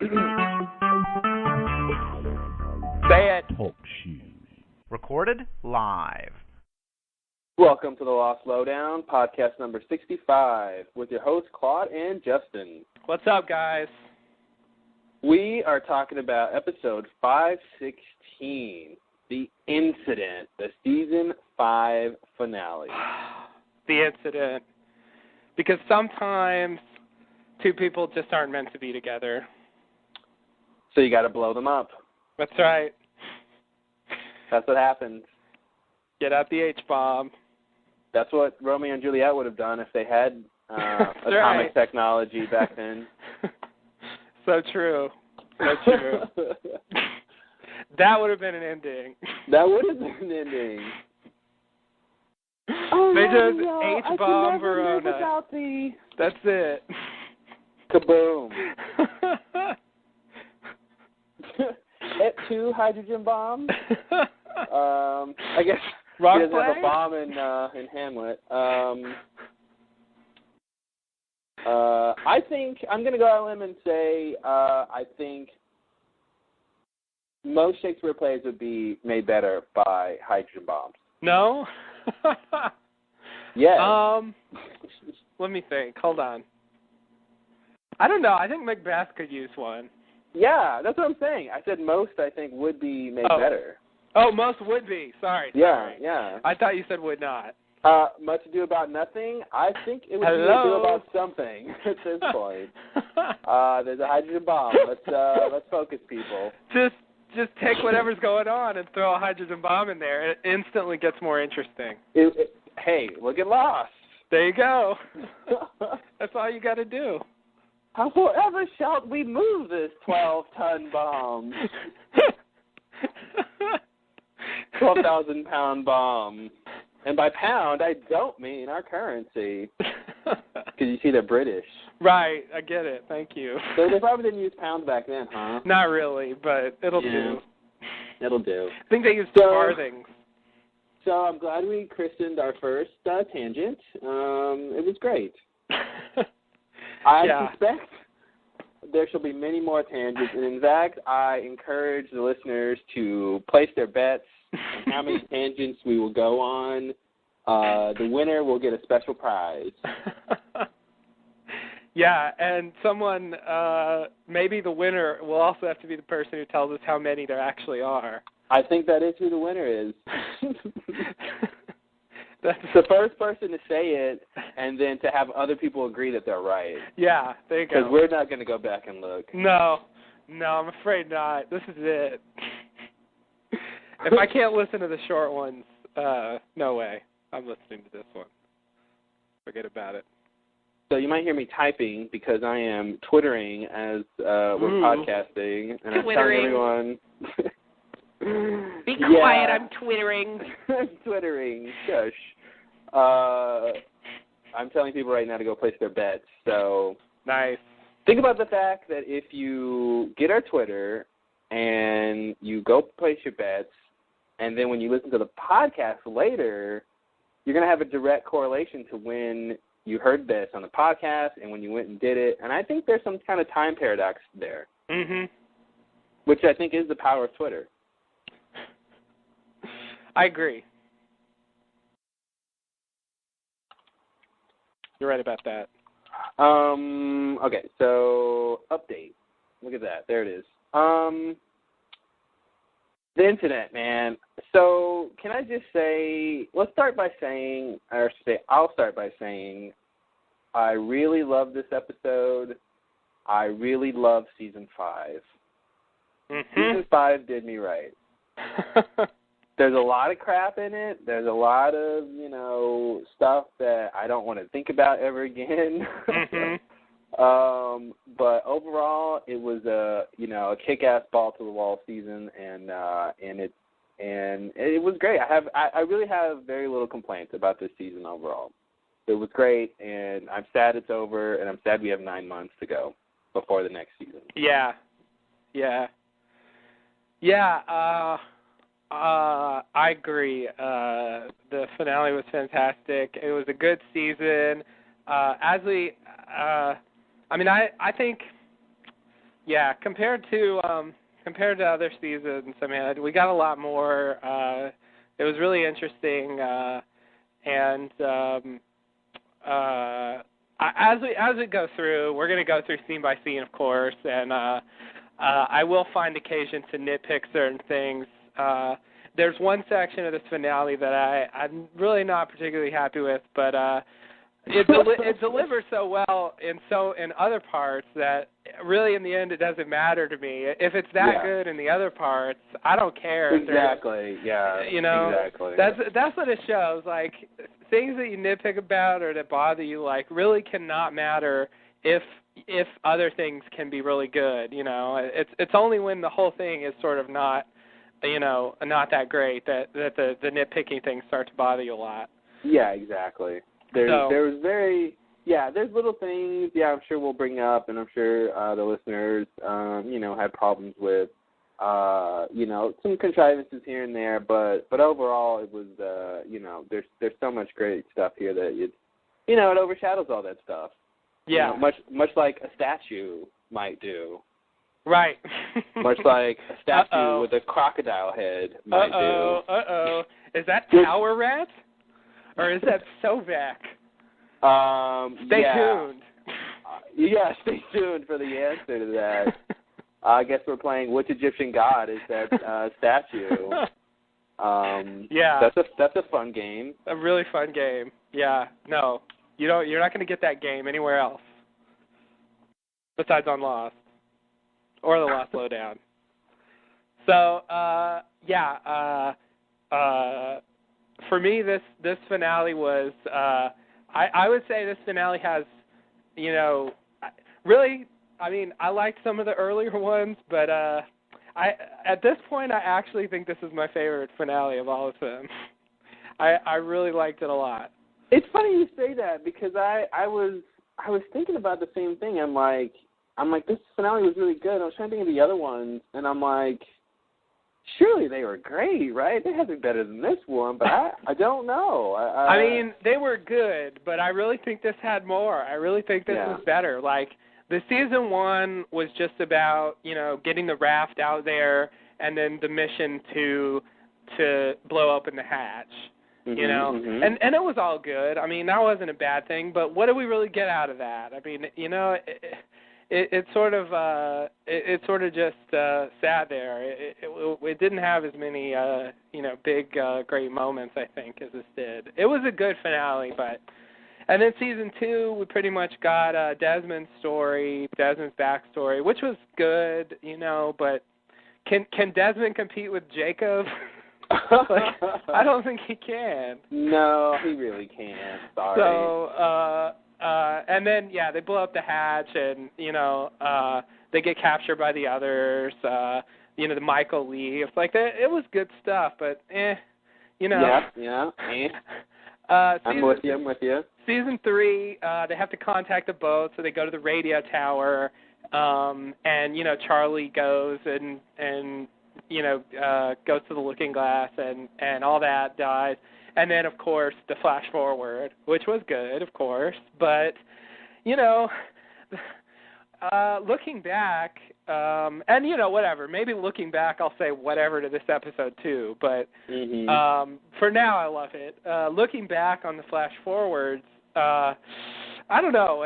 Say it. Talk shoes. Recorded live. Welcome to the Lost Lowdown, podcast number 65, with your hosts Claude and Justin. What's up, guys? We are talking about episode 516, The Incident, the season 5 finale. The incident. Because sometimes two people just aren't meant to be together. So you got to blow them up. That's right. That's what happens. Get out the H-bomb. That's what Romeo and Juliet would have done if they had atomic technology back then. So true. So true. That would have been an ending. That would have been an ending. Oh, they just H-bomb Verona. That's it. Kaboom. 2 hydrogen bombs. I guess Rock he doesn't play? have a bomb in Hamlet. I think I'm going to go out on a limb and say I think most Shakespeare plays would be made better by hydrogen bombs. No? Yeah. Let me think. Hold on. I don't know. I think Macbeth could use one. Yeah, that's what I'm saying. I said most, I think, would be made better. Oh, most would be. Sorry. Yeah. I thought you said would not. Much ado about nothing. I think it would be ado about something at this point. There's a hydrogen bomb. Let's focus, people. Just take whatever's going on and throw a hydrogen bomb in there. It instantly gets more interesting. Hey, look at Lost. There you go. That's all you got to do. However shall we move this 12-ton bomb? 12,000-pound bomb. And by pound, I don't mean our currency. Because you see, they're British. Right, I get it. Thank you. So they probably didn't use pounds back then, huh? Not really, but it'll do. It'll do. I think they used farthings. So I'm glad we christened our first tangent. It was great. I suspect there shall be many more tangents, and in fact, I encourage the listeners to place their bets on how many tangents we will go on. The winner will get a special prize. Yeah, and someone, maybe the winner will also have to be the person who tells us how many there actually are. I think that is who the winner is. That's the first person to say it, and then to have other people agree that they're right. Yeah, there you go. Because we're not going to go back and look. No, I'm afraid not. This is it. If I can't listen to the short ones, no way. I'm listening to this one. Forget about it. So you might hear me typing because I am twittering as we're podcasting. And I'm telling everyone... Be quiet, I'm twittering. I'm twittering. Shush. I'm telling people right now to go place their bets. So nice. Think about the fact that if you get our Twitter and you go place your bets, and then when you listen to the podcast later, you're going to have a direct correlation to when you heard this on the podcast and when you went and did it. And I think there's some kind of time paradox there, which I think is the power of Twitter. I agree. You're right about that. Okay, so update. Look at that. There it is. The internet, man. So can I just say, I'll start by saying, I really love this episode. I really love season 5. Season 5 did me right. There's a lot of crap in it. There's a lot of, stuff that I don't want to think about ever again. But overall, it was a kick-ass ball-to-the-wall season, and it was great. I really have very little complaints about this season overall. It was great, and I'm sad it's over, and I'm sad we have 9 months to go before the next season. Yeah. I agree. The finale was fantastic. It was a good season. I think yeah, compared to other seasons, I mean, we got a lot more. It was really interesting, and as we go through, we're going to go through scene by scene, of course, and I will find occasion to nitpick certain things. There's one section of this finale that I'm really not particularly happy with, but it delivers so well in other parts that really in the end it doesn't matter to me. If it's that good in the other parts, I don't care. Exactly. Yeah. You know, exactly. That's what it shows. Like, things that you nitpick about or that bother you, like, really cannot matter if other things can be really good. You know, it's only when the whole thing is sort of not, you know, not that great that the nitpicking things start to bother you a lot. Yeah, exactly. There's little things, I'm sure we'll bring up, and I'm sure the listeners, had problems with, some contrivances here and there, but overall it was, there's so much great stuff here that it overshadows all that stuff. Yeah. You know, much like a statue might do. Right. Much like a statue with a crocodile head might do. Is that Tower Rat? Or is that Sovak? Stay tuned. Stay tuned for the answer to that. I guess we're playing which Egyptian god is that statue. That's a fun game. A really fun game. Yeah. No, you're not going to get that game anywhere else besides on Lost or the Lost Lowdown. So for me, this finale was. I would say this finale has, really. I mean, I liked some of the earlier ones, but at this point, I actually think this is my favorite finale of all of them. I really liked it a lot. It's funny you say that because I was thinking about the same thing. I'm like this finale was really good. I was trying to think of the other ones, and I'm like, surely they were great, right? They had to be better than this one, but I don't know. I mean, they were good, but I really think this had more. I really think this was better. Like, the season one was just about, getting the raft out there and then the mission to blow open the hatch, and it was all good. I mean, that wasn't a bad thing, but what did we really get out of that? I mean, it sort of just sat there. It didn't have as many big great moments, I think, as this did. It was a good finale, and then season 2 we pretty much got Desmond's backstory, which was good, but can Desmond compete with Jacob? I don't think he can. No, he really can't. Sorry. So and then they blow up the hatch, and they get captured by the others. The Michael leaves. Like it was good stuff, but Yeah. I'm with you. Season 3, they have to contact the boat, so they go to the radio tower, and Charlie goes and goes to the looking glass, and all that dies. And then, of course, the flash forward, which was good, of course. But, looking back, and, whatever. Maybe looking back, I'll say whatever to this episode, too. But for now, I love it. Looking back on the flash forwards, I don't know.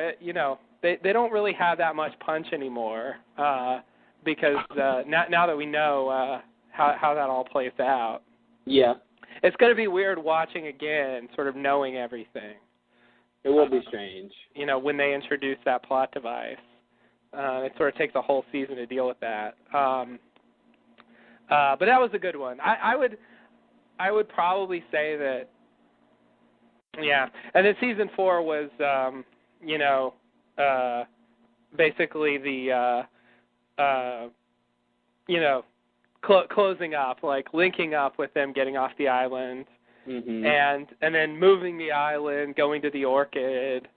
They don't really have that much punch anymore because now that we know how that all plays out. Yeah. It's going to be weird watching again, sort of knowing everything. It will be strange. When they introduce that plot device. It sort of takes a whole season to deal with that. But that was a good one. I would probably say that, And then season 4 was, basically the, closing up, like linking up with them getting off the island, and then moving the island, going to the Orchid,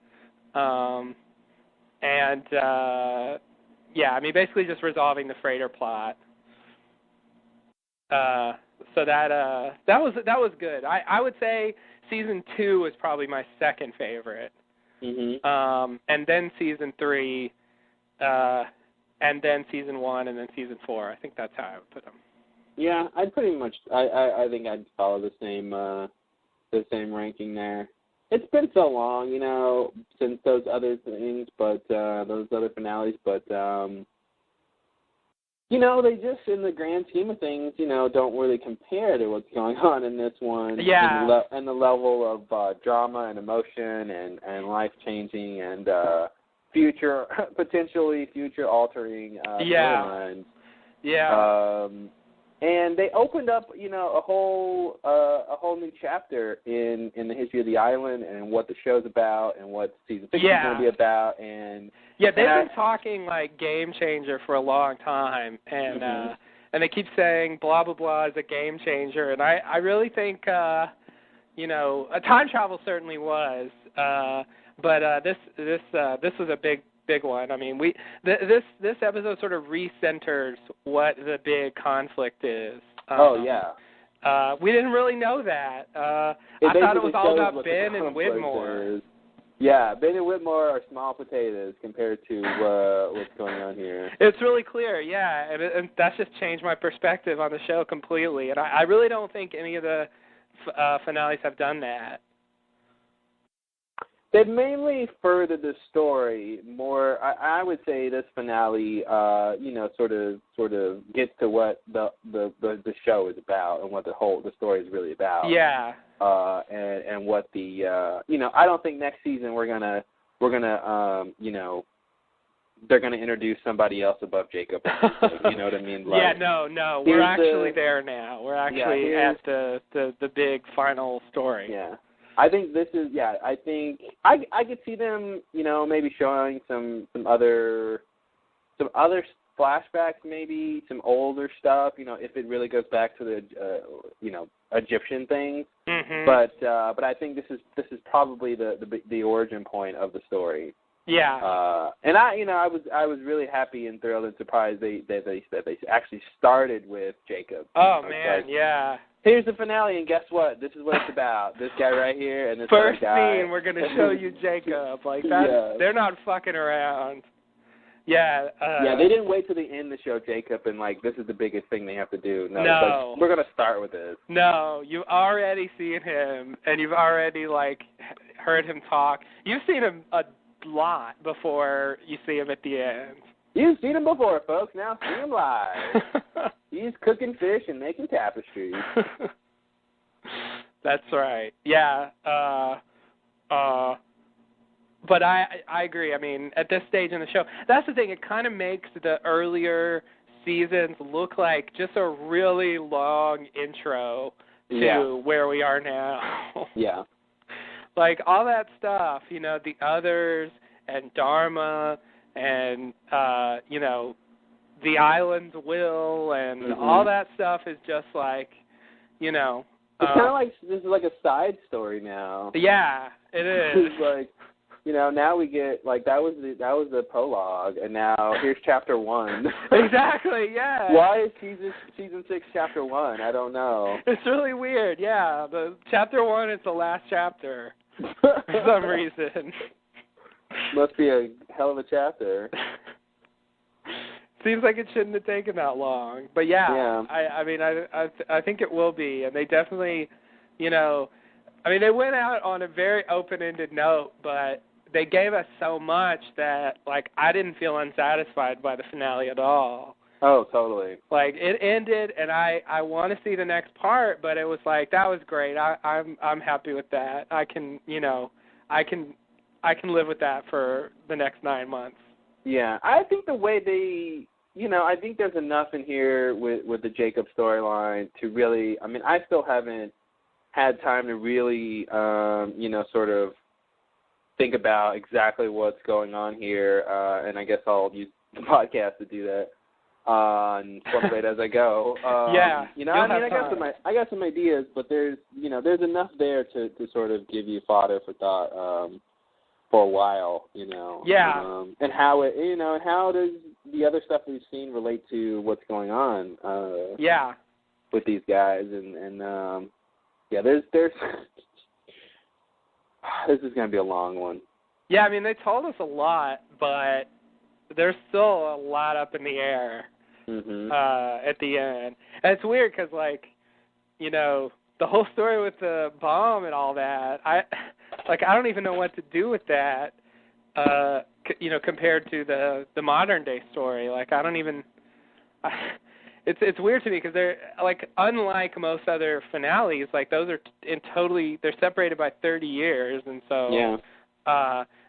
basically just resolving the freighter plot. So that was good. I would say season 2 was probably my second favorite, and then season 3. and then season 1, and then season 4. I think that's how I would put them. Yeah, I'd pretty much. I think I'd follow the same ranking there. It's been so long, since those other things, but those other finales, but they just, in the grand scheme of things, don't really compare to what's going on in this one. Yeah. And the level of drama and emotion and life changing and potentially future altering storylines. Yeah. And they opened up, a whole new chapter in the history of the island and what the show's about and what season 6 is going to be about. And they've been talking like game changer for a long time, and and they keep saying blah blah blah is a game changer, and I really think a time travel certainly was, but this was a big one. I mean, this episode sort of recenters what the big conflict is. We didn't really know that. I thought it was all about Ben and Whitmore. Yeah, Ben and Whitmore are small potatoes compared to what's going on here. It's really clear, yeah, and that's just changed my perspective on the show completely. And I really don't think any of the finales have done that. They've mainly furthered the story more. I would say this finale, sort of gets to what the show is about and what the story is really about. Yeah. And what the I don't think next season we're gonna they're gonna introduce somebody else above Jacob. You know what I mean? Like, no. We're actually there now. We're actually at the big final story. Yeah. I think this is, I think I could see them, maybe showing some other flashbacks, maybe some older stuff, if it really goes back to the, Egyptian things. Mm-hmm. But I think this is probably the origin point of the story. Yeah. And I was really happy and thrilled and surprised that they actually started with Jacob. Oh man, yeah. Here's the finale, and guess what? This is what it's about. This guy right here, and this first guy. scene, we're gonna show you Jacob. Like that. Yeah. They're not fucking around. Yeah. They didn't wait till the end to show Jacob, and this is the biggest thing they have to do. No. We're gonna start with this. No, you've already seen him, and you've already heard him talk. You've seen him a lot before you see him at the end. You've seen him before, folks. Now see him live. He's cooking fish and making tapestries. That's right. Yeah. But I agree. I mean, at this stage in the show, that's the thing. It kind of makes the earlier seasons look like just a really long intro to where we are now. Yeah. Like all that stuff, the others and Dharma and, the island's will and all that stuff is just it's kind of like this is like a side story now. Yeah, it is. It's now we get that was the prologue, and now here's chapter 1. Exactly. Yeah. Why is season 6 chapter 1? I don't know. It's really weird. Yeah, the chapter 1 is the last chapter for some reason. Must be a hell of a chapter. Seems like it shouldn't have taken that long, but I mean, I think it will be, and they definitely, they went out on a very open-ended note, but they gave us so much that I didn't feel unsatisfied by the finale at all. Oh, totally. It ended, and I want to see the next part, but it was that was great. I'm happy with that. I can live with that for the next 9 months. Yeah, I think the way they, I think there's enough in here with the Jacob storyline to really, I still haven't had time to really, sort of think about exactly what's going on here, and I guess I'll use the podcast to do that and formulate as I go. I got some ideas, but there's enough there to sort of give you fodder for thought for a while, Yeah. And how it, and how does the other stuff we've seen relate to what's going on? With these guys, and there's this is going to be a long one. Yeah, they told us a lot, but there's still a lot up in the air at the end. And it's weird because, like, you know, the whole story with the bomb and all that, I don't even know what to do with that, you know, compared to the modern day story. Like, I don't even, it's weird to me because they're, like, unlike most other finales, like, those are they're separated by 30 years, and so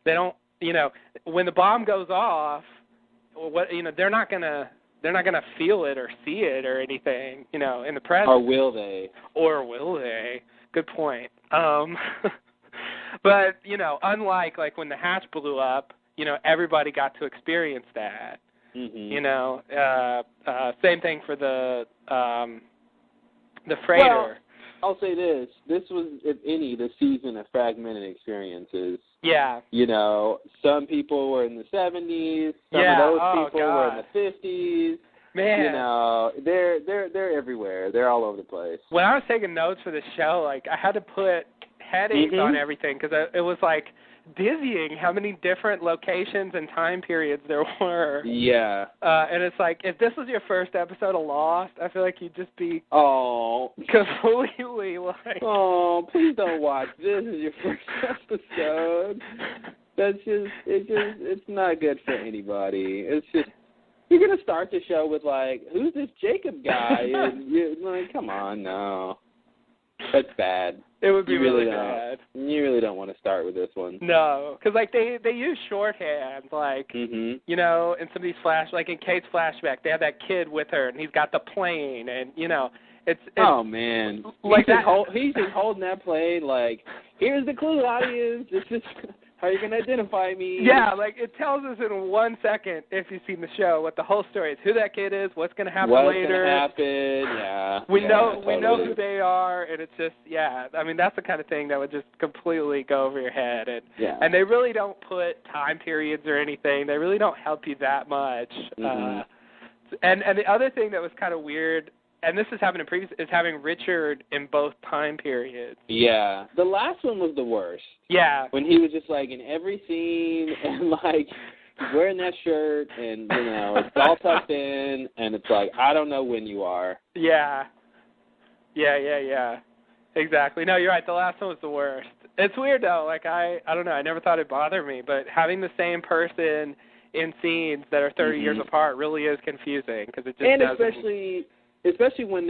they don't, you know, when the bomb goes off, what, you know, they're not gonna feel it or see it or anything, you know, in the present. Or will they? Good point. But, you know, unlike, like, when the hatch blew up, you know, everybody got to experience that. You know, same thing for the freighter. Well, I'll say this. This was, if any, the season of fragmented experiences. Yeah. You know, some people were in the 70s. Some of those people were in the 50s. Man. You know, they're everywhere. They're all over the place. When I was taking notes for the show, like, I had to put headaches on everything because it was, like, dizzying how many different locations and time periods there were. Yeah. And it's like, if this was your first episode of Lost, I feel like you'd just be completely like... Oh, please don't watch this as your first episode. It's not good for anybody. It's just, you're going to start the show with, like, who's this Jacob guy? And you're like, come on, no. That's bad. It would be really bad. You really don't want to start with this one. No, because, like, they use shorthand, like, you know, in some of these like in Kate's flashback, they have that kid with her, and he's got the plane, and, you know, it's oh, man. Like he's just holding that plane, like, here's the clue, audience. This is how you're going to identify me. Yeah, like, it tells us in 1 second, if you've seen the show, what the whole story is, who that kid is, what's going to happen later. What's going to happen, yeah. We know who they are, and it's just, I mean, that's the kind of thing that would just completely go over your head. And they really don't put time periods or anything. They really don't help you that much. And the other thing that was kind of weird, and this has happened in previous, is having Richard in both time periods. Yeah. The last one was the worst. Yeah. When he was just, like, in every scene and, like, wearing that shirt and, you know, it's all tucked in and it's like, I don't know when you are. Yeah. Exactly. No, you're right. The last one was the worst. It's weird, though. Like, I don't know. I never thought it'd bother me, but having the same person in scenes that are 30 years apart really is confusing because it just doesn't... Especially when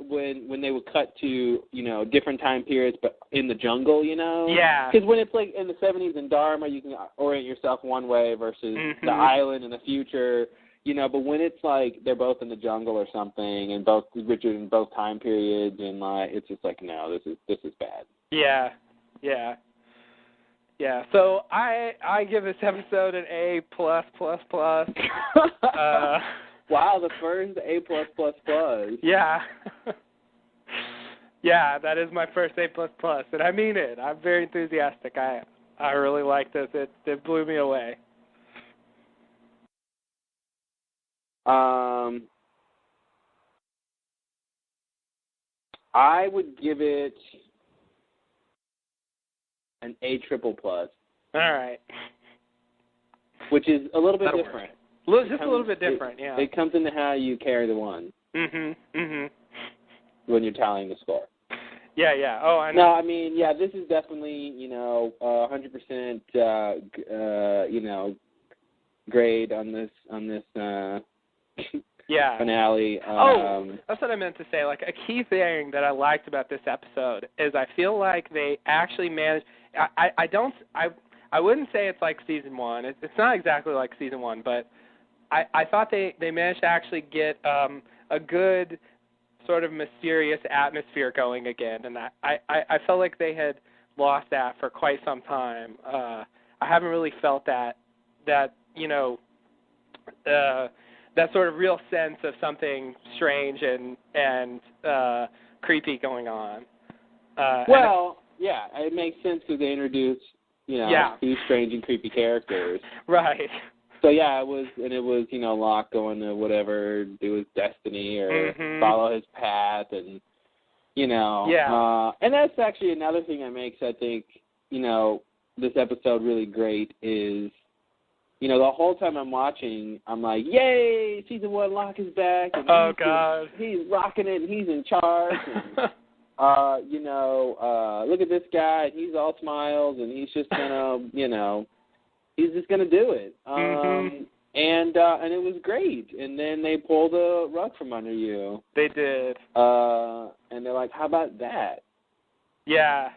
when they would cut to, you know, different time periods, but in the jungle, you know. Yeah. Because when it's like in the 70s in Dharma, you can orient yourself one way versus the island in the future, you know. But when it's like they're both in the jungle or something, and both Richard in both time periods, and like it's just like no, this is bad. Yeah. So I give this episode an A+++. Wow, the first A+++. Yeah. Yeah, that is my first A++, and I mean it. I'm very enthusiastic. I really like this. It blew me away. I would give it an A+++. All right. Which is a little bit That'll different. Just a little bit different, yeah. It comes into how you carry the one. When you're tallying the score. Yeah. Oh, I know. No, I mean, yeah, this is definitely, you know, 100%, you know, grade on this finale. That's what I meant to say. Like, a key thing that I liked about this episode is I feel like they actually managed. I wouldn't say it's like season one. It's not exactly like season one, but I thought they managed to actually get a good sort of mysterious atmosphere going again, and I felt like they had lost that for quite some time. I haven't really felt that you know that sort of real sense of something strange and creepy going on. Yeah, it makes sense because they introduced two strange and creepy characters. Right. So yeah, it was you know, Locke going to whatever, do his destiny or follow his path, and you know, and that's actually another thing that makes, I think, you know, this episode really great is you know, the whole time I'm watching, I'm like, yay, season 1 Locke is back. And he's rocking it, and he's in charge. And, you know, look at this guy, and he's all smiles, and he's just going to, you know, he's just going to do it. And it was great. And then they pulled the rug from under you. They did. And they're like, how about that? Yeah.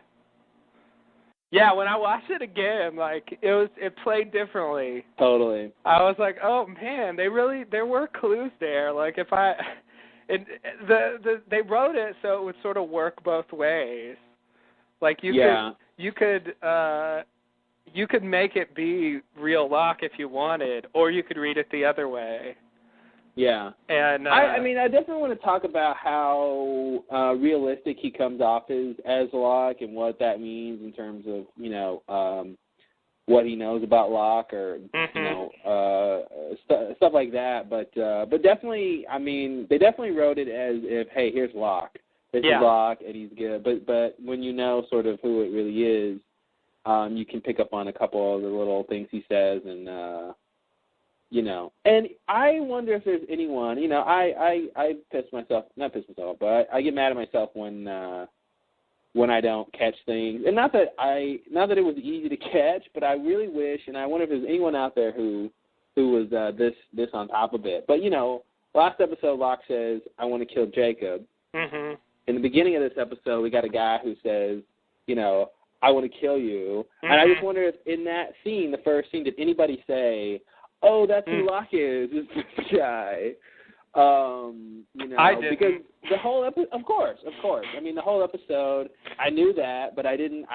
Yeah, when I watched it again, like it played differently. Totally. I was like, oh man, there were clues there. Like they wrote it so it would sort of work both ways. Like you could make it be real Locke if you wanted, or you could read it the other way. Yeah. And I mean, I definitely want to talk about how realistic he comes off as Locke and what that means in terms of, you know, what he knows about Locke or, you know, stuff like that. But definitely, I mean, they definitely wrote it as if, hey, here's Locke. This is Locke, and he's good. But when you know sort of who it really is, you can pick up on a couple of the little things he says, and you know. And I wonder if there's anyone, you know, I not piss myself off, but I get mad at myself when I don't catch things. And not that it was easy to catch, but I really wish, and I wonder if there's anyone out there who was this on top of it. But you know, last episode Locke says, I want to kill Jacob. Mm-hmm. In the beginning of this episode, we got a guy who says, you know, I want to kill you. And I just wonder if in that scene, the first scene, did anybody say, oh, that's who Locke is this guy? You know, I did. Because the whole episode, of course. I mean, the whole episode, I knew that, but it didn't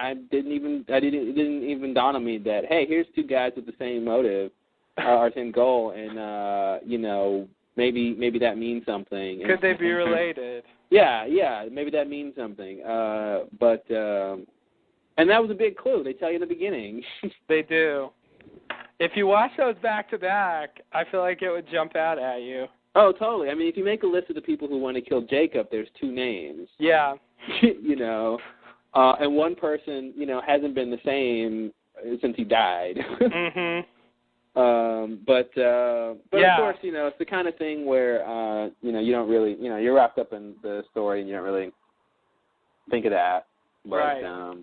even dawn on me that, hey, here's two guys with the same motive or same goal, and you know, maybe that means something. Could they be related? Yeah, maybe that means something. And that was a big clue. They tell you in the beginning. They do. If you watch those back to back, I feel like it would jump out at you. Oh, totally. I mean, if you make a list of the people who want to kill Jacob, there's 2 names. Yeah. You know, and one person, you know, hasn't been the same since he died. But of course, you know, it's the kind of thing where, you know, you don't really, you know, you're wrapped up in the story and you don't really think of that. But, right.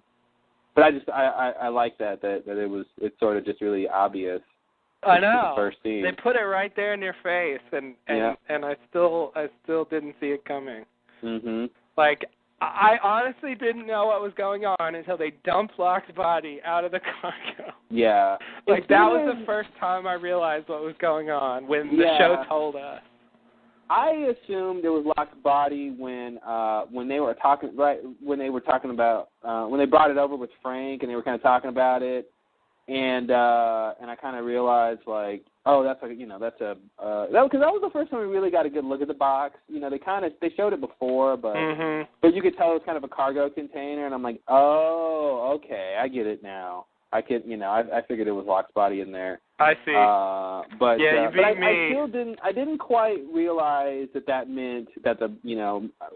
But I like that it's sort of just really obvious. I know. The first scene. They put it right there in your face, and I still didn't see it coming. Mhm. Like I honestly didn't know what was going on until they dumped Locke's body out of the cargo. Yeah. Like that was the first time I realized what was going on when the show told us. I assumed it was Locke's body when they were talking when they brought it over with Frank and they were kind of talking about it, and I kind of realized like, oh, that's like, you know, that's because that was the first time we really got a good look at the box. You know, they showed it before, but you could tell it was kind of a cargo container, and I'm like, oh, okay, I get it now. I figured it was Locke's body in there. I see. But yeah, you beat me. I didn't quite realize that meant that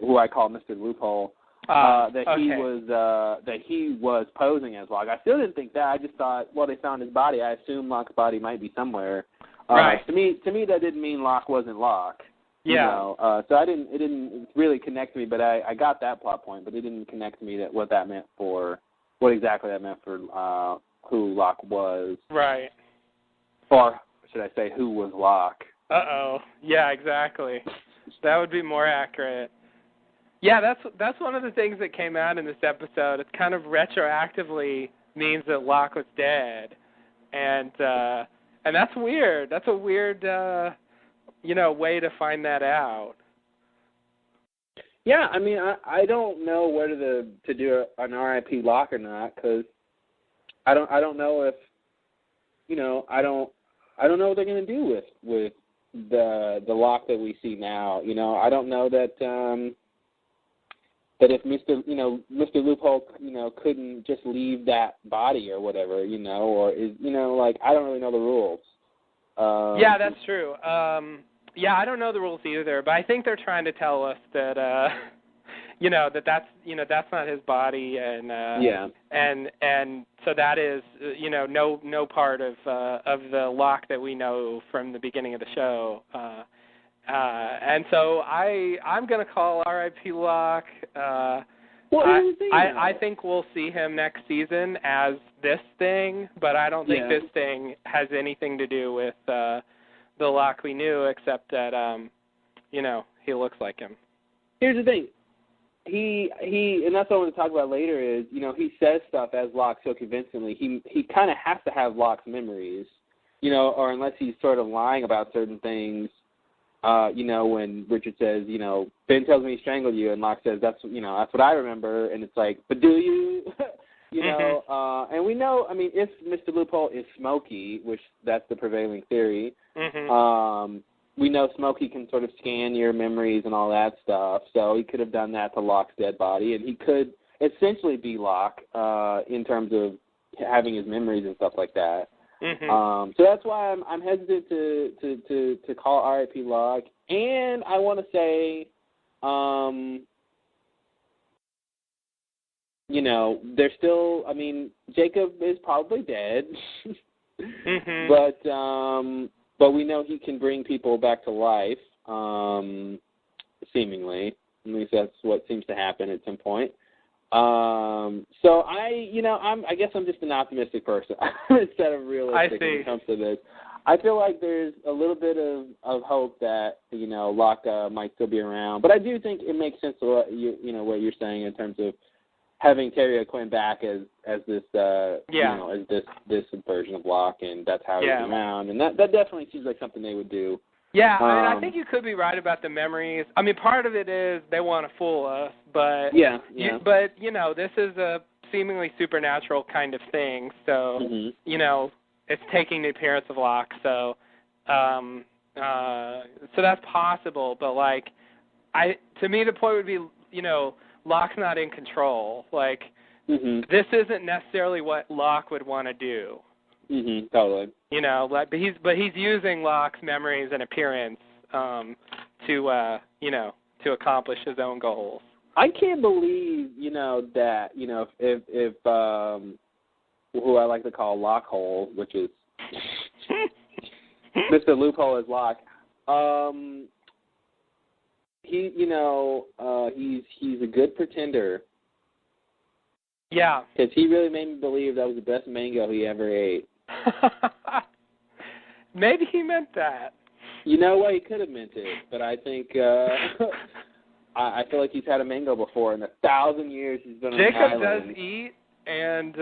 who I call Mr. Loophole, that he was posing as Locke. I still didn't think that. I just thought, well, they found his body. I assumed Locke's body might be somewhere. Right. To me, that didn't mean Locke wasn't Locke. Yeah. So it didn't really connect to me, but I got that plot point, but it didn't connect to me what exactly that meant for who Locke was. Right. Or should I say, who was Locke? Uh-oh. Yeah, exactly. That would be more accurate. Yeah, that's one of the things that came out in this episode. It kind of retroactively means that Locke was dead, and that's weird. That's a weird, way to find that out. Yeah, I mean, I don't know whether to do an R.I.P. Locke or not, because I don't know if, I don't know what they're going to do with the Locke that we see now. I don't know that that if Mr. Loophole, couldn't just leave that body or whatever, or is, I don't really know the rules. Yeah, that's true. I don't know the rules either, but I think they're trying to tell us that, that's not his body, and and so that is no part of the Locke that we know from the beginning of the show. And so I'm going to call R.I.P. Locke. I think we'll see him next season as this thing, but I don't think this thing has anything to do with the Locke we knew, except that he looks like him. Here's the thing. He and that's what I want to talk about later is, he says stuff as Locke so convincingly. He kind of has to have Locke's memories, or unless he's sort of lying about certain things. When Richard says, Ben tells me he strangled you, and Locke says, that's what I remember, and it's like, but do you? And we know, if Mr. Loophole is Smokey, which that's the prevailing theory, we know Smokey can sort of scan your memories and all that stuff, so he could have done that to Locke's dead body, and he could essentially be Locke in terms of having his memories and stuff like that. So that's why I'm hesitant to call R.I.P. Locke, and I want to say, there's still. Jacob is probably dead, but we know he can bring people back to life, seemingly. At least that's what seems to happen at some point. So I guess I'm just an optimistic person instead of realistic when it comes to this. I feel like there's a little bit of hope that, Locke might still be around, but I do think it makes sense what what you're saying in terms of having Terry O'Quinn back as this as this version of Locke, and that's how he's around, and that definitely seems like something they would do. Yeah, I think you could be right about the memories. Part of it is they want to fool us, but this is a seemingly supernatural kind of thing. So it's taking the appearance of Locke. So so that's possible. But to me, the point would be Locke's not in control. This isn't necessarily what Locke would want to do. Totally. But he's using Locke's memories and appearance to accomplish his own goals. I can't believe that if who I like to call Lockhole, which is Mr. Loophole is Locke. He's a good pretender. Yeah. Because he really made me believe that was the best mango he ever ate. Maybe he meant that. He could have meant it, but I think I feel like he's had a mango before in 1,000 years he's been on the island. Jacob does eat, and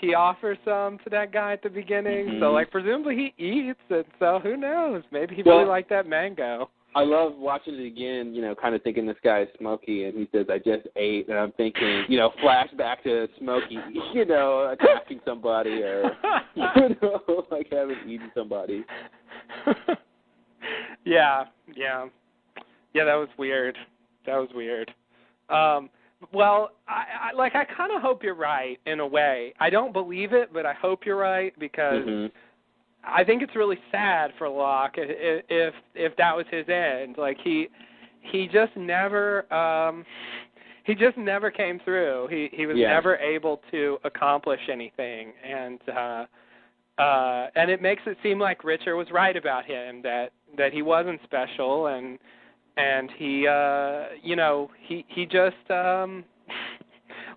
he offers some to that guy at the beginning. So presumably he eats, and so who knows? Maybe he really liked that mango. I love watching it again, kind of thinking this guy is Smokey, and he says, I just ate, and I'm thinking, flashback to Smokey, attacking somebody or, having eaten somebody. Yeah, that was weird. Well, I kind of hope you're right in a way. I don't believe it, but I hope you're right because I think it's really sad for Locke if that was his end. He just never came through. He was never able to accomplish anything, and it makes it seem like Richard was right about him, that he wasn't special, and he just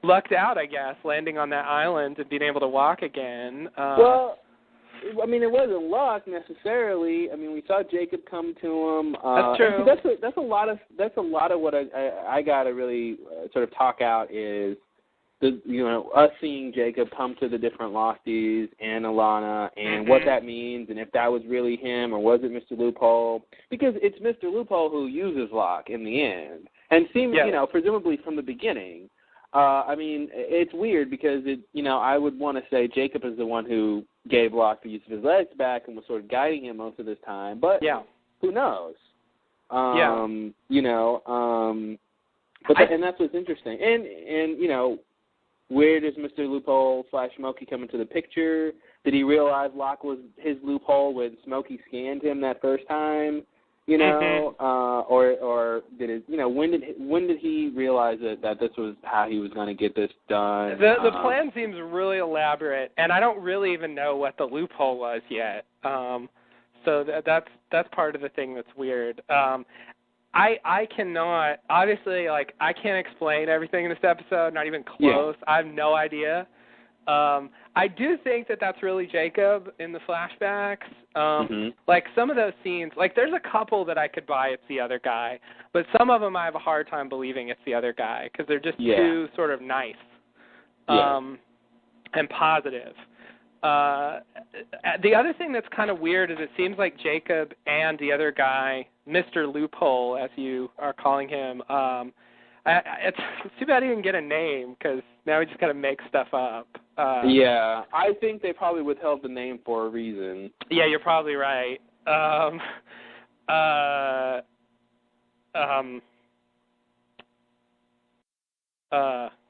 lucked out, I guess, landing on that island and being able to walk again. It wasn't luck necessarily. We saw Jacob come to him. That's true. That's a lot of what I got to really sort of talk out is us seeing Jacob come to the different Losties and Alana and what that means, and if that was really him or was it Mr. Loophole? Because it's Mr. Loophole who uses Locke in the end, and seems presumably from the beginning. It's weird because I would want to say Jacob is the one who gave Locke the use of his legs back and was sort of guiding him most of this time, but who knows? And that's what's interesting. And where does Mr. Loophole / Smokey come into the picture? Did he realize Locke was his loophole when Smokey scanned him that first time? Or or did it? When did he realize that this was how he was going to get this done? The plan seems really elaborate, and I don't really even know what the loophole was yet. So that's part of the thing that's weird. I cannot, obviously, I can't explain everything in this episode, not even close. Yeah. I have no idea. I do think that that's really Jacob in the flashbacks. Some of those scenes, there's a couple that I could buy it's the other guy, but some of them I have a hard time believing it's the other guy because they're just too sort of nice and positive. The other thing that's kind of weird is it seems like Jacob and the other guy, Mr. Loophole, as you are calling him, it's too bad he didn't get a name because now he just kind of makes stuff up. I think they probably withheld the name for a reason. Yeah, you're probably right. What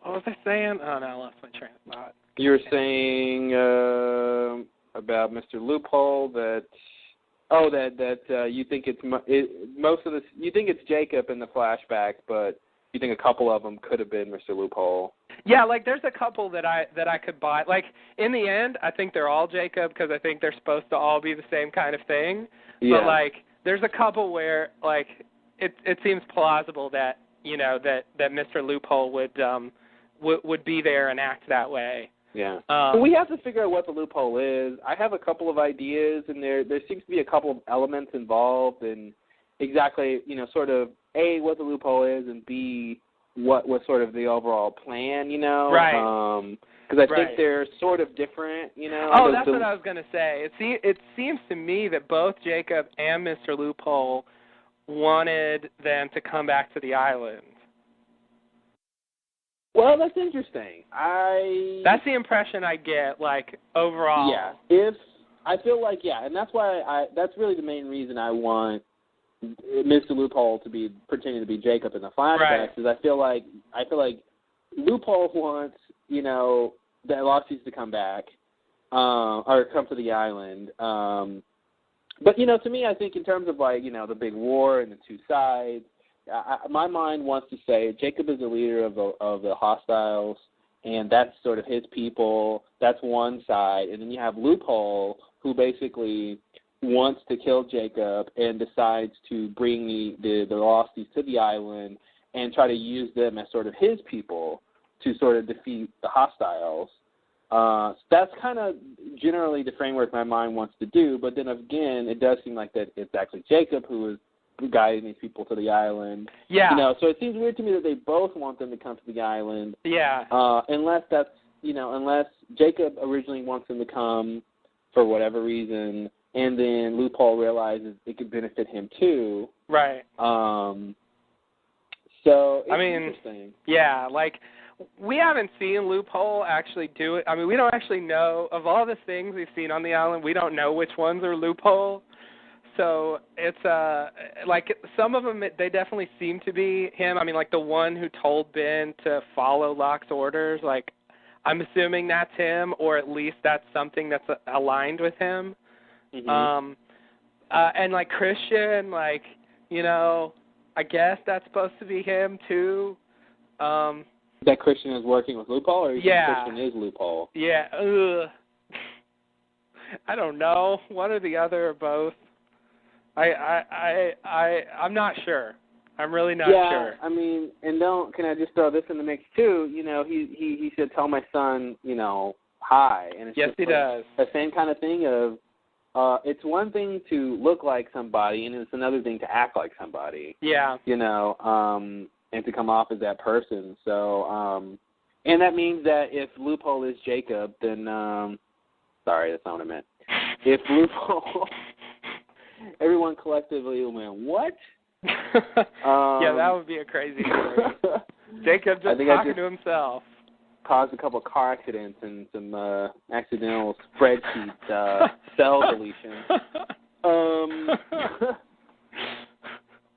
was I saying? Oh, no, I lost my train of thought. You were saying about Mr. Loophole that you think you think it's Jacob in the flashback, but you think a couple of them could have been Mr. Loophole. Yeah, there's a couple that I could buy. In the end, I think they're all Jacob because I think they're supposed to all be the same kind of thing. Yeah. But there's a couple where it seems plausible that that Mr. Loophole would be there and act that way. Yeah. We have to figure out what the loophole is. I have a couple of ideas, and there seems to be a couple of elements involved in exactly, sort of, A, what the loophole is, and B, what was sort of the overall plan, Right. Because I think they're sort of different, Oh, that's what I was going to say. It seems to me that both Jacob and Mr. Loophole wanted them to come back to the island. Well, that's interesting. That's the impression I get, overall. Yeah. I feel like, and that's why that's really the main reason I want Mr. Loophole to be pretending to be Jacob in the flashbacks, is I feel like Loophole wants, the Losties to come back, or come to the island. But, to me, I think in terms of, the big war and the two sides, my mind wants to say Jacob is the leader of the hostiles, and that's sort of his people. That's one side. And then you have Loophole, who basically wants to kill Jacob and decides to bring the Losties to the island and try to use them as sort of his people to sort of defeat the hostiles. So that's kind of generally the framework my mind wants to do. But then again, it does seem like that it's actually Jacob who is guiding these people to the island. Yeah. So it seems weird to me that they both want them to come to the island. Yeah. Unless that's, unless Jacob originally wants them to come for whatever reason, and then Loophole realizes it could benefit him too. Right. So it's interesting. Yeah, we haven't seen Loophole actually do it. I mean, we don't actually know, of all the things we've seen on the island, we don't know which ones are Loophole. So it's some of them, they definitely seem to be him. I mean, the one who told Ben to follow Locke's orders, I'm assuming that's him, or at least that's something that's aligned with him. Mm-hmm. And Christian, I guess that's supposed to be him too. That Christian is working with Loophole, or Christian is Loophole? Yeah. I don't know. One or the other, or both. I'm not sure. I'm really not sure. Yeah, I mean, and can I just throw this in the mix too? He said, tell my son, hi. And it's he does. The same kind of thing of, it's one thing to look like somebody, and it's another thing to act like somebody. Yeah. And to come off as that person. So, and that means that if Loophole is Jacob, then, sorry, that's not what I meant. If Loophole... Everyone collectively went, what? Yeah, that would be a crazy story. Jacob just talking to himself. Caused a couple of car accidents and some accidental spreadsheet cell deletions.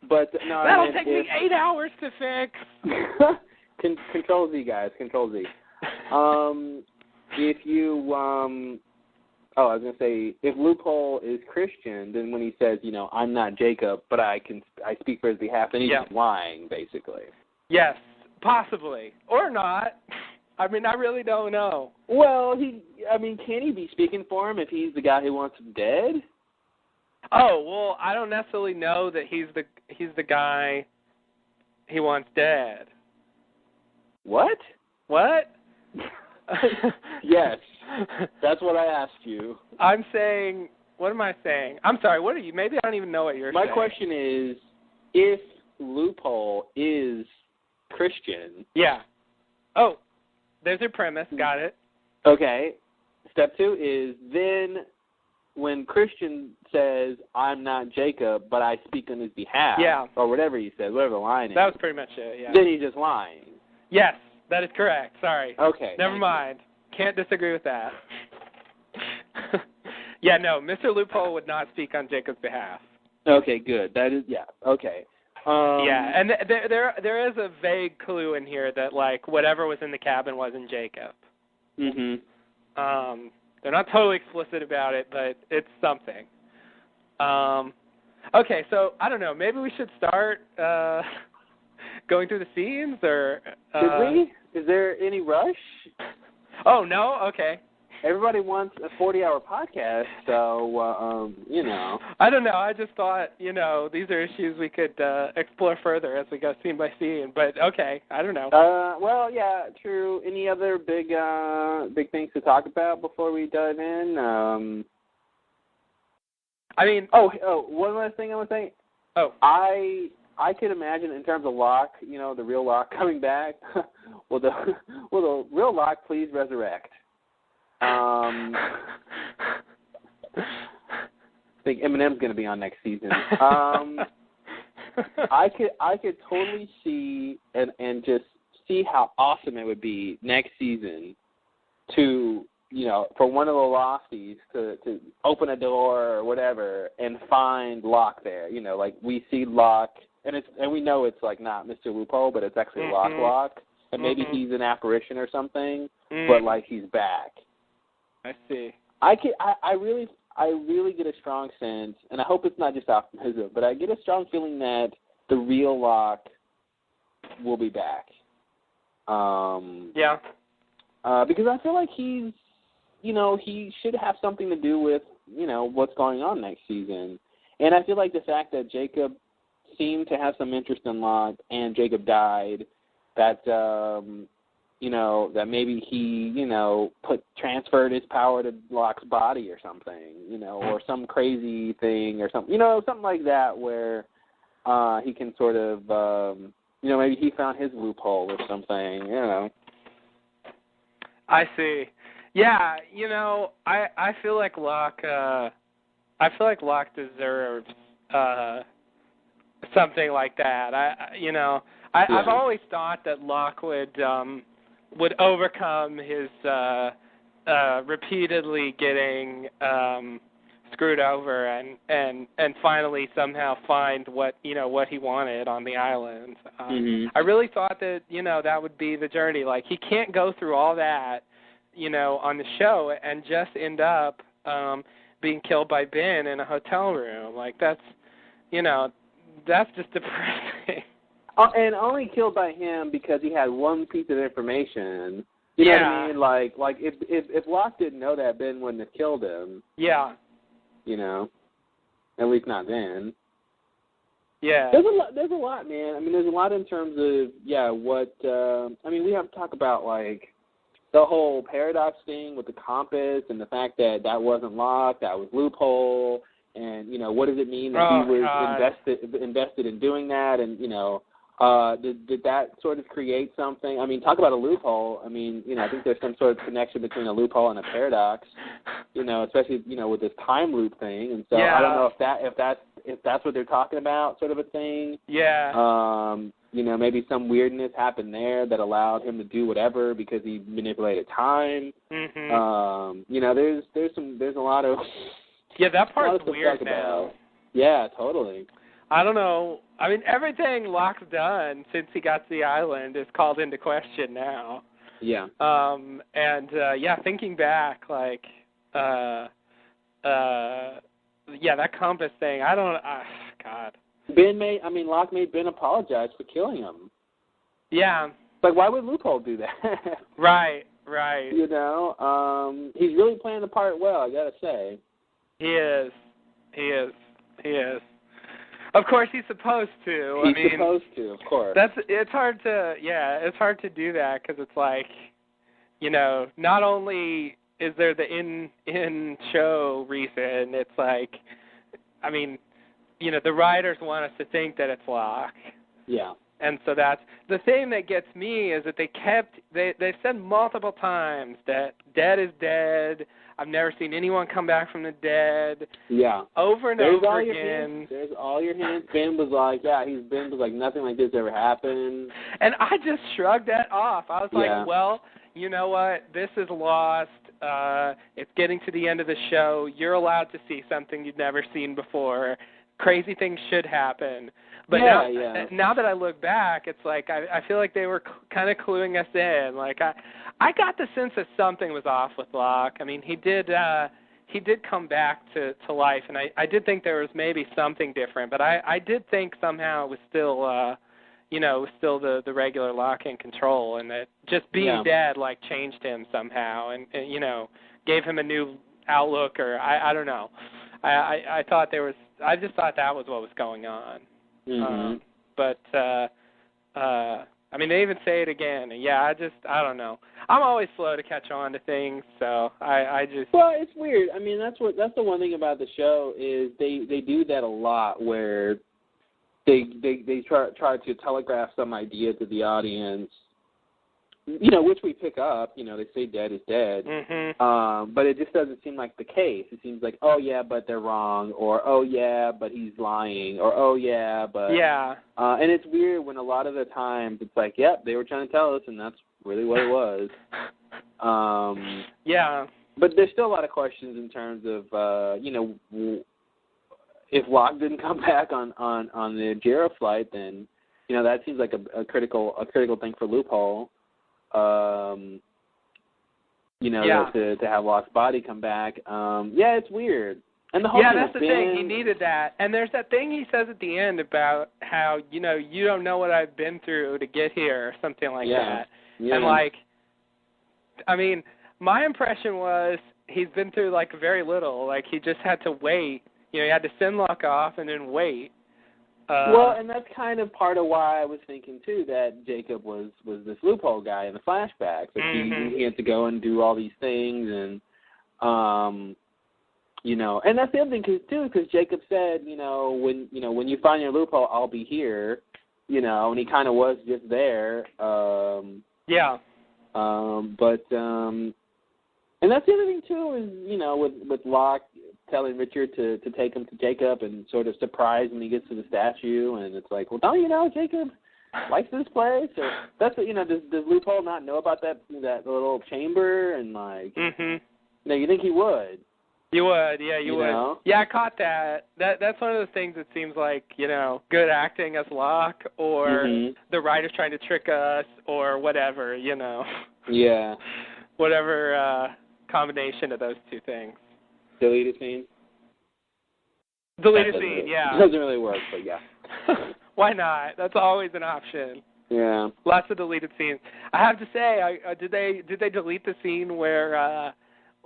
But no, that'll take me 8 hours to fix. Control Z, guys. Control Z. If you Oh, I was going to say, if Loophole is Christian, then when he says, I'm not Jacob, but I speak for his behalf, then he's just lying, basically. Yes, possibly. Or not. I mean, I really don't know. Well, can he be speaking for him if he's the guy who wants him dead? Oh, well, I don't necessarily know that he's the guy he wants dead. What? What? Yes. That's what I asked you. I'm saying, what am I saying? I'm sorry, what are you? Maybe I don't even know what you're saying. My question is, if Loophole is Christian. Yeah. Oh, there's your premise. Got it. Okay. Step 2 is then when Christian says, I'm not Jacob, but I speak on his behalf. Yeah. Or whatever he says, whatever the line is. That was pretty much it, yeah. Then he's just lying. Yes, that is correct. Sorry. Okay. Never mind. Can't disagree with that. Yeah, no, Mr. Loophole would not speak on Jacob's behalf. Okay, good. That is, okay. Yeah, and there is a vague clue in here that, like, whatever was in the cabin wasn't Jacob. Mm-hmm. They're not totally explicit about it, but it's something. Okay, so, I don't know, maybe we should start going through the scenes, or... Did we? Is there any rush? Oh, no? Okay. Everybody wants a 40-hour podcast, so, I don't know. I just thought, these are issues we could explore further as we go scene by scene. But, okay, I don't know. Well, yeah, true. Any other big things to talk about before we dive in? One last thing I was saying. Oh. I could imagine in terms of Locke, the real Locke coming back. Will the real Locke please resurrect? I think Eminem's going to be on next season. I could totally see and just see how awesome it would be next season to for one of the Lofties to open a door or whatever and find Locke there. Like we see Locke and we know it's like not Mr. Loophole, but it's actually Locke, and maybe he's an apparition or something, but like he's back. I see. I really get a strong sense, and I hope it's not just optimism, but I get a strong feeling that the real Locke will be back. Yeah. Because I feel like he's, he should have something to do with, what's going on next season. And I feel like the fact that Jacob seemed to have some interest in Locke and Jacob died, that, that maybe he, transferred his power to Locke's body or something, or some crazy thing or something, something like that where he can sort of, maybe he found his loophole or something, I see. Yeah, I feel like Locke, deserves something like that. I've always thought that Locke would overcome his repeatedly getting screwed over and finally somehow find what he wanted on the island. I really thought that that would be the journey. Like he can't go through all that on the show and just end up being killed by Ben in a hotel room. Like that's just depressing. And only killed by him because he had one piece of information. You know what I mean? Like if Locke didn't know that, Ben wouldn't have killed him. Yeah. At least not then. Yeah. There's a lot, man. I mean, there's a lot in terms of what. We have to talk about like the whole paradox thing with the compass and the fact that wasn't Locke, that was Loophole, and what does it mean that he was invested in doing that, and did that sort of create something? I mean, talk about a loophole. I mean, I think there's some sort of connection between a loophole and a paradox. Especially with this time loop thing. And so I don't know if that's what they're talking about, sort of a thing. Yeah. Maybe some weirdness happened there that allowed him to do whatever because he manipulated time. Mm-hmm. There's a lot of that part's weird now. Yeah, totally. I don't know. I mean, everything Locke's done since he got to the island is called into question now. Yeah. Thinking back, like, that compass thing. I don't. God. Locke made Ben apologize for killing him. Yeah. Like, why would Loophole do that? Right. You know, he's really playing the part well, I gotta say. He is. Of course, he's supposed to. He's supposed to, of course. It's hard to do that because it's like, you know, not only is there the in-show reason, it's like, I mean, you know, the writers want us to think that it's Locke. Yeah. And so that's the thing that gets me is that they said multiple times that dead is dead. I've never seen anyone come back from the dead. Yeah. Over and over again. There's all your hints. Ben was like, nothing like this ever happened. And I just shrugged that off. I was like, well, you know what? This is lost. It's getting to the end of the show. You're allowed to see something you've never seen before. Crazy things should happen. But now that I look back, it's like I feel like they were kind of cluing us in. Like I got the sense that something was off with Locke. I mean, he did come back to life, and I did think there was maybe something different. But I did think somehow it was still the regular Locke in control, and that just being dead like changed him somehow, and you know, gave him a new outlook, or I don't know. I just thought that was what was going on. Mm-hmm. But I mean, they even say it again. Yeah, I don't know. I'm always slow to catch on to things, so I just. Well, it's weird. I mean, that's the one thing about the show is they do that a lot, where they try to telegraph some idea to the audience. You know, which we pick up. You know, they say dead is dead. Mm-hmm. But it just doesn't seem like the case. It seems like, oh yeah, but they're wrong, or oh yeah, but he's lying, or oh yeah, but and it's weird when a lot of the times it's like, yep, they were trying to tell us, and that's really what it was. But there's still a lot of questions in terms of you know, if Locke didn't come back on the Jarrah flight, then you know that seems like a critical thing for Loophole. You know, to have Locke's body come back. It's weird. And the whole thing that's the thing. He needed that. And there's that thing he says at the end about how, you know, you don't know what I've been through to get here, or something like that. Yeah. And, like, I mean, my impression was he's been through, like, very little. Like, he just had to wait. You know, he had to send Locke off and then wait. Well, and that's kind of part of why I was thinking, too, that Jacob was this Loophole guy in the flashbacks. Like he had to go and do all these things, and, you know, and that's the other thing, too, because Jacob said, when you find your Loophole, I'll be here, you know, and he kind of was just there. And that's the other thing, too, is, you know, with Locke telling Richard to take him to Jacob and sort of surprise when he gets to the statue, and it's like, well, don't you know Jacob likes this place? Or that's what, you know, does Loophole not know about that little chamber? And like, you know, you think he would? You would, yeah, you would. Know? Yeah, I caught that. That's one of those things that seems like, you know, good acting as Locke, or the writer's trying to trick us, or whatever, you know. Yeah. Whatever combination of those two things. Deleted scene? Deleted scene, yeah. It doesn't really work, but yeah. Why not? That's always an option. Yeah. Lots of deleted scenes. I have to say, did they delete the scene where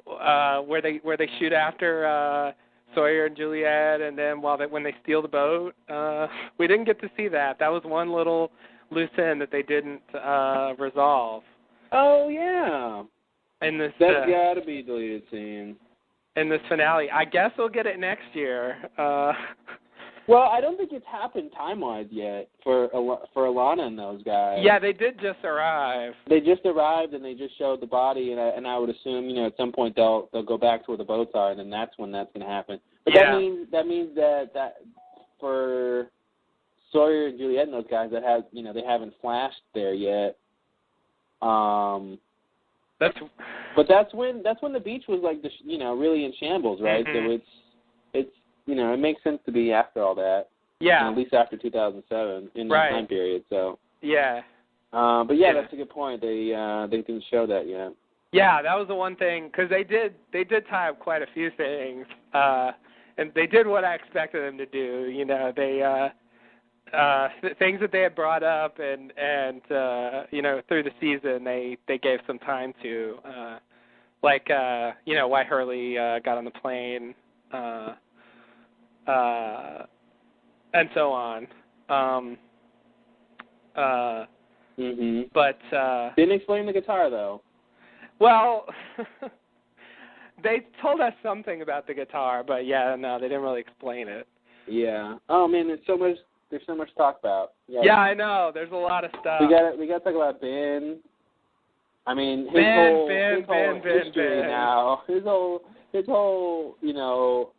they shoot after Sawyer and Juliet, and then when they steal the boat? We didn't get to see that. That was one little loose end that they didn't resolve. Oh yeah. That's got to be a deleted scene. In this finale. I guess we'll get it next year. Well, I don't think it's happened time-wise yet for Alana and those guys. Yeah, they did just arrive. They just arrived, and they just showed the body, and I would assume, you know, at some point they'll go back to where the boats are, and then that's when that's going to happen. But that means that for Sawyer and Juliet and those guys, they haven't flashed there yet. But that's when the beach was like really in shambles, right? So it's it makes sense to be after all that. Yeah. At least after 2007 in that time period. So. Yeah. But yeah, that's a good point. They didn't show that yet. Yeah, that was the one thing, because they did tie up quite a few things, and they did what I expected them to do. You know, they things that they had brought up and you know, through the season they gave some time to, like you know, why Hurley got on the plane, and so on. But didn't explain the guitar though. Well, they told us something about the guitar, but yeah, no, they didn't really explain it. Yeah. Oh man, there's so much to talk about. Yeah, I know. There's a lot of stuff. We got to talk about Ben. I mean, his whole history now. His whole you know,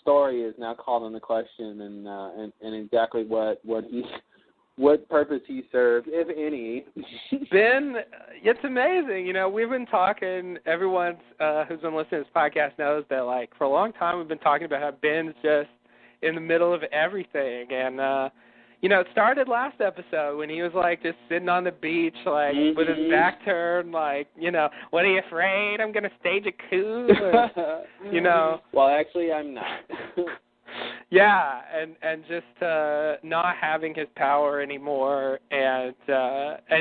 story is now called into question, and exactly what purpose he served, if any. Ben, it's amazing. You know, we've been talking, everyone who's been listening to this podcast knows that, like, for a long time we've been talking about how Ben's just in the middle of everything. And, you know, it started last episode when he was, like, just sitting on the beach, like, with his back turned, like, you know, what, are you afraid I'm going to stage a coup? Or, you know. Well, actually, I'm not. Yeah, and just not having his power anymore, and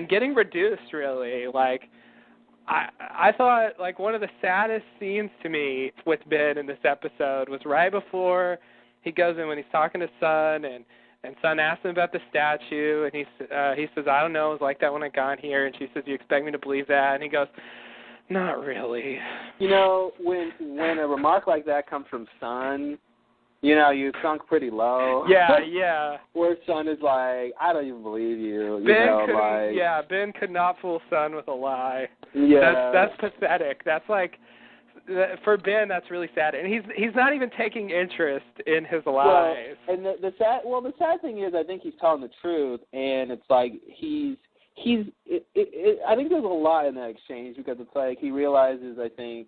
getting reduced, really. Like, I thought, like, one of the saddest scenes to me with Ben in this episode was right before he goes in, when he's talking to Sun, and Sun asks him about the statue, and he says, I don't know, it was like that when I got here, and she says, you expect me to believe that? And he goes, not really. You know, when a remark like that comes from Sun, you know, you've sunk pretty low. Yeah. Where Sun is like, I don't even believe you. Ben could not fool Sun with a lie. Yeah. That's pathetic. That's like, for Ben, that's really sad. And he's not even taking interest in his lies. Well, and the sad thing is, I think he's telling the truth, and it's like I think there's a lot in that exchange, because it's like he realizes, I think,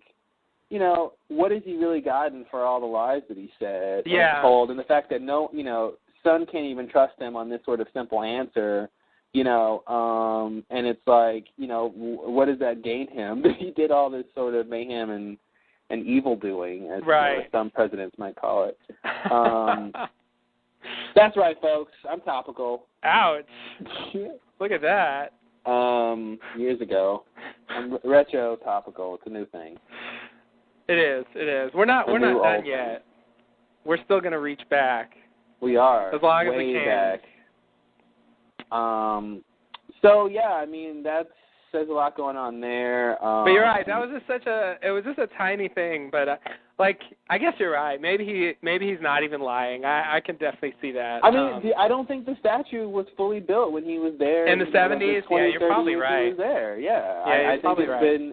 you know, what has he really gotten for all the lies that he said and told, and the fact that Sun can't even trust him on this sort of simple answer, you know, and it's like, you know, what does that gain him? He did all this sort of mayhem and evil doing, as some presidents might call it. That's right, folks. I'm topical. Ouch. Look at that. Years ago. I'm retro topical. It's a new thing. It is. We're not done yet. We're still going to reach back. We are. As long as we can. Back. So yeah, I mean, there's a lot going on there. But you're right. That was it was just a tiny thing, but like, I guess you're right. Maybe he's not even lying. I can definitely see that. I mean, I don't think the statue was fully built when he was there in the 70s. Yeah, you're probably right. He was there. Yeah, I think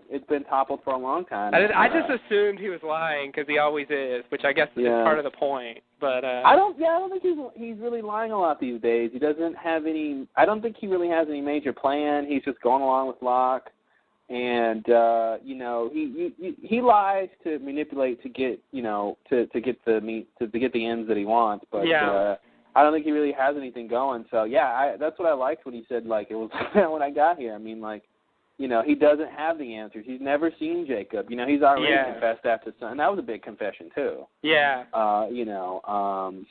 it's been toppled for a long time. I just assumed he was lying, because he always is, which I guess is part of the point. But I don't think he's really lying a lot these days. He doesn't have any. I don't think he really has any major plan. He's just going along with Locke. And you know, he lies to manipulate to get, you know, to get the ends that he wants, but I don't think he really has anything going. So that's what I liked when he said, like, it was when I got here. I mean, like, you know, he doesn't have the answers. He's never seen Jacob. You know, he's already confessed after Sun. That was a big confession too. Yeah. You know,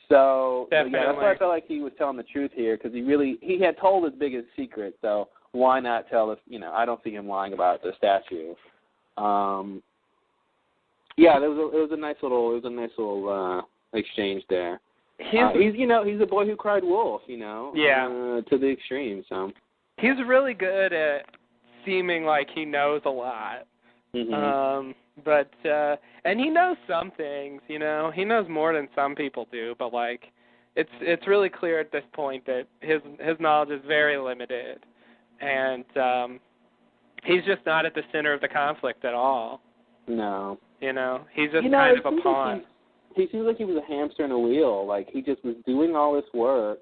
so that's why I felt like he was telling the truth here, because he had told his biggest secret. So why not tell us? You know, I don't see him lying about the statue. It was a nice little exchange there. He's a boy who cried wolf. You know. Yeah. To the extreme. So he's really good at seeming like he knows a lot. Mm-hmm. But and he knows some things. You know, he knows more than some people do. But like, it's really clear at this point that his knowledge is very limited. And he's just not at the center of the conflict at all. No. You know, he's just kind of a pawn. He seems like he was a hamster in a wheel. Like, he just was doing all this work.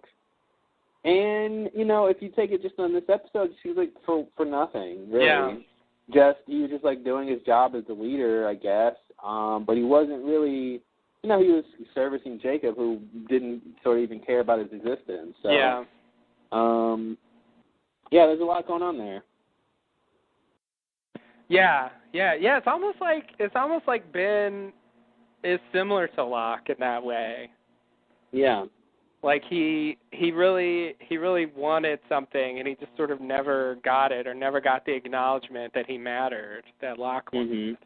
And, you know, if you take it just on this episode, it seems like for nothing, really. Yeah. He was just, like, doing his job as the leader, I guess. But he wasn't really, you know, he was servicing Jacob, who didn't sort of even care about his existence. So, there's a lot going on there. Yeah. It's almost like Ben is similar to Locke in that way. Yeah. Like he really wanted something, and he just sort of never got it, or never got the acknowledgement that he mattered, that Locke wanted.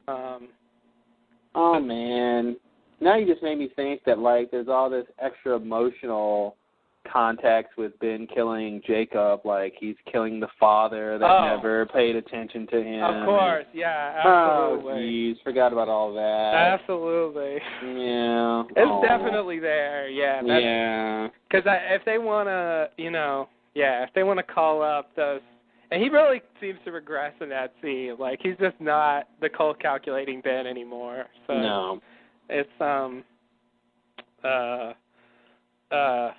Oh man, now you just made me think that like there's all this extra emotional context with Ben killing Jacob, like he's killing the father that never paid attention to him. Of course, yeah, absolutely. Oh, geez, forgot about all that. Absolutely. Yeah. It's definitely there, yeah. Yeah. Because if they want to, if they want to call up those, and he really seems to regress in that scene. Like, he's just not the cold calculating Ben anymore. So no. It's,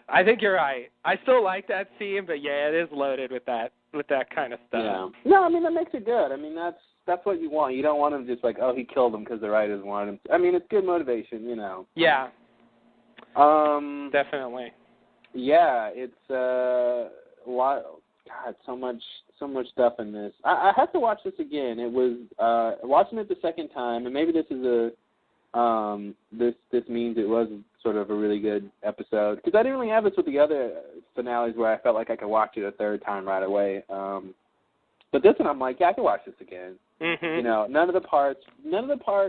I think you're right. I still like that scene, but yeah, it is loaded with that kind of stuff. Yeah. No, I mean, that makes it good. I mean, that's what you want. You don't want him just like, oh, he killed him because the writers wanted him to. I mean, it's good motivation, Yeah. Definitely. Yeah, it's a lot. God, so much stuff in this. I have to watch this again. It was watching it the second time, and maybe this is this means it was sort of a really good episode, because I didn't really have this with the other finales where I felt like I could watch it a third time right away. But this one, I'm like, yeah, I can watch this again. Mm-hmm. None of the parts,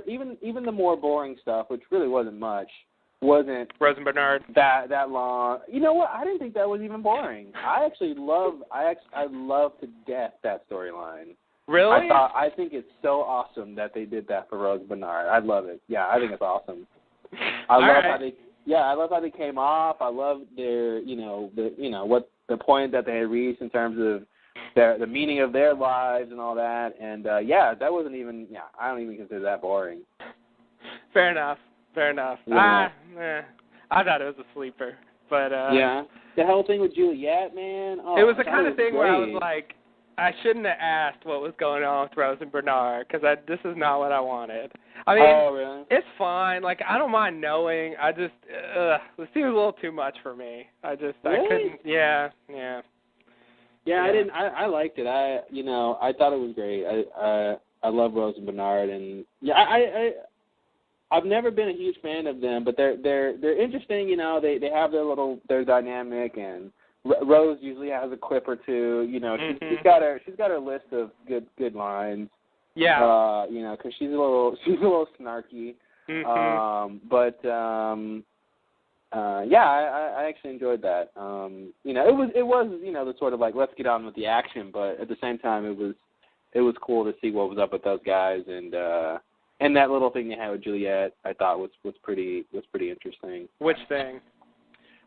even the more boring stuff, which really wasn't much, wasn't Rose and Bernard that long. You know what? I didn't think that was even boring. I love to death that storyline. Really? I think it's so awesome that they did that for Rose and Bernard. I love it. Yeah, I think it's awesome. I love how they came off. I love their, what the point that they had reached in terms of the meaning of their lives and all that. And that wasn't even. Yeah, I don't even consider that boring. Fair enough. Yeah. I thought it was a sleeper, but yeah, the whole thing with Juliet, man. Oh, it was the kind of thing great. where I was like, I shouldn't have asked what was going on with Rose and Bernard, because this is not what I wanted. I mean, really? It's fine. Like, I don't mind knowing. I just, this seems a little too much for me. I couldn't. Yeah. Yeah, I didn't. I liked it. I thought it was great. I love Rose and Bernard, and I've never been a huge fan of them, but they're interesting. They have their dynamic, and Rose usually has a quip or two. She's got her list of good lines. Yeah. Because she's a little snarky. I actually enjoyed that. It was the sort of like, let's get on with the action, but at the same time it was cool to see what was up with those guys, and that little thing they had with Juliet, I thought was pretty interesting. Which thing?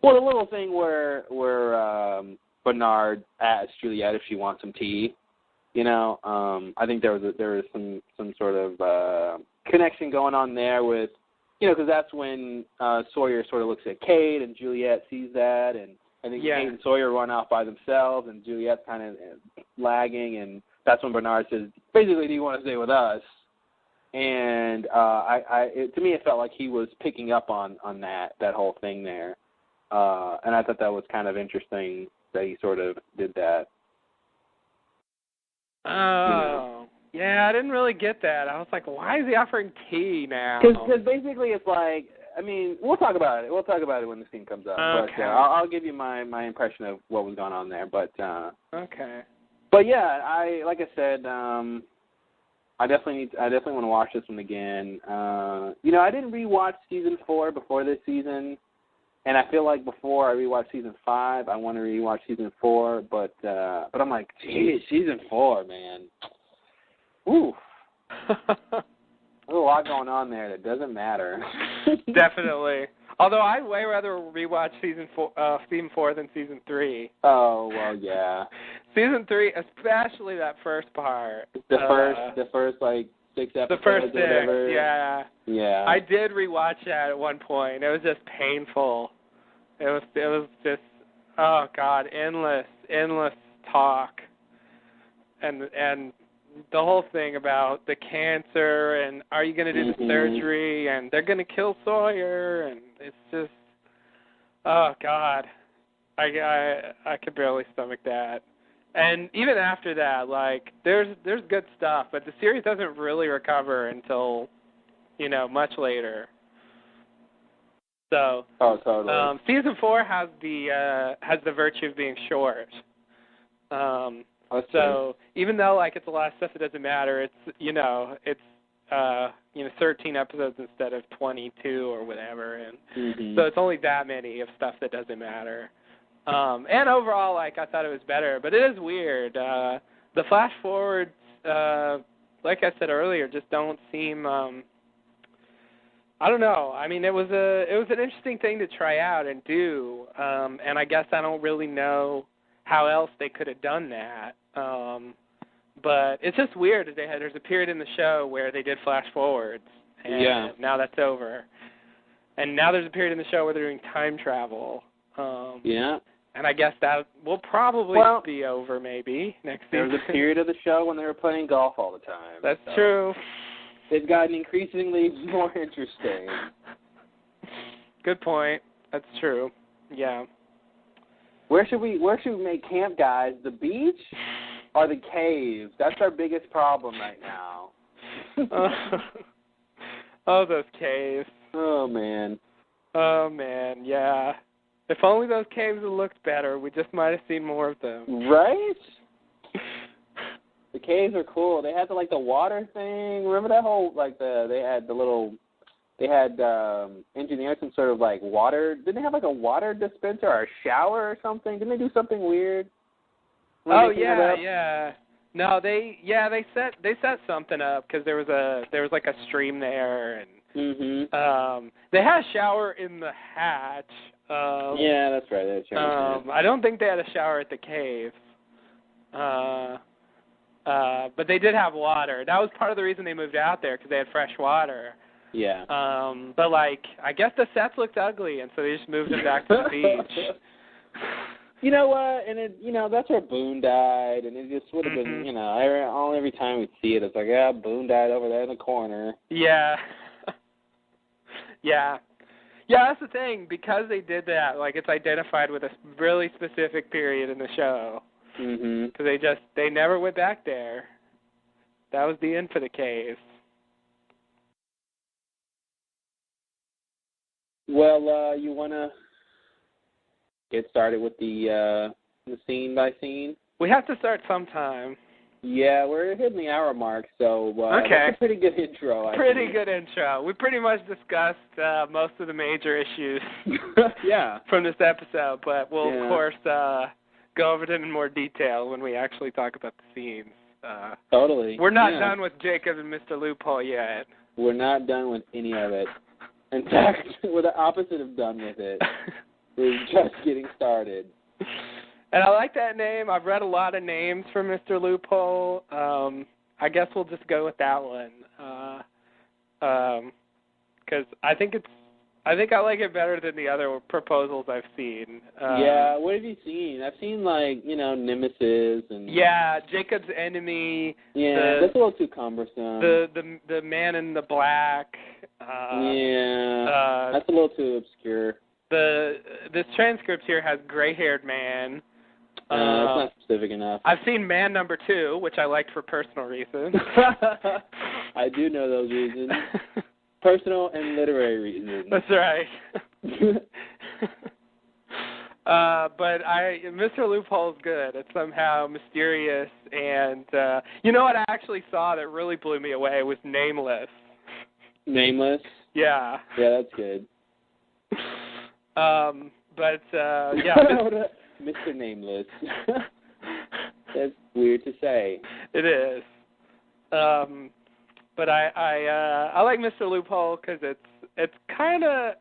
Well, the little thing where Bernard asks Juliet if she wants some tea. I think there was some sort of connection going on there with, because that's when Sawyer sort of looks at Kate, and Juliet sees that, and I think Kate and Sawyer run off by themselves, and Juliet's kind of lagging, and that's when Bernard says, basically, do you want to stay with us? And to me, it felt like he was picking up on that whole thing there, and I thought that was kind of interesting that he sort of did that. Oh, yeah, I didn't really get that. I was like, why is he offering tea now? Because basically it's like, I mean, we'll talk about it. We'll talk about it when the scene comes up. Okay. But I'll give you my impression of what was going on there. But okay. But yeah, like I said, I definitely want to watch this one again. I didn't rewatch season 4 before this season, and I feel like before I rewatched season 5, I want to rewatch season 4. But I'm like, geez, season 4, man. Ooh. There's a lot going on there that doesn't matter. Definitely. Although I'd way rather rewatch season 4 than season 3. Oh, well, yeah. Season 3, especially that first part. The first like 6 episodes. The first 6, or whatever. yeah. Yeah. I did rewatch that at one point. It was just painful. It was just, oh God, endless talk, and the whole thing about the cancer, and are you going to do the surgery, and they're going to kill Sawyer, and it's just, oh God, I could barely stomach that. And even after that, like, there's good stuff, but the series doesn't really recover until, much later. So, totally. season 4 has the virtue of being short. So even though like it's a lot of stuff that doesn't matter, it's 13 episodes instead of 22 or whatever, and so it's only that many of stuff that doesn't matter. And overall, like, I thought it was better, but it is weird. The flash forwards, like I said earlier, just don't seem. I don't know. I mean, it was an interesting thing to try out and do, and I guess I don't really know how else they could have done that. But it's just weird that there's a period in the show where they did flash forwards, and now that's over. And now there's a period in the show where they're doing time travel. And I guess that will probably be over maybe next season. There was a period of the show when they were playing golf all the time. That's true. It's gotten increasingly more interesting. Good point. That's true. Yeah. Where should we make camp, guys? The beach or the cave? That's our biggest problem right now. Oh, those caves. Oh, man. Yeah. If only those caves had looked better, we just might have seen more of them. Right? The caves are cool. They had the water thing. Remember that whole they had engineered some sort of water. Didn't they have a water dispenser or a shower or something? Didn't they do something weird? Oh yeah. No, they set something up because there was a stream there, and they had a shower in the hatch. Yeah, that's right. They had a shower. I don't think they had a shower at the cave. But they did have water. That was part of the reason they moved out there, because they had fresh water. Yeah. But I guess the sets looked ugly, and so they just moved them back to the beach. You know what? And that's where Boone died, and it just would have been, every time we see it, it's like, yeah, Boone died over there in the corner. Yeah. Yeah, that's the thing. Because they did that, it's identified with a really specific period in the show. Because they never went back there. That was the end for the cave. Well, you want to get started with the scene by scene? We have to start sometime. Yeah, we're hitting the hour mark, so that's a pretty good intro. I think. Good intro. We pretty much discussed most of the major issues from this episode, but we'll, of course, go over them in more detail when we actually talk about the scenes. Totally. We're not done with Jacob and Mr. Loophole yet. We're not done with any of it. In fact, we're the opposite of done with it. We're just getting started. And I like that name. I've read a lot of names for Mr. Loophole. I guess we'll just go with that one. Because I think I like it better than the other proposals I've seen. What have you seen? I've seen Nemesis and Jacob's Enemy. Yeah, that's a little too cumbersome. The Man in the Black. That's a little too obscure. This transcript here has Gray-Haired Man. That's not specific enough. I've seen Man Number 2, which I liked for personal reasons. I do know those reasons. Personal and literary reasons. That's right. But Mr. Loophole's good. It's somehow mysterious, and you know what I actually saw that really blew me away was Nameless. Nameless? Yeah. Yeah, that's good. Mr. Nameless. That's weird to say. It is. But I like Mr. Loophole because it's kind of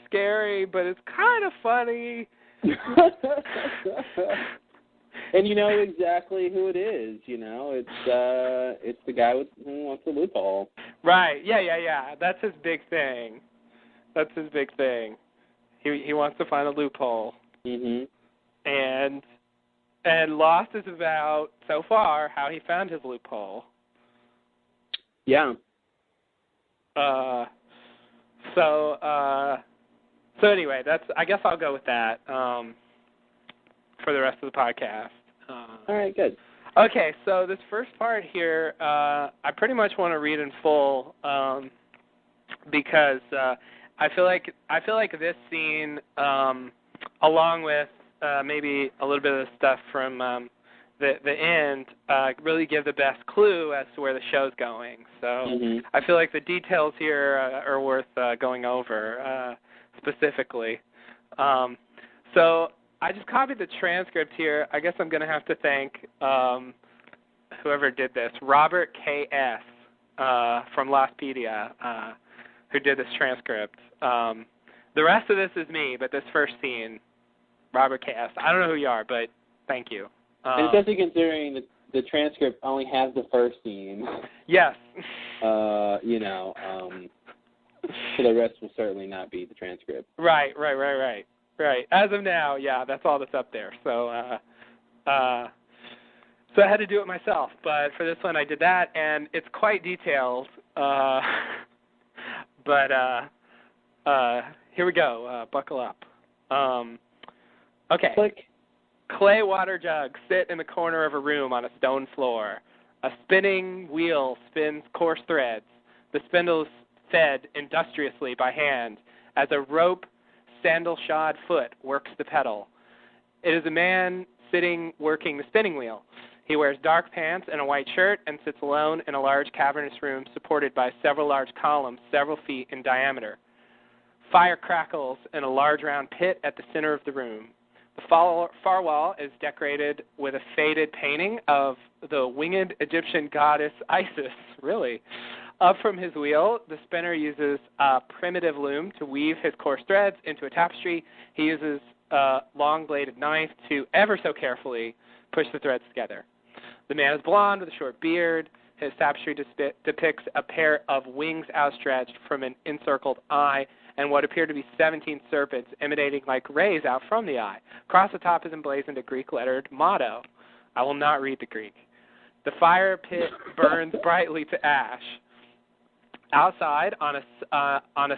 scary, but it's kind of funny. And you know exactly who it is. It's the guy who wants the loophole. Right. Yeah. That's his big thing. He wants to find a loophole. And Lost is about, so far, how he found his loophole. Yeah. So anyway, I guess I'll go with that for the rest of the podcast. All right, good. Okay, so this first part here, I pretty much want to read in full because I feel like this scene, along with maybe a little bit of the stuff from the end, really give the best clue as to where the show's going. So I feel like the details here are worth going over specifically. So I just copied the transcript here. I guess I'm going to have to thank whoever did this, Robert K.S. From Lostpedia, who did this transcript. The rest of this is me, but this first scene, Robert K.S. I don't know who you are, but thank you. And especially considering the transcript only has the first scene. Yes. So the rest will certainly not be the transcript. Right. As of now, yeah, that's all that's up there. So I had to do it myself, but for this one I did that, and it's quite detailed. But here we go. Buckle up. Okay. Click. Clay water jugs sit in the corner of a room on a stone floor. A spinning wheel spins coarse threads. The spindles fed industriously by hand as a rope sandal-shod foot works the pedal. It is a man sitting working the spinning wheel. He wears dark pants and a white shirt and sits alone in a large cavernous room supported by several large columns several feet in diameter. Fire crackles in a large round pit at the center of the room. The far wall is decorated with a faded painting of the winged Egyptian goddess Isis. Really? Up from his wheel, the spinner uses a primitive loom to weave his coarse threads into a tapestry. He uses a long-bladed knife to ever so carefully push the threads together. The man is blonde with a short beard. His tapestry depicts a pair of wings outstretched from an encircled eye and what appear to be 17 serpents emanating like rays out from the eye. Across the top is emblazoned a Greek-lettered motto. I will not read the Greek. The fire pit burns brightly to ash. Outside, on a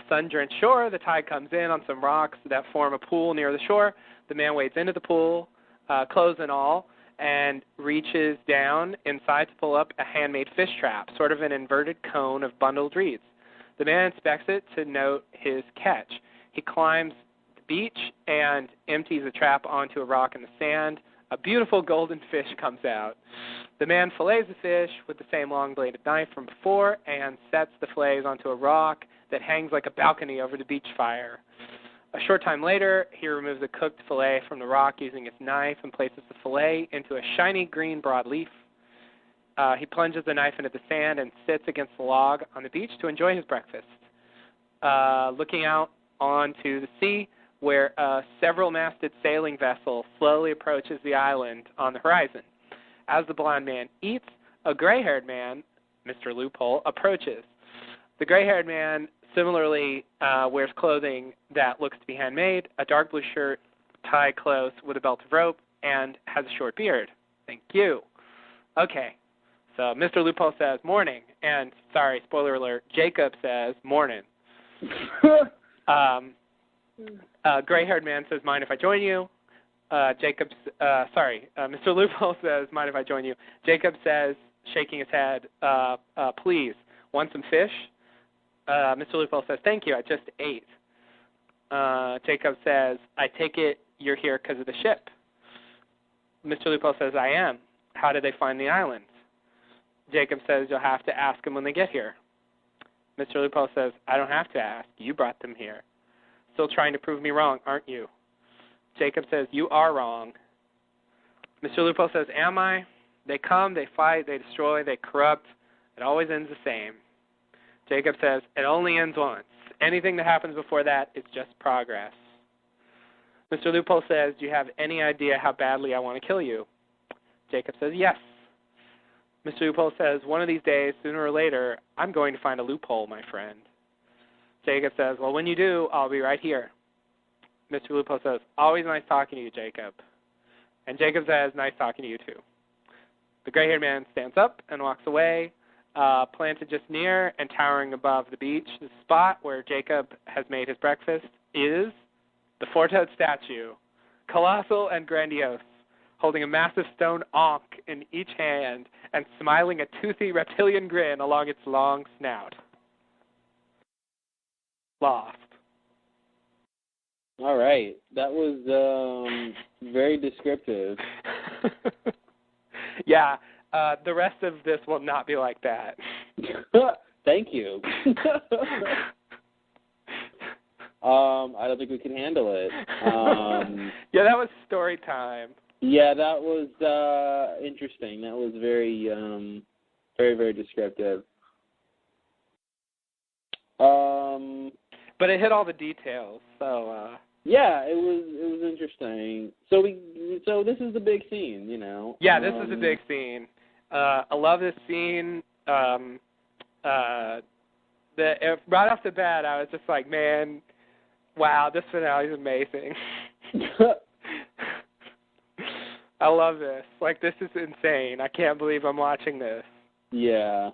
sun-drenched shore, the tide comes in on some rocks that form a pool near the shore. The man wades into the pool, clothes and all, and reaches down inside to pull up a handmade fish trap, sort of an inverted cone of bundled reeds. The man inspects it to note his catch. He climbs the beach and empties the trap onto a rock in the sand. A beautiful golden fish comes out. The man fillets the fish with the same long-bladed knife from before and sets the fillets onto a rock that hangs like a balcony over the beach fire. A short time later, he removes a cooked fillet from the rock using his knife and places the fillet into a shiny green broadleaf. He plunges the knife into the sand and sits against the log on the beach to enjoy his breakfast. Looking out onto the sea, where a several-masted sailing vessel slowly approaches the island on the horizon. As the blond man eats, a gray-haired man, Mr. Loophole, approaches. The gray-haired man similarly wears clothing that looks to be handmade, a dark blue shirt tied close with a belt of rope, and has a short beard. Thank you. Okay, so Mr. Loophole says, morning, and, sorry, spoiler alert, Jacob says, morning. Gray-haired man says, mind if I join you? Mr. Loophole says, mind if I join you? Jacob says, shaking his head, please, want some fish? Mr. Loophole says, thank you, I just ate. Jacob says, I take it you're here because of the ship. Mr. Loophole says, I am. How did they find the island? Jacob says, you'll have to ask them when they get here. Mr. Loophole says, I don't have to ask. You brought them here. Still trying to prove me wrong, aren't you? Jacob says, you are wrong. Mr. Loophole says, am I? They come, they fight, they destroy, they corrupt. It always ends the same. Jacob says, it only ends once. Anything that happens before that is just progress. Mr. Loophole says, do you have any idea how badly I want to kill you? Jacob says, yes. Mr. Loophole says, one of these days, sooner or later, I'm going to find a loophole, my friend. Jacob says, well, when you do, I'll be right here. Mr. Loophole says, always nice talking to you, Jacob. And Jacob says, nice talking to you, too. The gray-haired man stands up and walks away, planted just near and towering above the beach. The spot where Jacob has made his breakfast is the four-toed statue, colossal and grandiose, holding a massive stone ankh in each hand and smiling a toothy reptilian grin along its long snout. Lost. All right. That was very descriptive. Yeah. The rest of this will not be like that. Thank you. I don't think we can handle it. Yeah, that was story time. Yeah, that was interesting. That was very, very, very descriptive. But it hit all the details, so. Yeah, it was interesting. So this is the big scene, you know. Yeah, this is a big scene. I love this scene. Right off the bat, I was just like, man, wow, this finale is amazing. I love this. Like, this is insane. I can't believe I'm watching this. Yeah.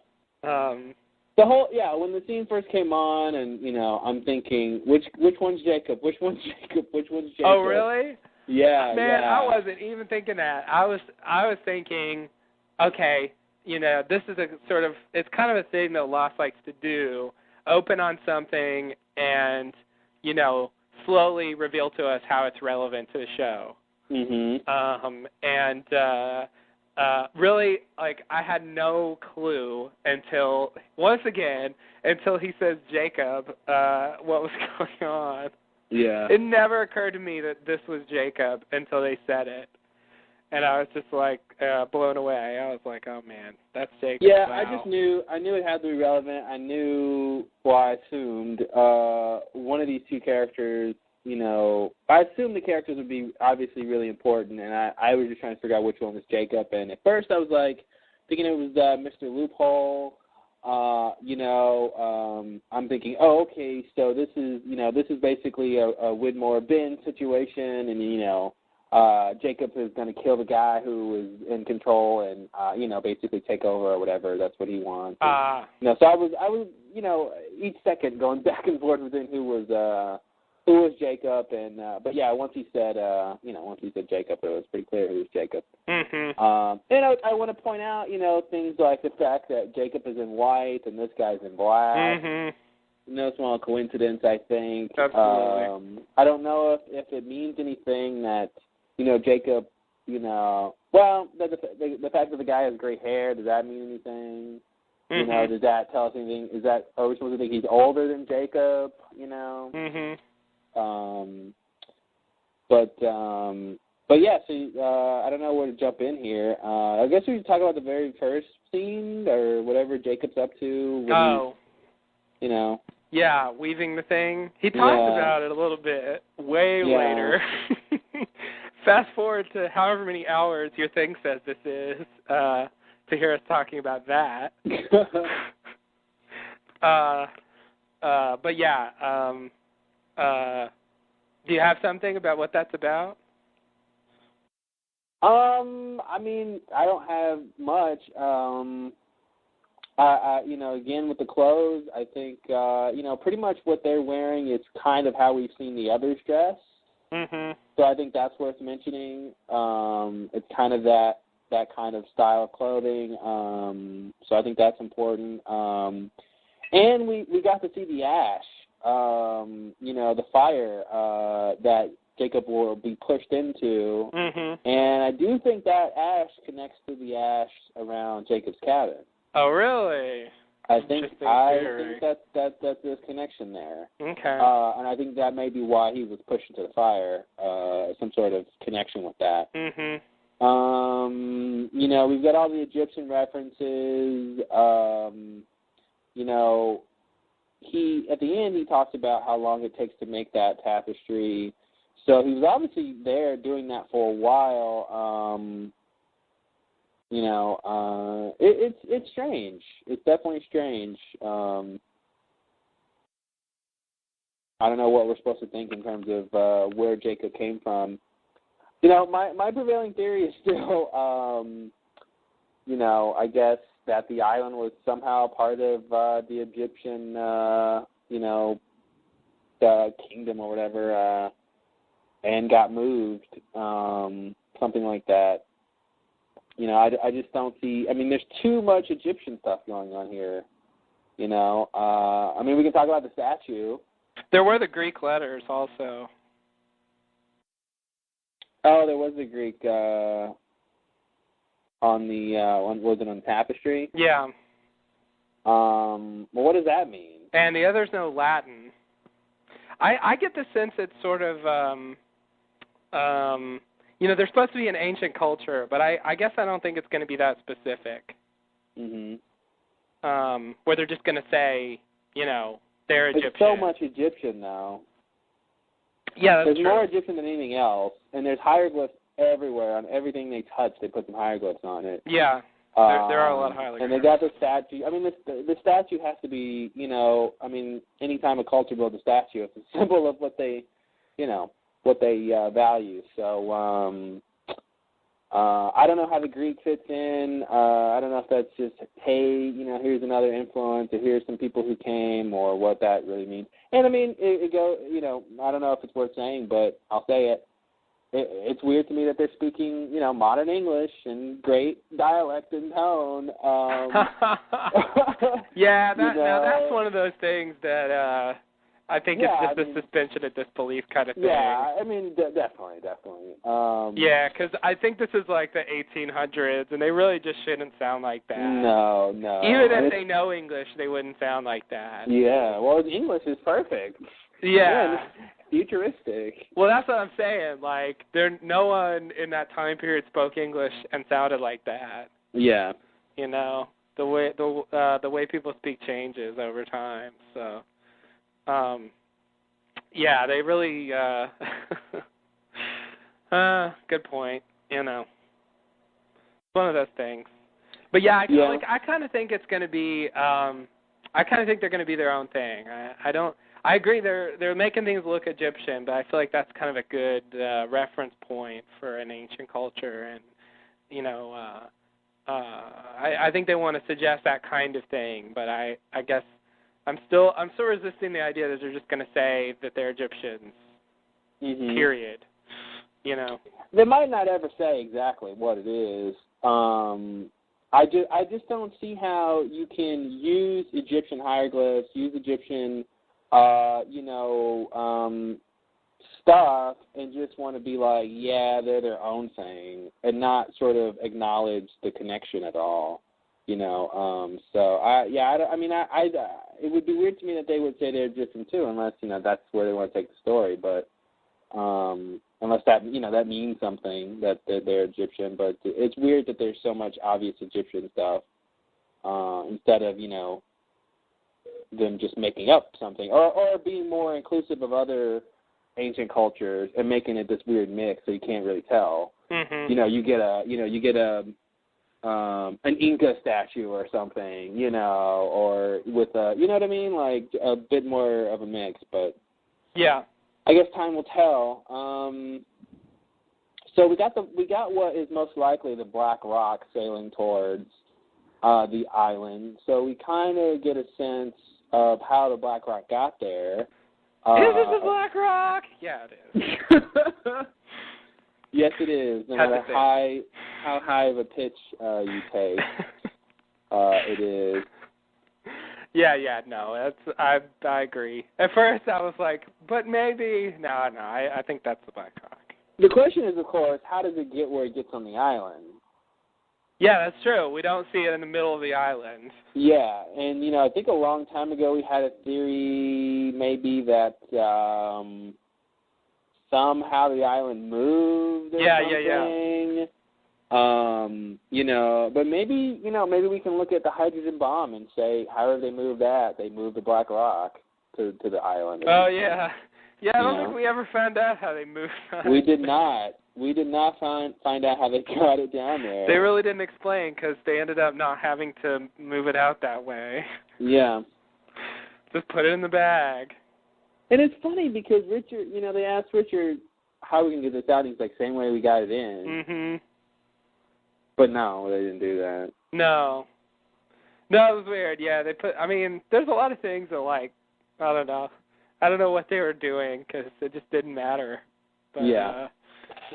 When the scene first came on, and you know, I'm thinking, which one's Jacob? Which one's Jacob? Which one's Jacob? Oh, really? Yeah. Man, yeah. I wasn't even thinking that. I was thinking, okay, you know, this is a sort of, it's kind of a thing that Lost likes to do, open on something and, you know, slowly reveal to us how it's relevant to the show. Mm-hmm. Really, like, I had no clue until he says Jacob, what was going on. Yeah. It never occurred to me that this was Jacob until they said it. And I was just like blown away. I was like, "Oh man, that's Jacob." Yeah, wow. I knew it had to be relevant. I knew, I assumed one of these two characters. You know, I assumed the characters would be obviously really important, and I was just trying to figure out which one was Jacob. And at first, I was like thinking it was Mr. Loophole. I'm thinking, oh, okay, so this is basically a Widmore-Bin situation, and Jacob is going to kill the guy who is in control and, basically take over or whatever. That's what he wants. So I was, each second going back and forth within who was Jacob. And, but yeah, once he said Jacob, it was pretty clear who was Jacob. Mm-hmm. And I want to point out, things like the fact that Jacob is in white and this guy's in black. Mm-hmm. No small coincidence, I think. Absolutely. I don't know if it means anything that, Jacob, the fact that the guy has gray hair, does that mean anything? Mm-hmm. Does that tell us anything? Are we supposed to think he's older than Jacob, Mm-hmm. But yeah, so I don't know where to jump in here. I guess we should talk about the very first scene or whatever Jacob's up to. Yeah, weaving the thing. He talks about it a little bit way later. Fast forward to however many hours your thing says this is to hear us talking about that. But yeah, do you have something about what that's about? I mean, I don't have much. Again, with the clothes, I think, pretty much what they're wearing is kind of how we've seen the others dress. Mm-hmm. So I think that's worth mentioning. It's kind of that kind of style of clothing. So I think that's important. And we got to see the ash, the fire that Jacob will be pushed into. Mm-hmm. And I do think that ash connects to the ash around Jacob's cabin. Oh, really? I think that's this connection there. Okay. And I think that may be why he was pushed into the fire, some sort of connection with that. Mm-hmm. We've got all the Egyptian references. He at the end he talks about how long it takes to make that tapestry. So he was obviously there doing that for a while. It's strange. It's definitely strange. I don't know what we're supposed to think in terms of where Jacob came from. My prevailing theory is still, I guess that the island was somehow part of the Egyptian, the kingdom or whatever, and got moved something like that. You know, I just don't see. I mean, there's too much Egyptian stuff going on here. You know, I mean, we can talk about the statue. There were the Greek letters also. Oh, there was the Greek on the was it on the tapestry? Yeah. Well, what does that mean? And the others know Latin. I get the sense it's sort of you know, they're supposed to be an ancient culture, but I guess I don't think it's going to be that specific. Mhm. Where they're just going to say, you know, they're Egyptian. It's so much Egyptian now. Yeah, that's There's true. more Egyptian than anything else, and there's hieroglyphs everywhere. On everything they touch, they put some hieroglyphs on it. Yeah, there are a lot of hieroglyphs. And they got the statue. I mean, the statue has to be, you know, I mean, anytime a culture builds a statue, it's a symbol of what they, you know, what they value. So I don't know how the Greek fits in. I don't know if that's just, hey, you know, here's another influence, or here's some people who came, or what that really means. And I mean, it goes, you know, I don't know if it's worth saying, but I'll say it. It's weird to me that they're speaking, you know, modern English and great dialect and tone. Yeah, you know, now that's one of those things that I think it's just a suspension of disbelief kind of thing. Yeah, I mean, definitely. Yeah, because I think this is like the 1800s, and they really just shouldn't sound like that. No. Even if they know English, they wouldn't sound like that. Yeah, well, English is perfect. Yeah. Futuristic. Well, that's what I'm saying. Like, no one in that time period spoke English and sounded like that. Yeah. You know, the way people speak changes over time. So, yeah, they really. Good point. You know, one of those things. But yeah, I kind of think it's going to be. I kind of think they're going to be their own thing. I agree. They're making things look Egyptian, but I feel like that's kind of a good reference point for an ancient culture, and you know, I think they want to suggest that kind of thing. But I guess I'm still resisting the idea that they're just going to say that they're Egyptians. Mm-hmm. Period. You know, they might not ever say exactly what it is. I just don't see how you can use Egyptian hieroglyphs, use Egyptian stuff, and just want to be like, yeah, they're their own thing, and not sort of acknowledge the connection at all, you know. It would be weird to me that they would say they're Egyptian too, unless, you know, that's where they want to take the story. But unless that, you know, that means something, that they're Egyptian. But it's weird that there's so much obvious Egyptian stuff instead of, you know, them just making up something, or being more inclusive of other ancient cultures and making it this weird mix so you can't really tell. Mm-hmm. You know, you get an Inca statue or something, you know, or with a, you know what I mean, like a bit more of a mix. But yeah, I guess time will tell. So we got what is most likely the Black Rock sailing towards the island. So we kind of get a sense of how the Black Rock got there. Is it the Black Rock? Yeah, it is. Yes, it is. No matter how high of a pitch you take, it is. Yeah, no, I agree. At first, I was like, but maybe no. I think that's the Black Rock. The question is, of course, how does it get where it gets on the island? Yeah, that's true. We don't see it in the middle of the island. Yeah, and, you know, I think a long time ago we had a theory maybe that somehow the island moved or something. You know, but maybe we can look at the hydrogen bomb and say, however they moved that, they moved the Black Rock to the island. Oh, yeah. Yeah, I don't think we ever found out how they moved that. We did not. We did not find out how they got it down there. They really didn't explain because they ended up not having to move it out that way. Yeah. Just put it in the bag. And it's funny because Richard, you know, they asked Richard, how are we going to get this out? And he's like, same way we got it in. Mm-hmm. But no, they didn't do that. No, it was weird. Yeah, there's a lot of things that, like, I don't know what they were doing because it just didn't matter. But, yeah.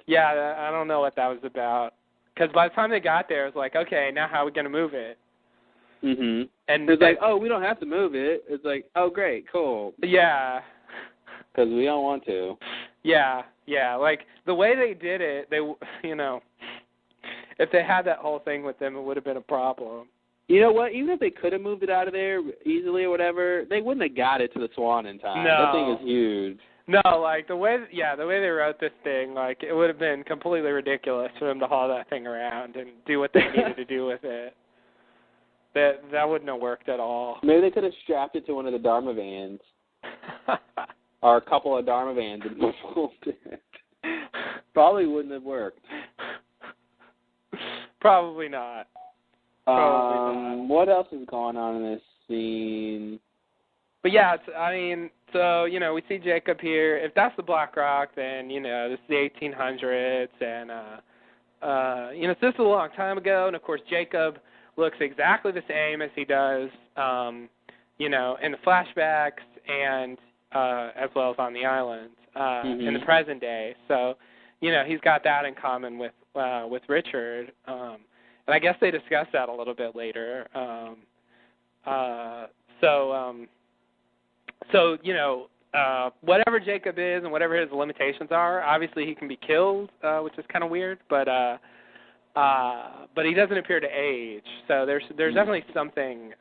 Yeah, I don't know what that was about. Because by the time they got there, it was like, okay, now how are we going to move it? Mhm. And it's like, oh, we don't have to move it. It's like, oh, great, cool. Yeah. Because we don't want to. Yeah. Like, the way they did it, they, if they had that whole thing with them, it would have been a problem. You know what? Even if they could have moved it out of there easily or whatever, they wouldn't have got it to the Swan in time. No. That thing is huge. No, like, the way they wrote this thing, like, it would have been completely ridiculous for them to haul that thing around and do what they needed to do with it. That wouldn't have worked at all. Maybe they could have strapped it to one of the Dharma vans. Or a couple of Dharma vans and moved it. Probably wouldn't have worked. Probably not. What else is going on in this scene? But yeah, so, we see Jacob here. If that's the Black Rock, then, this is the 1800s, and, this is a long time ago, and of course Jacob looks exactly the same as he does, in the flashbacks and as well as on the island in the present day. So, he's got that in common with Richard, and I guess they discuss that a little bit later. Whatever Jacob is and whatever his limitations are, obviously he can be killed, which is kind of weird, but he doesn't appear to age. So there's definitely something,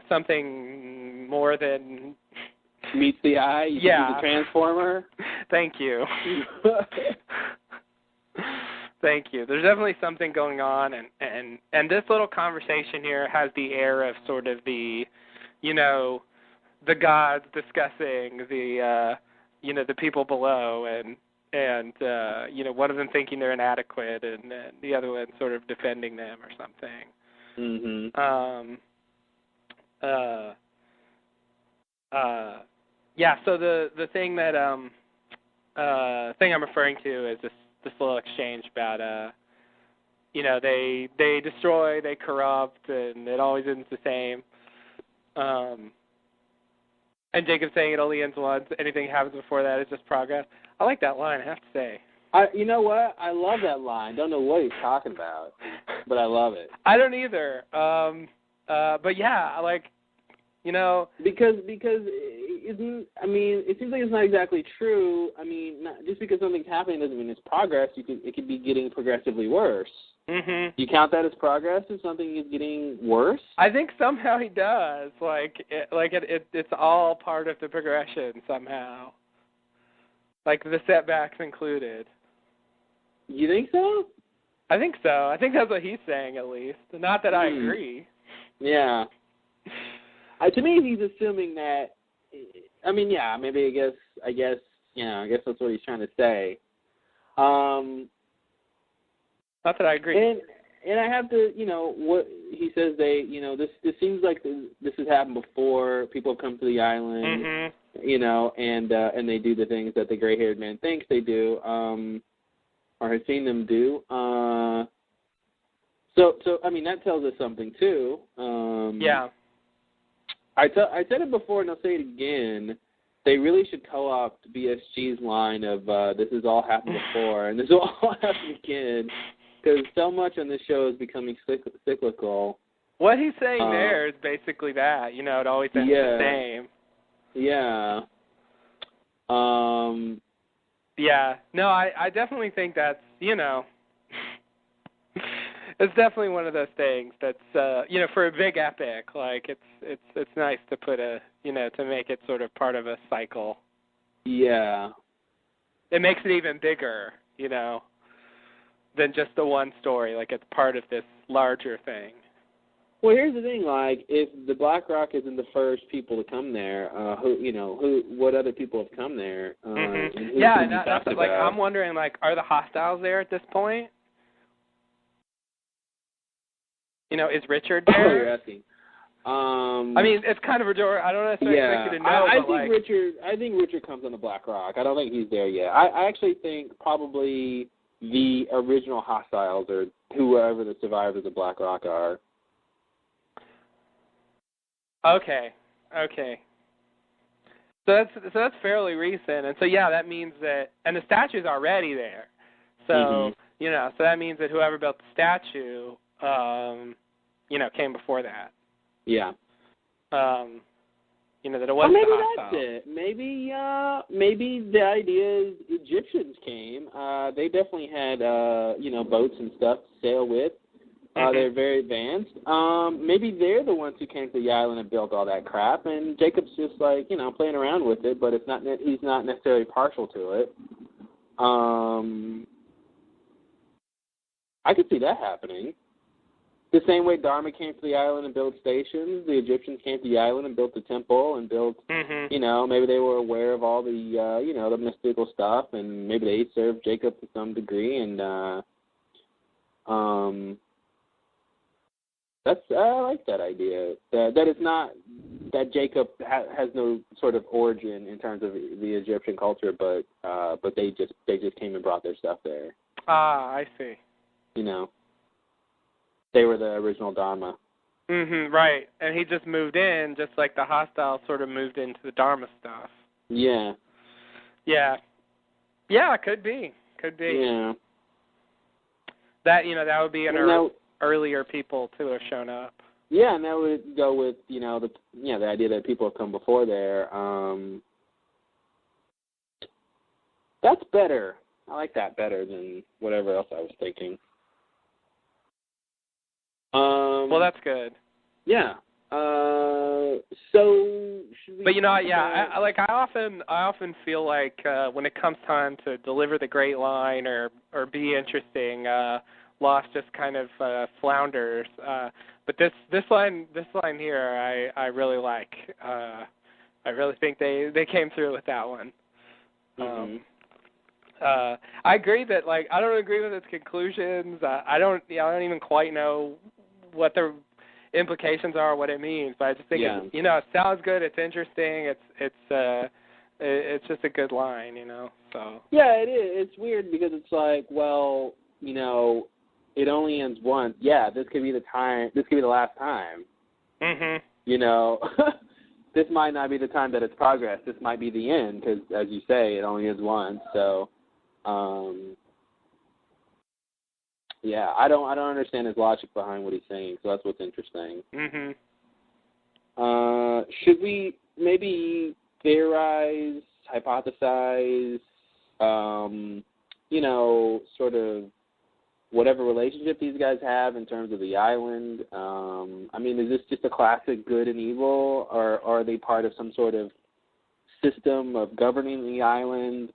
something more than meets the eye. You yeah. The Transformer. Thank you. Thank you. There's definitely something going on, and this little conversation here has the air of sort of the, the gods discussing the, the people below, and one of them thinking they're inadequate, and the other one sort of defending them or something. Yeah. So the thing that thing I'm referring to is this little exchange about they destroy, they corrupt, and it always ends the same. And Jacob saying it only ends once. Anything happens before that is just progress. I like that line, I have to say. You know what? I love that line. Don't know what he's talking about, but I love it. I don't either. But yeah, because it seems like it's not exactly true. Just because something's happening doesn't mean it's progress. It could be getting progressively worse. Mm-hmm. You count that as progress if something is getting worse? I think somehow he does. It's all part of the progression somehow. Like the setbacks included. You think so? I think so. I think that's what he's saying, at least. Not that I agree. Yeah. To me, he's assuming that. Maybe I guess that's what he's trying to say. Not that I agree. And I have to, what he says. This seems like this has happened before. People have come to the island, and they do the things that the gray-haired man thinks they do, or has seen them do. So that tells us something too. Yeah. I said it before, and I'll say it again. They really should co-opt BSG's line of "This has all happened before, and this will all happen again," because so much on this show is becoming cyclical. What he's saying there is basically that. It always ends the same. Yeah. Yeah. No, I definitely think that's it's definitely one of those things that's for a big epic, it's nice to put to make it sort of part of a cycle. Yeah. It makes it even bigger, than just the one story. It's part of this larger thing. Well, here's the thing, if the Black Rock isn't the first people to come there, what other people have come there? Yeah, and that's I'm wondering, are the hostiles there at this point? Is Richard there? Oh, you're asking. It's kind of a door. I don't necessarily expect you to know. I think Richard comes on the Black Rock. I don't think he's there yet. I actually think probably the original hostiles or whoever the survivors of Black Rock are. Okay. So that's fairly recent, and so that means that, and the statue's already there. So, so that means that whoever built the statue, came before that. Yeah. That it was maybe the hostile. That's it. Maybe the idea is Egyptians came. They definitely had, boats and stuff to sail with. They're very advanced. Maybe they're the ones who came to the island and built all that crap, and Jacob's just playing around with it, but he's not necessarily partial to it. I could see that happening. The same way Dharma came to the island and built stations, the Egyptians came to the island and built the temple and built, maybe they were aware of all the, the mystical stuff, and maybe they served Jacob to some degree, and I like that idea. That it's not that Jacob has no sort of origin in terms of the Egyptian culture, but they just came and brought their stuff there. Ah, I see. They were the original Dharma. Right. And he just moved in, just like the hostiles sort of moved into the Dharma stuff. Yeah. Yeah. Yeah, it could be. Yeah. That, that would be earlier people to have shown up. Yeah, and that would go with, the idea that people have come before there. That's better. I like that better than whatever else I was thinking. Well, that's good. Yeah. So should we? But I often feel like when it comes time to deliver the great line or be interesting, Lost just kind of flounders. But this line here, I really like. I really think they came through with that one. I agree that I don't agree with its conclusions. I don't even quite know what the implications are, what it means. But I just think it sounds good. It's interesting. It's just a good line, So yeah, it is. It's weird because it's it only ends once. Yeah, this could be the time. This could be the last time. This might not be the time that it's progress. This might be the end because, as you say, it only ends once. So. Yeah, I don't understand his logic behind what he's saying, so that's what's interesting. Should we maybe theorize, hypothesize, sort of whatever relationship these guys have in terms of the island? Is this just a classic good and evil, or are they part of some sort of system of governing the island?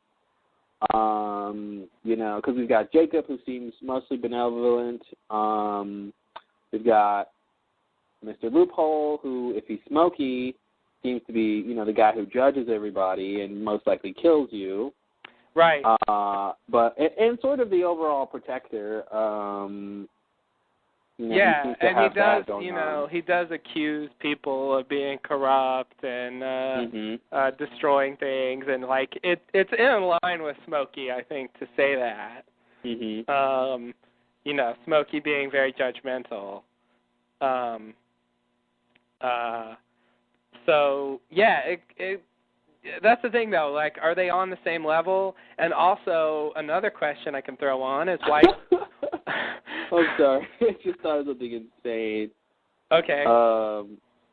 Because we've got Jacob, who seems mostly benevolent. We've got Mr. Loophole, who, if he's smoky, seems to be, the guy who judges everybody and most likely kills you. Right. But sort of the overall protector. He does accuse people of being corrupt and destroying things, and it's in line with Smokey, I think, to say that. Smokey being very judgmental. So yeah, that's the thing though. Are they on the same level? And also another question I can throw on is why. I'm sorry. I just thought of something insane. Okay. Go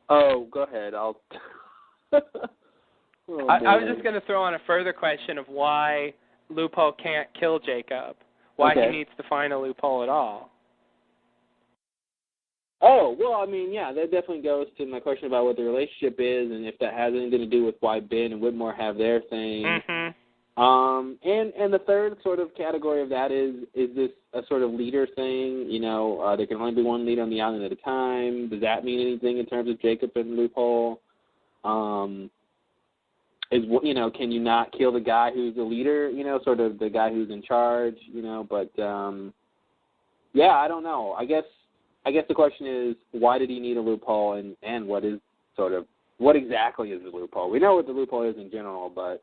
ahead. I'll. I was just going to throw on a further question of why Loophole can't kill Jacob. Why he needs to find a loophole at all. Oh, well, that definitely goes to my question about what the relationship is and if that has anything to do with why Ben and Whitmore have their thing. And the third sort of category of that is this a sort of leader thing? There can only be one leader on the island at a time. Does that mean anything in terms of Jacob and Loophole? Can you not kill the guy who's the leader? Sort of the guy who's in charge. But I don't know. I guess the question is, why did he need a loophole, and what exactly is the loophole? We know what the loophole is in general, but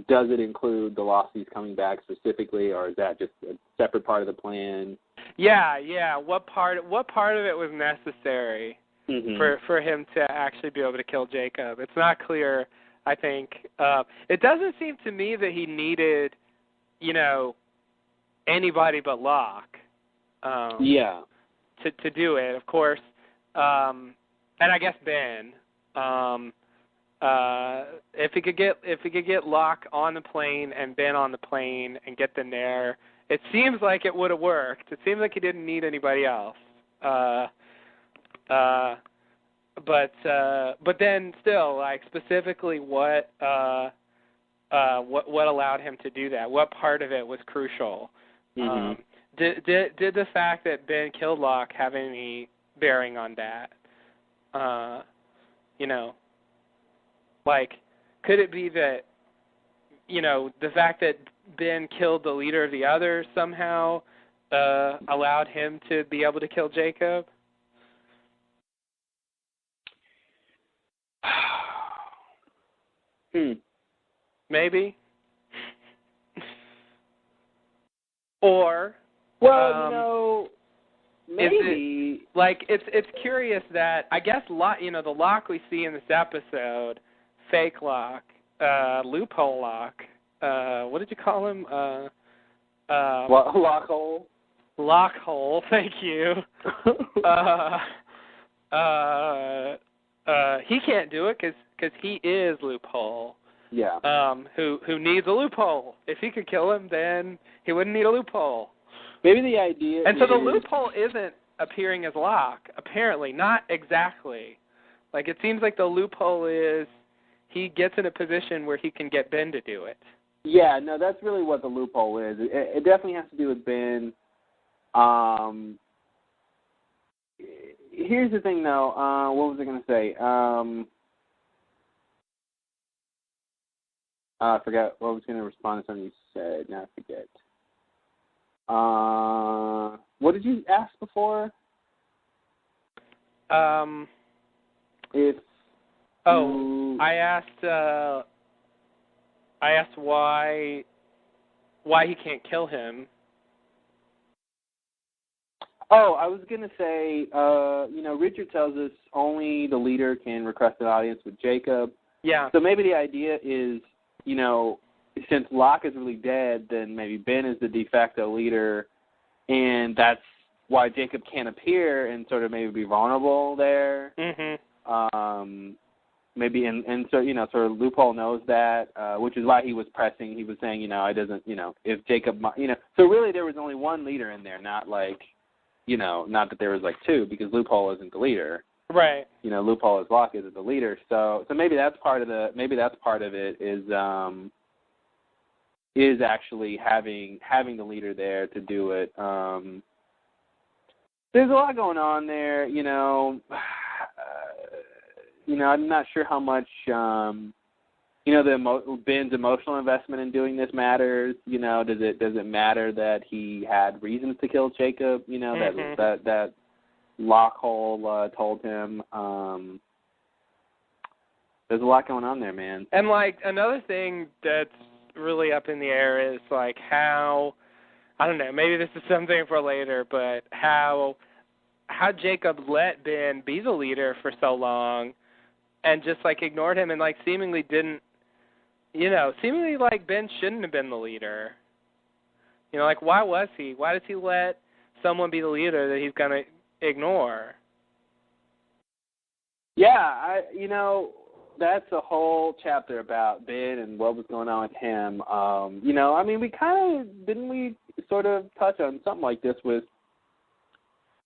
does it include the Losties coming back specifically, or is that just a separate part of the plan? Yeah. What part of it was necessary for him to actually be able to kill Jacob? It's not clear, I think. It doesn't seem to me that he needed, anybody but Locke. To do it, of course, and I guess Ben. If he could get Locke on the plane and Ben on the plane and get them there, it seems like it would have worked. It seems like he didn't need anybody else. But then still, like, specifically what allowed him to do that? What part of it was crucial? Mm-hmm. Did the fact that Ben killed Locke have any bearing on that? Like, could it be that, the fact that Ben killed the leader of the others somehow allowed him to be able to kill Jacob? Maybe. Or, maybe. It's curious that, I guess, the Locke we see in this episode, fake Locke, loophole Locke, what did you call him? Lockhole. Lockhole, thank you. He can't do it because he is Loophole. Yeah. Who needs a loophole? If he could kill him, then he wouldn't need a loophole. Maybe the idea And so the loophole isn't appearing as Locke, apparently. Not exactly. Like, it seems like the loophole is he gets in a position where he can get Ben to do it. Yeah, no, that's really what the loophole is. It definitely has to do with Ben. Here's the thing, though. What was I going to say? I forgot what I was going to respond to something you said. Now I forget. What did you ask before? I asked why he can't kill him. Oh, I was going to say, Richard tells us only the leader can request an audience with Jacob. Yeah. So maybe the idea is, since Locke is really dead, then maybe Ben is the de facto leader, and that's why Jacob can't appear and sort of maybe be vulnerable there. Mm-hmm. Maybe, and so, sort of Loophole knows that, which is why he was pressing. He was saying, it doesn't, if Jacob, so really there was only one leader in there, not like, not that there was like two, because Loophole isn't the leader. Right. Loophole as Locke isn't the leader. So maybe that's part of it is actually having the leader there to do it. There's a lot going on there, I'm not sure how much, Ben's emotional investment in doing this matters. Does it matter that he had reasons to kill Jacob? Mm-hmm. that Lockhole told him. There's a lot going on there, man. And another thing that's really up in the air is how, I don't know, maybe this is something for later, but how Jacob let Ben be the leader for so long and just ignored him and seemingly didn't, seemingly Ben shouldn't have been the leader. Why was he? Why does he let someone be the leader that he's going to ignore? Yeah, that's a whole chapter about Ben and what was going on with him. Didn't we sort of touch on something like this with,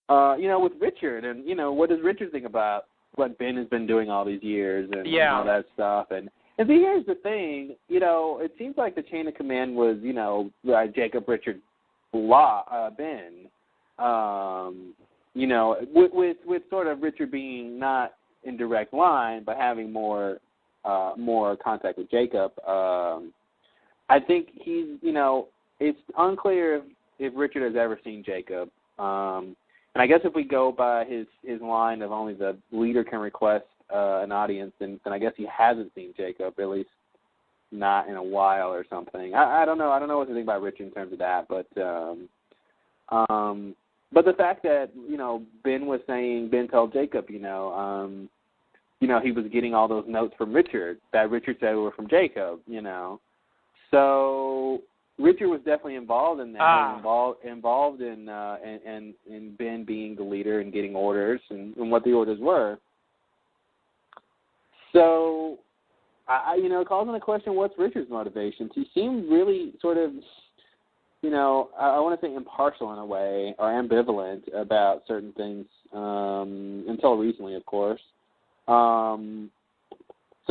with Richard, and, what does Richard think about what Ben has been doing all these years and all that stuff. And see, here's the thing, it seems like the chain of command was, Jacob, Richard, Ben, with sort of Richard being not in direct line, but having more contact with Jacob. I think he's, it's unclear if Richard has ever seen Jacob. And I guess if we go by his line of only the leader can request an audience, then I guess he hasn't seen Jacob, at least not in a while or something. I don't know. I don't know what to think about Richard in terms of that, but the fact that Ben told Jacob, he was getting all those notes from Richard that Richard said were from Jacob, So Richard was definitely involved in that, involved in Ben being the leader and getting orders and what the orders were. So, it calls into question what's Richard's motivations. He seemed really sort of, I want to say impartial in a way, or ambivalent about certain things, until recently, of course. So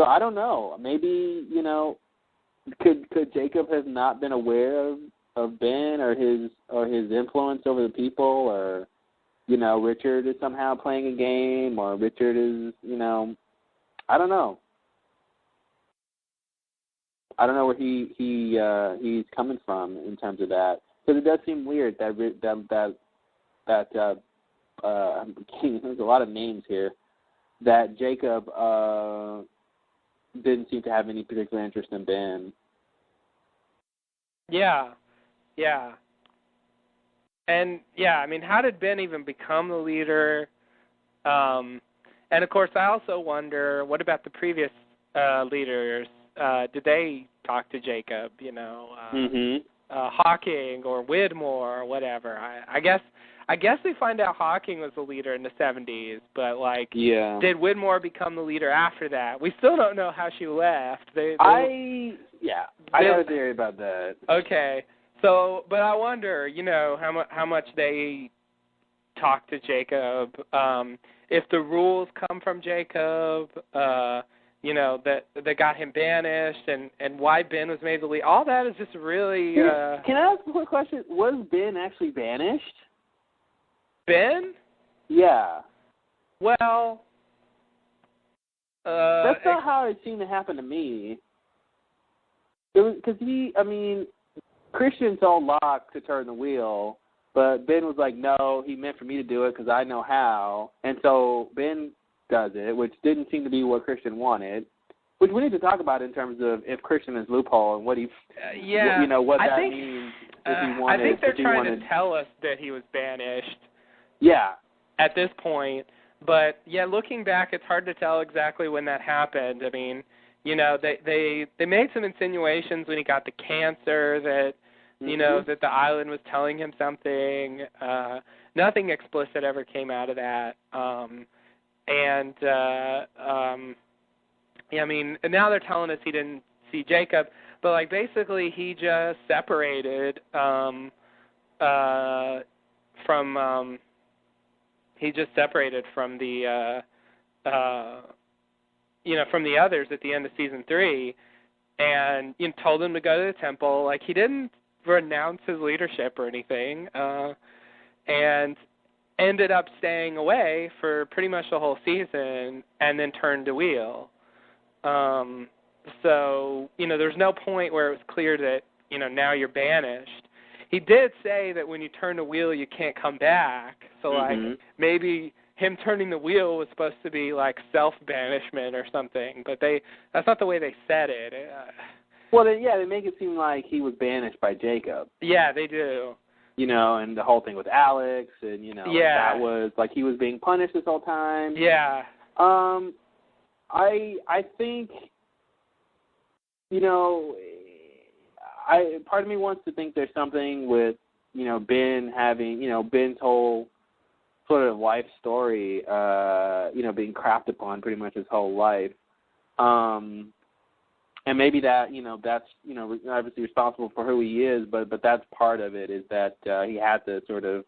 I don't know. Maybe, could Jacob have not been aware of Ben or his influence over the people, or, Richard is somehow playing a game, or Richard is, I don't know. I don't know where he's coming from in terms of that, because it does seem weird that there's a lot of names here, that Jacob didn't seem to have any particular interest in Ben. Yeah. And, how did Ben even become the leader? And, of course, I also wonder, what about the previous leaders? Did they talk to Jacob, Hawking or Widmore or whatever? I guess we find out Hawking was the leader in the 70s, but, did Widmore become the leader after that? We still don't know how she left. I got a theory about that. Okay. So, but I wonder, how much they talk to Jacob, if the rules come from Jacob, that got him banished, and why Ben was made the leader. All that is just really... Can I ask a quick question? Was Ben actually banished? Ben? Yeah. Well... that's not how it seemed to happen to me. It was because Christian told Locke to turn the wheel, but Ben was like, no, he meant for me to do it because I know how. And so Ben does it, which didn't seem to be what Christian wanted, which we need to talk about in terms of if Christian is loophole and what he, what that means. If he wanted, I think they're trying to tell us that he was banished. Yeah. At this point. But, looking back, it's hard to tell exactly when that happened. They made some insinuations when he got the cancer that, that the island was telling him something. Nothing explicit ever came out of that. And now they're telling us he didn't see Jacob, but, basically he just separated from the from the others at the end of season 3, and told him to go to the temple. He didn't renounce his leadership or anything, and ended up staying away for pretty much the whole season, and then turned the wheel. So there's no point where it was clear that now you're banished. He did say that when you turn the wheel, you can't come back. So maybe him turning the wheel was supposed to be self-banishment or something, but that's not the way they said it. Well, they make it seem like he was banished by Jacob. Yeah, they do. And the whole thing with Alex, and that was he was being punished this whole time. Yeah. I think part of me wants to think there's something with Ben having Ben's whole sort of life story, being crapped upon pretty much his whole life. And maybe that, that's, obviously responsible for who he is, but that's part of it, is that he had to sort of,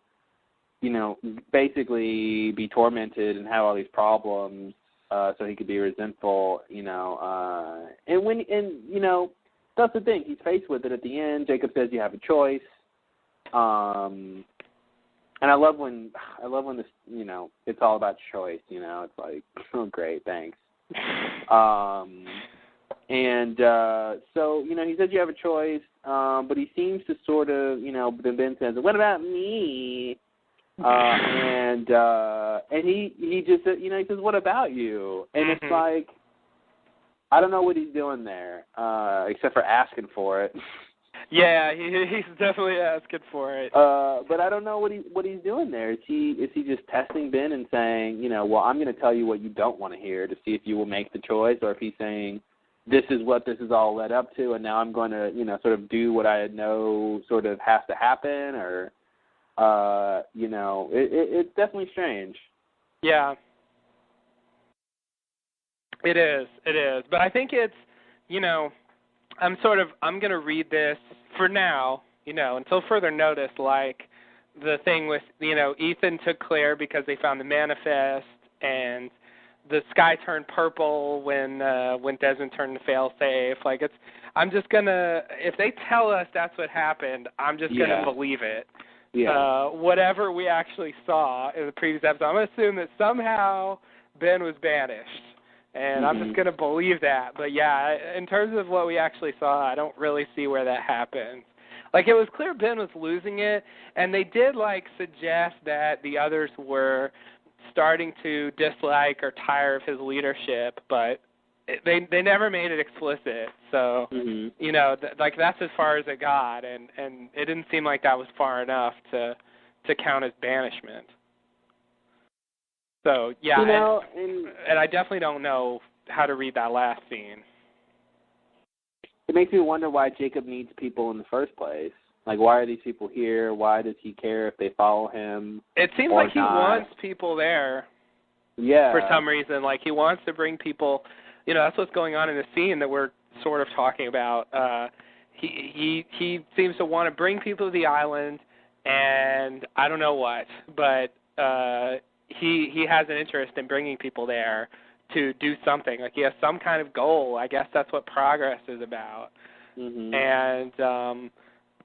basically be tormented and have all these problems so he could be resentful, and that's the thing. He's faced with it at the end. Jacob says you have a choice. And I love when this, it's all about choice, it's like, oh, great, thanks. And so, he says you have a choice, but he seems to sort of, then Ben says, what about me? And he just said, he says, what about you? And it's like, I don't know what he's doing there, except for asking for it. Yeah, he's definitely asking for it. But I don't know what he's doing there. Is he just testing Ben and saying, well, I'm going to tell you what you don't want to hear to see if you will make the choice, or if he's saying, this is what this is all led up to, and now I'm going to, sort of do what I know sort of has to happen, or, it's definitely strange. Yeah. It is. But I think it's, I'm going to read this for now, until further notice, like the thing with, Ethan took Claire because they found the manifest, and the sky turned purple when Desmond turned the failsafe. Like, I'm just going to, if they tell us that's what happened, I'm just going to believe it. Yeah. Whatever we actually saw in the previous episode, I'm going to assume that somehow Ben was banished. And I'm just going to believe that. But, yeah, in terms of what we actually saw, I don't really see where that happens. Like, it was clear Ben was losing it, and they did, suggest that the others were starting to dislike or tire of his leadership, but they never made it explicit. So, that's as far as it got, and it didn't seem like that was far enough to count as banishment. So, yeah, and I definitely don't know how to read that last scene. It makes me wonder why Jacob needs people in the first place. Like, why are these people here? Why does he care if they follow him? It seems like he wants people there. Yeah. For some reason. Like, he wants to bring people. That's what's going on in the scene that we're sort of talking about. He seems to want to bring people to the island, and I don't know what, but he has an interest in bringing people there to do something. Like, he has some kind of goal. I guess that's what progress is about. And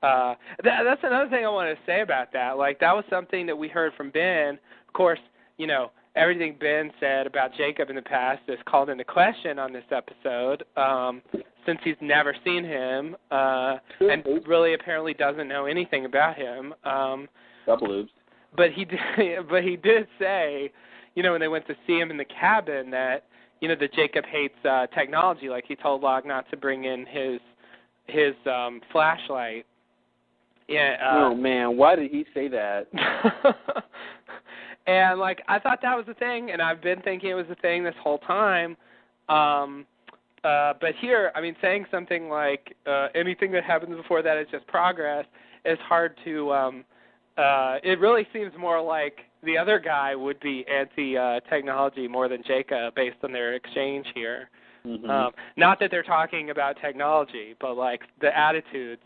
that's another thing I wanted to say about that. Like, that was something that we heard from Ben. Of course, everything Ben said about Jacob in the past is called into question on this episode, since he's never seen him, and really apparently doesn't know anything about him. Double oops. But he did say, when they went to see him in the cabin, that that Jacob hates technology. Like, he told Locke not to bring in his flashlight. Yeah. Oh man, why did he say that? And I thought that was the thing, and I've been thinking it was the thing this whole time. But here, saying something like anything that happens before that is just progress is hard to. It really seems more like the other guy would be anti-technology more than Jacob, based on their exchange here. Not that they're talking about technology, but the attitudes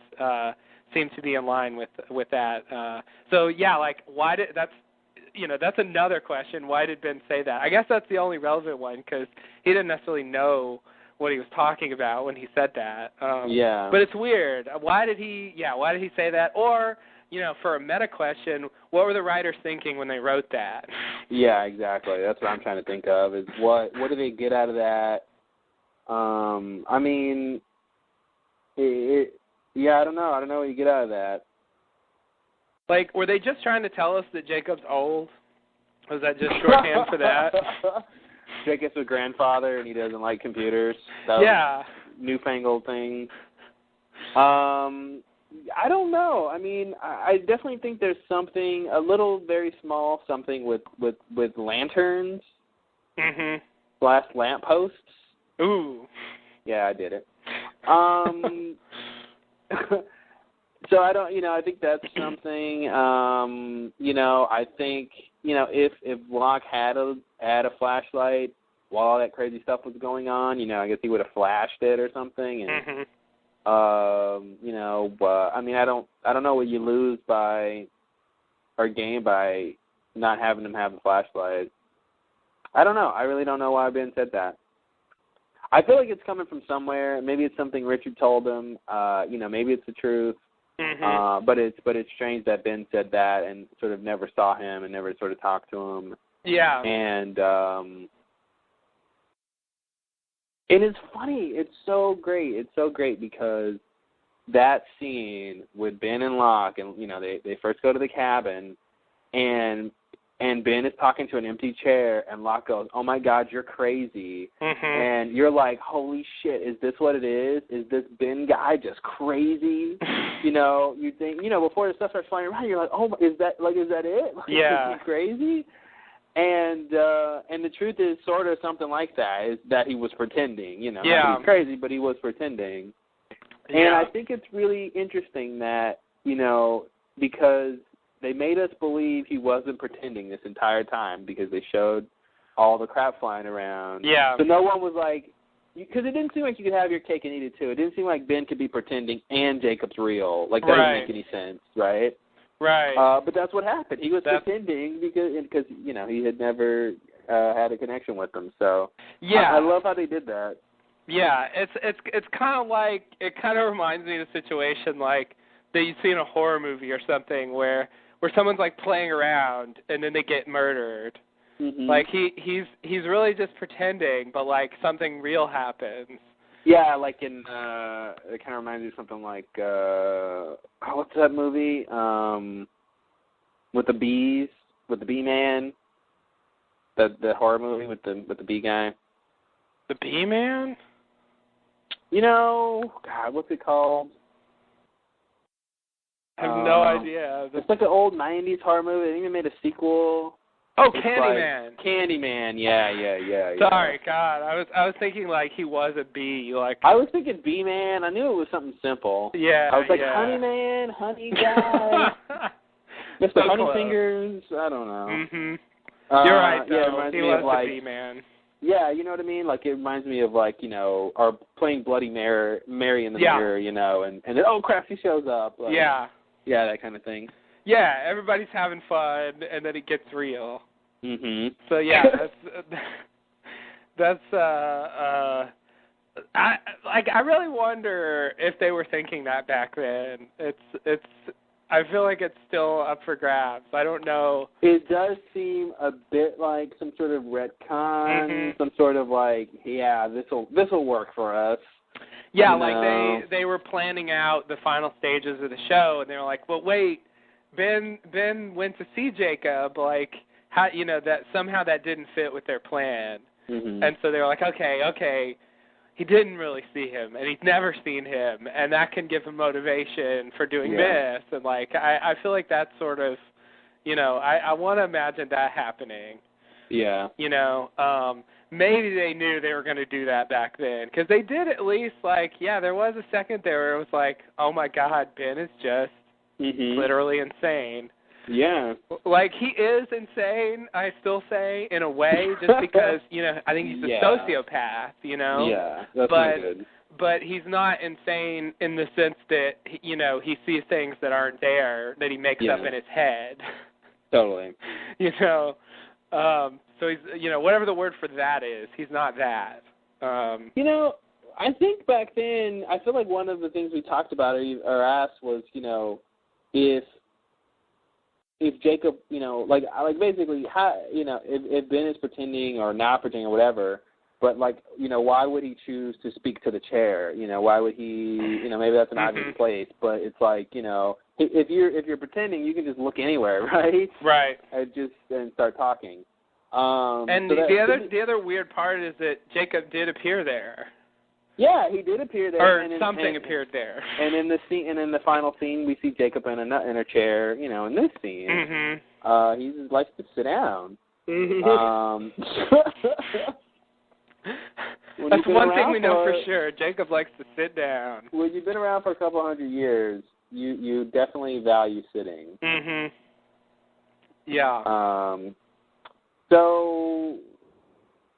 seem to be in line with that. So yeah, why did that's another question. Why did Ben say that? I guess that's the only relevant one, because he didn't necessarily know what he was talking about when he said that. Yeah. But it's weird. Why did he say that? Or, for a meta question, what were the writers thinking when they wrote that? Yeah, exactly. That's what I'm trying to think of, is what do they get out of that? I don't know. I don't know what you get out of that. Were they just trying to tell us that Jacob's old? Was that just shorthand for that? Jacob's a grandfather and he doesn't like computers. Yeah. Newfangled thing. I don't know. I definitely think there's something, a little, very small something with lanterns. Slash lampposts. Ooh. Yeah, I did it. So I don't, I think that's something. I think, if Locke had a flashlight while all that crazy stuff was going on, I guess he would have flashed it or something. And I don't know what you lose by or gain by not having him have a flashlight. I don't know. I really don't know why Ben said that. I feel like it's coming from somewhere. Maybe it's something Richard told him. Maybe it's the truth. But it's strange that Ben said that and sort of never saw him and never sort of talked to him. Yeah. And it is funny. It's so great. It's so great because that scene with Ben and Locke, and they first go to the cabin, and Ben is talking to an empty chair, and Locke goes, "Oh my God, you're crazy," and you're like, "Holy shit, is this what it is? Is this Ben guy just crazy?" You think, before the stuff starts flying around, you're like, "Oh, is that it? Like, yeah, is he crazy?" And the truth is sort of something like that, is that he was pretending, you know. Yeah. He's crazy, but he was pretending. Yeah. And I think it's really interesting that, you know, because they made us believe he wasn't pretending this entire time because they showed all the crap flying around. Yeah. So no one was like, because it didn't seem like you could have your cake and eat it too. It didn't seem like Ben could be pretending and Jacob's real. Like, that didn't make any sense, right? Right. But that's what happened. He was pretending because you know, he had never had a connection with them. So yeah, I love how they did that. Yeah, it's kind of like, it kind of reminds me of a situation like that you see in a horror movie or something where someone's like playing around and then they get murdered. Mm-hmm. Like he's really just pretending, but like something real happens. Yeah, like in it kind of reminds me of something like what's that movie with the bees, with the bee man, the horror movie with the bee guy. The Bee Man? You know, God, what's it called? I have no idea. It's like an old '90s horror movie. They even made a sequel. Oh, Candyman. Like, Candyman, yeah. Sorry, God, I was thinking like he was a bee. Like I was thinking Bee Man. I knew it was something simple. Yeah, I was like, yeah. Honey Man, Honey Guy, Mr. So Honey close. Fingers. I don't know. Mhm. You're right, though. Yeah, it reminds he me was of, like, the Bee Man. Yeah, you know what I mean? Like, it reminds me of, like, you know, or playing Bloody Mary in the mirror, you know, and then, oh, crap, she shows up. Like, yeah, that kind of thing. Yeah, everybody's having fun, and then it gets real. Mhm. So yeah, that's I really wonder if they were thinking that back then. It's I feel like it's still up for grabs. I don't know. It does seem a bit like some sort of retcon, some sort of like, yeah, this'll work for us. Yeah, you know? Like they were planning out the final stages of the show, and they were like, well, wait, Ben went to see Jacob, like, how, you know, that somehow that didn't fit with their plan. And so they were like, okay, he didn't really see him, and he's never seen him, and that can give him motivation for doing this. And, like, I feel like that's sort of, you know, I want to imagine that happening. Yeah. You know, maybe they knew they were going to do that back then, because they did at least, like, yeah, there was a second there where it was like, oh, my God, Ben is just literally insane. Yeah. Like, he is insane, I still say, in a way, just because, you know, I think he's a sociopath, you know? Yeah, that's not good. But he's not insane in the sense that, you know, he sees things that aren't there, that he makes up in his head. Totally. You know? So he's, you know, whatever the word for that is, he's not that. You know, I think back then, I feel like one of the things we talked about or asked was, you know, if Jacob, you know, like basically, how, you know, if Ben is pretending or not pretending or whatever, but, like, you know, why would he choose to speak to the chair? You know, why would he, you know, maybe that's an obvious place, but it's like, you know, if you're pretending, you can just look anywhere, right? Right. And start talking. And so the other weird part is that Jacob did appear there. Yeah, he did appear there, or something appeared there. And in the scene, and in the final scene, we see Jacob in a chair. You know, in this scene, he likes to sit down. That's one thing we know for sure. Jacob likes to sit down. When you've been around for a couple 100 years, you definitely value sitting. Yeah. So,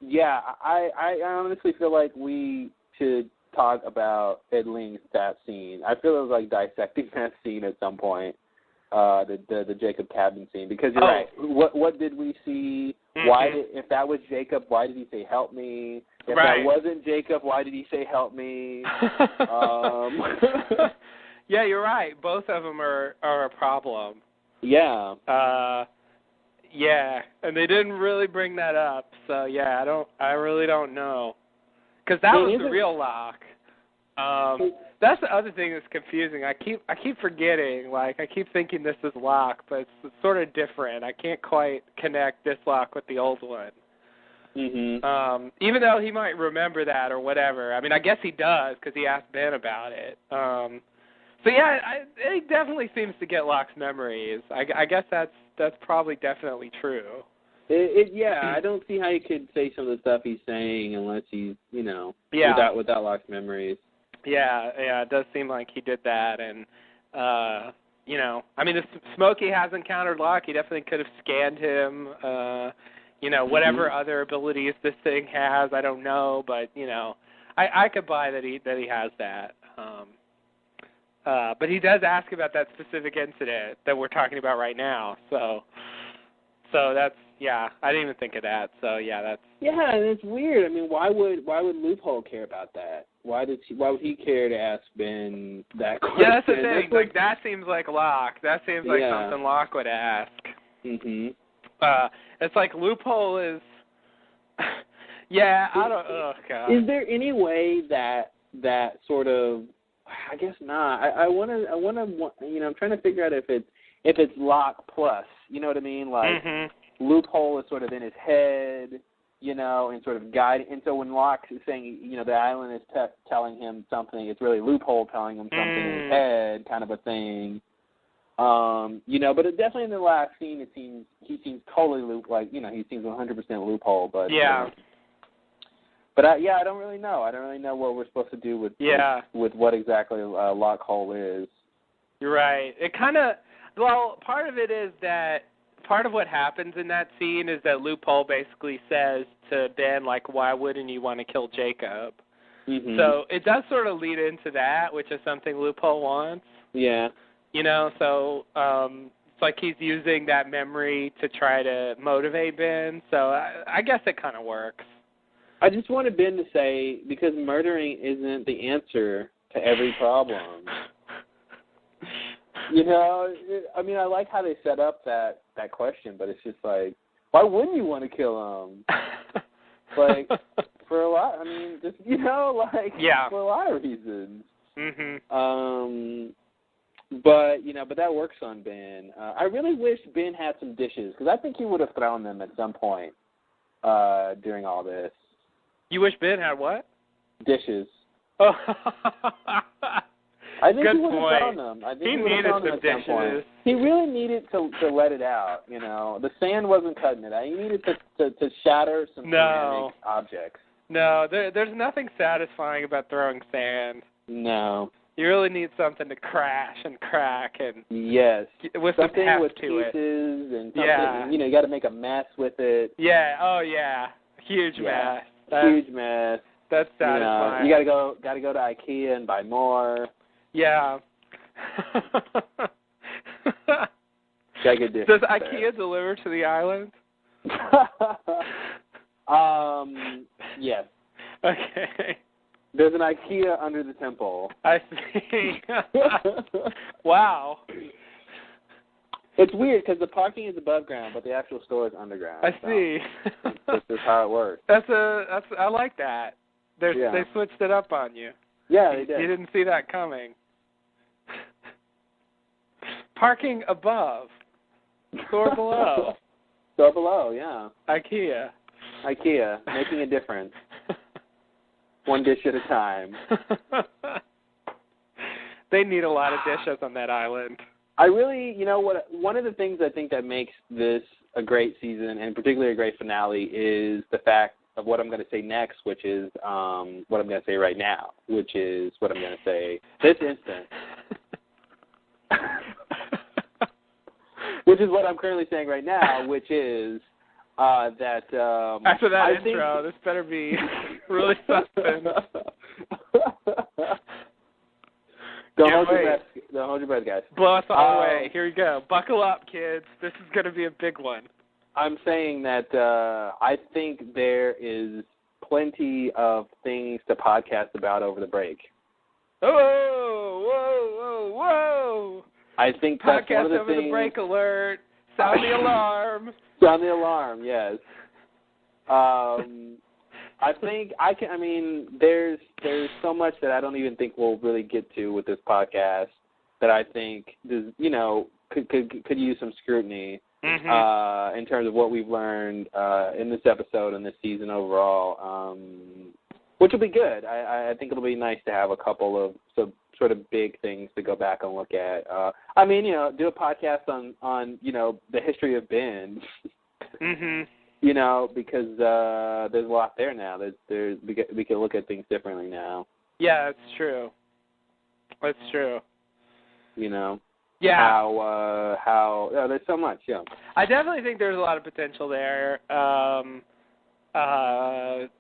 yeah, I honestly feel like we should talk about Ed Ling's that scene. I feel it was like dissecting that scene at some point, the Jacob cabin scene, because you're right. What did we see? Why if that was Jacob, why did he say help me? If that wasn't Jacob, why did he say help me? Yeah, you're right. Both of them are a problem. Yeah. Yeah, and they didn't really bring that up. So yeah, I really don't know. Because that was the real lock. That's the other thing that's confusing. I keep forgetting. Like, I keep thinking this is Locke, but it's sort of different. I can't quite connect this Locke with the old one. Even though he might remember that or whatever. I mean, I guess he does because he asked Ben about it. So yeah, it definitely seems to get Locke's memories. I guess that's probably definitely true. I don't see how he could say some of the stuff he's saying unless he's, without Locke's memories. Yeah, it does seem like he did that, and if Smokey has encountered Locke, he definitely could have scanned him. Whatever other abilities this thing has, I don't know, but I could buy that he has that. But he does ask about that specific incident that we're talking about right now, so that's I didn't even think of that. So that's and it's weird. I mean, why would Loophole care about that? Why would he care to ask Ben that question? Yeah, that's the thing. Like that seems like Locke. That seems like something Locke would ask. Mhm. It's like Loophole is. I don't. Oh God. Is there any way that sort of? I guess not. I want to. I'm trying to figure out if it's Locke plus. You know what I mean? Like Loophole is sort of in his head, and sort of guiding. And so when Locke is saying, the island is telling him something, it's really Loophole telling him something in his head, kind of a thing. But it definitely in the last scene, he seems totally he seems 100% Loophole. But But I don't really know. I don't really know what we're supposed to do with what exactly Locke Hole is. You're right. It kind of part of it is that part of what happens in that scene is that Loophole basically says to Ben, like, why wouldn't you want to kill Jacob? Mm-hmm. So it does sort of lead into that, which is something Loophole wants. Yeah. So it's like he's using that memory to try to motivate Ben. So I guess it kind of works. I just wanted Ben to say, because murdering isn't the answer to every problem. I like how they set up that question, but it's just like, why wouldn't you want to kill him? Like, for a lot, for a lot of reasons. Mm-hmm. But that works on Ben. I really wish Ben had some dishes, because I think he would have thrown them at some point during all this. You wish Ben had what? Dishes. Oh. I think Good he would have point. found them. I think he would have needed found them some at some dishes. point. He really needed to let it out. The sand wasn't cutting it. He needed to shatter some ceramic objects. No, there's nothing satisfying about throwing sand. No. You really need something to crash and crack and with something some heft with to pieces it. And something. Yeah. You got to make a mess with it. Yeah. Oh yeah. Huge mess. Huge mess. That's satisfying. You gotta go to IKEA and buy more. Yeah. Does IKEA deliver to the island? Yes. Okay. There's an IKEA under the temple. I see. Wow. It's weird because the parking is above ground, but the actual store is underground. I see. This is how it works. I like that. They switched it up on you. Yeah, they did. You didn't see that coming. Parking above. Store below. Store below, yeah. IKEA, making a difference. One dish at a time. They need a lot of dishes on that island. I really, one of the things I think that makes this a great season, and particularly a great finale, is the fact of what I'm going to say next, which is what I'm going to say right now, which is what I'm going to say this instant. Which is what I'm currently saying right now, which is that... After that intro, this better be really suspense. Don't hold your breath, guys. Blow us all away. Here we go. Buckle up, kids. This is going to be a big one. I'm saying that I think there is plenty of things to podcast about over the break. Whoa. I think that's one of the things. Podcast over things... the break alert. Sound the alarm. Sound the alarm, yes. I think there's so much that I don't even think we'll really get to with this podcast that I think could use some scrutiny in terms of what we've learned in this episode and this season overall, which will be good. I think it'll be nice to have a couple of sort of big things to go back and look at. Do a podcast on the history of Ben. You know, because there's a lot there now. We can look at things differently now. Yeah, that's true. That's true. You know. Yeah. How there's so much. Yeah. I definitely think there's a lot of potential there.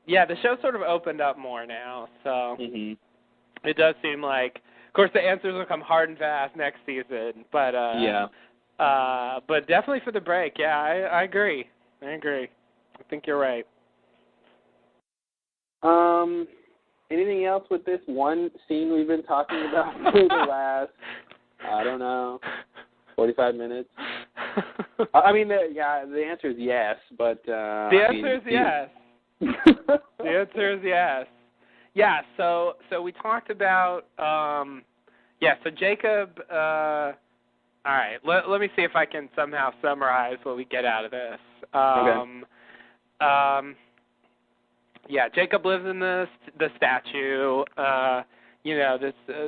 Yeah, the show sort of opened up more now, so it does seem like. Of course, the answers will come hard and fast next season, but but definitely for the break. Yeah, I agree. I think you're right. Anything else with this one scene we've been talking about for the last, I don't know, 45 minutes? I mean, the answer is yes, but... the answer is yes. The answer is yes. Yeah, so we talked about... so Jacob... all right, let me see if I can somehow summarize what we get out of this. Okay. Yeah, Jacob lives in the statue.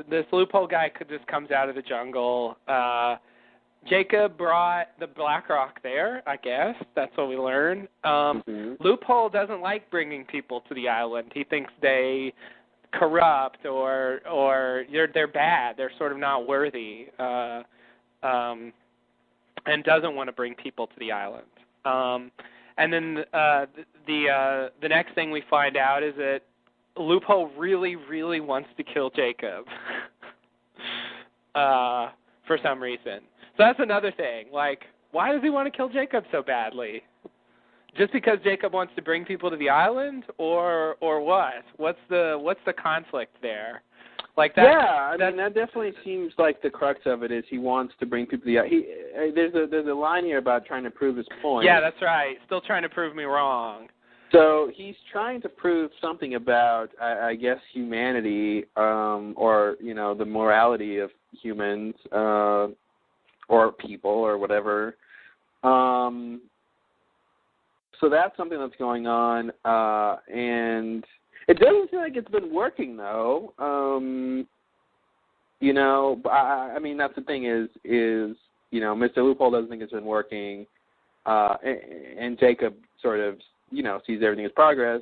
This loophole guy just comes out of the jungle. Jacob brought the Blackrock there, I guess. That's what we learn. Loophole doesn't like bringing people to the island. He thinks they corrupt or they're bad. They're sort of not worthy, and doesn't want to bring people to the island. And then the next thing we find out is that Loophole really, really wants to kill Jacob for some reason. So that's another thing. Like, why does he want to kill Jacob so badly? Just because Jacob wants to bring people to the island, or what? What's the conflict there? Like that. Yeah, I mean that definitely seems like the crux of it is he wants to bring people to the island. There's a line here about trying to prove his point. Yeah, that's right. Still trying to prove me wrong. So he's trying to prove something about, I guess, humanity, or the morality of humans, or people, or whatever. So that's something that's going on, and it doesn't seem like it's been working though. I mean that's the thing is Mr. Loophole doesn't think it's been working, and Jacob sort of sees everything as progress.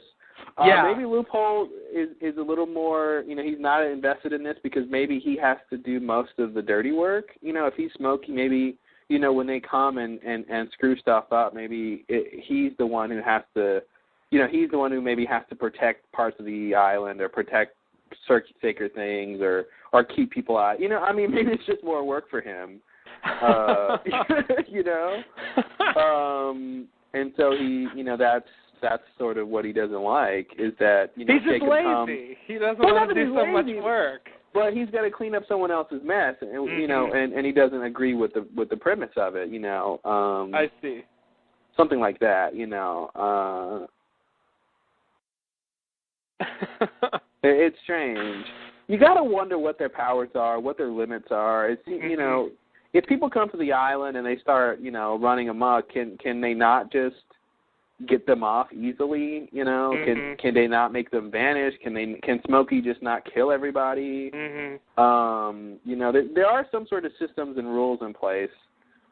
Maybe Loophole is a little more, he's not invested in this because maybe he has to do most of the dirty work. If he's smoking, maybe, when they come and screw stuff up, maybe he's the one who has to, he's the one who maybe has to protect parts of the island or protect sacred things or keep people out. I mean, maybe it's just more work for him. And so he, that's sort of what he doesn't like is that, he's just Jacob lazy. He doesn't want to do so much work. But he's got to clean up someone else's mess, and and he doesn't agree with the premise of it, I see. Something like that, It's strange. You got to wonder what their powers are, what their limits are. It's if people come to the island and they start, running amok, can they not just get them off easily? Can they not make them vanish? Can Smokey just not kill everybody? There are some sort of systems and rules in place.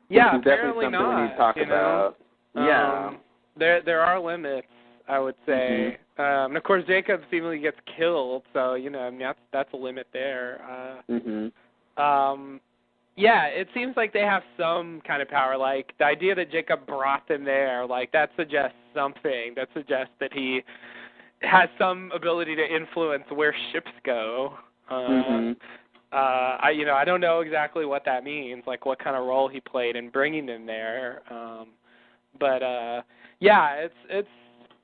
Yeah, apparently not. We need to talk about. There are limits, I would say. And of course, Jacob seemingly gets killed, so I mean that's a limit there. Yeah, it seems like they have some kind of power. Like, the idea that Jacob brought them there, like, that suggests something. That suggests that he has some ability to influence where ships go. I don't know exactly what that means, like what kind of role he played in bringing them there. But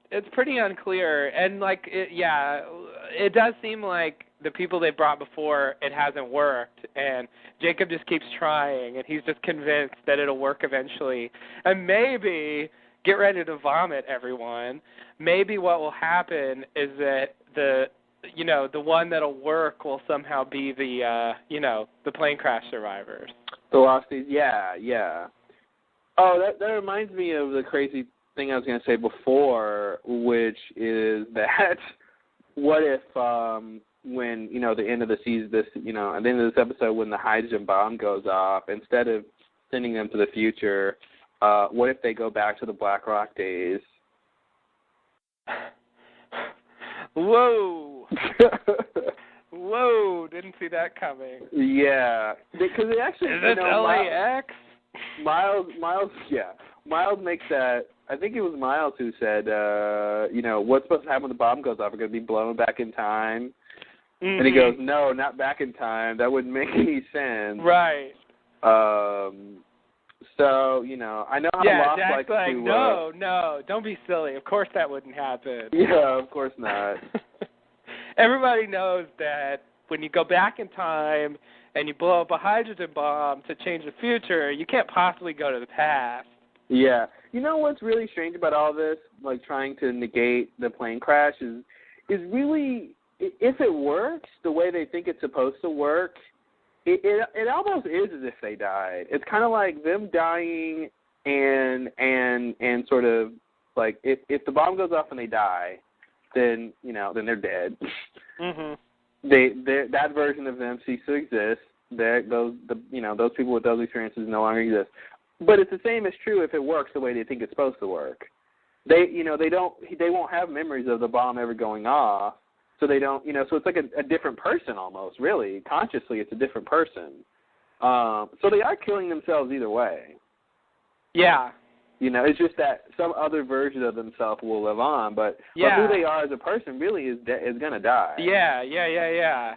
it's pretty unclear. And, like, it does seem like the people they brought before, it hasn't worked, and Jacob just keeps trying, and he's just convinced that it'll work eventually. And maybe, get ready to vomit, everyone, maybe what will happen is that the one that'll work will somehow be the plane crash survivors. The Losties, yeah. Oh, that reminds me of the crazy thing I was going to say before, which is that what if when the end of the season, at the end of this episode, when the hydrogen bomb goes off, instead of sending them to the future, what if they go back to the Blackrock days Whoa. Whoa, didn't see that coming. Yeah, because it actually, is it LAX? Miles makes that. I think it was Miles who said, what's supposed to happen when the bomb goes off? We're going to be blown back in time. Mm-hmm. And he goes, no, not back in time. That wouldn't make any sense. Right. So, I know how Lost Jack's likes like, to... no, don't be silly. Of course that wouldn't happen. Yeah, of course not. Everybody knows that when you go back in time and you blow up a hydrogen bomb to change the future, you can't possibly go to the past. Yeah. You know what's really strange about all this, like trying to negate the plane crash, is really, if it works the way they think it's supposed to work, it almost is as if they died. It's kind of like them dying and sort of like if the bomb goes off and they die, then then they're dead. Mm-hmm. That version of them cease to exist. Those people with those experiences no longer exist. But it's the same as true if it works the way they think it's supposed to work. They won't have memories of the bomb ever going off. So they don't, so it's like a different person almost, really. Consciously, it's a different person. So they are killing themselves either way. Yeah. It's just that some other version of themselves will live on, but who they are as a person really is going to die. Yeah.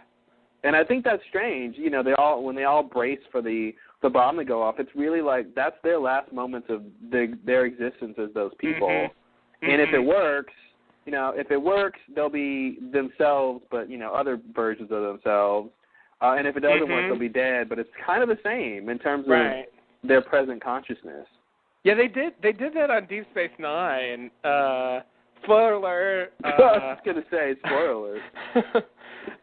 And I think that's strange. When they all brace for the bomb to go off, it's really like that's their last moments of their existence as those people. Mm-hmm. And if it works, they'll be themselves, but, other versions of themselves. And if it doesn't work, they'll be dead. But it's kind of the same in terms of their present consciousness. Yeah, they did that on Deep Space Nine. Spoiler alert. I was going to say, spoiler alert.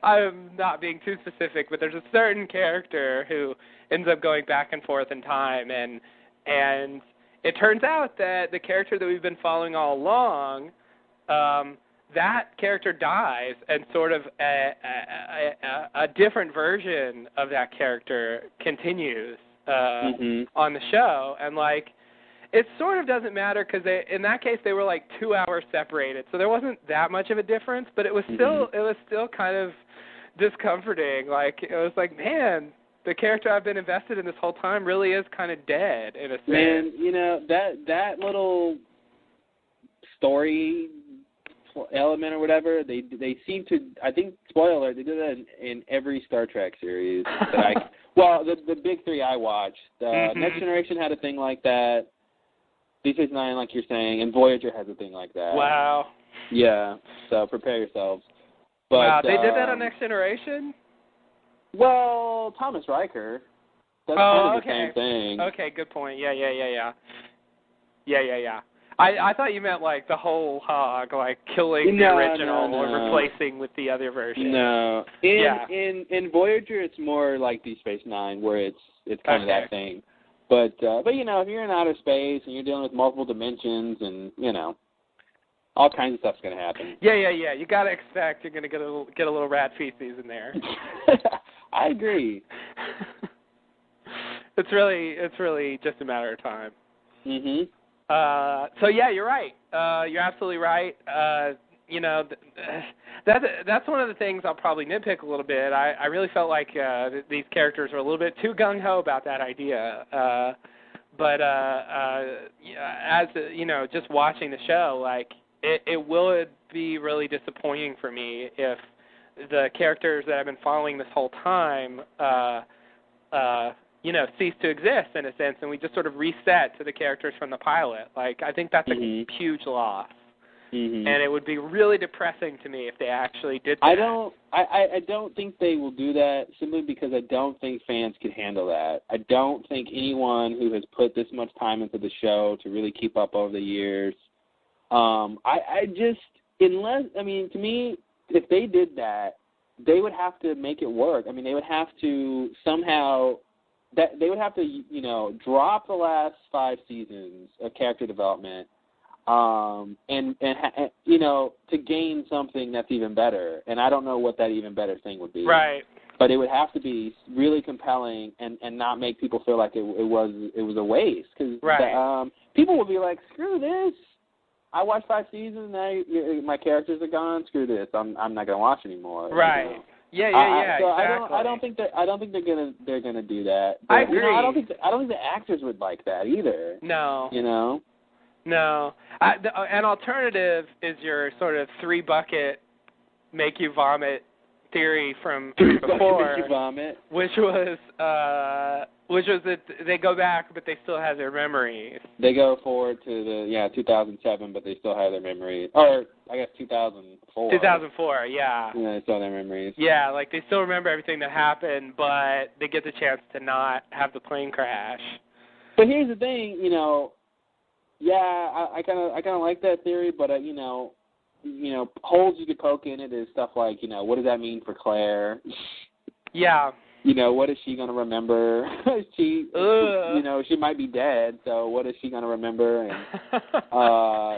I'm not being too specific, but there's a certain character who ends up going back and forth in time, and it turns out that the character that we've been following all along, that character dies, and sort of a different version of that character continues on the show, and it sort of doesn't matter because in that case they were 2 hours separated, so there wasn't that much of a difference, but it was still kind of discomforting. It was like, man, the character I've been invested in this whole time really is kind of dead in a sense. Man, that little story element or whatever, they seem to, I think, spoiler alert, they do that in every Star Trek series that the big three I watched. Next Generation had a thing like that. Deep Space Nine, like you're saying, and Voyager has a thing like that. Wow. Yeah, so prepare yourselves. But, wow, they did that on Next Generation? Well, Thomas Riker. That's kind of the same thing. Okay, good point. Yeah. I thought you meant the whole hog, killing the original or replacing with the other version. No. In Voyager, it's more like Deep Space Nine, where it's kind of that thing. But if you're in outer space and you're dealing with multiple dimensions and all kinds of stuff's going to happen. Yeah. You got to expect you're going to get a little rat feces in there. I agree. It's really just a matter of time. Mhm. So yeah, you're right. You're absolutely right. That's one of the things I'll probably nitpick a little bit. I really felt like these characters were a little bit too gung-ho about that idea. But as just watching the show, it will be really disappointing for me if the characters that I've been following this whole time, cease to exist in a sense, and we just sort of reset to the characters from the pilot. I think that's a huge loss. Mm-hmm. And it would be really depressing to me if they actually did that. I don't think they will do that simply because I don't think fans can handle that. I don't think anyone who has put this much time into the show to really keep up over the years, to me, if they did that, they would have to make it work. I mean, they would have to somehow, drop the last 5 seasons of character development, and to gain something that's even better. And I don't know what that even better thing would be. Right. But it would have to be really compelling and not make people feel like it was a waste. Because people would be like, screw this. I watched 5 seasons, and now my characters are gone. Screw this. I'm not gonna watch anymore. Right. You know? Yeah, So exactly. I don't think they're gonna do that. But, I agree. You know, I don't think the actors would like that either. No. You know. No. An alternative is your sort of 3-bucket make you vomit theory from before, make you vomit. which was that they go back but they still have their memories. They go forward to 2007, but they still have their memories. Or I guess 2004. 2004, yeah. Yeah, they still have their memories. Yeah, like they still remember everything that happened, but they get the chance to not have the plane crash. But here's the thing, you know. Yeah, I kind of like that theory, but you know, holes you could poke in it is stuff like, you know, what does that mean for Claire? Yeah. You know, what is she gonna remember? You know, she might be dead, so what is she gonna remember? And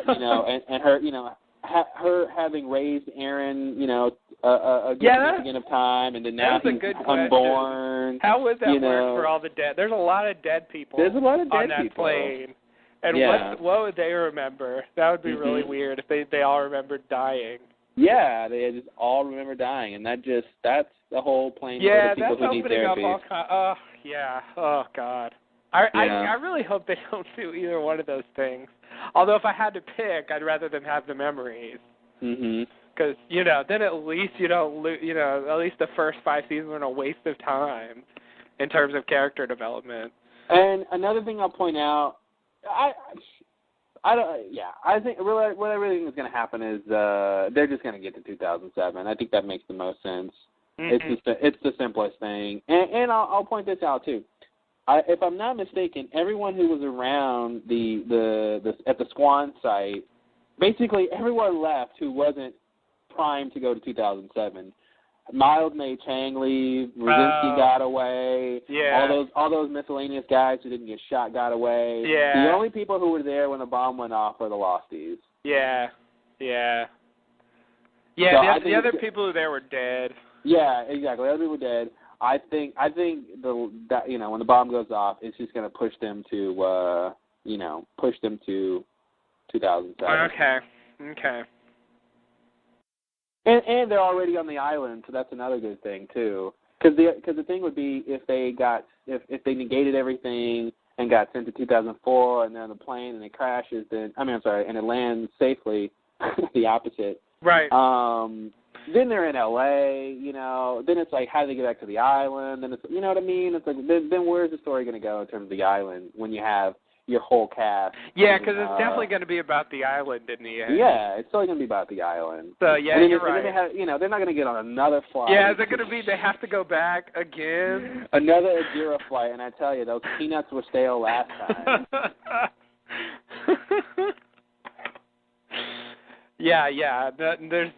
you know, and her, you know, her having raised Aaron, you know, a good significant of time, and then now he's unborn. How would that work for all the dead? There's a lot of dead people. There's a lot of dead on that people. Plane. And what would they remember? That would be really weird if they all remembered dying. Yeah, they just all remember dying, and that's the whole plane for the people who need therapy. Oh God. I really hope they don't do either one of those things. Although if I had to pick, I'd rather them have the memories. Because you know, then at least you don't at least the first 5 seasons are a waste of time in terms of character development. And another thing I'll point out. I think what I really think is going to happen is they're just going to get to 2007. I think that makes the most sense. It's the simplest thing, and I'll point this out too. If I'm not mistaken, everyone who was around at the Swan site, basically everyone left who wasn't primed to go to 2007. Miles made Chang leave. Brzezinski got away. Yeah. All those miscellaneous guys who didn't get shot got away. Yeah. The only people who were there when the bomb went off were the Losties. Yeah. Yeah. Yeah. So the other people who were there were dead. Yeah, exactly. The other people were dead. I think that you know, when the bomb goes off, it's just going to push them to 2007. Okay. And they're already on the island, so that's another good thing too. Because the thing would be if they negated everything and got sent to 2004 and they're on the plane and it crashes, and it lands safely, the opposite. Right. Then they're in LA, you know. Then it's like, how do they get back to the island? Then it's, you know what I mean? It's like, then where's the story going to go in terms of the island when you have your whole cast? Yeah, because it's definitely going to be about the island in the end. Yeah, it's totally going to be about the island. So yeah, you're right. They have, you know, they're not going to get on another flight. Yeah, is it going to be they have to go back again? Another Ajira flight, and I tell you, those peanuts were stale last time. Yeah. There's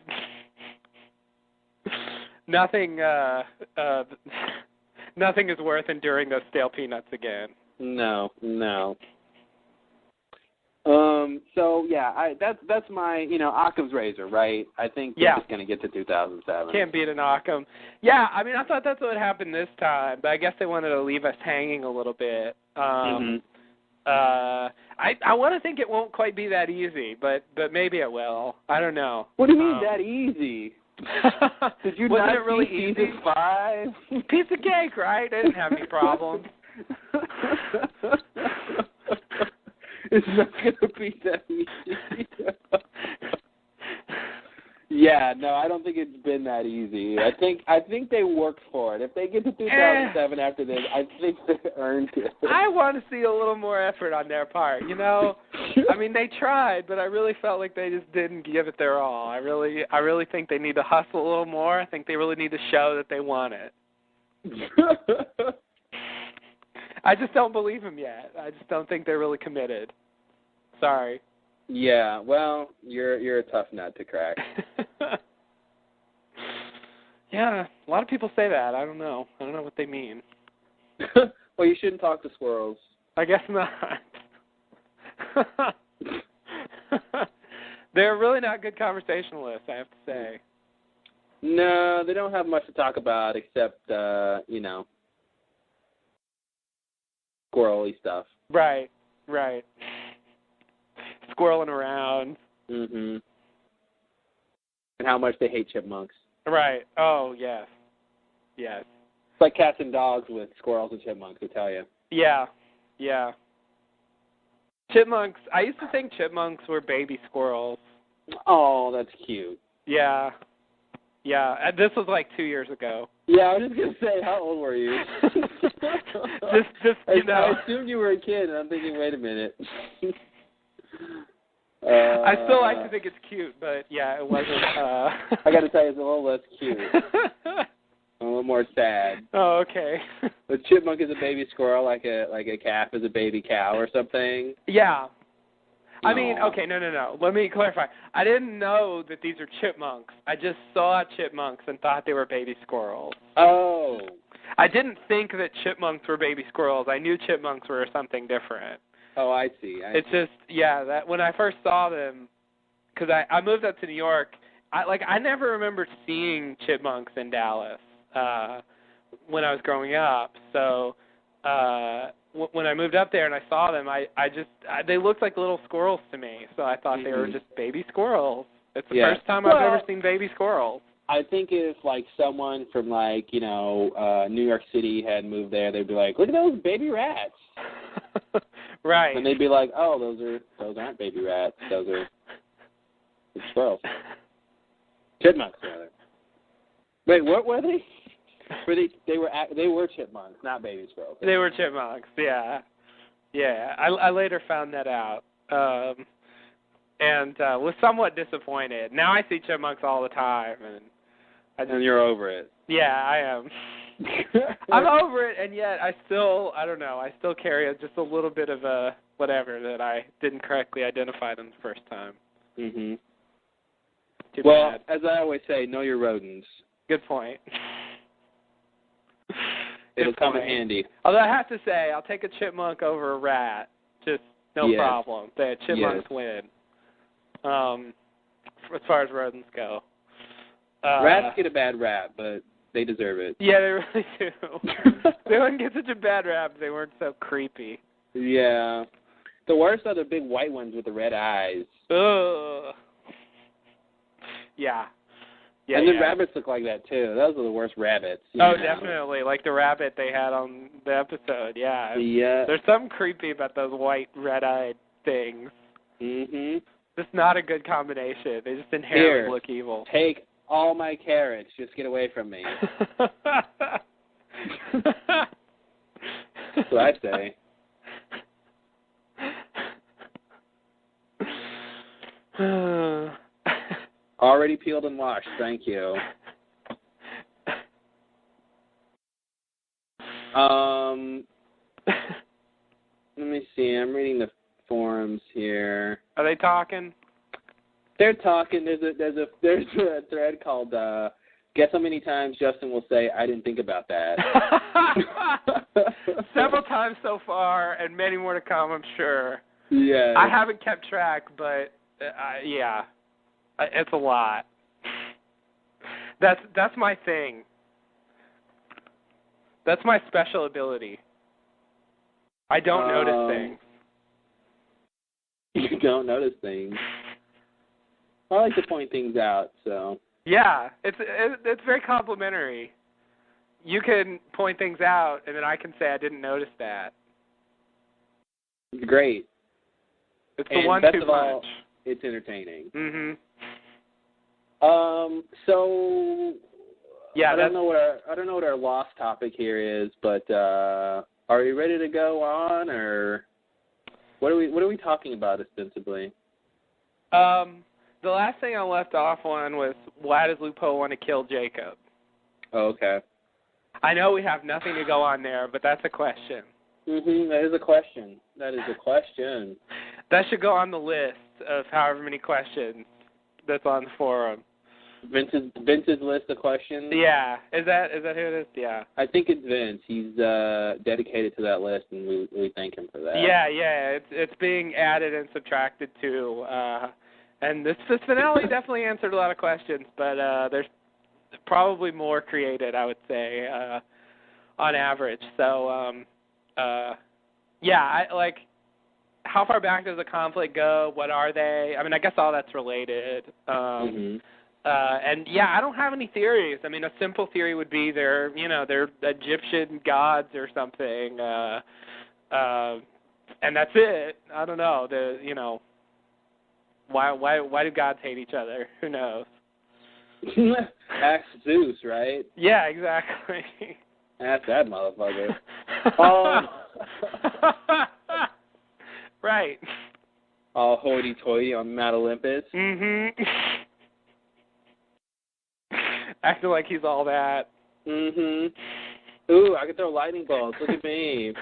nothing. Nothing is worth enduring those stale peanuts again. No. So yeah, that's my Occam's razor, right? I think they're just gonna get to 2007. Can't beat an Occam. Yeah, I mean, I thought that's what happened this time, but I guess they wanted to leave us hanging a little bit. I want to think it won't quite be that easy, but maybe it will. I don't know. What do you mean that easy? Did you Wasn't not it really see easy? Season 5? Piece of cake, right? I didn't have any problems. It's not going to be that easy. Yeah, no, I don't think it's been that easy. I think they worked for it. If they get to 2007 after this, I think they earned it. I want to see a little more effort on their part, you know? I mean, they tried, but I really felt like they just didn't give it their all. I really think they need to hustle a little more. I think they really need to show that they want it. I just don't believe them yet. I just don't think they're really committed. Sorry. Yeah, well, you're a tough nut to crack. Yeah, a lot of people say that. I don't know what they mean. Well, you shouldn't talk to squirrels. I guess not. They're really not good conversationalists, I have to say. No, they don't have much to talk about except, squirrely stuff. Right. Squirreling around, Mhm. And how much they hate chipmunks. Right. Oh, yes. Yes. It's like cats and dogs with squirrels and chipmunks, I tell you. Yeah. Yeah. Chipmunks. I used to think chipmunks were baby squirrels. Oh, that's cute. Yeah. Yeah. And this was like 2 years ago. Yeah, I was just going to say, how old were you? just you know. I assumed you were a kid, and I'm thinking, wait a minute. I still like to think it's cute, but yeah, it wasn't. I got to tell you, it's a little less cute. A little more sad. Oh, okay. The chipmunk is a baby squirrel, like a calf is a baby cow or something. Yeah. I No. mean, okay, no. Let me clarify. I didn't know that these are chipmunks. I just saw chipmunks and thought they were baby squirrels. Oh. I didn't think that chipmunks were baby squirrels. I knew chipmunks were something different. Oh, I see. It's just, yeah, that when I first saw them, because I moved up to New York, I never remembered seeing chipmunks in Dallas when I was growing up. So when I moved up there and I saw them, they looked like little squirrels to me. So I thought they were just baby squirrels. It's the first time I've ever seen baby squirrels. I think if like someone from New York City had moved there, they'd be like, look at those baby rats. Right. And they'd be like, oh, those aren't baby rats. Those are squirrels. Chipmunks, rather. Wait, what were they? They were chipmunks, not baby squirrels. They were chipmunks, yeah. Yeah, I later found that out. And was somewhat disappointed. Now I see chipmunks all the time, and you're over it. Yeah, I am. I'm over it, and yet I still carry just a little bit of a whatever that I didn't correctly identify them the first time. Mhm. Too well, bad. as I always say, know your rodents. Good point. It'll come in handy. Although I have to say, I'll take a chipmunk over a rat. Just no problem. The chipmunks win. As far as rodents go. Rats get a bad rap, but they deserve it. Yeah, they really do. They wouldn't get such a bad rap if they weren't so creepy. Yeah. The worst are the big white ones with the red eyes. Ugh. Yeah. Yeah, and then rabbits look like that, too. Those are the worst rabbits. Oh, definitely. Like the rabbit they had on the episode, yeah. Yeah. There's something creepy about those white, red-eyed things. Mm-hmm. Just not a good combration. They just inherently look evil. Take all my carrots. Just get away from me. That's what I say. Already peeled and washed. Thank you. Let me see. I'm reading the forums here. Are they talking? They're talking. There's a thread called "Guess how many times Justin will say I didn't think about that." Several times so far, and many more to come, I'm sure. Yeah. I haven't kept track, but yeah, it's a lot. That's my thing. That's my special ability. I don't notice things. You don't notice things. I like to point things out, so. Yeah, it's very complimentary. You can point things out, and then I can say I didn't notice that. Great. It's the and one best too of much. all, it's entertaining. Mhm. So. Yeah, I don't know what our lost topic here is, but are we ready to go on, or what are we talking about ostensibly? The last thing I left off on was why does Lupo want to kill Jacob? Oh, okay. I know we have nothing to go on there, but that's a question. That is a question. That should go on the list of however many questions that's on the forum. Vince's list of questions? Yeah. Is that who it is? Yeah. I think it's Vince. He's dedicated to that list, and we thank him for that. Yeah. It's being added and subtracted to. And this finale definitely answered a lot of questions, but there's probably more created, I would say, on average. So, yeah, how far back does the conflict go? What are they? I mean, I guess all that's related. And yeah, I don't have any theories. I mean, a simple theory would be they're Egyptian gods or something, and that's it. I don't know. Why do gods hate each other? Who knows? Ask Zeus, right? Yeah, exactly. Ask that motherfucker. Right. All hoity-toity on Mount Olympus. Mm-hmm. Acting like he's all that. Mm-hmm. Ooh, I can throw lightning bolts. Look at me.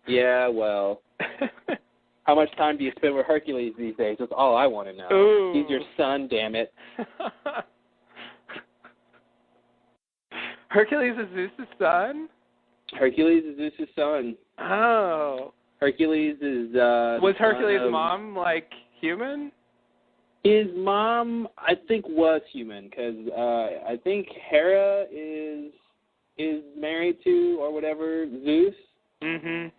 Yeah, well. How much time do you spend with Hercules these days? That's all I want to know. Ooh. He's your son, damn it. Hercules is Zeus' son? Hercules is Zeus' son. Oh. Hercules is, was Hercules' mom, like, human? His mom, I think, was human, because I think Hera is married to, or whatever, Zeus. Mm-hmm.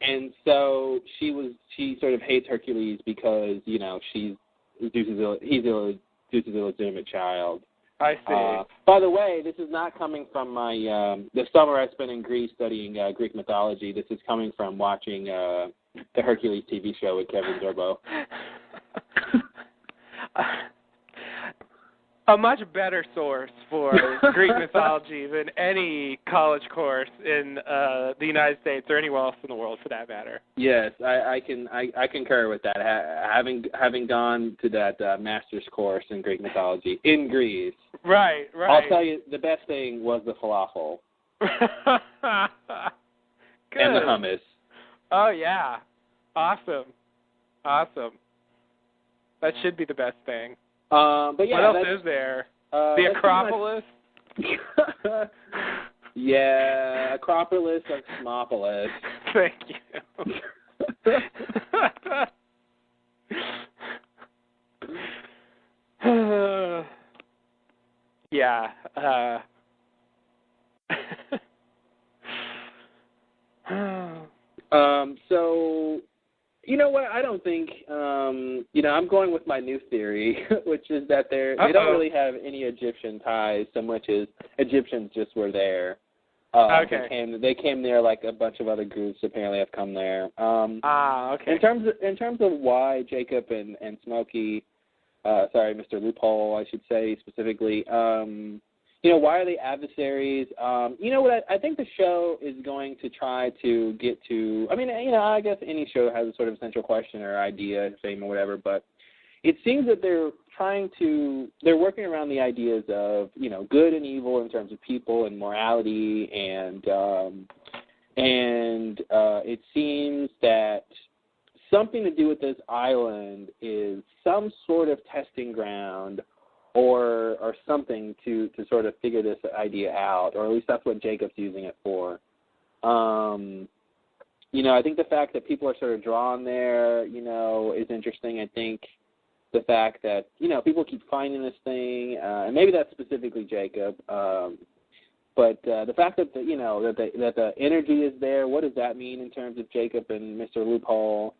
And so she sort of hates Hercules because, he's Zeus' illegitimate child. I see. By the way, this is not coming from my the summer I spent in Greece studying Greek mythology. This is coming from watching the Hercules TV show with Kevin Sorbo. A much better source for Greek mythology than any college course in the United States or anywhere else in the world, for that matter. Yes, I concur with that. Having gone to that master's course in Greek mythology in Greece. Right. I'll tell you, the best thing was the falafel. Good. And the hummus. Oh yeah, awesome. That should be the best thing. But yeah, what else is there? The Acropolis? Yeah, Acropolis of Smopolis. Thank you. Yeah. So, you know what? I don't think, I'm going with my new theory, which is that they don't really have any Egyptian ties so much as Egyptians just were there. Okay. They came there like a bunch of other groups apparently have come there. Okay. In terms of why Jacob and Smokey, Mr. Loophole, I should say specifically, why are they adversaries? I think the show is going to try to get to, I guess any show has a sort of central question or idea, theme or whatever, but it seems that they're working around the ideas of, good and evil in terms of people and morality, and it seems that something to do with this island is some sort of testing ground or something to sort of figure this idea out, or at least that's what Jacob's using it for. I think the fact that people are sort of drawn there, is interesting. I think the fact that, people keep finding this thing, and maybe that's specifically Jacob, but the fact that, that the energy is there, what does that mean in terms of Jacob and Mr. Loophole?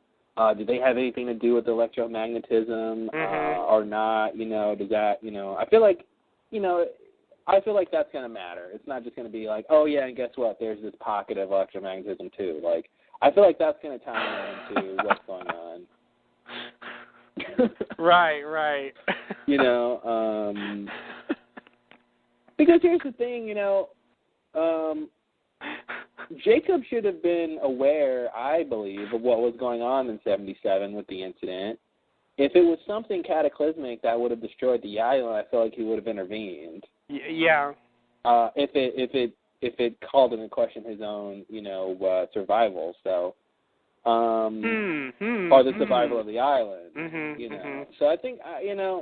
Do they have anything to do with electromagnetism or not? Does that, I feel like that's going to matter. It's not just going to be like, oh, yeah, and guess what? There's this pocket of electromagnetism, too. Like, I feel like that's going to tie into what's going on. Right. Because here's the thing, Jacob should have been aware, I believe, of what was going on in 1977 with the incident. If it was something cataclysmic that would have destroyed the island, I feel like he would have intervened. Yeah. If it called into question his own, survival. So, or the survival of the island. So I think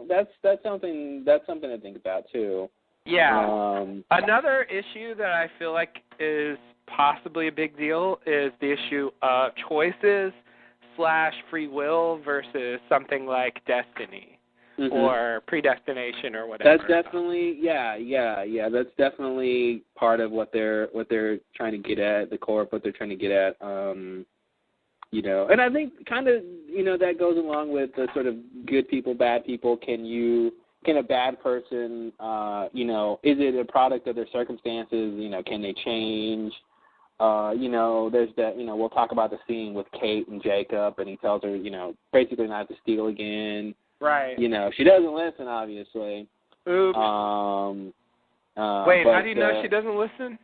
that's something to think about too. Yeah. Another issue that I feel like is possibly a big deal is the issue of choices / free will versus something like destiny or predestination or whatever. That's definitely that's definitely part of what they're trying to get at, the core of what they're trying to get at. You know, and I think kind of, you know, that goes along with the sort of good people, bad people. Can a bad person, you know, is it a product of their circumstances? You know, can they change? You know, there's that, you know, we'll talk about the scene with Kate and Jacob, and he tells her, you know, basically not to steal again. Right. You know, she doesn't listen, obviously. Oops. Wait, how do you know she doesn't listen?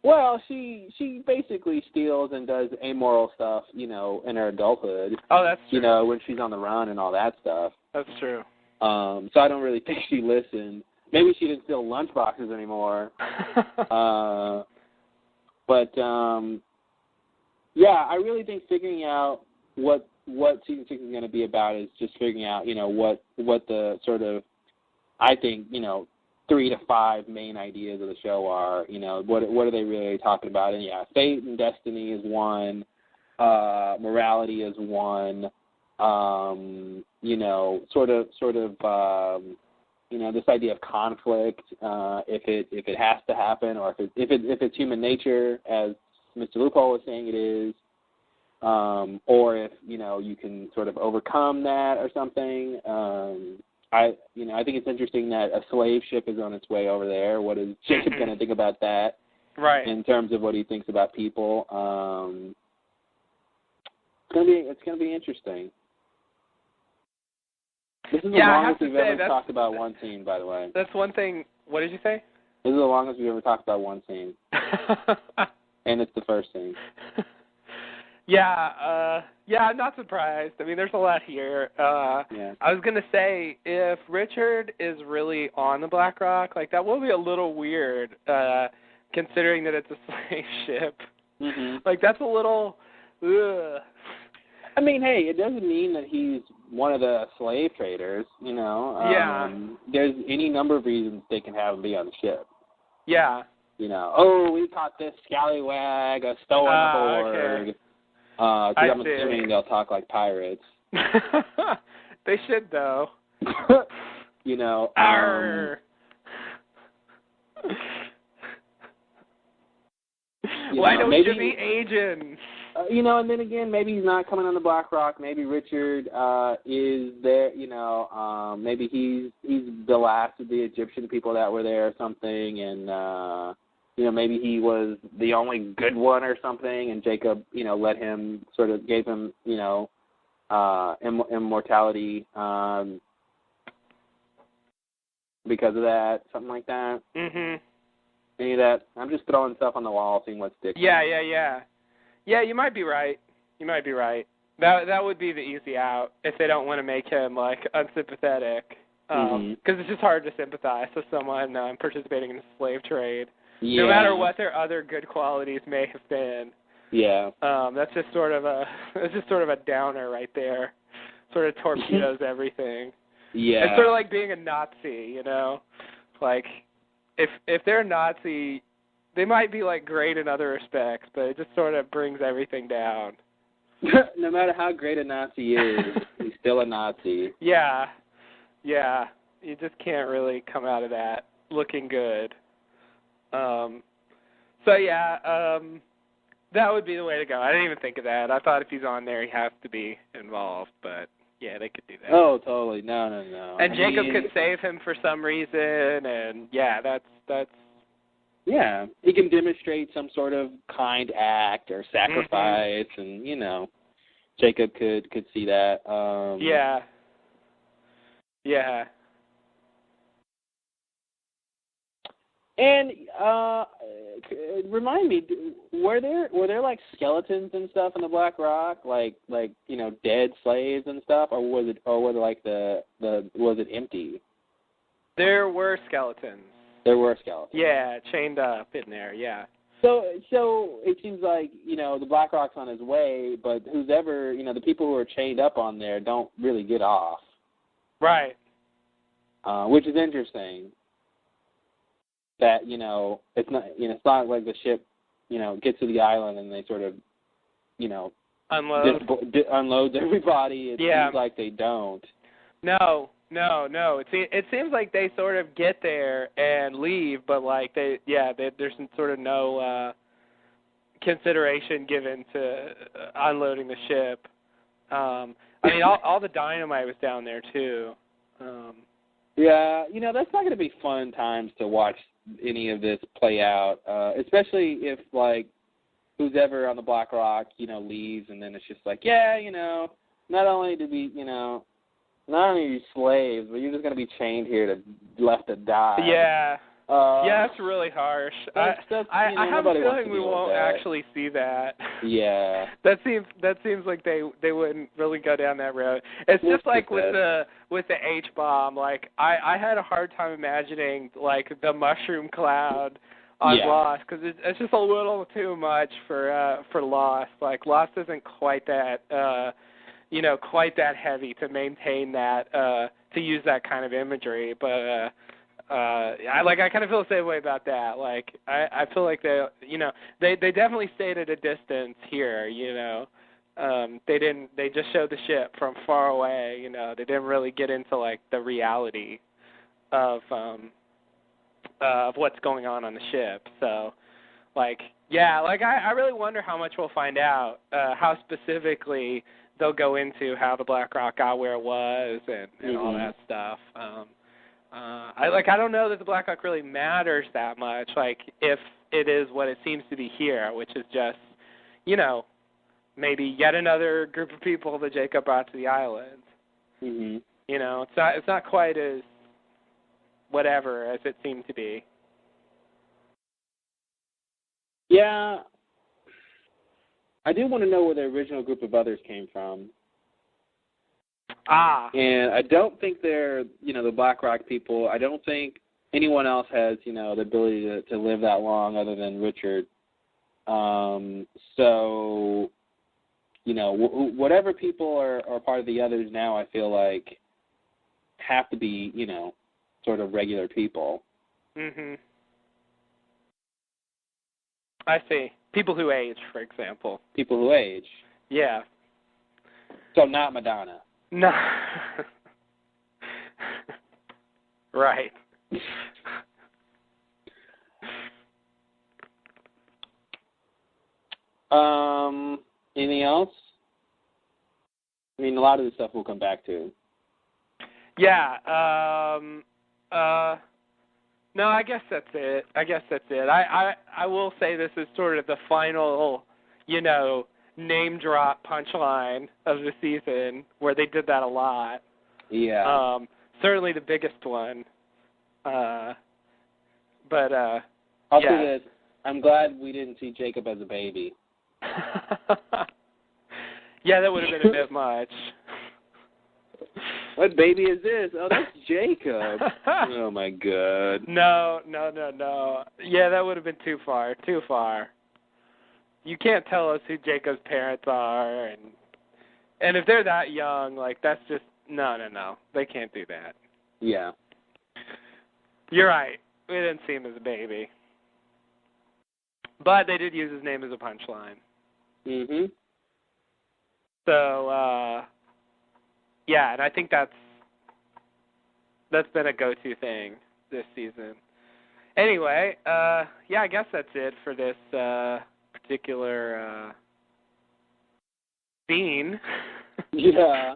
Well, she basically steals and does amoral stuff, you know, in her adulthood. Oh, that's true. You know, when she's on the run and all that stuff. That's true. So I don't really think she listened. Maybe she didn't steal lunchboxes anymore. But yeah, I really think figuring out what season 6 is going to be about is just figuring out, you know, what the sort of, I think, you know, 3 to 5 main ideas of the show are. You know, what are they really talking about? And yeah, fate and destiny is one. Morality is one. You know, sort of. You know, this idea of conflict, if it has to happen, or if it's human nature, as Mr. Loophole was saying it is, or if, you know, you can sort of overcome that or something. I think it's interesting that a slave ship is on its way over there. What is Jacob going to think about that? Right. In terms of what he thinks about people, it's gonna be interesting. This is the longest we've ever talked about one scene, by the way. That's one thing. What did you say? This is the longest we've ever talked about one scene. And it's the first scene. Yeah, I'm not surprised. I mean, there's a lot here. Yeah. I was going to say, if Richard is really on the Black Rock, like, that will be a little weird, considering that it's a slave ship. Mm-hmm. Like, that's a little, ugh. I mean, hey, it doesn't mean that he's one of the slave traders, you know. Yeah. There's any number of reasons they can have him be on the ship. Yeah. You know, we caught this scallywag, a stolen aboard. Okay. Because I'm assuming they'll talk like pirates. They should, though. You know. Arr. Why don't you be agents? You know, and then again, maybe he's not coming on the Black Rock. Maybe Richard is there. You know, maybe he's the last of the Egyptian people that were there or something, and you know, maybe he was the only good one or something, and Jacob, you know, gave him, you know, immortality because of that, something like that. Mhm. Any of that? I'm just throwing stuff on the wall, seeing what sticks. Yeah. Yeah, you might be right. That would be the easy out if they don't want to make him, like, unsympathetic. Because it's just hard to sympathize with someone participating in the slave trade. Yeah. No matter what their other good qualities may have been. Yeah. That's just sort of a downer right there. Sort of torpedoes everything. Yeah. It's sort of like being a Nazi, you know? Like, if they're a Nazi, they might be, like, great in other respects, but it just sort of brings everything down. No matter how great a Nazi is, he's still a Nazi. Yeah. You just can't really come out of that looking good. That would be the way to go. I didn't even think of that. I thought if he's on there, he has to be involved, but yeah, they could do that. Oh, totally. No. And Jacob could save him for some reason, and yeah, that's. Yeah, he can demonstrate some sort of kind act or sacrifice, and you know, Jacob could see that. Yeah. And remind me, were there like skeletons and stuff in the Black Rock, like you know, dead slaves and stuff, or was it like was it empty? There were skeletons. Yeah, chained up in there. Yeah. So it seems like, you know, the Black Rock's on his way, but who's ever, you know, the people who are chained up on there don't really get off. Right. Which is interesting. That, you know, it's not like the ship, you know, gets to the island and they sort of, you know, unloads everybody. It seems like they don't. No. It seems like they sort of get there and leave, but like there's sort of no consideration given to unloading the ship. I mean, all the dynamite was down there too. Yeah, that's not going to be fun times to watch any of this play out, especially if, like, who's ever on the Black Rock, leaves, and then it's just like, not only do we, not only are you slaves, but you're just going to be chained here left to die. Yeah. Yeah, that's really harsh. I have a feeling we won't actually see that. Yeah. That seems like they wouldn't really go down that road. It's just like with the H-bomb. Like I had a hard time imagining like the mushroom cloud on Lost, because it's just a little too much for Lost. Like Lost isn't quite that quite that heavy to maintain that to use that kind of imagery, but. I kind of feel the same way about that. Like, I feel like they definitely stayed at a distance here. They just showed the ship from far away. They didn't really get into like the reality of what's going on the ship. So, I really wonder how much we'll find out. How specifically they'll go into how the Black Rock got where it was and all that stuff. I don't know that the Black Rock really matters that much, like, if it is what it seems to be here, which is just, maybe yet another group of people that Jacob brought to the island. Mm-hmm. It's not quite as whatever as it seemed to be. Yeah. I do want to know where the original group of others came from. And I don't think they're, the Black Rock people. I don't think anyone else has, the ability to live that long other than Richard. So, whatever people are part of the others now, I feel like have to be, sort of regular people. Mhm. I see. People who age, for example. People who age. Yeah. So not Madonna. No. Right. Anything else? I mean, a lot of this stuff we'll come back to. Yeah. No, I guess that's it. I will say this is sort of the final, name drop punchline of the season, where they did that a lot. Yeah. Certainly the biggest one. But I'll say this. I'm glad we didn't see Jacob as a baby. Yeah, that would have been a bit much. What baby is this? Oh, that's Jacob. Oh, my God. No. Yeah, that would have been too far. You can't tell us who Jacob's parents are, and if they're that young, like, that's just, no. They can't do that. Yeah. You're right. We didn't see him as a baby. But they did use his name as a punchline. Mm-hmm. So, yeah, and I think that's been a go-to thing this season. Anyway, I guess that's it for this particular scene. Yeah.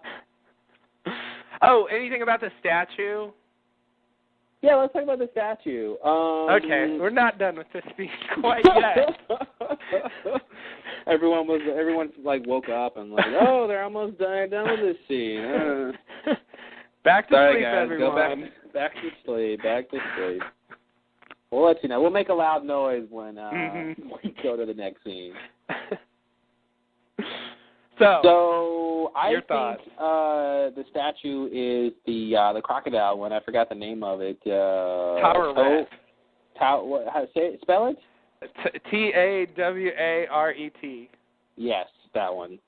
Oh, anything about the statue? Yeah, let's talk about the statue. Okay, we're not done with this scene quite yet. Everyone woke up and oh, they're almost done with this scene. Back to Sorry, sleep, guys. everyone. Go back to sleep. We'll let you know. We'll make a loud noise when we go to the next scene. So I think the statue is the crocodile one. I forgot the name of it. Taweret. How to say it? Spell it? Taweret. Yes, that one.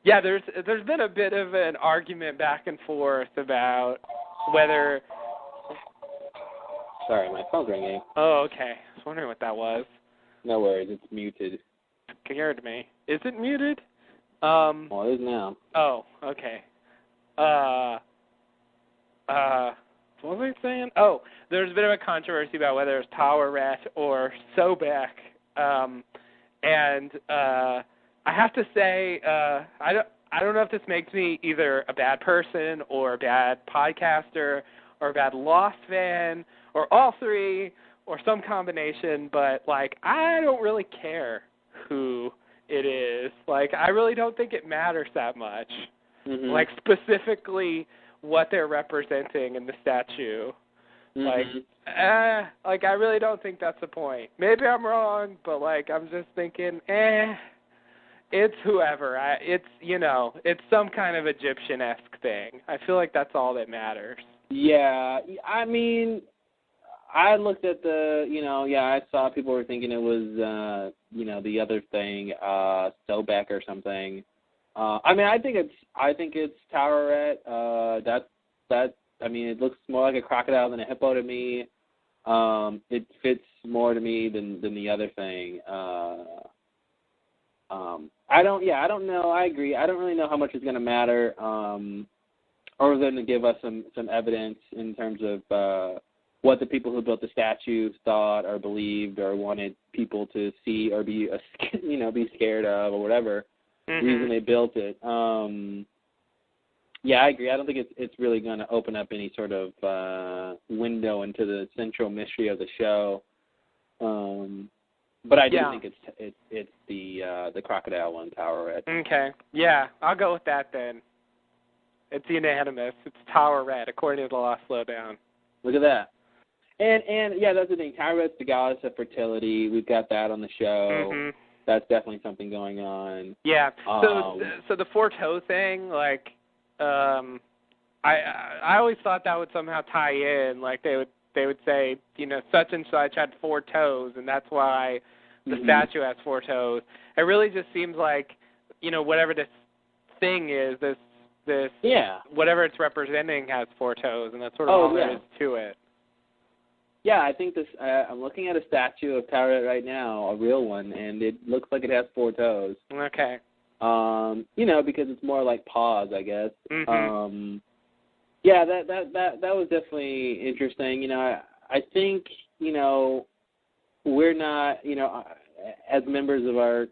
Yeah, there's been a bit of an argument back and forth about whether. Sorry, my phone's ringing. Oh, okay. I was wondering what that was. No worries, it's muted. Scared me. Is it muted? Well, it is now. Oh, okay. I was What was I saying? Oh, there's a bit of a controversy about whether it's Towerette or Sobek. And I have to say, I don't know if this makes me either a bad person or a bad podcaster or a bad Lost fan or all three or some combination, but, like, I don't really care who it is. Like, I really don't think it matters that much. Mm-hmm. Like, specifically what they're representing in the statue. Mm-hmm. Like, I really don't think that's the point. Maybe I'm wrong, but, like, I'm just thinking, it's whoever. It's some kind of Egyptian-esque thing. I feel like that's all that matters. Yeah, I mean, I looked at I saw people were thinking it was, the other thing, Sobek or something. I mean, I think it's Towerette. It looks more like a crocodile than a hippo to me. It fits more to me than the other thing. I don't know. I agree. I don't really know how much it's going to matter, other than to give us some evidence in terms of what the people who built the statues thought or believed or wanted people to see or be scared of or whatever reason they built it. Yeah, I agree. I don't think it's really going to open up any sort of window into the central mystery of the show. But I do think it's the crocodile one, Towerette. Okay. Yeah, I'll go with that then. It's unanimous. It's Towerette, according to the Lost Lowdown. Look at that. And yeah, that's the thing. Towerette's the goddess of fertility. We've got that on the show. Mm-hmm. That's definitely something going on. Yeah. So the four-toe thing, like, I always thought that would somehow tie in. Like they would say, such and such had 4 toes, and that's why the statue has 4 toes. It really just seems like, whatever this thing is, this whatever it's representing has 4 toes, and that's sort of all there is to it. Yeah, I think this. I'm looking at a statue of Towerette right now, a real one, and it looks like it has 4 toes. Okay. Because it's more like paws, I guess. Mm-hmm. Yeah, that was definitely interesting. I think we're not, as members of our,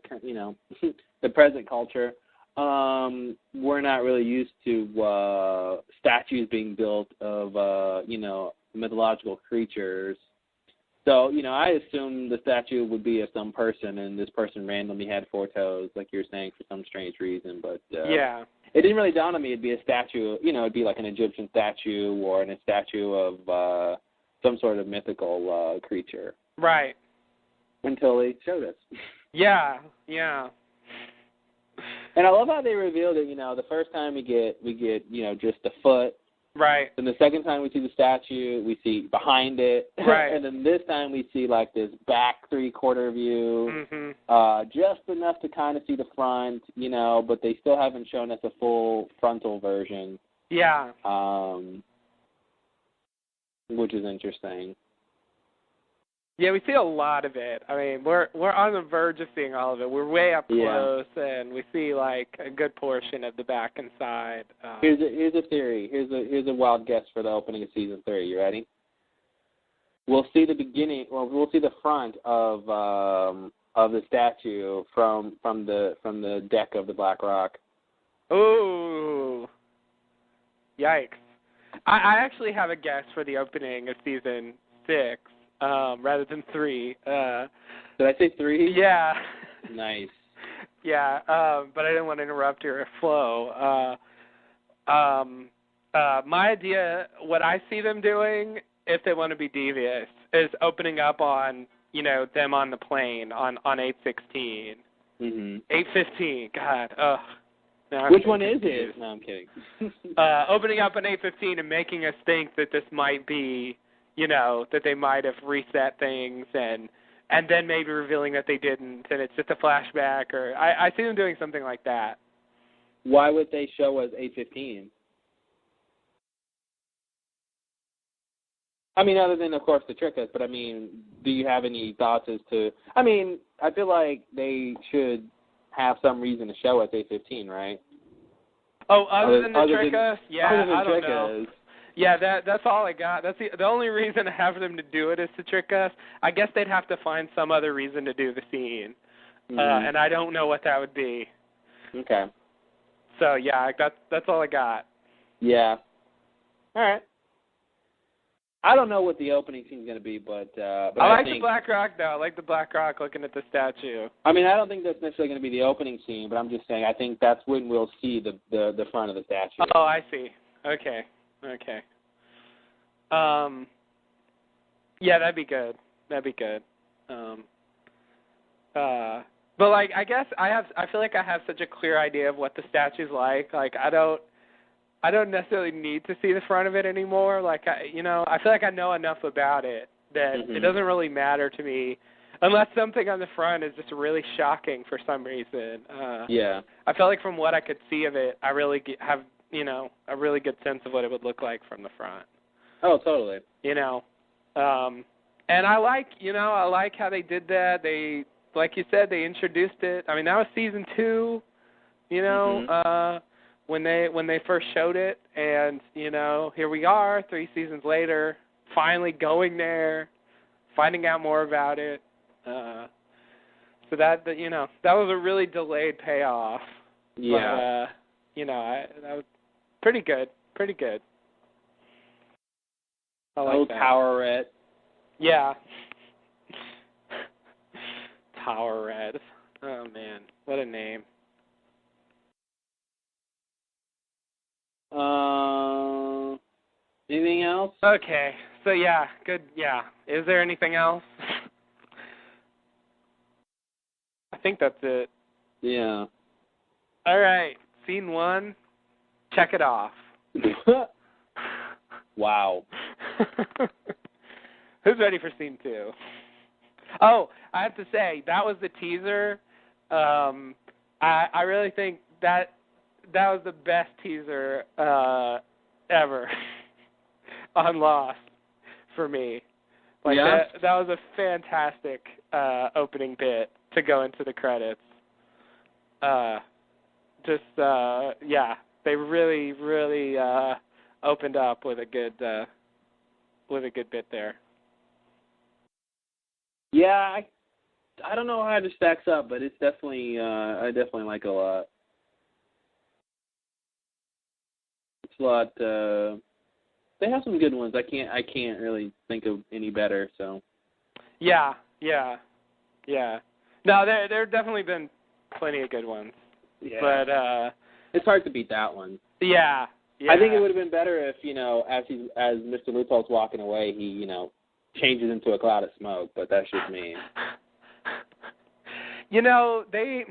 the present culture, we're not really used to statues being built of, mythological creatures. So, I assumed the statue would be of some person, and this person randomly had 4 toes, like you were saying, for some strange reason. But it didn't really dawn on me it'd be a statue. It'd be like an Egyptian statue or a statue of some sort of mythical creature. Right. Until they showed us. Yeah. And I love how they revealed it. The first time we get just the foot. Right. And the second time we see the statue, we see behind it. Right. And then this time we see like this back 3/4 view, just enough to kind of see the front, but they still haven't shown us a full frontal version. Yeah. Which is interesting. Yeah, we see a lot of it. I mean, we're on the verge of seeing all of it. We're way up close, and we see like a good portion of the back and side. Here's a theory. Here's a wild guess for the opening of season 3. You ready? We'll see the beginning. Well, we'll see the front of the statue from the deck of the Black Rock. Ooh! Yikes! I actually have a guess for the opening of season 6. Rather than 3. Did I say 3? Yeah. Nice. Yeah, but I didn't want to interrupt your flow. My idea, what I see them doing, if they want to be devious, is opening up on, them on the plane on 8/16. 8/15, God, ugh. No, which one is it? No, I'm kidding. Opening up on 8/15 and making us think that this might be, that they might have reset things and then maybe revealing that they didn't, and it's just a flashback, or I see them doing something like that. Why would they show us 8/15? I mean, other than, of course, to trick us, but I mean, do you have any thoughts as to, I mean, I feel like they should have some reason to show us 8/15, right? Oh, other than to trick us? Yeah, I don't know. Yeah, that's all I got. That's the only reason I have them to do it is to trick us. I guess they'd have to find some other reason to do the scene, and I don't know what that would be. Okay. So yeah, that's all I got. Yeah. All right. I don't know what the opening scene's going to be, but I like think, the Black Rock though. I like the Black Rock looking at the statue. I mean, I don't think that's necessarily going to be the opening scene, but I'm just saying I think that's when we'll see the front of the statue. Oh, I see. Okay. Yeah, that'd be good. But like, I guess I feel like I have such a clear idea of what the statue's like. Like, I don't necessarily need to see the front of it anymore. Like, I feel like I know enough about it that it doesn't really matter to me unless something on the front is just really shocking for some reason. Yeah. I felt like from what I could see of it, I really have, a really good sense of what it would look like from the front. Oh, totally. And I like how they did that. They, like you said, they introduced it. I mean, that was season 2, when they first showed it, and here we are 3 seasons later, finally going there, finding out more about it. So that was a really delayed payoff. Yeah. But, that was pretty good. I like that. Towerette. Yeah. Towerette. Oh man, what a name. Anything else? Okay, so yeah, good. Yeah, is there anything else? I think that's it. Yeah. All right, scene 1. Check it off. Wow. Who's ready for scene 2? Oh, I have to say, that was the teaser. I really think that was the best teaser ever on Lost for me. Like, yeah? that was a fantastic opening bit to go into the credits. They really, really opened up with a good bit there. Yeah, I don't know how it stacks up, but it's definitely I definitely like it a lot. It's a lot. They have some good ones. I can't really think of any better. So. Yeah. No, there definitely been plenty of good ones. Yeah. But it's hard to beat that one. Yeah. I think it would have been better if as Mr. Loophole's walking away, he changes into a cloud of smoke. But that's just me. They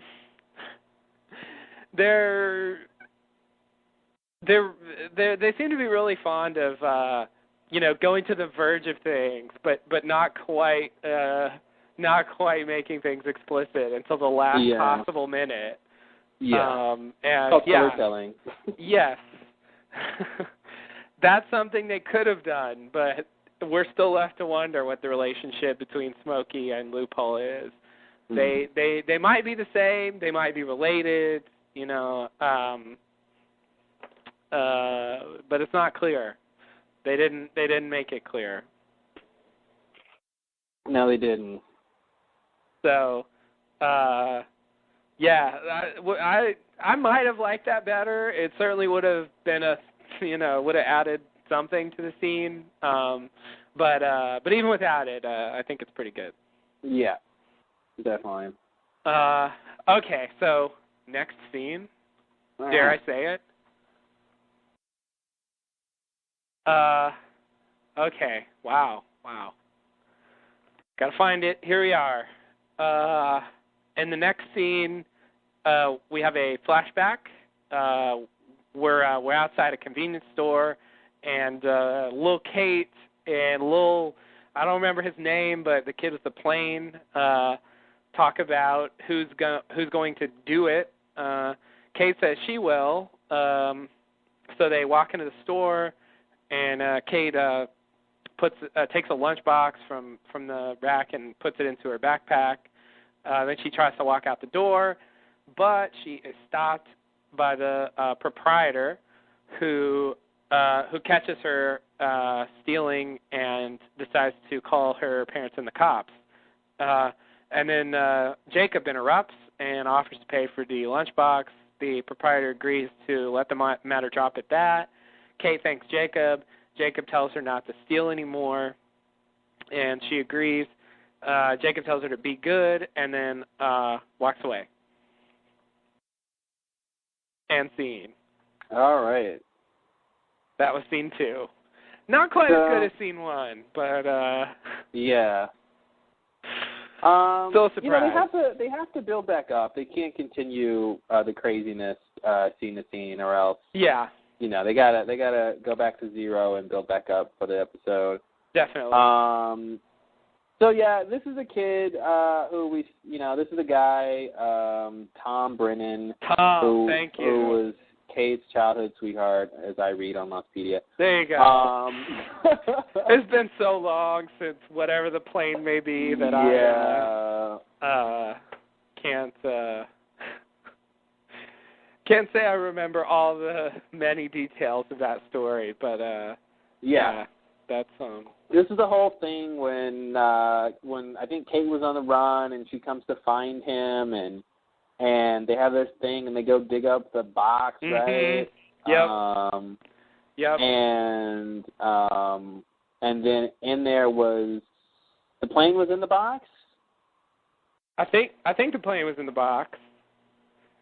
seem to be really fond of going to the verge of things, but not quite making things explicit until the last possible minute. Yeah. And called storytelling. Yes. That's something they could have done, but we're still left to wonder what the relationship between Smokey and Loophole is. Mm-hmm. They might be the same, they might be related, but it's not clear. They didn't make it clear. No, they didn't. So, I might have liked that better. It certainly would have been would have added something to the scene. But even without it, I think it's pretty good. Yeah, definitely. Okay, so next scene. All Dare right. I say it? Okay. Wow. Gotta find it. Here we are. In the next scene, we have a flashback. We're outside a convenience store, and little Kate and I don't remember his name, but the kid with the plane talk about who's going to do it. Kate says she will. So they walk into the store, and Kate takes a lunchbox from the rack and puts it into her backpack. Then she tries to walk out the door, but she is stopped by the proprietor, who who catches her stealing and decides to call her parents and the cops. And then Jacob interrupts and offers to pay for the lunchbox. The proprietor agrees to let the matter drop at that. Kate thanks Jacob. Jacob tells her not to steal anymore, and she agrees. Jacob tells her to be good, and then walks away. And scene. All right. That was scene 2. Not quite as good as scene 1, but yeah. Still a surprise. They have to build back up. They can't continue the craziness scene to scene, or else. Yeah. They gotta go back to 0 and build back up for the episode. Definitely. So yeah, this is a kid who this is a guy, Tom Brennan. Thank you. Who was Kate's childhood sweetheart, as I read on Wikipedia. There you go. It's been so long since whatever the plane may be that I can't say I remember all the many details of that story, but yeah, that's This is the whole thing when I think Kate was on the run and she comes to find him and they have this thing and they go dig up the box, right? Yep. Yep. And then in there was the plane was in the box. I think the plane was in the box,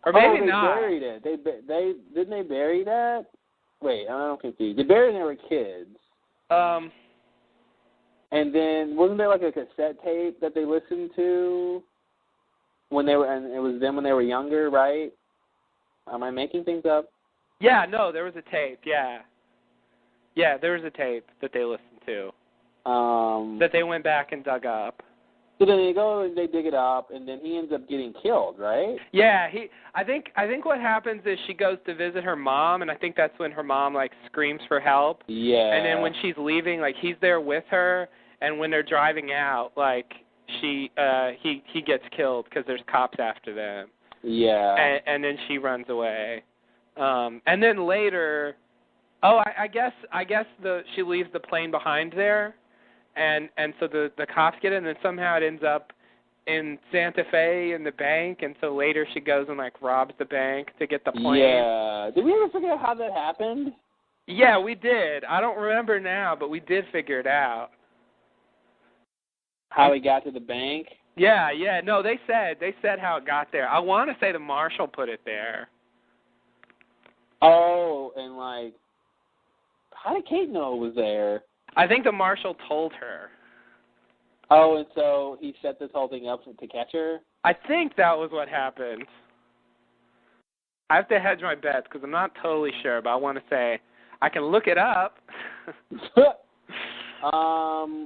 or maybe not. They buried it. They didn't they bury that? Wait, I'm confused. They buried it when they were kids. And then wasn't there like a cassette tape that they listened to when they were, and it was them when they were younger, right? Am I making things up? Yeah, no, there was a tape. Yeah, there was a tape that they listened to. That they went back and dug up. So then they go and they dig it up, and then he ends up getting killed, right? Yeah, I think what happens is she goes to visit her mom, and I think that's when her mom like screams for help. Yeah. And then when she's leaving, like he's there with her, and when they're driving out, like he gets killed because there's cops after them. Yeah. And then she runs away. And then later, I guess she leaves the plane behind there. And so the cops get it, and then somehow it ends up in Santa Fe in the bank, and so later she goes and like robs the bank to get the plane. Yeah. Did we ever figure out how that happened? Yeah, we did. I don't remember now, but we did figure it out. How he got to the bank? Yeah. No, they said how it got there. I want to say the marshal put it there. Oh, and like, how did Kate know it was there? I think the marshal told her. Oh, and so he set this whole thing up to catch her? I think that was what happened. I have to hedge my bets because I'm not totally sure, but I want to say I can look it up.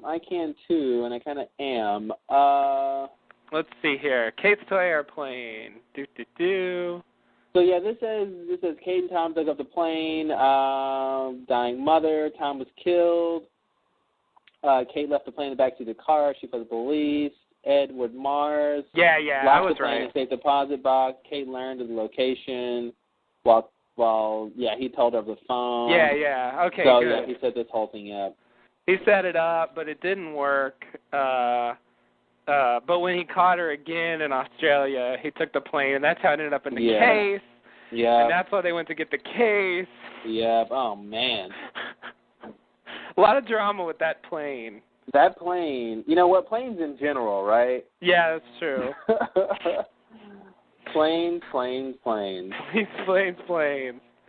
I can too, and I kind of am. Let's see here. Kate's toy airplane. So yeah, this says Kate and Tom dug up the plane. Dying mother. Tom was killed. Kate left the plane in the backseat of the car. She fled the police. Edward Mars. Yeah, I was locked the plane right. in a safe deposit box. Kate learned of the location while he told her over the phone. Yeah. Okay, so, good. Yeah, he set this whole thing up. He set it up, but it didn't work. But when he caught her again in Australia, he took the plane, and that's how it ended up in the case. Yeah. And that's why they went to get the case. Yeah. Oh, man. A lot of drama with that plane. That plane. You know what? Planes in general, right? Yeah, that's true. Planes. Planes.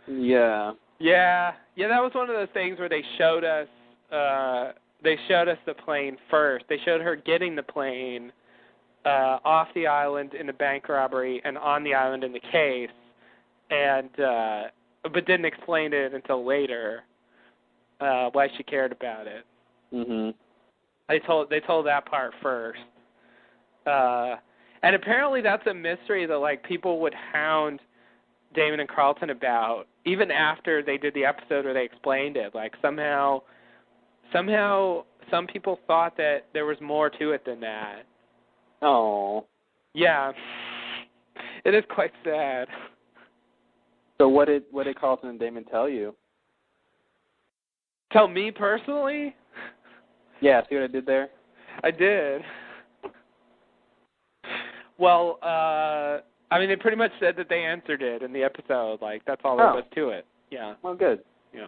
Yeah. Yeah, that was one of those things where they showed us the plane first. They showed her getting the plane off the island in the bank robbery and on the island in the case, and but didn't explain it until later why she cared about it. Mhm. They told that part first. And apparently that's a mystery that like people would hound Damon and Carlton about even after they did the episode where they explained it. Like somehow some people thought that there was more to it than that. Oh. Yeah. It is quite sad. So what did Carlton and Damon tell you? Tell me personally? Yeah, see what I did there? I did. Well, I mean, they pretty much said that they answered it in the episode. Like, that's all there was to it. Yeah. Well, good. Yeah.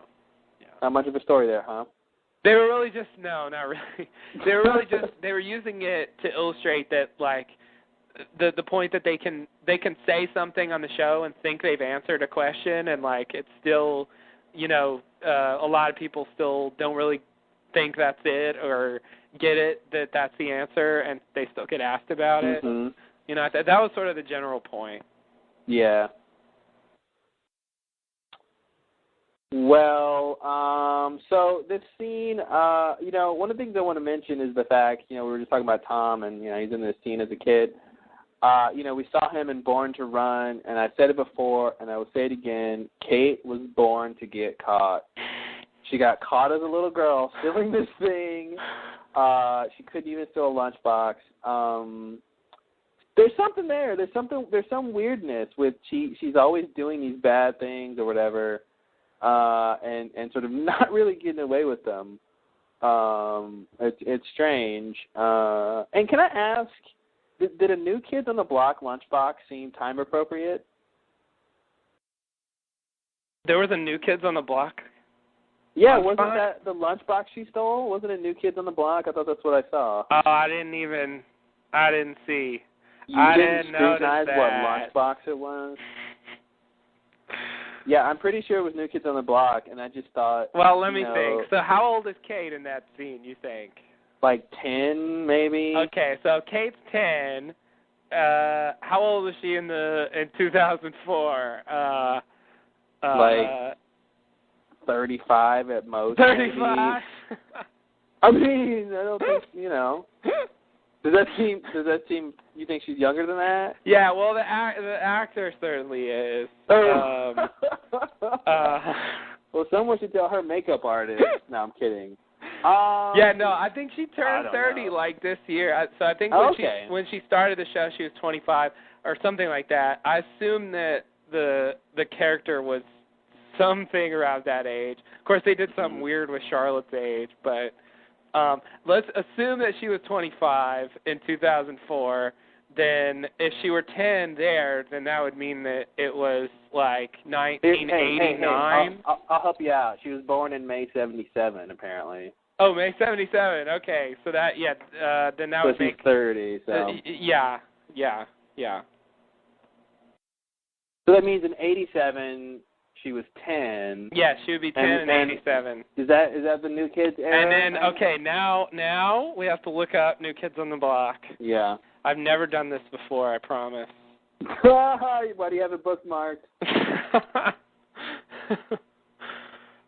Not much of a story there, huh? They were really just, no, not really. They were really just, they were using it to illustrate that, like, the point that they can say something on the show and think they've answered a question, and, like, it's still, you know, a lot of people still don't really think that's it or get it that that's the answer, and they still get asked about it. You know, that was sort of the general point. Yeah. Well, so this scene, you know, one of the things I want to mention is the fact, you know, we were just talking about Tom, and, you know, he's in this scene as a kid. You know, we saw him in Born to Run, and I said it before, and I will say it again, Kate was born to get caught. She got caught as a little girl stealing this thing. She couldn't even steal a lunchbox. There's something there. There's some weirdness with she's always doing these bad things or whatever, and sort of not really getting away with them. It's strange. And can I ask, did a New Kids on the Block lunchbox seem time appropriate? There was a New Kids on the Block? Yeah, wasn't that the lunchbox she stole? Wasn't it New Kids on the Block? I thought that's what I saw. Oh, I didn't see. You didn't scrutinize notice what that. lunchbox it was? Yeah, I'm pretty sure it was New Kids on the Block, and I just thought... Well, let me think. So how old is Kate in that scene, you think? Like 10, maybe? Okay, so Kate's 10. How old was she in 2004? Like 35 at most. 35? I mean, I don't think, you know... Does that seem? You think she's younger than that? Yeah, well, the actor certainly is. Well, someone should tell her makeup artist. No, I'm kidding. Yeah, no, I think she turned 30 like this year. So I think when she started the show, she was 25 or something like that. I assume that the character was something around that age. Of course, they did something weird with Charlotte's age, but. Let's assume that she was 25 in 2004. Then if she were 10 there, then that would mean that it was like 1989. Hey, I'll help you out. She was born in May 77, apparently. Oh, May 77. Okay, so that then that would make... she's 30, so... Yeah. So that means in 87... she was 10. Yeah, she would be 10 in 87. Is that the New Kids era? And then, okay, now we have to look up New Kids on the Block. Yeah. I've never done this before, I promise. Why do you have it bookmarked?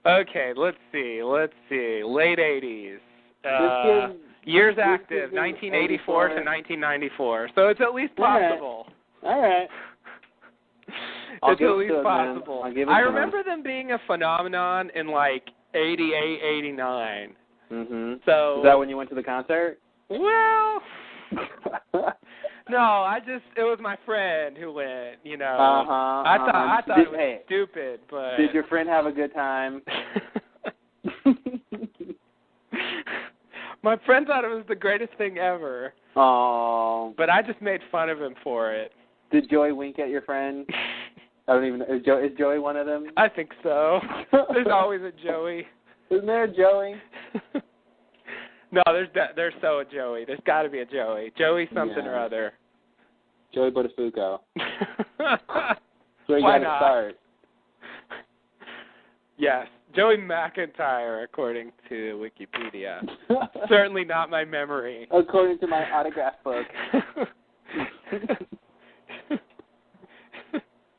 Okay, let's see. Late 80s. Years active, 1984 to 1994. So it's at least possible. All right. It's at least possible. I remember them being a phenomenon in like 88, 89. Mhm. So is that when you went to the concert? Well, no, it was my friend who went. You know, I thought it was stupid, but did your friend have a good time? My friend thought it was the greatest thing ever. Oh. But I just made fun of him for it. Did Joey wink at your friend? I don't even know. Is Joey one of them? I think so. There's always a Joey. Isn't there a Joey? No, there's so a Joey. There's got to be a Joey. Joey something or other. Joey Buttafuoco. So you Why got to not? start. Yes, Joey McIntyre, according to Wikipedia. Certainly not my memory. According to my autograph book.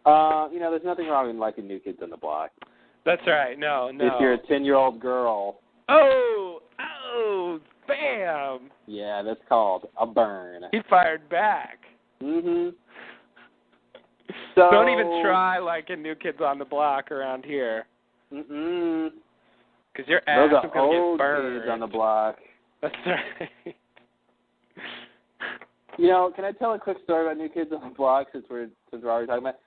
You know, there's nothing wrong with liking New Kids on the Block. That's right. No. If you're a 10-year-old girl. Oh, bam. Yeah, that's called a burn. He fired back. Mhm. So don't even try liking New Kids on the Block around here. Mm-mm. Because your ass is going to get burned. Kids on the Block. That's right. You know, can I tell a quick story about New Kids on the Block since we're already talking about it?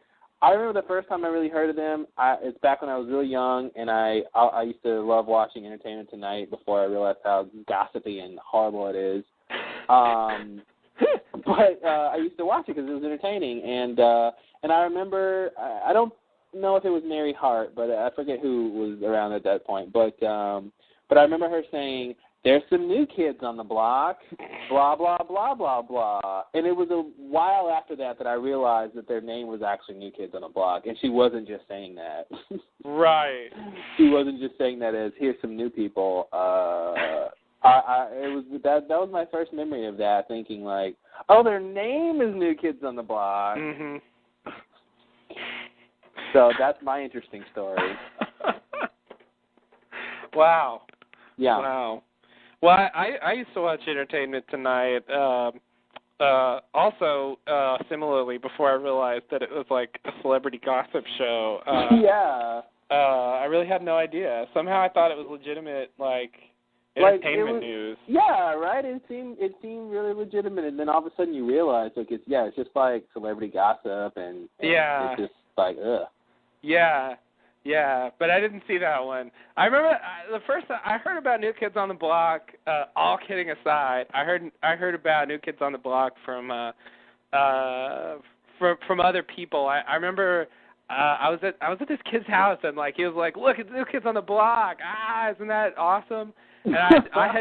I remember the first time I really heard of them. It's back when I was really young, and I used to love watching Entertainment Tonight before I realized how gossipy and horrible it is. But I used to watch it because it was entertaining, and I remember I don't know if it was Mary Hart, but I forget who was around at that point. But I remember her saying, "There's some new kids on the block, blah, blah, blah, blah, blah." And it was a while after that I realized that their name was actually New Kids on the Block, and she wasn't just saying that. Right. She wasn't just saying that as, here's some new people. That was my first memory of that, thinking like, oh, their name is New Kids on the Block. Mm-hmm. So that's my interesting story. Wow. Yeah. Wow. Well, I used to watch Entertainment Tonight. Also, similarly, before I realized that it was like a celebrity gossip show. Yeah. I really had no idea. Somehow I thought it was legitimate, like entertainment news. Yeah, right. It seemed really legitimate, and then all of a sudden you realize, like, it's just like celebrity gossip, and yeah, it's just like, ugh. Yeah, but I didn't see that one. I remember the first time I heard about New Kids on the Block. All kidding aside, I heard about New Kids on the Block from other people. I remember I was at this kid's house, and like he was like, "Look, it's New Kids on the Block! Ah, isn't that awesome?" And I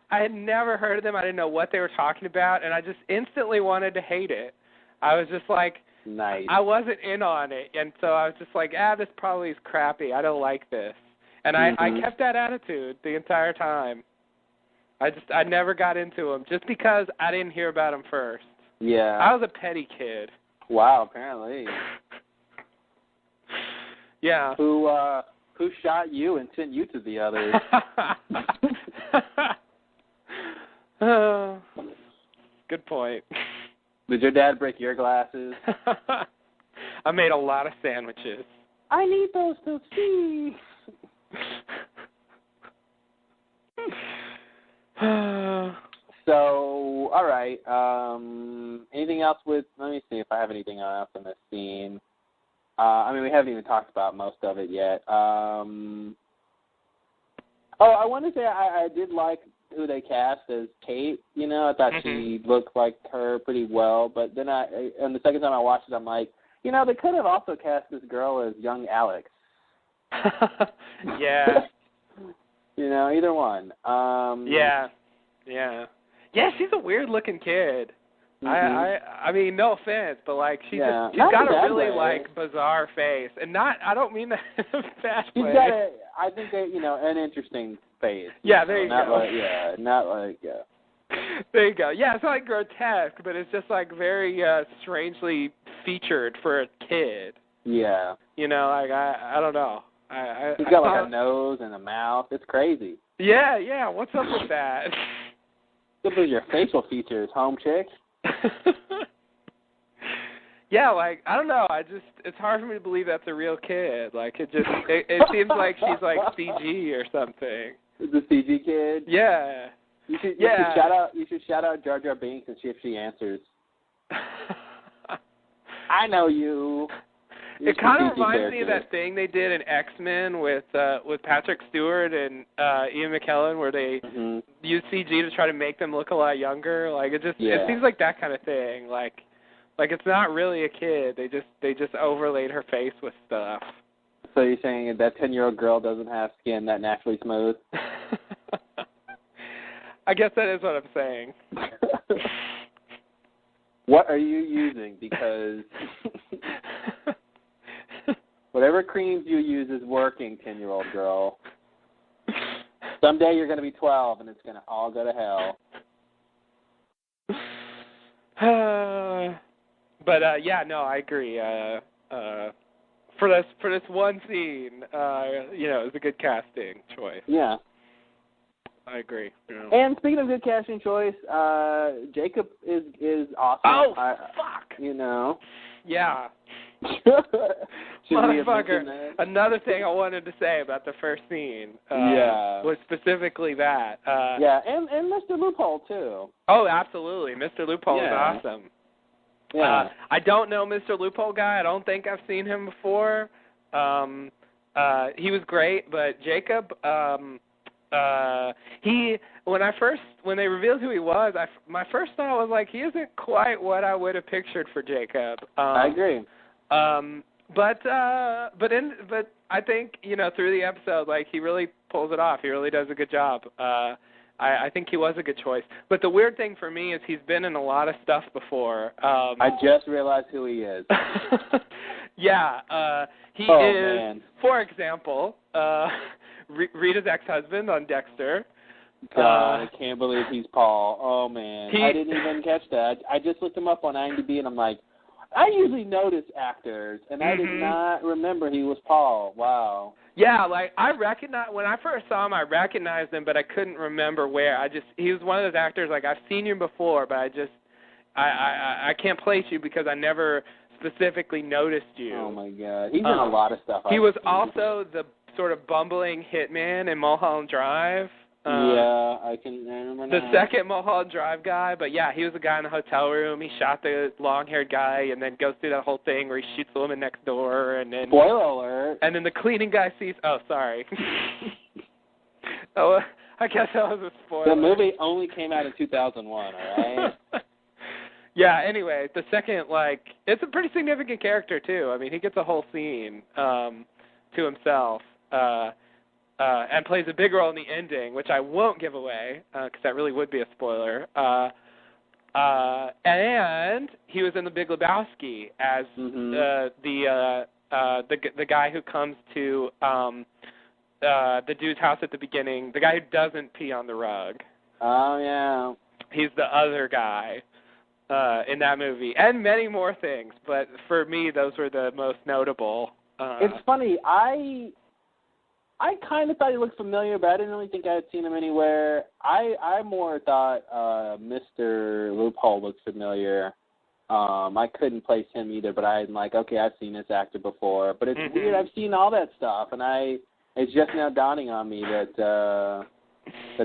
had never heard of them. I didn't know what they were talking about, and I just instantly wanted to hate it. I was just like. Nice. I wasn't in on it, and so I was just like, this probably is crappy. I don't like this. And I kept that attitude the entire time. I never got into them just because I didn't hear about them first. Yeah. I was a petty kid. Wow, apparently. Yeah. Who shot you and sent you to the others? Good point. Did your dad break your glasses? I made a lot of sandwiches. I need those to see. So, all right. Anything else with? Let me see if I have anything else in this scene. I mean, we haven't even talked about most of it yet. I want to say I did like who they cast as Kate. You know, I thought she looked like her pretty well. But then and the second time I watched it, I'm like, you know, they could have also cast this girl as young Alex. Yeah. You know, either one. Yeah, she's a weird-looking kid. I mean, no offense, but like she's got a really like bizarre face, and I don't mean that in a bad way. She's got I think an interesting face. Yeah, there you go. Not like There you go. Yeah, it's not like grotesque, but it's just like very strangely featured for a kid. Yeah. You know, like I don't know. He's got like a nose and a mouth. It's crazy. Yeah. What's up with that? What's up with your facial features, home chick? Yeah, like I don't know. It's hard for me to believe that's a real kid. Like it seems like she's like CG or something. The CG kid? Yeah. You should shout out Jar Jar Binks and see if she answers. I know you. It kind of reminds me of that thing they did in X-Men with Patrick Stewart and Ian McKellen, where they used CG to try to make them look a lot younger. Like it seems like that kind of thing. Like it's not really a kid. They just overlaid her face with stuff. So you're saying that 10-year-old girl doesn't have skin that naturally smooth? I guess that is what I'm saying. What are you using? Because whatever creams you use is working, 10-year-old girl. Someday you're going to be 12, and it's going to all go to hell. But I agree. For this one scene, it's a good casting choice. Yeah. I agree. Yeah. And speaking of good casting choice, Jacob is awesome. Oh, fuck! You know. Yeah. Motherfucker. Another thing I wanted to say about the first scene was specifically that. And Mr. Loophole, too. Oh, absolutely. Mr. Loophole is awesome. Yeah. I don't know Mr. Loophole guy. I don't think I've seen him before. He was great, but Jacob, when they revealed who he was, my first thought was like, he isn't quite what I would have pictured for Jacob. I agree. But I think, through the episode, like, he really pulls it off. He really does a good job. I think he was a good choice. But the weird thing for me is he's been in a lot of stuff before. I just realized who he is. Yeah, he is, man. for example, Rita's ex-husband on Dexter. God, I can't believe he's Paul. Oh, man. I didn't even catch that. I just looked him up on IMDb, and I'm like, I usually notice actors, and I did not remember he was Paul. Wow. Yeah, like, when I first saw him, I recognized him, but I couldn't remember where. He was one of those actors, like, I've seen you before, but I can't place you because I never specifically noticed you. Oh, my God. He's in a lot of stuff. He was also the sort of bumbling hitman in Mulholland Drive. Yeah, I remember the now. second Mulholland Drive guy, but yeah, he was the guy in the hotel room. He shot the long-haired guy, and then goes through that whole thing where he shoots the woman next door, and then spoiler alert. And then the cleaning guy sees. Oh, sorry. Oh, I guess that was a spoiler. The movie only came out in 2001. All right. Yeah. Anyway, the second, like, it's a pretty significant character too. I mean, he gets a whole scene to himself. And plays a big role in the ending, which I won't give away because that really would be a spoiler. And he was in The Big Lebowski as the guy who comes to the dude's house at the beginning, the guy who doesn't pee on the rug. Oh, yeah. He's the other guy in that movie, and many more things. But for me, those were the most notable. It's funny. I kind of thought he looked familiar, but I didn't really think I had seen him anywhere. I more thought Mr. Loophole looked familiar. I couldn't place him either, but I'm like, okay, I've seen this actor before. But it's weird. I've seen all that stuff, and it's just now dawning on me that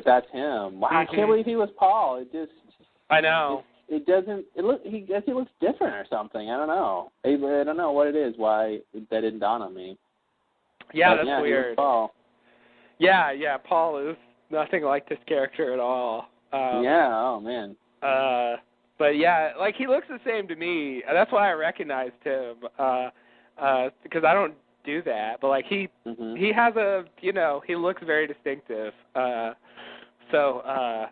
that's him. Wow, I can't believe he was Paul. It just. I know. It doesn't. He looks different or something. I don't know. I don't know what it is. Why that didn't dawn on me. Yeah, but that's weird. Paul. Yeah, Paul is nothing like this character at all. Oh man. But yeah, like, he looks the same to me. That's why I recognized him. Because I don't do that. But like he has he looks very distinctive. So I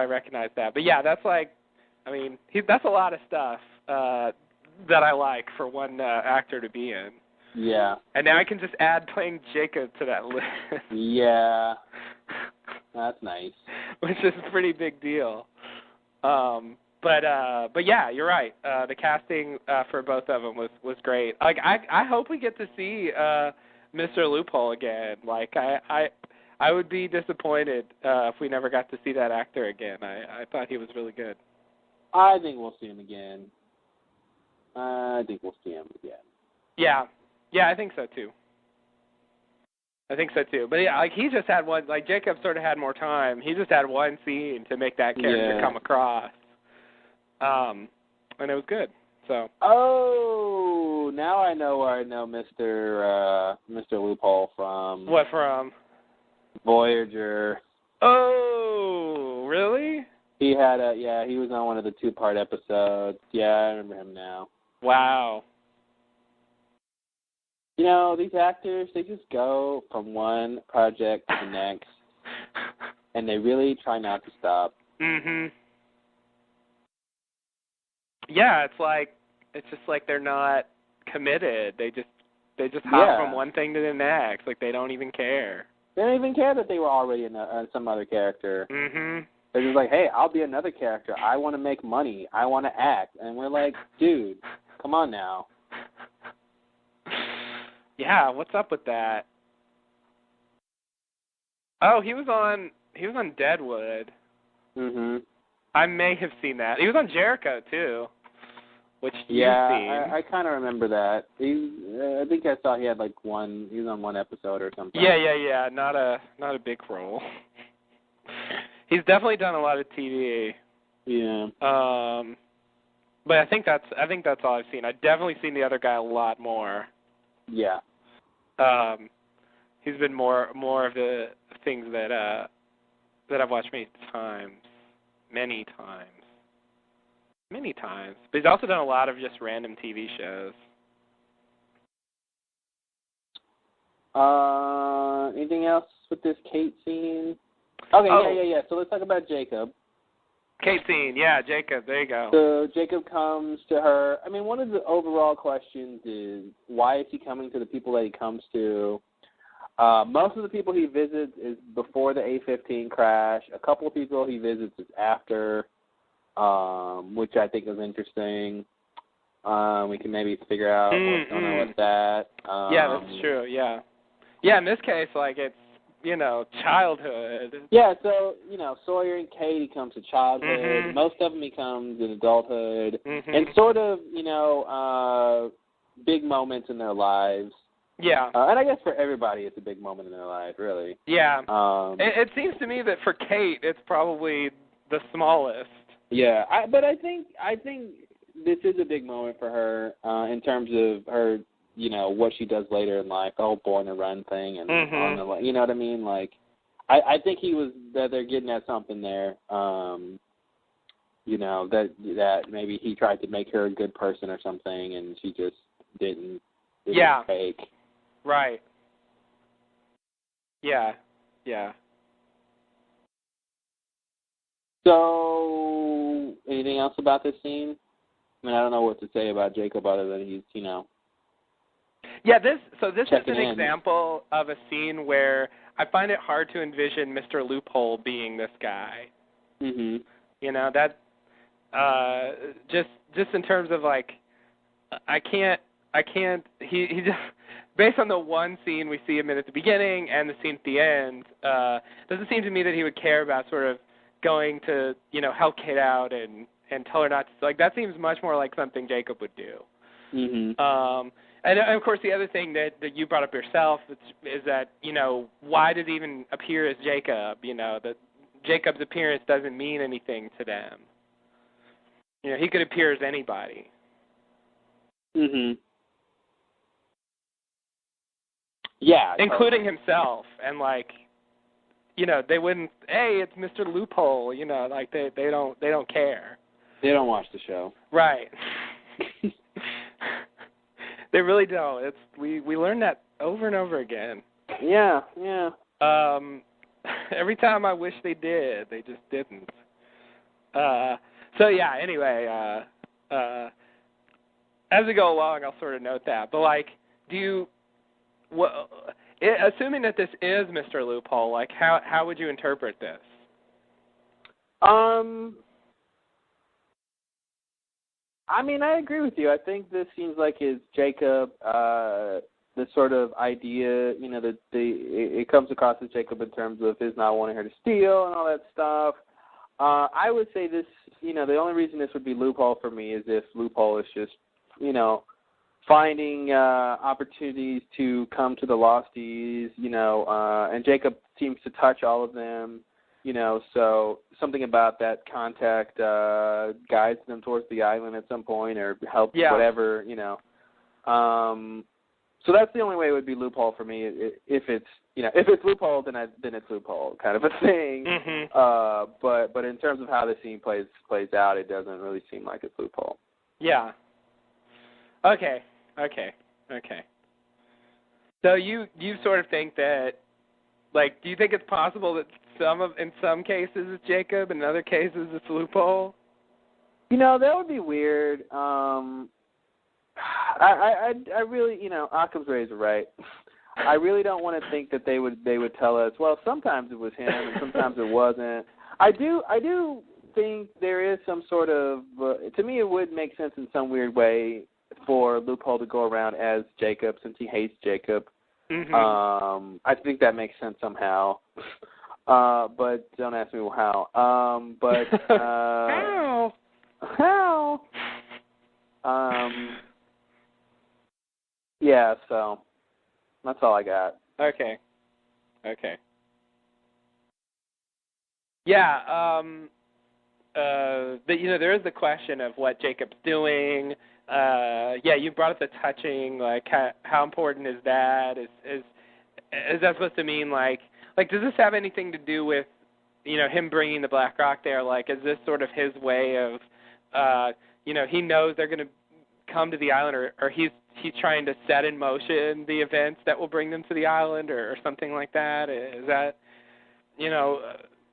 recognize that. But yeah, that's like, I mean, that's a lot of stuff that I like for one actor to be in. Yeah. And now I can just add playing Jacob to that list. Yeah. That's nice. Which is a pretty big deal. But yeah, you're right. The casting for both of them was great. Like, I hope we get to see Mr. Loophole again. Like, I would be disappointed if we never got to see that actor again. I thought he was really good. I think we'll see him again. Yeah, I think so too. But yeah, like, he just had one, like, Jacob sort of had more time. He just had one scene to make that character come across. And it was good. So. Oh, now I know where I know Mr. Loophole from. What from? Voyager. Oh, really? He had he was on one of the 2-part episodes. Yeah, I remember him now. Wow. You know, these actors, they just go from one project to the next, and they really try not to stop. Yeah, it's just like they're not committed. They just hop from one thing to the next. Like, they don't even care. They don't even care that they were already in some other character. They're just like, hey, I'll be another character. I want to make money. I want to act. And we're like, dude, come on now. Yeah, what's up with that? Oh, he was on Deadwood. I may have seen that. He was on Jericho too, which you've seen. I kind of remember that. I think I saw he had like one. He was on one episode or something. Yeah. Not a big role. He's definitely done a lot of TV. Yeah. But I think that's all I've seen. I've definitely seen the other guy a lot more. Yeah. He's been more of the things that I've watched many times. But he's also done a lot of just random TV shows. Anything else with this Kate scene? Okay, yeah. So let's talk about Jacob. Kate scene, yeah, Jacob, there you go. So Jacob comes to her. I mean, one of the overall questions is, why is he coming to the people that he comes to? Most of the people he visits is before the A-15 crash. A couple of people he visits is after, which I think is interesting. We can maybe figure out what's going on with that. Yeah, that's true, yeah. Yeah, in this case, like, it's, childhood. Yeah, so, Sawyer and Kate, he comes to childhood. Most of them he comes in adulthood. And sort of, big moments in their lives. Yeah. And I guess for everybody it's a big moment in their life, really. Yeah. It seems to me that for Kate, it's probably the smallest. Yeah, but I think this is a big moment for her in terms of her, what she does later in life, the whole Born to Run thing, and on the, you know what I mean? Like, I think that they're getting at something there. That maybe he tried to make her a good person or something, and she just didn't. It was fake. Right. Yeah. Yeah. So, anything else about this scene? I mean, I don't know what to say about Jacob other than he's, Yeah, this is an example of a scene where I find it hard to envision Mr. Loophole being this guy. Mhm. That just in terms of like I can't he just based on the one scene we see him in at the beginning and the scene at the end, doesn't seem to me that he would care about sort of going to, help Kate out and tell her not to, like, that seems much more like something Jacob would do. Mhm. And of course the other thing that you brought up yourself is that, why does he even appear as Jacob? That Jacob's appearance doesn't mean anything to them. He could appear as anybody. Mhm. Yeah. Including himself, and like, they wouldn't. Hey, it's Mr. Loophole. Like they don't care. They don't watch the show. Right. They really don't. We learn that over and over again. Yeah. Every time I wish they did, they just didn't. So yeah. Anyway, as we go along, I'll sort of note that. But like, assuming that this is Mr. Loophole, like how would you interpret this? I mean, I agree with you. I think this seems like his Jacob, the sort of idea, that it comes across as Jacob in terms of his not wanting her to steal and all that stuff. I would say this, the only reason this would be Loophole for me is if Loophole is just, finding opportunities to come to the Losties, and Jacob seems to touch all of them, so something about that contact guides them towards the island at some point or helps whatever, So that's the only way it would be Loophole for me. If it's Loophole, then it's Loophole kind of a thing. But in terms of how the scene plays out, it doesn't really seem like it's Loophole. Yeah. Okay. So you sort of think that, like, do you think it's possible that in some cases it's Jacob, in other cases it's Loophole? That would be weird. I really, Occam's razor, right? I really don't want to think that they would tell us, well, sometimes it was him and sometimes it wasn't. I do think there is some sort of, to me it would make sense in some weird way for Loophole to go around as Jacob since he hates Jacob. I think that makes sense somehow. But don't ask me how. How? Yeah, so that's all I got. Okay. Yeah, there is the question of what Jacob's doing. You brought up the touching. Like, how important is that? Is that supposed to mean like does this have anything to do with him bringing the Black Rock there? Like, is this sort of his way of he knows they're going to come to the island, or he's trying to set in motion the events that will bring them to the island, or something like that? Is that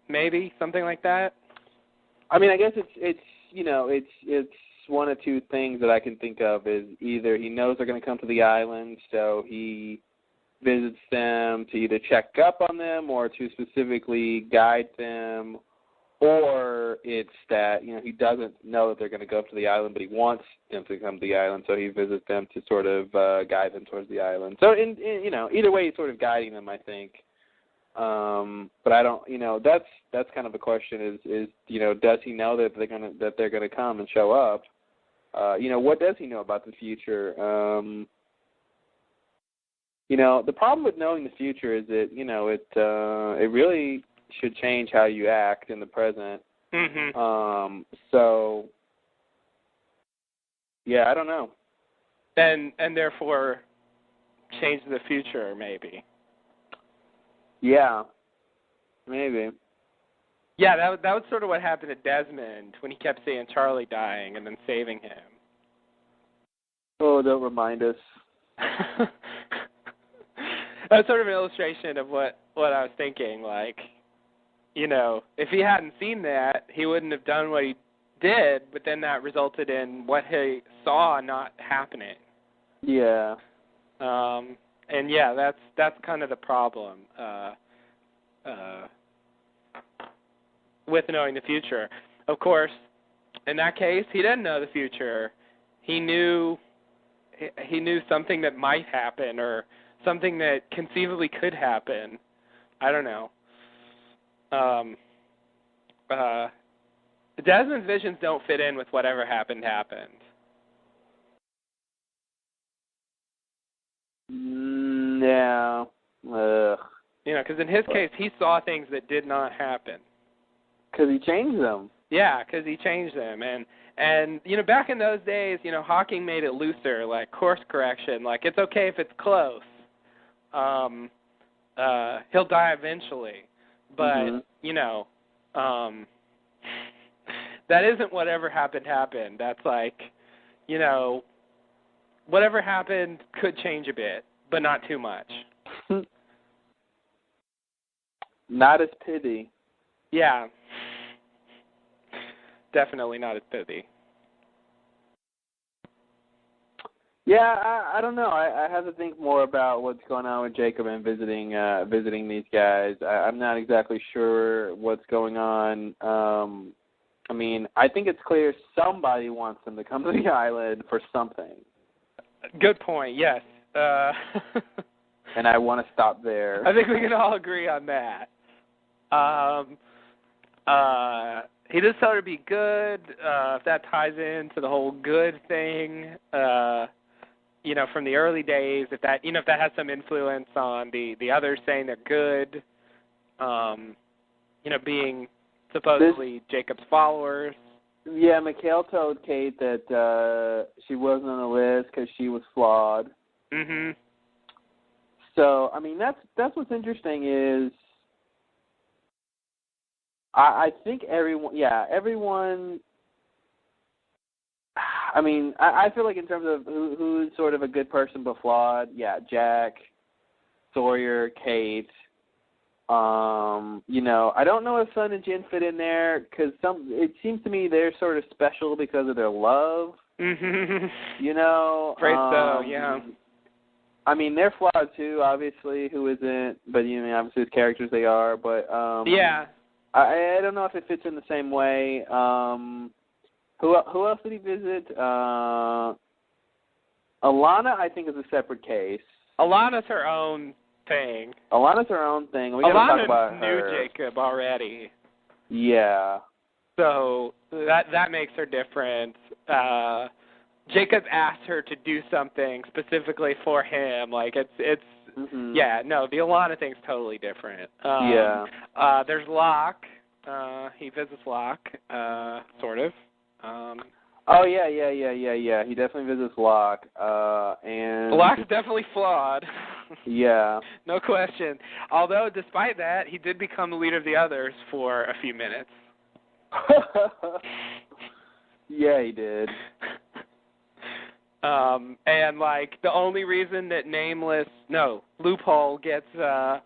maybe something like that? I mean, I guess it's one of two things that I can think of. Is either he knows they're going to come to the island, so he visits them to either check up on them or to specifically guide them, or it's that he doesn't know that they're going to go to the island, but he wants them to come to the island, so he visits them to sort of guide them towards the island. So in either way, he's sort of guiding them, I think. But I don't, that's kind of a question. Is does he know that they're gonna come and show up? What does he know about the future? The problem with knowing the future is that it really should change how you act in the present. Mm-hmm. So yeah, I don't know. And therefore change the future, maybe. Yeah, maybe. Yeah, that was sort of what happened to Desmond when he kept saying Charlie dying and then saving him. Oh, don't remind us. That's sort of an illustration of what I was thinking. Like, if he hadn't seen that, he wouldn't have done what he did, but then that resulted in what he saw not happening. Yeah. And yeah, that's kind of the problem with knowing the future. Of course, in that case, he didn't know the future. He knew something that might happen, or something that conceivably could happen. I don't know. Desmond's visions don't fit in with whatever happened. Yeah. Because in his case, he saw things that did not happen. Because he changed them. Yeah, because he changed them. And back in those days, Hawking made it looser, like course correction. Like, it's okay if it's close. He'll die eventually. But, that isn't whatever happened. That's like, whatever happened could change a bit, but not too much. Not as pithy. Yeah. Definitely not as pithy. Yeah, I don't know. I have to think more about what's going on with Jacob and visiting these guys. I'm not exactly sure what's going on. I mean, I think it's clear somebody wants them to come to the island for something. Good point, yes. And I want to stop there. I think we can all agree on that. He does tell her to be good, if that ties into the whole good thing, from the early days, if that has some influence on the others saying they're good, being supposedly Jacob's followers. Yeah, Mikhail told Kate that she wasn't on the list because she was flawed. Mm-hmm. So, I mean, that's what's interesting is I think everyone, I mean, I feel like in terms of who's sort of a good person but flawed, Jack, Sawyer, Kate. I don't know if Sun and Jin fit in there because it seems to me they're sort of special because of their love. Mm-hmm. Afraid so, yeah. I mean, they're flawed too, obviously. Who isn't? But obviously, as characters, they are. But yeah. I don't know if it fits in the same way. Who else did he visit? Alana, I think, is a separate case. Alana's her own thing. Alana's her own thing. We gotta talk about Alana her. knew Jacob already. Yeah. So that makes her different. Jacob asked her to do something specifically for him. Like it's mm-hmm. Yeah, no, the Alana thing's totally different. Yeah. There's Locke. He visits Locke, sort of. Oh yeah. He definitely visits Locke, and Locke's definitely flawed. Yeah. No question. Although, despite that, he did become the leader of the others for a few minutes. Yeah, he did. And like the only reason that Loophole gets to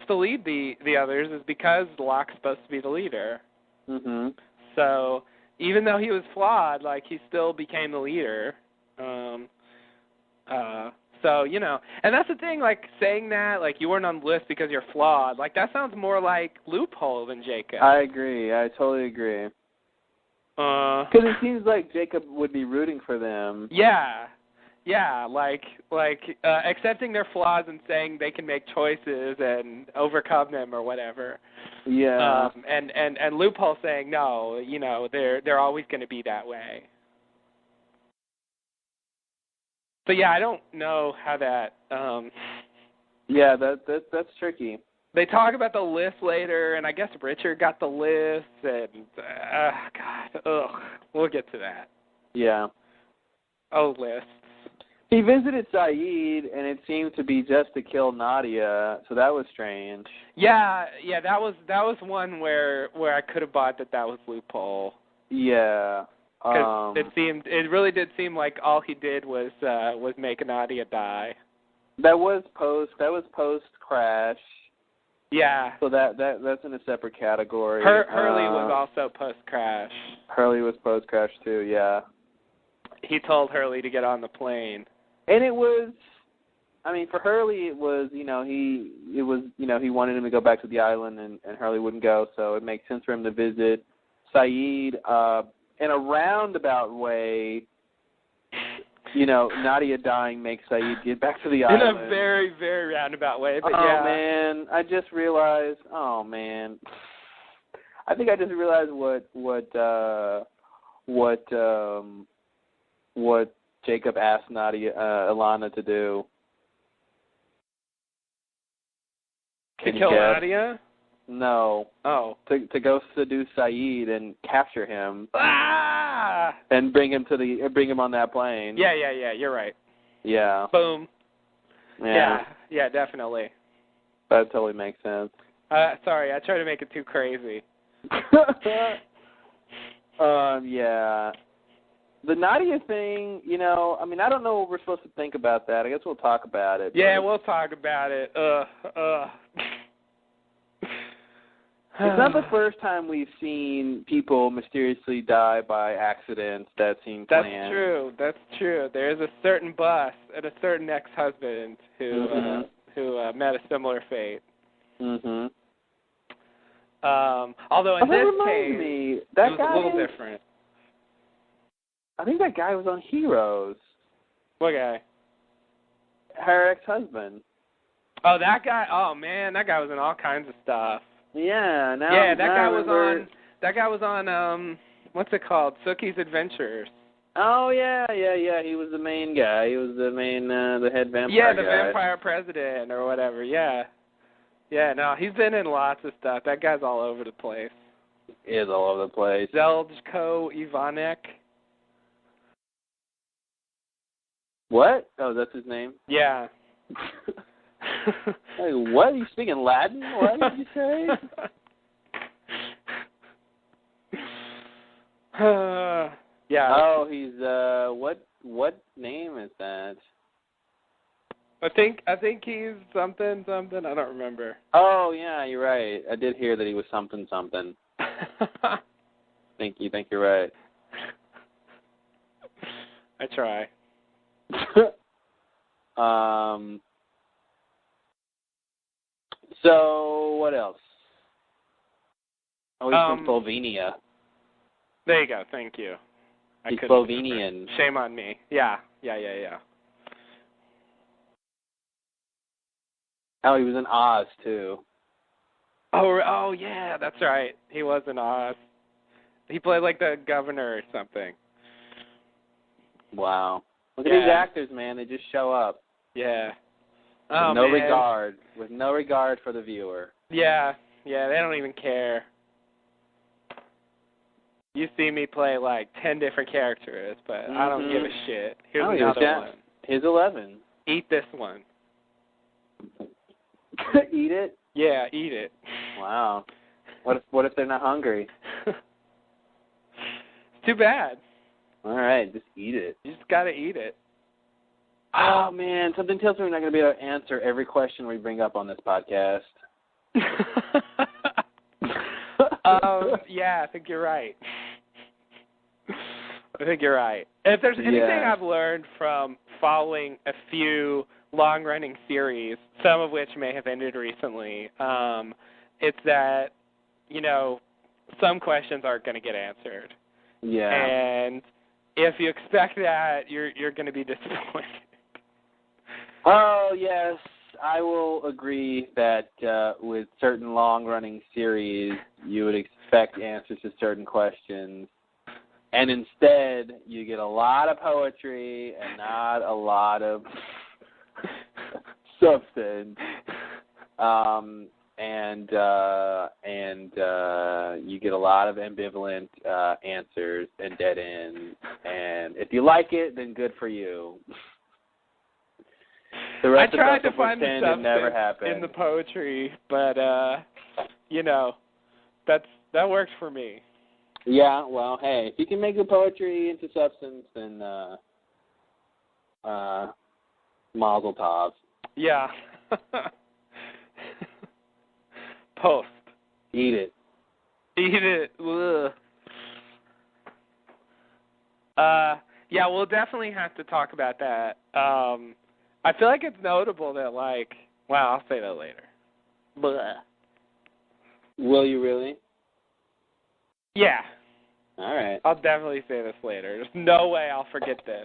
lead the others is because Locke's supposed to be the leader. Mhm. So even though he was flawed, like he still became the leader. So and that's the thing. Like saying that, like you weren't on the list because you're flawed. Like that sounds more like Loophole than Jacob. I agree. I totally agree. Because it seems like Jacob would be rooting for them. Yeah, like accepting their flaws and saying they can make choices and overcome them or whatever. Yeah. And Loophole saying no, they're always going to be that way. So yeah, I don't know how that. Yeah, that's tricky. They talk about the list later, and I guess Richard got the list, and we'll get to that. Yeah. Oh, lists. He visited Saeed, and it seemed to be just to kill Nadia, so that was strange. Yeah, that was one where I could have bought that was Loophole. Yeah. Because it really did seem like all he did was make Nadia die. That was post crash. Yeah. So that's in a separate category. Hurley was also post crash. Hurley was post crash too. Yeah. He told Hurley to get on the plane. And it was, for Hurley, it was, he wanted him to go back to the island, and Hurley wouldn't go, so it makes sense for him to visit Saeed. In a roundabout way, Nadia dying makes Saeed get back to the island. In a very, very roundabout way. But man, I just realized. I think I just realized what Jacob asked Ilana to do. To kill Nadia? No. Oh. To go seduce Saeed and capture him. Ah! And bring him on that plane. Yeah. You're right. Yeah. Boom. Yeah. Yeah, definitely. That totally makes sense. Sorry, I tried to make it too crazy. Yeah. The Nadia thing, I don't know what we're supposed to think about that. I guess we'll talk about it. Yeah, we'll talk about it. It's not the first time we've seen people mysteriously die by accidents that seem planned. That's true. There's a certain boss and a certain ex-husband who met a similar fate. Mhm. Although in this case, it was a little different. I think that guy was on Heroes. What guy? Her ex-husband. Oh, that guy. Oh man, that guy was in all kinds of stuff. Yeah. That guy was on. What's it called? Sookie's Adventures. Oh yeah. He was the main guy. He was the head vampire guy. Yeah, the vampire president or whatever. Yeah. Yeah. No, he's been in lots of stuff. That guy's all over the place. He is all over the place. Zeljko Ivanek. What? Oh, that's his name? Yeah. Hey, what? Are you speaking Latin? What did you say? Yeah. Oh, he's what name is that? I think he's something. I don't remember. Oh yeah, you're right. I did hear that he was something. Think you're right. I try. So what else? Oh, he's from Slovenia. There you go. Thank you. He's Slovenian. Shame on me. Yeah. Oh, he was in Oz too. Oh yeah, that's right. He was in Oz. He played like the governor or something. Wow. Look at these actors, man. They just show up. Yeah. Oh, with no man. regard. With no regard for the viewer. Yeah, they don't even care. You see me play like 10 different characters, but I don't give a shit. Here's another one. Here's 11. Eat this one. Eat it? Yeah, eat it. Wow. What if they're not hungry? It's too bad. All right, just eat it. You just gotta eat it. Oh, man, something tells me we're not going to be able to answer every question we bring up on this podcast. Yeah, I think you're right. If there's anything I've learned from following a few long-running series, some of which may have ended recently, it's that, some questions aren't going to get answered. Yeah. And if you expect that, you're going to be disappointed. Oh, yes. I will agree that with certain long-running series, you would expect answers to certain questions. And instead, you get a lot of poetry and not a lot of substance. And you get a lot of ambivalent answers and dead ends. And if you like it, then good for you. The rest I tried to find the substance in the poetry, but that worked for me. Yeah, well, hey, if you can make the poetry into substance, then mazel tov. Yeah. Post. Eat it. Eat it. Ugh. Yeah, we'll definitely have to talk about that. I feel like it's notable that, I'll say that later. Blah. Will you really? Yeah. All right. I'll definitely say this later. There's no way I'll forget this.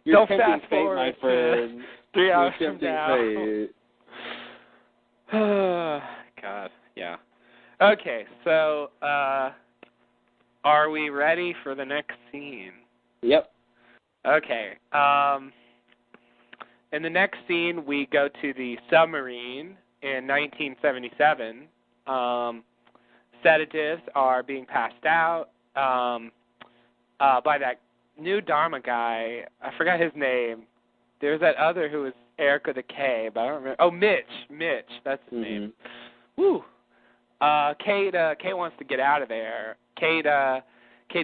You're Don't fast forward, my friend. 3 hours You're from now. God, yeah. Okay, so are we ready for the next scene? Yep. Okay. In the next scene, we go to the submarine in 1977. Sedatives are being passed out by that new Dharma guy. I forgot his name. There's that other who was Eric with a K, but I don't remember. Oh, Mitch. That's his name. Woo. Kate wants to get out of there. Kate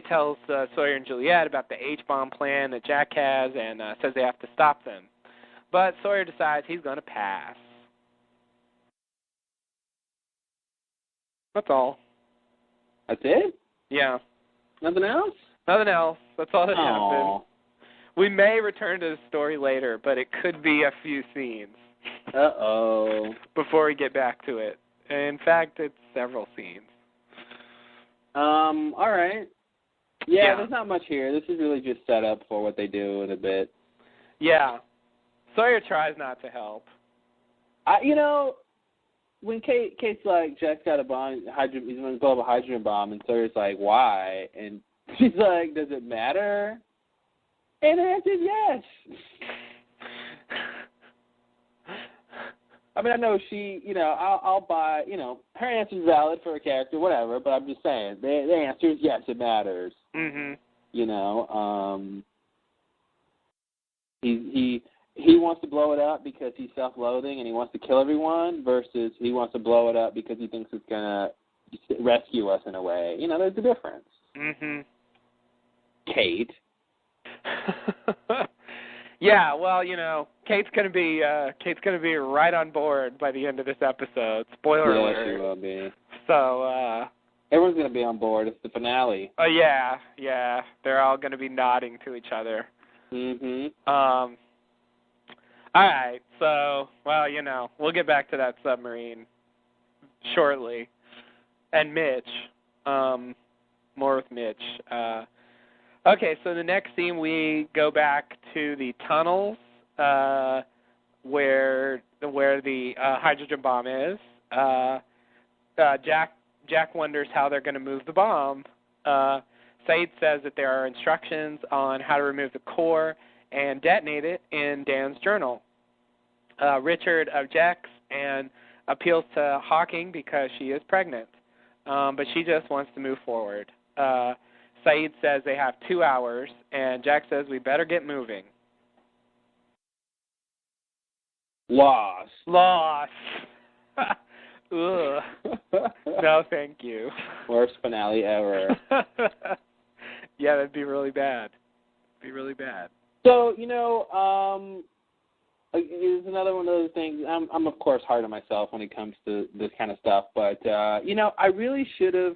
tells Sawyer and Juliet about the H-bomb plan that Jack has and says they have to stop them. But Sawyer decides he's going to pass. That's all. That's it? Yeah. Nothing else? Nothing else. That's all that happened. We may return to the story later, but it could be a few scenes. Uh-oh. Before we get back to it. In fact, it's several scenes. All right. Yeah, there's not much here. This is really just set up for what they do in a bit. Yeah. Sawyer tries not to help. When Kate's like, Jack's got a bomb, he's going to blow up a hydrogen bomb, and Sawyer's like, why? And she's like, does it matter? And the answer is yes. I mean, I know she, I'll buy, her answer is valid for a character, whatever, but I'm just saying, the answer is yes, it matters. Mm-hmm. He wants to blow it up because he's self-loathing and he wants to kill everyone versus he wants to blow it up because he thinks it's going to rescue us in a way. There's a difference. Mm-hmm. Kate. Yeah, well, Kate's gonna be right on board by the end of this episode. Spoiler alert. Yeah, she will be. So, everyone's gonna be on board. It's the finale. Oh yeah. They're all gonna be nodding to each other. Mhm. All right. So, well, we'll get back to that submarine shortly, and Mitch. More with Mitch. Okay, so the next scene we go back to the tunnels where the hydrogen bomb is. Jack wonders how they're going to move the bomb. Said says that there are instructions on how to remove the core, and detonate it in Dan's journal. Richard objects and appeals to Hawking because she is pregnant, but she just wants to move forward. Saeed says they have 2 hours, and Jack says we better get moving. Lost. Ugh. No, thank you. Worst finale ever. Yeah, that'd be really bad. So, it's another one of those things. I'm of course hard on myself when it comes to this kind of stuff, but I really feel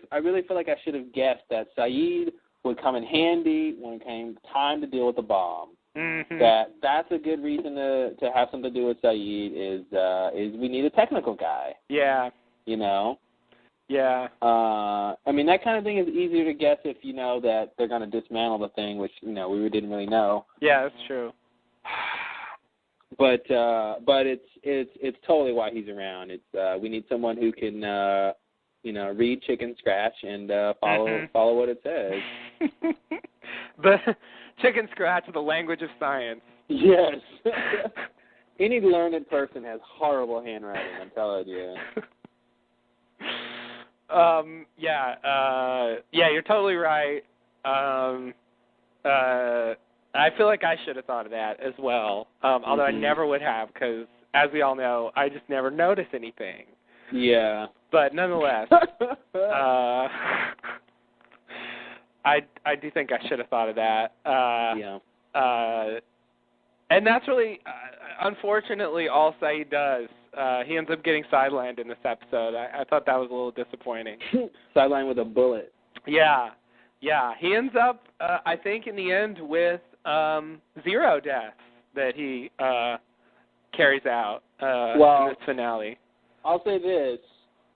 like I should have guessed that Saeed would come in handy when it came time to deal with the bomb. Mm-hmm. That's a good reason to have something to do with Saeed is we need a technical guy. Yeah. Yeah. That kind of thing is easier to guess if you know that they're going to dismantle the thing, which we didn't really know. Yeah, that's true. But it's totally why he's around. It's we need someone who can read Chicken Scratch and follow what it says. The Chicken Scratch, the language of science. Yes. Any learned person has horrible handwriting, I'm telling you. Yeah, you're totally right. I feel like I should have thought of that as well, although I never would have because, as we all know, I just never notice anything. Yeah. But nonetheless, I do think I should have thought of that. Yeah. And that's really, unfortunately, all Saeed does. He ends up getting sidelined in this episode. I thought that was a little disappointing. Sidelined with a bullet. Yeah. He ends up, I think, in the end with 0 deaths that he carries out in this finale. I'll say this.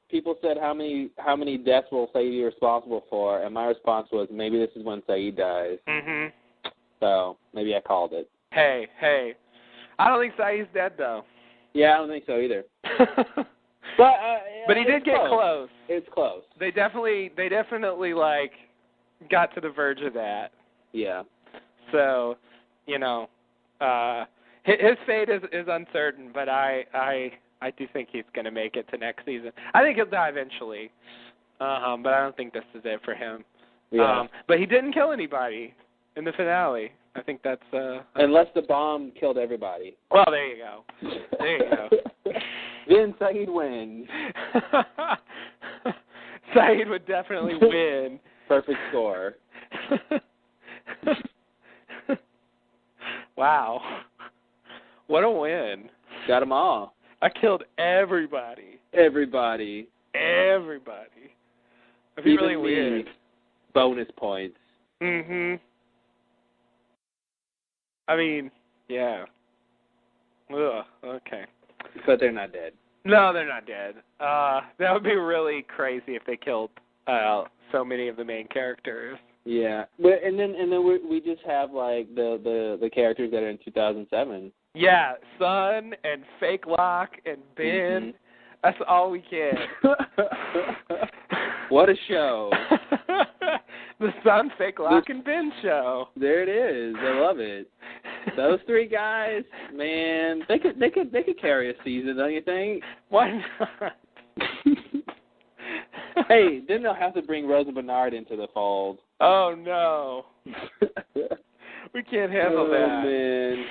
People said how many deaths will Saeed be responsible for, and my response was maybe this is when Saeed dies. Mm-hmm. So maybe I called it. Hey. I don't think Saeed's dead, though. Yeah, I don't think so either. But he did get close. It's close. They definitely got to the verge of that. Yeah. So, his fate is uncertain, but I do think he's going to make it to next season. I think he'll die eventually, but I don't think this is it for him. Yeah. But he didn't kill anybody in the finale. I think that's... Unless the bomb killed everybody. Well, there you go. Then Saeed wins. Saeed would definitely win. Perfect score. Wow. What a win. Got them all. I killed everybody. Everybody. That'd be Even really weird. Bonus points. Mm-hmm. Yeah. Ugh, okay. But they're not dead. No, they're not dead. That would be really crazy if they killed so many of the main characters. Yeah, but and then we just have like the characters that are in 2007. Yeah, Sun and Fake Lock and Ben. Mm-hmm. That's all we get. What a show! The Sun, Fake Lock, and Ben show. There it is. I love it. Those 3 guys, man, they could carry a season, don't you think? Why not? Hey, then they'll have to bring Rosa Bernard into the fold. Oh no, we can't handle that. Man.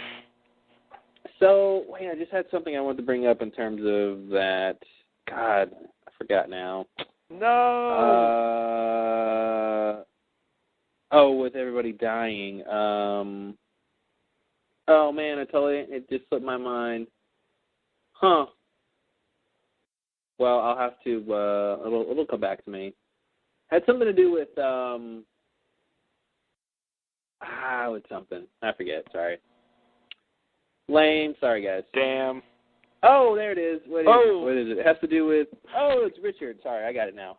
So, wait, I just had something I wanted to bring up in terms of that. God, I forgot now. No. With everybody dying. Oh man, it just slipped my mind. Huh. Well, I'll have to. It'll come back to me. Had something to do with with something. I forget. Sorry. Lame. Sorry, guys. Damn. Oh, there it is. What is it? It has to do with. Oh, it's Richard. Sorry, I got it now.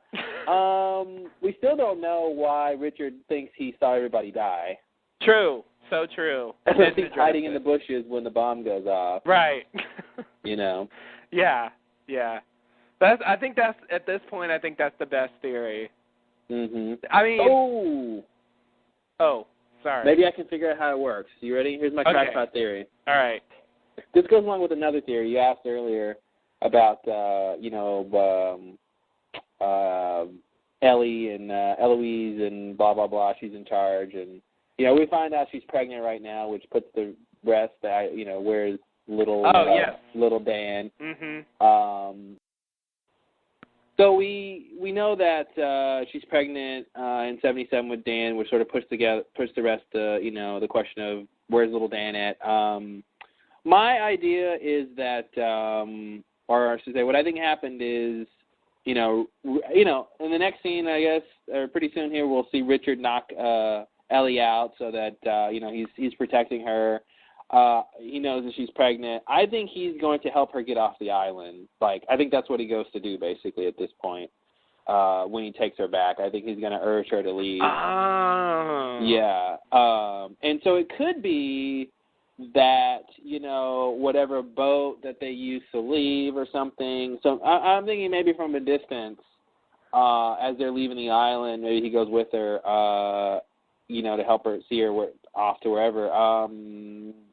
We still don't know why Richard thinks he saw everybody die. True. So true. He's hiding in the bushes when the bomb goes off. Right. Yeah. I think that's at this point. I think that's the best theory. Mhm. I mean. Oh. Sorry. Maybe I can figure out how it works. You ready? Here's my crackpot theory. All right. This goes along with another theory you asked earlier about, Ellie and Eloise and blah, blah, blah. She's in charge. And, we find out she's pregnant right now, which puts the rest, where's little Dan. Mm-hmm. So we know that she's pregnant in 77 with Dan, which sort of push the rest, the question of where's little Dan at. My idea is that, or I should say, what I think happened is, in the next scene, I guess, or pretty soon here, we'll see Richard knock Ellie out so that he's protecting her. He knows that she's pregnant. I think he's going to help her get off the island. Like, I think that's what he goes to do, basically, at this point, when he takes her back. I think he's going to urge her to leave. Oh. Yeah. And so it could be that, whatever boat that they used to leave or something. So I'm thinking maybe from a distance, as they're leaving the island, maybe he goes with her, to help her see her off to wherever.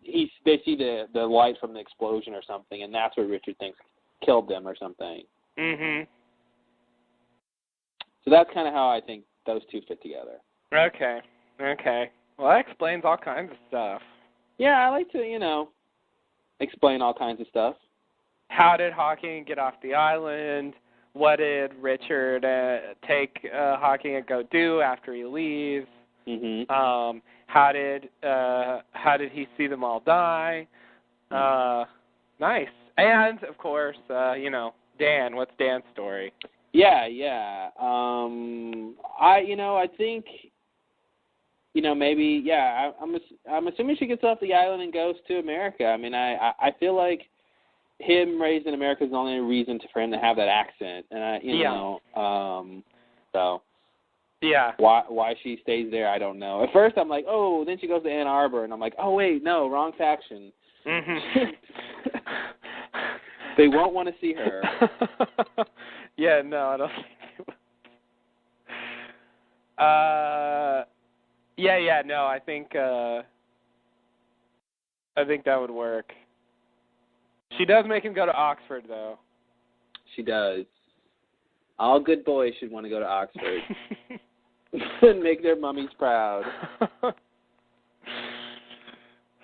They see the light from the explosion or something, and that's what Richard thinks killed them or something. Mhm. So that's kind of how I think those two fit together. Okay. Well, that explains all kinds of stuff. Yeah, I like to, explain all kinds of stuff. How did Hawking get off the island? What did Richard take Hawking and go do after he leaves? Mm-hmm. How did he see them all die? Nice. And of course, Dan. What's Dan's story? Yeah. I think, maybe, yeah. I'm assuming she gets off the island and goes to America. I mean, I feel like him raised in America is the only reason for him to have that accent, and so. Yeah. Why she stays there, I don't know. At first, I'm like, oh, then she goes to Ann Arbor, and I'm like, oh, wait, no, wrong faction. Mm-hmm. They won't want to see her. Yeah, no, I don't think they will. No, I think that would work. She does make him go to Oxford, though. She does. All good boys should want to go to Oxford. And make their mummies proud.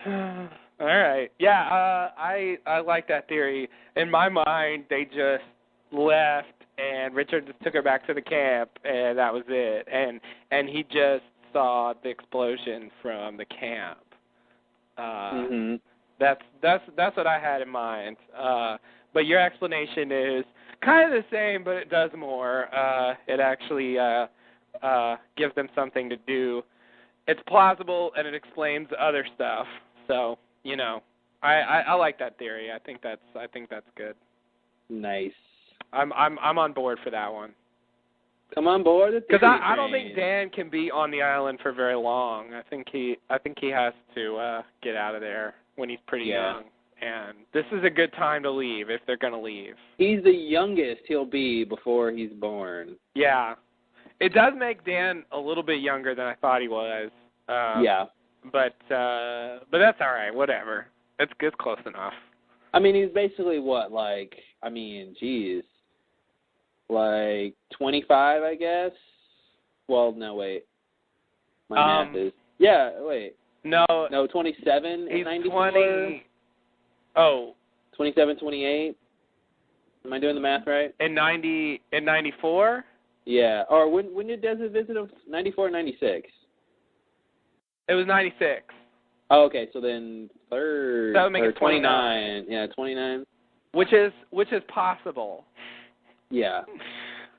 All right. Yeah, I like that theory. In my mind, they just left, and Richard just took her back to the camp, and that was it. And he just saw the explosion from the camp. Mm-hmm. That's what I had in mind. But your explanation is kind of the same, but it does more. It actually gives them something to do. It's plausible, and it explains other stuff. So, I like that theory. I think that's good. Nice. I'm on board for that one. Come on board. Because I don't think Dan can be on the island for very long. I think he has to get out of there when he's pretty young. And this is a good time to leave if they're going to leave. He's the youngest he'll be before he's born. Yeah. It does make Dan a little bit younger than I thought he was. Yeah. But that's all right. Whatever. It's close enough. I mean, he's basically what, 25, I guess? Well, no, wait. My math is... Yeah, wait. No, 27 he's in 94? 20... Oh. 27, 28? Am I doing the math right? In 94? Yeah. Or when did Desmond visit him? 94 or 96? It was 96. Oh, okay. So then third. That would make it 29. Yeah, 29. Which is possible. Yeah.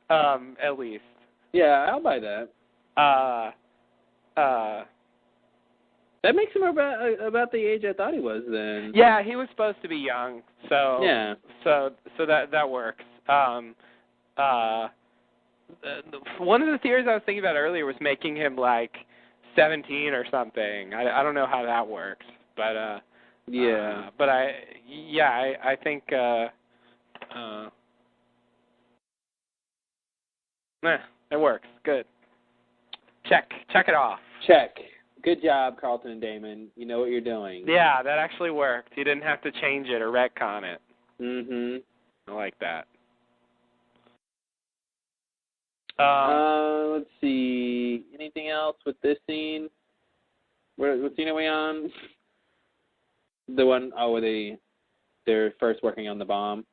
At least. Yeah, I'll buy that. That makes him about the age I thought he was then. Yeah, he was supposed to be young, so yeah. So that works. One of the theories I was thinking about earlier was making him 17 or something. I don't know how that works, but yeah. But I think it works. Good. Check it off. Check. Good job, Carlton and Damon. You know what you're doing. Yeah, that actually worked. You didn't have to change it or retcon it. Mm-hmm. I like that. Let's see. Anything else with this scene? What scene are we on? The one, where they're first working on the bomb.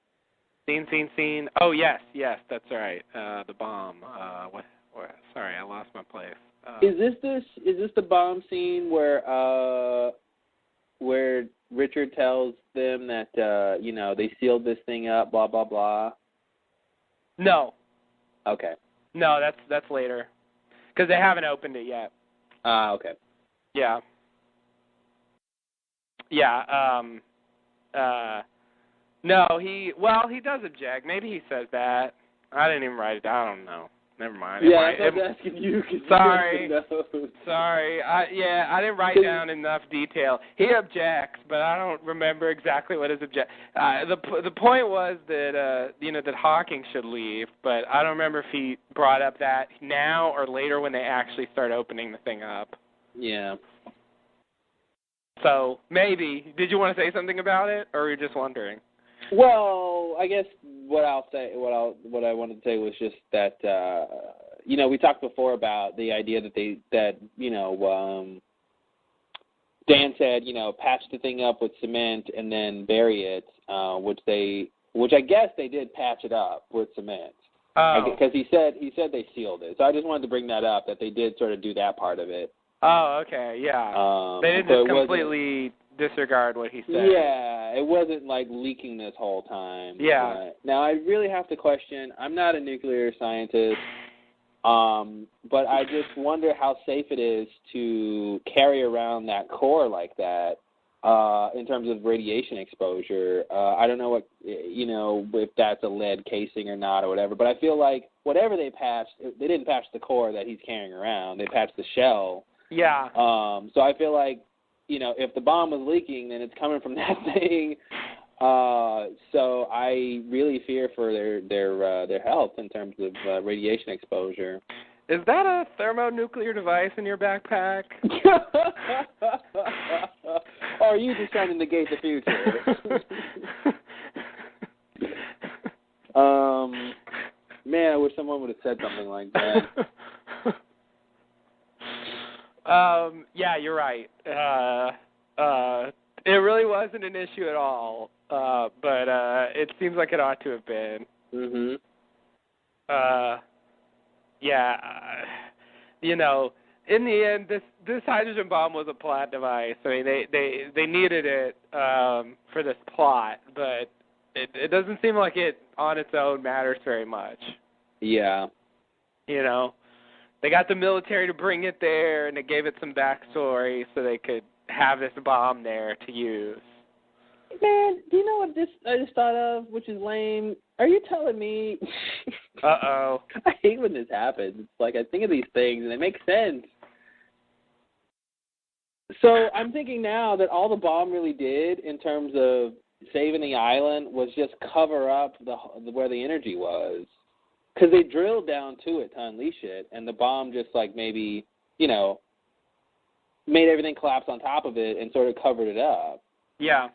Scene. Oh, yes, that's right. The bomb. Sorry, I lost my place. Is this the bomb scene where Richard tells them that they sealed this thing up, blah blah blah? No. Okay. No, that's later, because they haven't opened it yet. Okay. Yeah. Yeah. No, he does object. Maybe he says that. I didn't even write it down. I don't know. Never mind. Yeah, I was asking you. Sorry. You Sorry. I didn't write down enough detail. He objects, but I don't remember exactly what his the point was that that Hawking should leave, but I don't remember if he brought up that now or later when they actually start opening the thing up. Yeah. So maybe. Did you want to say something about it, or were you just wondering? Well, I guess what I wanted to say was just that we talked before about the idea that Dan said patch the thing up with cement and then bury it, which I guess they did patch it up with cement. Oh. Because he said they sealed it. So I just wanted to bring that up, that they did sort of do that part of it. Oh, okay, yeah. They didn't just completely disregard what he said. Yeah, it wasn't like leaking this whole time. Yeah. Now, I really have to question, I'm not a nuclear scientist, but I just wonder how safe it is to carry around that core like that in terms of radiation exposure. I don't know if that's a lead casing or not or whatever, but I feel like whatever they patched, they didn't patch the core that he's carrying around. They patched the shell. Yeah. So I feel like, if the bomb was leaking, then it's coming from that thing. So I really fear for their health in terms of radiation exposure. Is that a thermonuclear device in your backpack? Or are you just trying to negate the future? Man, I wish someone would have said something like that. Yeah, you're right. It really wasn't an issue at all, but it seems like it ought to have been. Mm-hmm. Yeah, in the end, this hydrogen bomb was a plot device. I mean, they needed it for this plot, but it doesn't seem like it on its own matters very much. Yeah. They got the military to bring it there, and they gave it some backstory so they could have this bomb there to use. Man, do you know what I just thought of, which is lame? Are you telling me? Uh-oh. I hate when this happens. It's like I think of these things, and they make sense. So I'm thinking now that all the bomb really did in terms of saving the island was just cover up where the energy was. Because they drilled down to it to unleash it, and the bomb just maybe, made everything collapse on top of it and sort of covered it up. Yeah.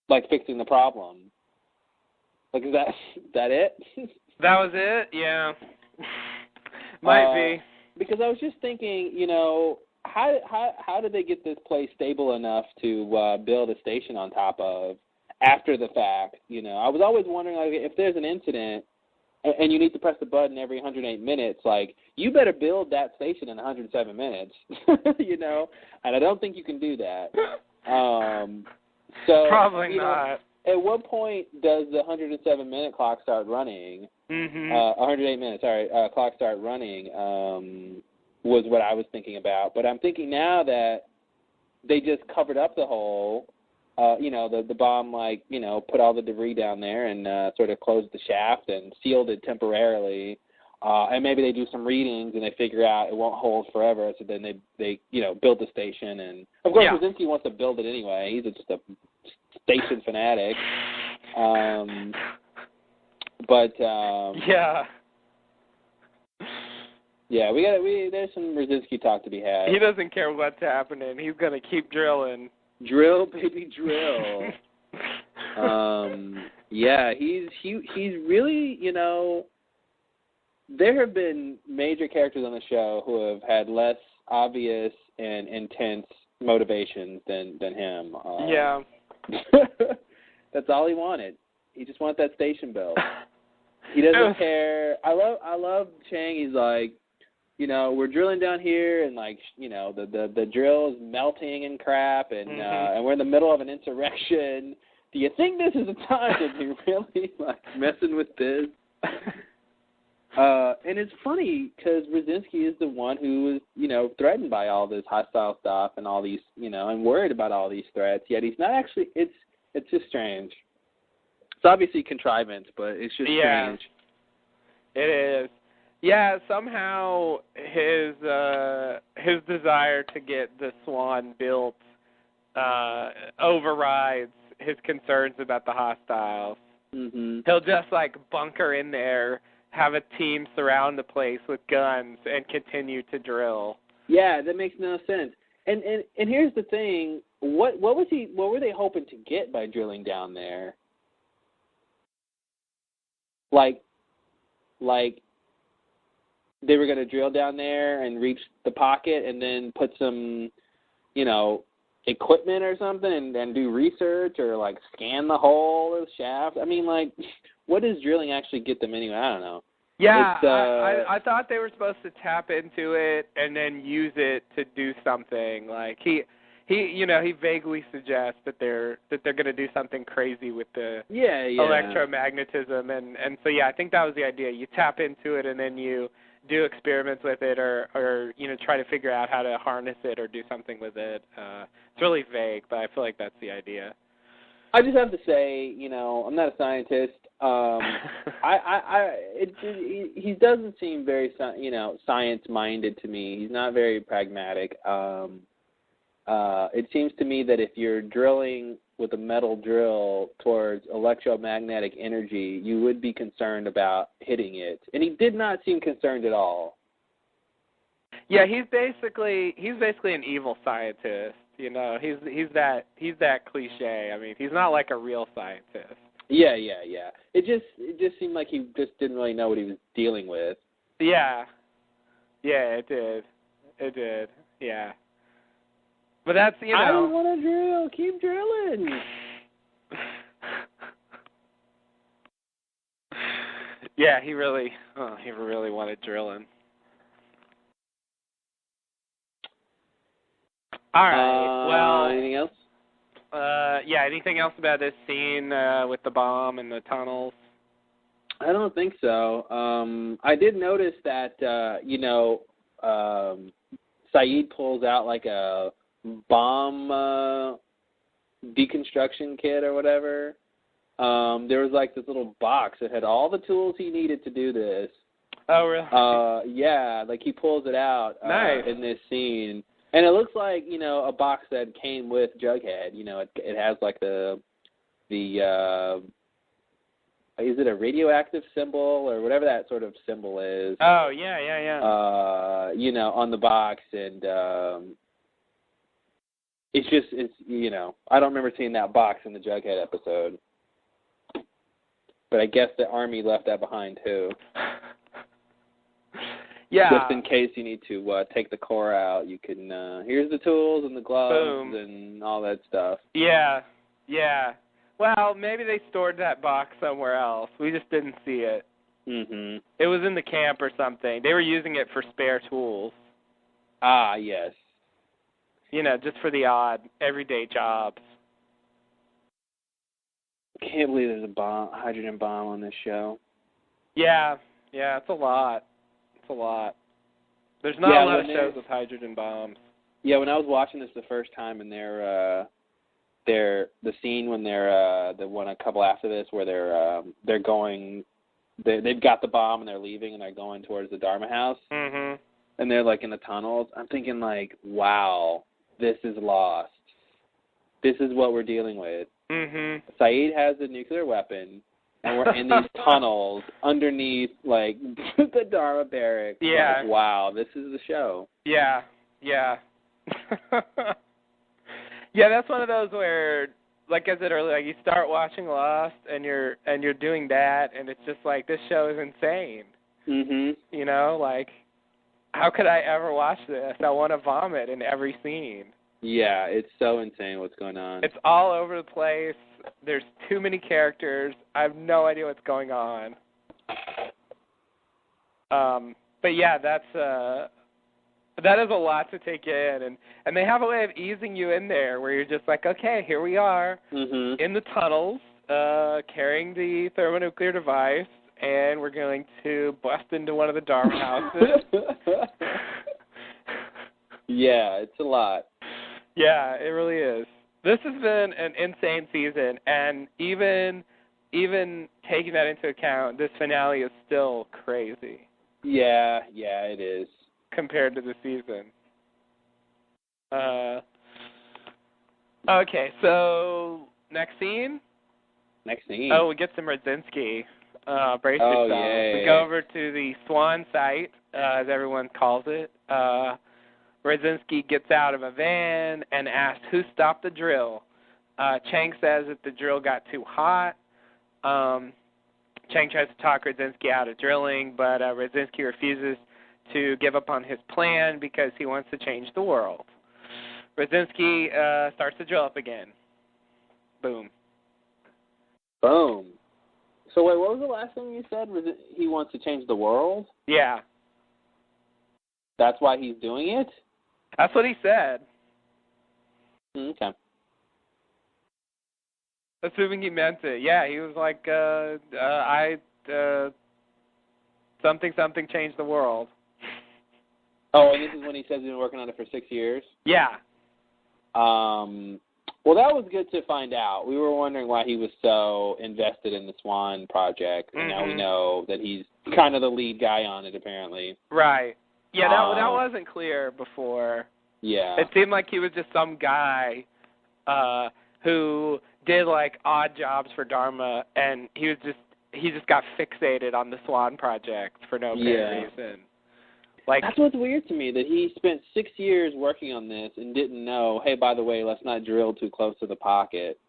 Like fixing the problem. Like, is that it? That was it? Yeah. Might be. Because I was just thinking, how did they get this place stable enough to build a station on top of? After the fact, I was always wondering, if there's an incident and you need to press the button every 108 minutes, you better build that station in 107 minutes, and I don't think you can do that. So probably not. At what point does the 107-minute clock start running? Mm-hmm. 108 minutes, sorry, clock start running was what I was thinking about. But I'm thinking now that they just covered up the hole. The bomb, put all the debris down there and sort of closed the shaft and sealed it temporarily. And maybe they do some readings and they figure out it won't hold forever. So then they build the station. And, of course, Krasinski wants to build it anyway. He's just a station fanatic. Yeah. Yeah, there's some Brzezinski talk to be had. He doesn't care what's happening. He's gonna keep drilling. Drill, baby, drill. Yeah, he's really, you know, there have been major characters on the show who have had less obvious and intense motivations than him. Yeah. That's all he wanted. He just wanted that station built. He doesn't care. I love Chang. He's like, you know, we're drilling down here, and like, you know, the drill is melting and crap, and and we're in the middle of an insurrection. Do you think this is a time to be really like messing with this? And it's funny because Brzezinski is the one who is, you know, threatened by all this hostile stuff and all these, you know, and worried about all these threats. Yet he's not actually. It's just strange. It's obviously contrivance, but it's just strange. It is. Yeah, somehow his desire to get the Swan built overrides his concerns about the hostiles. Mm-hmm. He'll just like bunker in there, have a team surround the place with guns, and continue to drill. Yeah, that makes no sense. And here's the thing: what were they hoping to get by drilling down there? Like they were going to drill down there and reach the pocket and then put some, you know, equipment or something and do research or, like, scan the hole or the shaft. I mean, like, what does drilling actually get them anyway? I don't know. Yeah, I thought they were supposed to tap into it and then use it to do something. Like, he you know, he vaguely suggests that they're going to do something crazy with the electromagnetism, and so yeah, I think that was the idea. You tap into it and then you do experiments with it, or you know, try to figure out how to harness it or do something with it. It's really vague, but I feel like that's the idea. I just have to say, you know, I'm not a scientist. He doesn't seem very, you know, science-minded to me. He's not very pragmatic. It seems to me that if you're drilling with a metal drill towards electromagnetic energy, you would be concerned about hitting it. And he did not seem concerned at all. Yeah, he's basically an evil scientist. You know, he's that cliche. I mean, he's not like a real scientist. Yeah. It just seemed like he just didn't really know what he was dealing with. Yeah, it did. Yeah. But that's, you know. I don't want to drill. Keep drilling. Yeah, he really wanted drilling. All right. Well, anything else? Yeah. Anything else about this scene with the bomb and the tunnels? I don't think so. I did notice that you know, Saeed pulls out like a bomb deconstruction kit or whatever. There was like this little box that had all the tools he needed to do this. Oh, really? Yeah, like he pulls it out nice. In this scene. And it looks like, you know, a box that came with Jughead. You know, it has like the is it a radioactive symbol or whatever that sort of symbol is? Oh, yeah. You know, on the box, and it's you know, I don't remember seeing that box in the Jughead episode. But I guess the Army left that behind too. Yeah. Just in case you need to take the core out, you can. Here's the tools and the gloves Boom. and all that stuff. Yeah. Well, maybe they stored that box somewhere else. We just didn't see it. Mhm. It was in the camp or something. They were using it for spare tools. Ah, yes. You know, just for the odd everyday jobs. Can't believe there's a hydrogen bomb on this show. Yeah, it's a lot. There's not a lot of shows with hydrogen bombs. Yeah, when I was watching this the first time, and the scene when they're the one a couple after this where they're going, they've got the bomb and they're leaving and they're going towards the Dharma house. Mhm. And they're like in the tunnels. I'm thinking like, wow, this is lost. This is what we're dealing with. Mhm. Saeed has a nuclear weapon. and we're in these tunnels underneath, like, the Dharma barracks. Yeah. Like, wow, this is the show. Yeah. Yeah, that's one of those where, like I said earlier, like you start watching Lost and you're doing that, and it's just like, this show is insane. Mhm. You know, like, how could I ever watch this? I want to vomit in every scene. Yeah, it's so insane what's going on. It's all over the place. There's too many characters. I have no idea what's going on. But yeah, that is a lot to take in, and they have a way of easing you in there where you're just like, okay, here we are in the tunnels, carrying the thermonuclear device, and we're going to bust into one of the Dharma houses. Yeah, it's a lot. Yeah, it really is. This has been an insane season, and even taking that into account, this finale is still crazy. Yeah, it is. Compared to the season. Okay, so next scene? Oh, we get some Radzinski. Brace yourself. Yay. We go over to the Swan site, as everyone calls it. Radzinski gets out of a van and asks who stopped the drill. Chang says that the drill got too hot. Chang tries to talk Radzinski out of drilling, but Radzinski refuses to give up on his plan because he wants to change the world. Radzinski starts to drill up again. Boom. Boom. So wait, what was the last thing you said? Was it he wants to change the world? Yeah. That's why he's doing it? That's what he said. Okay. Assuming he meant it. Yeah, he was like, something changed the world. Oh, and this is when he says he's been working on it for 6 years? Yeah. Well, that was good to find out. We were wondering why he was so invested in the Swan project, and now we know that he's kind of the lead guy on it, apparently. Right. Yeah, that wasn't clear before. Yeah. It seemed like he was just some guy who did, like, odd jobs for Dharma, and he just got fixated on the Swan project for no apparent reason. Like, that's what's weird to me, that he spent 6 years working on this and didn't know, hey, by the way, let's not drill too close to the pocket.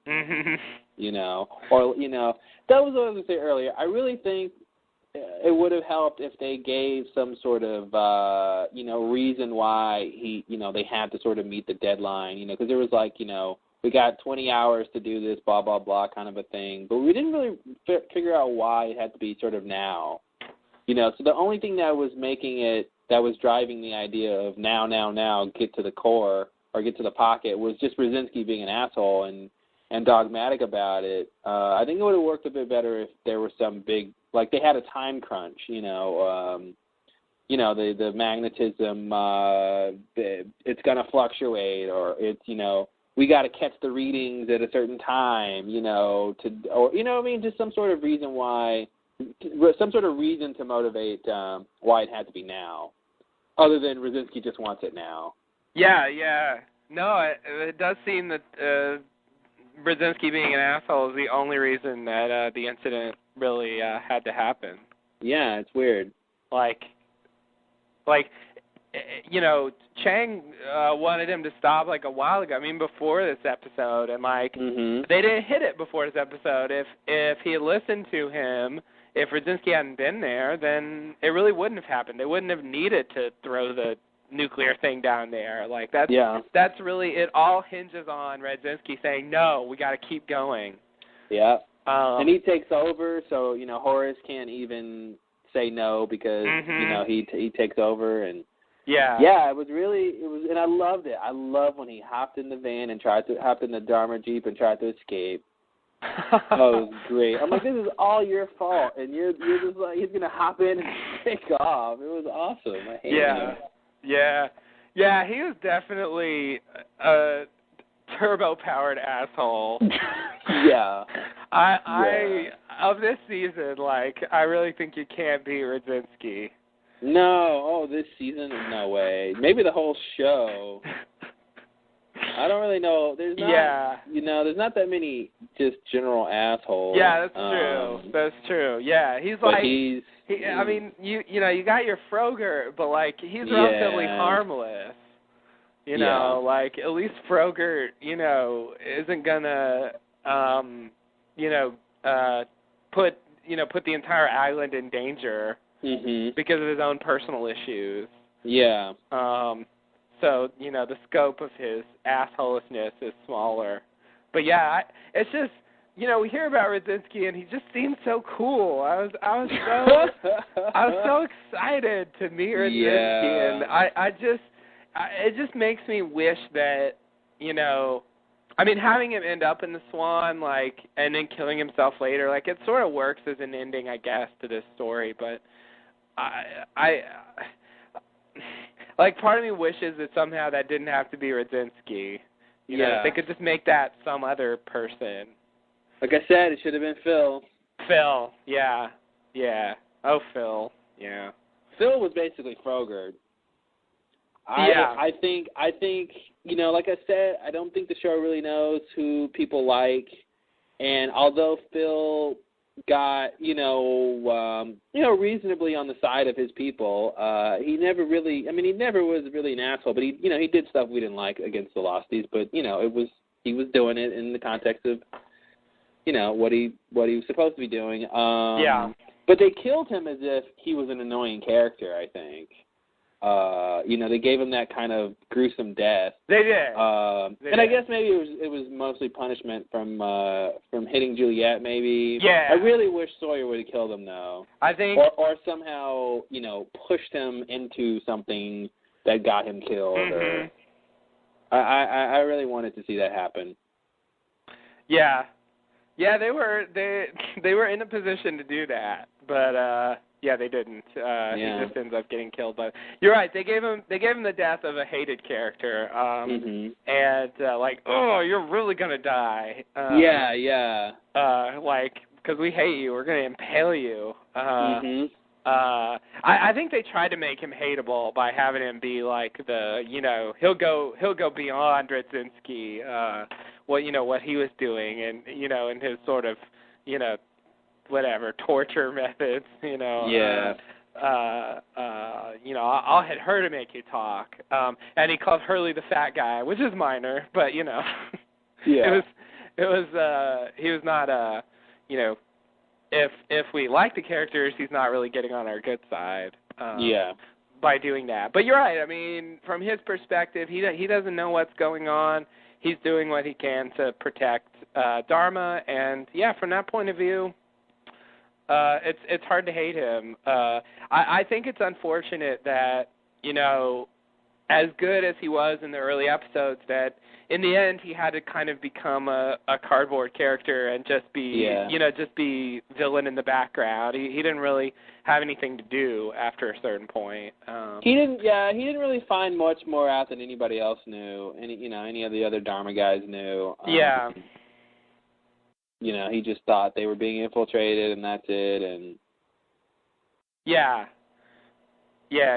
You know, or, you know, that was what I was going to say earlier. I really think it would have helped if they gave some sort of, reason why they had to sort of meet the deadline, because there was like, we got 20 hours to do this, blah, blah, blah kind of a thing. But we didn't really figure out why it had to be sort of now. So the only thing that was that was driving the idea of now, get to the core or get to the pocket was just Brzezinski being an asshole and dogmatic about it. I think it would have worked a bit better if there was some big, like they had a time crunch, the magnetism, it's going to fluctuate, or it's, we got to catch the readings at a certain time, just some sort of reason why, some sort of reason to motivate why it had to be now, other than Brzezinski just wants it now. Yeah. No, it does seem that Brzezinski being an asshole is the only reason that the incident really had to happen. Yeah, it's weird. Like, Chang wanted him to stop like a while ago. I mean, before this episode, and they didn't hit it before this episode. If he had listened to him, if Radzinski hadn't been there, then it really wouldn't have happened. They wouldn't have needed to throw the nuclear thing down there. Like that's really, it all hinges on Radzinski saying, no, we got to keep going. Yeah. And he takes over, so Horace can't even say no because he takes over, and it was, and I loved it. I love when he hopped in the van and hopped in the Dharma Jeep and tried to escape. Oh, it was great. I'm like, this is all your fault, and you're just like, he's gonna hop in and take off. It was awesome. I hated him. Yeah. He was definitely a turbo-powered asshole. Yeah. Of this season, I really think you can't beat Radzinski. No. Oh, this season? No way. Maybe the whole show. I don't really know. There's not, there's not that many just general assholes. Yeah, that's true. That's true. Yeah, he's like, I mean, you got your Froger, but like he's relatively harmless. You know, like at least Froger, isn't gonna, put the entire island in danger because of his own personal issues. Yeah. So, the scope of his assholishness is smaller. But yeah, it's just, we hear about Radzinski and he just seems so cool. I was so excited to meet Radzinski, and it just makes me wish that, having him end up in the Swan, like, and then killing himself later, like, it sort of works as an ending, I guess, to this story, but like, part of me wishes that somehow that didn't have to be Radzinski. You know, if they could just make that some other person. Like I said, it should have been Phil. Phil, yeah. Oh, Phil, yeah. Phil was basically Frogurt. I think, like I said, I don't think the show really knows who people like. And although Phil got, reasonably on the side of his people, he never was really an asshole, but he did stuff we didn't like against the Losties, but, he was doing it in the context of, what he was supposed to be doing. But they killed him as if he was an annoying character, I think. They gave him that kind of gruesome death. They did. I guess maybe it was mostly punishment from hitting Juliet. Maybe. Yeah. I really wish Sawyer would have killed him though. I think. Or somehow pushed him into something that got him killed. Mm-hmm. Or I really wanted to see that happen. Yeah. Yeah, they were in a position to do that, but. Yeah, they didn't. He just ends up getting killed. But you're right. They gave him the death of a hated character, and like, oh, you're really gonna die. Like, because we hate you, we're gonna impale you. I think they tried to make him hateable by having him be like the, he'll go beyond Radzinski, what he was doing, and and his sort of, whatever torture methods, I'll hit her to make you talk. And he called Hurley the fat guy, which is minor, but he was not if we like the characters, he's not really getting on our good side. By doing that. But you're right. I mean, from his perspective, he doesn't know what's going on. He's doing what he can to protect Dharma, and from that point of view, it's hard to hate him. I think it's unfortunate that, as good as he was in the early episodes, that in the end he had to kind of become a cardboard character and just be, just be villain in the background. He didn't really have anything to do after a certain point. He didn't really find much more out than anybody else knew. Any of the other Dharma guys knew. He just thought they were being infiltrated, and that's it. And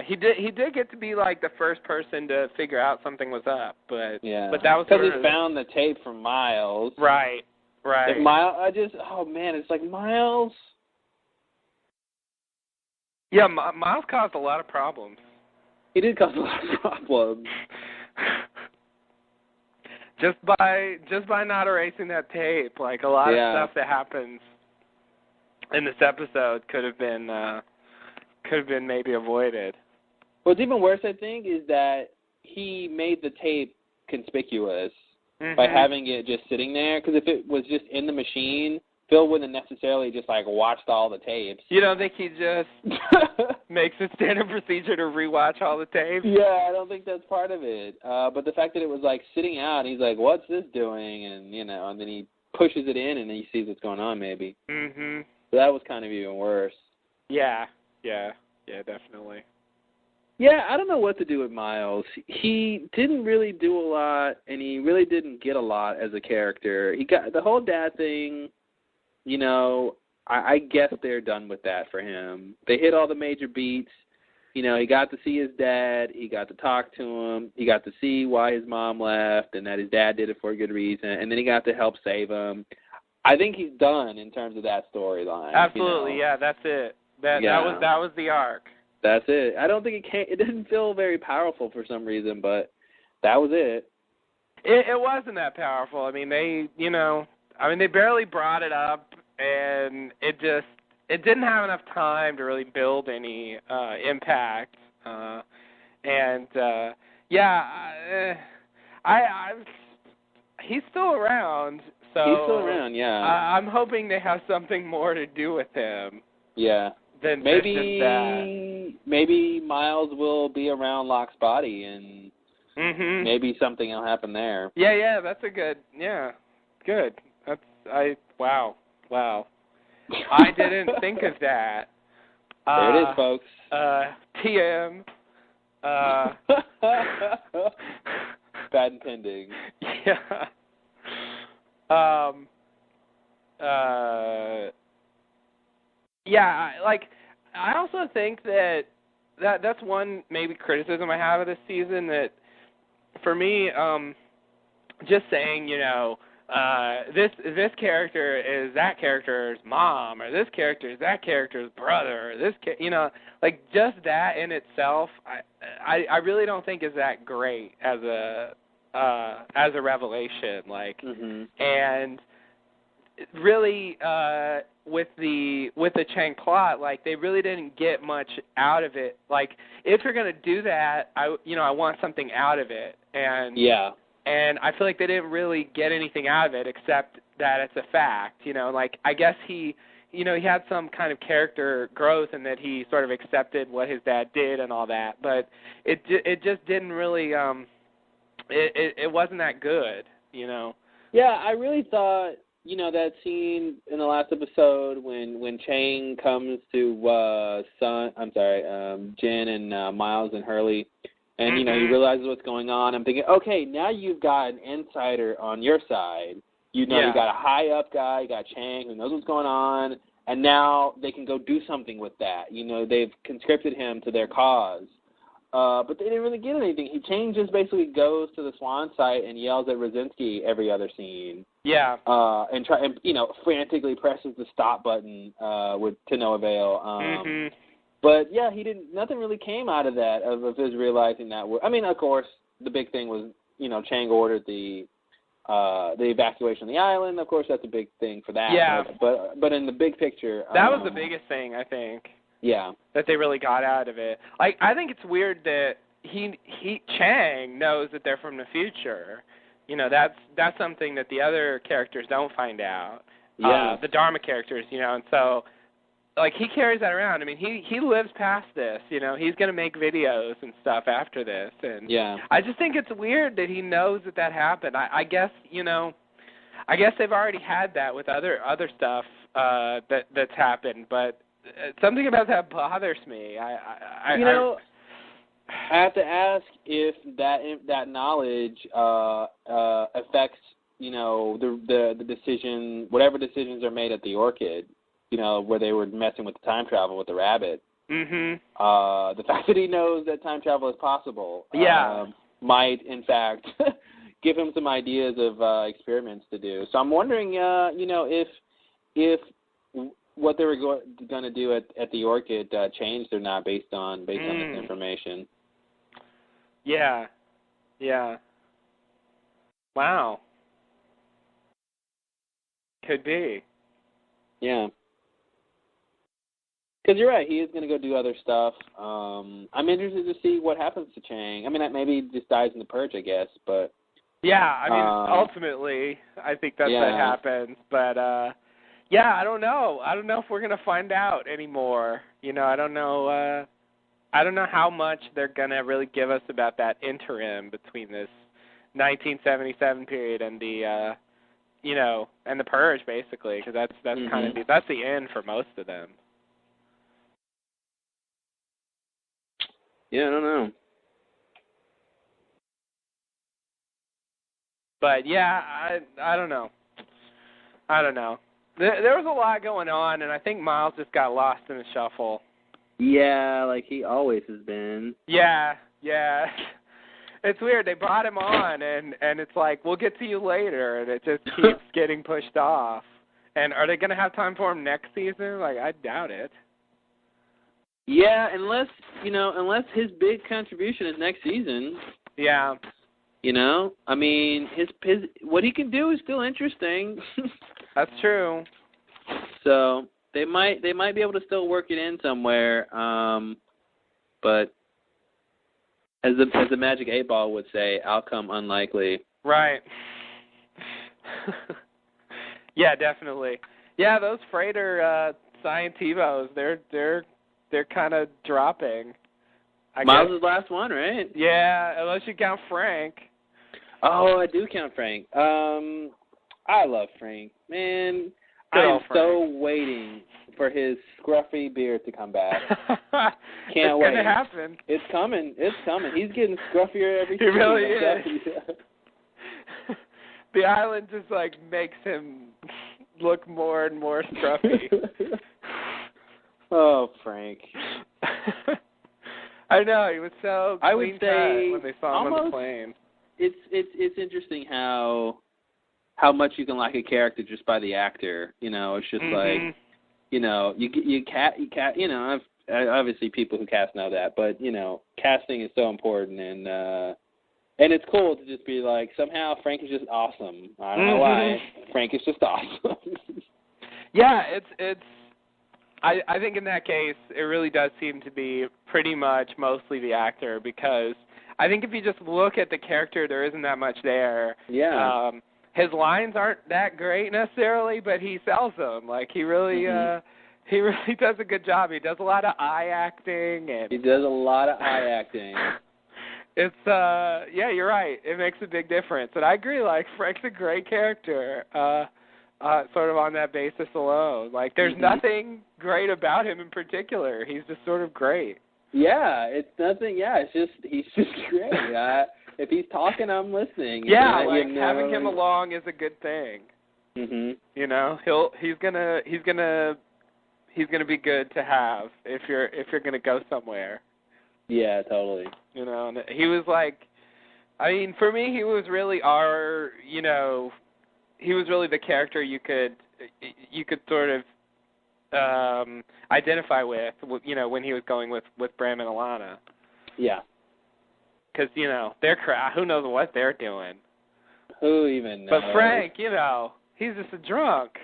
he did get to be like the first person to figure out something was up, but that was because he found the tape from Miles. Right. If Miles, it's like Miles. Yeah, Miles caused a lot of problems. He did cause a lot of problems. Just by not erasing that tape, like a lot of stuff that happens in this episode could have been maybe avoided. What's even worse, I think, is that he made the tape conspicuous by having it just sitting there. Because if it was just in the machine, Phil wouldn't necessarily just like watched all the tapes. You don't think he just makes it standard procedure to rewatch all the tapes? Yeah, I don't think that's part of it. But the fact that it was like sitting out, he's like, "What's this doing?" And and then he pushes it in, and then he sees what's going on. Maybe. So that was kind of even worse. Yeah, definitely. Yeah, I don't know what to do with Miles. He didn't really do a lot, and he really didn't get a lot as a character. He got the whole dad thing. I guess they're done with that for him. They hit all the major beats. he got to see his dad. He got to talk to him. He got to see why his mom left and that his dad did it for a good reason. And then he got to help save him. I think he's done in terms of that storyline. Absolutely, yeah, that's it. That was the arc. That's it. I don't think it didn't feel very powerful for some reason, but that was it. It wasn't that powerful. I mean, they barely brought it up, and it didn't have enough time to really build any impact. He's still around. So he's still around, yeah. I'm hoping they have something more to do with him. Yeah. Than just that. Maybe Miles will be around Locke's body, and maybe something will happen there. Yeah, that's a good. Yeah, good. Wow. I didn't think of that. There it is, folks. TM. Patent pending. Yeah. I also think that's one maybe criticism I have of this season, that for me, just saying, this character is that character's mom, or this character is that character's brother, or this just that in itself, I really don't think is that great as a revelation, and really with the Chang plot, they really didn't get much out of it. If you're going to do that, I want something out of it, and and I feel like they didn't really get anything out of it except that it's a fact. I guess he had some kind of character growth in that he sort of accepted what his dad did and all that, but it just didn't really it wasn't that good. Yeah, I really thought that scene in the last episode when Chang comes to Jen and Miles and Hurley, and he realizes what's going on. I'm thinking, okay, now you've got an insider on your side. You got a high up guy, you got Chang who knows what's going on, and now they can go do something with that. They've conscripted him to their cause. But they didn't really get anything. Chang just basically goes to the Swan site and yells at Rosinski every other scene. Yeah. And frantically presses the stop button to no avail. But yeah, nothing really came out of that of his realizing that. Of course, the big thing was Chang ordered the evacuation of the island. Of course, that's a big thing for that. Yeah. But in the big picture, that was the biggest thing, I think. Yeah. That they really got out of it. I think it's weird that Chang knows that they're from the future. That's something that the other characters don't find out. Yeah. The Dharma characters, and so he carries that around. He lives past this. He's going to make videos and stuff after this, and yeah. I just think it's weird that he knows that happened. I guess they've already had that with other stuff that's happened, but something about that bothers me. I have to ask if that knowledge affects the decision, whatever decisions are made at the Orchid. Where they were messing with the time travel with the rabbit. The fact that he knows that time travel is possible, might in fact give him some ideas of experiments to do. So I'm wondering, if what they were going to do at the Orchid changed or not based on this information. Yeah. Wow. Could be. Yeah. Because you're right, he is going to go do other stuff. I'm interested to see what happens to Chang. Maybe he just dies in the purge, I guess, but... Yeah, ultimately, I think that's what happens. But, I don't know. I don't know if we're going to find out anymore. I don't know how much they're going to really give us about that interim between this 1977 period and the, and the purge, basically, because that's kind of that's the end for most of them. Yeah, I don't know. But I don't know. There was a lot going on, and I think Miles just got lost in the shuffle. Yeah, like he always has been. Yeah. It's weird. They brought him on, and it's like, we'll get to you later, and it just keeps getting pushed off. And are they going to have time for him next season? Like, I doubt it. Yeah, unless his big contribution is next season. Yeah. I mean, his what he can do is still interesting. That's true. So they might be able to still work it in somewhere. But as the Magic 8-Ball would say, outcome unlikely. Right. Yeah, definitely. Yeah, those freighter Scientivos, they're kind of dropping. Miles' is the last one, right? Yeah, unless you count Frank. Oh, I do count Frank. I love Frank. Man, I'm so waiting for his scruffy beard to come back. Can't wait. It's going to happen. It's coming. He's getting scruffier every season. He really is. The island just, like, makes him look more and more scruffy. Oh, Frank. I know, he was so I would say when they saw him on the plane. It's interesting how much you can like a character just by the actor. It's just like, obviously people who cast know that, but casting is so important, and it's cool to just be like, somehow Frank is just awesome. I don't know why. Frank is just awesome. Yeah, it's. I think in that case, it really does seem to be pretty much mostly the actor, because I think if you just look at the character, there isn't that much there. Yeah. His lines aren't that great necessarily, but he sells them. Like, he really does a good job. He does a lot of eye acting. He does a lot of eye acting. It's, yeah, you're right. It makes a big difference. And I agree, like, Frank's a great character, sort of on that basis alone. Like, there's nothing great about him in particular. He's just sort of great. Yeah, it's nothing. Yeah, he's just great. If he's talking, I'm listening. Yeah, like, having him along is a good thing. Mhm. He's gonna be good to have if you're gonna go somewhere. Yeah, totally. And he was like, I mean, for me, he was really he was really the character you could sort of identify with, when he was going with Bram and Alana. Yeah. Because, who knows what they're doing. Who even knows? But Frank, he's just a drunk.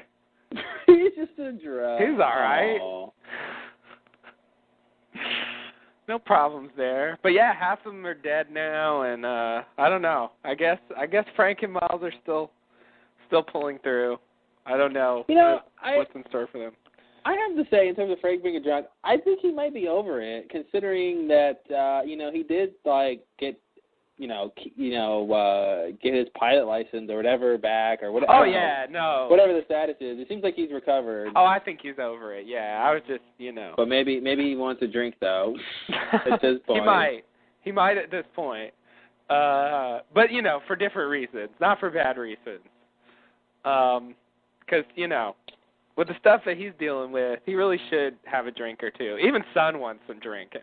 He's just a drunk. He's all right. Aww. No problems there. But yeah, half of them are dead now, and I don't know. I guess Frank and Miles are still pulling through. I don't know what's in store for them. I have to say, in terms of Frank being a drunk, I think he might be over it, considering that he did get his pilot license or whatever back or whatever. Oh yeah, no. Whatever the status is, it seems like he's recovered. Oh, I think he's over it. Yeah, I was just But maybe he wants a drink though. At this point, he might at this point. But for different reasons, not for bad reasons. Because with the stuff that he's dealing with, he really should have a drink or two. Even Sun wants some drinking.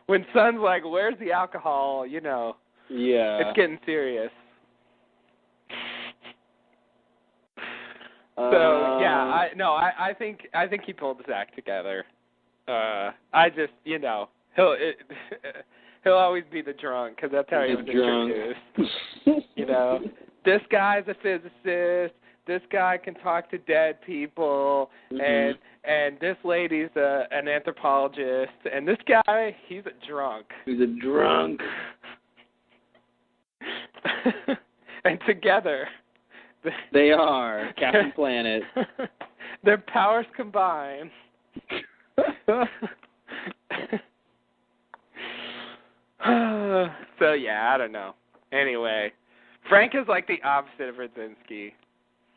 When Sun's like, "Where's the alcohol?" Yeah, it's getting serious. So yeah, I think he pulled his act together. I just he'll always be the drunk because that's how he was introduced. This guy's a physicist. This guy can talk to dead people, and this lady's an anthropologist, and this guy, he's a drunk. He's a drunk. And together, they are Captain Planet. Their powers combine. So yeah, I don't know. Anyway, Frank is like the opposite of Radzinski.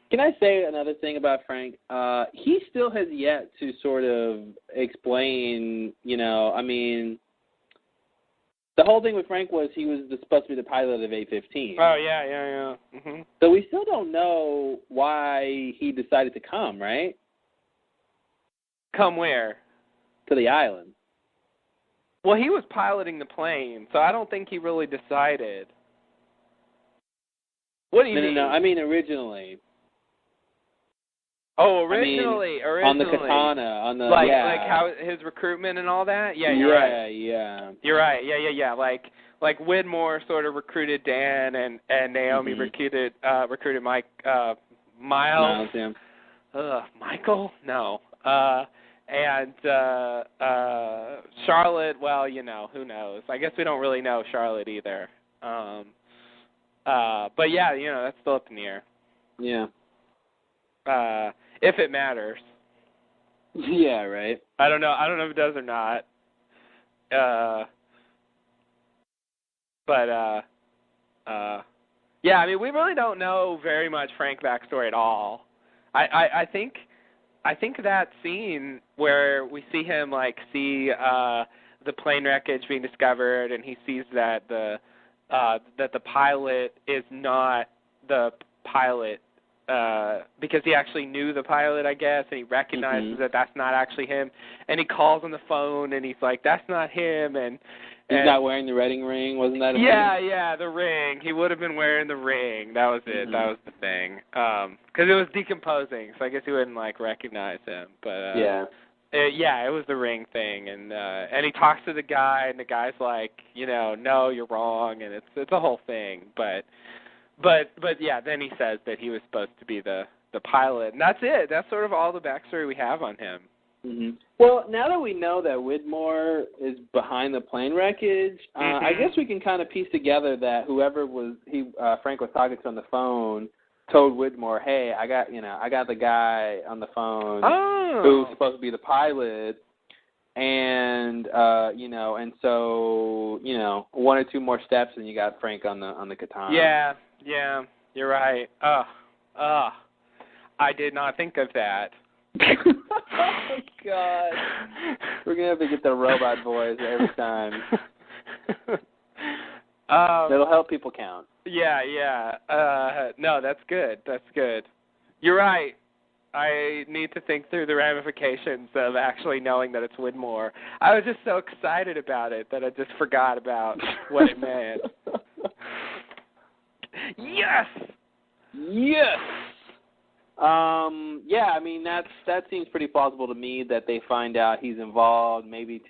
Can I say another thing about Frank? He still has yet to sort of explain, The whole thing with Frank was he was supposed to be the pilot of A-15. Oh, yeah. Mm-hmm. So we still don't know why he decided to come, right? Come where? To the island. Well, he was piloting the plane, so I don't think he really decided. What do you mean? No. I mean, originally. Oh, originally. On the Katana, on the like how his recruitment and all that. Yeah, you're right. Yeah. You're right. Yeah. Like Widmore sort of recruited Dan, and Naomi recruited Mike Miles. Yeah. Michael? No. And Charlotte. Well, who knows? I guess we don't really know Charlotte either. But yeah, that's still up in the air. Yeah. If it matters. Yeah, right. I don't know if it does or not. Yeah, I mean, we really don't know very much Frank backstory at all. I think that scene where we see him see the plane wreckage being discovered, and he sees that the pilot is not the pilot. Because he actually knew the pilot, I guess, and he recognizes that that's not actually him. And he calls on the phone, and he's like, "That's not him." And he's not wearing the wedding ring, wasn't that? Yeah, the ring. He would have been wearing the ring. That was it. That was the thing. Because it was decomposing, so I guess he wouldn't recognize him. But it was the ring thing, and he talks to the guy, and the guy's like, no, you're wrong, and it's a whole thing, But yeah, then he says that he was supposed to be the pilot, and that's it. That's sort of all the backstory we have on him. Mm-hmm. Well, now that we know that Widmore is behind the plane wreckage, I guess we can kind of piece together that whoever Frank was talking to on the phone told Widmore, "Hey, I got the guy on the phone who's supposed to be the pilot." And and so one or two more steps, and you got Frank on the Katana. Yeah, you're right. I did not think of that. Oh God, we're gonna have to get the robot voice every time. It'll help people count. Yeah. No, that's good. You're right. I need to think through the ramifications of actually knowing that it's Widmore. I was just so excited about it that I just forgot about what it meant. Yes. Yeah, I mean that seems pretty plausible to me that they find out he's involved. Maybe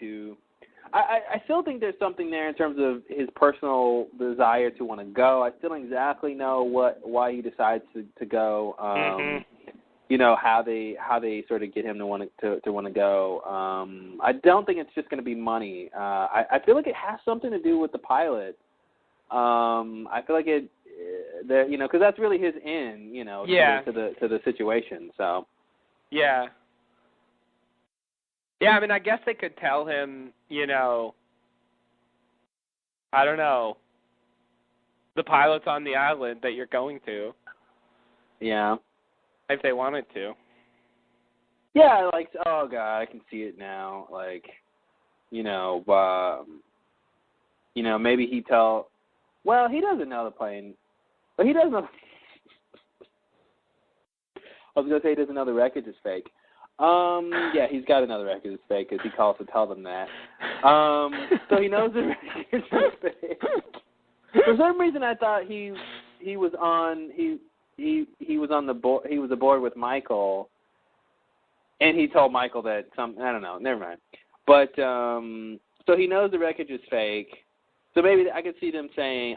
I still think there's something there in terms of his personal desire to want to go. I still don't exactly know why he decides to go. How they sort of get him to want to go. I don't think it's just going to be money. I feel like it has something to do with the pilot. I feel like it, because that's really his in, to the situation. So. Yeah. Yeah, I mean, I guess they could tell him, I don't know, the pilot's on the island that you're going to. Yeah. If they wanted to. Yeah, oh God, I can see it now. Maybe he doesn't know the plane. But he doesn't know. I was going to say he doesn't know the wreckage is fake. Yeah, he's got another wreckage is fake because he calls to tell them that. So he knows the wreckage is fake. For some reason, I thought he was on the board. He was aboard with Michael, and he told Michael that I don't know. Never mind. But so he knows the wreckage is fake. So maybe I could see them saying,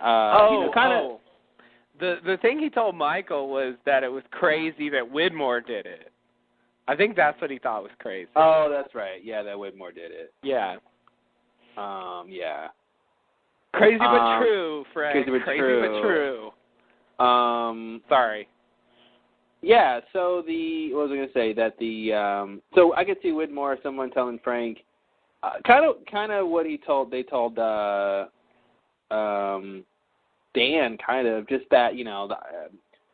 The thing he told Michael was that it was crazy that Widmore did it. I think that's what he thought was crazy. Oh, that's right. Yeah, that Widmore did it. Yeah. Yeah. Crazy but true, Frank. Crazy but true. Sorry. Yeah, so what was I going to say? So I could see Widmore, someone telling Frank, kind of what they told Dan, kind of, just that,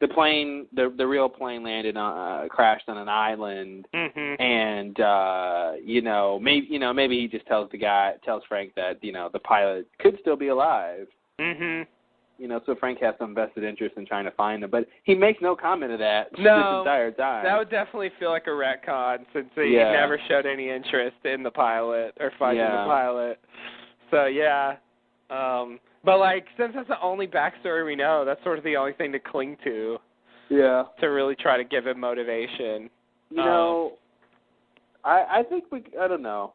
the plane, the real plane landed on crashed on an island, and maybe he just tells Frank that the pilot could still be alive. So Frank has some vested interest in trying to find him, but he makes no comment of that this entire time. That would definitely feel like a retcon since he never showed any interest in the pilot or finding the pilot. So but since that's the only backstory we know, that's sort of the only thing to cling to. Yeah. To really try to give him motivation. I think I don't know.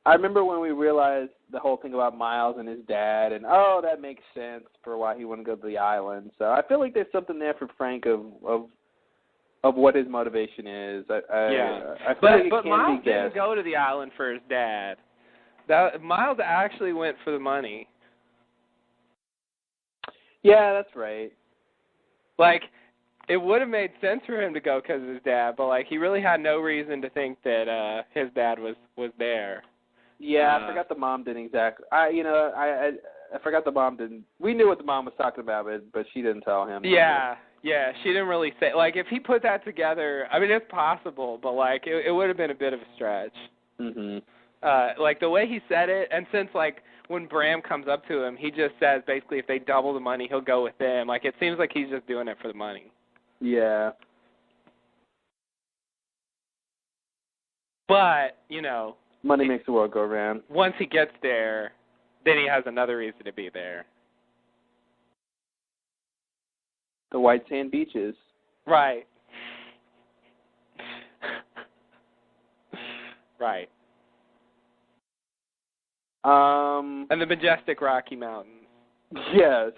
I remember when we realized the whole thing about Miles and his dad, and that makes sense for why he wouldn't go to the island. So I feel like there's something there for Frank of what his motivation is. I feel like but Miles didn't go to the island for his dad. Miles actually went for the money. Yeah, that's right. It would have made sense for him to go because of his dad, but he really had no reason to think that his dad was there. Yeah, I forgot the mom didn't exactly. I forgot the mom didn't. We knew what the mom was talking about, but she didn't tell him. Yeah, she didn't really say. If he put that together, I mean, it's possible, but it would have been a bit of a stretch. The way he said it, and since when Bram comes up to him, he just says basically if they double the money, he'll go with them. It seems like he's just doing it for the money. Yeah. But, money makes the world go round. Once he gets there, then he has another reason to be there. The white sand beaches. Right. Right. And the majestic Rocky Mountains. Yes.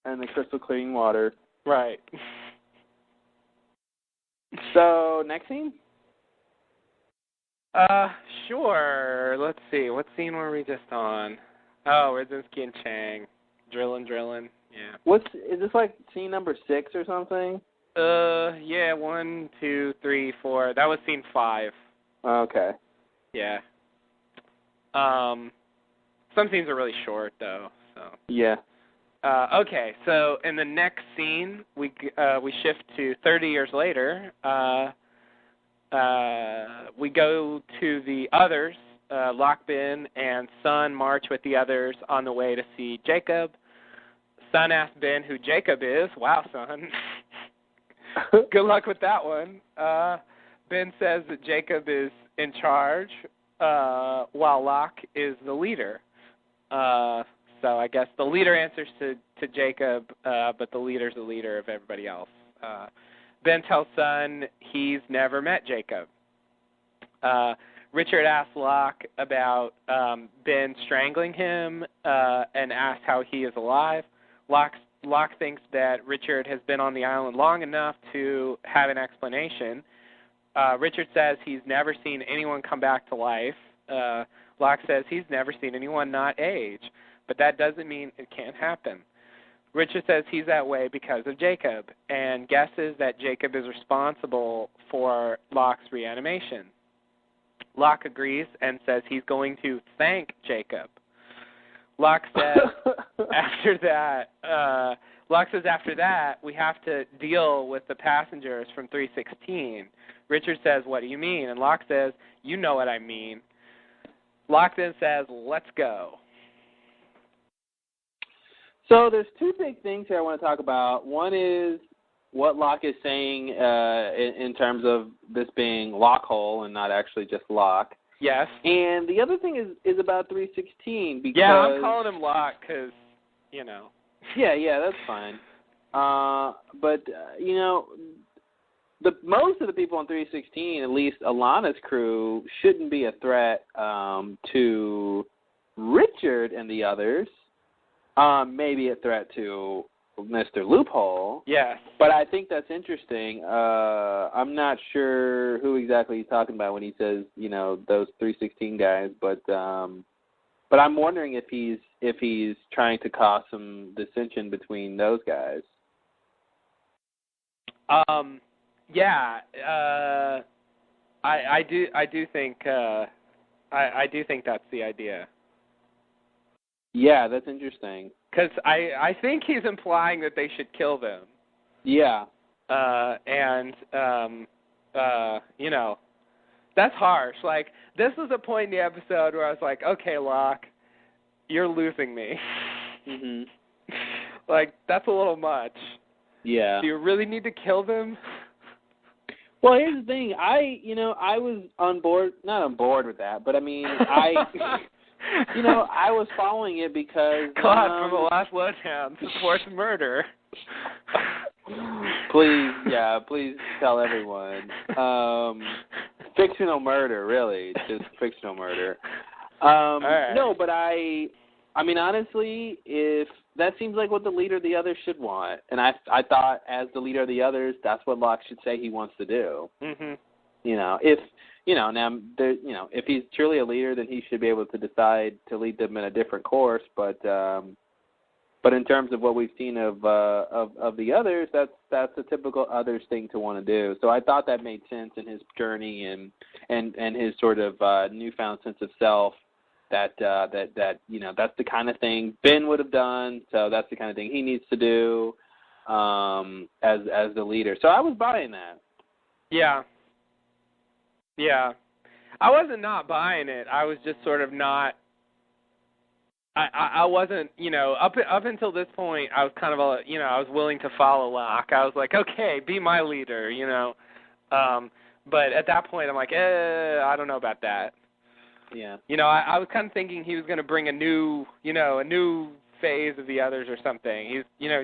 And the crystal clean water. Right. So, next scene? Sure. Let's see. What scene were we just on? Oh, Rudzinski and Chang. Drilling. Yeah. Is this scene number 6 or something? Yeah, 1, 2, 3, 4. That was scene 5. Okay. Yeah. Some scenes are really short, though, so. Yeah. Okay, so in the next scene, we shift to 30 years later. We go to the others. Locke, Ben, and Sun march with the others on the way to see Jacob. Sun asks Ben who Jacob is. Wow, Sun. Good luck with that one. Ben says that Jacob is in charge, while Locke is the leader. So I guess the leader answers to Jacob, but the leader's the leader of everybody else. Ben tells Sun he's never met Jacob. Richard asks Locke about Ben strangling him and asks how he is alive. Locke thinks that Richard has been on the island long enough to have an explanation. Richard says he's never seen anyone come back to life. Locke says he's never seen anyone not age, but that doesn't mean it can't happen. Richard says he's that way because of Jacob and guesses that Jacob is responsible for Locke's reanimation. Locke agrees and says he's going to thank Jacob. Locke says after that, we have to deal with the passengers from 316. Richard says, what do you mean? And Locke says, you know what I mean. Locke then says, let's go. So there's two big things here I want to talk about. One is what Locke is saying in terms of this being Lockhole and not actually just Locke. Yes. And the other thing is about 316 because... Yeah, I'm calling him Locke because, Yeah, that's fine. But most of the people on 316, at least Alana's crew, shouldn't be a threat to Richard and the others. Maybe a threat to Mr. Loophole. Yes. But I think that's interesting. I'm not sure who exactly he's talking about when he says, those 316 guys, but I'm wondering if he's trying to cause some dissension between those guys. Yeah. I do think that's the idea. Yeah, that's interesting. Because I think he's implying that they should kill them. Yeah. You know, that's harsh. Like, this was a point in the episode where I was like, okay, Locke, you're losing me. Mhm. Like, that's a little much. Yeah. Do you really need to kill them? Well, here's the thing. I was not on board with that, but I mean, I was following it because Claude from the last Lowdown supports murder. Please tell everyone. Fictional murder, really, just fictional murder. Right. No, but I mean, honestly, if that seems like what the leader of the others should want, and I thought as the leader of the others, that's what Locke should say he wants to do. Mhm. If he's truly a leader, then he should be able to decide to lead them in a different course. But in terms of what we've seen of the others, that's a typical others thing to want to do. So I thought that made sense in his journey and his sort of newfound sense of self. That that's the kind of thing Ben would have done. So that's the kind of thing he needs to do as the leader. So I was buying that. Yeah. Yeah. I wasn't not buying it. I was just sort of not. I wasn't, up until this point, I was kind of, I was willing to follow Locke. I was like, okay, be my leader, But at that point, I'm like, I don't know about that. Yeah. I was kind of thinking he was going to bring a new phase of the others or something.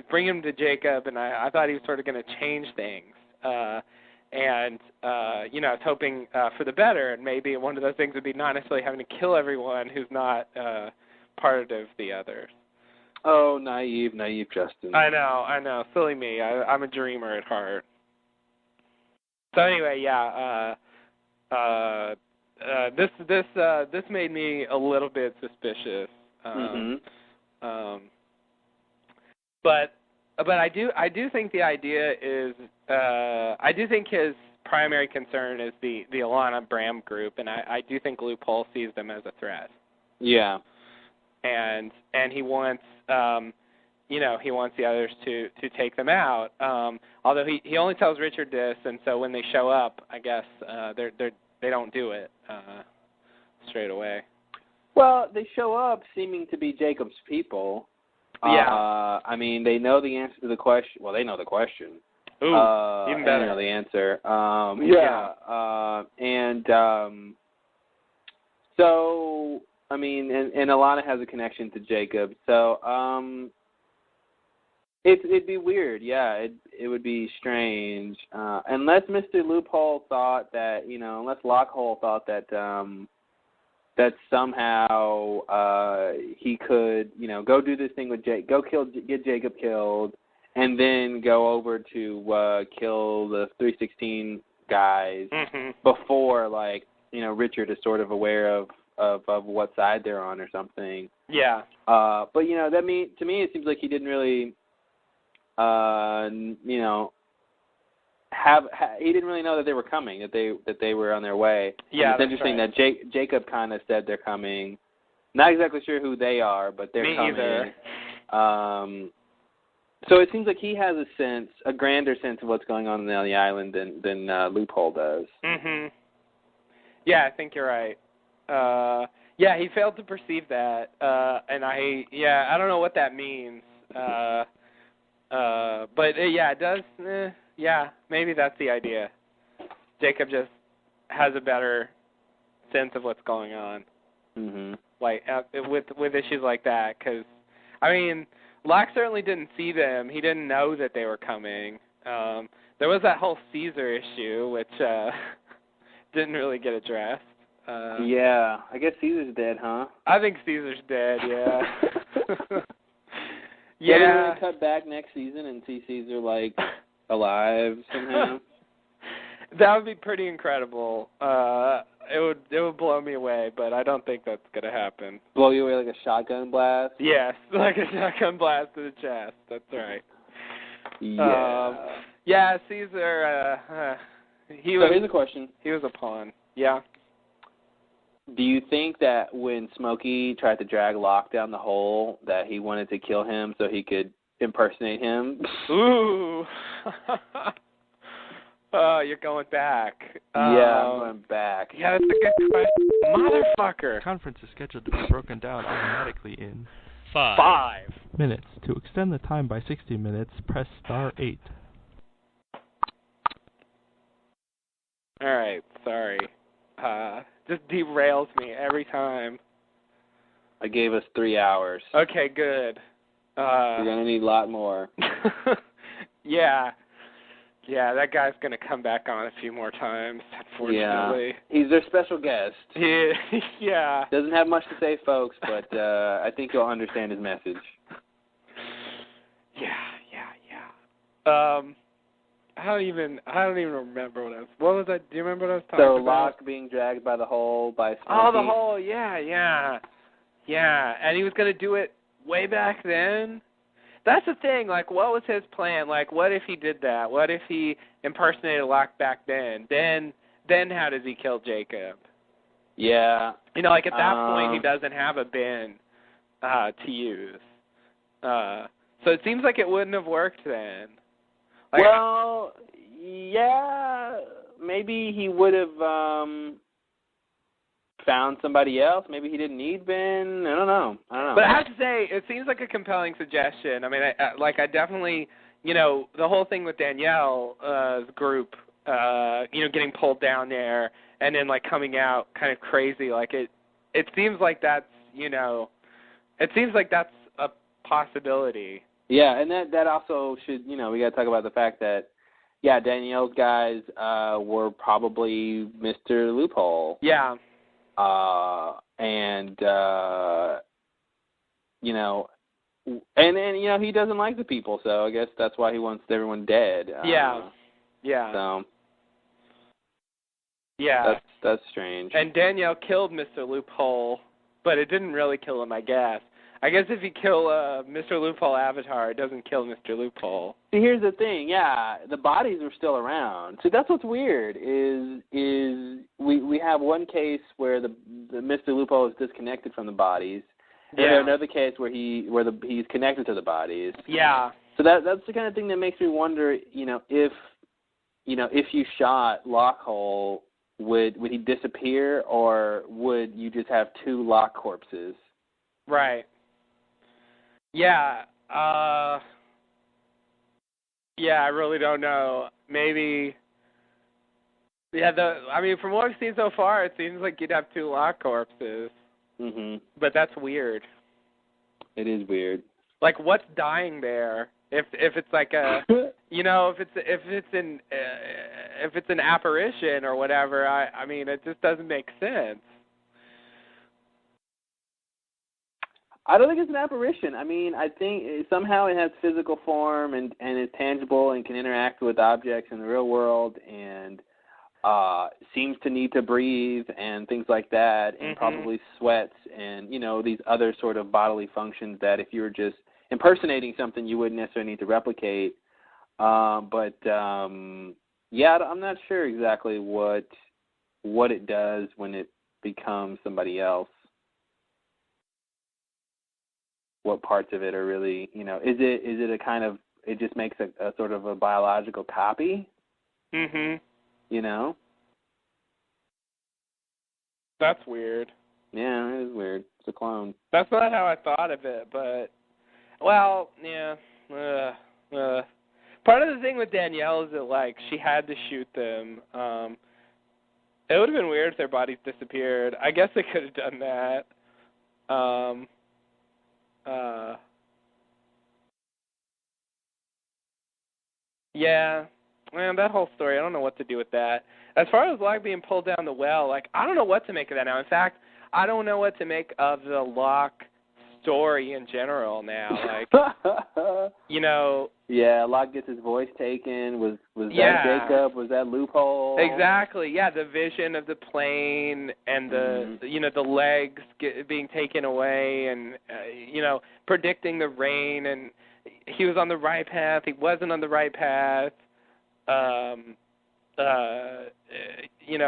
Bring him to Jacob, and I thought he was sort of going to change things. I was hoping for the better, and maybe one of those things would be not necessarily having to kill everyone who's not part of the others. Oh, naive Justin. I know. Silly me. I'm a dreamer at heart. So anyway, yeah. This made me a little bit suspicious. But I do think the idea is I do think his primary concern is the Alana Bram group, and I do think Loophole sees them as a threat. Yeah. And he wants he wants the others to take them out. Although he only tells Richard this, and so when they show up, I guess they don't do it straight away. Well, they show up seeming to be Jacob's people. Yeah. I mean, they know the answer to the question. Well, they know the question. Ooh, even better. They know the answer. So, I mean, and Alana has a connection to Jacob. So, it'd be weird. Yeah, it would be strange. Unless Mr. Loophole thought that, unless Lockhole thought that that somehow he could, go do this thing with Jake, get Jacob killed, and then go over to kill the 316 guys before, Richard is sort of aware of what side they're on or something. Yeah. But to me it seems like he didn't really, he didn't really know that they were coming, that they were on their way. Yeah, and it's interesting right. that Jacob kind of said they're coming. Not exactly sure who they are, but they're coming. Me either. So it seems like he has a grander sense of what's going on the island than Loophole does. Mhm. Yeah, I think you're right. Yeah, he failed to perceive that, and I don't know what that means. But it does. Yeah, maybe that's the idea. Jacob just has a better sense of what's going on. Mhm. With issues like that, because I mean, Locke certainly didn't see them. He didn't know that they were coming. There was that whole Caesar issue, which didn't really get addressed. Yeah, I guess Caesar's dead, huh? I think Caesar's dead. Yeah. Yeah. Are we going to cut back next season and see Caesar alive somehow? That would be pretty incredible. It would blow me away, but I don't think that's going to happen. Blow you away like a shotgun blast? Yes, like a shotgun blast to the chest. That's right. Yeah. Caesar. So here's a question. He was a pawn. Yeah. Do you think that when Smokey tried to drag Locke down the hole, that he wanted to kill him so he could impersonate him? Ooh. Oh, you're going back. Yeah, I'm going back. Yeah, that's a good question. Motherfucker. Conference is scheduled to be broken down automatically in 5 minutes. To extend the time by 60 minutes, press star 8. All right, sorry. Just derails me every time. I gave us 3 hours. Okay, good. You're going to need a lot more. Yeah. Yeah, that guy's going to come back on a few more times, unfortunately. Yeah. He's their special guest. Yeah. Doesn't have much to say, folks, but I think you'll understand his message. Yeah. I don't even remember what was I? Do you remember what I was talking about? So Locke being dragged by the hole by Smokey. Oh, the hole, yeah. And he was going to do it way back then. That's the thing, like, what was his plan? Like, what if he did that? What if he impersonated Locke back then? Then how does he kill Jacob? Yeah. Like, at that point, he doesn't have a bin to use. So it seems like it wouldn't have worked then. Like, well, yeah, maybe he would have found somebody else. Maybe he didn't need Ben. I don't know. But I have to say, it seems like a compelling suggestion. I mean, I definitely, the whole thing with Danielle's group, getting pulled down there and then, like, coming out kind of crazy. Like, it seems like that's, it seems like that's a possibility. Yeah, and that also should, we got to talk about the fact that, yeah, Danielle's guys were probably Mr. Loophole. Yeah. And he doesn't like the people, so I guess that's why he wants everyone dead. Yeah. So. Yeah. That's strange. And Danielle killed Mr. Loophole, but it didn't really kill him, I guess. I guess if you kill Mr. Loophole Avatar, it doesn't kill Mr. Loophole. See, here's the thing. Yeah, the bodies are still around. So that's what's weird is we have one case where the Mr. Loophole is disconnected from the bodies. Yeah. And another case where he's connected to the bodies. Yeah. So that's the kind of thing that makes me wonder, if you shot Lockhole, would he disappear, or would you just have 2 Locke corpses? Right. Yeah. I really don't know. Maybe. Yeah. From what I've seen so far, it seems like you'd have 2 Locke corpses. Mhm. But that's weird. It is weird. Like, what's dying there? If it's like a, if it's an apparition or whatever, I mean, it just doesn't make sense. I don't think it's an apparition. I mean, I think somehow it has physical form and is tangible and can interact with objects in the real world and seems to need to breathe and things like that, and probably sweats and, these other sort of bodily functions that if you were just impersonating something you wouldn't necessarily need to replicate. I'm not sure exactly what it does when it becomes somebody else. What parts of it are really, is it a kind of, it just makes a sort of a biological copy? Mhm. That's weird. Yeah, it is weird. It's a clone. That's not how I thought of it, but, well, yeah. Part of the thing with Danielle is that, like, she had to shoot them. It would have been weird if their bodies disappeared. I guess they could have done that. Yeah. Man, that whole story, I don't know what to do with that. As far as Locke being pulled down the well, like, I don't know what to make of that now. In fact, I don't know what to make of the Locke story in general now. Like, Yeah, Locke gets his voice taken. Was that Jacob? Was that Loophole? Exactly. Yeah, the vision of the plane and the the legs being taken away, and predicting the rain, and he was on the right path. He wasn't on the right path.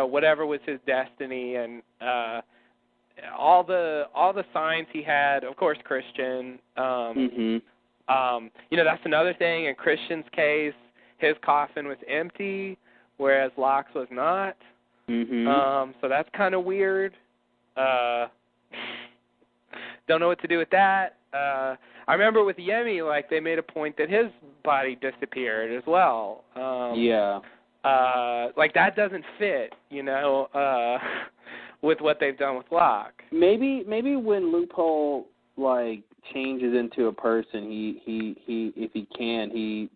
Whatever was his destiny, and all the signs he had. Of course, Christian. That's another thing. In Christian's case, his coffin was empty, whereas Locke's was not. So that's kind of weird. Don't know what to do with that. I remember with Yemi, like, they made a point that his body disappeared as well. Like, that doesn't fit, with what they've done with Locke. Maybe when Loophole, like, changes into a person, he if he can, he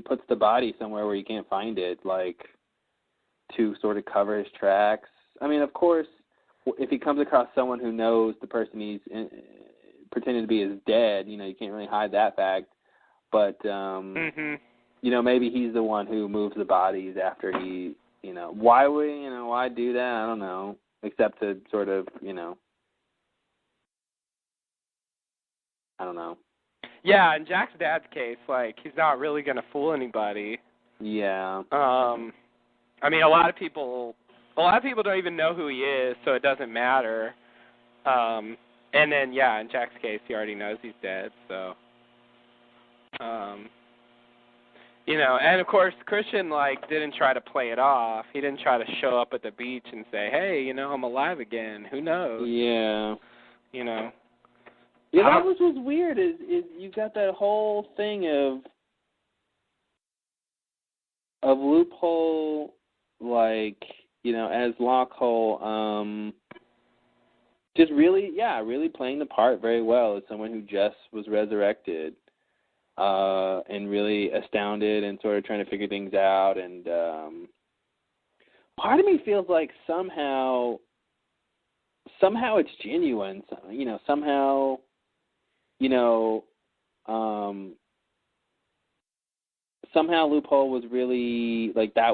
puts the body somewhere where you can't find it, like, to sort of cover his tracks. I mean, of course, if he comes across someone who knows the person he's pretending to be is dead, you can't really hide that fact. But, maybe he's the one who moves the bodies after he, why do that? I don't know, except to sort of, I don't know. Yeah, in Jack's dad's case, like, he's not really going to fool anybody. Yeah. I mean, a lot of people don't even know who he is, so it doesn't matter. And then, yeah, in Jack's case, he already knows he's dead, so. And of course, Christian, like, didn't try to play it off. He didn't try to show up at the beach and say, hey, I'm alive again. Who knows? Yeah. Yeah, that was what's weird is you got that whole thing of Loophole, like, as Lockhole, just really playing the part very well as someone who just was resurrected, and really astounded and sort of trying to figure things out. And part of me feels like somehow it's genuine, somehow, somehow Loophole was really, like, that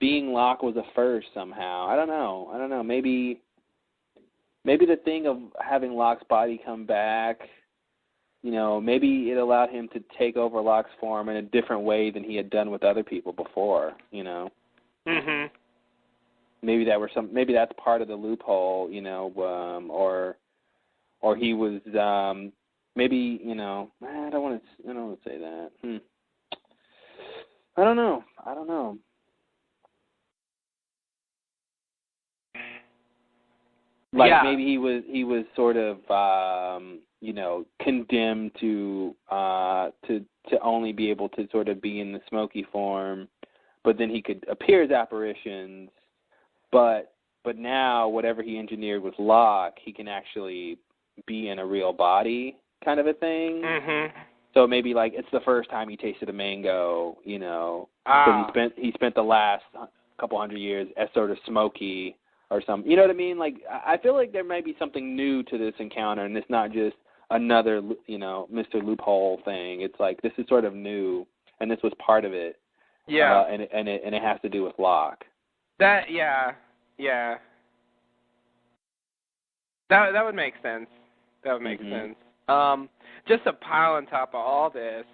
being Locke was a first somehow. I don't know. Maybe the thing of having Locke's body come back, maybe it allowed him to take over Locke's form in a different way than he had done with other people before, Maybe that's part of the loophole, or he was maybe, I don't want to say that. I don't know. Like, maybe he was sort of condemned to only be able to sort of be in the smoky form, but then he could appear as apparitions. But now whatever he engineered with Locke, he can actually be in a real body, kind of a thing. So maybe, like, it's the first time he tasted a mango, because he spent the last couple hundred years as sort of smoky or something. You know what I mean? Like, I feel like there might be something new to this encounter, and it's not just another, Mr. Loophole thing. It's like, this is sort of new, and this was part of it. Yeah. And it has to do with Locke. That would make sense. That would make sense. Just to pile on top of all this,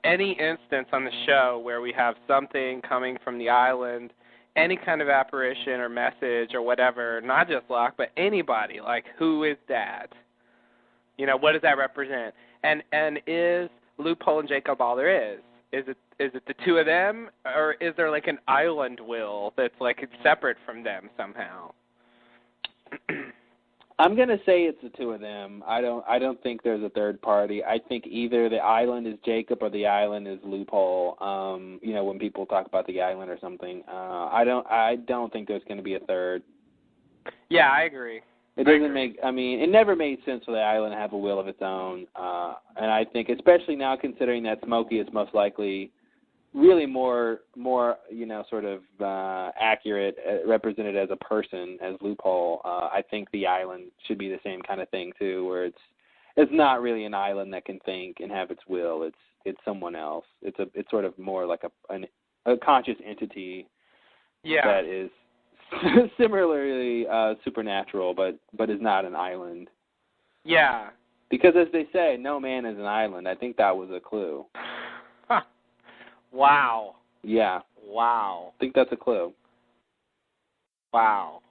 any instance on the show where we have something coming from the island, any kind of apparition or message or whatever, not just Locke, but anybody, like, who is that? What does that represent? And is Loophole and Jacob all there is? Is it the two of them, or is there, like, an island will that's, like, separate from them somehow? I'm gonna say it's the two of them. I don't think there's a third party. I think either the island is Jacob or the island is Loophole. When people talk about the island or something, I don't think there's going to be a third. Yeah, I agree. It doesn't make. I mean, it never made sense for the island to have a will of its own, and I think, especially now, considering that Smokey is most likely really more sort of accurate, represented as a person as Loophole. I think the island should be the same kind of thing too, where it's not really an island that can think and have its will. It's someone else. It's sort of more like a conscious entity that is similarly supernatural, but is not an island. Yeah. Because as they say, no man is an island. I think that was a clue. Wow. Yeah. Wow. I think that's a clue. Wow.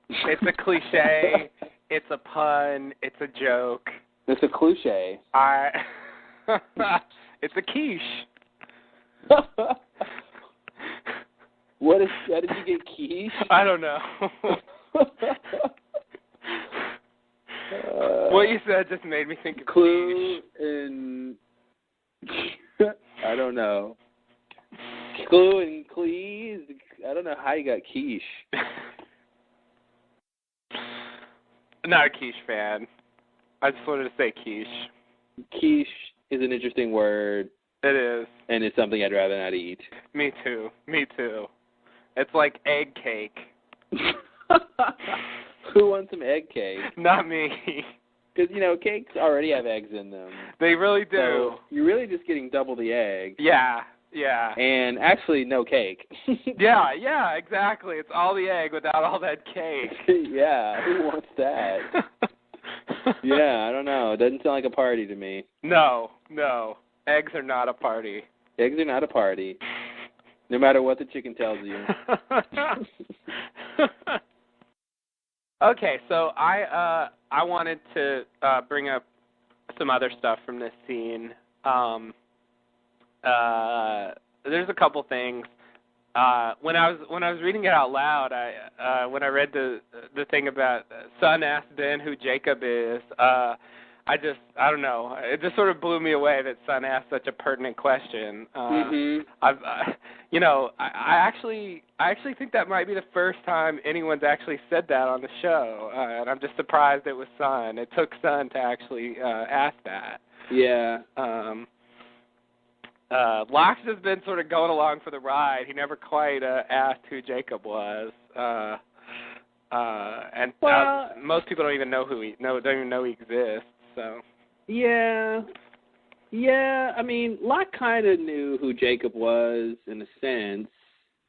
It's a cliche. It's a pun. It's a joke. It's a cliche. It's a quiche. How did you get quiche? I don't know. What you said just made me think of Clue and I don't know. Clue and Cleese. I don't know how you got quiche. Not a quiche fan. I just wanted to say quiche. Quiche is an interesting word. It is. And it's something I'd rather not eat. Me too. It's like egg cake. Who wants some egg cake? Not me. Because, cakes already have eggs in them. They really do. So you're really just getting double the egg. Yeah. And actually, no cake. Yeah, exactly. It's all the egg without all that cake. Yeah, who wants that? Yeah, I don't know. It doesn't sound like a party to me. No. Eggs are not a party. Eggs are not a party. No matter what the chicken tells you. Okay, so I wanted to bring up some other stuff from this scene. There's a couple things. When I was reading it out loud, when I read the thing about Sun asked Ben who Jacob is, I don't know. It just sort of blew me away that Sun asked such a pertinent question. I actually think that might be the first time anyone's actually said that on the show, and I'm just surprised it was Sun. It took Sun to actually ask that. Yeah. Locke's just been sort of going along for the ride. He never quite asked who Jacob was, and most people don't even know don't even know he exists. So. Yeah. I mean, Locke kind of knew who Jacob was in a sense.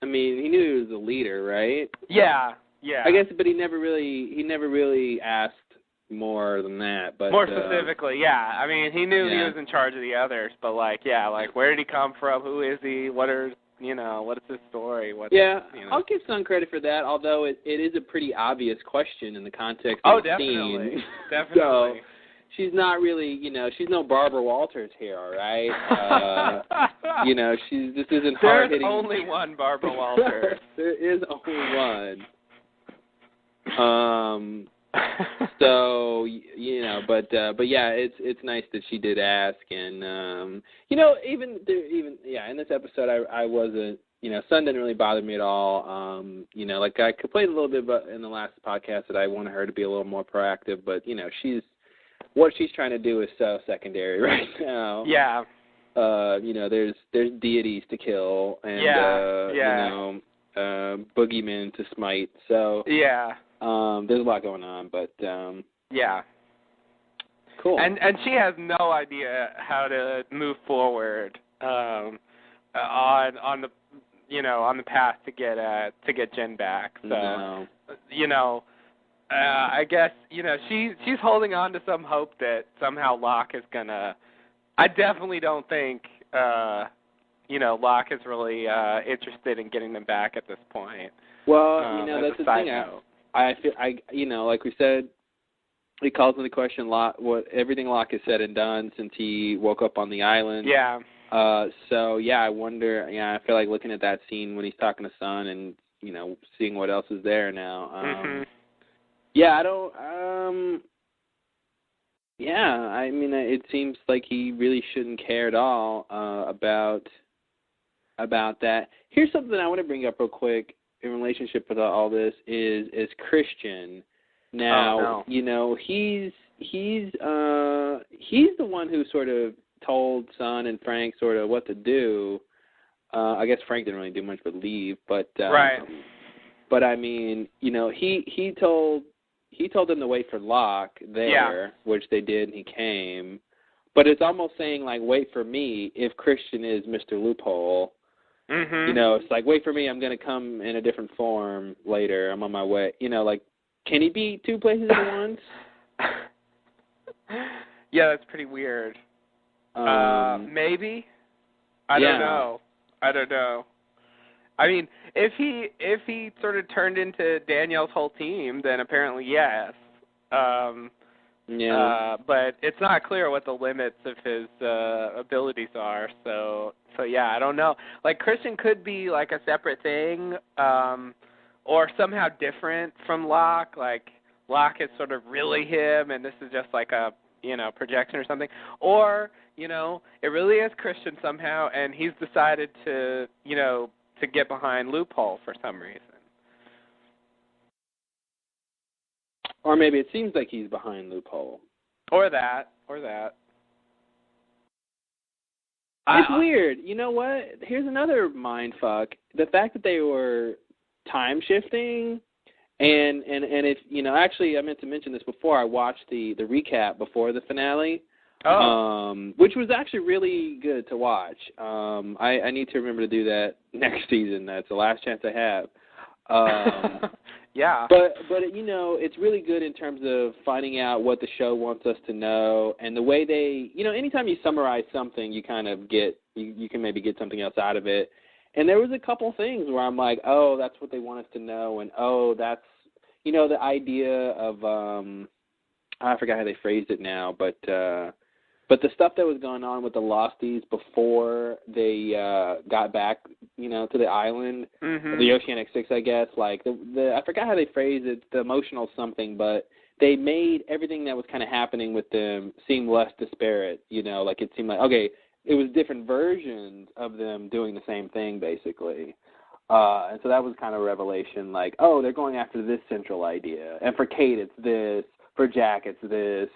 I mean, he knew he was the leader, right? Yeah. I guess, but he never really asked more than that. But more specifically, yeah. I mean, he knew he was in charge of the others, but where did he come from? Who is he? What is his story? I'll give Sun credit for that, although it is a pretty obvious question in the context of the scene. Definitely. So she's not really, she's no Barbara Walters here, all right? This isn't hard-hitting. There's only one Barbara Walters. There is only one. So but yeah, it's nice that she did ask, and even in this episode, I wasn't, Sun didn't really bother me at all. I complained a little bit about in the last podcast that I wanted her to be a little more proactive, but what she's trying to do is so secondary right now. Yeah. There's deities to kill, and boogeymen to smite. So yeah. There's a lot going on, but yeah. Cool. And she has no idea how to move forward on the path to get Jen back. So no. I guess she's holding on to some hope that somehow Locke is gonna. I definitely don't think Locke is really interested in getting them back at this point. Well, that's the thing. I feel like we said, it calls into question everything Locke has said and done since he woke up on the island. Yeah. So I wonder. I feel like looking at that scene when he's talking to Sun and seeing what else is there now. I don't. I mean, it seems like he really shouldn't care at all about that. Here's something I want to bring up real quick in relationship with all this is Christian. Now, he's the one who sort of told Sun and Frank sort of what to do. I guess Frank didn't really do much but leave, but right. But I mean, he told them to wait for Locke there, which they did, and he came. But it's almost saying, like, wait for me if Christian is Mr. Loophole. Mm-hmm. It's like, wait for me, I'm going to come in a different form later. I'm on my way. Can he be two places at once? Yeah, that's pretty weird. Maybe. I don't know. I mean, if he sort of turned into Danielle's whole team, then apparently yes. But it's not clear what the limits of his abilities are. So yeah, I don't know. Like Christian could be like a separate thing, or somehow different from Locke. Like Locke is sort of really him, and this is just like a projection or something. Or it really is Christian somehow, and he's decided to to get behind Loophole for some reason. Or maybe it seems like he's behind Loophole. Or that. It's weird. You know what? Here's another mind fuck. The fact that they were time shifting, and if actually I meant to mention this before. I watched the recap before the finale, which was actually really good to watch. I need to remember to do that next season. That's the last chance I have. Yeah. But it's really good in terms of finding out what the show wants us to know, and the way they, anytime you summarize something, you kind of you can maybe get something else out of it. And there was a couple things where I'm like, oh, that's what they want us to know, and oh, that's, the idea of, I forgot how they phrased it now, but the stuff that was going on with the Losties before they got back, to the island, the Oceanic Six, I guess. Like I forgot how they phrased it, the emotional something, but they made everything that was kind of happening with them seem less disparate. Like it seemed like, okay, it was different versions of them doing the same thing, basically. And so that was kind of a revelation. Like, oh, they're going after this central idea, and for Kate it's this, for Jack it's this.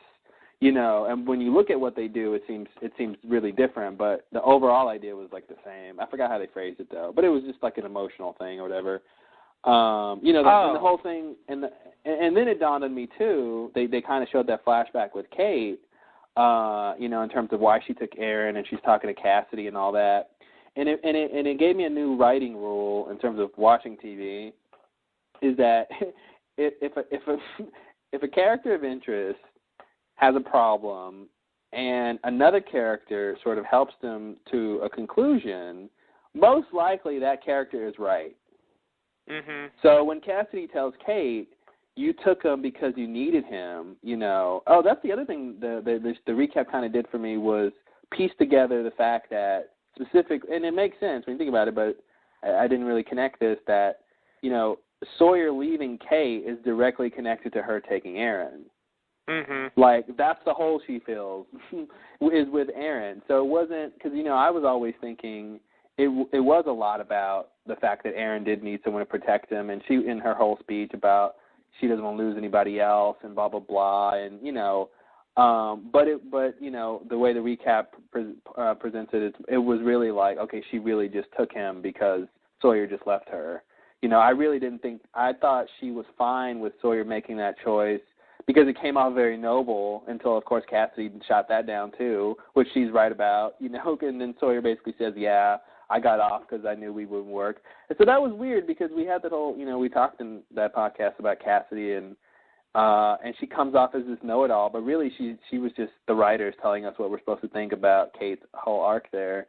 And when you look at what they do, it seems really different, but the overall idea was like the same. I forgot how they phrased it though, but it was just like an emotional thing or whatever. And the whole thing, and then it dawned on me too. They kind of showed that flashback with Kate, in terms of why she took Aaron, and she's talking to Cassidy and all that. And it gave me a new writing rule in terms of watching TV, is that if a character of interest has a problem and another character sort of helps them to a conclusion, most likely that character is right. Mm-hmm. So when Cassidy tells Kate, you took him because you needed him, that's the other thing the recap kind of did for me, was piece together the fact that and it makes sense when you think about it, but I didn't really connect this, that, Sawyer leaving Kate is directly connected to her taking Aaron. Mm-hmm. Like, that's the hole she feels is with Aaron. So it wasn't, because, I was always thinking it was a lot about the fact that Aaron did need someone to protect him, and she, in her whole speech about she doesn't want to lose anybody else and blah, blah, blah, and, but the way the recap presented it, it was really like, okay, she really just took him because Sawyer just left her. I really didn't think, I thought she was fine with Sawyer making that choice, because it came off very noble until, of course, Cassidy shot that down too, which she's right about, and then Sawyer basically says, yeah, I got off because I knew we wouldn't work. And so that was weird, because we had that whole, we talked in that podcast about Cassidy, and she comes off as this know-it-all, but really she was just the writers telling us what we're supposed to think about Kate's whole arc there.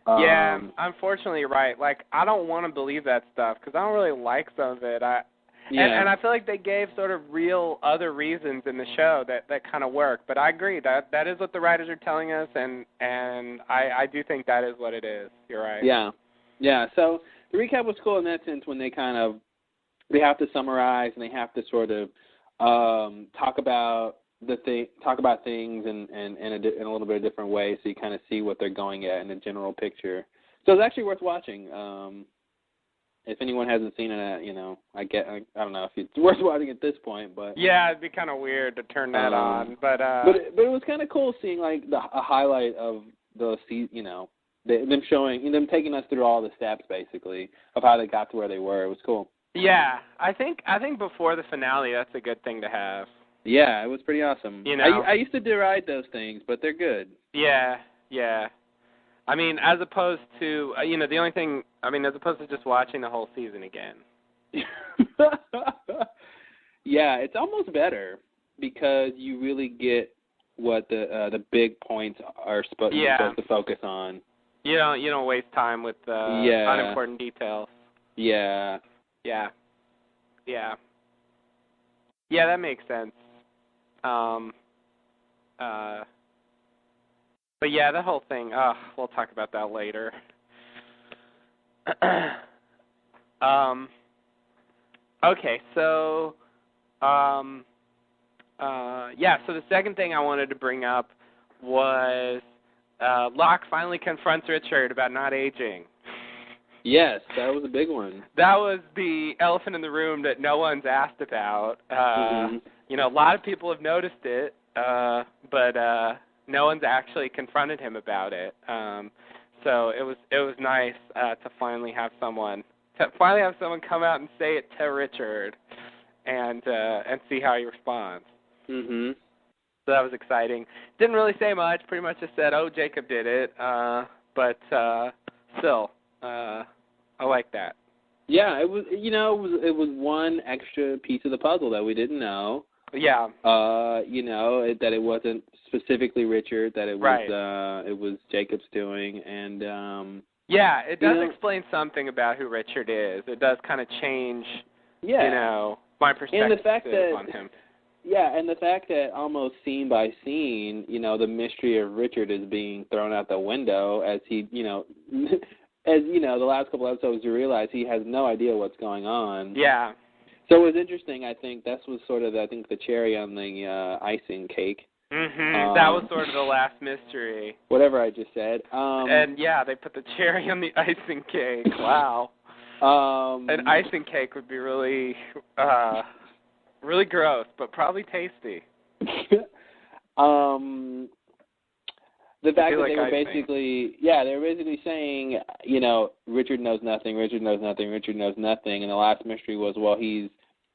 Yeah, unfortunately, you're right. Like, I don't want to believe that stuff because I don't really like some of it. And I feel like they gave sort of real other reasons in the show that kind of work. But I agree that is what the writers are telling us, and I do think that is what it is. You're right. Yeah. So the recap was cool in that sense, when they have to summarize and they have to sort of talk about things in a little bit of different way, so you kind of see what they're going at in the general picture. So it's actually worth watching. If anyone hasn't seen it, I don't know if it's worth watching at this point, but yeah, it'd be kind of weird to turn that on. But it was kind of cool seeing like a highlight of the them taking us through all the steps basically of how they got to where they were. It was cool. Yeah, I think before the finale, that's a good thing to have. Yeah, it was pretty awesome. I used to deride those things, but they're good. Yeah. I mean, as opposed to, the only thing, as opposed to just watching the whole season again. Yeah, it's almost better because you really get what the big points are supposed to focus on. You don't waste time with unimportant details. Yeah. Yeah. Yeah, that makes sense. But yeah, the whole thing, we'll talk about that later. Okay, so, so the second thing I wanted to bring up was Locke finally confronts Richard about not aging. Yes, that was a big one. That was the elephant in the room that no one's asked about. You know, a lot of people have noticed it, but no one's actually confronted him about it. So it was nice to finally have someone come out and say it to Richard, and see how he responds. Mhm. So that was exciting. Didn't really say much. Pretty much just said, "Oh, Jacob did it," but still, I like that. Yeah, it was. You know, it was one extra piece of the puzzle that we didn't know. Yeah. You know, that it wasn't specifically Richard, that it was Right. it was Jacob's doing, and yeah, it does explain something about who Richard is. It does kind of change, you know, my perspective and the fact that, on him. Yeah, and the fact that almost scene by scene, you know, the mystery of Richard is being thrown out the window as he, you know, as you know, the last couple episodes you realize he has no idea what's going on. Yeah. So it was interesting. I think that was sort of, the cherry on the icing cake. Mhm. That was sort of the last mystery. Whatever I just said. And yeah, they put the cherry on the icing cake. Wow. An icing cake would be really, really gross, but probably tasty. The fact that like they were icing. they were basically saying, you know, Richard knows nothing, Richard knows nothing, Richard knows nothing, and the last mystery was, well, he's,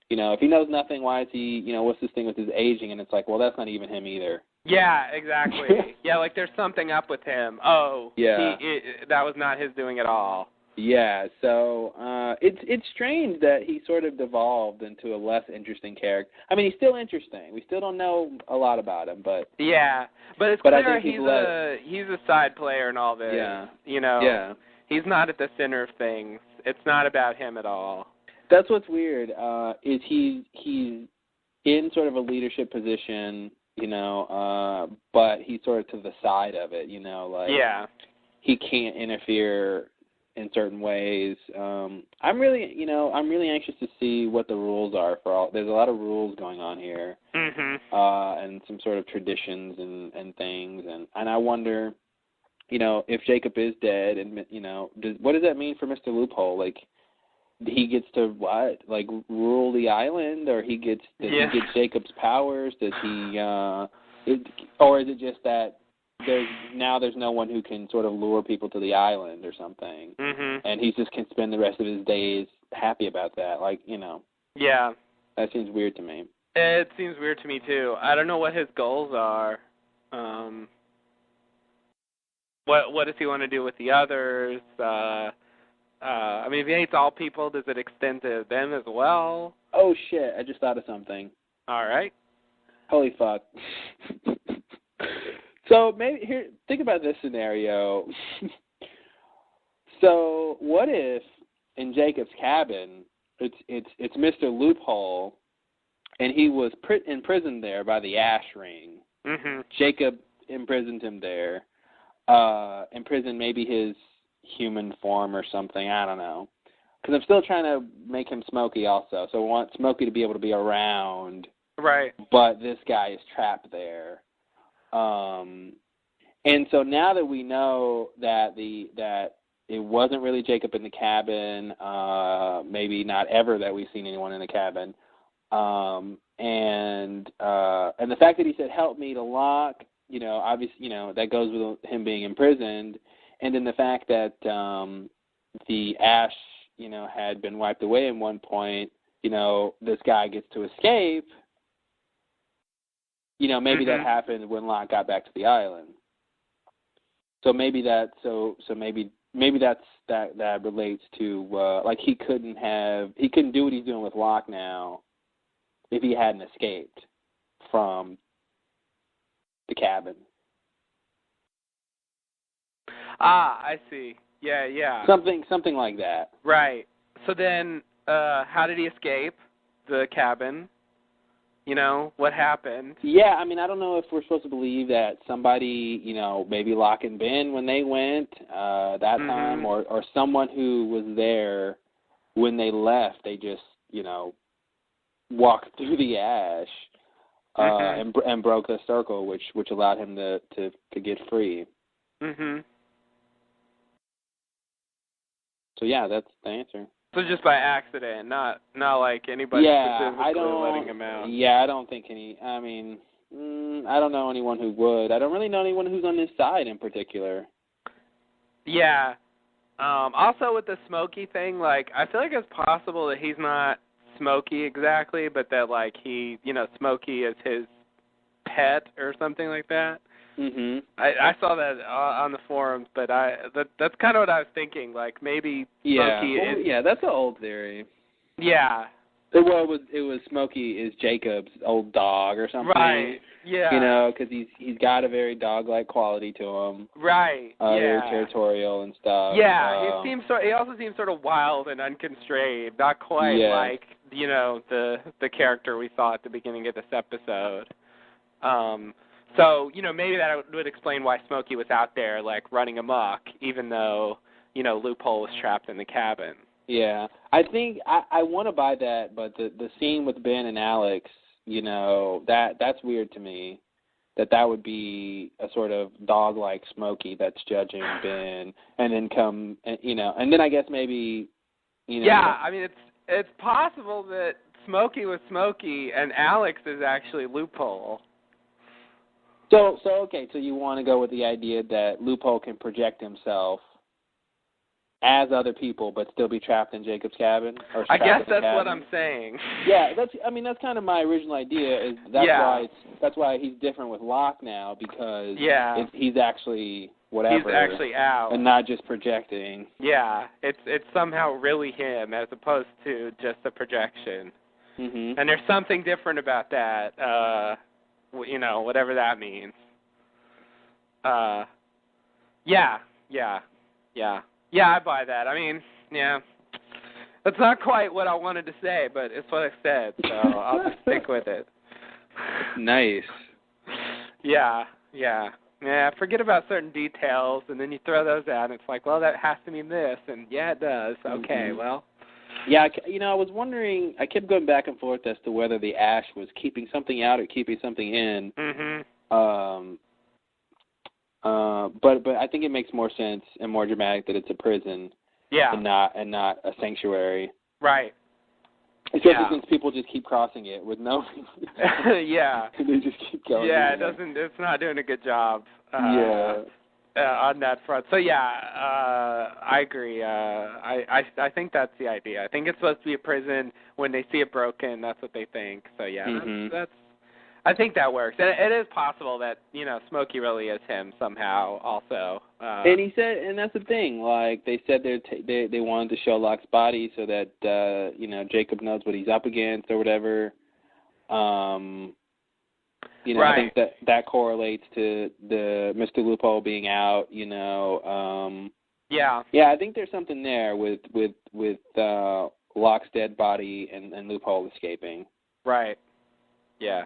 you know, if he knows nothing, why is he, you know, what's this thing with his aging? And it's like, well, that's not even him either. Yeah, exactly. Yeah, like there's something up with him. Oh, yeah, that was not his doing at all. Yeah, so it's strange that he sort of devolved into a less interesting character. I mean, he's still interesting. We still don't know a lot about him, but yeah, but it's clear I think he's a side player in all this. Yeah, you know. Yeah, he's not at the center of things. It's not about him at all. That's what's weird. Is he's in sort of a leadership position, you know, but he's sort of to the side of it, you know, like he can't interfere in certain ways. I'm really anxious to see what the rules are for all. There's a lot of rules going on here, and some sort of traditions and things, and I wonder, you know, if Jacob is dead, and you know, what does that mean for Mr. Loophole? Like, he gets to what? Like, rule the island, or he gets he gets Jacob's powers? Does he? Or is it just that there's no one who can sort of lure people to the island or something, and he just can spend the rest of his days happy about that? Like, you know. Yeah. That seems weird to me. It seems weird to me too. I don't know what his goals are. What does he want to do with the others? I mean, if he hates all people, does it extend to them as well? Oh shit! I just thought of something. All right. Holy fuck. So maybe think about this scenario. So what if in Jacob's cabin it's Mr. Loophole, and he was imprisoned there by the ash ring. Jacob imprisoned him there. Imprisoned maybe his human form or something. I don't know. Because I'm still trying to make him Smokey also. So I want Smokey to be able to be around. Right. But this guy is trapped there. And so now that we know that it wasn't really Jacob in the cabin, maybe not ever that we've seen anyone in the cabin, and the fact that he said "help me" to Locke, you know, obviously, you know, that goes with him being imprisoned, and then the fact that the ash, you know, had been wiped away at one point, you know, this guy gets to escape. You know, maybe that happened when Locke got back to the island. So maybe that relates to like he couldn't do what he's doing with Locke now if he hadn't escaped from the cabin. Ah, I see. Yeah. Something like that. Right. So then, how did he escape the cabin? You know, what happened? Yeah, I mean, I don't know if we're supposed to believe that somebody, you know, maybe Locke and Ben when they went that time, or someone who was there when they left, they just, you know, walked through the ash and broke the circle, which allowed him to get free. Mhm. So yeah, that's the answer. So just by accident, not like anybody specifically letting him out. Yeah, I don't think any. I mean, I don't know anyone who would. I don't really know anyone who's on his side in particular. Yeah. Also with the Smokey thing, like I feel like it's possible that he's not Smokey exactly, but that like he, you know, Smokey is his pet or something like that. Mhm. I saw that on the forums, but that's kind of what I was thinking. Like maybe Smokey is. Yeah, that's an old theory. Yeah. Well, it was Smokey is Jacob's old dog or something. Right. Yeah. You know, because he's got a very dog-like quality to him. Right. Very territorial and stuff. Yeah. He also seems sort of wild and unconstrained. Not quite like, you know, the character we saw at the beginning of this episode. So, you know, maybe that would explain why Smokey was out there, like, running amok, even though, you know, Loophole was trapped in the cabin. Yeah. I think I want to buy that, but the scene with Ben and Alex, you know, that's weird to me, that would be a sort of dog-like Smokey that's judging Ben, and then you know, and then I guess maybe, you know. Yeah, I mean, it's possible that Smokey was Smokey and Alex is actually Loophole. So okay, so you want to go with the idea that Loophole can project himself as other people, but still be trapped in Jacob's cabin? Or I guess that's what I'm saying. Yeah, that's kind of my original idea. That's why he's different with Locke now, because he's actually whatever. He's actually out and not just projecting. Yeah, it's somehow really him as opposed to just a projection. Mhm. And there's something different about that. You know, whatever that means. Yeah, I buy that. I mean, yeah, that's not quite what I wanted to say, but it's what I said, so I'll just stick with it. Nice. Yeah, forget about certain details, and then you throw those out, and it's like, well, that has to mean this, and yeah, it does. Okay, well. Yeah, you know, I was wondering, I kept going back and forth as to whether the ash was keeping something out or keeping something in. But I think it makes more sense and more dramatic that it's a prison, and not a sanctuary. Right. Especially since people just keep crossing it with no. Yeah. They just keep going. Yeah, it's not doing a good job. On that front. So I agree. I think that's the idea. I think it's supposed to be a prison. When they see it broken, that's what they think. So that's I think that works. And it is possible that, you know, Smokey really is him somehow also. And he said, and that's the thing, like they said they wanted to show Locke's body so that you know, Jacob knows what he's up against or whatever. You know, I think that correlates to the Mr. Loophole being out, you know. Yeah, I think there's something there with Locke's dead body and Loophole escaping. Right. Yeah.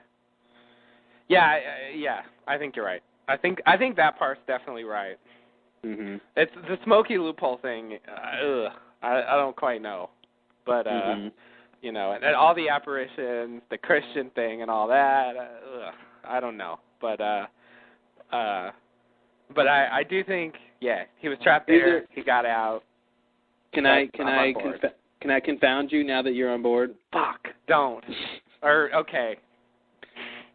Yeah, I think you're right. I think that part's definitely right. Mhm. It's the Smokey Loophole thing. I don't quite know, but you know, and all the apparitions, the Christian thing, and all that. I don't know, but I do think, he was trapped there. He got out. Can I confound you now that you're on board? Fuck, don't. Or okay.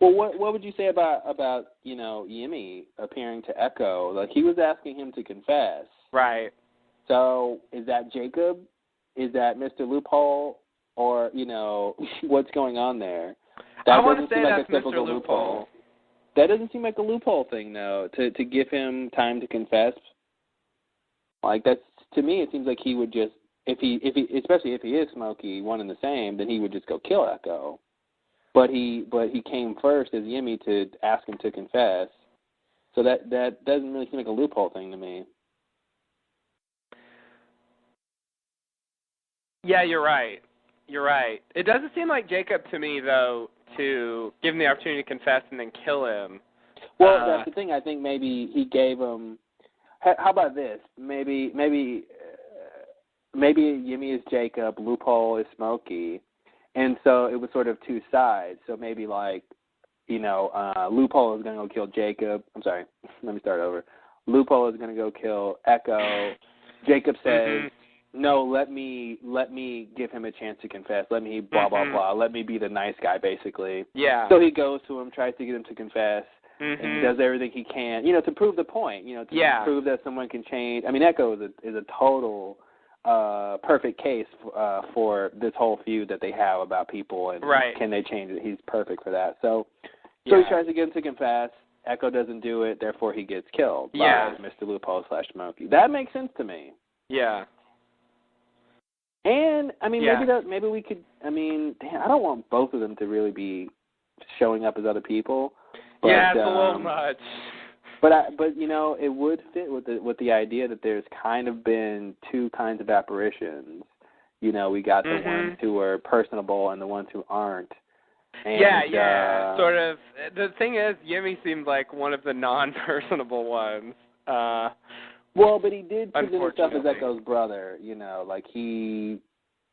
Well, what would you say about you know, Yimmy appearing to Echo? Like, he was asking him to confess. Right. So is that Jacob? Is that Mr. Loophole? Or, you know, what's going on there? I want to say that's Mr. Loophole. That doesn't seem like a Loophole thing, though, to give him time to confess. Like, that's, to me, it seems like he would just, especially if he is Smokey, one and the same, then he would just go kill Echo. But he came first as Yimmy to ask him to confess. So that doesn't really seem like a Loophole thing to me. Yeah, you're right. You're right. It doesn't seem like Jacob to me, though, to give him the opportunity to confess and then kill him. Well, that's the thing. I think maybe he gave him. How about this? Maybe Yimmy is Jacob, Loophole is Smokey, and so it was sort of two sides. So maybe Loophole is going to go kill Jacob. I'm sorry. Let me start over. Loophole is going to go kill Echo. Jacob says, "No, let me give him a chance to confess. Let me blah blah blah. Let me be the nice guy, basically." Yeah. So he goes to him, tries to get him to confess. And he does everything he can, to prove the point, to prove that someone can change. I mean, Echo is a total perfect case for this whole feud that they have about people and can they change it. He's perfect for that. So he tries to get him to confess. Echo doesn't do it, therefore he gets killed by Mr. Loophole / Smokey. That makes sense to me. Yeah. And I mean, maybe we could. I mean, damn, I don't want both of them to really be showing up as other people. But, yeah, it's a little much. But it would fit with the idea that there's kind of been two kinds of apparitions. We got the ones who are personable and the ones who aren't. And, sort of. The thing is, Yimmy seemed like one of the non-personable ones. Well, but he did present himself as Echo's brother. Like he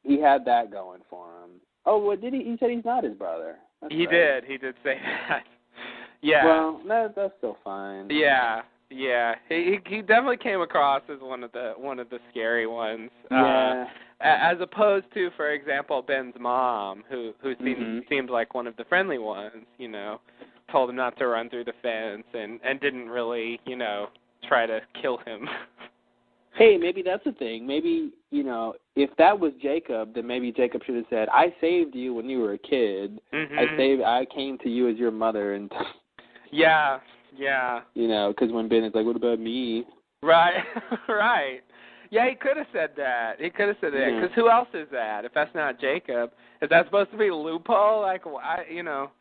had that going for him. Oh, what did he? He said he's not his brother. He did. He did say that. Yeah. Well, that's still fine. Yeah. He definitely came across as one of the scary ones. Yeah. As opposed to, for example, Ben's mom, who seemed like one of the friendly ones. Told him not to run through the fence and didn't really try to kill him. Hey, maybe that's the thing. Maybe if that was Jacob, then maybe Jacob should have said, "I saved you when you were a kid. I came to you as your mother." And yeah. Because when Ben is like, "What about me?" Right, right. Yeah, he could have said that. Because who else is that? If that's not Jacob, is that supposed to be Loophole? Like, why?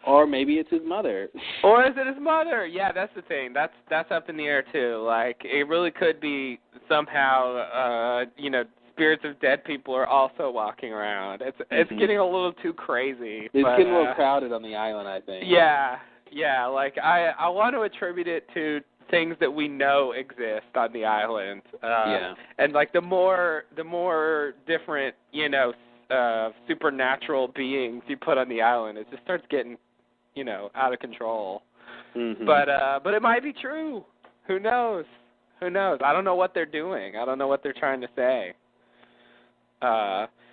Or maybe it's his mother. Or is it his mother? Yeah, that's the thing. That's up in the air too. Like, it really could be somehow. Spirits of dead people are also walking around. It's getting a little too crazy. It's getting a little crowded on the island, I think. Yeah. Like, I want to attribute it to things that we know exist on the island. And like the more different, supernatural beings you put on the island, it just starts getting, out of control. But it might be true. Who knows? I don't know what they're doing. I don't know what they're trying to say.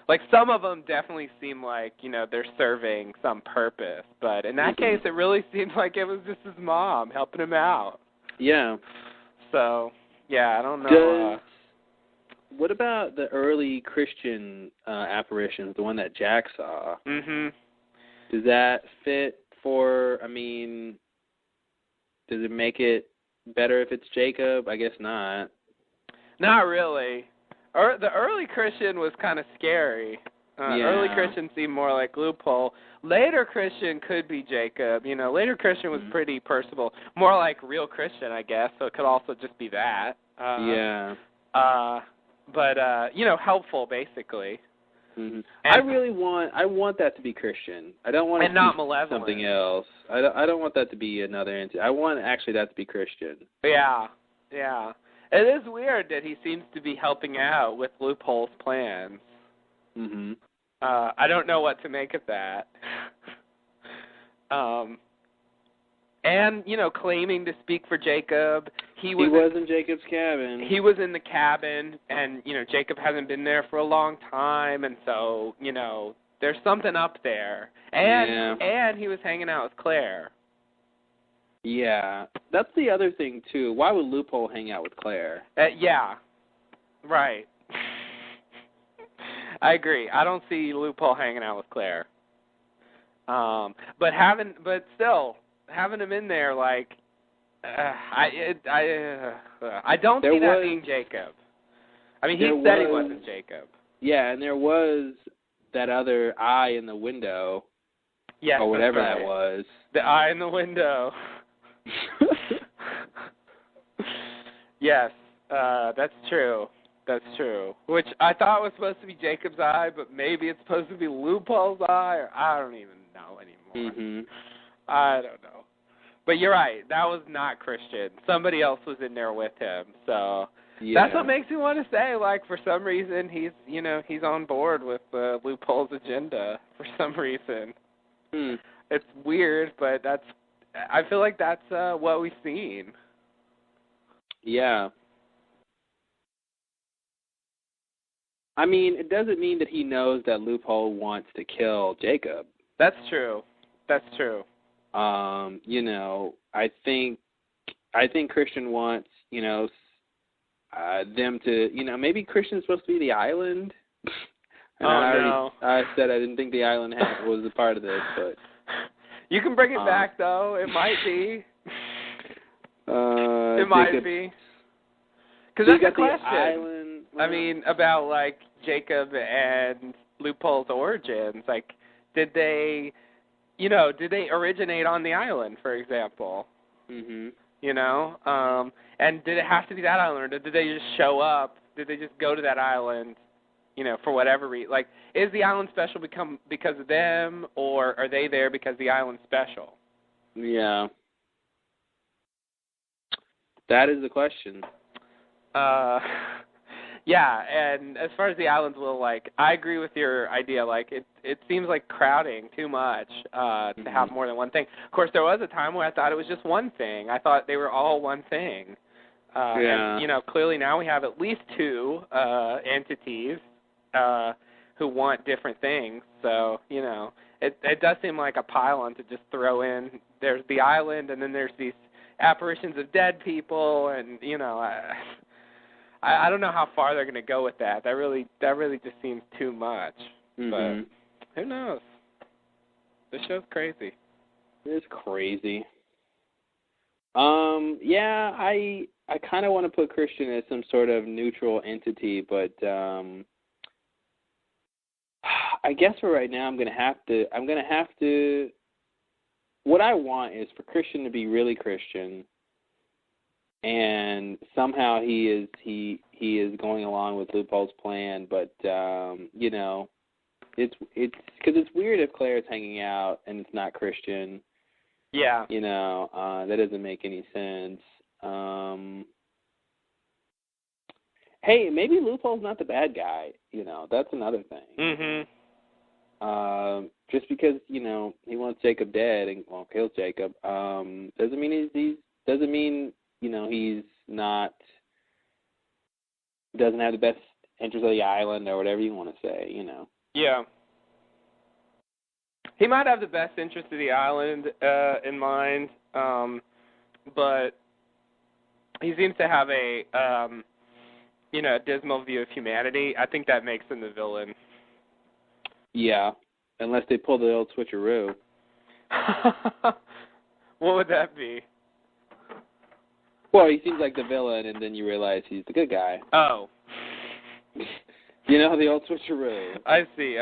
Like, some of them definitely seem like, they're serving some purpose. But in that case, it really seemed like it was just his mom helping him out. Yeah. So, yeah, I don't know. What about the early Christian apparitions, the one that Jack saw? Does that fit for, does it make it better if it's Jacob? I guess not. Not really. The early Christian was kind of scary. Early Christian seemed more like Loophole. Later Christian could be Jacob. Later Christian was pretty personable. More like real Christian, I guess, so it could also just be that. But helpful, basically. I want that to be Christian. I don't want it to not be malevolent. Something else. I don't want that to be another entity. I want actually that to be Christian. Yeah. It is weird that he seems to be helping out with Loophole's plans. I don't know what to make of that. And, claiming to speak for Jacob. He was in Jacob's cabin. He was in the cabin, and, Jacob hasn't been there for a long time, and so, there's something up there. And he was hanging out with Claire. Yeah. That's the other thing, too. Why would Loophole hang out with Claire? Yeah. Right. I agree. I don't see Loophole hanging out with Claire. But still, having him in there, like, I don't see that being Jacob. He said he wasn't Jacob. Yeah, and there was that other eye in the window. Yes, or whatever that was. The eye in the window. Yes, that's true. That's true. Which I thought was supposed to be Jacob's eye, but maybe it's supposed to be Loophole's eye, or I don't even know anymore. Mhm. I don't know. But you're right. That was not Christian. Somebody else was in there with him. So that's what makes me want to say, like, for some reason, he's on board with Loophole's agenda for some reason. It's weird, but I feel like that's what we've seen. Yeah. I mean, it doesn't mean that he knows that Loophole wants to kill Jacob. That's true. That's true. You know, I think Christian wants, you know, them to, you know, maybe Christian's supposed to be the island. And I said I didn't think the island was a part of this, but you can bring it back though. It might be. It might be. Because that's the question. Island, I mean, about like Jacob and Loophole's origins. Like, did they originate on the island, for example? Mhm. You know, and did it have to be that island, or did they just show up? Did they just go to that island, you know, for whatever reason? Like, is the island special because of them, or are they there because the island's special? Yeah. That is the question. Yeah, and as far as the island's like, I agree with your idea. Like, it seems like crowding too much to have more than one thing. Of course, there was a time where I thought it was just one thing. I thought they were all one thing. And, you know, clearly now we have at least two entities who want different things. So, you know, it does seem like a pile-on to just throw in. There's the island, and then there's these apparitions of dead people, and, you know, I don't know how far they're going to go with that. That really just seems too much. But who knows? This show's crazy. It's crazy. Yeah, I kind of want to put Christian as some sort of neutral entity, but I guess for right now I'm gonna have to. What I want is for Christian to be really Christian, and somehow he is going along with Loophole's plan, but you know, it's because it's weird if Claire's hanging out and it's not Christian. Yeah. You know, that doesn't make any sense. Hey, maybe Loophole's not the bad guy. You know, that's another thing. Just because, you know, he wants Jacob dead and kills Jacob, doesn't mean doesn't mean, you know, he's not, doesn't have the best interest of the island or whatever you want to say, you know. Yeah. He might have the best interest of the island in mind, but he seems to have a, you know, dismal view of humanity. I think that makes him the villain. Yeah, unless they pull the old switcheroo. What would that be? Well, he seems like the villain, and then you realize he's the good guy. Oh. You know, the old switcheroo. I see.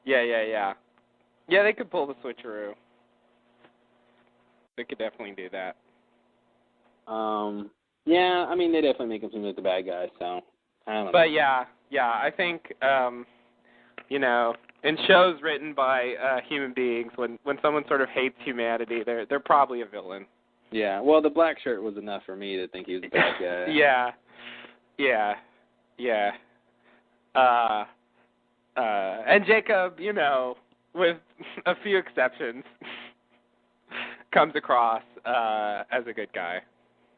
Yeah. Yeah, they could pull the switcheroo. They could definitely do that. Yeah, I mean, they definitely make him seem like the bad guy, so I don't know. But yeah, I think, you know, in shows written by human beings, when someone sort of hates humanity, they're probably a villain. Yeah, well, the black shirt was enough for me to think he was a bad guy. Yeah. And Jacob, you know, with a few exceptions, comes across as a good guy.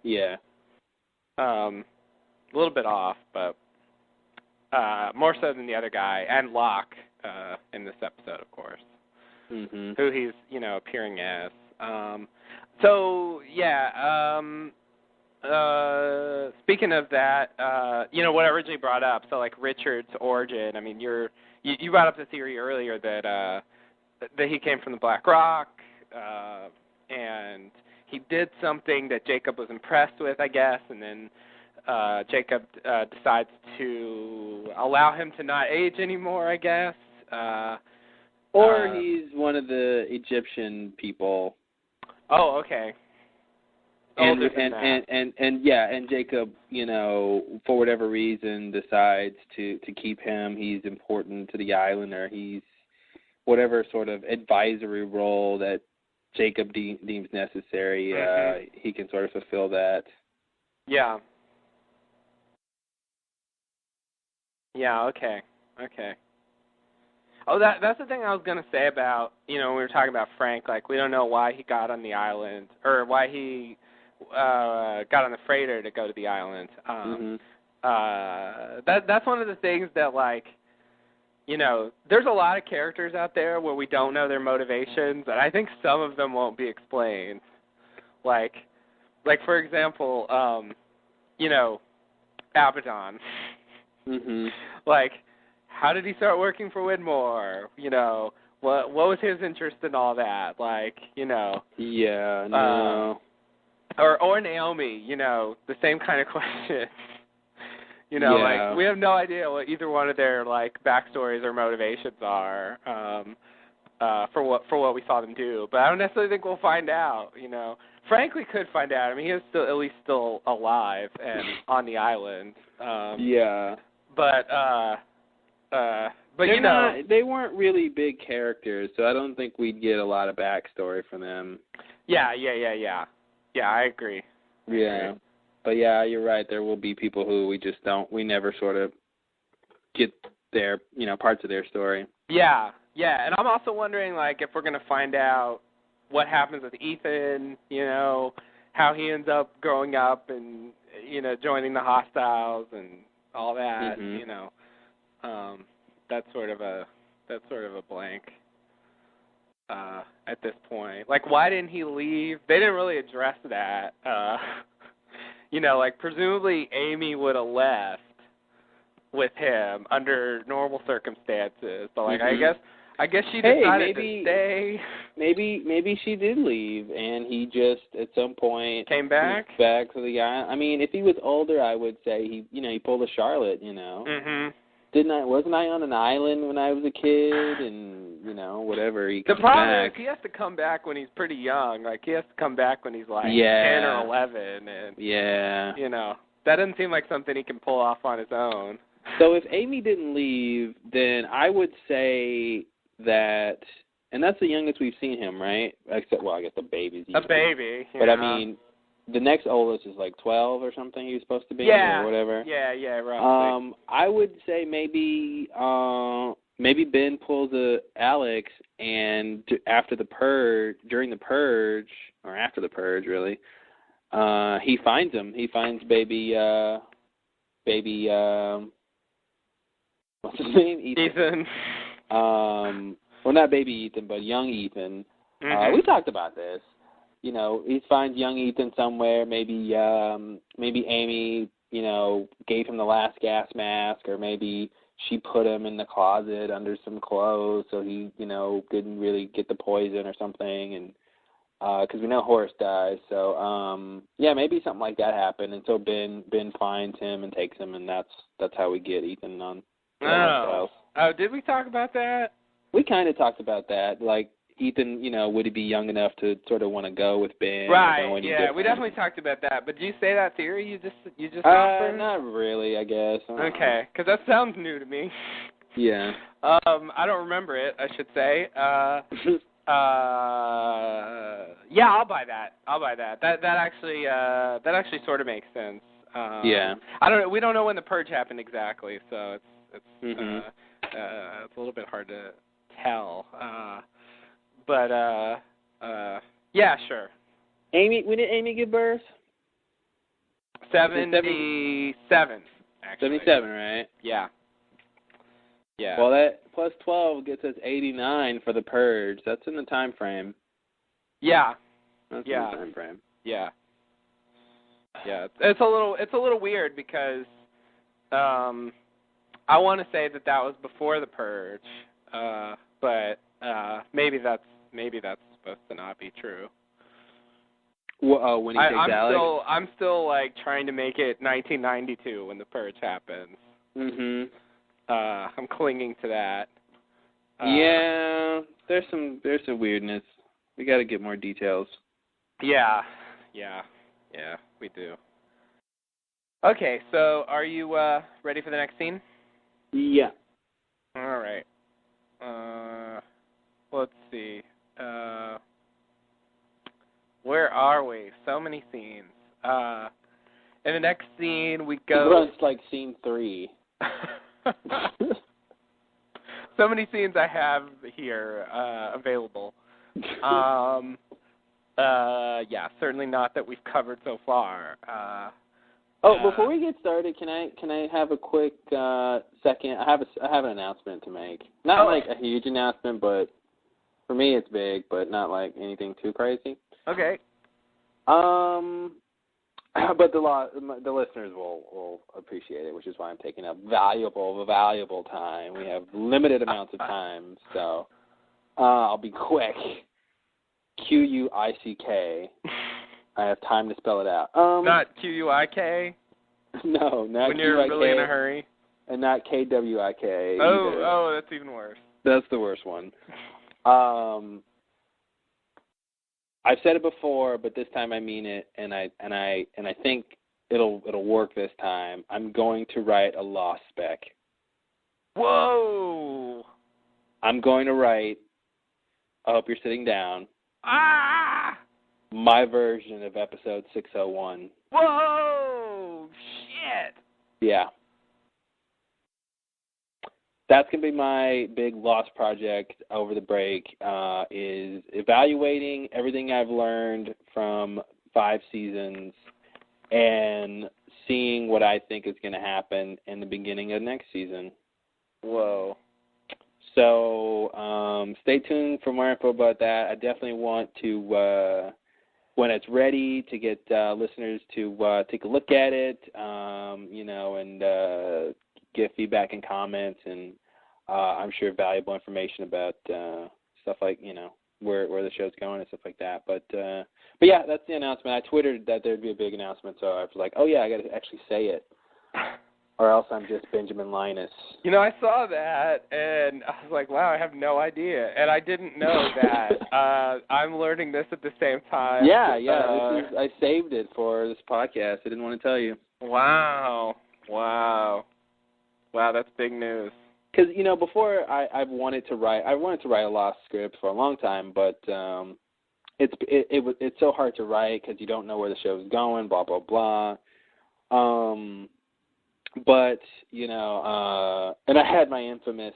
Yeah. A little bit off, but more so than the other guy, and Locke in this episode, of course, who he's, you know, appearing as. So, yeah, speaking of that, you know, what I originally brought up, so, like, Richard's origin, I mean, you brought up the theory earlier that he came from the Black Rock, and he did something that Jacob was impressed with, I guess, and then Jacob decides to allow him to not age anymore, I guess. Or he's one of the Egyptian people. Oh, okay. older than that. And Jacob, for whatever reason, decides to keep him. He's important to the island, or he's whatever sort of advisory role that Jacob deems necessary. He can sort of fulfill that. Yeah. Yeah. Okay. Oh, that's the thing I was gonna say about when we were talking about Frank. Like, we don't know why he got on the island, or why he got on the freighter to go to the island. That's one of the things that, like, there's a lot of characters out there where we don't know their motivations, and I think some of them won't be explained. Like for example, Abaddon. Like, how did he start working for Widmore? What was his interest in all that? Like, Yeah, no. Or Naomi, the same kind of question. Like, we have no idea what either one of their, like, backstories or motivations are for what we saw them do. But I don't necessarily think we'll find out. Frank, we could find out. I mean, he is at least still alive and on the island. But they weren't really big characters, so I don't think we'd get a lot of backstory from them. Yeah, I agree. Yeah. But yeah, you're right. There will be people who we never sort of get their, parts of their story. Yeah. And I'm also wondering, like, if we're going to find out what happens with Ethan, how he ends up growing up and, joining the hostiles and all that, that's sort of a blank at this point. Like, why didn't he leave? They didn't really address that. Like, presumably Amy would have left with him under normal circumstances. So, like, I guess she decided to stay. Maybe she did leave, and he just at some point came back to the island. I mean, if he was older, I would say he pulled a Charlotte. Wasn't I on an island when I was a kid, and whatever. The problem is he has to come back when he's pretty young. Like, he has to come back when he's like 10 or 11, and that doesn't seem like something he can pull off on his own. So if Amy didn't leave, then I would say that, and that's the youngest we've seen him, right? Except, well, I guess the baby's a baby. But I mean, the next oldest is like 12 or something. He was supposed to be, or whatever. Yeah, roughly. I would say maybe Ben pulls a Alex, and during the purge, or after the purge, really, he finds him. He finds baby. What's his name? Ethan. Well, not baby Ethan, but young Ethan. We talked about this. He finds young Ethan somewhere. Maybe Amy, gave him the last gas mask, or maybe she put him in the closet under some clothes so he, didn't really get the poison or something. And because we know Horace dies, so maybe something like that happened. And so Ben finds him and takes him, and that's how we get Ethan on. Did we talk about that? We kind of talked about that. Like, Ethan, would he be young enough to sort of want to go with Ben? Right. Yeah, we definitely talked about that. But did you say that theory you just offered? Not really, I guess. Okay, because that sounds new to me. Yeah. I don't remember it, I should say. Yeah, I'll buy that. That actually sort of makes sense. We don't know when the purge happened exactly, so it's a little bit hard to tell. But yeah, sure. When did Amy give birth? 77, actually. 77, right? Yeah. Well, that plus 12 gets us 89 for the purge. That's in the time frame. Yeah. That's in the time frame. Yeah. Yeah. It's a little weird because I want to say that was before the purge, but maybe that's supposed to not be true. Well, when he takes Alex? I'm still like trying to make it 1992 when the purge happens. I'm clinging to that. Yeah, there's some weirdness. We got to get more details. Yeah. Yeah, we do. Okay, so are you ready for the next scene? Yeah. All right. Let's see. Where are we? So many scenes. In the next scene, we go... It's like scene 3. So many scenes I have here available. Yeah, certainly not that we've covered so far. Before we get started, can I have a quick second? I have an announcement to make. Not like a huge announcement, but for me it's big, but not like anything too crazy. Okay. But the listeners will appreciate it, which is why I'm taking up valuable time. We have limited amounts of time, so I'll be quick. Q-U-I-C-K. I have time to spell it out. Not Q-U-I-K? No, not when you're Q-U-I-K, really in a hurry? And not K-W-I-K. Oh, that's even worse. That's the worst one. I've said it before, but this time I mean it, and I think it'll work this time. I'm going to write a Lost spec. Whoa! I'm going to write. I hope you're sitting down. My version of episode 601. Whoa! Shit! Yeah. That's going to be my big Lost project over the break, is evaluating everything I've learned from 5 seasons and seeing what I think is going to happen in the beginning of next season. Whoa. So stay tuned for more info about that. I definitely want to, when it's ready, to get listeners to take a look at it, and give feedback and comments, and I'm sure valuable information about stuff like, where the show's going and stuff like that. But yeah, that's the announcement. I Twittered that there'd be a big announcement, so I was like, oh yeah, I got to actually say it. Or else I'm just Benjamin Linus. I saw that, and I was like, wow, I have no idea. And I didn't know that. I'm learning this at the same time. Yeah. I saved it for this podcast. I didn't want to tell you. Wow, that's big news. Because, before I've wanted to write a Lost script for a long time, but it's so hard to write because you don't know where the show's going, blah, blah, blah. But, and I had my infamous,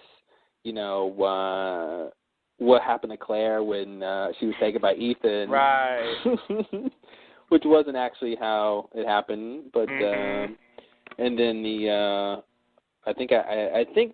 what happened to Claire when she was taken by Ethan. Right. Which wasn't actually how it happened, but, and then I think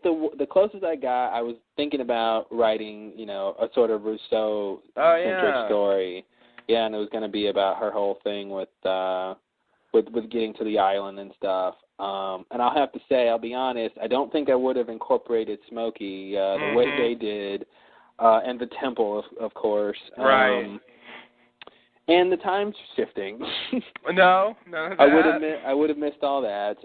the closest I got, I was thinking about writing, a sort of Rousseau-centric story. Yeah, and it was going to be about her whole thing with getting to the island and stuff. And I'll have to say, I'll be honest, I don't think I would have incorporated Smokey the way they did, and the temple, of course. Right. And the time shifting. No, none of that. I would have missed all that.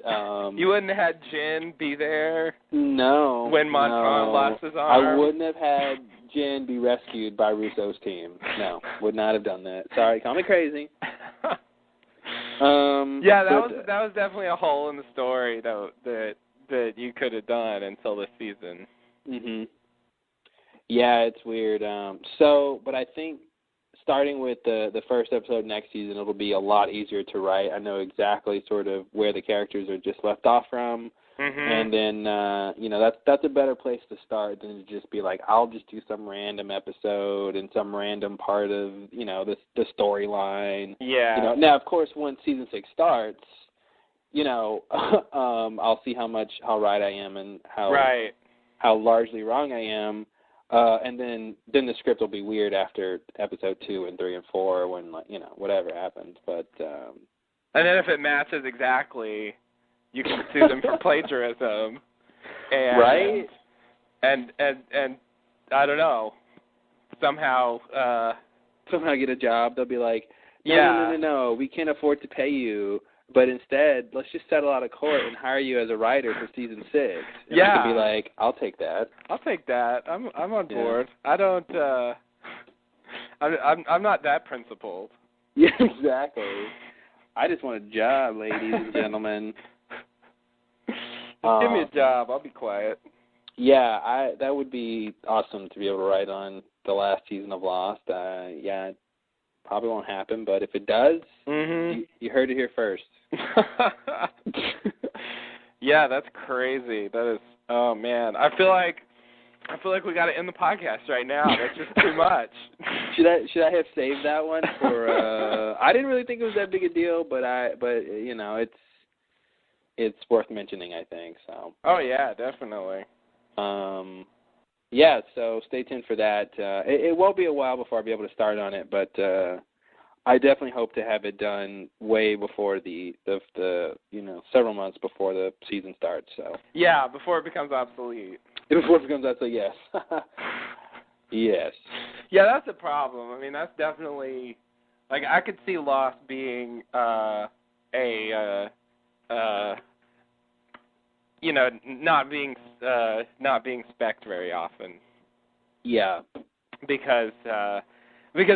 You wouldn't have had Jin be there? No. When Montron lost his arm? I wouldn't have had Jin be rescued by Russo's team. No, would not have done that. Sorry, call me crazy. Yeah, that was definitely a hole in the story that you could have done until this season. Mhm. Yeah, it's weird. But I think starting with the first episode next season, it'll be a lot easier to write. I know exactly sort of where the characters are just left off from. And then, that's a better place to start than to just be like, I'll just do some random episode and some random part of, the storyline. Yeah. Now, of course, once season 6 starts, I'll see how right I am and how largely wrong I am. And then the script will be weird after episode 2 and 3 and 4 when, whatever happens. But and then if it matches exactly, you can sue them for plagiarism. And, right? And I don't know, somehow get a job. They'll be like, no, we can't afford to pay you. But instead, let's just settle out of court and hire you as a writer for season 6. And you can be like, I'll take that. I'm on board. I don't. I'm not that principled. Yeah, exactly. I just want a job, ladies and gentlemen. Just give me a job. I'll be quiet. Yeah, that would be awesome to be able to write on the last season of Lost. Yeah, it probably won't happen, but if it does, you heard it here first. Yeah, that's crazy. That is, oh man, I feel like we got to end the podcast right now. That's just too much. Should I have saved that one for? I didn't really think it was that big a deal, but you know, it's worth mentioning, I think. So. Oh yeah, definitely. Yeah, so stay tuned for that. It won't be a while before I'll be able to start on it, but I definitely hope to have it done way before the several months before the season starts. So. Yeah, before it becomes obsolete. Before it becomes obsolete, yes. Yes. Yeah, that's a problem. I mean, that's definitely, like, I could see Lost being not being spec'd very often. Yeah. Because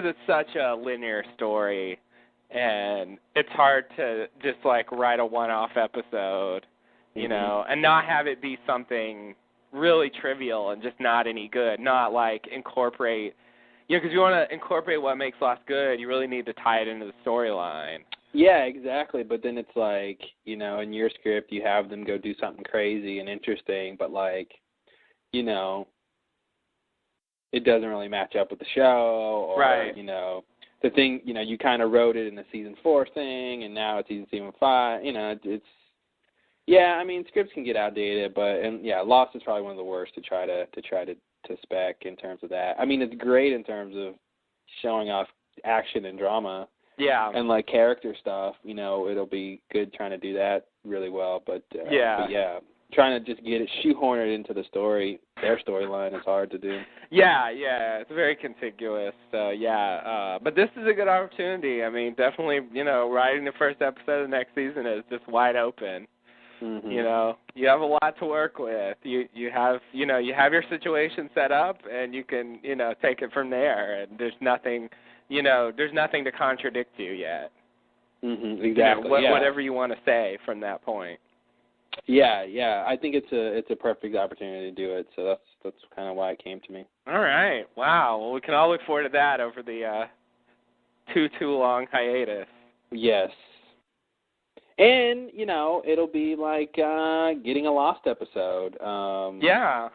it's such a linear story, and it's hard to just like write a one-off episode, you know, and not have it be something really trivial and just not any good. Not like incorporate, because you want to incorporate what makes Lost good. You really need to tie it into the storyline. Yeah, exactly. But then it's like, in your script you have them go do something crazy and interesting, but like, it doesn't really match up with the show, or right. The thing, you kind of wrote it in the season 4 thing, and now it's season 5. It's I mean, scripts can get outdated, but Lost is probably one of the worst to try to spec in terms of that. I mean, it's great in terms of showing off action and drama. Yeah. And like character stuff, it'll be good trying to do that really well, but trying to just get it shoehorned into the story, their storyline, is hard to do. Yeah, it's very contiguous. But this is a good opportunity. I mean, definitely, writing the first episode of the next season is just wide open. Mm-hmm. You have a lot to work with. You have your situation set up, and you can, take it from there. And there's nothing to contradict you yet. Mm-hmm. Exactly. Whatever you want to say from that point. Yeah. I think it's a perfect opportunity to do it. So that's kind of why it came to me. All right. Wow. Well, we can all look forward to that over the too long hiatus. Yes. And it'll be like getting a Lost episode. Yeah.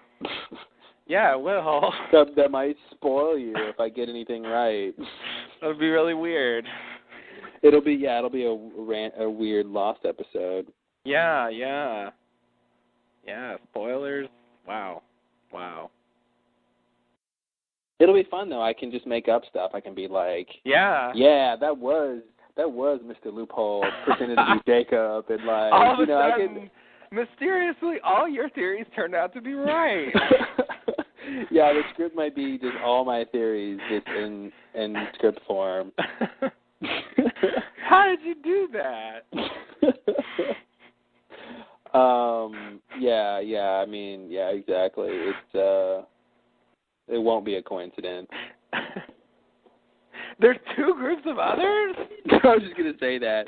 Yeah, it will. That might spoil you if I get anything right. That would be really weird. It'll be a weird Lost episode. Yeah. Spoilers. Wow. It'll be fun though. I can just make up stuff. I can be like, yeah, that was Mr. Loophole pretending to be Jacob, and like, all of a sudden, mysteriously, all your theories turned out to be right. Yeah, the script might be just all my theories just in script form. How did you do that? I mean, exactly. It won't be a coincidence. There's 2 groups of others? I was just going to say that.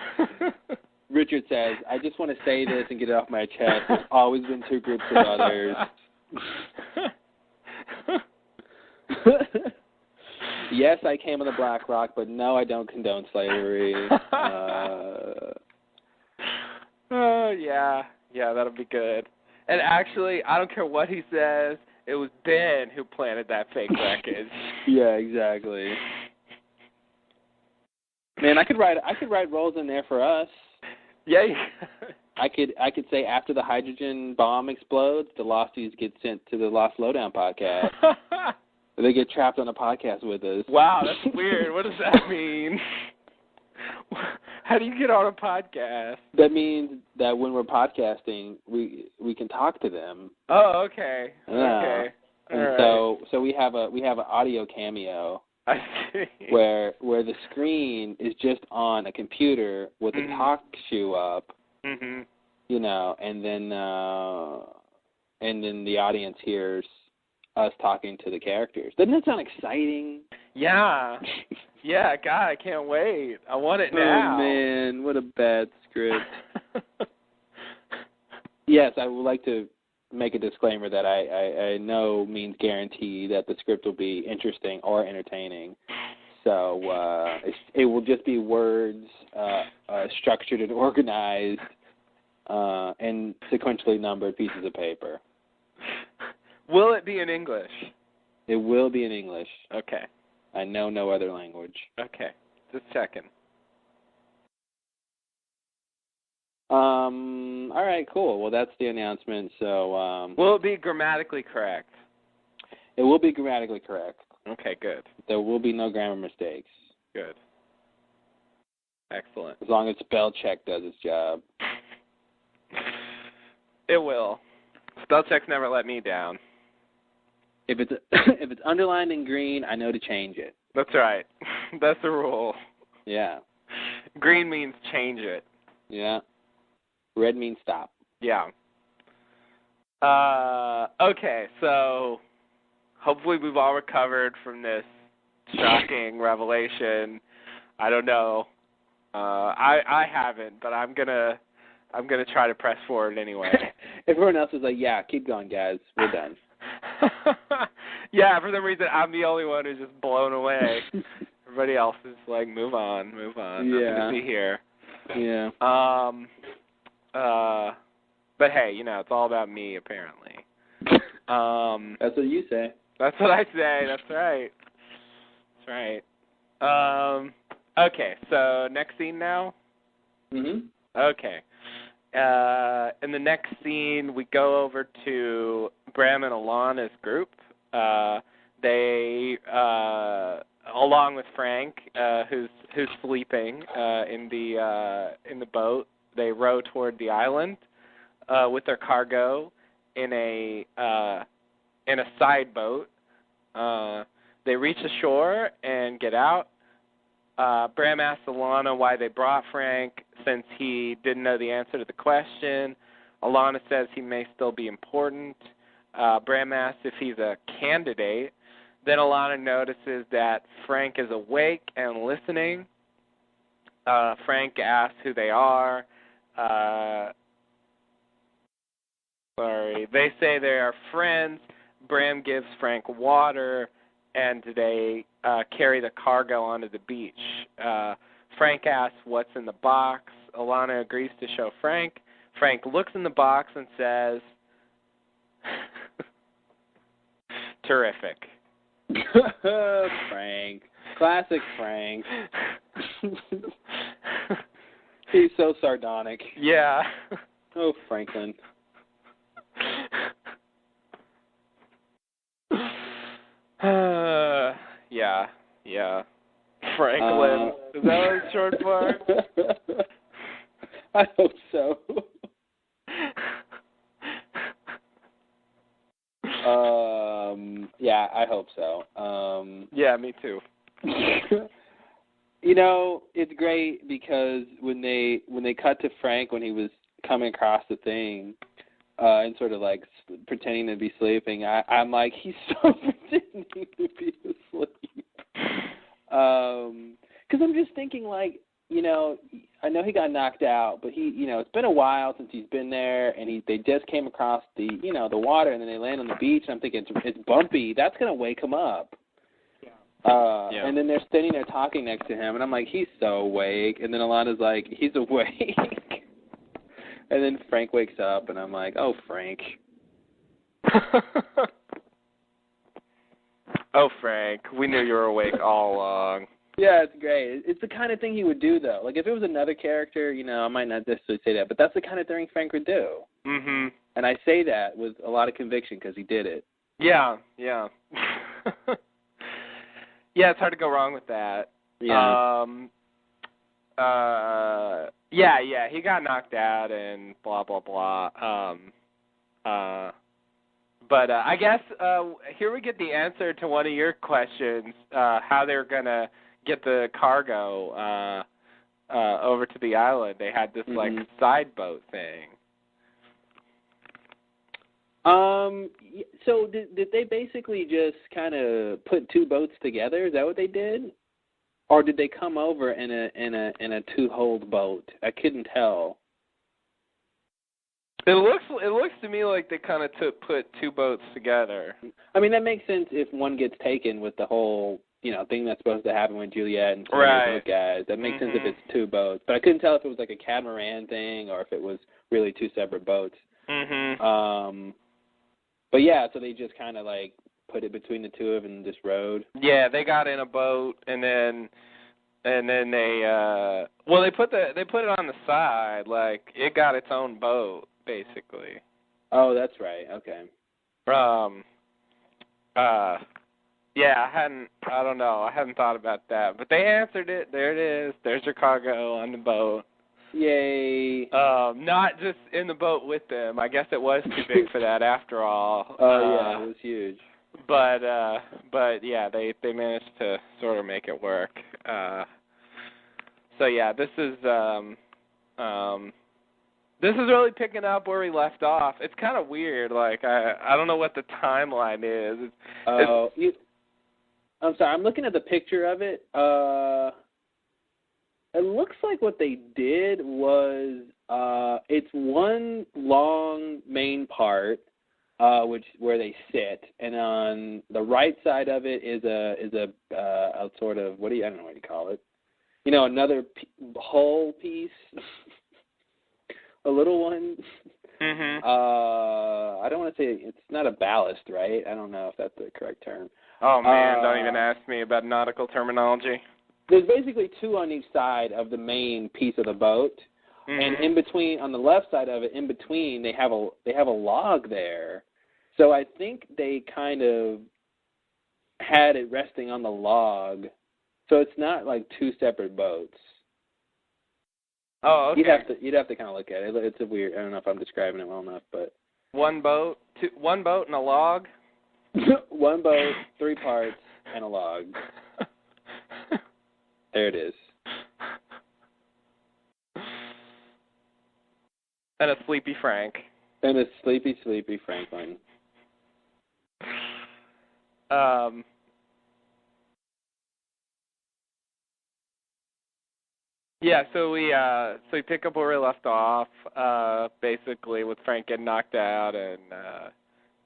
Richard says, I just want to say this and get it off my chest. There's always been 2 groups of others. Yes, I came on the Black Rock, but no, I don't condone slavery. Yeah, that'll be good. And actually, I don't care what he says, it was Ben who planted that fake wreckage. Yeah, exactly. Man, I could write roles in there for us. Yeah. I could say after the hydrogen bomb explodes, the Losties get sent to the Lost Lowdown podcast. They get trapped on a podcast with us. Wow, that's weird. What does that mean? How do you get on a podcast? That means that when we're podcasting, we can talk to them. Oh, okay. Yeah. Okay. And so we have an audio cameo. I see. Where the screen is just on a computer with a talk shoe up. Mm-hmm. And then the audience hears us talking to the characters. Doesn't that sound exciting? Yeah. Yeah, God, I can't wait. I want it now. Oh, man, what the bad script. Yes, I would like to make a disclaimer that I no means guarantee that the script will be interesting or entertaining. So it will just be words structured and organized and sequentially numbered pieces of paper. Will it be in English? It will be in English. Okay. I know no other language. Okay. Just checking. All right, cool. Well, that's the announcement. So, will it be grammatically correct? It will be grammatically correct. Okay, good. There will be no grammar mistakes. Good. Excellent. As long as spell check does its job. It will. Spell check's never let me down. If it's underlined in green, I know to change it. That's right. That's the rule. Yeah. Green means change it. Yeah. Red means stop. Yeah. Okay, so hopefully we've all recovered from this shocking revelation. I don't know. I haven't, but I'm gonna try to press forward anyway. Everyone else is like, yeah, keep going, guys. We're done. Yeah, for some reason I'm the only one who's just blown away. Everybody else is like, move on. Yeah. I'm busy here. Yeah. But hey, it's all about me apparently. That's what you say. That's what I say. That's right. That's right. Okay, so next scene now? Mhm. Okay. In the next scene, we go over to Bram and Alana's group. They, along with Frank, who's sleeping in the boat, they row toward the island with their cargo in a side boat. They reach the shore and get out. Bram asks Alana why they brought Frank since he didn't know the answer to the question. Alana says he may still be important. Bram asks if he's a candidate. Then Alana notices that Frank is awake and listening. Frank asks who they are. They say they are friends. Bram gives Frank water, and they carry the cargo onto the beach. Frank asks what's in the box. Alana agrees to show Frank. Frank looks in the box and says, terrific. Frank. Classic Frank. He's so sardonic. Yeah. Oh, Franklin. Yeah. Franklin. Is that what it's short for? I hope so. Yeah, I hope so. Yeah, me too. It's great because when they cut to Frank when he was coming across the thing and sort of like pretending to be sleeping, I'm like, he's so pretending to be asleep. Because I'm just thinking like, I know he got knocked out, but he, it's been a while since he's been there, and they just came across the water, and then they land on the beach, and I'm thinking it's bumpy. That's gonna wake him up. Yeah. And then they're standing there talking next to him, and I'm like, he's so awake. And then Alana's like, he's awake. And then Frank wakes up, and I'm like, oh, Frank. Oh, Frank, we knew you were awake all along. Yeah, it's great. It's the kind of thing he would do, though. Like, if it was another character, I might not necessarily say that, but that's the kind of thing Frank would do. Mm-hmm. And I say that with a lot of conviction because he did it. Yeah. Yeah, it's hard to go wrong with that. Yeah. Yeah, he got knocked out and blah, blah, blah. But I guess here we get the answer to one of your questions, how they're going to get the cargo over to the island. They had this, like, side boat thing. So did they basically just kind of put two boats together? Is that what they did? Or did they come over in a two-hold boat? I couldn't tell. It looks to me like they kind of put two boats together. I mean, that makes sense if one gets taken with the whole, thing that's supposed to happen with Juliet and some of Right. those guys. That makes sense if it's two boats. But I couldn't tell if it was like a catamaran thing or if it was really two separate boats. Mhm. But yeah, so they just kind of like put it between the two of them and just rowed. Yeah, they got in a boat and then they they put it on the side, like it got its own boat basically. Oh, that's right. Okay. Yeah, I don't know. I hadn't thought about that. But they answered it. There it is. There's your cargo on the boat. Yay. Not just in the boat with them. I guess it was too big for that after all. Oh, yeah, it was huge. But yeah, they managed to sort of make it work. So yeah, this is really picking up where we left off. It's kind of weird. Like I don't know what the timeline is. I'm sorry. I'm looking at the picture of it. It looks like what they did was it's one long main part, where they sit, and on the right side of it is a sort of I don't know what you call it. Another hull piece, a little one. Mhm. I don't want to say it's not a ballast, right? I don't know if that's the correct term. Oh man, don't even ask me about nautical terminology. There's basically two on each side of the main piece of the boat, and in between, on the left side of it, in between, they have a log there. So I think they kind of had it resting on the log, so it's not like two separate boats. Oh, okay. You'd have to kind of look at it. It's a weird. I don't know if I'm describing it well enough, but one boat and a log. One boat, 3 parts, and a log. There it is. And a sleepy Frank. And a sleepy Franklin. Yeah, so we pick up where we left off, basically with Frank getting knocked out, and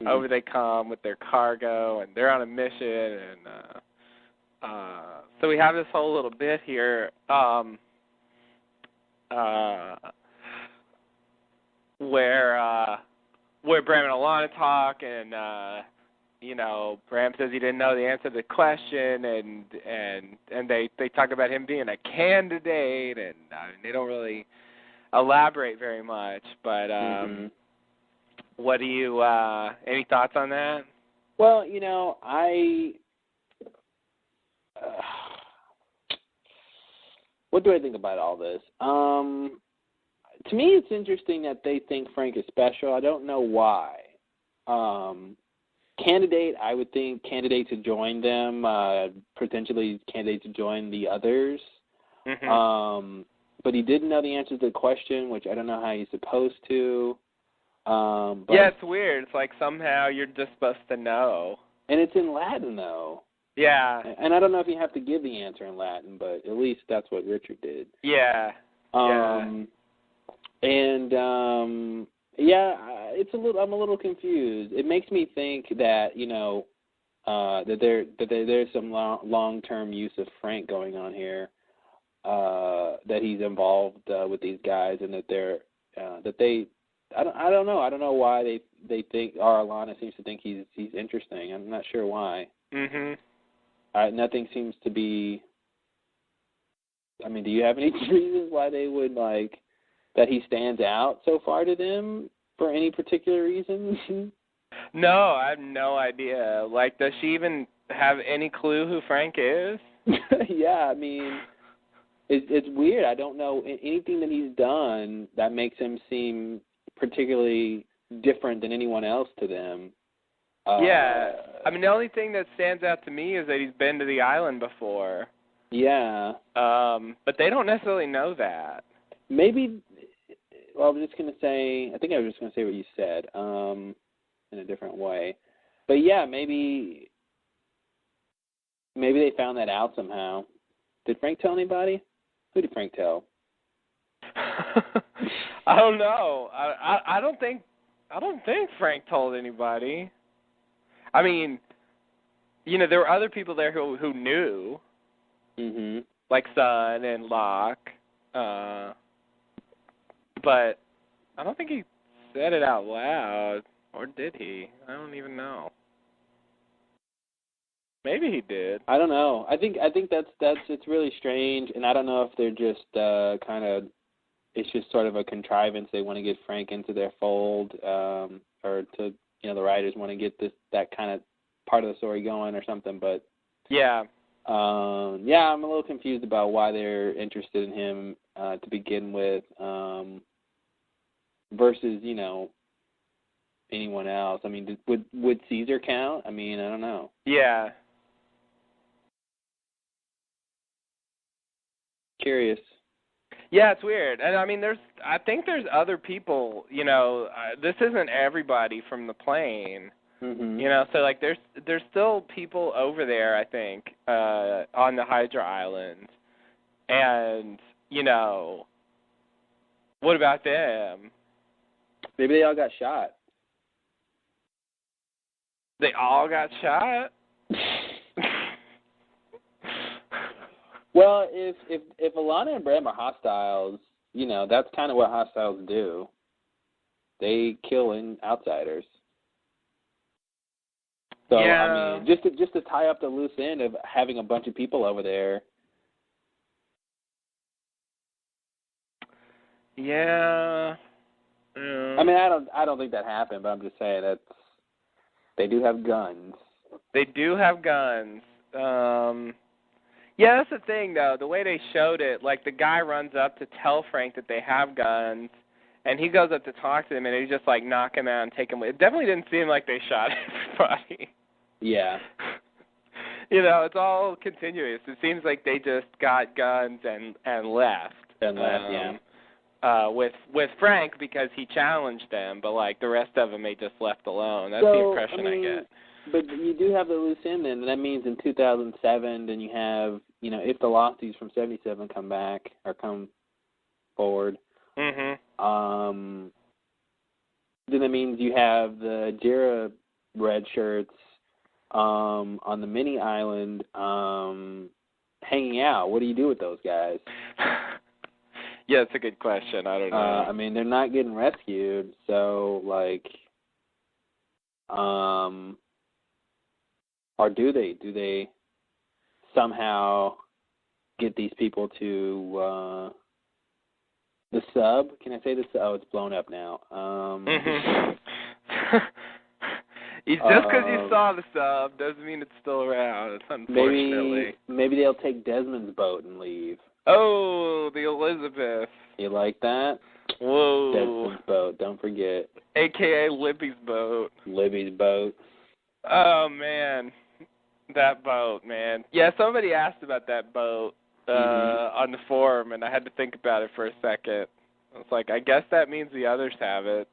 over they come with their cargo, and they're on a mission, and so we have this whole little bit here, where Bram and Alana talk, and Bram says he didn't know the answer to the question, and they talk about him being a candidate, and they don't really elaborate very much. But what do you? Any thoughts on that? Well, what do I think about all this? To me, it's interesting that they think Frank is special. I don't know why. Candidate, I would think candidate to join them, potentially candidate to join the others. But he didn't know the answer to the question, which I don't know how he's supposed to. But, yeah, it's weird. It's like somehow you're just supposed to know. And it's in Latin, though. Yeah. And I don't know if you have to give the answer in Latin, but at least that's what Richard did. Yeah. I'm a little confused. It makes me think that that there's some long-term use of Frank going on here, that he's involved with these guys, and that they I don't know. I don't know why they think, or Alana seems to think he's interesting. I'm not sure why. Nothing seems to be. I mean, do you have any reasons why they would that he stands out so far to them for any particular reason? No, I have no idea. Does she even have any clue who Frank is? Yeah, I mean, it's weird. I don't know anything that he's done that makes him seem particularly different than anyone else to them. Yeah, I mean, the only thing that stands out to me is that he's been to the island before. Yeah. But they don't necessarily know that. Maybe. Well, I was just going to say, I think I was just going to say what you said, in a different way. But yeah, maybe they found that out somehow. Did Frank tell anybody? Who did Frank tell? I don't know. I don't think Frank told anybody. I mean, there were other people there who knew. Mhm. Like Son and Locke. But I don't think he said it out loud, or did he? I don't even know. Maybe he did. I don't know. I think that's it's really strange, and I don't know if they're just kind of, it's just sort of a contrivance. They want to get Frank into their fold, or to the writers want to get that kind of part of the story going or something. But yeah, I'm a little confused about why they're interested in him to begin with, versus anyone else. I mean, would Caesar count? I mean, I don't know. Yeah. Curious. Yeah, it's weird. And I mean, I think there's other people, this isn't everybody from the plane. Mm-hmm. So like there's still people over there, I think, on the Hydra Islands. And, what about them? Maybe they all got shot. They all got shot? Well, if Alana and Bram are hostiles, that's kind of what hostiles do. They kill outsiders. So yeah. I mean, just to tie up the loose end of having a bunch of people over there. Yeah. I mean, I don't think that happened, but I'm just saying they do have guns. They do have guns. Yeah, that's the thing, though. The way they showed it, like the guy runs up to tell Frank that they have guns, and he goes up to talk to them, and they just like knock him out and take him away. It definitely didn't seem like they shot everybody. Yeah. It's all continuous. It seems like they just got guns and left. With Frank because he challenged them, but like the rest of them they just left alone. That's the impression I get. But you do have the loose end, and that means in 2007, then you have, if the Losties from 77 come back or come forward, then that means you have the Jira red shirts on the mini island hanging out. What do you do with those guys? Yeah, it's a good question. I don't know. I mean, they're not getting rescued, so like, or do they? Do they somehow get these people to the sub? Can I say this? Oh, it's blown up now. Just because you saw the sub doesn't mean it's still around. Unfortunately. Maybe they'll take Desmond's boat and leave. Oh, the Elizabeth. You like that? Whoa. Desmond's boat, don't forget. AKA Libby's boat. Libby's boat. Oh, man. That boat, man. Yeah, somebody asked about that boat on the forum, and I had to think about it for a second. I was like, I guess that means the others have it.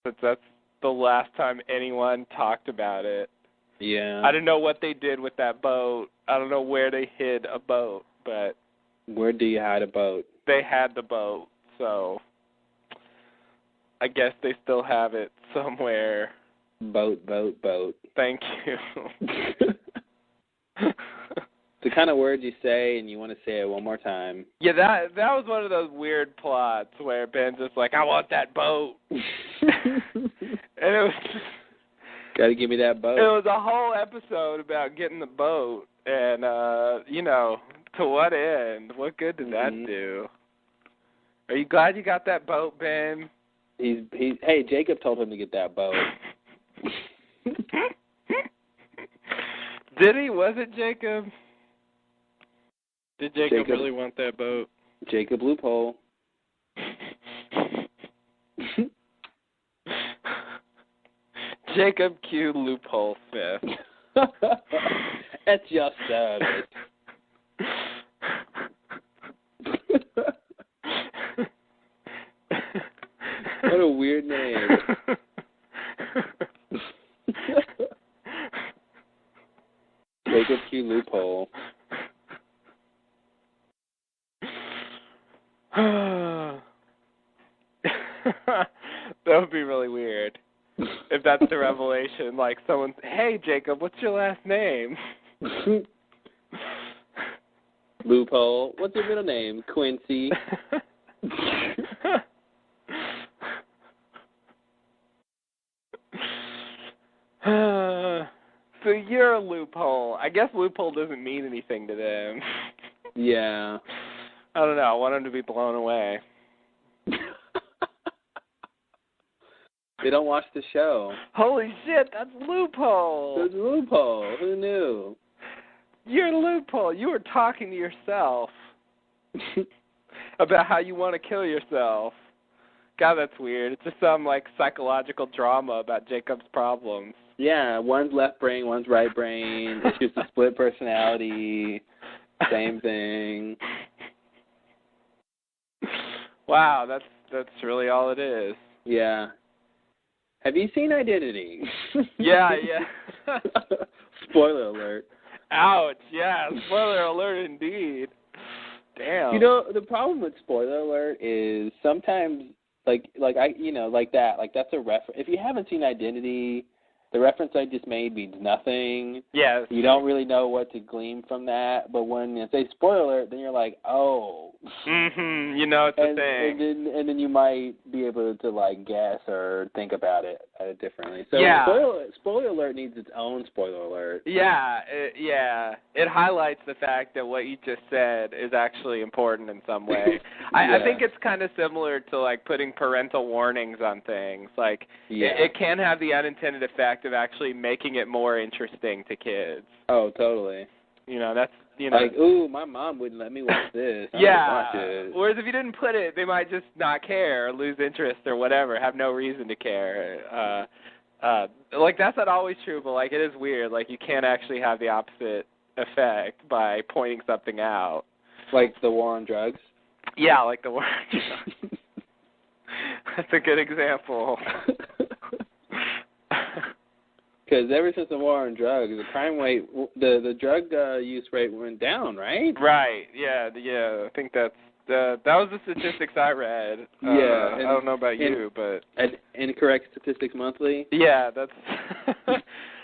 But that's the last time anyone talked about it. Yeah. I don't know what they did with that boat. I don't know where they hid a boat, but... Where do you hide a boat? They had the boat, so... I guess they still have it somewhere. Boat. Thank you. It's the kind of word you say, and you want to say it one more time. Yeah, that was one of those weird plots where Ben's just like, I want that boat. And it was... Got to give me that boat. It was a whole episode about getting the boat, and, to what end? What good did that do? Are you glad you got that boat, Ben? Hey, Jacob told him to get that boat. Did he? Was it Jacob? Did Jacob really want that boat? Jacob Loophole. Jacob Q. Loophole Smith. That's just it. What a weird name. Jacob Q. Loophole. That would be really weird. If that's the revelation, like someone, hey Jacob, what's your last name? Loophole. What's your middle name? Quincy. So you're a loophole. I guess loophole doesn't mean anything to them. Yeah. I don't know. I want them to be blown away. They don't watch the show. Holy shit, that's loophole. That's loophole. Who knew? You're a loophole. You were talking to yourself about how you want to kill yourself. God, that's weird. It's just some, like, psychological drama about Jacob's problems. Yeah, one's left brain, one's right brain. It's just a split personality. Same thing. Wow, that's really all it is. Yeah. Have you seen Identity? Yeah. Spoiler alert. Ouch, yeah, spoiler alert indeed. Damn. You know, the problem with spoiler alert is sometimes, like that, like that's a reference. If you haven't seen Identity, the reference I just made means nothing. Yes. You don't really know what to glean from that, but when you say spoiler alert, then you're like, oh. Mm-hmm, you know it's a thing. And then you might be able to, like, guess or think about it differently. So yeah. Spoiler alert needs its own spoiler alert. Yeah, it highlights the fact that what you just said is actually important in some way. I think it's kind of similar to, like, putting parental warnings on things. Like, it can have the unintended effect of actually making it more interesting to kids. Oh, totally. You know, that's, you know. Like, ooh, my mom wouldn't let me watch this. Yeah. Watch it. Whereas if you didn't put it, they might just not care, or lose interest, or whatever, have no reason to care. Like, that's not always true, but, like, it is weird. Like, you can't actually have the opposite effect by pointing something out. Like the war on drugs? Yeah, like the war on drugs. That's a good example. Because ever since the war on drugs, the crime rate, the drug use rate went down, right? Right. Yeah. I think that was the statistics I read. Yeah. I don't know about you, but Incorrect Statistics Monthly. Yeah, that's.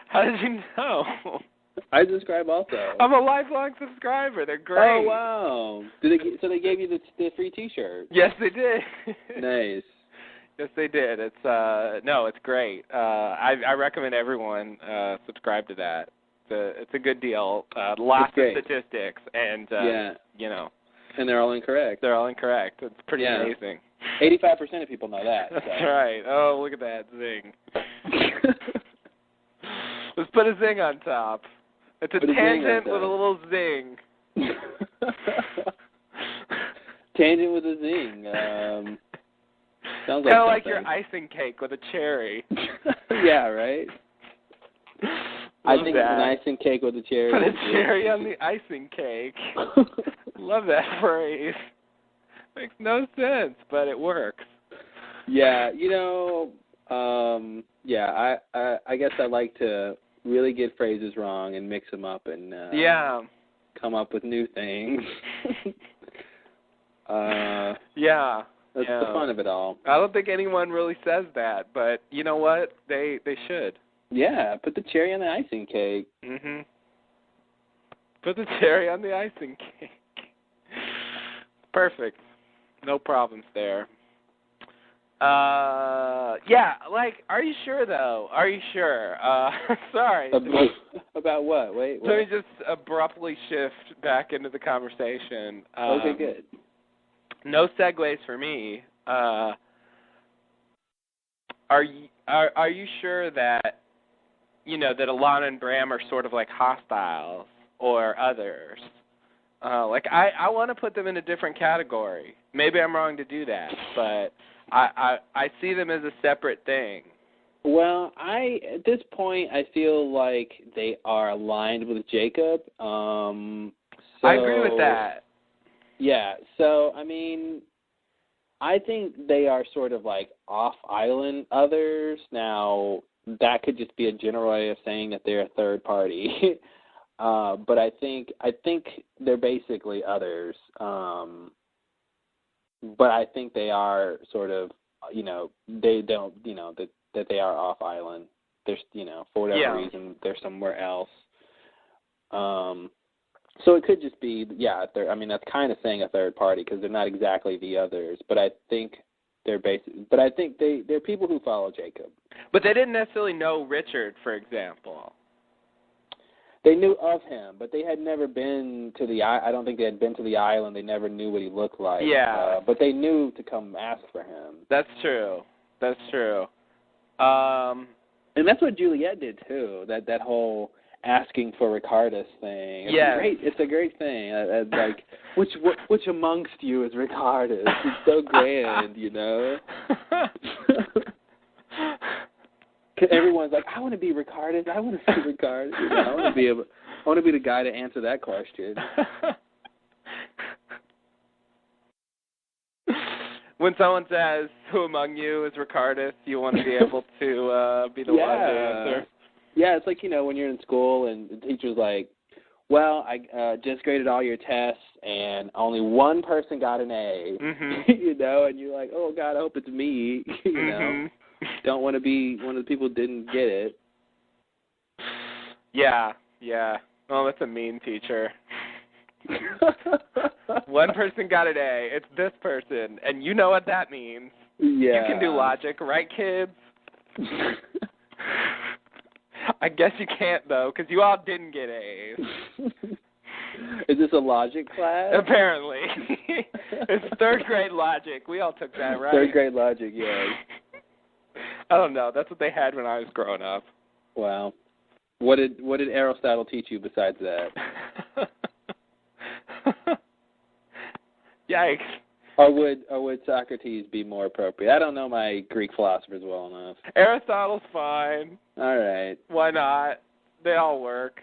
How did you know? I subscribe also. I'm a lifelong subscriber. They're great. Oh wow! So they gave you the free T-shirt? Yes, they did. Nice. Yes, they did. It's great. I recommend everyone subscribe to that. It's a good deal. Lots of statistics, and you know. And they're all incorrect. They're all incorrect. It's pretty amazing. 85% of people know that. That's right. Oh, look at that zing. Let's put a zing on top. It's a tangent with a little zing. Tangent with a zing. Sounds kind of like your icing cake with a cherry. Yeah, right? I think it's an icing cake with a cherry. Put a cherry on the icing cake. Love that phrase. Makes no sense, but it works. Yeah, you know, I guess I like to really get phrases wrong and mix them up and come up with new things. That's the fun of it all. I don't think anyone really says that, but you know what? They should. Yeah, put the cherry on the icing cake. Mhm. Put the cherry on the icing cake. Perfect. No problems there. Like, are you sure, though? Are you sure? Sorry. About what? Wait, what? Let me just abruptly shift back into the conversation. Okay, good. No segues for me. Are you sure that, you know, that Alana and Bram are sort of like hostiles or others? Like, I want to put them in a different category. Maybe I'm wrong to do that, but I see them as a separate thing. Well, at this point, I feel like they are aligned with Jacob. I agree with that. Yeah, so, I mean, I think they are sort of like off-island others. Now, that could just be a general way of saying that they're a third party. But I think they're basically others. But I think they are sort of they don't, that they are off island. There's, for whatever reason, they're somewhere else. So it could just be, that's kind of saying a third party because they're not exactly the others, but I think they're they're people who follow Jacob. But they didn't necessarily know Richard, for example. They knew of him, but they had never been to I don't think they had been to the island. They never knew what he looked like. Yeah. But they knew to come ask for him. That's true. And that's what Juliet did, too, that whole asking for Ricardus thing. It's a great thing. Like, which amongst you is Ricardus? It's so grand, Everyone's like, I want to be Ricardus. I want to be Ricardus. I want to be the guy to answer that question. When someone says, "Who among you is Ricardus?" you want to be able to be the one to answer. Yeah, it's like, when you're in school and the teacher's like, well, I just graded all your tests and only one person got an A, and you're like, oh, God, I hope it's me, Don't want to be one of the people who didn't get it. Yeah. Oh, that's a mean teacher. One person got an A. It's this person, and you know what that means. Yeah. You can do logic, right, kids? I guess you can't, though, because you all didn't get A's. Is this a logic class? Apparently. It's third grade logic. We all took that, right? Third grade logic, yeah. I don't know. That's what they had when I was growing up. Wow. What did Aristotle teach you besides that? Yikes. Or would Socrates be more appropriate? I don't know my Greek philosophers well enough. Aristotle's fine. All right. Why not? They all work.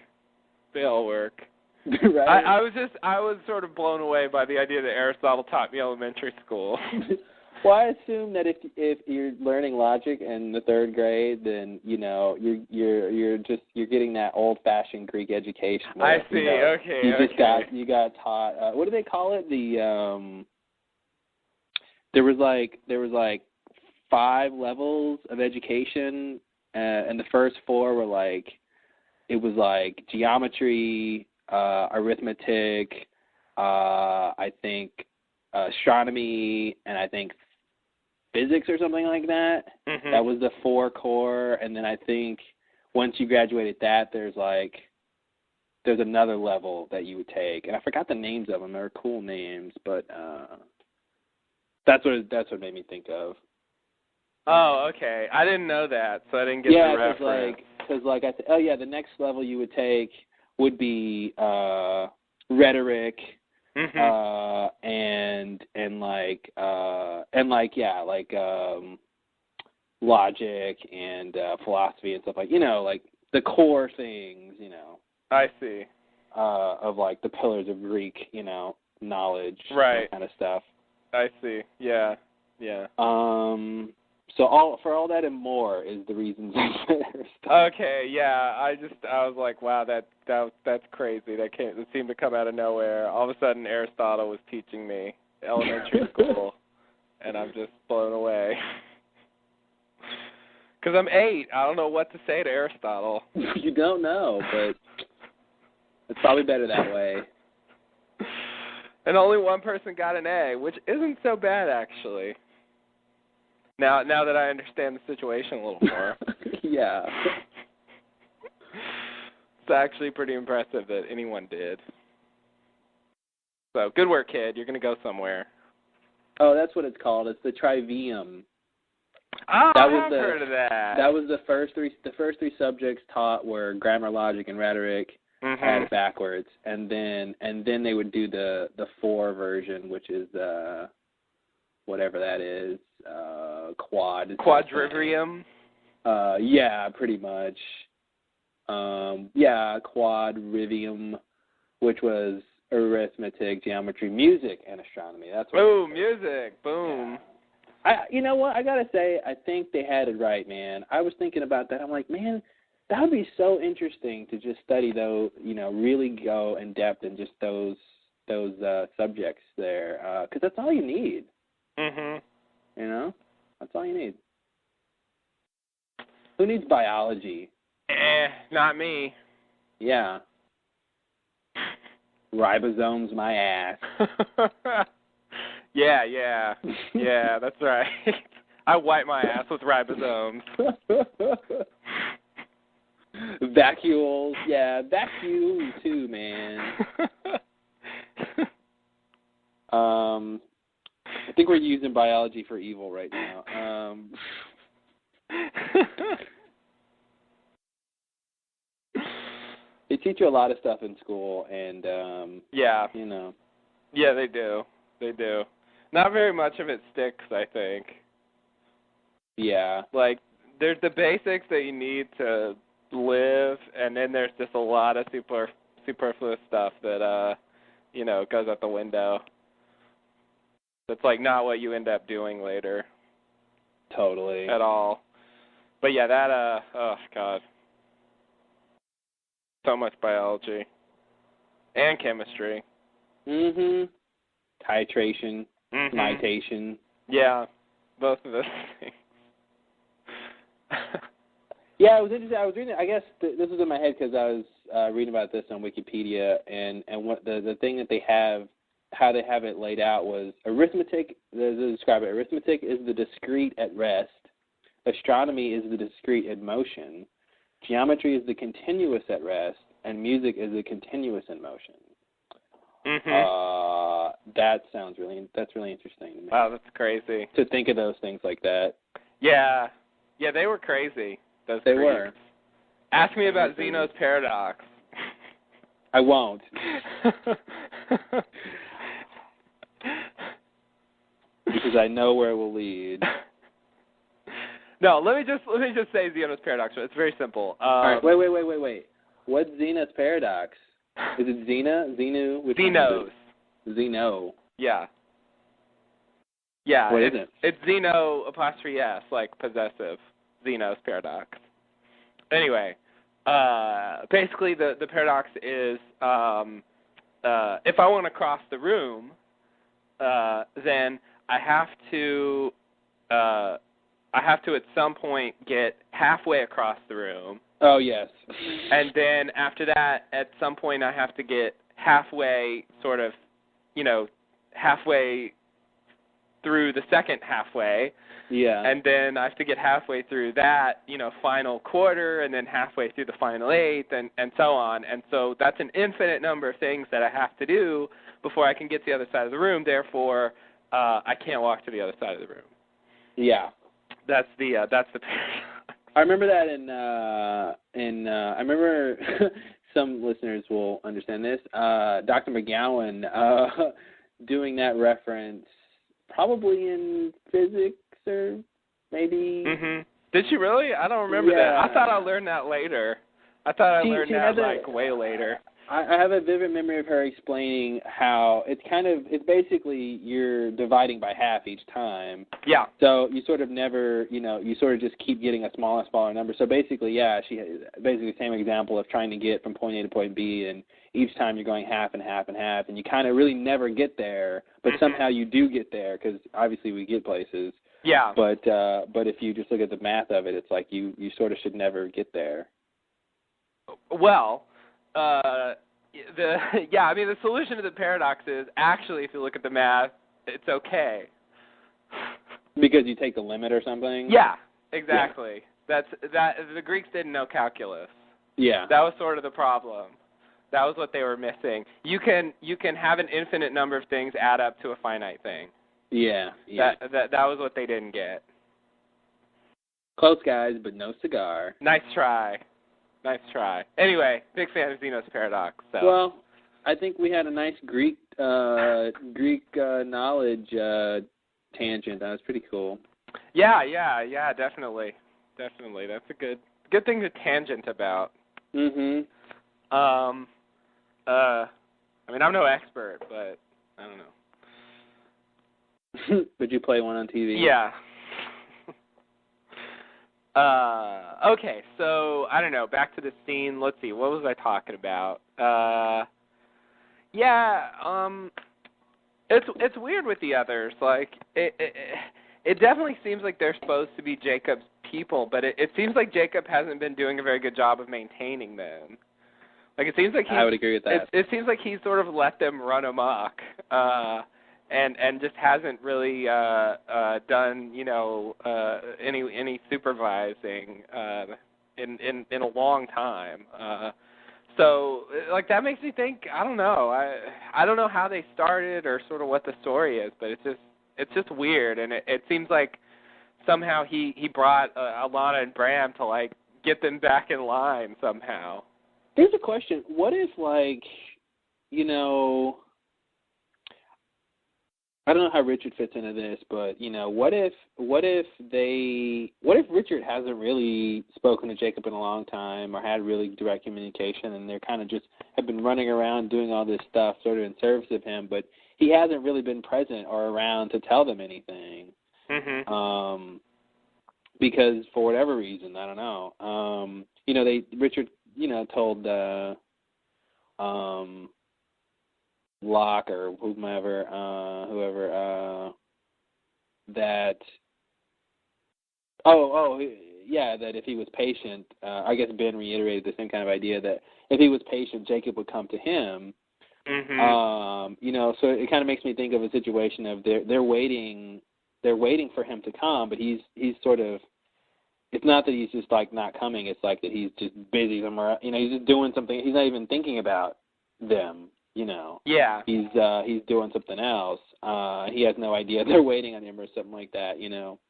Right. I was sort of blown away by the idea that Aristotle taught me elementary school. Well, I assume that if you're learning logic in the third grade, then you're getting that old-fashioned Greek education. I see. Okay. You got taught. What do they call it? There was like 5 levels of education, and the first 4 were it was like geometry, arithmetic, I think astronomy, and I think physics or something like that. Mm-hmm. That was the 4 core, and then I think once you graduated that, there's another level that you would take, and I forgot the names of them. They were cool names, but that's what made me think of. Oh, okay. I didn't know that, so I didn't get the reference. Because the next level you would take would be rhetoric. Mm-hmm. Logic and philosophy and stuff like the core things, I see. Of the pillars of Greek, knowledge, right? That kind of stuff. I see. Yeah. So for all that and more is the reasons. Okay, yeah. I was like, wow, that's crazy. It seemed to come out of nowhere. All of a sudden, Aristotle was teaching me elementary school, and I'm just blown away. Because I'm 8. I don't know what to say to Aristotle. You don't know, but it's probably better that way. And only one person got an A, which isn't so bad, actually. Now that I understand the situation a little more. Yeah. It's actually pretty impressive that anyone did. So, good work, kid. You're going to go somewhere. Oh, that's what it's called. It's the trivium. Oh, I've heard of that. That was the first 3 subjects taught were grammar, logic, and rhetoric. Mm-hmm. Had it backwards, and then they would do the 4 version, which is whatever that is, quadrivium. Yeah, pretty much. Quadrivium, which was arithmetic, geometry, music, and astronomy. That's what. Oh, music! Boom. Yeah. You know what? I gotta say, I think they had it right, man. I was thinking about that. I'm like, man, that would be so interesting to just study those. Really go in depth in just those subjects there, because that's all you need. Mhm. That's all Who needs biology? Not me. Yeah. Ribosomes my ass. Yeah, that's right. I wipe my ass with ribosomes. Vacuoles, yeah, vacuum too, man. I think we're using biology for evil right now. They teach you a lot of stuff in school, and yeah, you know. Yeah, they do. They do. Not very much of it sticks, I think. Yeah. Like, there's the basics that you need to live, and then there's just a lot of superfluous stuff that, goes out the window. That's, like, not what you end up doing later. Totally. At all. But, yeah, that, oh, God. So much biology. And chemistry. Mm-hmm. Titration. Mm-hmm. Nitation. Yeah. Both of those things. Yeah, it was interesting. I was reading. I guess this was in my head because I was reading about this on Wikipedia, and what the thing that they have, how they have it laid out was arithmetic. They describe it. Arithmetic is the discrete at rest. Astronomy is the discrete in motion. Geometry is the continuous at rest, and music is the continuous in motion. Mm-hmm. That's really interesting to me. Wow, that's crazy. To think of those things like that. Yeah. Yeah, they were crazy. They were. Ask me about Zeno's paradox. I won't. Because I know where it will lead. No, let me just say Zeno's paradox. It's very simple. All right, wait. What's Zeno's paradox? Is it Zena? Zenu? Zeno's. Zeno. Yeah. Yeah. What is it? It's Zeno apostrophe S, like possessive. Zeno's paradox. Anyway, basically the paradox is if I want to cross the room, then I have to at some point get halfway across the room. Oh, yes. And then after that, at some point I have to get halfway halfway through the second halfway. Yeah. And then I have to get halfway through that, final quarter, and then halfway through the final eighth, and so on. And so that's an infinite number of things that I have to do before I can get to the other side of the room. Therefore, I can't walk to the other side of the room. Yeah. That's the paradox. I remember that I remember some listeners will understand this. Dr. McGowan doing that reference probably in physics or maybe. Mm-hmm. Did she really? I don't remember that. I thought I learned that later. I thought I learned that way later. I have a vivid memory of her explaining how it's basically you're dividing by half each time. Yeah. So you sort of never, you sort of just keep getting a smaller and smaller number. So basically, yeah, basically the same example of trying to get from point A to point B, and each time you're going half and half and half, and you kind of really never get there, but somehow you do get there because obviously we get places. Yeah. But if you just look at the math of it, it's like you sort of should never get there. Well, the solution to the paradox is actually, if you look at the math, it's okay. Because you take the limit or something? Yeah, exactly. Yeah. The Greeks didn't know calculus. Yeah. That was sort of the problem. That was what they were missing. You can have an infinite number of things add up to a finite thing. Yeah. That was what they didn't get. Close, guys, but no cigar. Nice try. Anyway, big fan of Zeno's paradox. So. Well, I think we had a nice Greek knowledge tangent. That was pretty cool. Yeah, definitely. That's a good thing to tangent about. Mhm. I'm no expert, but I don't know. Would you play one on TV? Yeah. Okay, so I don't know. Back to the scene. Let's see. What was I talking about? It's weird with the others. Like it definitely seems like they're supposed to be Jacob's people, but it seems like Jacob hasn't been doing a very good job of maintaining them. Like, it seems like I would agree with that. It seems like he's sort of let them run amok, and just hasn't really done, any supervising in a long time. So, like, that makes me think, I don't know. I don't know how they started or sort of what the story is, but it's just weird, and it seems like somehow he brought Alana and Bram to, like, get them back in line somehow. Here's a question. What if, like, I don't know how Richard fits into this, but, what if Richard hasn't really spoken to Jacob in a long time or had really direct communication, and they're kind of just have been running around doing all this stuff sort of in service of him, but he hasn't really been present or around to tell them anything. Mm-hmm. Because for whatever reason, I don't know. Richard, told Locke or whoever that that if he was patient, I guess Ben reiterated the same kind of idea that if he was patient, Jacob would come to him. Mm-hmm. So it kind of makes me think of a situation of they're waiting for him to come, but he's sort of, it's not that he's just like not coming, it's like that he's just busy somewhere, he's just doing something, he's not even thinking about them, Yeah. He's doing something else. He has no idea they're waiting on him or something like that,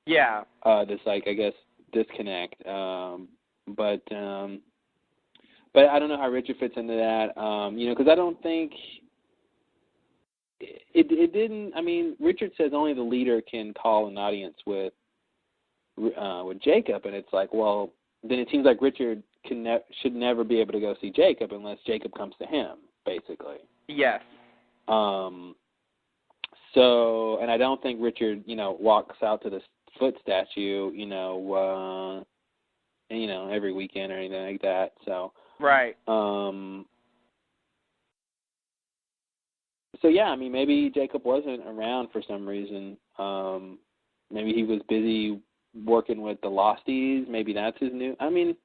Yeah. This, like, I guess, disconnect. But I don't know how Richard fits into that, because I don't think it didn't. I mean, Richard says only the leader can call an audience with Jacob, and it's like, well, then it seems like Richard should never be able to go see Jacob unless Jacob comes to him, basically. Yes. So, and I don't think Richard, walks out to the foot statue, every weekend or anything like that. So. Right. So yeah, I mean, maybe Jacob wasn't around for some reason. Maybe he was busy working with the Losties. Maybe that's his new. I mean,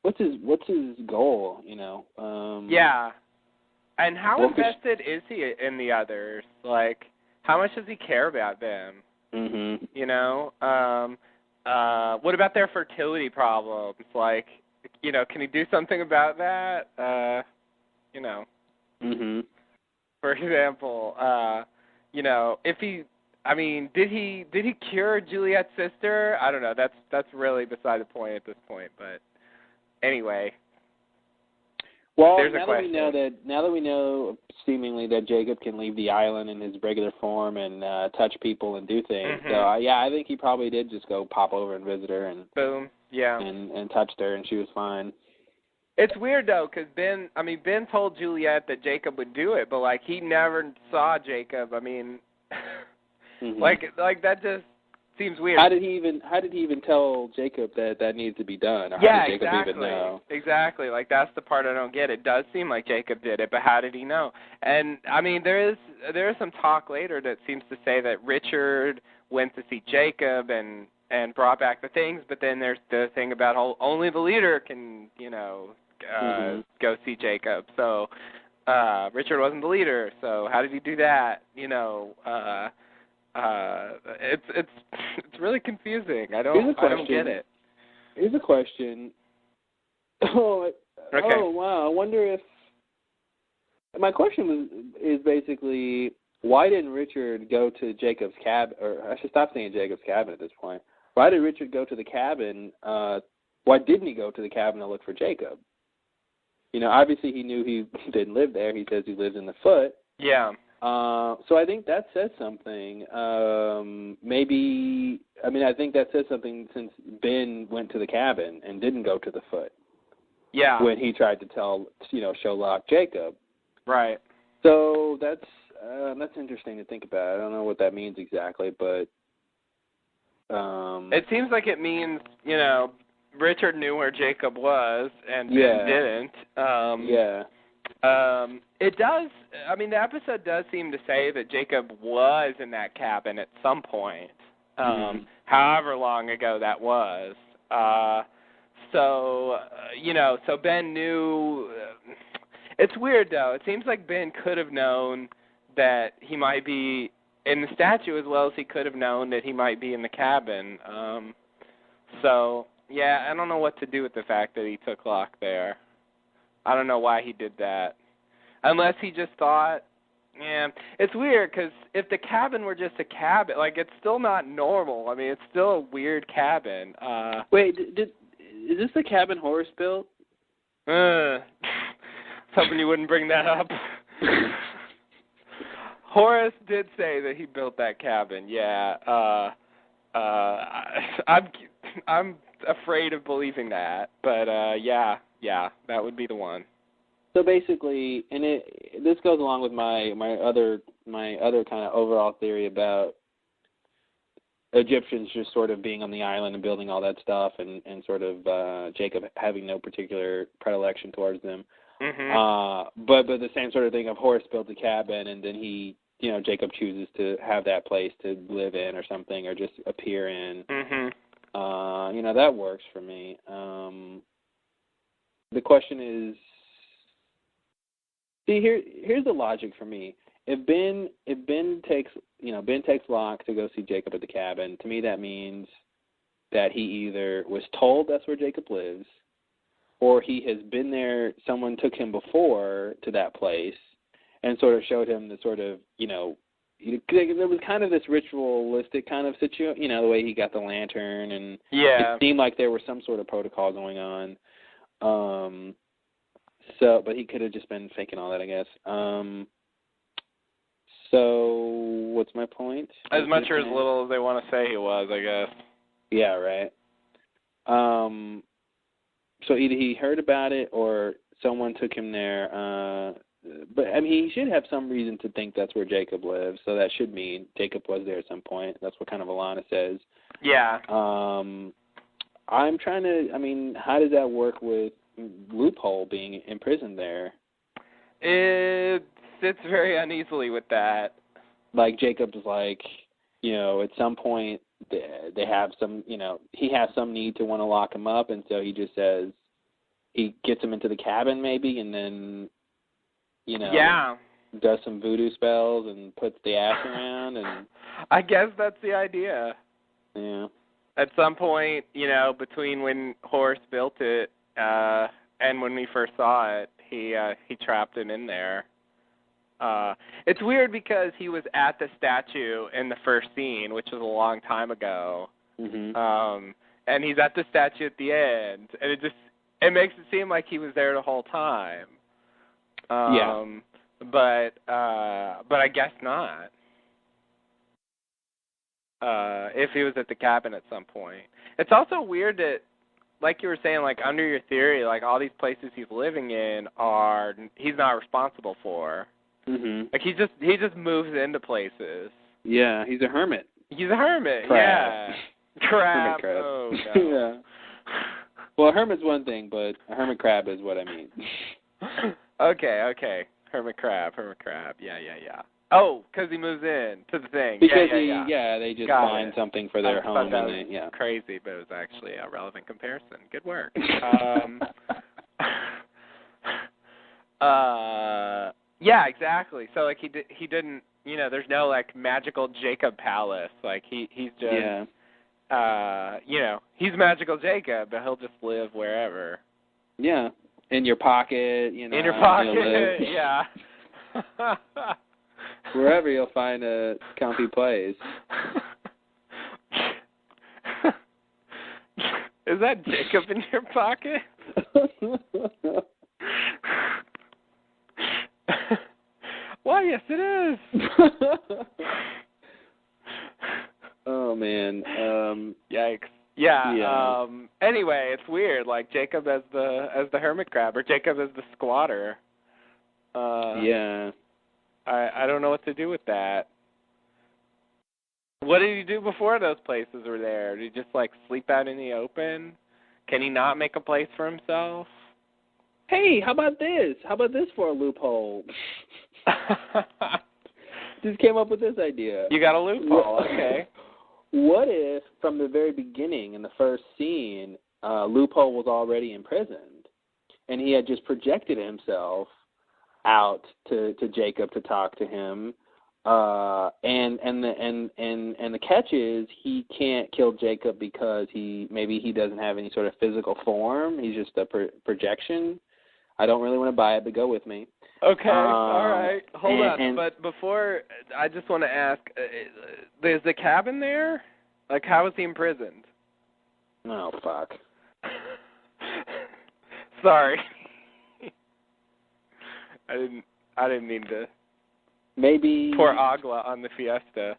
what's his goal? Yeah. And how invested is he in the others? Like, how much does he care about them? Mm-hmm. What about their fertility problems? Like, can he do something about that? Mm-hmm. For example, if he, did he cure Juliet's sister? I don't know. That's really beside the point at this point. But anyway. Well, there's now that we know seemingly that Jacob can leave the island in his regular form and touch people and do things. Mm-hmm. So I think he probably did just go pop over and visit her and boom, yeah, and touched her and she was fine. It's weird though, because Ben told Juliet that Jacob would do it, but like he never saw Jacob. Mm-hmm. like that just seems weird. How did he even tell Jacob that needs to be done? Or how did Jacob even know? Exactly. Like, that's the part I don't get. It does seem like Jacob did it, but how did he know? And there is some talk later that seems to say that Richard went to see Jacob and brought back the things, but then there's the thing about only the leader can go see Jacob. So Richard wasn't the leader. So how did he do that? It's really confusing. I don't get it. Here's a question. Oh wow! I wonder if my question is basically, why didn't Richard go to Jacob's cabin? Or I should stop saying Jacob's cabin at this point. Why did Richard go to the cabin? Why didn't he go to the cabin to look for Jacob? Obviously he knew he didn't live there. He says he lives in the foot. Yeah. So I think that says something. I think that says something since Ben went to the cabin and didn't go to the foot. Yeah. When he tried to show Locke Jacob. Right. So that's interesting to think about. I don't know what that means exactly, but it seems like it means, Richard knew where Jacob was and Ben didn't. It does. The episode does seem to say that Jacob was in that cabin at some point. however long ago that was. So Ben knew. It's weird, though. It seems like Ben could have known that he might be in the statue as well as he could have known that he might be in the cabin. So, yeah, I don't know what to do with the fact that he took Locke there. I don't know why he did that. Unless he just thought, yeah. It's weird, because if the cabin were just a cabin, like, it's still not normal. I mean, it's still a weird cabin. Wait, is this the cabin Horace built? Hoping you wouldn't bring that up. Horace did say that he built that cabin. Yeah. I'm afraid of believing that, but yeah, that would be the one. So basically, and this goes along with my other kind of overall theory about Egyptians just sort of being on the island and building all that stuff, and sort of Jacob having no particular predilection towards them. Mm-hmm. But the same sort of thing of Horace built the cabin, and then Jacob chooses to have that place to live in or something, or just appear in. Mm-hmm. That works for me. The question is, see, here's the logic for me. If Ben takes Locke to go see Jacob at the cabin, to me that means that he either was told that's where Jacob lives, or he has been there, someone took him before to that place and sort of showed him the sort of, there was kind of this ritualistic kind of situation, the way he got the lantern, and it seemed like there was some sort of protocol going on. But he could have just been faking all that, I guess. So what's my point? As much or as little as they want to say he was, I guess. Yeah, right. So either he heard about it or someone took him there. But, I mean, he should have some reason to think that's where Jacob lives, so that should mean Jacob was there at some point. That's what kind of Alana says. Yeah. I'm trying to, how does that work with Loophole being imprisoned there? It sits very uneasily with that. Like, Jacob's like, at some point they have some, he has some need to want to lock him up, and so he just says, he gets him into the cabin maybe, and then, does some voodoo spells and puts the ass around, and I guess that's the idea. Yeah. At some point, between when Horace built it and when we first saw it, he trapped him in there. It's weird because he was at the statue in the first scene, which was a long time ago. Mm-hmm. And he's at the statue at the end, and it makes it seem like he was there the whole time. But I guess not. If he was at the cabin at some point. It's also weird that, like you were saying, like under your theory, like all these places he's living in he's not responsible for. Mm-hmm. Like he just moves into places. Yeah, he's a hermit. He's a hermit. Crab. Yeah. Crab. Crab. Oh no. Yeah. Well, a hermit's one thing, but a hermit crab is what I mean. Okay. Hermit crab. Yeah. Oh, because he moves in to the thing. Because they just find something for their home. That was crazy, but it was actually a relevant comparison. Good work. Yeah, exactly. So like he didn't, there's no like magical Jacob palace. Like he's just, he's magical Jacob, but he'll just live wherever. Yeah, in your pocket, In your pocket, yeah. Wherever you'll find a comfy place. Is that Jacob in your pocket? Why, yes, it is. Oh, man. Yikes. Yeah. Anyway, it's weird. Like Jacob as the hermit crab, or Jacob as the squatter. Yeah. I don't know what to do with that. What did he do before those places were there? Did he just like sleep out in the open? Can he not make a place for himself? Hey, how about this? How about this for a loophole? Just came up with this idea. You got a loophole, okay. what if from the very beginning in the first scene, Loophole was already imprisoned, and he had just projected himself out to Jacob to talk to him, and the catch is he can't kill Jacob because maybe he doesn't have any sort of physical form. He's just a projection. I don't really want to buy it, but go with me. Okay, all right. Hold on. But before, I just want to ask, is the cabin there? Like, how is he imprisoned? Oh, fuck. Sorry. I didn't mean to maybe pour agua on the fiesta.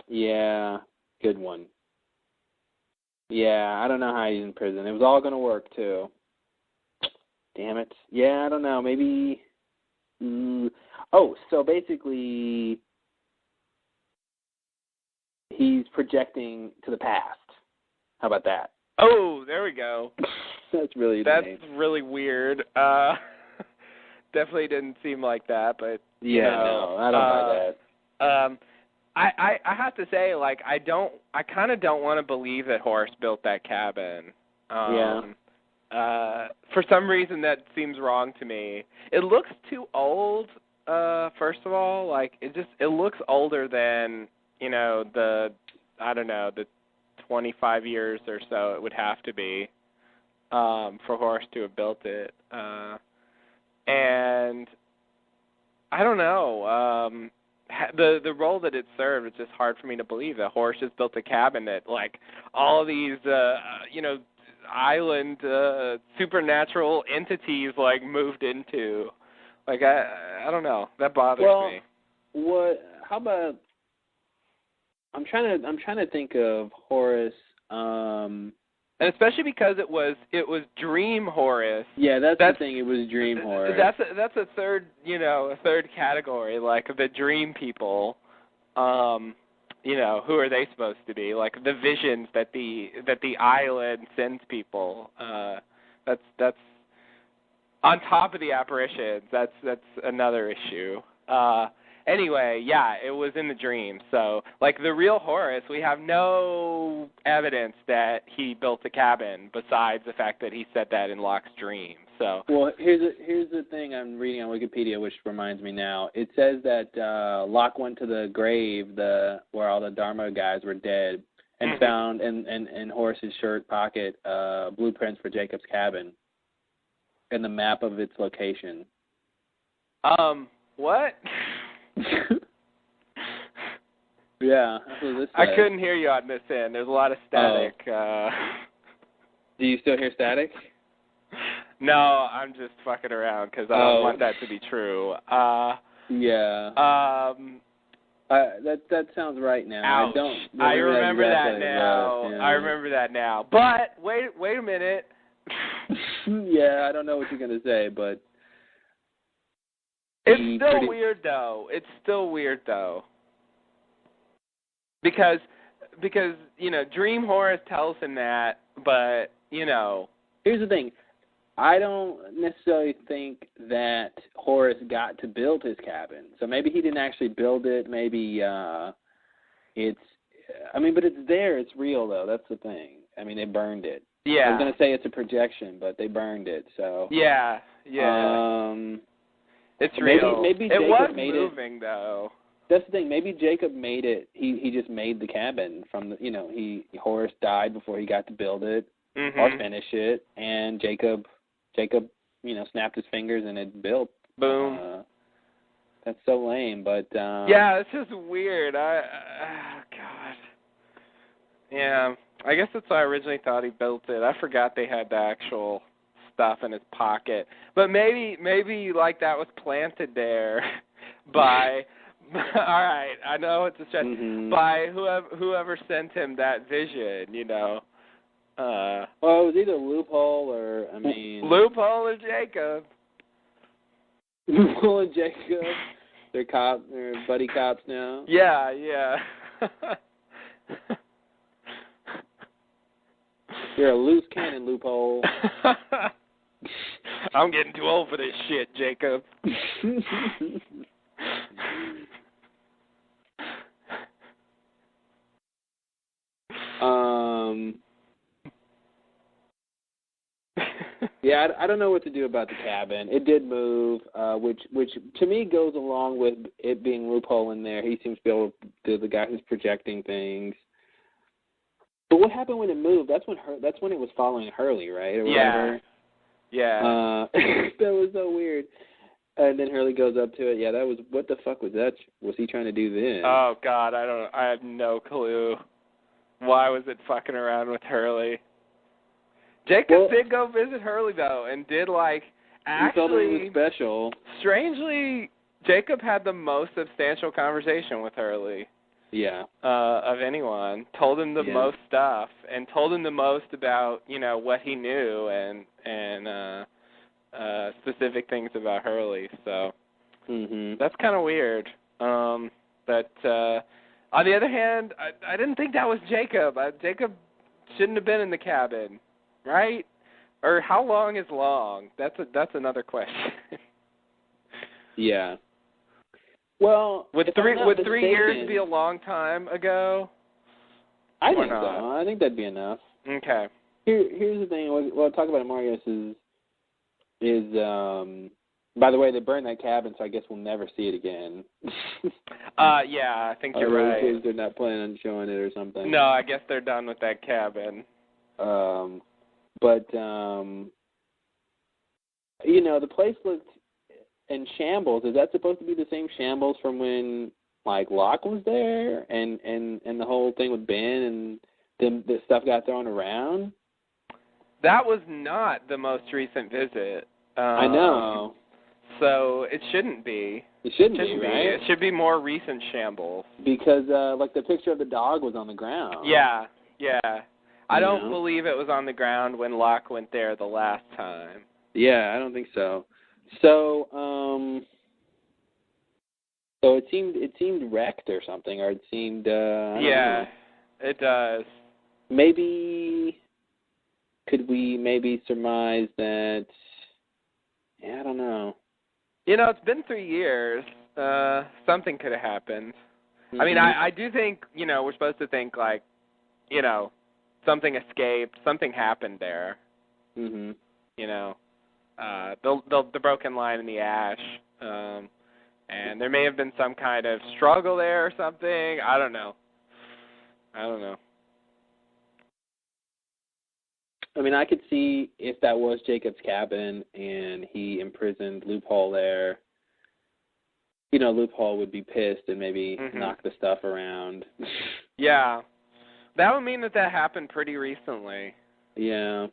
Yeah, good one. Yeah, I don't know how he's in prison. It was all going to work, too. Damn it. Yeah, I don't know. Maybe... so basically, he's projecting to the past. How about that? Oh, there we go. That's really weird. Definitely didn't seem like that, but... Yeah, no, I don't buy that. I have to say, like, I kind of don't want to believe that Horace built that cabin. For some reason, that seems wrong to me. It looks too old. First of all, like, it looks older than the 25 years or so it would have to be for Horace to have built it. And I don't know. The role that it served, it's just hard for me to believe that Horace just built a cabin that, like, all of these, island supernatural entities, like, moved into. Like, I don't know. That bothers me. How about, I'm trying to think of Horace, and especially because it was Dream Horace. Yeah, that's the thing. It was Dream Horace. That's a third category, like the Dream people. Who are they supposed to be? Like the visions that the island sends people. That's on top of the apparitions. That's another issue. Anyway, yeah, it was in the dream. So, like, the real Horace, we have no evidence that he built a cabin besides the fact that he said that in Locke's dream. So, well, here's the thing I'm reading on Wikipedia, which reminds me now. It says that Locke went to the grave where all the Dharma guys were dead and found in Horace's shirt pocket blueprints for Jacob's cabin and the map of its location. What? Yeah, that's what this says. I couldn't hear you on this end. There's a lot of static. Do you still hear static? No, I'm just fucking around because I don't want that to be true. Yeah. That sounds right now. Ouch. I remember that now. Right. Yeah. I remember that now. But wait a minute. Yeah, I don't know what you're gonna say, but it's still weird though. Because Dream Horace tells him that, but here's the thing. I don't necessarily think that Horace got to build his cabin. So maybe he didn't actually build it. Maybe but it's there. It's real, though. That's the thing. I mean, they burned it. Yeah. I was going to say it's a projection, but they burned it, so. Yeah. It's real. Maybe it Jacob was made moving, though. That's the thing. Maybe Jacob made it. He just made the cabin from the, Horace died before he got to build it or finish it, and Jacob, snapped his fingers and it built. Boom. That's so lame, but... yeah, it's just weird. God. Yeah, I guess that's why I originally thought he built it. I forgot they had the actual stuff in his pocket. But maybe like, that was planted there by... all right, I know it's a stretch. By whoever sent him that vision, Well, it was either Loophole or, Loophole or Jacob. Loophole and Jacob. They're buddy cops now. Yeah. You're a loose cannon, Loophole. I'm getting too old for this shit, Jacob. Yeah, I don't know what to do about the cabin. It did move, which to me goes along with it being Loophole in there. He seems to be able to be the guy who's projecting things. But what happened when it moved? That's when it was following Hurley, right? Or whatever. Yeah. That was so weird. And then Hurley goes up to it. Yeah, that was, what the fuck was that? Was he trying to do then? Oh God, I have no clue. Why was it fucking around with Hurley? Jacob did go visit Hurley though, and did actually. He felt it was special. Strangely, Jacob had the most substantial conversation with Hurley. Yeah. Of anyone. Told him the most stuff, and told him the most about what he knew and specific things about Hurley. So that's kind of weird. But on the other hand, I didn't think that was Jacob. Jacob shouldn't have been in the cabin, right? Or how long is long? That's another question. Yeah. Well, would 3 years be a long time ago? I think so. I think that'd be enough. Okay. Here's the thing. What I'll talk about at Marius is by the way, they burned that cabin, so I guess we'll never see it again. Yeah, I think you're right. Because they're not planning on showing it or something. No, I guess they're done with that cabin. But the place looked in shambles. Is that supposed to be the same shambles from when Locke was there and the whole thing with Ben and then the stuff got thrown around? That was not the most recent visit. I know. So it shouldn't be. It shouldn't be, right? It should be more recent shambles. Because the picture of the dog was on the ground. Yeah. I don't believe it was on the ground when Locke went there the last time. Yeah, I don't think so. So, so it seemed wrecked or something, or it seemed. I don't know. It does. Maybe could we surmise that? Yeah, I don't know. It's been 3 years. Something could have happened. I mean, I do think we're supposed to think something escaped, something happened there. The broken line in the ash, and there may have been some kind of struggle there or something. I don't know. I mean, I could see if that was Jacob's cabin and he imprisoned Loophole there. Loophole would be pissed and maybe knock the stuff around. Yeah, that would mean that happened pretty recently. Yeah.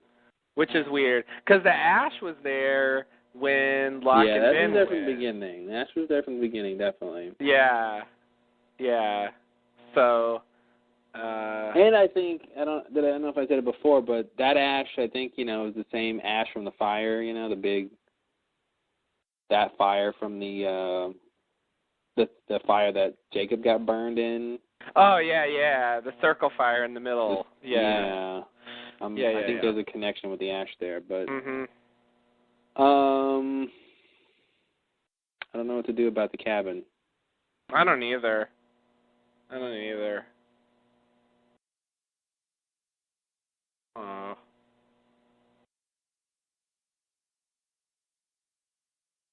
Which is weird, because the ash was there when Locke and Ben was there from the beginning. The ash was there from the beginning, definitely. Yeah. So. And I think I don't know if I said it before, but that ash I think is the same ash from the fire. That fire from the fire that Jacob got burned in. Oh yeah, the circle fire in the middle. Yeah. I think there's a connection with the ash there, but I don't know what to do about the cabin. I don't either.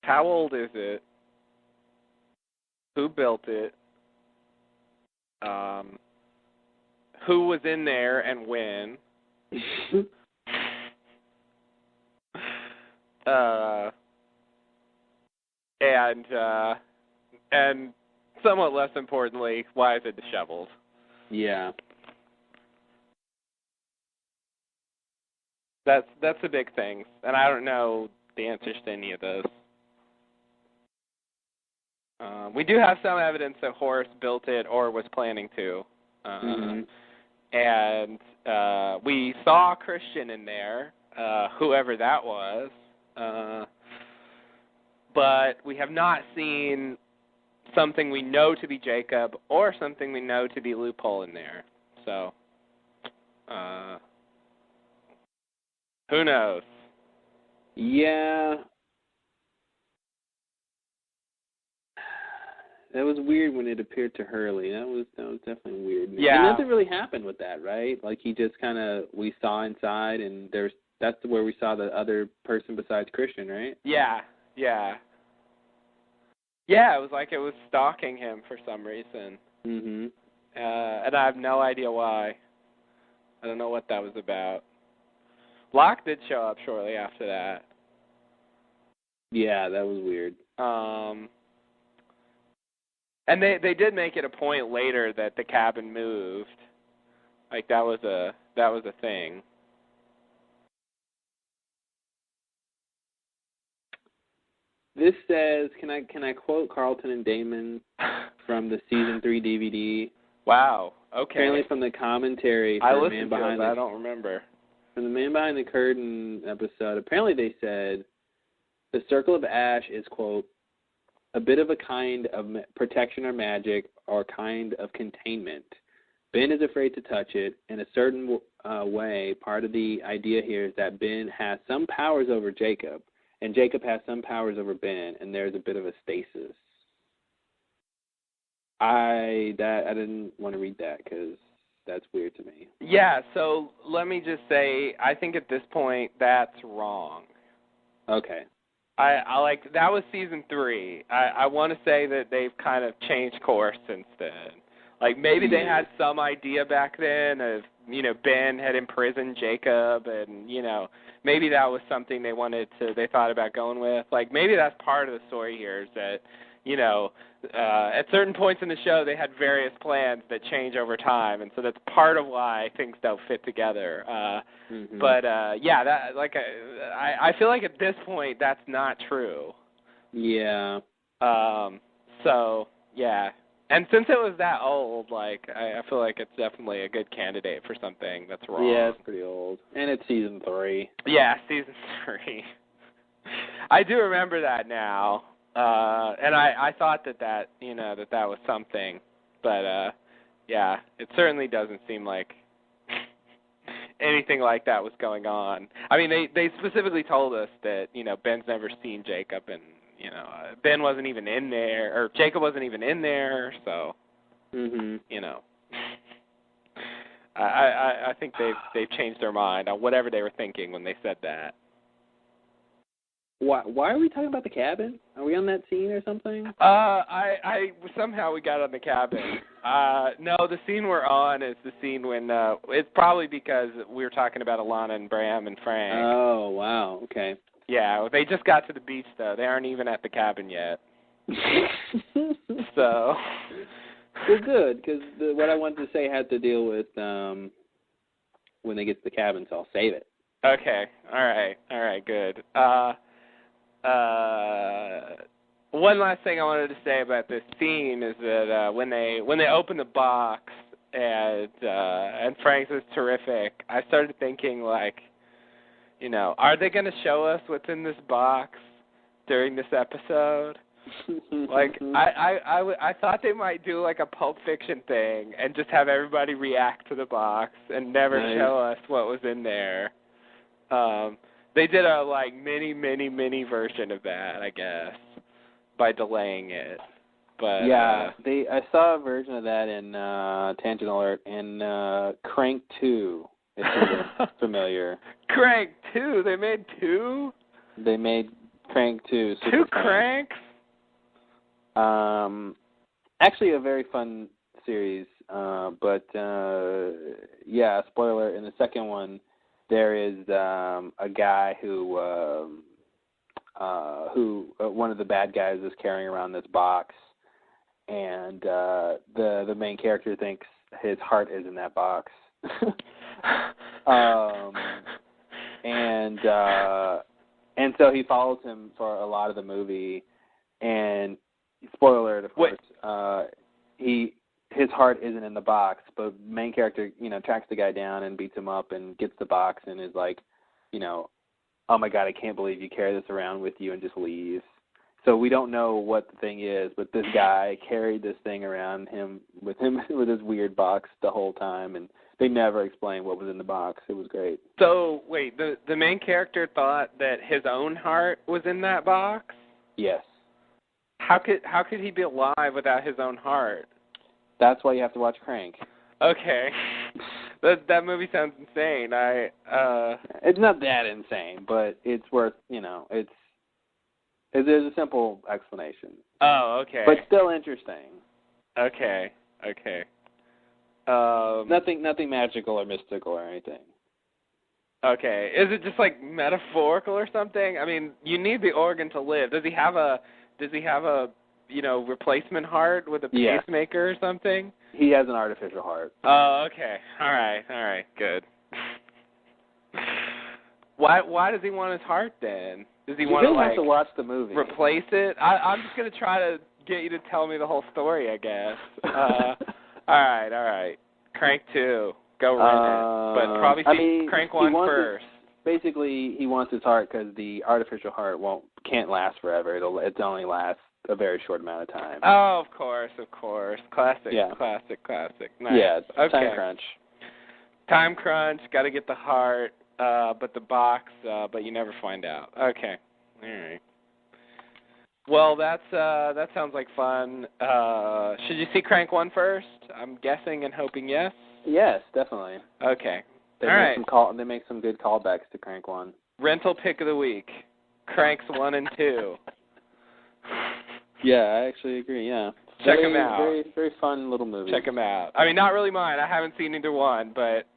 How old is it? Who built it? Who was in there and when? And somewhat less importantly, why is it disheveled? Yeah. That's the big thing, and I don't know the answers to any of those. We do have some evidence that Horace built it or was planning to. And we saw Christian in there, whoever that was. But we have not seen something we know to be Jacob or something we know to be Loophole in there. So, who knows? Yeah. That was weird when it appeared to Hurley. That was definitely weird. Yeah. And nothing really happened with that, right? He just we saw inside and there's That's where we saw the other person besides Christian, right? Yeah. Yeah, it was like it was stalking him for some reason. Mm-hmm. And I have no idea why. I don't know what that was about. Locke did show up shortly after that. Yeah, that was weird. And they did make it a point later that the cabin moved. Like that was a thing. This says, can I quote Carlton and Damon from the season 3 DVD? Wow. Okay. Apparently from the commentary. I listened to it, but I don't remember. From the Man Behind the Curtain episode, apparently they said the Circle of Ash is, quote, a bit of a kind of protection or magic or kind of containment. Ben is afraid to touch it. In a certain way, part of the idea here is that Ben has some powers over Jacob, and Jacob has some powers over Ben, and there's a bit of a stasis. I didn't want to read that because that's weird to me. Yeah, so let me just say, I think at this point that's wrong. Okay. I like that was season 3. I want to say that they've kind of changed course since then. Like maybe they had some idea back then of, Ben had imprisoned Jacob, and maybe that was something they thought about going with. Like maybe that's part of the story here is that at certain points in the show they had various plans that change over time, and so that's part of why things don't fit together. But yeah, that I feel like at this point that's not true. Yeah. So yeah. And since it was that old, I feel like it's definitely a good candidate for something that's wrong. Yeah, it's pretty old. And it's season 3. Yeah, season 3. I do remember that now. And I thought that was something. But, yeah, it certainly doesn't seem like anything like that was going on. I mean, they specifically told us that, Ben's never seen Jacob, and Ben wasn't even in there, or Jacob wasn't even in there, so, I think they've changed their mind on whatever they were thinking when they said that. Why are we talking about the cabin? Are we on that scene or something? I somehow we got on the cabin. No, the scene we're on is the scene when, it's probably because we were talking about Alana and Bram and Frank. Oh, wow, okay. Yeah, they just got to the beach, though. They aren't even at the cabin yet. So. Well, good, because what I wanted to say had to deal with when they get to the cabin, so I'll save it. Okay. All right, good. One last thing I wanted to say about this scene is that when they open the box and Frank says terrific, I started thinking are they going to show us what's in this box during this episode? I thought they might do a Pulp Fiction thing and just have everybody react to the box and never show us what was in there. They did a mini version of that, I guess, by delaying it. But yeah, I saw a version of that in Tangent Alert in Crank 2. If you're familiar. Crank 2? They made 2? They made Crank 2. 2 Cranks? Actually, a very fun series. But yeah, spoiler. In the second one, there is a guy who one of the bad guys is carrying around this box, and the main character thinks his heart is in that box. And so he follows him for a lot of the movie, and spoiler alert, of course, his heart isn't in the box, but main character, tracks the guy down and beats him up and gets the box and is like, oh my God, I can't believe you carry this around with you, and just leaves. So we don't know what the thing is, but this guy carried this thing around with his weird box the whole time, and they never explained what was in the box. It was great. So, wait, the main character thought that his own heart was in that box? Yes. How could he be alive without his own heart? That's why you have to watch Crank. Okay. That movie sounds insane. It's not that insane, but it's worth, there's a simple explanation. Oh, okay. But still interesting. Okay. Nothing magical or mystical or anything. Okay. Is it just like metaphorical or something? I mean, you need the organ to live. Does he have a replacement heart with a pacemaker or something? He has an artificial heart. Oh, okay. All right. Good. Why does he want his heart then? Does he want to have to watch the movie. Replace it? I'm just gonna try to get you to tell me the whole story, I guess. All right. Crank 2. Go rent it. But probably see Crank 1 first. Basically, he wants his heart because the artificial heart can't last forever. It only lasts a very short amount of time. Oh, of course. Classic. Yeah. Classic. Nice. Yeah, okay. time crunch. Time crunch. Got to get the heart, but the box, but you never find out. Okay. All right. Well, that sounds like fun. Should you see Crank 1 first? I'm guessing and hoping yes. Yes, definitely. Okay. They make some good callbacks to Crank 1. Rental pick of the week: Cranks 1 and 2. Yeah, I actually agree. Yeah. Check them out. Very, very fun little movie. Check them out. I mean, not really mine. I haven't seen either one, but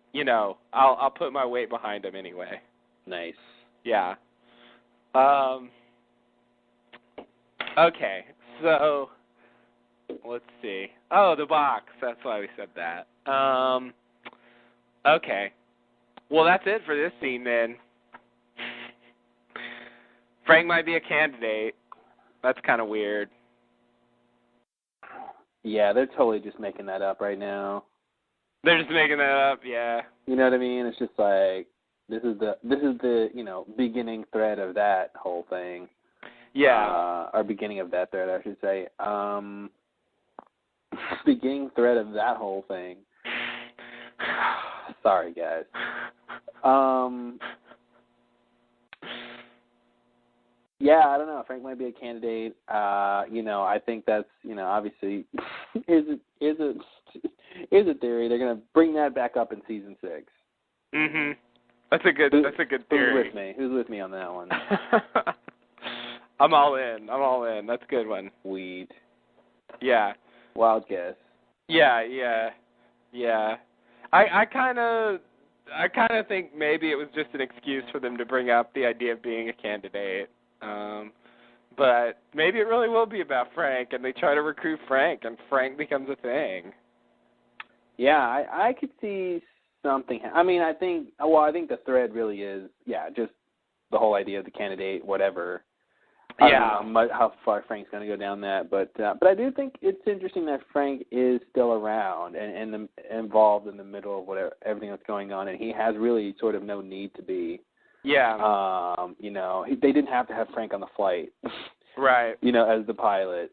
I'll put my weight behind them anyway. Nice. Yeah. Okay. So let's see. Oh, the box. That's why we said that. Okay. Well, that's it for this scene then. Frank might be a candidate. That's kind of weird. Yeah, they're totally just making that up right now. They're just making that up, yeah. You know what I mean? It's just like this is the beginning thread of that whole thing. Yeah. Or beginning of that thread, I should say. Beginning thread of that whole thing. Sorry, guys. Yeah, I don't know. Frank might be a candidate. I think that's, obviously is a theory. They're gonna bring that back up in season 6. Mhm. That's a good theory. Who's with me on that one? I'm all in. That's a good one. Weed. Yeah. Wild guess. Yeah. I kind of think maybe it was just an excuse for them to bring up the idea of being a candidate. But maybe it really will be about Frank, and they try to recruit Frank, and Frank becomes a thing. Yeah, I could see something. I mean, I think the thread really is, just the whole idea of the candidate, whatever. Yeah. I don't know how far Frank's going to go down that, but I do think it's interesting that Frank is still around and involved in the middle of everything that's going on, and he has really sort of no need to be. Yeah. They didn't have to have Frank on the flight. Right. As the pilot.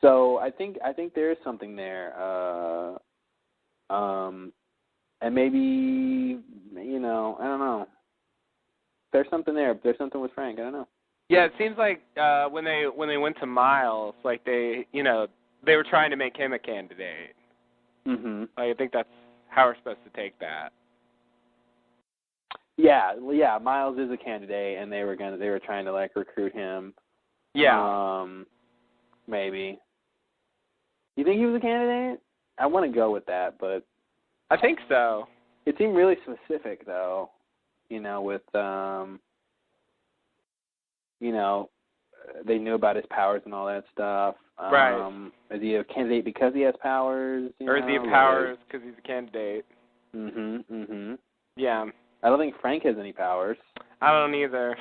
So I think there is something there. And maybe, I don't know. There's something there. There's something with Frank. I don't know. Yeah, it seems like when they went to Miles, like they were trying to make him a candidate. Mhm. I think that's how we're supposed to take that. Yeah. Miles is a candidate, and they were trying to recruit him. Yeah. Maybe. You think he was a candidate? I want to go with that, but I think so. It seemed really specific, though. With they knew about his powers and all that stuff. Right. Is he a candidate because he has powers? Or is he a powers because he's a candidate? Mhm. Yeah. I don't think Frank has any powers. I don't either.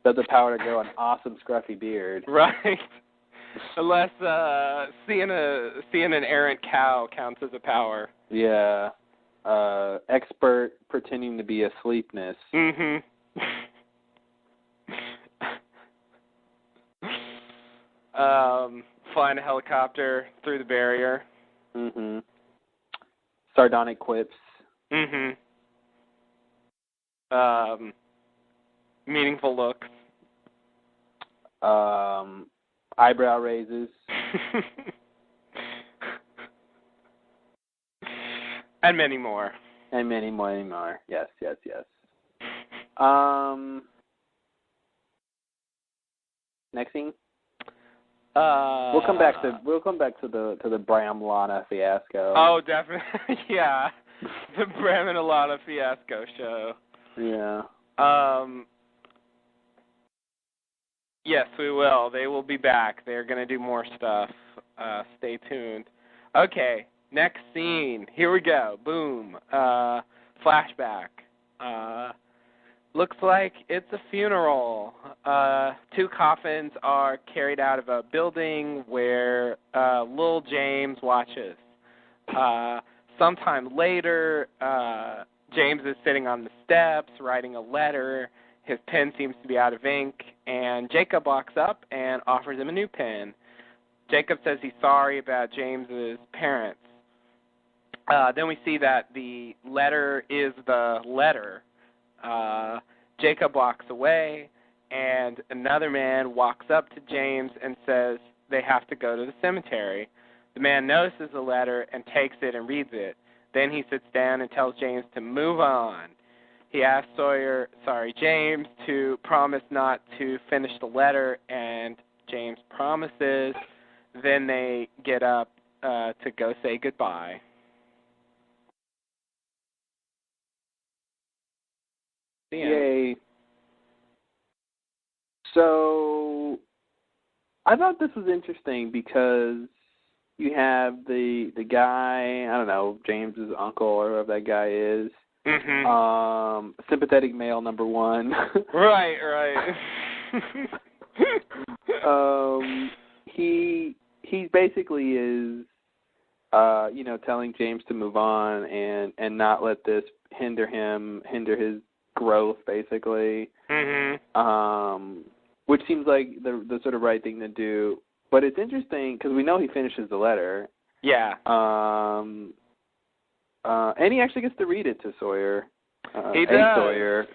Does the power to grow an awesome scruffy beard? Right. Unless seeing an errant cow counts as a power. Yeah. Expert pretending to be asleepness. Mhm. Flying a helicopter through the barrier. Mhm. Sardonic quips. Mhm. Meaningful looks. Eyebrow raises. And many more. And many more. Yes. Next scene. We'll come back to the Bram Lana fiasco. Oh, definitely. Yeah. The Bram and Lana fiasco show. Yeah. Yes, we will. They will be back. They're going to do more stuff. Stay tuned. Okay, next scene. Here we go. Boom. Flashback. Looks like it's a funeral. 2 coffins are carried out of a building where Lil James watches. Sometime later, James is sitting on the steps writing a letter. His pen seems to be out of ink, and Jacob walks up and offers him a new pen. Jacob says he's sorry about James's parents. Then we see that the letter is the letter. Jacob walks away, and another man walks up to James and says they have to go to the cemetery. The man notices the letter and takes it and reads it. Then he sits down and tells James to move on. He asks James to promise not to finish the letter, and James promises. Then they get up to go say goodbye. Yay. So, I thought this was interesting because you have the guy, I don't know, James's uncle or whoever that guy is. Mm-hmm. Sympathetic male number 1. Right. He basically is, telling James to move on and not let this hinder his growth, basically. Mm-hmm. Which seems like the sort of right thing to do. But it's interesting because we know he finishes the letter. Yeah. And he actually gets to read it to Sawyer. He does. Sawyer.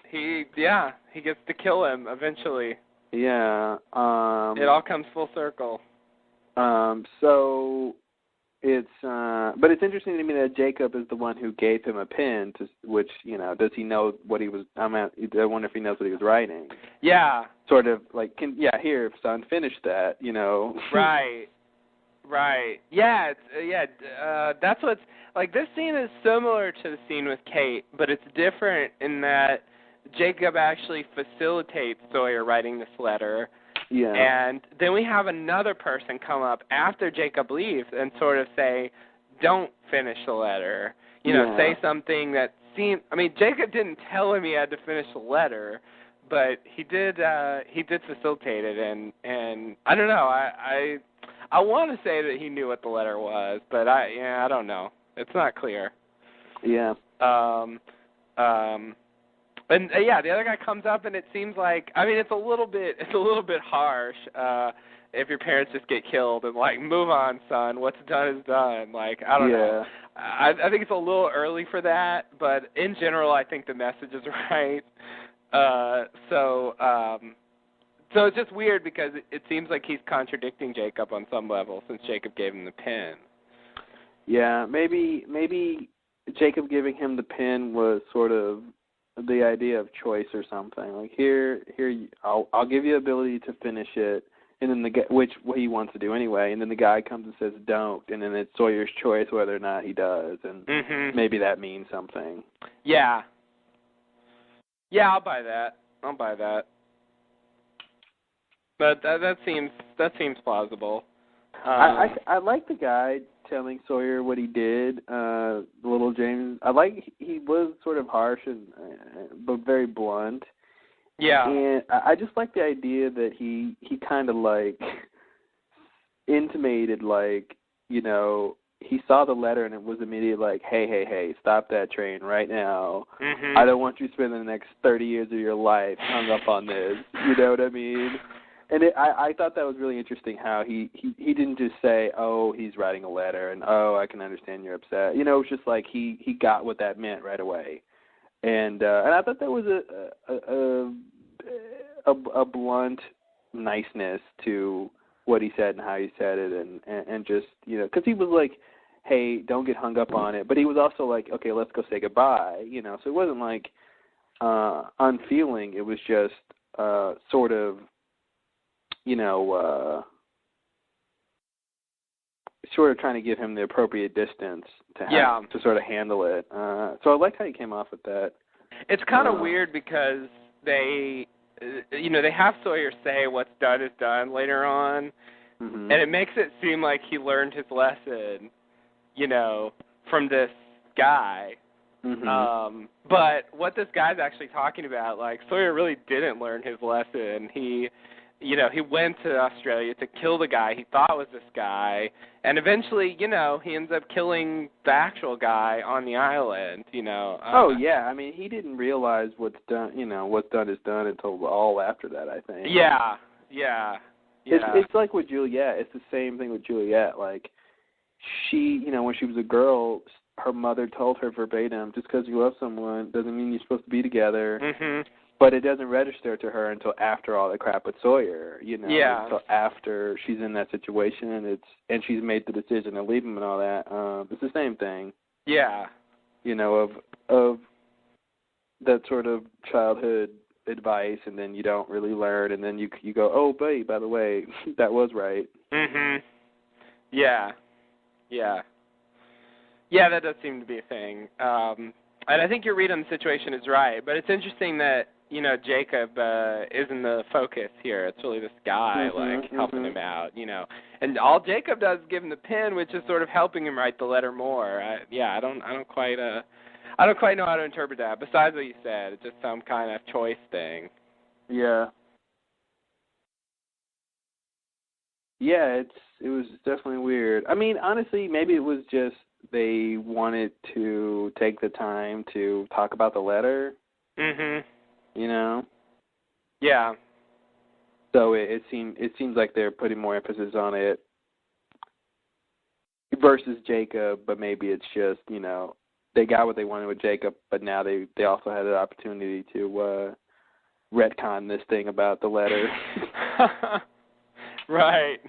He gets to kill him eventually. Yeah. It all comes full circle. So it's but it's interesting to me that Jacob is the one who gave him a pen which, does he know what he was, I wonder if he knows what he was writing. Yeah. Sort of like, here, son, finish that, Right. Yeah, that's what's, like, this scene is similar to the scene with Kate, but it's different in that Jacob actually facilitates Sawyer writing this letter. Yeah. And then we have another person come up after Jacob leaves and sort of say, don't finish the letter. Say something that seemed, Jacob didn't tell him he had to finish the letter, but he did facilitate it, and I don't know, I want to say that he knew what the letter was, but I don't know. It's not clear. Yeah. And the other guy comes up, and it seems like, it's a little bit harsh if your parents just get killed and like, move on, son. What's done is done. Like, I don't know. I think it's a little early for that, but in general, I think the message is right. So it's just weird because it seems like he's contradicting Jacob on some level since Jacob gave him the pen. Yeah, maybe Jacob giving him the pen was sort of the idea of choice or something. Like, here, I'll give you the ability to finish it, and then which what he wants to do anyway, and then the guy comes and says don't, and then it's Sawyer's choice whether or not he does, and maybe that means something. Yeah. Yeah, I'll buy that. But that seems plausible. I like the guy telling Sawyer what he did, little James. I like he was sort of harsh but very blunt. Yeah. And I just like the idea that he kind of like intimated, like, he saw the letter and it was immediately like, hey, stop that train right now. Mm-hmm. I don't want you spending the next 30 years of your life hung up on this. You know what I mean? And I thought that was really interesting how he didn't just say, oh, he's writing a letter, and, oh, I can understand you're upset. It was just like he got what that meant right away. And I thought that was a blunt niceness to what he said and how he said it, and just, because he was like, hey, don't get hung up on it. But he was also like, okay, let's go say goodbye, So it wasn't like unfeeling. It was just sort of, sort of trying to give him the appropriate distance to sort of handle it. So I liked how he came off with that. It's kind of weird because they have Sawyer say what's done is done later on, and it makes it seem like he learned his lesson, from this guy. But what this guy's actually talking about, like, Sawyer really didn't learn his lesson. He went to Australia to kill the guy he thought was this guy, and eventually, he ends up killing the actual guy on the island, I mean, he didn't realize what's done, what's done is done until all after that, I think. Yeah. It's like with Juliet. It's the same thing with Juliet. Like, she, when she was a girl, her mother told her verbatim, just because you love someone doesn't mean you're supposed to be together. But it doesn't register to her until after all the crap with Sawyer, until after she's in that situation and she's made the decision to leave him and all that. It's the same thing. Yeah. Of that sort of childhood advice, and then you don't really learn, and then you go, oh, babe, by the way, that was right. Yeah. Yeah, that does seem to be a thing. And I think your read on the situation is right, but it's interesting that, Jacob isn't the focus here. It's really this guy, helping him out, And all Jacob does is give him the pen, which is sort of helping him write the letter more. I don't quite know how to interpret that. Besides what you said, it's just some kind of choice thing. Yeah. Yeah, it was definitely weird. I mean, honestly, maybe it was just they wanted to take the time to talk about the letter. Yeah. So it seems like they're putting more emphasis on it versus Jacob, but maybe it's just, they got what they wanted with Jacob, but now they also had an opportunity to retcon this thing about the letter. Right.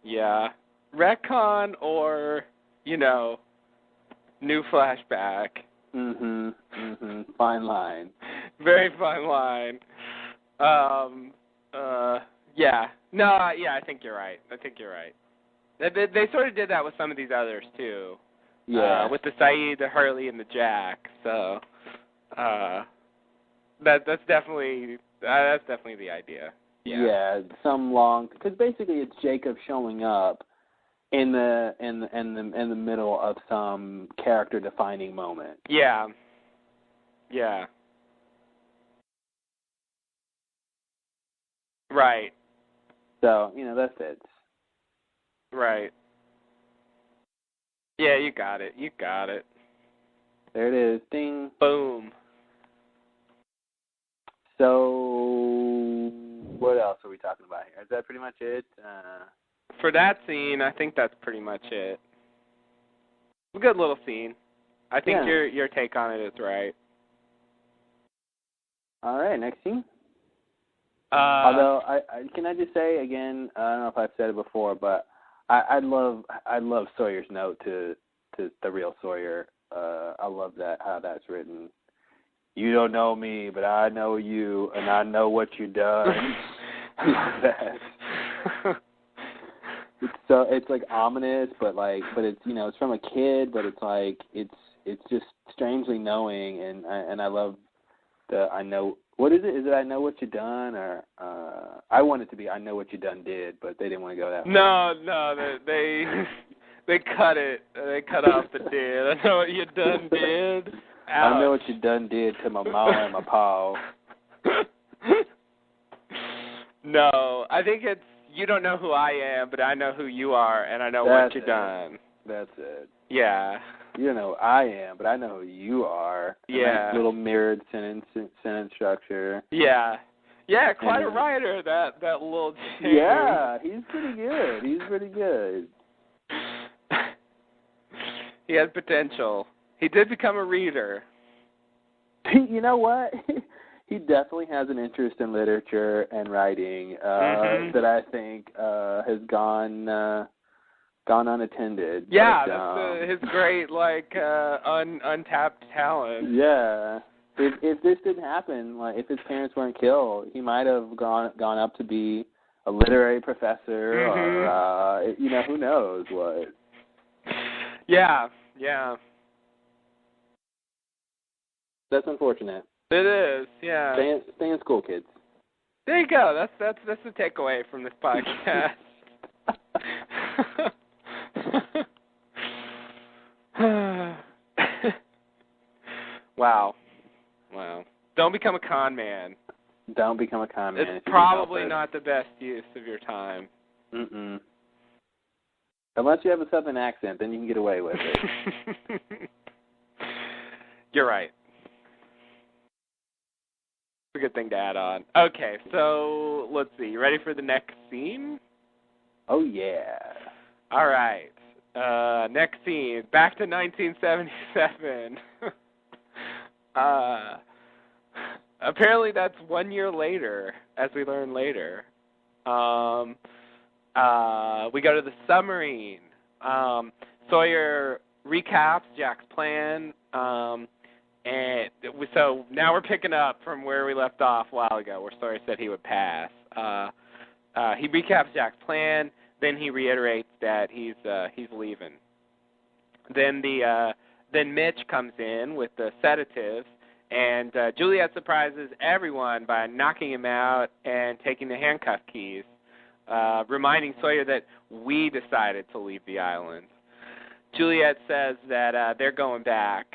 Yeah. Retcon or, new flashback. Fine line. Very fine line. Yeah. No, I think you're right. They sort of did that with some of these others, too. Yeah. With the Saeed, the Hurley, and the Jack. So, that's definitely the idea. Yeah, some long, because basically it's Jacob showing up in the middle of some character defining moment. Yeah. Right. So, that's it. Right. Yeah, you got it. There it is. Ding. Boom. So, what else are we talking about here? Is that pretty much it? For that scene, I think that's pretty much it. A good little scene. I think your take on it is right. All right, next scene. Although, can I just say again? I don't know if I've said it before, but I love Sawyer's note to the real Sawyer. I love how that's written. You don't know me, but I know you, and I know what you've done. That. It's like ominous, but it's it's from a kid, but it's like it's just strangely knowing, and I love I know. What is it? Is it I know what you done, or I want it to be I know what you done did, but they didn't want to go that way. No, they cut it. They cut off the did. I know what you done did. Ouch. I know what you done did to my mom and my pa. No, I think it's you don't know who I am, but I know who you are, and I know what you done. That's it. Yeah. You know who I am, but I know who you are. Yeah. Nice little mirrored sentence structure. Yeah. Yeah, quite a writer, that little dude. Yeah, he's pretty good. He had potential. He did become a reader. You know what? he definitely has an interest in literature and writing that I think has gone unattended. Yeah, but, that's his great untapped talent. Yeah. If this didn't happen, like if his parents weren't killed, he might have gone up to be a literary professor or who knows what. Yeah. That's unfortunate. It is, yeah. Stay in school, kids. There you go. That's the takeaway from this podcast. Wow. Don't become a con man. Don't become a con man. It's probably not the best use of your time. Mm-mm. Unless you have a southern accent, then you can get away with it. You're right. It's a good thing to add on. Okay, so let's see. You ready for the next scene? Oh, yeah. All right. Next scene. Back to 1977. Apparently that's 1 year later, as we learn later. We go to the submarine. Sawyer recaps Jack's plan, so now we're picking up from where we left off a while ago, where Sawyer said he would pass. He recaps Jack's plan, then he reiterates that he's leaving. Then Mitch comes in with the sedatives, and Juliet surprises everyone by knocking him out and taking the handcuff keys, reminding Sawyer that we decided to leave the island. Juliet says that they're going back.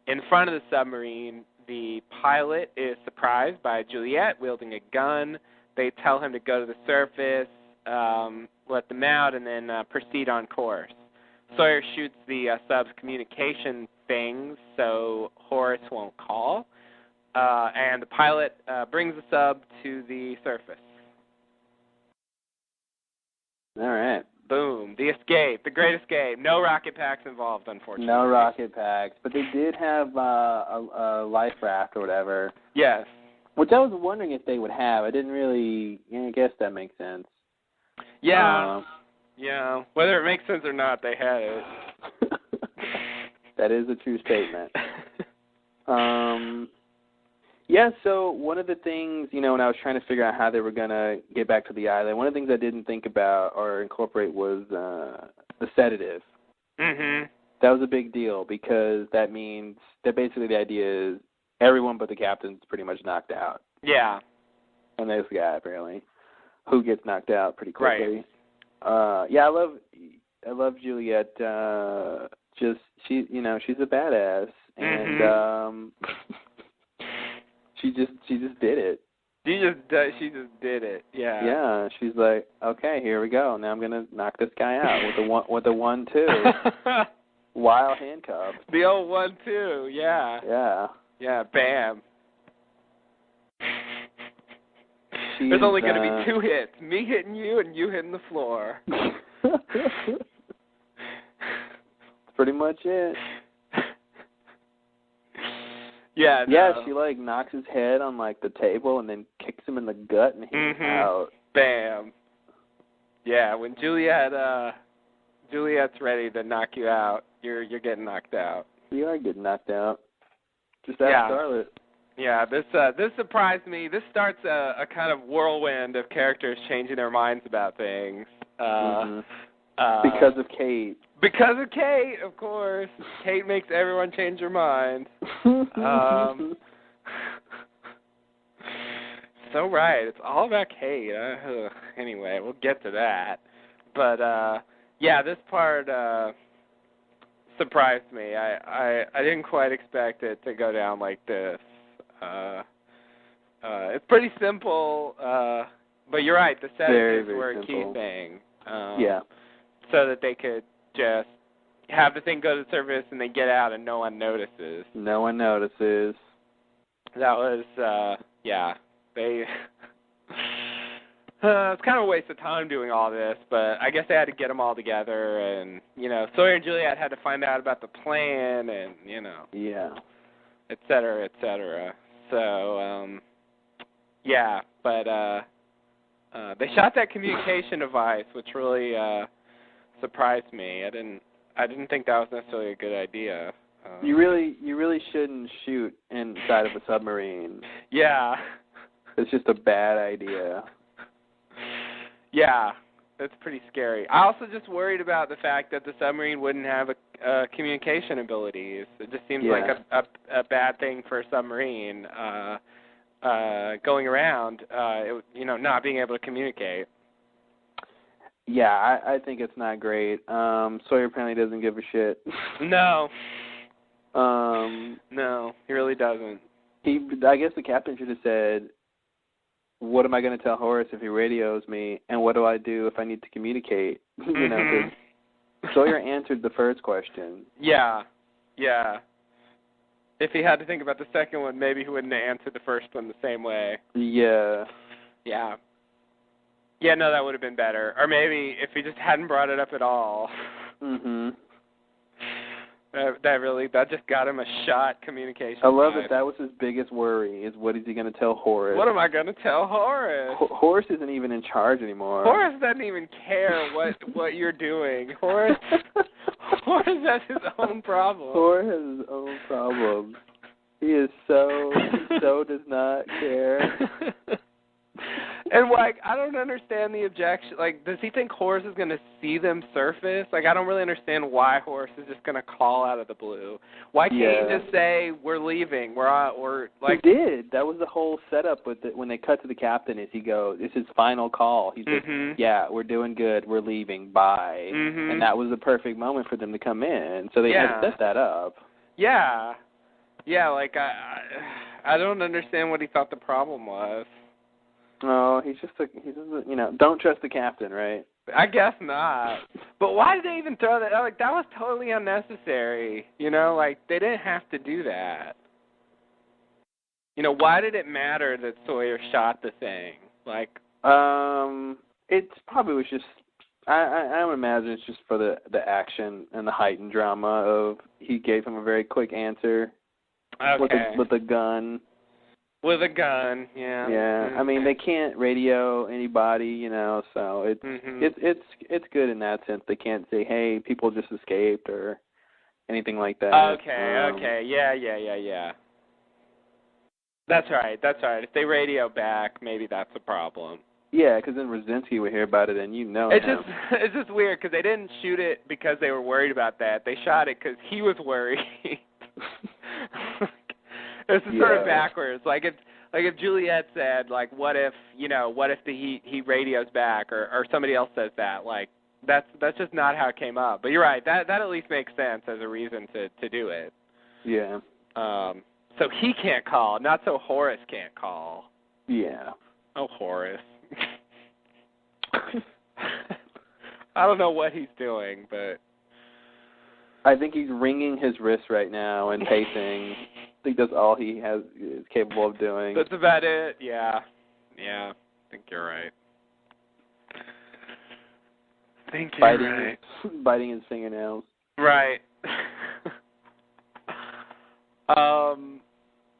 In front of the submarine, the pilot is surprised by Juliet wielding a gun. They tell him to go to the surface, let them out, and then proceed on course. Sawyer shoots the sub's communication things so Horace won't call, and the pilot brings the sub to the surface. All right. Boom. The escape. The great escape. No rocket packs involved, unfortunately. No rocket packs. But they did have a life raft or whatever. Yes. Which I was wondering if they would have. I didn't really... I guess that makes sense. Yeah. Yeah. Whether it makes sense or not, they had it. That is a true statement. Yeah, so one of the things, when I was trying to figure out how they were going to get back to the island, one of the things I didn't think about or incorporate was the sedative. Mm-hmm. That was a big deal because that means that basically the idea is everyone but the captain's pretty much knocked out. Yeah. And this guy, apparently, who gets knocked out pretty quickly. Right. Yeah, I love Juliet. She's a badass. And She just did it. She just did it. Yeah. Yeah. She's like, okay, here we go. Now I'm gonna knock this guy out with a 1-2 while handcuffed. The old 1-2. Yeah. Yeah. Yeah. Bam. There's only gonna be 2 hits: me hitting you and you hitting the floor. That's pretty much it. Yeah. No. Yeah, she knocks his head on the table and then kicks him in the gut and he's out. Bam. Yeah, when Juliet's ready to knock you out, you're getting knocked out. You are getting knocked out. Just ask Scarlet. Yeah, this surprised me. This starts a kind of whirlwind of characters changing their minds about things. Because of Kate. Because of Kate, of course. Kate makes everyone change their minds. So right, it's all about Kate. Anyway, we'll get to that. But this part surprised me. I didn't quite expect it to go down like this. It's pretty simple, but you're right. The sedatives were a key thing. So that they could just have the thing go to the surface and then get out and no one notices. No one notices. That was, they... it's kind of a waste of time doing all this, but I guess they had to get them all together and, Sawyer and Juliet had to find out about the plan and, Yeah. et cetera, et cetera. So, yeah, but they shot that communication device, which really surprised me. I didn't think that was necessarily a good idea. You really shouldn't shoot inside of a submarine. Yeah. It's just a bad idea. Yeah, that's pretty scary. I also just worried about the fact that the submarine wouldn't have a communication abilities. It just seems like a bad thing for a submarine going around, not being able to communicate. Yeah, I think it's not great. Sawyer apparently doesn't give a shit. No. No, he really doesn't. I guess the captain should have said, what am I going to tell Horace if he radios me, and what do I do if I need to communicate? Sawyer answered the first question. Yeah. If he had to think about the second one, maybe he wouldn't have answered the first one the same way. Yeah. Yeah. Yeah, no, that would have been better. Or maybe if he just hadn't brought it up at all. Mhm. That just got him a shot communication. I love that was his biggest worry, is what is he going to tell Horace? What am I going to tell Horace? Horace isn't even in charge anymore. Horace doesn't even care what you're doing. Horace has his own problems. Horace has his own problems. He does not care. And, I don't understand the objection. Does he think Horace is going to see them surface? I don't really understand why Horace is just going to call out of the blue. Why can't he just say, we're leaving? He did. That was the whole setup with it. When they cut to the captain, he goes, it's his final call. He's like, yeah, we're doing good. We're leaving. Bye. Mm-hmm. And that was the perfect moment for them to come in. So they had set that up. Yeah. Yeah, I don't understand what he thought the problem was. Oh, he's just don't trust the captain, right? I guess not. But why did they even throw that? That was totally unnecessary. They didn't have to do that. Why did it matter that Sawyer shot the thing? It probably was just, I would imagine it's just for the action and the heightened drama of he gave him a very quick answer with a gun. With a gun, yeah. Yeah, I mean they can't radio anybody, so it's good in that sense. They can't say, "Hey, people just escaped" or anything like that. Okay, yeah. That's right. If they radio back, maybe that's a problem. Yeah, because then Rosinski would hear about it, and it's just weird because they didn't shoot it because they were worried about that. They shot it because he was worried. This is sort of backwards. If Juliet said, what if he radios back, or somebody else says that, that's just not how it came up. But you're right. That at least makes sense as a reason to do it. Yeah. So he can't call, not so Horace can't call. Yeah. Oh, Horace. I don't know what he's doing, but I think he's wringing his wrist right now and pacing. I think that's all he is capable of doing. That's about it. Yeah. I think you're right. Biting his fingernails. Right.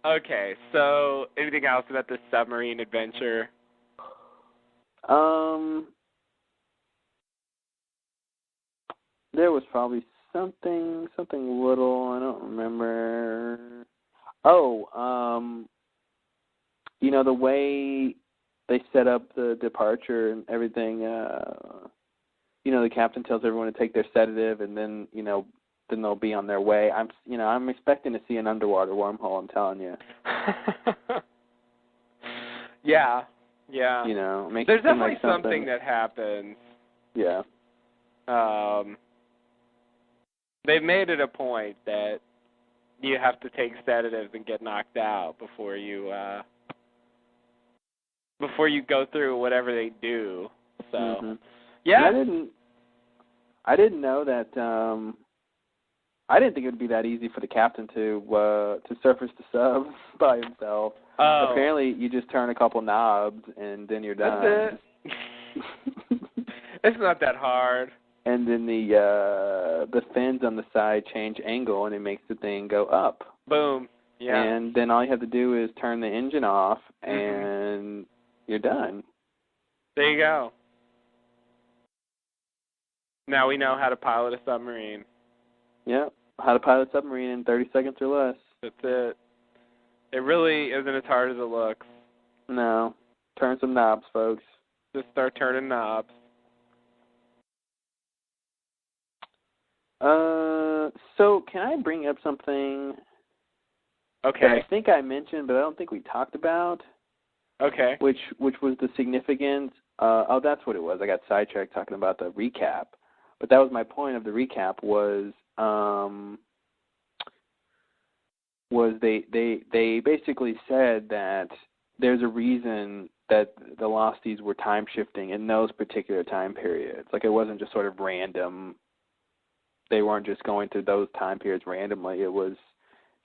Okay, so anything else about this submarine adventure? There was probably something little, I don't remember. Oh, the way they set up the departure and everything, the captain tells everyone to take their sedative and then they'll be on their way. I'm expecting to see an underwater wormhole, I'm telling you. Yeah. There's definitely like something that happens. Yeah. They've made it a point that you have to take sedatives and get knocked out before you go through whatever they do. So, yeah. I didn't know that. I didn't think it would be that easy for the captain to surface the sub by himself. Oh. Apparently, you just turn a couple knobs and then you're done. That's it. It's not that hard. And then the fins on the side change angle, and it makes the thing go up. Boom. Yeah. And then all you have to do is turn the engine off, and you're done. There you go. Now we know how to pilot a submarine. Yep. How to pilot a submarine in 30 seconds or less. That's it. It really isn't as hard as it looks. No. Turn some knobs, folks. Just start turning knobs. So can I bring up something Okay. that I think I mentioned, but I don't think we talked about? Okay. Which was the significance. That's what it was. I got sidetracked talking about the recap. But that was my point of the recap was they basically said that there's a reason that the Losties were time shifting in those particular time periods. Like, it wasn't just sort of random. They weren't just going through those time periods randomly. It was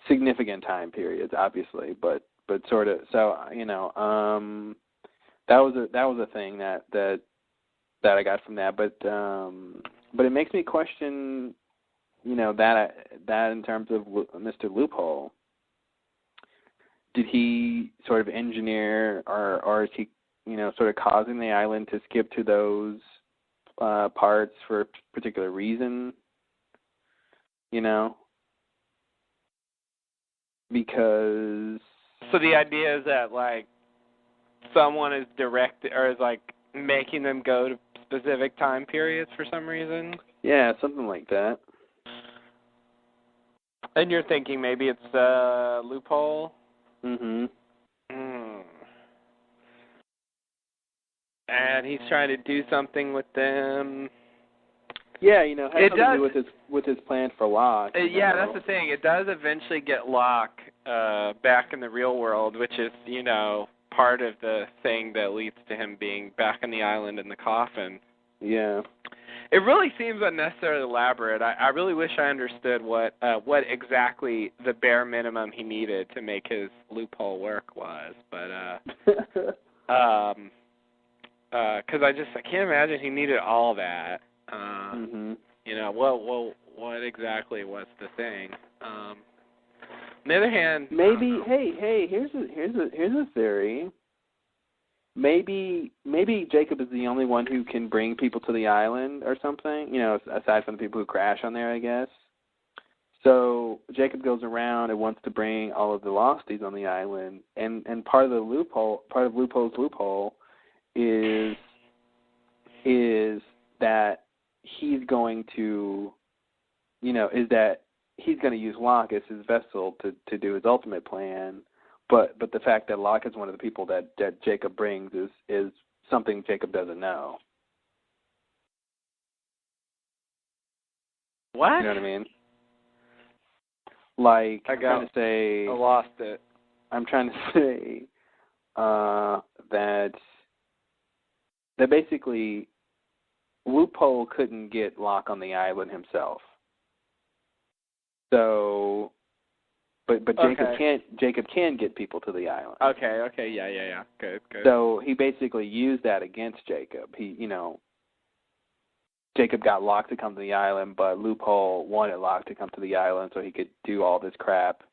significant time periods, obviously, but sort of. So that was a thing that I got from that. But it makes me question, that in terms of Mr. Loophole. Did he sort of engineer, or is he, sort of causing the island to skip to those parts for a particular reason? Because... So the idea is that, like, someone is making them go to specific time periods for some reason? Yeah, something like that. And you're thinking maybe it's a loophole? Mm-hmm. And he's trying to do something with them. Yeah, it has something to do with his plan for Locke. Yeah, that's the thing. It does eventually get Locke back in the real world, which is, part of the thing that leads to him being back on the island in the coffin. Yeah. It really seems unnecessarily elaborate. I really wish I understood what exactly the bare minimum he needed to make his loophole work was. But because I can't imagine he needed all that. What exactly was the thing? On the other hand, maybe here's a theory. Maybe Jacob is the only one who can bring people to the island or something, aside from the people who crash on there, I guess. So Jacob goes around and wants to bring all of the Losties on the island, and part of Loophole's loophole is that he's going to, he's going to use Locke as his vessel to do his ultimate plan. But the fact that Locke is one of the people that Jacob brings is something Jacob doesn't know. What? You know what I mean? Like, I lost it. I'm trying to say that basically Loophole couldn't get Locke on the island himself. So, but Jacob can get people to the island. Okay, yeah. Good. So he basically used that against Jacob. Jacob got Locke to come to the island, but Loophole wanted Locke to come to the island so he could do all this crap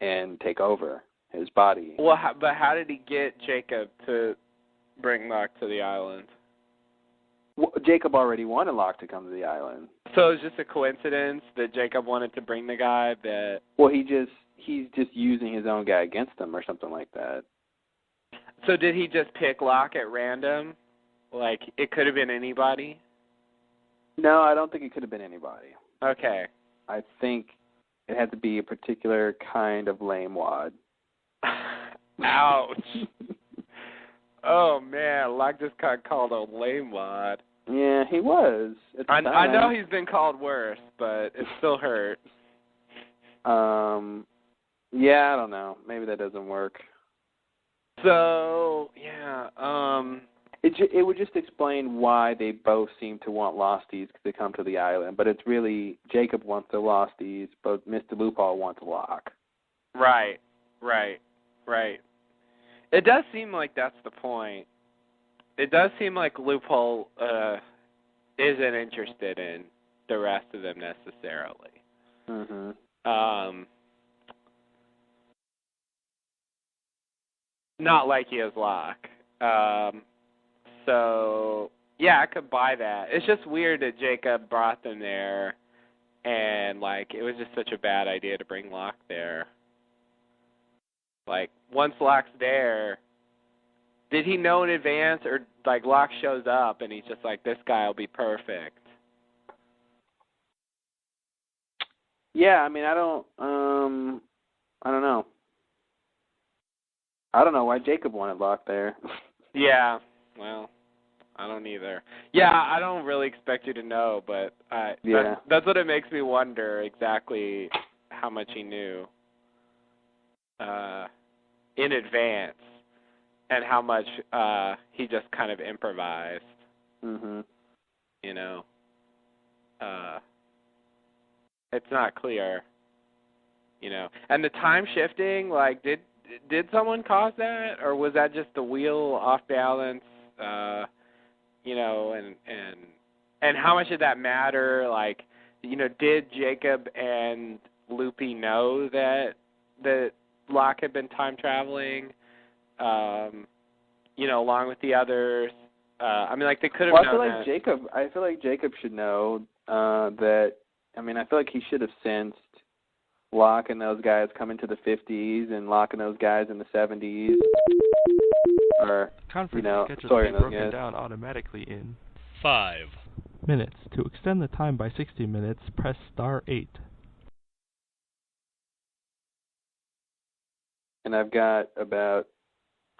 and take over his body. Well, but how did he get Jacob to bring Locke to the island? Well, Jacob already wanted Locke to come to the island. So it's just a coincidence that Jacob wanted to bring the guy that... Well, he's just using his own guy against him or something like that. So did he just pick Locke at random? Like, it could have been anybody? No, I don't think it could have been anybody. Okay. I think it had to be a particular kind of lame wad. Ouch. Oh, man, Locke just got called a lame wad. Yeah, he was. I know he's been called worse, but it still hurts. Yeah, I don't know. Maybe that doesn't work. So, yeah, It would just explain why they both seem to want Losties to come to the island, but it's really Jacob wants the Losties, but Mr. Loophole wants Locke. Right. It does seem like that's the point. It does seem like Loophole isn't interested in the rest of them necessarily. Mm-hmm. not like he has Locke. So, yeah, I could buy that. It's just weird that Jacob brought them there, and, like, it was just such a bad idea to bring Locke there. Like, once Locke's there, did he know in advance, or, like, Locke shows up, and he's just like, this guy will be perfect? Yeah, I mean, I don't know. I don't know why Jacob wanted Locke there. Yeah, well, I don't either. Yeah, I don't really expect you to know, but that's what it makes me wonder exactly how much he knew in advance and how much he just kind of improvised. Mhm. You know, it's not clear. You know, and the time shifting, like, did someone cause that, or was that just the wheel off balance? You know, and how much did that matter? Like, you know, did Jacob and Loopy know that Locke had been time traveling? You know, along with the others. I mean, like, they could have known that. I feel like Jacob should know that. I mean, I feel like he should have sensed Locke and those guys coming to the 50s and Locke and those guys in the 70s. Or, Conference schedules sorry, will be broken down automatically in 5 minutes. To extend the time by 60 minutes, press star 8. And I've got about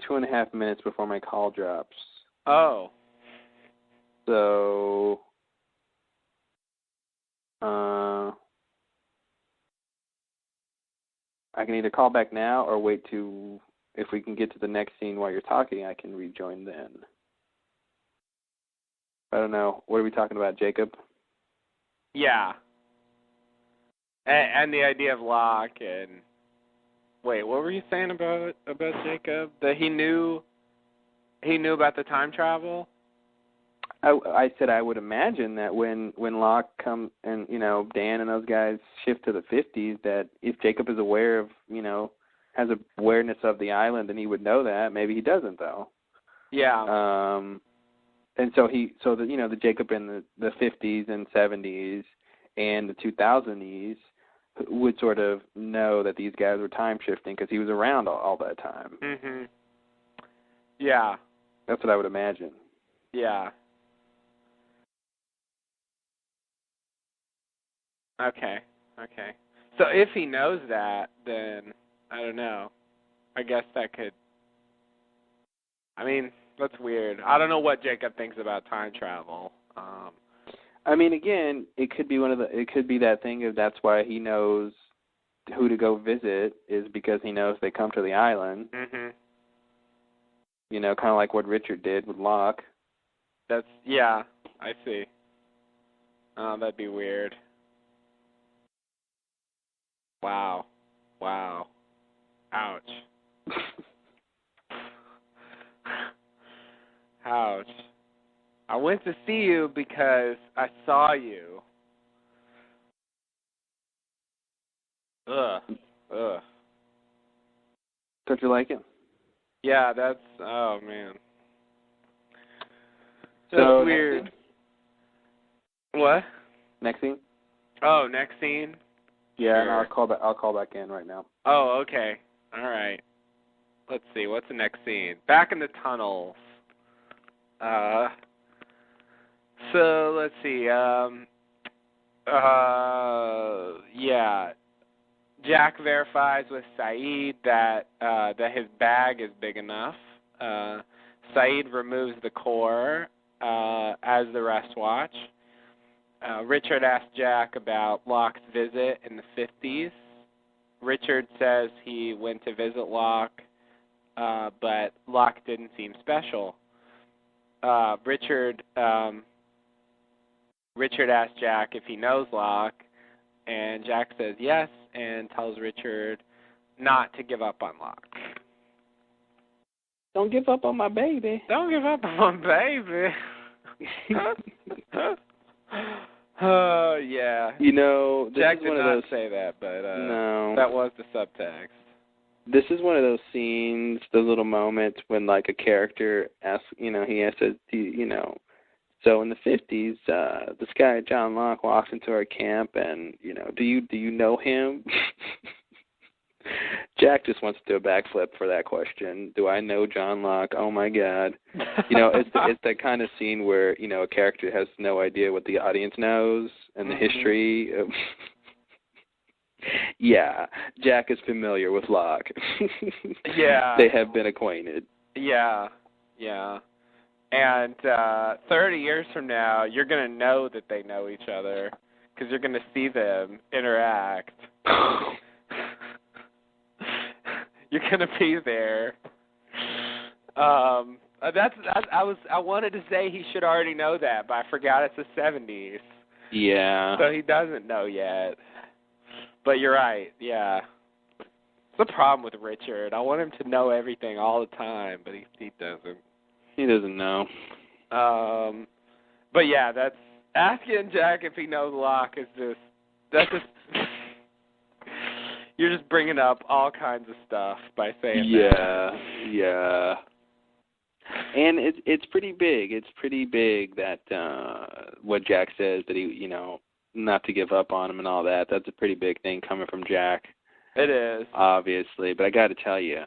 2.5 minutes before my call drops. Oh. So, I can either call back now or wait to, if we can get to the next scene while you're talking, I can rejoin then. I don't know. What are we talking about, Jacob? Yeah. And the idea of Locke and... Wait, what were you saying about Jacob? That he knew about the time travel? I said I would imagine that when Locke come and, you know, Dan and those guys shift to the 50s, that if Jacob is aware of, you know, has awareness of the island, then he would know that. Maybe he doesn't, though. Yeah. And so the Jacob in the 50s and 70s and the 2000s would sort of know that these guys were time shifting because he was around all that time. Mhm. Yeah. That's what I would imagine. Yeah. Okay. So if he knows that, then I don't know. I guess that could. I mean, that's weird. I don't know what Jacob thinks about time travel. I mean, again, it could be that thing of that's why he knows who to go visit is because he knows they come to the island. Mhm. You know, kind of like what Richard did with Locke. Yeah, I see. Oh, that'd be weird. Wow. Ouch. Ouch. I went to see you because I saw you. Ugh. Don't you like it? Yeah, that's... Oh, man. So, weird. What? Next scene? Oh, next scene? Yeah, sure. And I'll call back in right now. Oh, okay. All right. Let's see. What's the next scene? Back in the tunnels. So let's see. Yeah. Jack verifies with Saeed that his bag is big enough. Saeed removes the core as the rest watch. Richard asks Jack about Locke's visit in the 50s. Richard says he went to visit Locke, but Locke didn't seem special. Richard asks Jack if he knows Locke, and Jack says yes and tells Richard not to give up on Locke. Don't give up on my baby. Don't give up on my baby. Oh, yeah. You know, Jack did not say that, but no. That was the subtext. This is one of those scenes, those little moments when, like, a character asks, he has to, so in the 50s, this guy, John Locke, walks into our camp and, do you know him? Jack just wants to do a backflip for that question. Do I know John Locke? Oh, my God. It's that kind of scene where, a character has no idea what the audience knows and the history of... Yeah, Jack is familiar with Locke. Yeah. They have been acquainted. Yeah. And 30 years from now, you're going to know that they know each other because you're going to see them interact. You're going to be there. I wanted to say he should already know that, but I forgot it's the 70s. Yeah. So he doesn't know yet. But you're right, yeah. It's the problem with Richard. I want him to know everything all the time, but he doesn't. He doesn't know. But yeah, that's asking Jack if he knows Locke is just you're just bringing up all kinds of stuff by saying that. Yeah. And it's pretty big. It's pretty big that what Jack says, that he, not to give up on him and all that. That's a pretty big thing coming from Jack. It is. Obviously. But I got to tell you,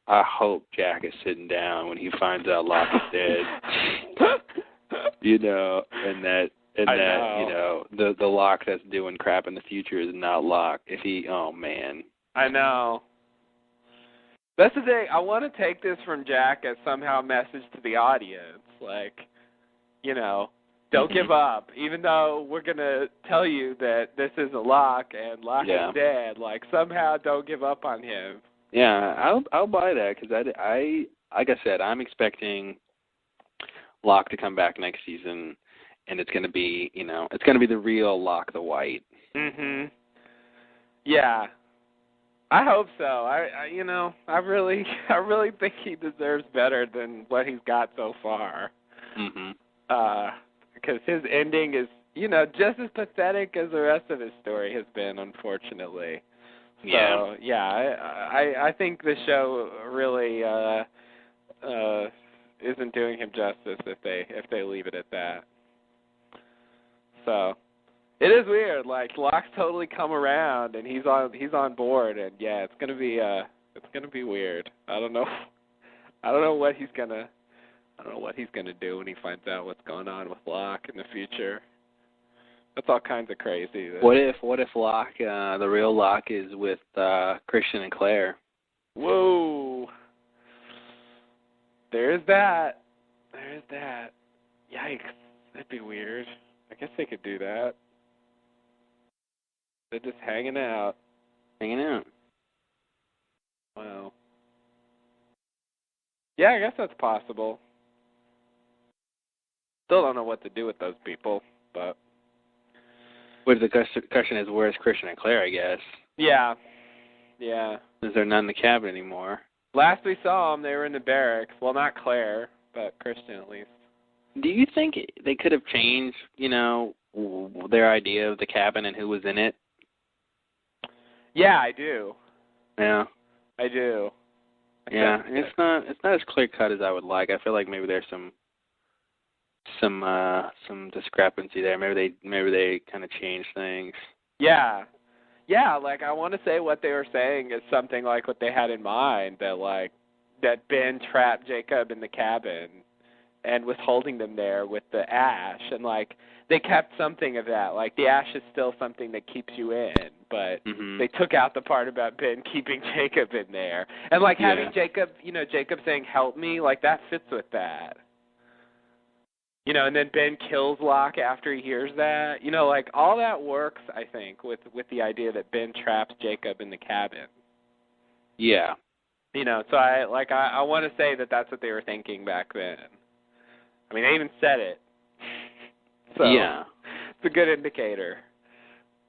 I hope Jack is sitting down when he finds out Locke is dead. And that the Locke that's doing crap in the future is not Locke. Oh man. I know. That's the thing. I want to take this from Jack as somehow a message to the audience. Like, don't give up. Even though we're going to tell you that this is a Locke and Locke is dead, like, somehow don't give up on him. Yeah, I'll buy that because I like I said, I'm expecting Locke to come back next season, and it's going to be, it's going to be the real Locke the White. Mhm. Yeah. I hope so. I really think he deserves better than what he's got so far. Mhm. Because his ending is, just as pathetic as the rest of his story has been, unfortunately. So, I think the show really isn't doing him justice if they leave it at that. So, it is weird. Like, Locke's totally come around and he's on board, and yeah, it's gonna be weird. I don't know what he's gonna do when he finds out what's going on with Locke in the future. That's all kinds of crazy. What if Locke, the real Locke, is with Christian and Claire? Whoa. There's that. Yikes. That'd be weird. I guess they could do that. They're just hanging out. Wow. Yeah, I guess that's possible. Still don't know what to do with those people, but... Well, the question is, where's Christian and Claire, I guess? Yeah. Is there none in the cabin anymore? Last we saw them, they were in the barracks. Well, not Claire, but Christian at least. Do you think they could have changed, their idea of the cabin and who was in it? Yeah, I do. Yeah. I do. Yeah, it's not as clear cut as I would like. I feel like maybe there's some discrepancy there. Maybe they kind of changed things. Yeah, like I want to say what they were saying is something like what they had in mind, that Ben trapped Jacob in the cabin and was holding them there with the ash, and like they kept something of that. Like the ash is still something that keeps you in, but they took out the part about Ben keeping Jacob in there. And like having Jacob saying help me, like that fits with that. And then Ben kills Locke after he hears that. Like all that works, I think, with the idea that Ben traps Jacob in the cabin. Yeah. So I want to say that that's what they were thinking back then. I mean, they even said it. So yeah. It's a good indicator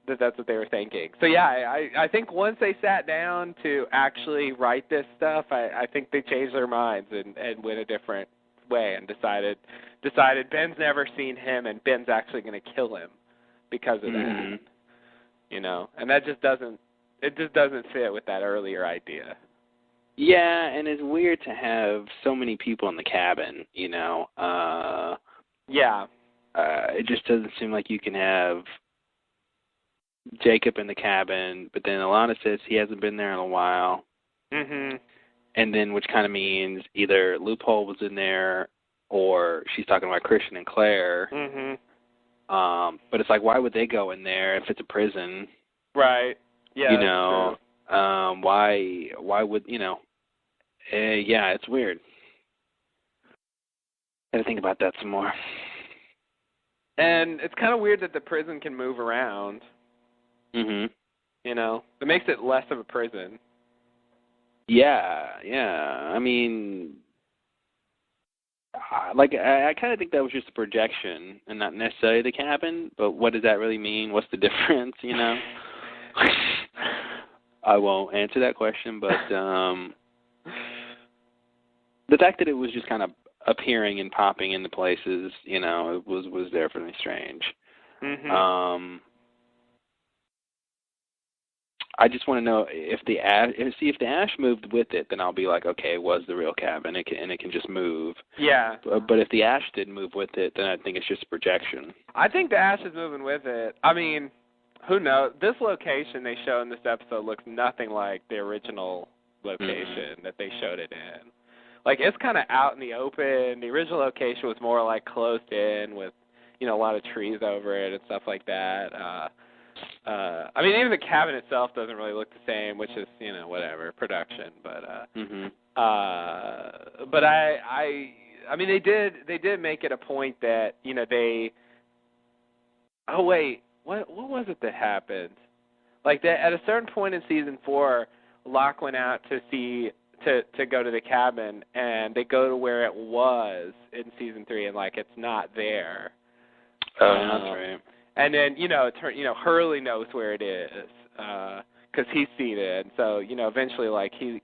that that's what they were thinking. So yeah, I think once they sat down to actually write this stuff, I think they changed their minds and went a different way and decided Ben's never seen him and Ben's actually going to kill him because of that. And that just doesn't just doesn't fit with that earlier idea. Yeah, and it's weird to have so many people in the cabin, Yeah. It just doesn't seem like you can have Jacob in the cabin, but then Alana says he hasn't been there in a while. Mhm. And then, which kind of means either Loophole was in there, or she's talking about Christian and Claire. Mhm. But it's like, why would they go in there if it's a prison? Right. Yeah. True. Why would yeah, it's weird. Gotta think about that some more. And it's kind of weird that the prison can move around. Mhm. It makes it less of a prison. Yeah. I mean, I kind of think that was just a projection and not necessarily the cabin. But what does that really mean? What's the difference? I won't answer that question, but the fact that it was just kind of appearing and popping into places, it was definitely strange. Mhm. I just want to know if the ash moved with it, then I'll be like, okay, it was the real cabin, and it can just move. Yeah. But if the ash didn't move with it, then I think it's just a projection. I think the ash is moving with it. I mean, who knows? This location they show in this episode looks nothing like the original location that they showed it in. Like, it's kind of out in the open. The original location was more like closed in with, a lot of trees over it and stuff like that. I mean, even the cabin itself doesn't really look the same, which is, whatever, production. But but I mean, they did make it a point that, they. Oh wait, what was it that happened? Like that at a certain point in season 4, Locke went out to see to go to the cabin, and they go to where it was in season 3, and like it's not there. Oh, that's right. And then, Hurley knows where it is because he's seen it. And so, eventually, like, he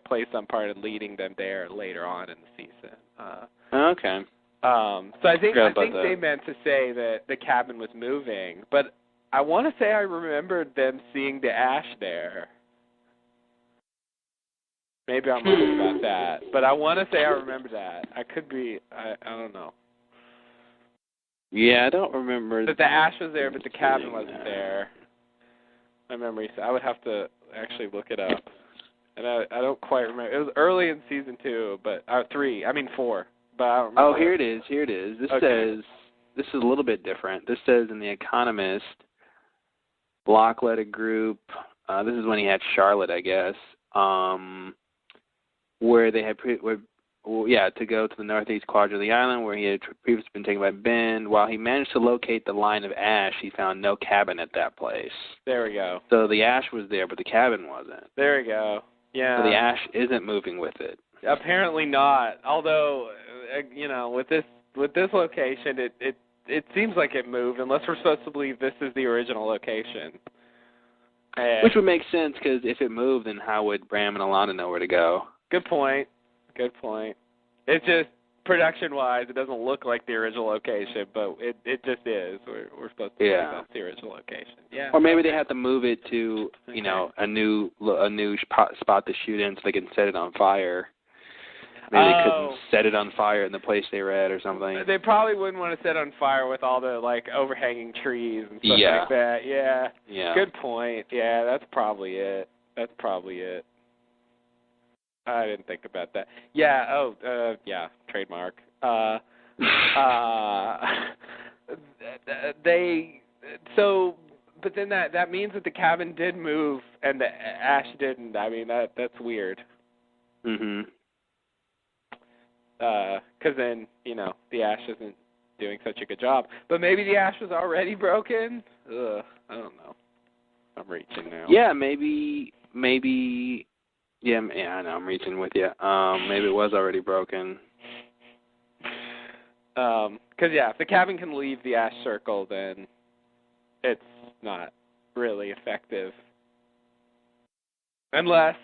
plays some part in leading them there later on in the season. Okay. So I think they meant to say that the cabin was moving. But I want to say I remembered them seeing the ash there. Maybe I'm wrong about that. But I want to say I remember that. I could be. I don't know. Yeah, I don't remember. That the ash was there, but the cabin wasn't there. My memory. I would have to actually look it up, and I don't quite remember. It was early in season 2, but 3. I mean 4, but I don't remember. Oh, here it is. This says this is a little bit different. This says in The Economist, Locke led a group. This is when he had Charlotte, I guess, where they had to go to the northeast quadrant of the island where he had previously been taken by Ben. While he managed to locate the line of ash, he found no cabin at that place. There we go. So the ash was there, but the cabin wasn't. There we go. Yeah. So the ash isn't moving with it. Apparently not. Although, with this location, it seems like it moved, unless we're supposed to believe this is the original location. Which would make sense, because if it moved, then how would Bram and Alana know where to go? Good point. It's just, production-wise, it doesn't look like the original location, but it just is. We're supposed to believe that's the original location. Yeah. Or maybe they have to move it to, a new spot to shoot in so they can set it on fire. Maybe they couldn't set it on fire in the place they were at or something. They probably wouldn't want to set on fire with all the, overhanging trees and stuff like that. Yeah. Good point. Yeah, that's probably it. I didn't think about that. Yeah, trademark. But then that means that the cabin did move and the ash didn't. I mean, that's weird. Mhm. Because then, the ash isn't doing such a good job. But maybe the ash was already broken? I don't know. I'm reaching now. Yeah, maybe. Yeah, I know, I'm reaching with you. Maybe it was already broken. Because, if the cabin can leave the ash circle, then it's not really effective. Unless,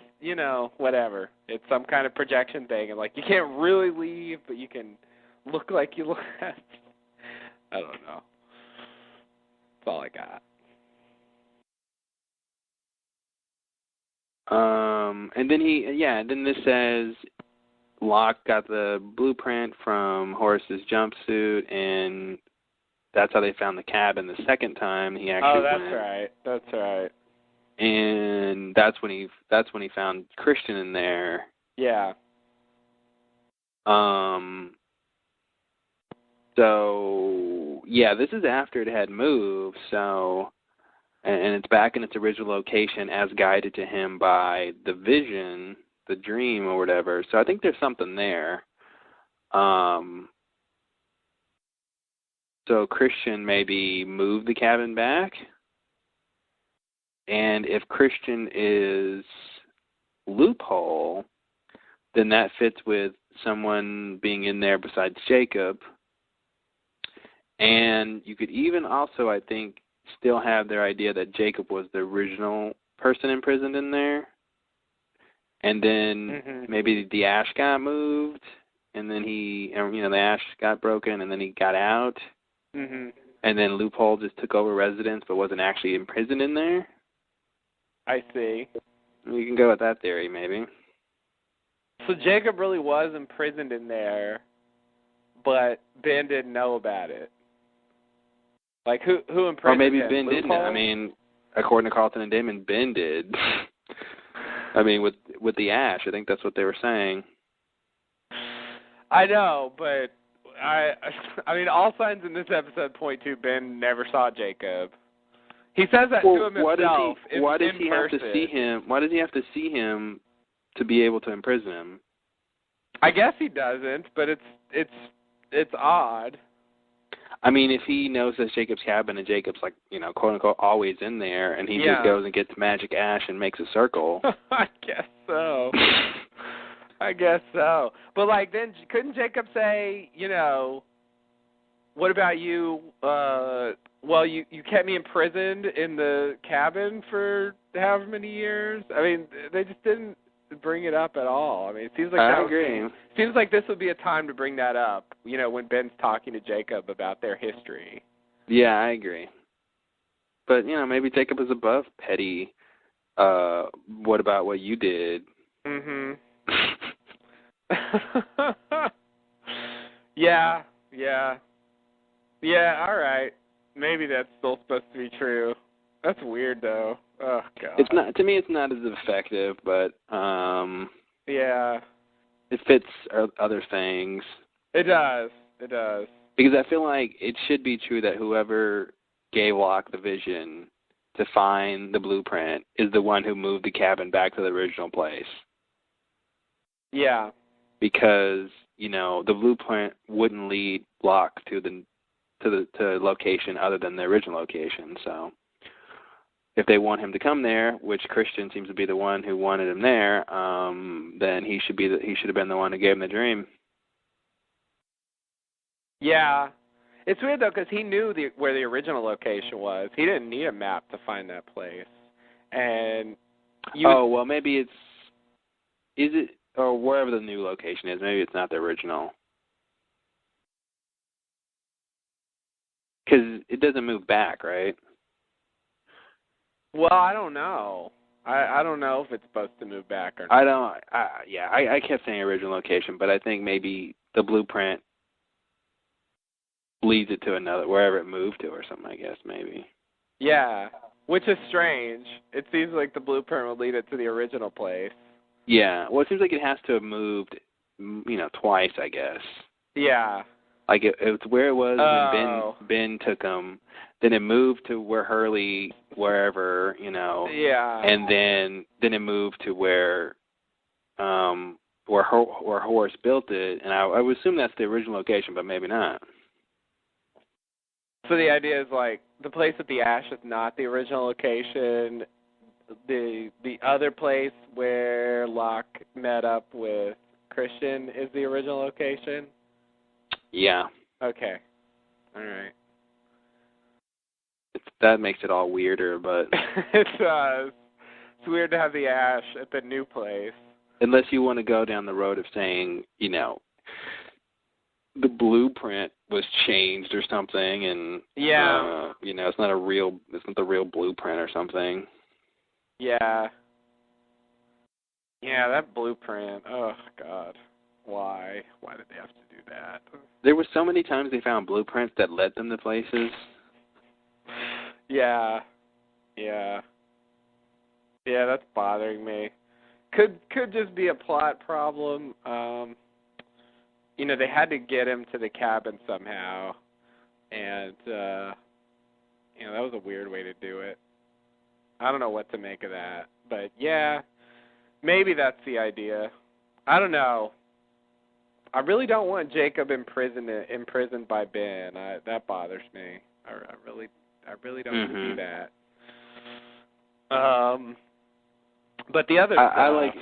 whatever. It's some kind of projection thing, and, you can't really leave, but you can look like you left. I don't know. That's all I got. And then this says Locke got the blueprint from Horace's jumpsuit, and that's how they found the cabin the second time he actually went. That's right. And that's when he found Christian in there. Yeah. So yeah, this is after it had moved, so and it's back in its original location as guided to him by the vision, the dream or whatever. So I think there's something there. So Christian maybe moved the cabin back. And if Christian is Loophole, then that fits with someone being in there besides Jacob. And you could even also, I think, still have their idea that Jacob was the original person imprisoned in there. And then maybe the ash got moved, and then the ash got broken, and then he got out. And then Loophole just took over residence but wasn't actually imprisoned in there. I see. You can go with that theory, maybe. So Jacob really was imprisoned in there, but Ben didn't know about it. Like, who imprisoned him? Or maybe Ben Loophole? didn't. I mean, according to Carlton and Damon, Ben did. I mean, with the ash, I think that's what they were saying. I know, but I mean, all signs in this episode point to Ben never saw Jacob. He says that to him himself. Why does he have to see him? Why does he have to see him to be able to imprison him? I guess he doesn't, but it's odd. I mean, if he knows that's Jacob's cabin and Jacob's like, quote unquote, always in there, and he just goes and gets magic ash and makes a circle. I guess so. But like, then couldn't Jacob say, what about you? Well, you kept me imprisoned in the cabin for however many years. I mean, they just didn't bring it up at all. I mean, it seems like I agree. Seems like this would be a time to bring that up. When Ben's talking to Jacob about their history. Yeah, I agree. But maybe Jacob is above petty. What about what you did? Yeah. All right. Maybe that's still supposed to be true. That's weird, though. Oh God. It's not. To me, it's not as effective, but yeah, it fits other things. It does. Because I feel like it should be true that whoever gave Locke the vision to find the blueprint is the one who moved the cabin back to the original place. Yeah. Because the blueprint wouldn't lead Locke to the location other than the original location. So if they want him to come there, which Christian seems to be the one who wanted him there, then he should have been the one who gave him the dream. Yeah. It's weird, though, because he knew where the original location was. He didn't need a map to find that place. And well, maybe is it, or wherever the new location is, maybe it's not the original. Because it doesn't move back, right? Well, I don't know. I don't know if it's supposed to move back or not. I kept saying original location, but I think maybe the blueprint leads it to another, wherever it moved to or something, I guess, maybe. Yeah, which is strange. It seems like the blueprint would lead it to the original place. Yeah, well, it seems like it has to have moved, twice, I guess. Yeah. Like, it's where it was when Ben took him, then it moved to where Hurley, wherever, Yeah. And then it moved to where Horace built it, and I would assume that's the original location, but maybe not. So the idea is, like, the place with the ash is not the original location. The other place where Locke met up with Christian is the original location? Yeah. Okay. All right. That makes it all weirder, but... It does. It's weird to have the ash at the new place. Unless you want to go down the road of saying, the blueprint was changed or something, and it's not the real blueprint or something. Yeah. Yeah, that blueprint. Oh, God. Why? Why did they have to do that? There were so many times they found blueprints that led them to places. Yeah. Yeah. Yeah, that's bothering me. Could just be a plot problem. They had to get him to the cabin somehow. And, that was a weird way to do it. I don't know what to make of that. But, yeah, maybe that's the idea. I don't know. I really don't want Jacob imprisoned by Ben. That bothers me. I really don't want to see that. But the other stuff, I like.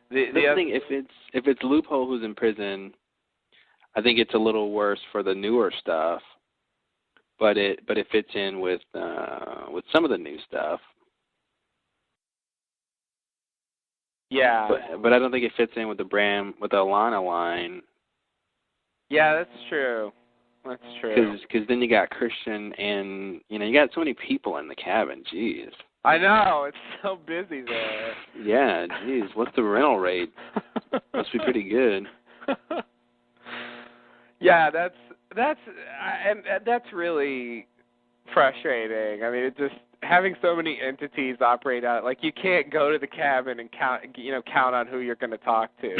The thing, if it's Loophole who's in prison, I think it's a little worse for the newer stuff. But it fits in with some of the new stuff. Yeah. But I don't think it fits in with the Alana line. Yeah, that's true. That's true. Because then you got Christian and, you got so many people in the cabin. Jeez. I know. It's so busy there. Yeah, jeez. What's the rental rate? Must be pretty good. Yeah, that's really frustrating. I mean, it just having so many entities operate out, like you can't go to the cabin and count on who you're going to talk to.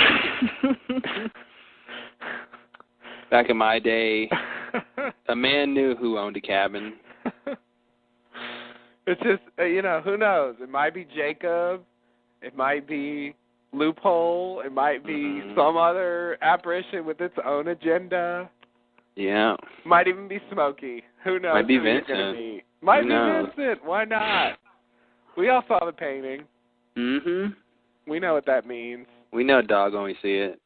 Back in my day, a man knew who owned a cabin. It's just, who knows? It might be Jacob. It might be Loophole. It might be some other apparition with its own agenda. Yeah. Might even be Smokey. Who knows? Might be who Vincent. You're gonna meet. Might be Vincent. Why not? We all saw the painting. Mm-hmm. We know what that means. We know a dog when we see it.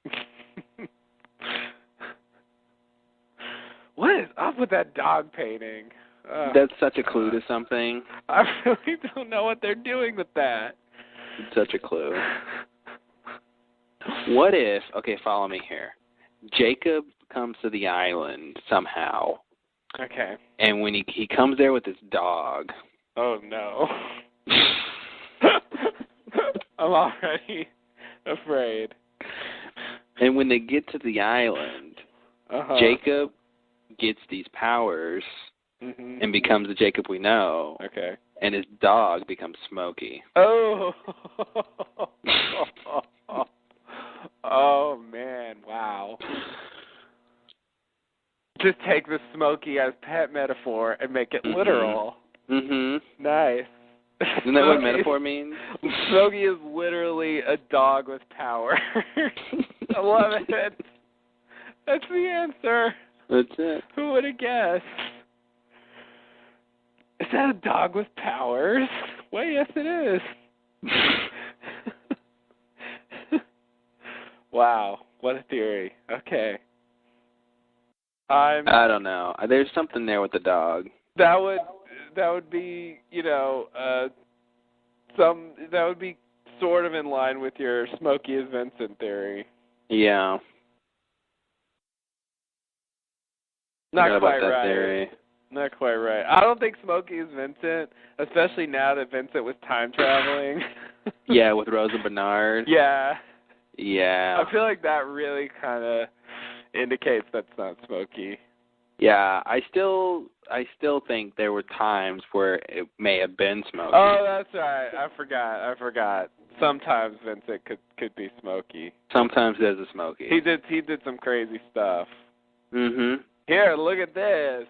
What is up with that dog painting? That's such a clue to something. I really don't know what they're doing with that. It's such a clue. What if, okay, follow me here. Jacob comes to the island somehow. Okay. And when he comes there with his dog. Oh, no. I'm already afraid. And when they get to the island, Jacob gets these powers and becomes the Jacob we know. Okay. And his dog becomes Smokey. Oh. Oh, man. Wow. Just take the Smokey as pet metaphor and make it literal. Mm-hmm. Nice. Isn't that what metaphor means? Smokey is literally a dog with power. I love it. That's the answer. That's it. Who would have guessed? Is that a dog with powers? Well, yes, it is. Wow, what a theory. Okay. I don't know. There's something there with the dog. That would be, that would be sort of in line with your Smokey is Vincent theory. Yeah. Not quite right. Theory. Not quite right. I don't think Smokey is Vincent, especially now that Vincent was time traveling. Yeah, with Rosa Bernard. Yeah. Yeah. I feel like that really kind of indicates that's not Smokey. Yeah, I still think there were times where it may have been Smokey. Oh, that's right. I forgot. Sometimes Vincent could be Smokey. Sometimes there's a Smokey. He did some crazy stuff. Mhm. Here, look at this.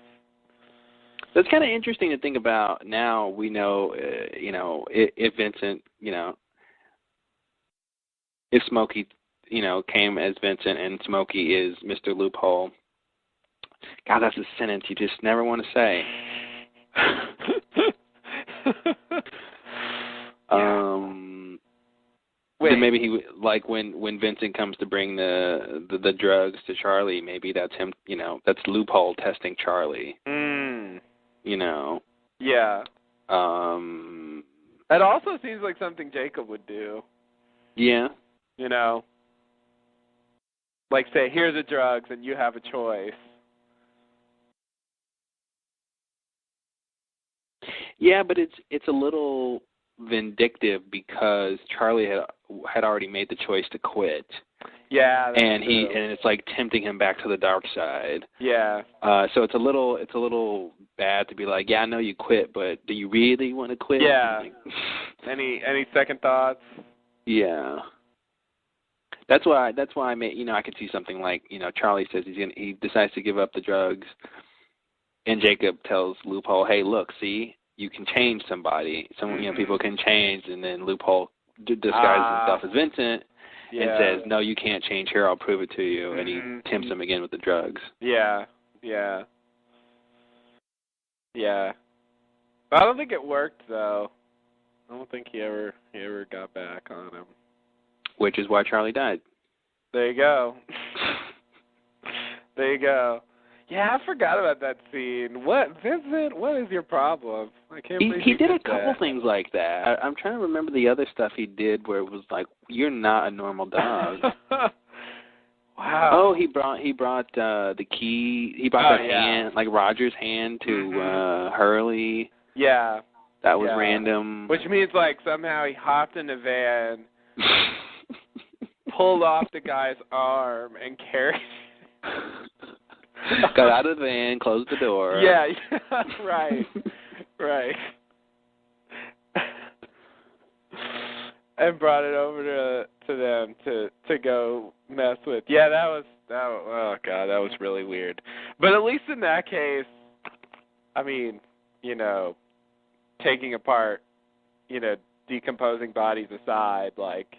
So it's kind of interesting to think about. Now we know, if Vincent, if Smokey, came as Vincent and Smokey is Mr. Loophole. God, that's a sentence you just never want to say. Wait. Then maybe he like when Vincent comes to bring the drugs to Charlie, maybe that's him. That's Loophole testing Charlie. Yeah. That also seems like something Jacob would do. Yeah. Like say, here's the drugs and you have a choice. Yeah, but it's a little vindictive because Charlie had already made the choice to quit. Yeah, that's and true. it's like tempting him back to the dark side. Yeah. So it's a little bad to be like, yeah, I know you quit, but do you really want to quit? Yeah. Like, Any second thoughts? Yeah. That's why I made, I could see something like, Charlie says he decides to give up the drugs, and Jacob tells Loophole, hey, look, see, you can change somebody. People can change, and then Loophole disguises himself as Vincent and says, no, you can't change here, I'll prove it to you, and he tempts him again with the drugs. Yeah. But I don't think it worked, though. I don't think he ever got back on him. Which is why Charlie died. There you go. Yeah, I forgot about that scene. Vincent, what is your problem? I can't believe he did a couple things like that. I'm trying to remember the other stuff he did where it was like, you're not a normal dog. Wow. Oh, he brought the key. He brought that hand, like Roger's hand, to Hurley. Yeah. That was random. Which means like somehow he hopped in a van, pulled off the guy's arm, and carried. Got out of the van, closed the door. Yeah, right. And brought it over to them to go mess with. Yeah, oh God, that was really weird. But at least in that case, I mean, taking apart, decomposing bodies aside, like,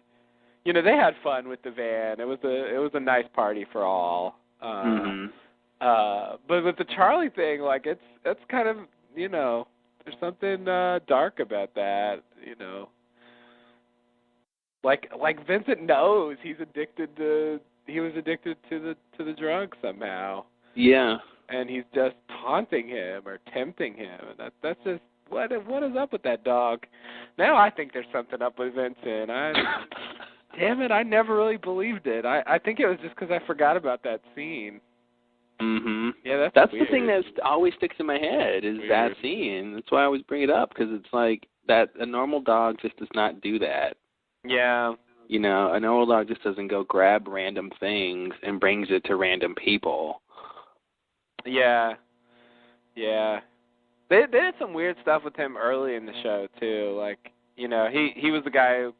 they had fun with the van. It was a nice party for all. But with the Charlie thing, like, it's kind of, there's something dark about that, Like Vincent knows he was addicted to the drug somehow. Yeah. And he's just taunting him or tempting him, and that's just what is up with that dog? Now I think there's something up with Vincent. Damn it, I never really believed it. I think it was just because I forgot about that scene. Yeah, that's the thing that always sticks in my head is that scene. That's why I always bring it up, because it's like that a normal dog just does not do that. Yeah. A normal dog just doesn't go grab random things and brings it to random people. Yeah. They did some weird stuff with him early in the show too. Like, he was the guy who,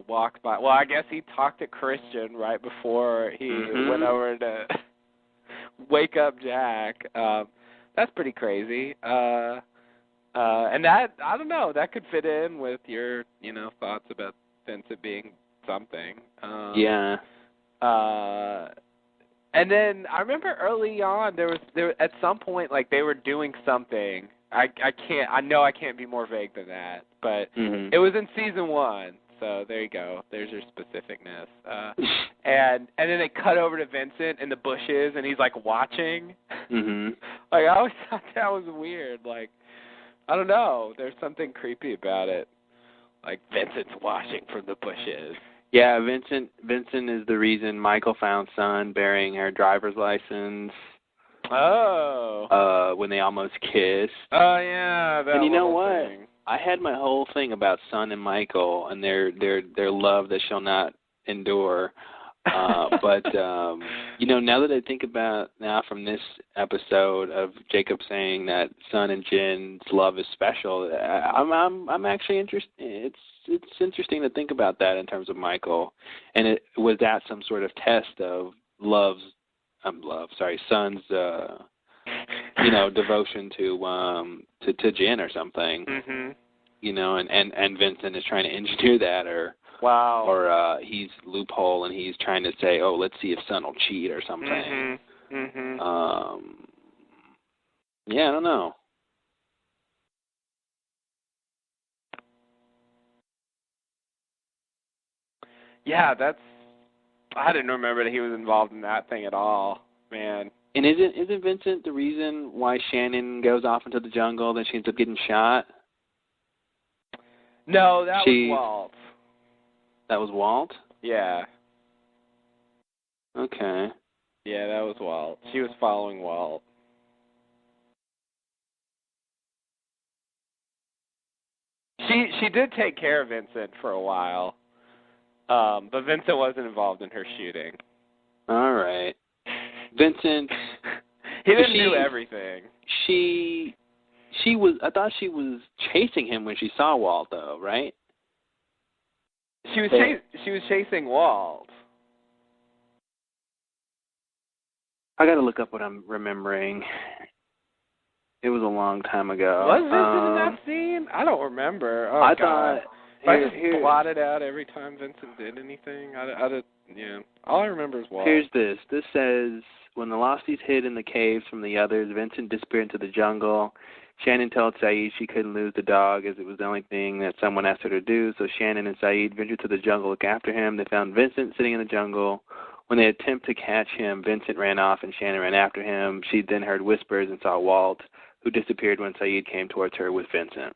walked by. Well, I guess he talked to Christian right before he went over to wake up Jack. That's pretty crazy. And that, I don't know, that could fit in with your, thoughts about Vincent being something. Yeah. And then I remember early on there at some point, like, they were doing something. I know I can't be more vague than that, but it was in season 1. So there you go. There's your specificness. And then they cut over to Vincent in the bushes, and he's like watching. Like, I always thought that was weird. Like, I don't know. There's something creepy about it. Like, Vincent's watching from the bushes. Yeah, Vincent is the reason Michael found Sun bearing her driver's license. Oh. When they almost kissed. Oh yeah. That and you know what? thing. I had my whole thing about Sun and Michael and their love that shall not endure. But now that I think about from this episode of Jacob saying that Sun and Jin's love is special, I'm actually interested. It's interesting to think about that in terms of Michael, and was that some sort of test of Sun's devotion to Jin or something. And Vincent is trying to engineer that, or wow, or he's loophole and he's trying to say, oh, let's see if Sun will cheat or something. Yeah, I don't know. Yeah, I didn't remember that he was involved in that thing at all, man. And isn't Vincent the reason why Shannon goes off into the jungle, then she ends up getting shot? No, that was Walt. That was Walt? Yeah. Okay. Yeah, that was Walt. She was following Walt. She did take care of Vincent for a while, but Vincent wasn't involved in her shooting. All right. Vincent. He didn't do everything. She was. I thought she was chasing him when she saw Walt, though, right? She was chasing Walt. I got to look up what I'm remembering. It was a long time ago. Was Vincent in that scene? I don't remember. Oh, I God. thought. I just blotted out every time Vincent did anything. Yeah. All I remember is Walt. Here's this. This says, when the Losties hid in the caves from the others, Vincent disappeared into the jungle. Shannon told Saeed she couldn't lose the dog as it was the only thing that someone asked her to do, so Shannon and Saeed ventured to the jungle to look after him. They found Vincent sitting in the jungle. When they attempted to catch him, Vincent ran off and Shannon ran after him. She then heard whispers and saw Walt, who disappeared when Saeed came towards her with Vincent.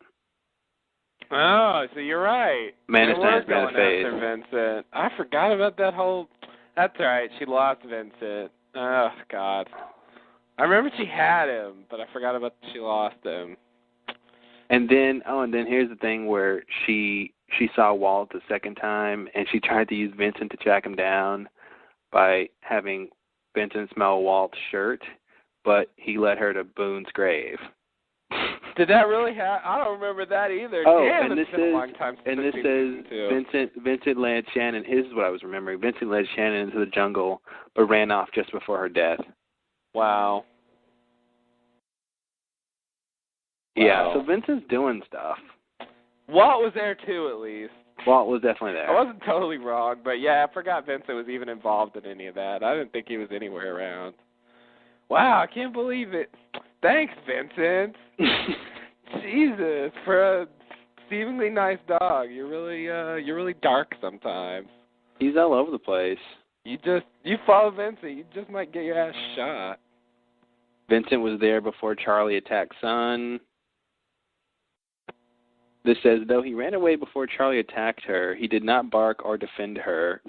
Oh, so you're right. Man they is were going after Vincent. I forgot about that whole... That's right. She lost Vincent. Oh, God. I remember she had him, but I forgot about she lost him. And then here's the thing where she saw Walt the second time, and she tried to use Vincent to track him down by having Vincent smell Walt's shirt, but he led her to Boone's grave. Did that really happen? I don't remember that either. Oh, Damn, and it's been a long time since I've seen season 2. Vincent led Shannon. This is what I was remembering. Vincent led Shannon into the jungle, but ran off just before her death. Wow. Yeah, so Vincent's doing stuff. Walt was there too, at least. Walt was definitely there. I wasn't totally wrong, but yeah, I forgot Vincent was even involved in any of that. I didn't think he was anywhere around. Wow, I can't believe it. Thanks, Vincent. Jesus, for a seemingly nice dog, you're really dark sometimes. He's all over the place. You follow Vincent, you just might get your ass shot. Vincent was there before Charlie attacked Son. This says, though he ran away before Charlie attacked her, he did not bark or defend her.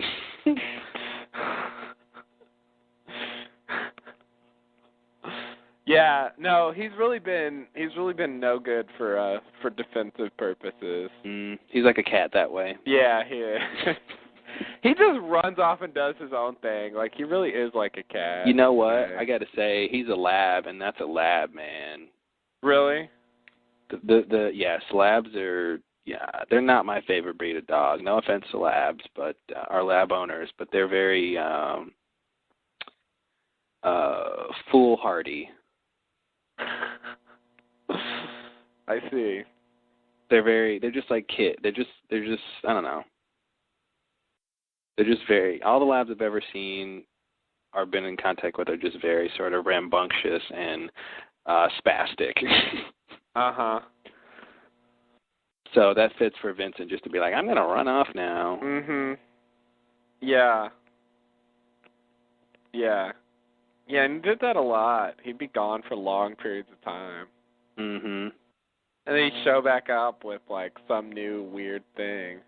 Yeah, no, he's really been no good for defensive purposes. He's like a cat that way. Yeah, he is. He just runs off and does his own thing. Like, he really is like a cat. You know what? I got to say, he's a lab, and that's a lab, man. Really? Labs are, they're not my favorite breed of dog. No offense to labs, but our lab owners, but they're very foolhardy. I see. They're just like kid. They're just I don't know. They're just all the labs I've ever seen or been in contact with are just very sort of rambunctious and spastic. Uh-huh. So that fits for Vincent just to be like, I'm going to run off now. Mhm. Yeah. Yeah. Yeah, and he did that a lot. He'd be gone for long periods of time. Mhm. And then he'd show back up with, like, some new weird thing.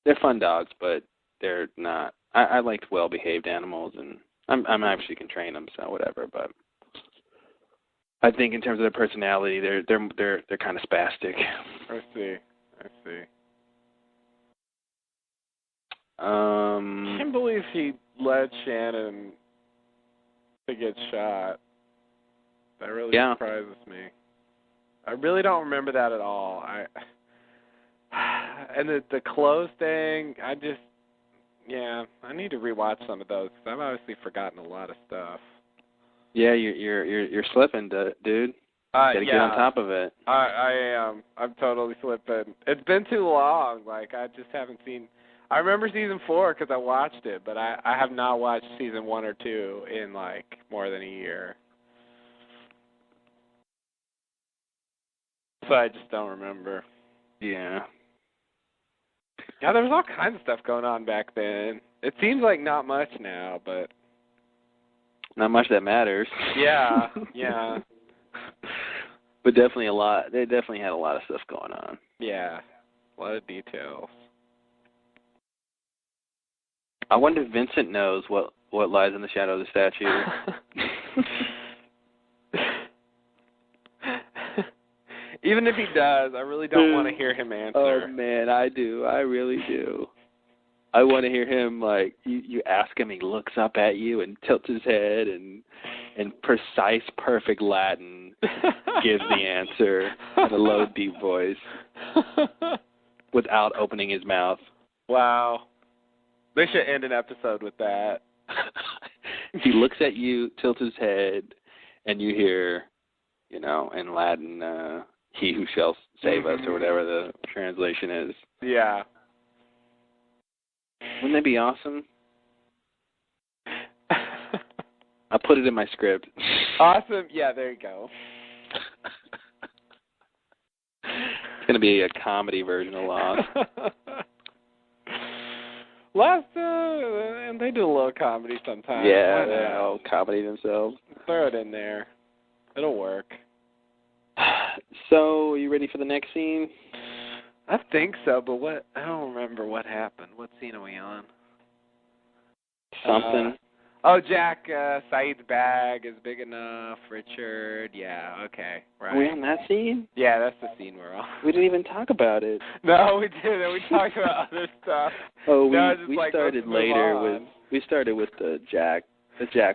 They're fun dogs, but they're not. I liked well-behaved animals, and I'm actually can train them, so whatever. But I think in terms of their personality, they're kind of spastic. I see. I can't believe he led Shannon to get shot. That really surprises me. I really don't remember that at all. And the clothes thing, I need to rewatch some of those because I've obviously forgotten a lot of stuff. Yeah, you're slipping, dude. Gotta get on top of it. I am. I'm totally slipping. It's been too long. Like, I just haven't seen. I remember season 4 because I watched it, but I have not watched season 1 or 2 in like more than a year. So I just don't remember. Yeah. Yeah, there was all kinds of stuff going on back then. It seems like not much now, but not much that matters. Yeah. But definitely a lot. They definitely had a lot of stuff going on. Yeah, a lot of details. I wonder if Vincent knows what lies in the shadow of the statue. Even if he does, I really don't want to hear him answer. Oh, man, I do. I really do. I want to hear him, like, you ask him, he looks up at you and tilts his head and in precise, perfect Latin gives the answer in a low, deep voice without opening his mouth. Wow. They should end an episode with that. He looks at you, tilts his head, and you hear, in Latin, he who shall save us, or whatever the translation is. Yeah. Wouldn't that be awesome? I put it in my script. Awesome. Yeah, there you go. It's going to be a comedy version of Lost. Lost, and they do a little comedy sometimes. Yeah, they're all comedy themselves. Throw it in there. It'll work. So, are you ready for the next scene? I think so, but I don't remember what happened. What scene are we on? Something. Jack, Saeed's bag is big enough. Richard, yeah, okay, right. Are we on that scene? Yeah, that's the scene we're on. We didn't even talk about it. No, we didn't. We talked about other stuff. Oh, we started later we started with the Jack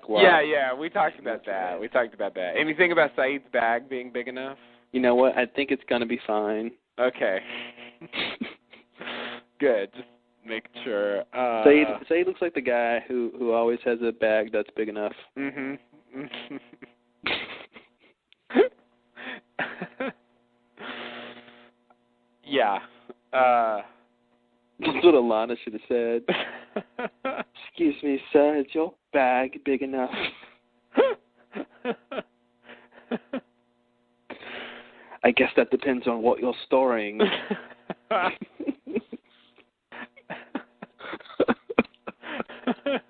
walk. Yeah, we talked about that. Anything about Saeed's bag being big enough? You know what? I think it's going to be fine. Okay. Good. Just making sure. Saeed looks like the guy who always has a bag that's big enough. Mhm. Yeah. That's what Alana should have said. Excuse me, sir, is your bag big enough? I guess that depends on what you're storing.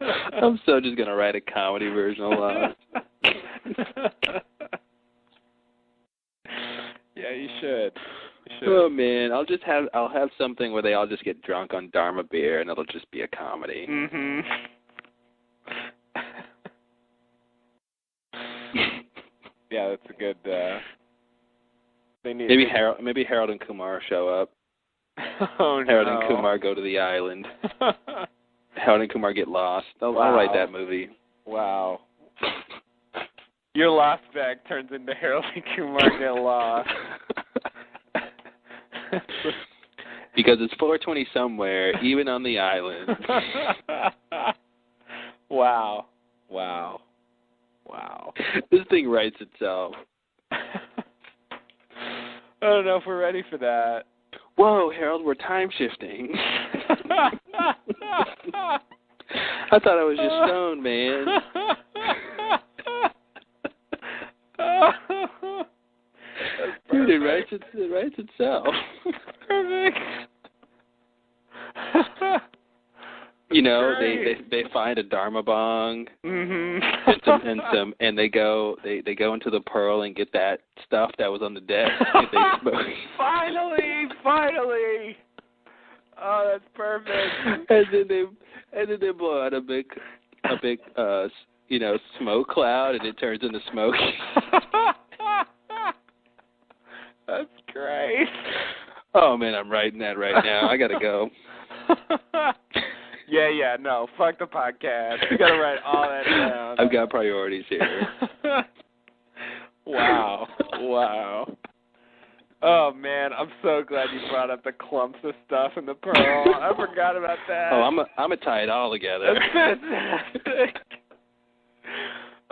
I'm so just going to write a comedy version of Lost. Yeah, you should. Oh, man, I'll have something where they all just get drunk on Dharma beer, and it'll just be a comedy. Mm-hmm. Yeah, that's a good, Maybe Harold and Kumar show up. Oh, no. Harold and Kumar go to the island. Harold and Kumar get lost. I'll write that movie. Wow. Your Lost bag turns into Harold and Kumar get lost. Because it's 4:20 somewhere, even on the island. Wow. This thing writes itself. I don't know if we're ready for that. Whoa, Harold, we're time shifting. I thought I was just stoned, man. Dude, it writes itself. Perfect. They find a Dharma bong, and they go into the Pearl and get that stuff that was on the desk. And they smoke. Finally! Oh, that's perfect. And then they blow out a big smoke cloud, and it turns into smoke. That's great. Oh man, I'm writing that right now. I gotta go. Yeah, no, fuck the podcast. You gotta write all that down. I've got priorities here. Wow. Oh man, I'm so glad you brought up the clumps of stuff in the Pearl. I forgot about that. Oh, I'm gonna tie it all together. That's fantastic.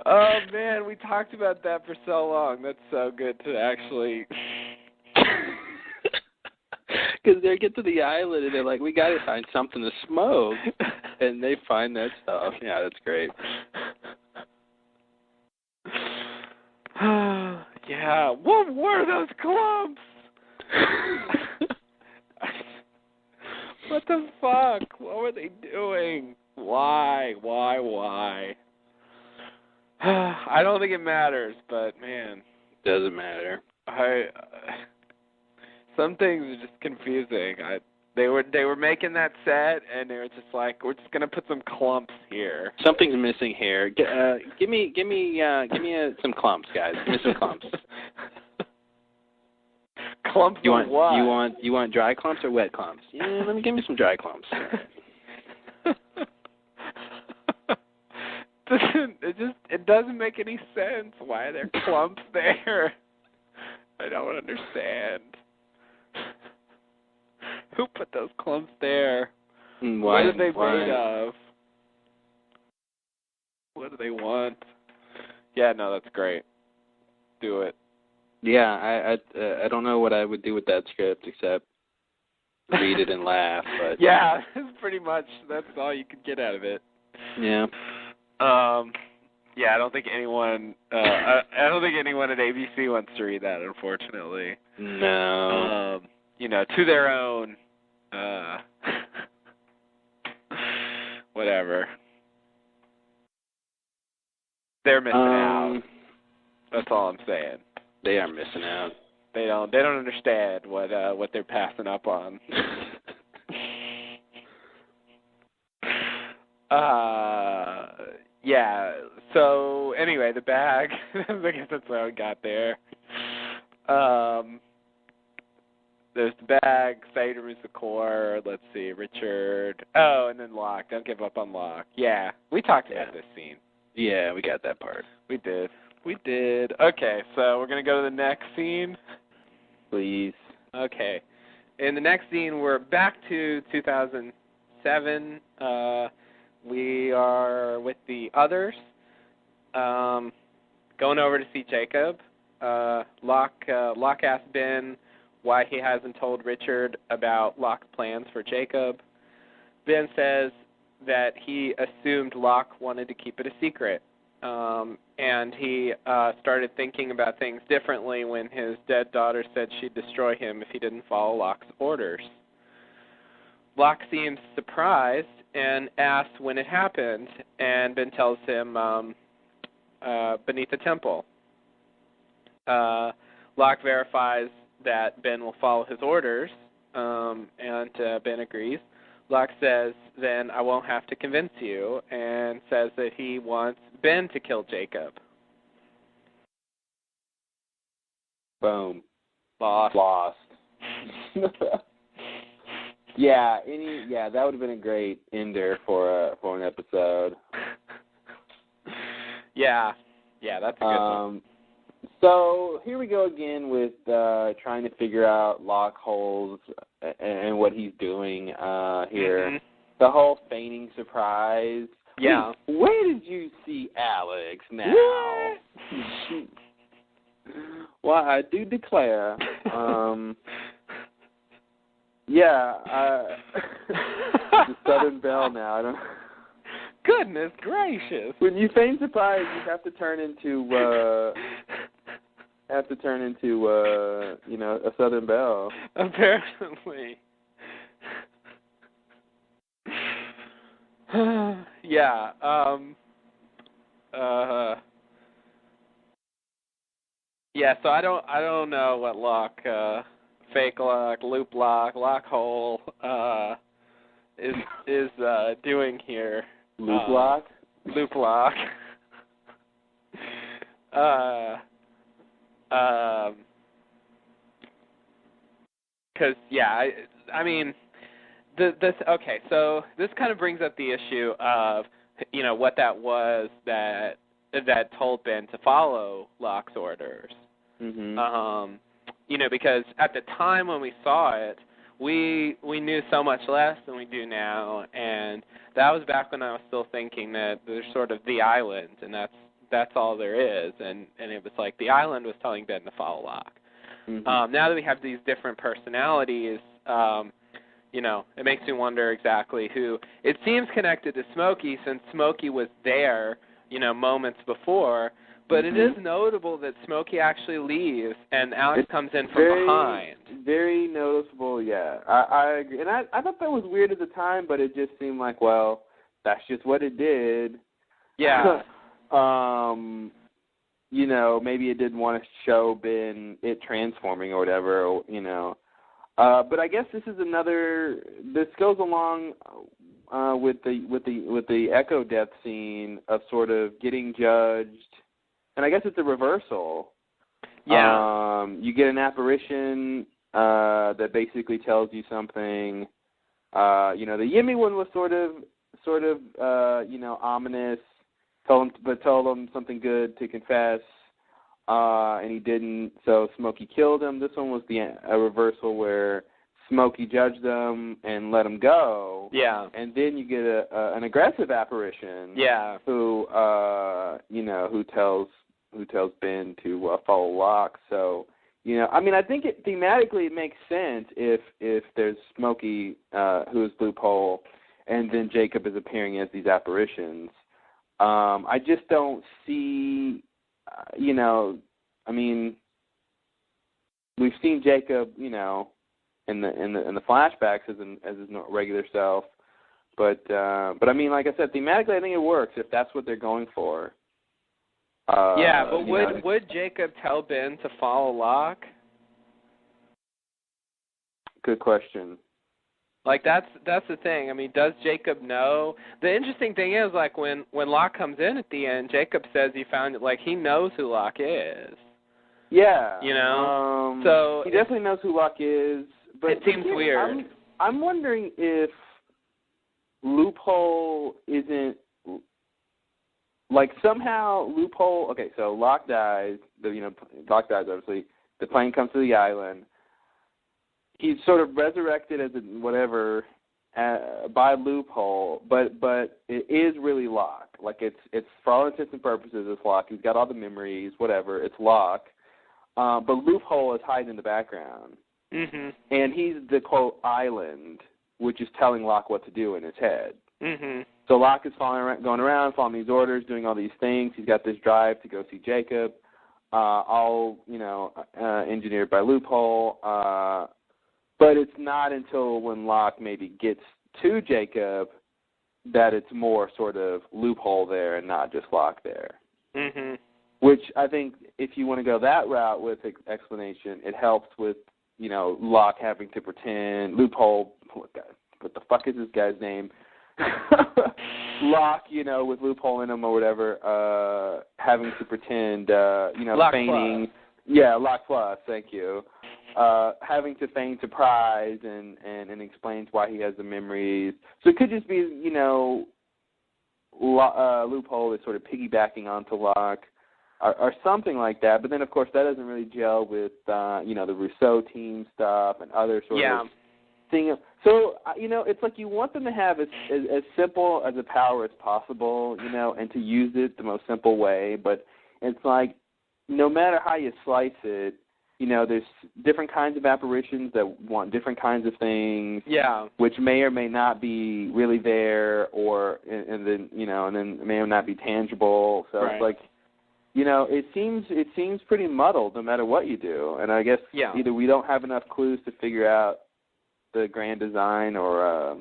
Oh man, we talked about that for so long. That's so good to actually. Because they get to the island and they're like, we got to find something to smoke. And they find that stuff. Yeah, that's great. Yeah, what were those clumps? What the fuck? What were they doing? Why? I don't think it matters, but man. Doesn't matter. Some things are just confusing. They were making that set, and they were just like, we're just gonna put some clumps here. Something's missing here. Give me some clumps, guys. Give me some clumps. Clumps of what? You want dry clumps or wet clumps? Yeah, give me some dry clumps. It doesn't make any sense. Why are there clumps there? I don't understand. Who put those clumps there? What are they made of? What do they want? Yeah, no, that's great. Do it. Yeah, I don't know what I would do with that script except read it and laugh. But yeah, pretty much that's all you could get out of it. Yeah. Yeah, I don't think anyone. I don't think anyone at ABC wants to read that, unfortunately. No. To their own. Whatever. They're missing out. That's all I'm saying. They are missing out. They don't understand what they're passing up on. Yeah. So anyway, the bag. I guess that's how we got there. There's the bag. Sage removes the core. Let's see, Richard. Oh, and then Locke. Don't give up on Locke. Yeah, we talked about this scene. Yeah, we got that part. We did. Okay, so we're going to go to the next scene. Please. Okay. In the next scene, we're back to 2007. We are with the others, going over to see Jacob. Locke asks Ben why he hasn't told Richard about Locke's plans for Jacob. Ben says that he assumed Locke wanted to keep it a secret. And he started thinking about things differently when his dead daughter said she'd destroy him if he didn't follow Locke's orders. Locke seems surprised and asks when it happened, and Ben tells him beneath the temple. Locke verifies that Ben will follow his orders, and Ben agrees. Locke says, then I won't have to convince you, and says that he wants Ben to kill Jacob. Boom. Lost. Yeah, that would have been a great ender for an episode. Yeah, that's a good one. So here we go again with trying to figure out Locke holes and what he's doing here. Mm-hmm. The whole feigning surprise. Yeah. Where did you see Alex now? Well, I do declare. The Southern Belle now. I don't. Goodness gracious! When you feign surprise, you have to turn into a Southern Belle. Apparently. Yeah. Yeah. So I don't know what Locke, fake Locke, loop Locke, Locke hole, is doing here. Loop Locke. Loop Locke. Because I mean. Okay, so this kind of brings up the issue of, what that was that told Ben to follow Locke's orders. Mm-hmm. Because at the time when we saw it, we knew so much less than we do now, and that was back when I was still thinking that there's sort of the island, and that's all there is, and it was like the island was telling Ben to follow Locke. Mm-hmm. Now that we have these different personalities, it makes me wonder exactly who. It seems connected to Smokey since Smokey was there, moments before. But it is notable that Smokey actually leaves and Alex comes in from behind. Very noticeable, yeah. I agree. And I thought that was weird at the time, but it just seemed like, well, that's just what it did. Yeah. Maybe it didn't want to show Ben it transforming or whatever, But I guess this goes along with the Echo death scene of sort of getting judged, and I guess it's a reversal. Yeah. You get an apparition that basically tells you something. The Yimmy one was sort of ominous. Told him something good to confess, and he didn't. So Smokey killed him. This one was a reversal where Smokey judged him and let him go. Yeah. And then you get an aggressive apparition. Yeah. Who tells Ben to follow Locke. So. I think thematically it makes sense if there's Smokey, who is Loophole, and then Jacob is appearing as these apparitions. I just don't see, we've seen Jacob, in the flashbacks as his regular self, but like I said, thematically I think it works if that's what they're going for. But would Jacob tell Ben to follow Locke? Good question. Like that's the thing. I mean, does Jacob know? The interesting thing is, like when Locke comes in at the end, Jacob says he found it. Like he knows who Locke is. Yeah. So he definitely knows who Locke is. But it seems weird. I'm wondering if Loophole isn't. Like somehow Loophole. Okay, so Locke dies. Locke dies. Obviously, the plane comes to the island. He's sort of resurrected as by Loophole, but it is really Locke. Like it's for all intents and purposes, it's Locke. He's got all the memories, whatever. It's Locke, but Loophole is hiding in the background, and he's the quote island, which is telling Locke what to do in his head. So Locke is going around, following these orders, doing all these things. He's got this drive to go see Jacob, all engineered by Loophole. But it's not until when Locke maybe gets to Jacob that it's more sort of Loophole there and not just Locke there. Which I think if you want to go that route with explanation, it helps with, Locke having to pretend, Loophole, what the fuck is this guy's name? Locke, with Loophole in him or whatever, having to pretend, Locke feigning. Plus. Yeah, Locke Plus, thank you. Having to feign surprise and explains why he has the memories. So it could just be, Loophole is sort of piggybacking onto Locke or something like that. But then, of course, that doesn't really gel with, the Rousseau team stuff and other sort of thing. So, it's like you want them to have as simple as a power as possible, and to use it the most simple way. But it's like no matter how you slice it, there's different kinds of apparitions that want different kinds of things, which may or may not be really there, and then may or not be tangible. So It's like, it seems pretty muddled no matter what you do. And I guess either we don't have enough clues to figure out the grand design, or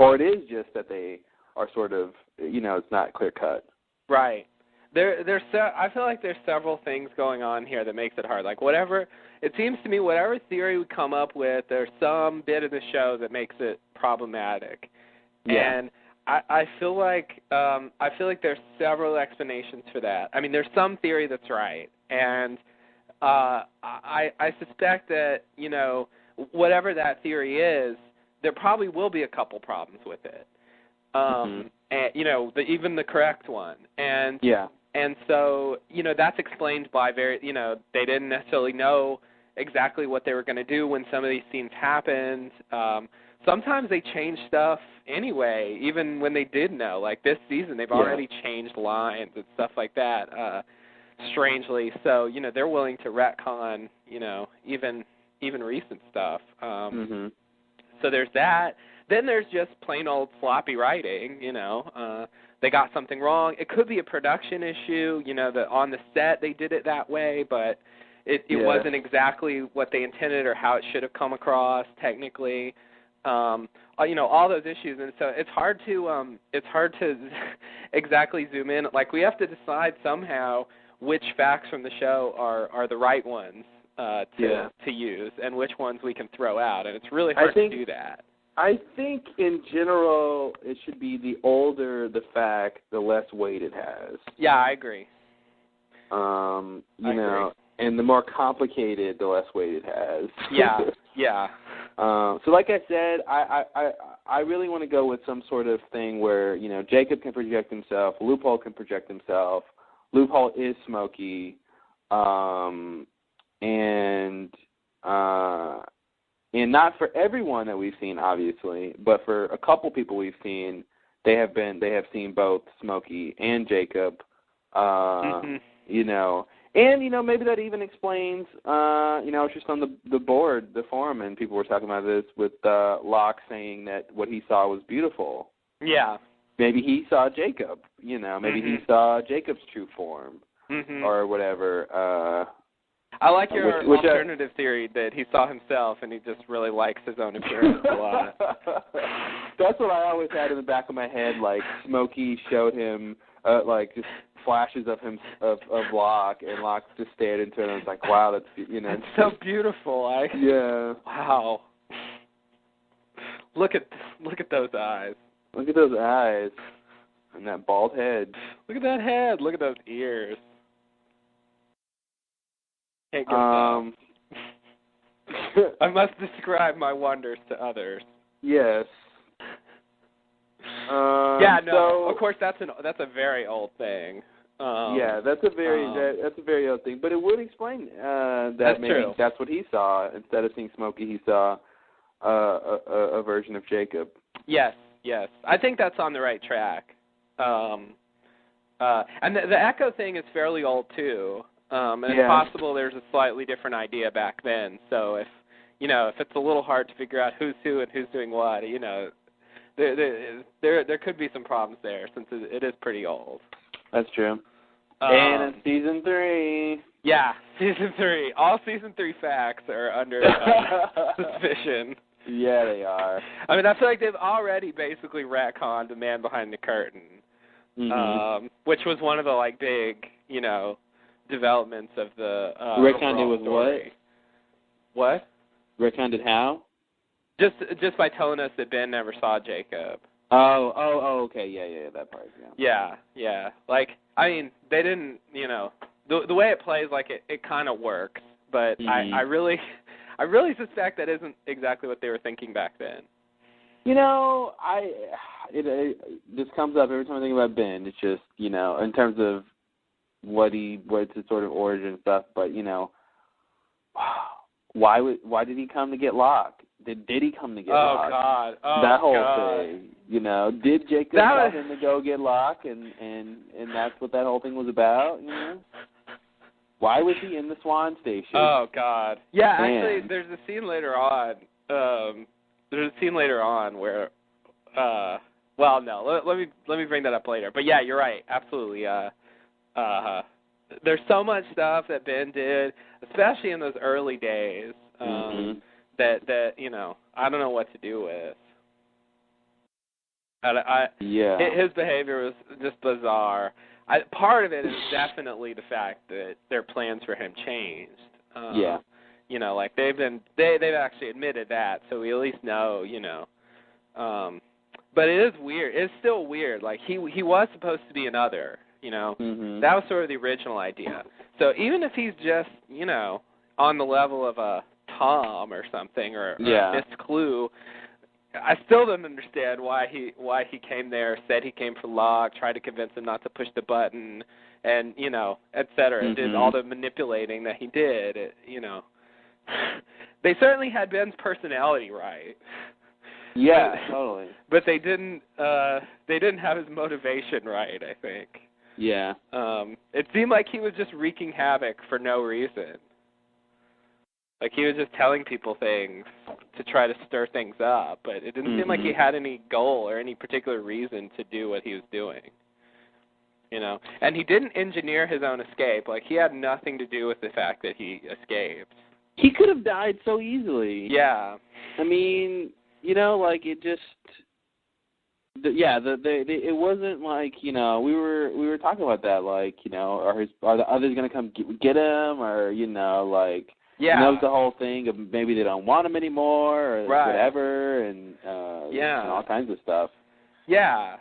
it is just that they are sort of, it's not clear cut. Right. I feel like there's several things going on here that makes it hard. Like it seems to me, whatever theory we come up with, there's some bit of the show that makes it problematic. Yeah. And I feel like there's several explanations for that. I mean, there's some theory that's right, and I suspect that whatever that theory is, there probably will be a couple problems with it. And even the correct one. And so, that's explained by they didn't necessarily know exactly what they were going to do when some of these scenes happened. Sometimes they change stuff anyway, even when they did know. Like this season, they've already changed lines and stuff like that, strangely. So, they're willing to retcon, even recent stuff. So there's that. Then there's just plain old sloppy writing, they got something wrong. It could be a production issue, that on the set they did it that way, but it wasn't exactly what they intended or how it should have come across technically. All those issues, and so it's hard to exactly zoom in. Like we have to decide somehow which facts from the show are the right ones to use and which ones we can throw out, and it's really hard to do that. I think in general it should be the older the fact, the less weight it has. Yeah, I agree. I agree. And the more complicated, the less weight it has. Yeah, yeah. So like I said, I really want to go with some sort of thing where, you know, Jacob can project himself, Loophole can project himself, Loophole is Smokey, and not for everyone that we've seen, obviously, but for a couple people we've seen, they have seen both Smokey and Jacob, you know. And, you know, maybe that even explains, you know, it's just on the board, the forum, and people were talking about this with Locke saying that what he saw was beautiful. Yeah. Maybe he saw Jacob, you know, maybe he saw Jacob's true form or whatever. I like your alternative theory that he saw himself and he just really likes his own appearance a lot. That's what I always had in the back of my head, like Smokey showed him, like, just flashes of him of Locke, and Locke just stared into it and was like, wow, that's, you know. It's so beautiful. Yeah. Wow. Look at those eyes. Look at those eyes. And that bald head. Look at that head. Look at those ears. Can't go I must describe my wonders to others. Yes. Yeah, no. Of course, that's a very old thing. Yeah, that's a very old thing. But it would explain that maybe true. That's what he saw. Instead of seeing Smokey, he saw a version of Jacob. Yes. I think that's on the right track. And the Echo thing is fairly old too. And it's possible there's a slightly different idea back then. So if it's a little hard to figure out who's who and who's doing what, you know, there could be some problems there since it is pretty old. That's true. And in season 3. Yeah, season 3. All season 3 facts are under suspicion. Yeah, they are. I mean, I feel like they've already basically retconned the man behind the curtain, which was one of the like big, you know, developments of the retconned it with story. What? Retconned how? Just by telling us that Ben never saw Jacob. Oh, okay, yeah, that part, Yeah. Like, I mean, they didn't, you know, the way it plays, like, it kind of works, but I really suspect that isn't exactly what they were thinking back then. You know, it just comes up every time I think about Ben. It's just, you know, in terms of what's his sort of origin stuff, but, you know, why did he come to get Locke? Did he come to get Locke? God. That whole thing, you know. Did Jacob tell him to go get Locke, and that's what that whole thing was about, you know? Why was he in the Swan Station? Oh, God. Yeah, Man. actually, there's a scene later on. Where, well, no, let me bring that up later. But yeah, you're right, absolutely. There's so much stuff that Ben did, especially in those early days, that you know, I don't know what to do with. His behavior was just bizarre. Part of it is definitely the fact that their plans for him changed. You know, like they've actually admitted that, so we at least know, you know. But it is weird. It's still weird. Like he was supposed to be another, you know. That was sort of the original idea. So even if he's just, you know, on the level of a Tom or something, or Miss Clue, I still don't understand why he came there, said he came for Locke, tried to convince him not to push the button, and, you know, et cetera. Did all the manipulating that he did, you know. They certainly had Ben's personality right. Yeah, totally. But they didn't have his motivation right, I think. Yeah. It seemed like he was just wreaking havoc for no reason. Like he was just telling people things to try to stir things up, but it didn't seem like he had any goal or any particular reason to do what he was doing. You know, and he didn't engineer his own escape. Like he had nothing to do with the fact that he escaped. He could have died so easily. Yeah. I mean, you know, like it just. It wasn't like, you know, we were talking about that, like, you know, are the others gonna come get him, or, you know, like. Yeah. And that was the whole thing of maybe they don't want him anymore or whatever, and all kinds of stuff. Yeah.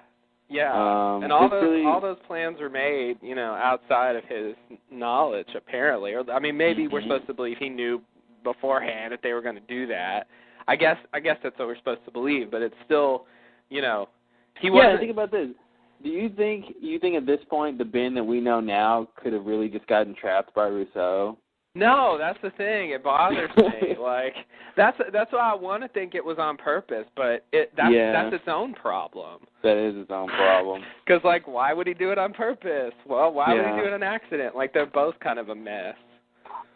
Yeah, and all those plans were made, outside of his knowledge, apparently. Or, I mean, maybe we're supposed to believe he knew beforehand that they were going to do that. I guess that's what we're supposed to believe, but it's still, he wasn't. Yeah, think about this. Do you think at this point the Ben that we know now could have really just gotten trapped by Rousseau? No, that's the thing. It bothers me. Like that's why I want to think it was on purpose, but that's its own problem. That is its own problem. Because why would he do it on purpose? Well, why would he do it on accident? Like they're both kind of a mess.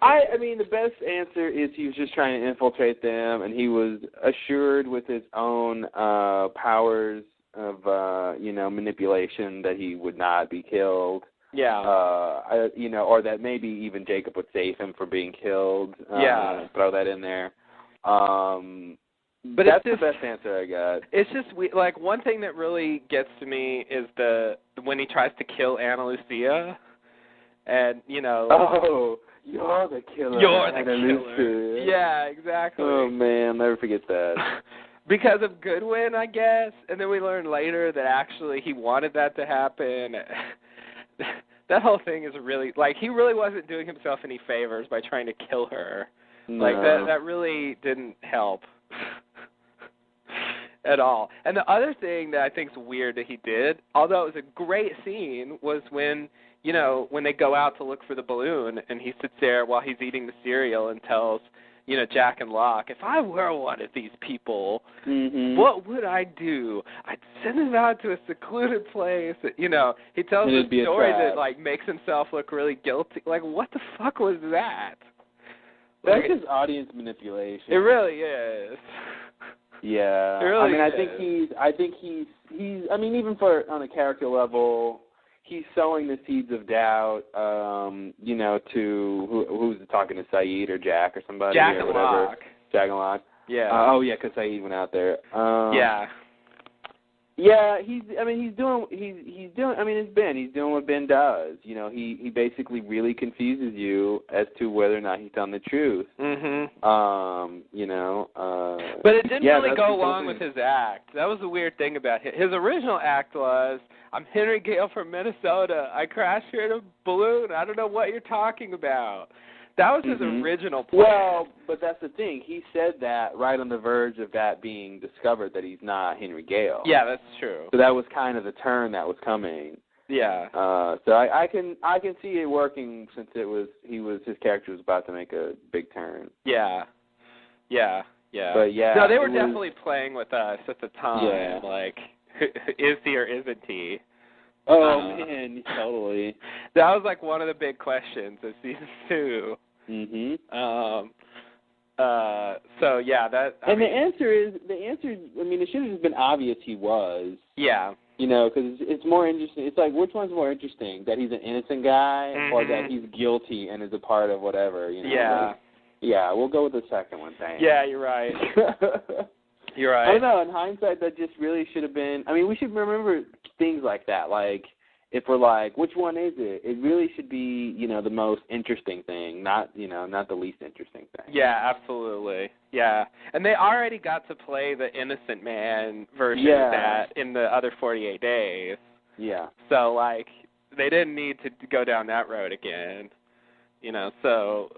I mean, the best answer is he was just trying to infiltrate them, and he was assured with his own powers of manipulation that he would not be killed. Yeah. Or that maybe even Jacob would save him from being killed. Throw that in there. But that's the best answer I got. It's just one thing that really gets to me is when he tries to kill Ana Lucia, and Oh, you're the killer. You're the killer. Yeah, exactly. Oh man, never forget that. Because of Goodwin, I guess, and then we learn later that actually he wanted that to happen. That whole thing is really, he really wasn't doing himself any favors by trying to kill her. No. That really didn't help at all. And the other thing that I think is weird that he did, although it was a great scene, was when they go out to look for the balloon, and he sits there while he's eating the cereal and tells, Jack and Locke, if I were one of these people, what would I do? I'd send him out to a secluded place. He tells a story that, makes himself look really guilty. What the fuck was that? That's just audience manipulation. It really is. Yeah. It really is. I think he's even on a character level, he's sowing the seeds of doubt, to who's talking to Saeed or Jack or somebody Jack or and whatever. Locke. Jack and Locke. Yeah. Because Saeed went out there. Yeah. Yeah, he's doing what Ben does. He basically really confuses you as to whether or not he's telling the truth. But it didn't really go along with his act. That was the weird thing about him. His original act was, I'm Henry Gale from Minnesota. I crashed here in a balloon. I don't know what you're talking about. That was his original plan. Well, but that's the thing. He said that right on the verge of that being discovered that he's not Henry Gale. Yeah, that's true. So that was kind of the turn that was coming. Yeah. So I can see it working since his character was about to make a big turn. Yeah. Yeah. Yeah. But yeah. No, they were definitely playing with us at the time. Yeah. Is he or isn't he? Oh man, totally. That was one of the big questions of season 2. So yeah, the answer is, it should have just been obvious he was. Yeah. Because it's more interesting. It's which one's more interesting, that he's an innocent guy or that he's guilty and is a part of whatever. Yeah. Yeah, we'll go with the second one. Thanks. Yeah, you're right. You're right. I don't know. In hindsight, that just really should have been. We should remember things like that. If we're which one is it? It really should be, the most interesting thing, not the least interesting thing. Yeah, absolutely. Yeah, and they already got to play the innocent man version of that in the other 48 days. Yeah. So they didn't need to go down that road again. So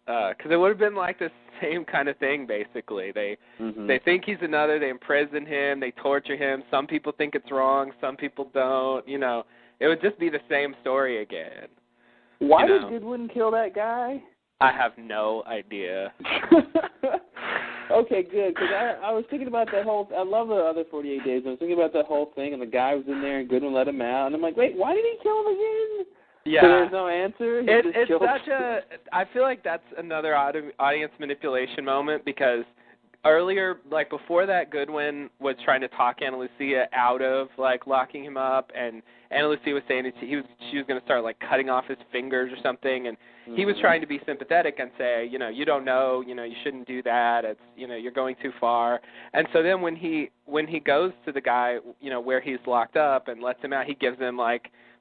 because it would have been this same kind of thing, basically. They think he's another, they imprison him, they torture him. Some people think it's wrong, some people don't. It would just be the same story again. Why did Goodwin kill that guy? I have no idea. Okay, good, because I was thinking about that whole, I love the other 48 days, I was thinking about that whole thing, and the guy was in there, and Goodwin let him out, and I'm wait, why did he kill him again? Yeah. So there's no answer? It's such I feel like that's another audience manipulation moment, because earlier, before that, Goodwin was trying to talk Ana Lucia out of, locking him up, and Ana Lucia was saying that she was going to start, cutting off his fingers or something, and he was trying to be sympathetic and say, you don't know, you shouldn't do that, it's, you're going too far. And so then when he goes to the guy, where he's locked up and lets him out, he gives him,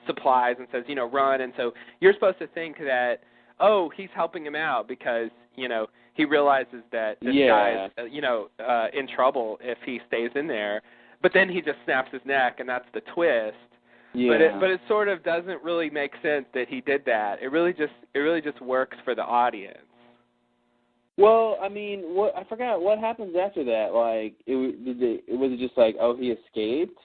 supplies and says, run. And so you're supposed to think that, oh, he's helping him out because, he realizes that this guy is, in trouble if he stays in there. but then he just snaps his neck, and that's the twist. Yeah. But it sort of doesn't really make sense that he did that. It really just works for the audience. Well, I mean, I forgot what happens after that. Like, was it just like, oh, he escaped?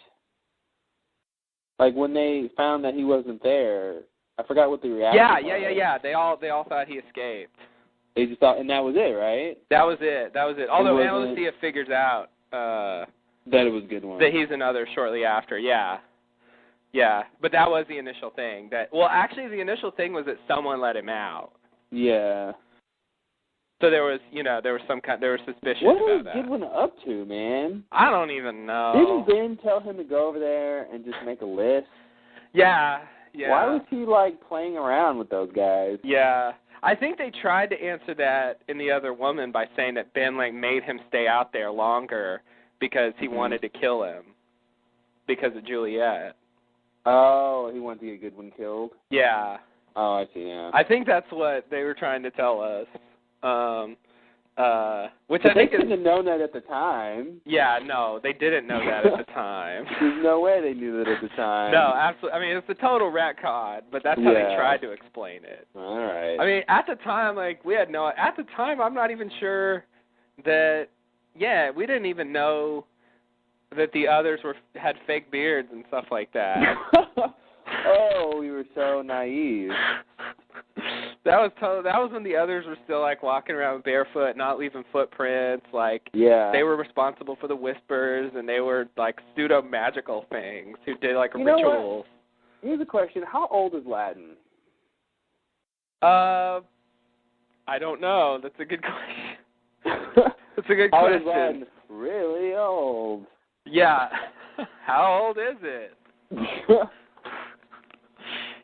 Like when they found that he wasn't there, I forgot what the reaction was. Yeah. They all thought he escaped. They just thought, and that was it, right? That was it. Although Ana Lucia figures out that it was a good one. That he's another shortly after. Yeah. Yeah, but that was the initial thing. Actually, the initial thing was that someone let him out. Yeah. So there was suspicion about that. What was Goodwin up to, man? I don't even know. Didn't Ben tell him to go over there and just make a list? Yeah. Why was he, like, playing around with those guys? Yeah. I think they tried to answer that in The Other Woman by saying that Ben, like, made him stay out there longer because he wanted to kill him because of Juliet. Oh, he wanted to get Goodwin killed? Yeah. Oh, I see, yeah. I think that's what they were trying to tell us. Which but I think they couldn't have known that at the time. Yeah, no, they didn't know that at the time. There's no way they knew that at the time. No, absolutely. I mean, it's a total retcon, but that's how they tried to explain it. All right. I mean, at the time, like, at the time, I'm not even sure that, we didn't even know that the others had fake beards and stuff like that. Oh, we were so naive. That was when the others were still, like, walking around barefoot, not leaving footprints. Like, they were responsible for the whispers, and they were, like, pseudo-magical things who did, like, rituals. Here's a question. How old is Latin? I don't know. That's a good question. That's a good question. How old is Latin? Really old. Yeah. How old is it?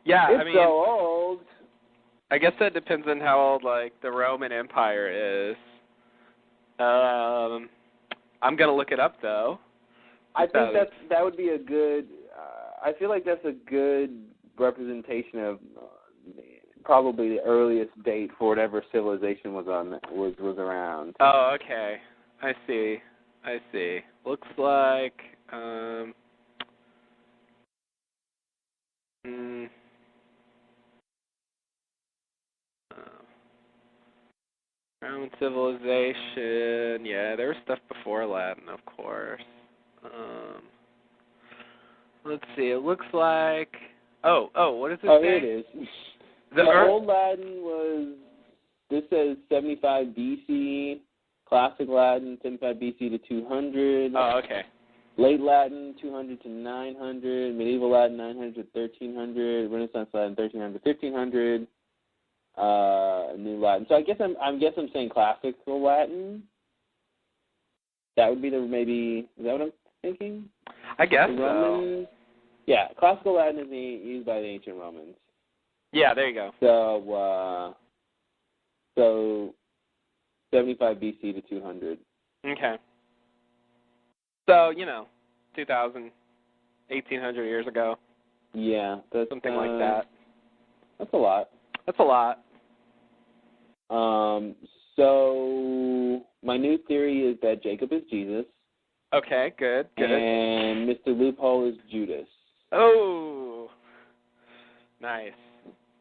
Yeah, it's I mean, so old. I guess that depends on how old, like, the Roman Empire is. I'm gonna look it up though. I think that would be a good. I feel like that's a good representation of probably the earliest date for whatever civilization was around. Oh, okay. I see. Looks like. Roman civilization. Yeah, there was stuff before Latin, of course. Let's see. It looks like. Oh, what does it say? Oh, here it is. The Old Latin was. This says 75 BC. Classic Latin 75 BC to 200. Oh, okay. Late Latin 200 to 900. Medieval Latin 900 to 1300. Renaissance Latin 1300 to 1500. New Latin. So I guess I'm saying classical Latin. That would be is that what I'm thinking? I guess so. Yeah, classical Latin is used by the ancient Romans. Yeah, there you go. So 75 BC to 200. Okay. So, 2,000, 1,800 years ago. Yeah. That's, something like that. That's a lot. So my new theory is that Jacob is Jesus. Okay, good. And Mr. Loophole is Judas. Oh. Nice.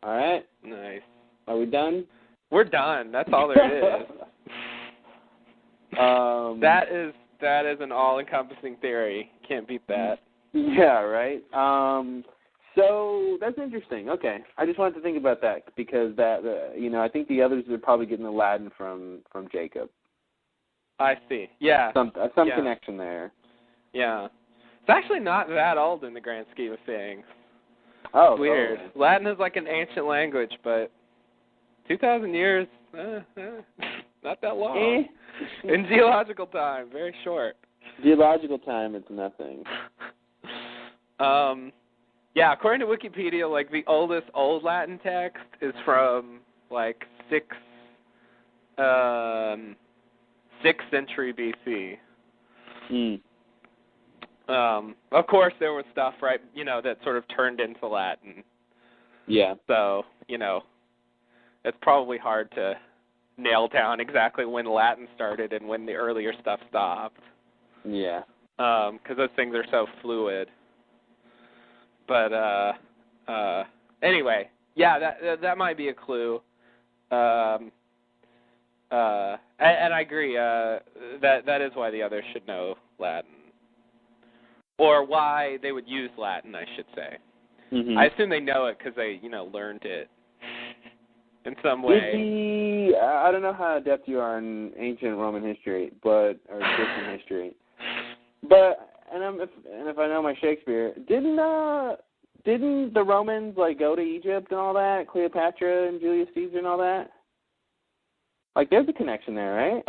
All right. Nice. Are we done? We're done. That's all there is. That is an all-encompassing theory. Can't beat that. Yeah, right. So that's interesting. Okay, I just wanted to think about that because I think the others are probably getting the Latin from Jacob. I see. Yeah. Some connection there. Yeah. It's actually not that old in the grand scheme of things. Oh, it's weird. Totally. Latin is like an ancient language, but 2,000 years, not that long. In geological time, very short. Geological time, it's nothing. Yeah, according to Wikipedia, like the oldest Old Latin text is from like 6th century BC. Of course, there was stuff, right, that sort of turned into Latin. Yeah. So, it's probably hard to nail down exactly when Latin started and when the earlier stuff stopped. Yeah. because those things are so fluid. But anyway, yeah, that might be a clue. And I agree. That is why the others should know Latin, or why they would use Latin, I should say. Mm-hmm. I assume they know it because they, learned it in some way. I don't know how adept you are in ancient Roman history, or Christian history, but if I know my Shakespeare, didn't the Romans go to Egypt and all that, Cleopatra and Julius Caesar and all that? There's a connection there, right?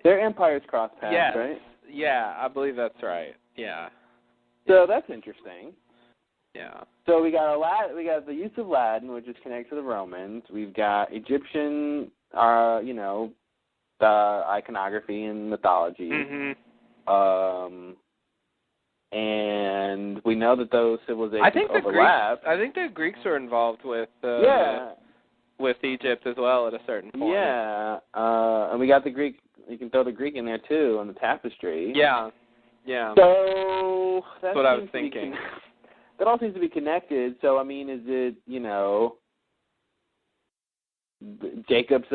Their empires cross paths, yes. right? Yeah, I believe that's right. Yeah. So that's interesting. Yeah. So we got the use of Latin, which is connected to the Romans. We've got Egyptian, the iconography and mythology. Mm-hmm. And we know that those civilizations overlap. I think the Greeks were involved with with Egypt as well at a certain point. Yeah, and we got the Greek. You can throw the Greek in there too on the tapestry. Yeah, yeah. So that's what I was thinking. That all seems to be connected. So I mean, is it Jacob's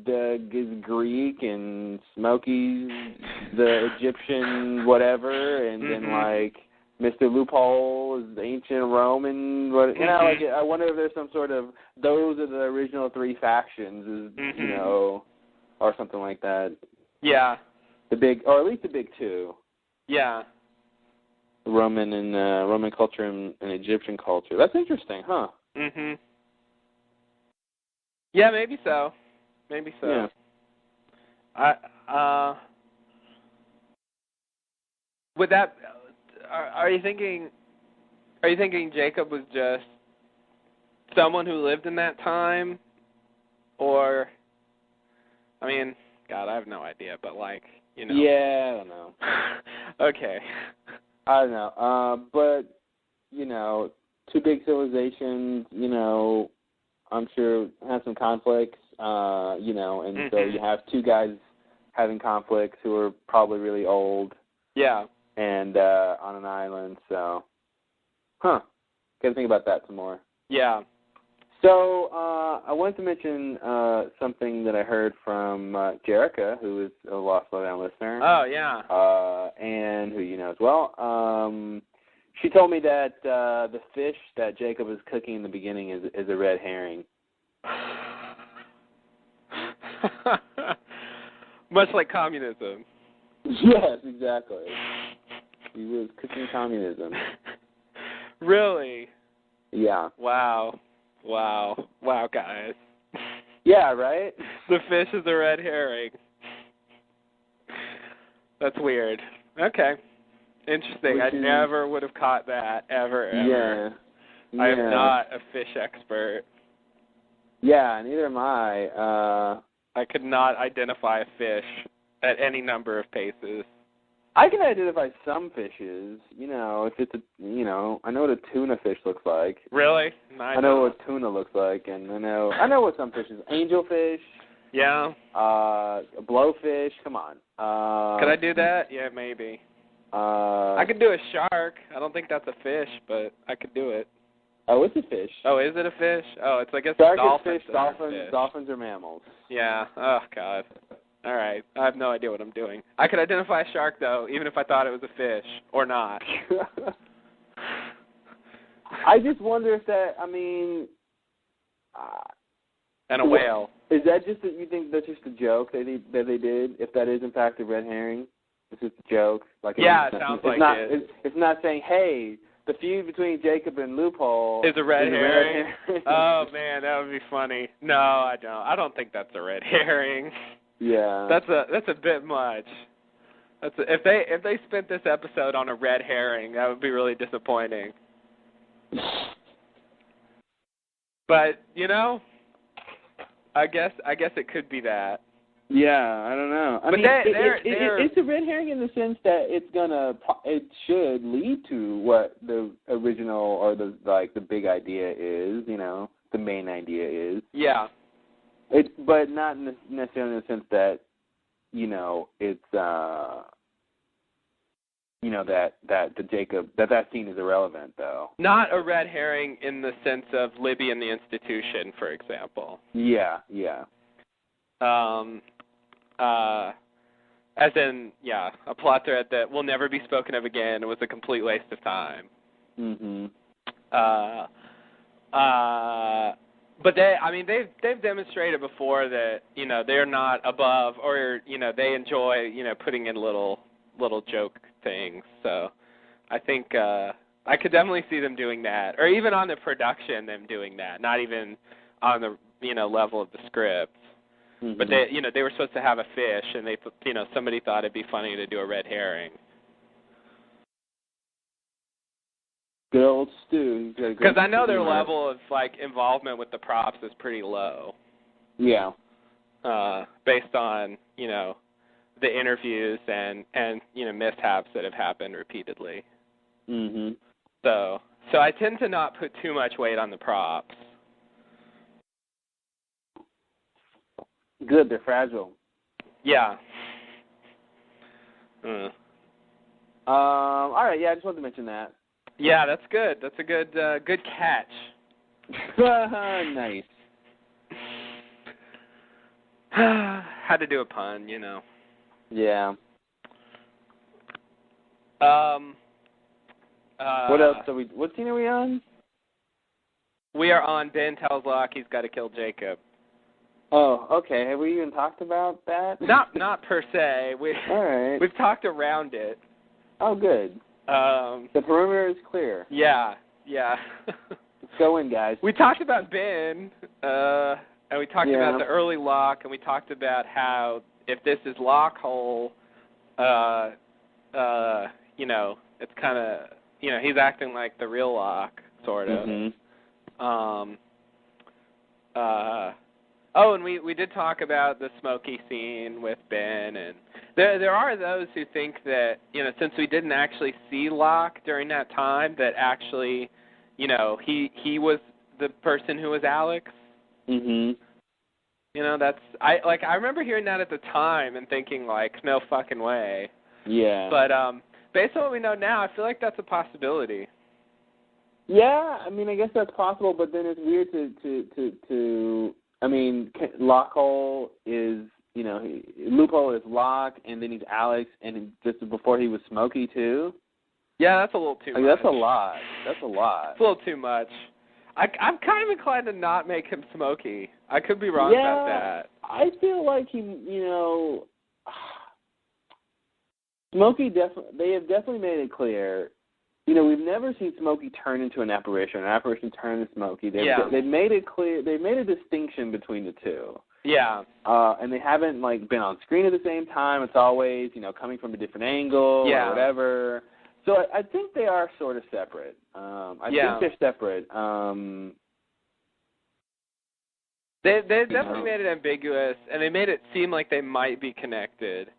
is Greek and Smokey's the Egyptian whatever, and then Mr. Loophole is ancient Roman. I wonder if there's some sort of those are the original three factions, or something like that. Yeah. Or at least the big two. Yeah. Roman and Roman culture and Egyptian culture. That's interesting, huh? Mhm. Yeah, maybe so. Maybe so. Yeah. Would that? Are you thinking Jacob was just someone who lived in that time, or? I mean, God, I have no idea, but Yeah, I don't know. Okay. I don't know. But two big civilizations. I'm sure have some conflicts. And so you have two guys having conflicts who are probably really old. Yeah. And on an island, so. Gotta think about that some more. Yeah. So I wanted to mention something that I heard from Jerica, who is a Lost Lowdown listener. Oh, yeah. And who you know as well. She told me that the fish that Jacob is cooking in the beginning is a red herring. Much like communism. Yes, exactly. He was cooking communism. Really? Yeah. Wow, guys. Yeah, right? The fish is a red herring. That's weird. Okay. Interesting. I never would have caught that, ever. Yeah. I am not a fish expert. Yeah, neither am I. I could not identify a fish at any number of paces. I can identify some fishes. If it's I know what a tuna fish looks like. Really? I know what tuna looks like, and I know what some fishes. Angelfish. Yeah. Blowfish. Come on. Could I do that? Yeah, maybe. I could do a shark. I don't think that's a fish, but I could do it. Oh, it's a fish. Oh, is it a fish? Oh, it's like a dolphin. Dolphins are mammals. Yeah. Oh, God. All right. I have no idea what I'm doing. I could identify a shark, though, even if I thought it was a fish or not. I just wonder if that, and a whale. Is that just that you think that's just a joke that they did? If that is, in fact, a red herring? It's just a joke? Yeah, it sounds like it. It's not saying, hey, the feud between Jacob and Loophole is a red herring. Oh, man, that would be funny. No, I don't. I don't think that's a red herring. Yeah. That's a bit much. If they spent this episode on a red herring, that would be really disappointing. But, I guess it could be that. Yeah, I don't know. It's a red herring in the sense that it should lead to what the original or the big idea is, the main idea is. Yeah. But not necessarily in the sense that, it's that scene is irrelevant, though. Not a red herring in the sense of Libby and the institution, for example. Yeah. As in, a plot thread that will never be spoken of again. It was a complete waste of time. Mm-hmm. But they've demonstrated before that, they're not above, or, they enjoy, putting in little joke things. So I think I could definitely see them doing that, or even on the production, them doing that, not even on the, level of the script. Mm-hmm. But they were supposed to have a fish, and somebody thought it'd be funny to do a red herring. Good old Stu. Because I know their level of involvement with the props is pretty low. Yeah. Based on the interviews and mishaps that have happened repeatedly. Mhm. So I tend to not put too much weight on the props. Good, they're fragile. Yeah. All right, yeah, I just wanted to mention that. Yeah, that's good. That's a good catch. Nice. Had to do a pun, Yeah. What else are we? What scene are we on? We are on Ben tells Locke he's got to kill Jacob. Oh, okay. Have we even talked about that? Not per se. All right. We've talked around it. Oh, good. The perimeter is clear. Yeah. Let's go in, guys. We talked about Ben, and we talked about the early Locke, and we talked about how if this is Locke hole, it's kind of, he's acting like the real Locke, sort of. Mm-hmm. And we did talk about the Smokey scene with Ben, and there are those who think that, since we didn't actually see Locke during that time, that actually, he was the person who was Alex. Mhm. I remember hearing that at the time and thinking no fucking way. Yeah. But based on what we know now, I feel like that's a possibility. Yeah, I mean, I guess that's possible, but then it's weird to I mean, Lockhole is, Loophole is Locke, and then he's Alex, and just before he was Smokey, too. Yeah, that's a little too much. That's a lot. It's a little too much. I'm kind of inclined to not make him Smokey. I could be wrong about that. I feel like Smokey they have definitely made it clear. We've never seen Smokey turn into an apparition turn into Smokey. They've made it clear. They've made a distinction between the two. Yeah. And they haven't been on screen at the same time. It's always coming from a different angle or whatever. So I think they are sort of separate. I think they're separate. They definitely made it ambiguous, and they made it seem like they might be connected.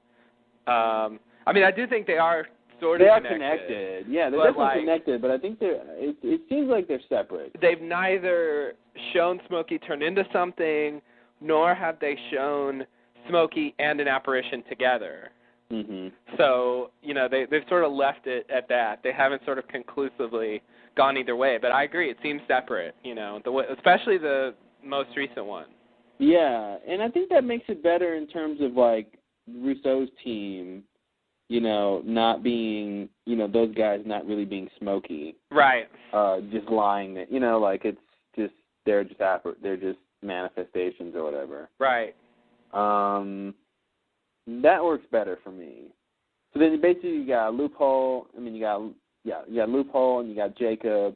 I do think they are sort of connected. They are connected. Yeah, they're definitely connected, but I think it seems like they're separate. They've neither shown Smokey turn into something, nor have they shown Smokey and an apparition together. Mm-hmm. So, they've sort of left it at that. They haven't sort of conclusively gone either way, but I agree, it seems separate, especially the most recent one. Yeah, and I think that makes it better in terms of, Rousseau's team, not being, those guys not really being Smokey. Right. Just lying. It's just, they're just manifestations or whatever. Right. That works better for me. So then basically you got Loophole, you got Loophole and you got Jacob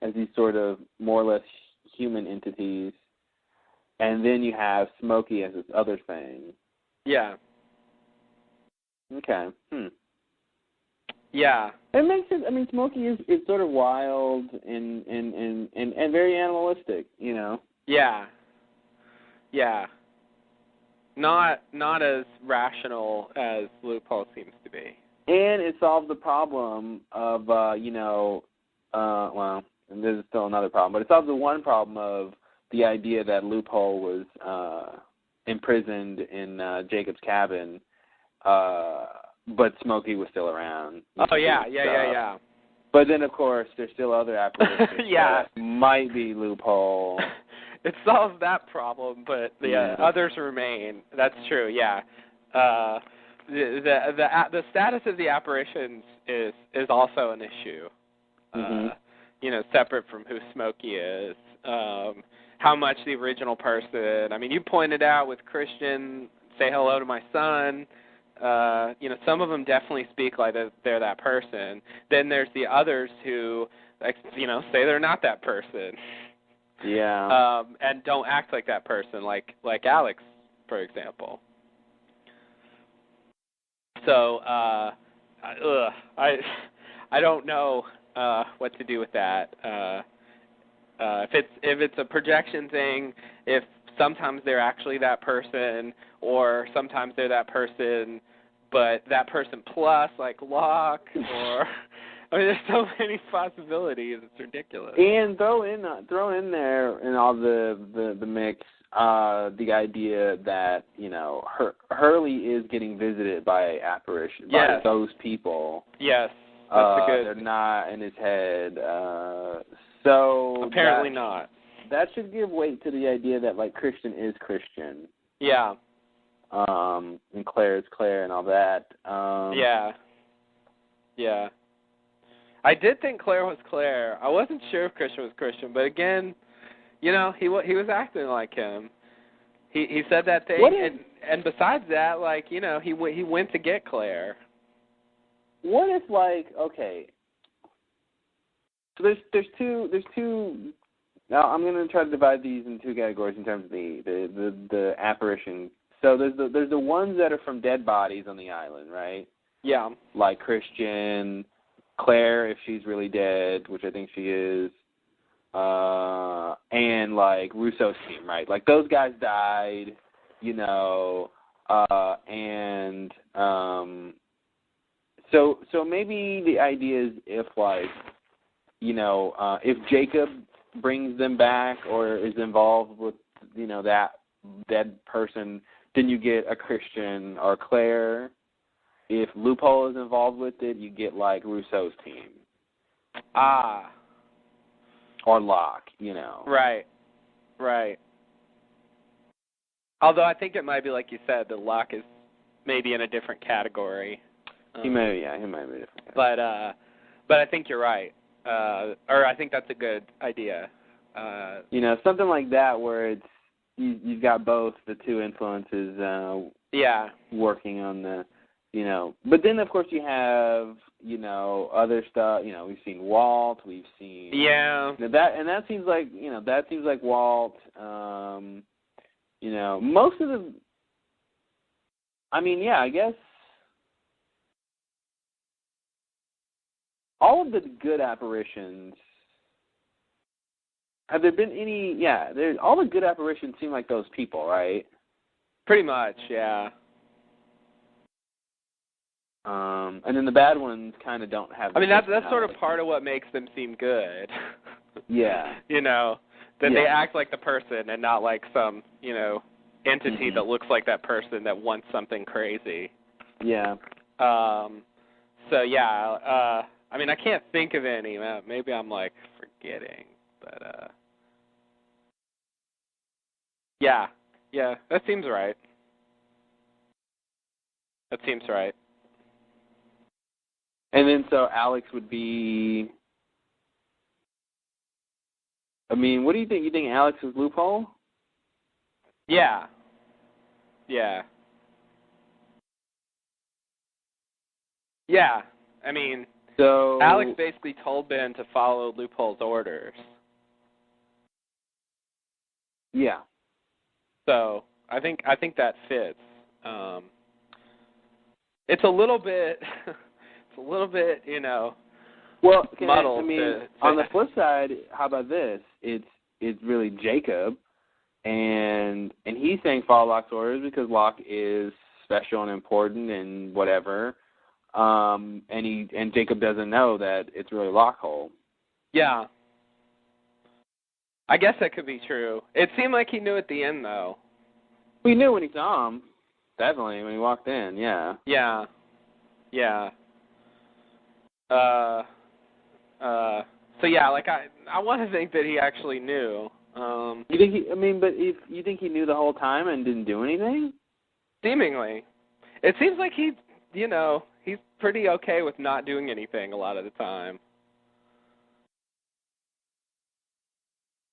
as these sort of more or less human entities. And then you have Smokey as this other thing. Yeah. Okay. Yeah. It makes sense. Smokey is sort of wild and very animalistic, Yeah. Yeah. Not as rational as Loophole seems to be. And it solved the problem of, and this is still another problem, but it solves the one problem of the idea that Loophole was imprisoned in Jacob's cabin but Smokey was still around. Oh, yeah. But then, of course, there's still other apparitions yeah. that might be loophole. It solves that problem, but the others remain. That's true, yeah. The status of the apparitions is also an issue. Separate from who Smokey is. How much the original person. I mean, you pointed out with Christian, say hello to my son. Some of them definitely speak like they're that person. Then there's the others who, say they're not that person. Yeah. And don't act like that person, like Alex, for example. So, I don't know what to do with that. If it's a projection thing, if sometimes they're actually that person, or sometimes they're that person, but that person plus, like Locke, or there's so many possibilities. It's ridiculous. And throw in there in all the mix the idea that Hurley is getting visited by apparitions, by those people. Yes, that's good. They're not in his head. So apparently not. That should give weight to the idea that Christian is Christian. Yeah. And Claire is Claire and all that. Yeah. I did think Claire was Claire. I wasn't sure if Christian was Christian, but again, he was acting like him. He said that thing, and besides that, he went to get Claire. What if okay? So there's two. Now I'm going to try to divide these in two categories in terms of the apparition. So there's the ones that are from dead bodies on the island, right? Yeah. Like Christian, Claire, if she's really dead, which I think she is, and Russo's team, right? Those guys died, and so maybe the idea is if if Jacob brings them back or is involved with that dead person, then you get a Christian or Claire. If Loophole is involved with it, you get Russo's team. Or Locke, Right. Although I think it might be like you said, that Locke is maybe in a different category. He might be a different category. But I think you're right. Or I think that's a good idea. Something like that where it's you've got both the two influences working on the but then of course you have other stuff. We've seen Walt, we've seen that seems like Walt. Most of the I guess all of the good apparitions. Have there been any? Yeah, all the good apparitions seem like those people, right? Pretty much, yeah. And then the bad ones kind of don't have. That's sort of part of what makes them seem good. Yeah. That they act like the person and not like some entity that looks like that person that wants something crazy. Yeah. So yeah, I can't think of any. Maybe I'm forgetting, but yeah, that seems right. And then so Alex would be. What do you think? You think Alex is Loophole? Yeah. So Alex basically told Ben to follow Loophole's orders. Yeah. So I think that fits. It's a little bit, Well, muddled. On the flip side, how about this? It's really Jacob, and he's saying follow Locke's orders because Locke is special and important and whatever. And Jacob doesn't know that it's really Lockhole. Yeah. I guess that could be true. It seemed like he knew at the end, though. We knew when he saw him. Definitely, when he walked in, yeah. Yeah. Yeah. So yeah, like I want to think that he actually knew. You think he? I mean, but if you think he knew the whole time and didn't do anything? Seemingly, it seems like he's pretty okay with not doing anything a lot of the time.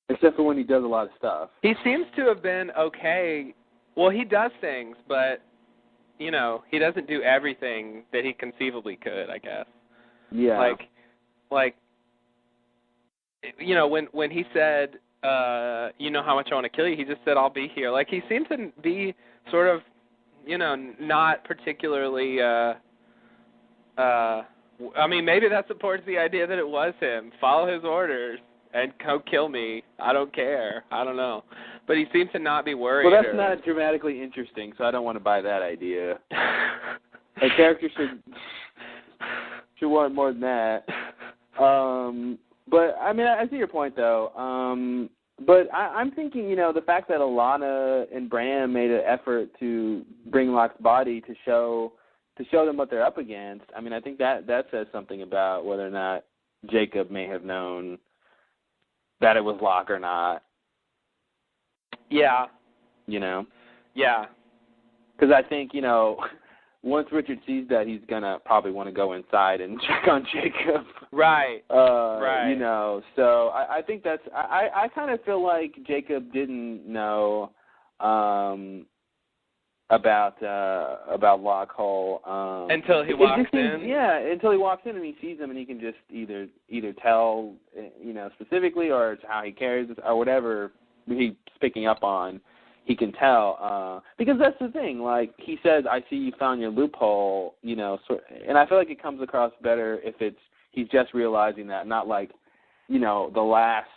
Except for when he does a lot of stuff. He seems to have been okay. Well, he does things, but he doesn't do everything that he conceivably could, I guess. Yeah. Like when he said, you know how much I want to kill you, he just said, I'll be here. Like, he seemed to be sort of, not particularly, I mean, maybe that supports the idea that it was him. Follow his orders and go kill me. I don't care. I don't know. But he seemed to not be worried. Well, that's not dramatically interesting, so I don't want to buy that idea. A character should want more than that. But, I mean, I see your point, though. But I'm thinking, the fact that Alana and Bram made an effort to bring Locke's body to show them what they're up against, I mean, I think that says something about whether or not Jacob may have known that it was Locke or not. Yeah. Yeah. Because I think, once Richard sees that, he's going to probably want to go inside and check on Jacob. Right. Right. So I think that's, I kind of feel like Jacob didn't know about Locke Hole. Until he walks in? Yeah, until he walks in and he sees him and he can just either tell, specifically, or it's how he carries it or whatever he's picking up on. He can tell, because that's the thing. Like he says, "I see you found your loophole," and I feel like it comes across better if he's just realizing that, not like, the last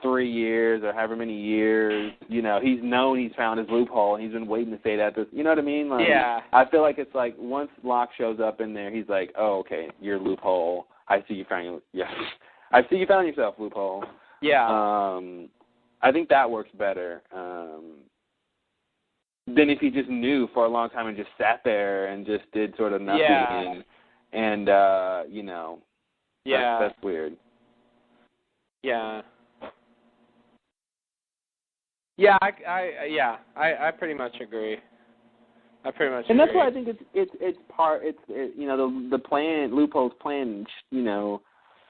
3 years or however many years, he's known he's found his loophole and he's been waiting to say that. You know what I mean? Like, yeah. I feel like it's like once Locke shows up in there, he's like, "Oh, okay, your loophole. I see you found I see you found yourself, loophole." Yeah. I think that works better. Than if he just knew for a long time and just sat there and just did sort of nothing. And yeah. That's weird. Yeah. Yeah, I pretty much agree. And that's why I think the plan, Loophole's plan,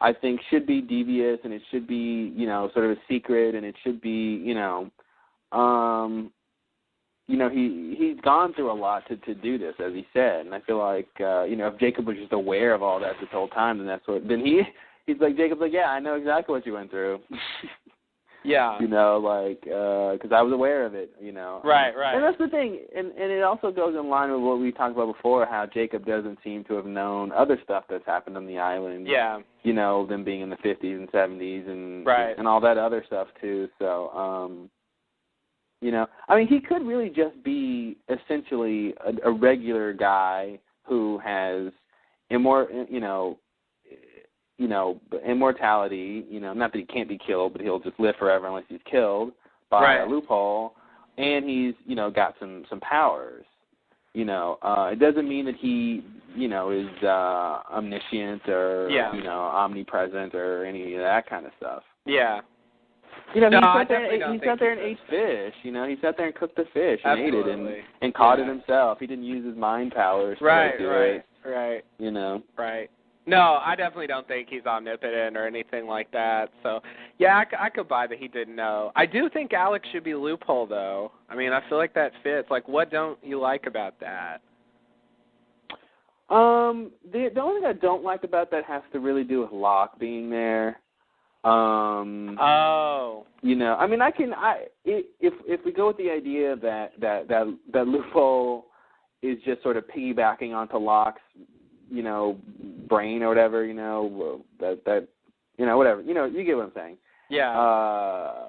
I think should be devious and it should be, sort of a secret, and it should be, he's gone through a lot to do this, as he said, and I feel like, if Jacob was just aware of all that this whole time, then he's like, Jacob's like, yeah, I know exactly what you went through. Yeah. Because I was aware of it, Right. And that's the thing, and it also goes in line with what we talked about before, how Jacob doesn't seem to have known other stuff that's happened on the island. Yeah. Them being in the 50s and 70s and right. and all that other stuff too. So, I mean, he could really just be essentially a regular guy who has immortality, not that he can't be killed, but he'll just live forever unless he's killed by a loophole, and he's, got some powers. It doesn't mean that he, is omniscient or, omnipresent or any of that kind of stuff. Yeah. He sat there and ate fish. He sat there and cooked the fish and ate it and caught it himself. He didn't use his mind powers to do it. Right. Right. No, I definitely don't think he's omnipotent or anything like that. So, yeah, I could buy that he didn't know. I do think Alex should be Loophole, though. I mean, I feel like that fits. Like, what don't you like about that? The only thing I don't like about that has to really do with Locke being there. I mean, if we go with the idea that Loophole is just sort of piggybacking onto Locke's, brain or whatever, whatever, you get what I'm saying. Yeah.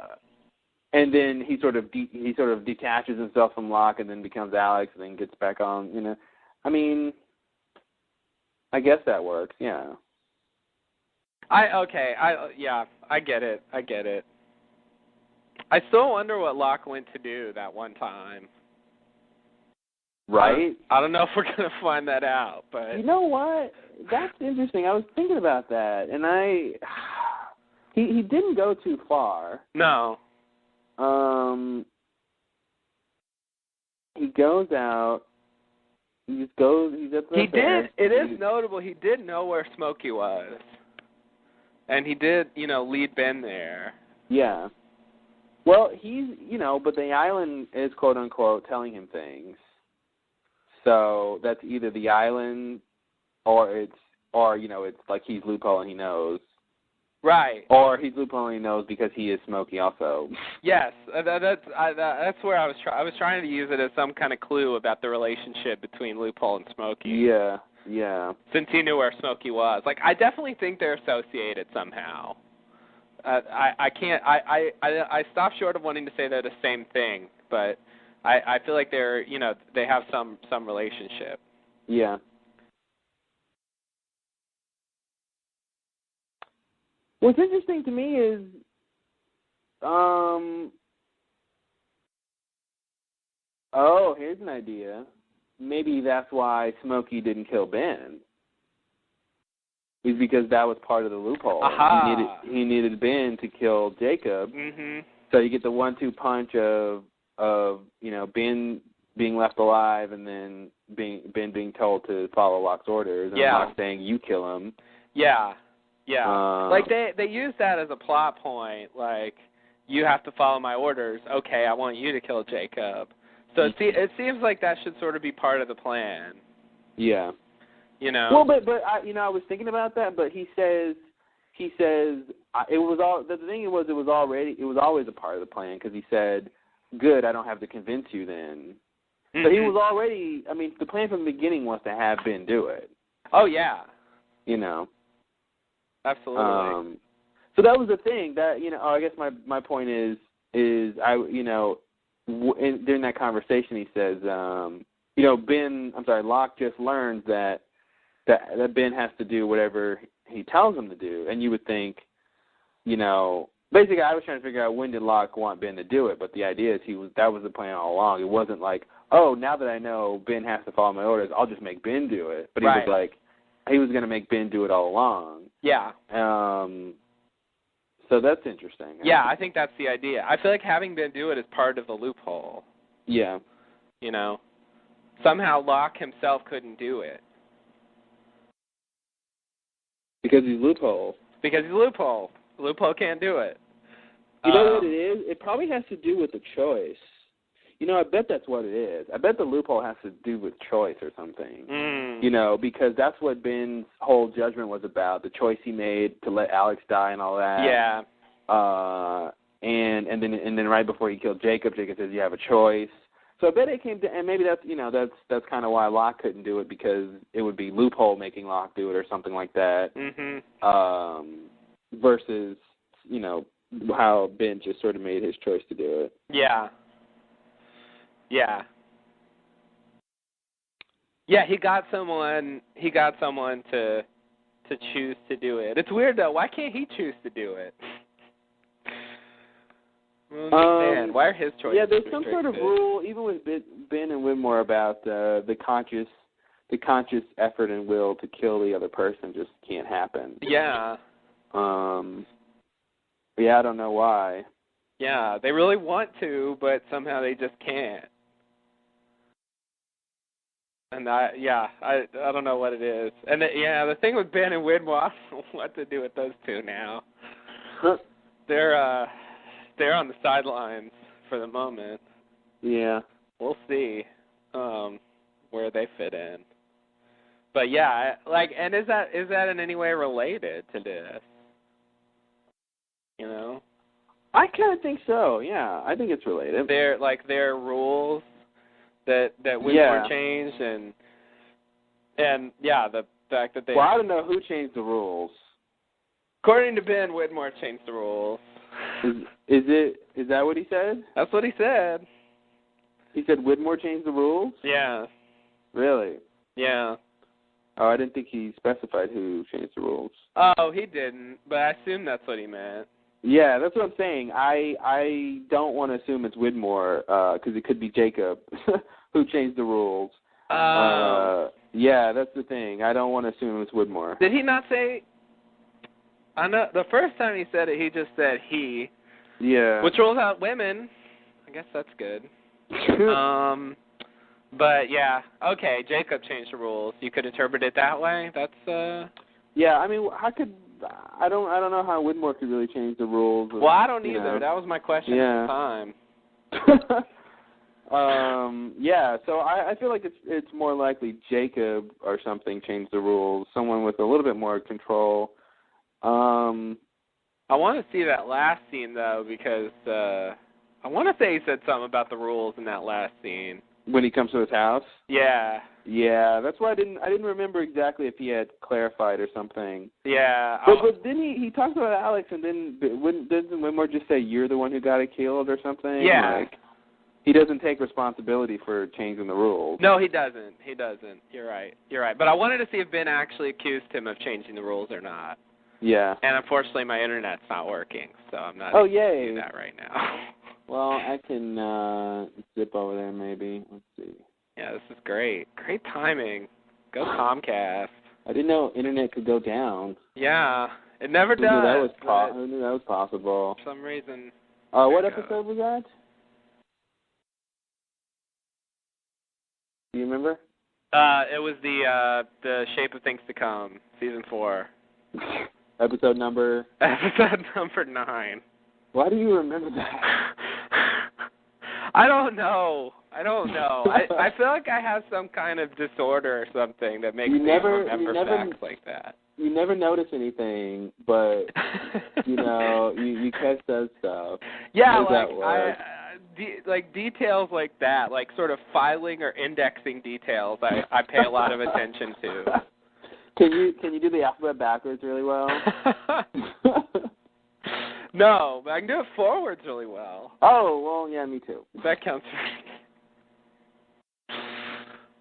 And then he sort of detaches himself from Locke and then becomes Alex and then gets back on, I mean, I guess that works, yeah. I get it. I still wonder what Locke went to do that one time. right? I don't know if we're going to find that out, but... You know what? That's interesting. I was thinking about that, and he didn't go too far. No. He goes out. He's at the fair. It is notable. He did know where Smokey was, and he did, lead Ben there. Yeah. Well, but the island is quote unquote telling him things. So that's either the island, or it's like he's Loophole and he knows. Right. Or he's Loophole and he knows because he is Smokey also. Yes, that's where I was trying. I was trying to use it as some kind of clue about the relationship between Loophole and Smokey. Yeah. Since he knew where Smokey was, I definitely think they're associated somehow. I can't. I stopped short of wanting to say they're the same thing, but I feel like they're they have some relationship. Yeah. What's interesting to me is, here's an idea. Maybe that's why Smokey didn't kill Ben. Is because that was part of the loophole. Aha. He needed Ben to kill Jacob. Mm-hmm. So you get the 1-2 punch of Ben being left alive, and then Ben being told to follow Locke's orders, and Locke saying you kill him. Yeah. Yeah. They use that as a plot point. Like, you have to follow my orders. Okay, I want you to kill Jacob. So it seems like that should sort of be part of the plan. Yeah. Well, but I was thinking about that. But he says it was all. The thing was, it was always a part of the plan, because he said, "Good, I don't have to convince you then." Mm-hmm. So he was already. I mean, the plan from the beginning was to have Ben do it. Oh yeah. Absolutely. So that was the thing that I guess my point is during that conversation he says Locke just learns that Ben has to do whatever he tells him to do, and you would think basically I was trying to figure out when did Locke want Ben to do it, but the idea is that was the plan all along. It wasn't like, oh, now that I know Ben has to follow my orders, I'll just make Ben do it, but he was like, he was going to make Ben do it all along. Yeah. So that's interesting. Yeah, I think that's the idea. I feel like having Ben do it is part of the loophole. Yeah. Somehow Locke himself couldn't do it. Because he's Loophole. Loophole can't do it. You know what it is? It probably has to do with the choice. I bet that's what it is. I bet the loophole has to do with choice or something. Because that's what Ben's whole judgment was about, the choice he made to let Alex die and all that. Yeah. And then right before he killed Jacob says you have a choice. So I bet it came to, and maybe that's that's kind of why Locke couldn't do it, because it would be Loophole making Locke do it or something like that. Mm-hmm. Versus how Ben just sort of made his choice to do it. Yeah. Yeah. Yeah, he got someone to choose to do it. It's weird though. Why can't he choose to do it? I don't understand. Why are his choices? Yeah, there's some sort of rule, even with Ben and Widmore, about the conscious effort and will to kill the other person just can't happen. Yeah. Yeah, I don't know why. Yeah, they really want to, but somehow they just can't. And I don't know what it is. And the thing with Ben and Widmore, I don't know what to do with those two now. They're on the sidelines for the moment. Yeah. We'll see where they fit in. But yeah, and is that in any way related to this? I kind of think so. Yeah, I think it's related. Their rules that Widmore changed, and the fact that they. Well, I don't know who changed the rules. According to Ben, Widmore changed the rules. Is that what he said? That's what he said. He said Widmore changed the rules? Yeah. Really? Yeah. Oh, I didn't think he specified who changed the rules. Oh, he didn't, but I assume that's what he meant. Yeah, that's what I'm saying. I don't want to assume it's Widmore, because it could be Jacob. who changed the rules. Yeah, that's the thing. I don't want to assume it was Widmore. Did he not say? I know the first time he said it, he just said he. Yeah. Which rules out women. I guess that's good. But yeah, okay. Jacob changed the rules. You could interpret it that way. That's. Yeah, I mean, I don't know how Widmore could really change the rules. Well, I don't either. That was my question at the time. Yeah, so I feel like it's more likely Jacob or something changed the rules. Someone with a little bit more control. I want to see that last scene though, because I want to say he said something about the rules in that last scene. When he comes to his house? Yeah. Yeah, that's why I didn't remember exactly if he had clarified or something. Yeah. But then he talks about Alex, and then doesn't Widmore just say you're the one who got it killed or something? Yeah. Like, he doesn't take responsibility for changing the rules. No, he doesn't. You're right. But I wanted to see if Ben actually accused him of changing the rules or not. Yeah. And unfortunately, my internet's not working, so I'm not able to do that right now. Well, I can zip over there maybe. Let's see. Yeah, this is great. Great timing. Go Comcast. I didn't know internet could go down. Yeah, it never does. I knew that was possible. For some reason. What episode was that? Do you remember? It was the Shape of Things to Come, season 4. Episode number? Episode number 9. Why do you remember that? I don't know. I feel like I have some kind of disorder or something that makes me remember facts like that. You never notice anything, but you catch those stuff. Yeah, like details like that, like sort of filing or indexing details. I pay a lot of attention to. Can you do the alphabet backwards really well? No, but I can do it forwards really well. Oh, well, yeah, me too. That counts for me.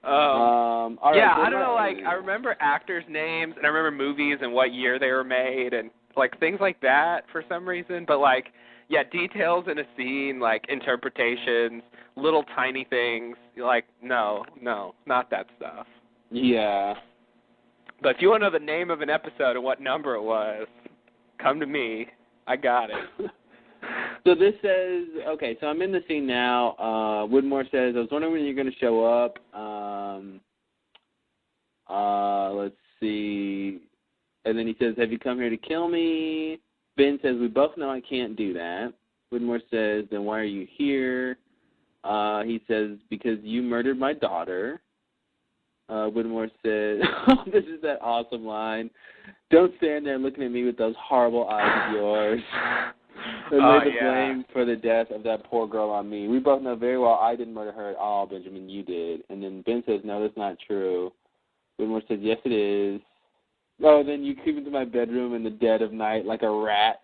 All right, yeah, I don't know, like, I remember actors' names, and I remember movies and what year they were made, and, like, things like that for some reason, but, like, yeah, details in a scene, like, interpretations, little tiny things, like, no, not that stuff. Yeah. But if you want to know the name of an episode and what number it was, come to me. I got it. So this says, okay, so I'm in the scene now. Widmore says, I was wondering when you're going to show up. Let's see. And then he says, have you come here to kill me? Ben says, we both know I can't do that. Widmore says, then why are you here? He says, because you murdered my daughter. Widmore said, this is that awesome line. Don't stand there looking at me with those horrible eyes of yours. And lay the blame for the death of that poor girl on me. We both know very well I didn't murder her at all, Benjamin, you did. And then Ben says, no, that's not true. Widmore says, yes, it is. Oh, then you creep into my bedroom in the dead of night like a rat.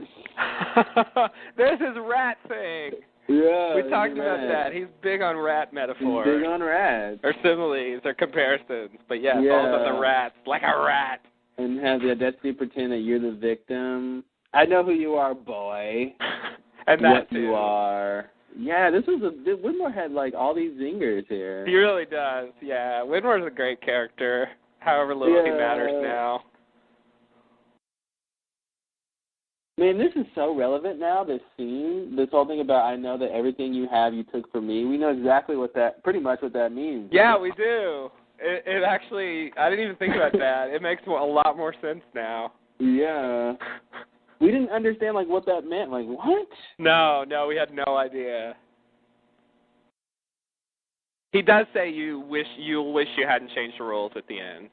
There's his rat thing. Yeah. We talked about that. He's big on rat metaphors. He's big on rats. Or similes or comparisons. But yes, all about the rats. Like a rat. And have the audacity to pretend that you're the victim. I know who you are, boy. And that's what you are. Yeah, Widmore had like all these zingers here. He really does, yeah. Widmore's a great character, however little he matters now. Man, this is so relevant now, this scene. This whole thing about I know that everything you have you took from me. We know exactly pretty much what that means. Yeah, we do. It actually, I didn't even think about that. It makes a lot more sense now. Yeah. We didn't understand, like, what that meant. Like, what? No, we had no idea. He does say you'll wish you hadn't changed the rules at the end.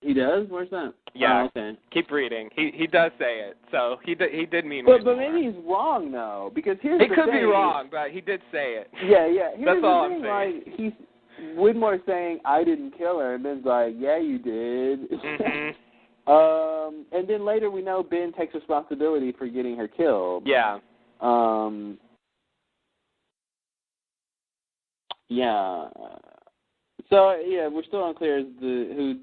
He does? Where's that? Yeah. Oh, okay. Keep reading. He does say it, so he did mean. But maybe he's wrong though, because here's the thing. He could be wrong, but he did say it. Yeah. Here's That's all the thing, I'm saying. Like Widmore saying I didn't kill her, and Ben's like, yeah, you did. Mm-hmm. And then later we know Ben takes responsibility for getting her killed. Yeah. Yeah. So yeah, we're still unclear as to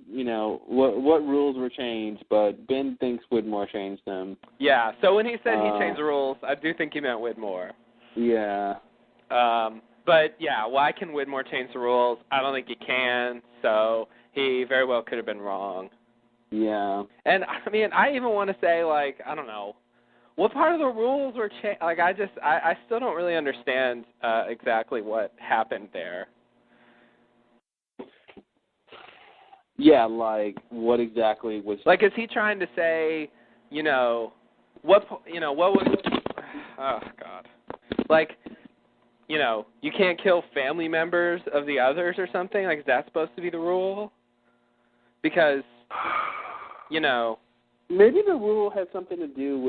what rules were changed, but Ben thinks Widmore changed them. Yeah. So when he said he changed the rules, I do think he meant Widmore. Yeah. But, yeah, why can Widmore change the rules? I don't think he can, so he very well could have been wrong. Yeah. And, I mean, I even want to say, like, I don't know, what part of the rules were changed? Like, I still don't really understand exactly what happened there. Yeah, like, what exactly was... Like, is he trying to say, what was... Oh, God. Like, you can't kill family members of the others or something? Like, is that supposed to be the rule? Because, Maybe the rule has something to do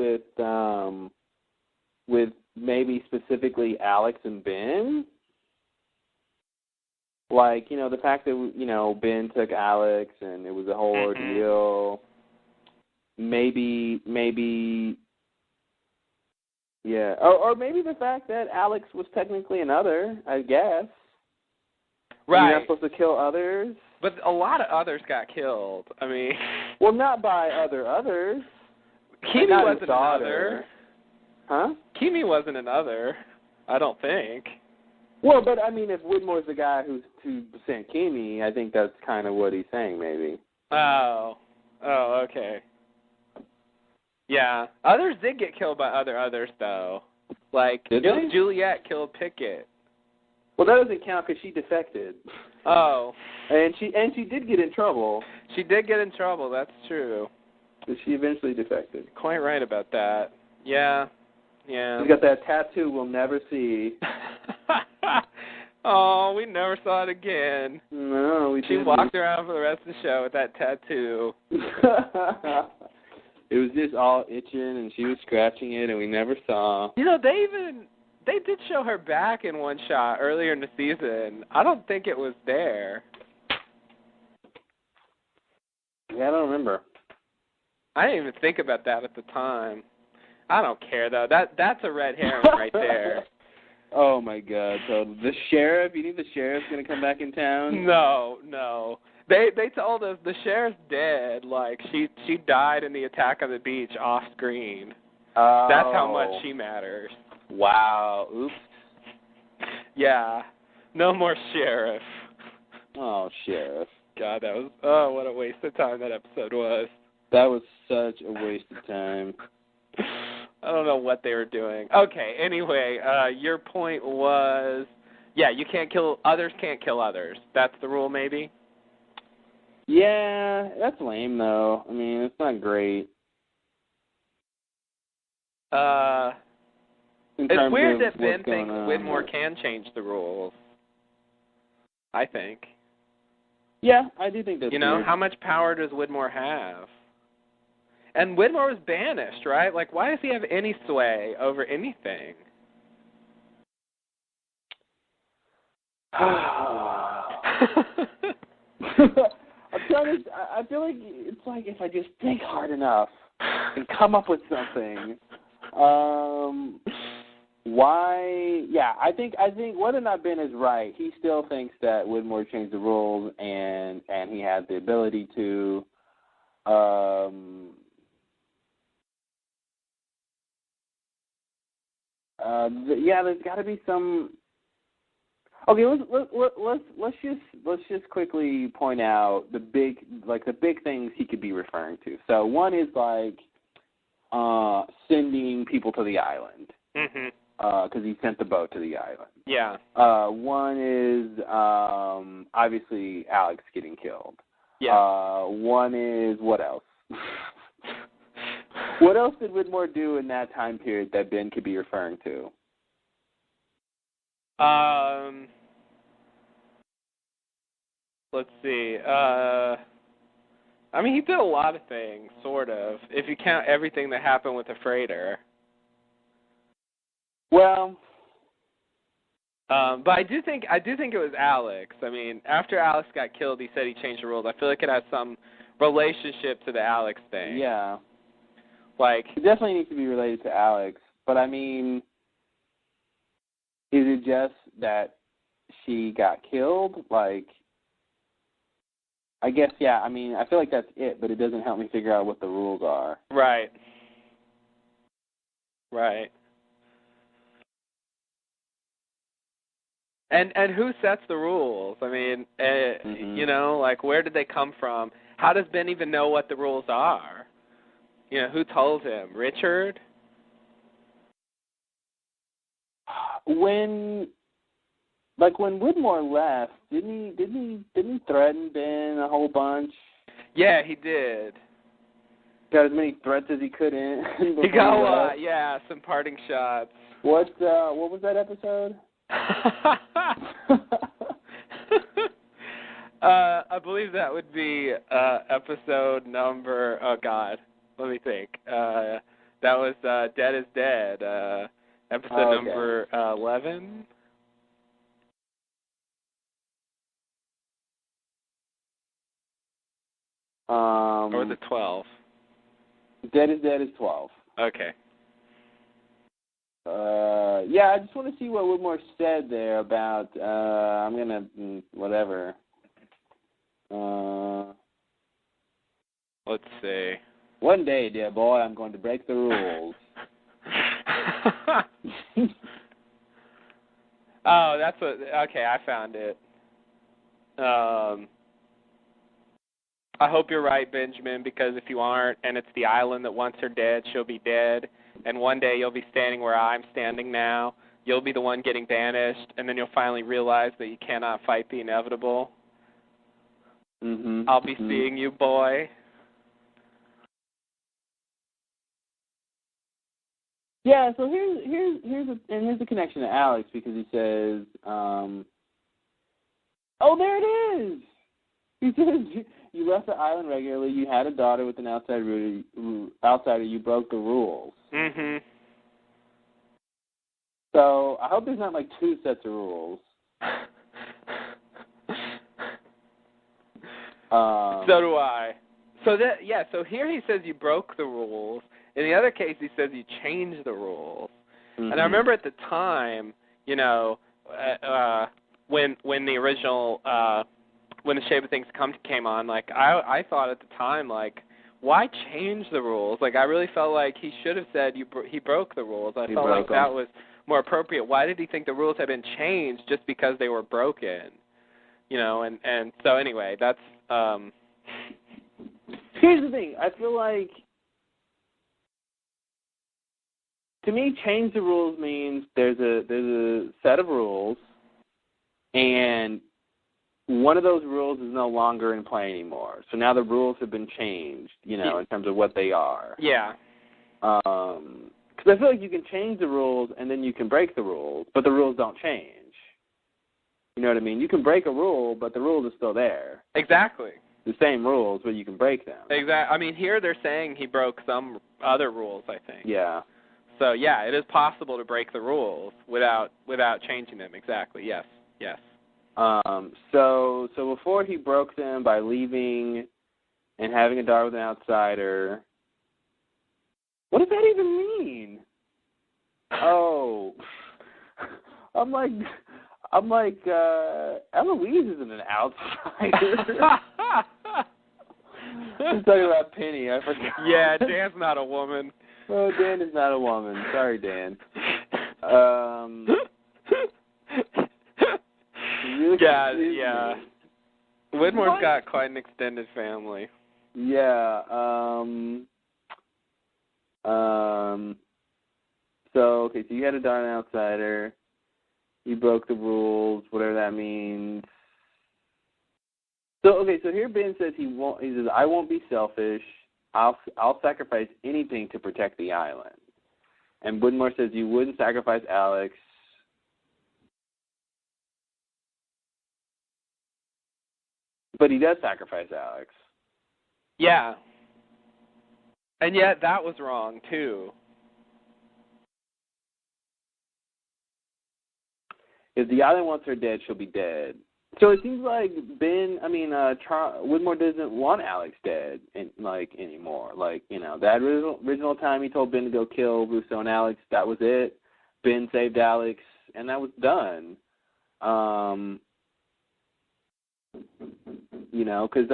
with maybe specifically Alex and Ben. Like, the fact that, Ben took Alex and it was a whole ordeal. Maybe, yeah. Or maybe the fact that Alex was technically another, I guess. Right. You're not supposed to kill others. But a lot of others got killed. I mean... Well, not by others. Kimi wasn't another. Huh? Kimi wasn't another, I don't think. Well, but, I mean, if Widmore's the guy who's 2% Kimi, I think that's kind of what he's saying, maybe. Oh, okay. Yeah. Others did get killed by others, though. Like, Juliet killed Pickett. Well, that doesn't count because she defected. Oh. And she did get in trouble. She did get in trouble, that's true. But she eventually defected. Quite right about that. Yeah. She's got that tattoo we'll never see. Oh, we never saw it again. No, we didn't. She walked around for the rest of the show with that tattoo. It was just all itching, and she was scratching it, and we never saw. They did show her back in one shot earlier in the season. I don't think it was there. Yeah, I don't remember. I didn't even think about that at the time. I don't care, though. That's a red herring right there. Oh, my God. So the sheriff, you think the sheriff's going to come back in town? No. They told us the sheriff's dead. Like, she died in the attack on the beach off screen. Oh. That's how much she matters. Wow. Oops. Yeah. No more sheriff. Oh, sheriff. God, that was... what a waste of time that episode was. That was such a waste of time. I don't know what they were doing. Okay, anyway, your point was... Yeah, others can't kill others. That's the rule, maybe? Yeah, that's lame, though. I mean, it's not great. It's weird that Ben thinks Widmore can change the rules. I think. Yeah, I do think that's weird. How much power does Widmore have? And Widmore was banished, right? Like, why does he have any sway over anything? I feel like it's like if I just think hard enough and come up with something. Why? Yeah, I think whether or not Ben is right, he still thinks that Widmore changed the rules and he had the ability to. There's got to be some. Okay, let's just quickly point out the big things he could be referring to. So one is like sending people to the island. Mm-hmm. Because he sent the boat to the island. Yeah. One is obviously Alex getting killed. Yeah. One is what else? What else did Widmore do in that time period that Ben could be referring to? Let's see. I mean, he did a lot of things, sort of. If you count everything that happened with the freighter. Well, but I do think it was Alex. I mean, after Alex got killed, he said he changed the rules. I feel like it has some relationship to the Alex thing. Yeah. Like, it definitely needs to be related to Alex. But I mean, is it just that she got killed? Like, I guess, yeah. I mean, I feel like that's it, but it doesn't help me figure out what the rules are. Right. And who sets the rules? I mean, you know, like, where did they come from? How does Ben even know what the rules are? You know, who told him? Richard? When Whitmore left, didn't he threaten Ben a whole bunch? Yeah, he did. Got as many threats as he could in. He got some parting shots. What was that episode? I believe that would be episode number. Oh God, let me think. That was Dead is Dead. Episode number 11. Or was it 12? Dead is Dead is 12. Okay. Yeah, I just want to see what Whitmore said there about, I'm going to, whatever. Let's see. One day, dear boy, I'm going to break the rules. Oh, that's what, okay, I found it. I hope you're right, Benjamin, because if you aren't, and it's the island that wants her dead, she'll be dead. And one day you'll be standing where I'm standing now. You'll be the one getting banished, and then you'll finally realize that you cannot fight the inevitable. I'll be seeing you, boy. Yeah, so here's the connection to Alex, because he says, oh, there it is. He says, you left the island regularly, you had a daughter with an outsider, you broke the rules. So I hope there's not like two sets of rules. So do I. So here he says you broke the rules. In the other case, he says you changed the rules. And I remember at the time, you know, when the original when The Shape of Things came on, like I thought at the time, like, why change the rules? Like, I really felt like he should have said he broke the rules. I felt like that was more appropriate. Why did he think the rules had been changed just because they were broken? You know, and so anyway, that's Here's the thing. I feel like, to me, change the rules means there's a set of rules, and one of those rules is no longer in play anymore. So now the rules have been changed, you know, in terms of what they are. Yeah. Because I feel like you can change the rules and then you can break the rules, but the rules don't change. You know what I mean? You can break a rule, but the rule is still there. Exactly. The same rules, but you can break them. Exactly. I mean, here they're saying he broke some other rules, I think. Yeah. So, yeah, it is possible to break the rules without changing them. Exactly. Yes. Yes. So before he broke them by leaving and having a daughter with an outsider, what does that even mean? Oh, I'm like Eloise isn't an outsider. I'm talking about Penny. I forgot. Yeah, Dan's not a woman. Oh, Dan is not a woman. Sorry, Dan. Really yeah. Whitmore's got quite an extended family. Yeah. So you had a daughter, an outsider. You broke the rules, whatever that means. So here Ben says he says, I won't be selfish. I'll sacrifice anything to protect the island. And Whitmore says you wouldn't sacrifice Alex. But he does sacrifice Alex. Yeah. And yet that was wrong, too. If the island wants her dead, she'll be dead. So it seems like Whitmore doesn't want Alex dead anymore. Like, you know, that original time he told Ben to go kill Russo and Alex, that was it. Ben saved Alex, and that was done. You know, because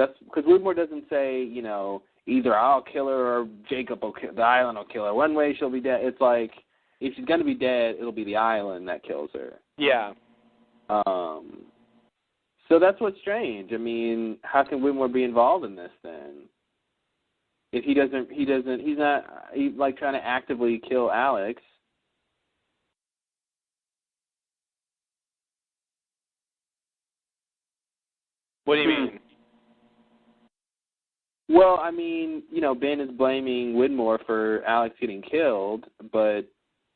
Whitmore doesn't say, you know, either I'll kill her or Jacob will kill the island will kill her. One way she'll be dead. It's like if she's gonna be dead, it'll be the island that kills her. Yeah. So that's what's strange. I mean, how can Whitmore be involved in this then? If he's not like trying to actively kill Alex. What do you mean? Well, I mean, Ben is blaming Whitmore for Alex getting killed, but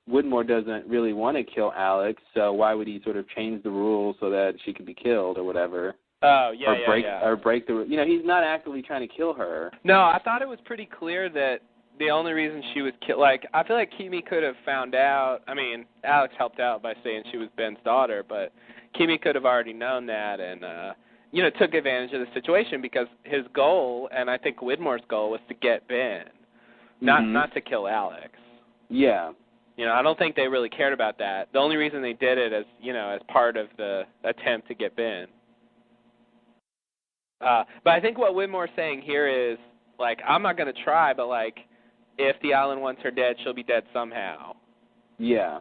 Whitmore doesn't really want to kill Alex, so why would he sort of change the rules so that she could be killed or whatever? Oh, yeah, Or break the... he's not actively trying to kill her. No, I thought it was pretty clear that the only reason she was killed... Like, I feel like Kimi could have found out... I mean, Alex helped out by saying she was Ben's daughter, but Kimi could have already known that and, took advantage of the situation because his goal, and I think Whitmore's goal, was to get Ben, not to kill Alex. Yeah. I don't think they really cared about that. The only reason they did it as part of the attempt to get Ben. But I think what Whitmore's saying here is, like, I'm not going to try, but, like, if the island wants her dead, she'll be dead somehow. Yeah.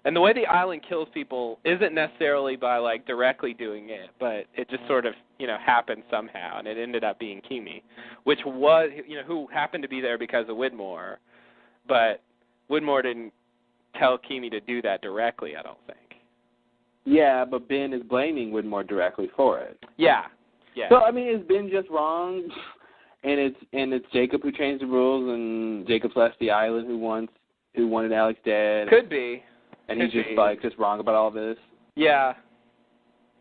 And the way the island kills people isn't necessarily by, like, directly doing it, but it just sort of, happened somehow, and it ended up being Kimi, which was, who happened to be there because of Whitmore. But Whitmore didn't tell Kimi to do that directly, I don't think. Yeah, but Ben is blaming Whitmore directly for it. Yeah. So I mean, is Ben just wrong, and it's Jacob who changed the rules, and Jacob's left the island who wanted Alex dead. Could be. And he's just wrong about all this. Yeah,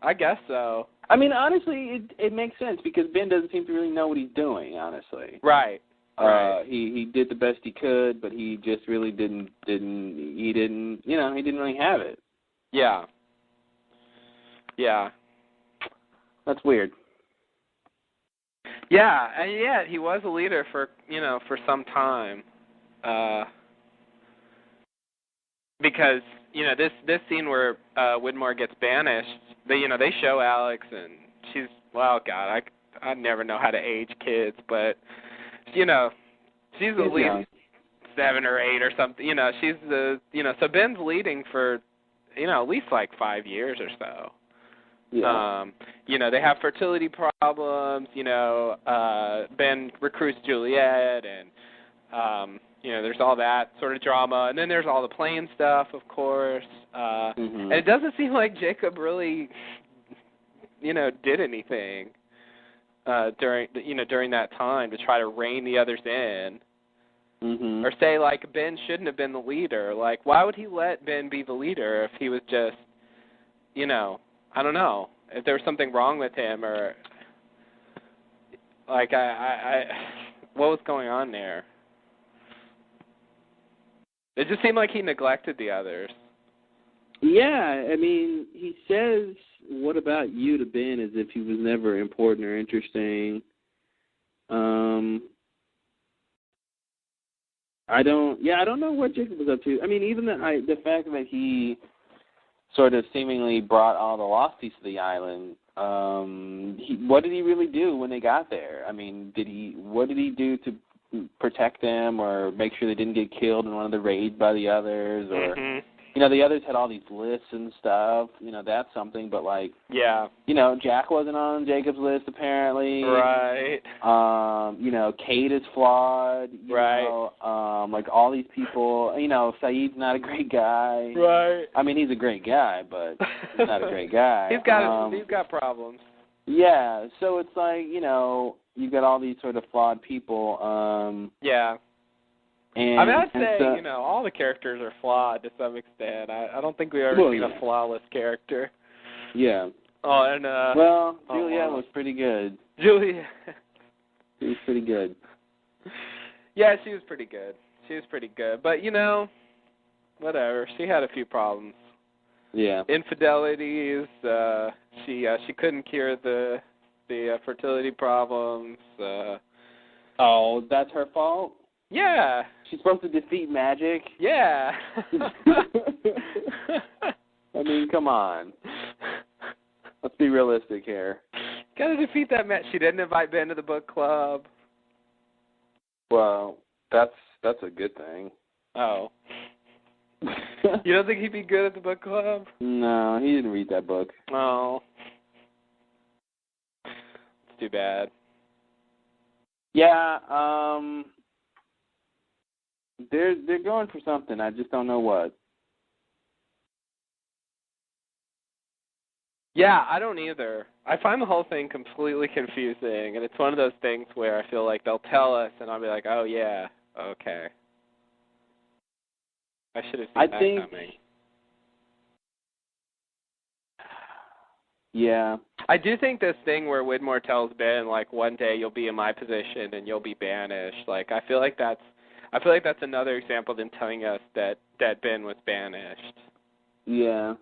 I guess so. I mean, honestly, it makes sense because Ben doesn't seem to really know what he's doing. Honestly. Right. He did the best he could, but he just really didn't really have it. Yeah. Yeah. That's weird. Yeah, and yet he was a leader for some time. Because, this scene where Whitmore gets banished, they show Alex and she's, well, God, I never know how to age kids, but she's at least 7 or 8 or something. She's so Ben's leading for, at least like 5 years or so. Yeah. They have fertility problems. Ben recruits Juliet, and there's all that sort of drama, and then there's all the plane stuff, of course. And it doesn't seem like Jacob really, did anything during that time to try to rein the others in, or say like Ben shouldn't have been the leader. Like, why would he let Ben be the leader if he was just, I don't know, if there was something wrong with him, or like what was going on there? It just seemed like he neglected the others. Yeah, I mean, he says, "What about you?" to Ben, as if he was never important or interesting. I don't know what Jacob was up to. I mean, even the fact that he sort of seemingly brought all the losties to the island. What did he really do when they got there? I mean, what did he do to protect them or make sure they didn't get killed in one of the raids by the others? Or the others had all these lists and stuff. That's something. But like, yeah, Jack wasn't on Jacob's list apparently. Right. Kate is flawed. Right. Like all these people. Saeed's not a great guy. Right. I mean, he's a great guy, but he's not a great guy. He's got problems. Yeah. So it's like you've got all these sort of flawed people. Yeah. And, I mean, I'd say, all the characters are flawed to some extent. I don't think we've ever seen a flawless character. Yeah. Oh, and, Juliet was pretty good. Juliet. She was pretty good. Yeah, she was pretty good. But, whatever. She had a few problems. Yeah. Infidelities. She couldn't cure the fertility problems. Oh, that's her fault? Yeah. She's supposed to defeat magic? Yeah. I mean, come on. Let's be realistic here. Gotta defeat that match. She didn't invite Ben to the book club. Well, that's a good thing. Oh. You don't think he'd be good at the book club? No, he didn't read that book. Oh. It's too bad. Yeah, they're going for something. I just don't know what. Yeah, I don't either. I find the whole thing completely confusing, and it's one of those things where I feel like they'll tell us, and I'll be like, oh, yeah, okay. I should have seen that coming. Yeah. I do think this thing where Widmore tells Ben, like, one day you'll be in my position and you'll be banished, like, I feel like that's another example of them telling us that Ben was banished. Yeah.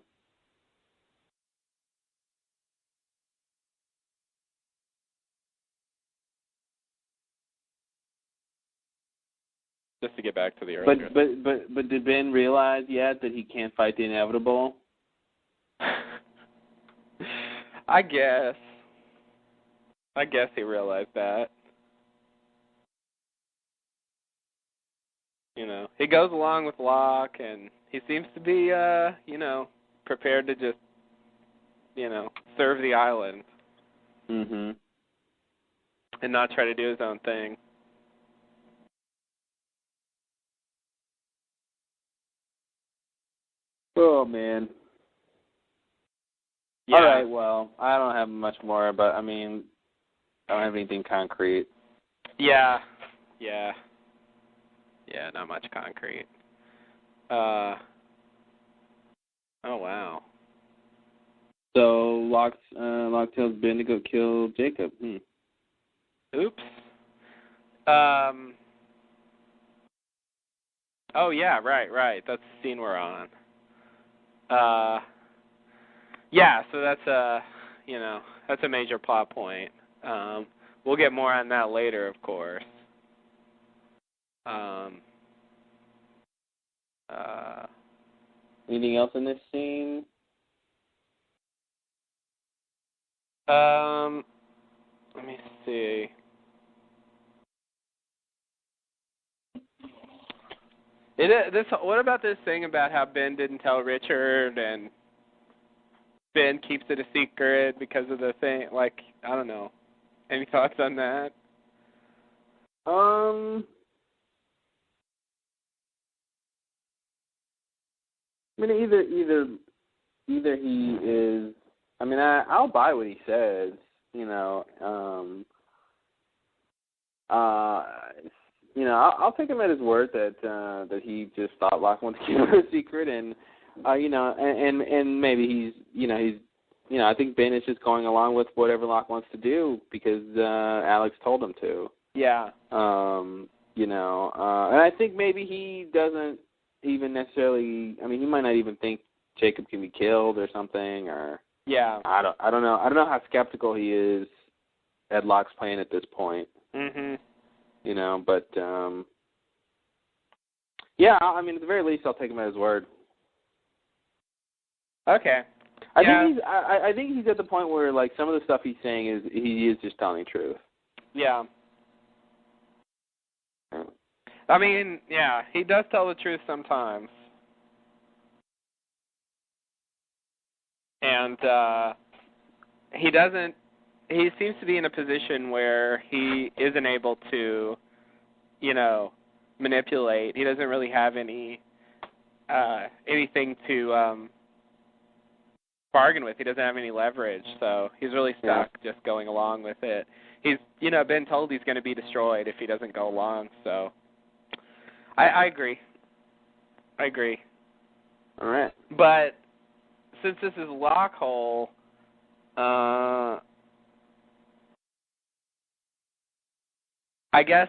Just to get back to the earlier. But did Ben realize yet that he can't fight the inevitable? I guess he realized that. You know, he goes along with Locke, and he seems to be, prepared to just, serve the island. Mm-hmm. And not try to do his own thing. Oh, man. Yeah. All right, well, I don't have much more, but, I don't have anything concrete. Yeah, not much concrete. Oh, wow. So, Locke tells Ben to go kill Jacob. Oops. Oh, yeah, right. That's the scene we're on. Yeah, so that's a major plot point. We'll get more on that later, of course. Anything else in this scene? Let me see. What about this thing about how Ben didn't tell Richard and Ben keeps it a secret because of the thing? Like, I don't know. Any thoughts on that? Either he is. I'll buy what he says. I'll take him at his word that he just thought Locke wanted to keep it a secret, and and maybe I think Ben is just going along with whatever Locke wants to do because Alex told him to. Yeah. And I think maybe he doesn't even necessarily. He might not even think Jacob can be killed or something, or yeah. I don't know. I don't know how skeptical he is at Locke's plan at this point. Mhm. But yeah. At the very least, I'll take him at his word. Okay. I think he's at the point where like some of the stuff he's saying he is just telling the truth. Yeah. He does tell the truth sometimes. And he seems to be in a position where he isn't able to, manipulate. He doesn't really have anything to bargain with. He doesn't have any leverage, so he's really stuck just going along with it. He's, been told he's going to be destroyed if he doesn't go along, so I agree. All right. But since this is Lockhole, I guess,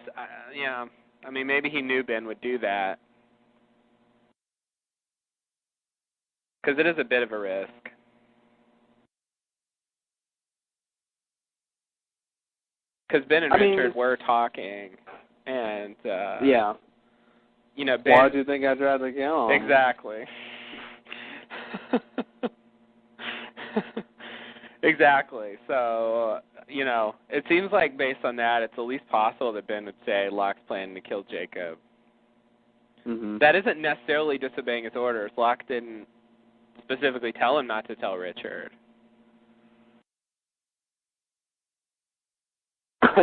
maybe he knew Ben would do that. Because it is a bit of a risk. Because Ben and Richard were talking, and yeah. Ben. Why do you think I tried to kill him? Exactly. Exactly. So, it seems like based on that, it's at least possible that Ben would say Locke's planning to kill Jacob. that isn't necessarily disobeying his orders. Locke didn't specifically tell him not to tell Richard.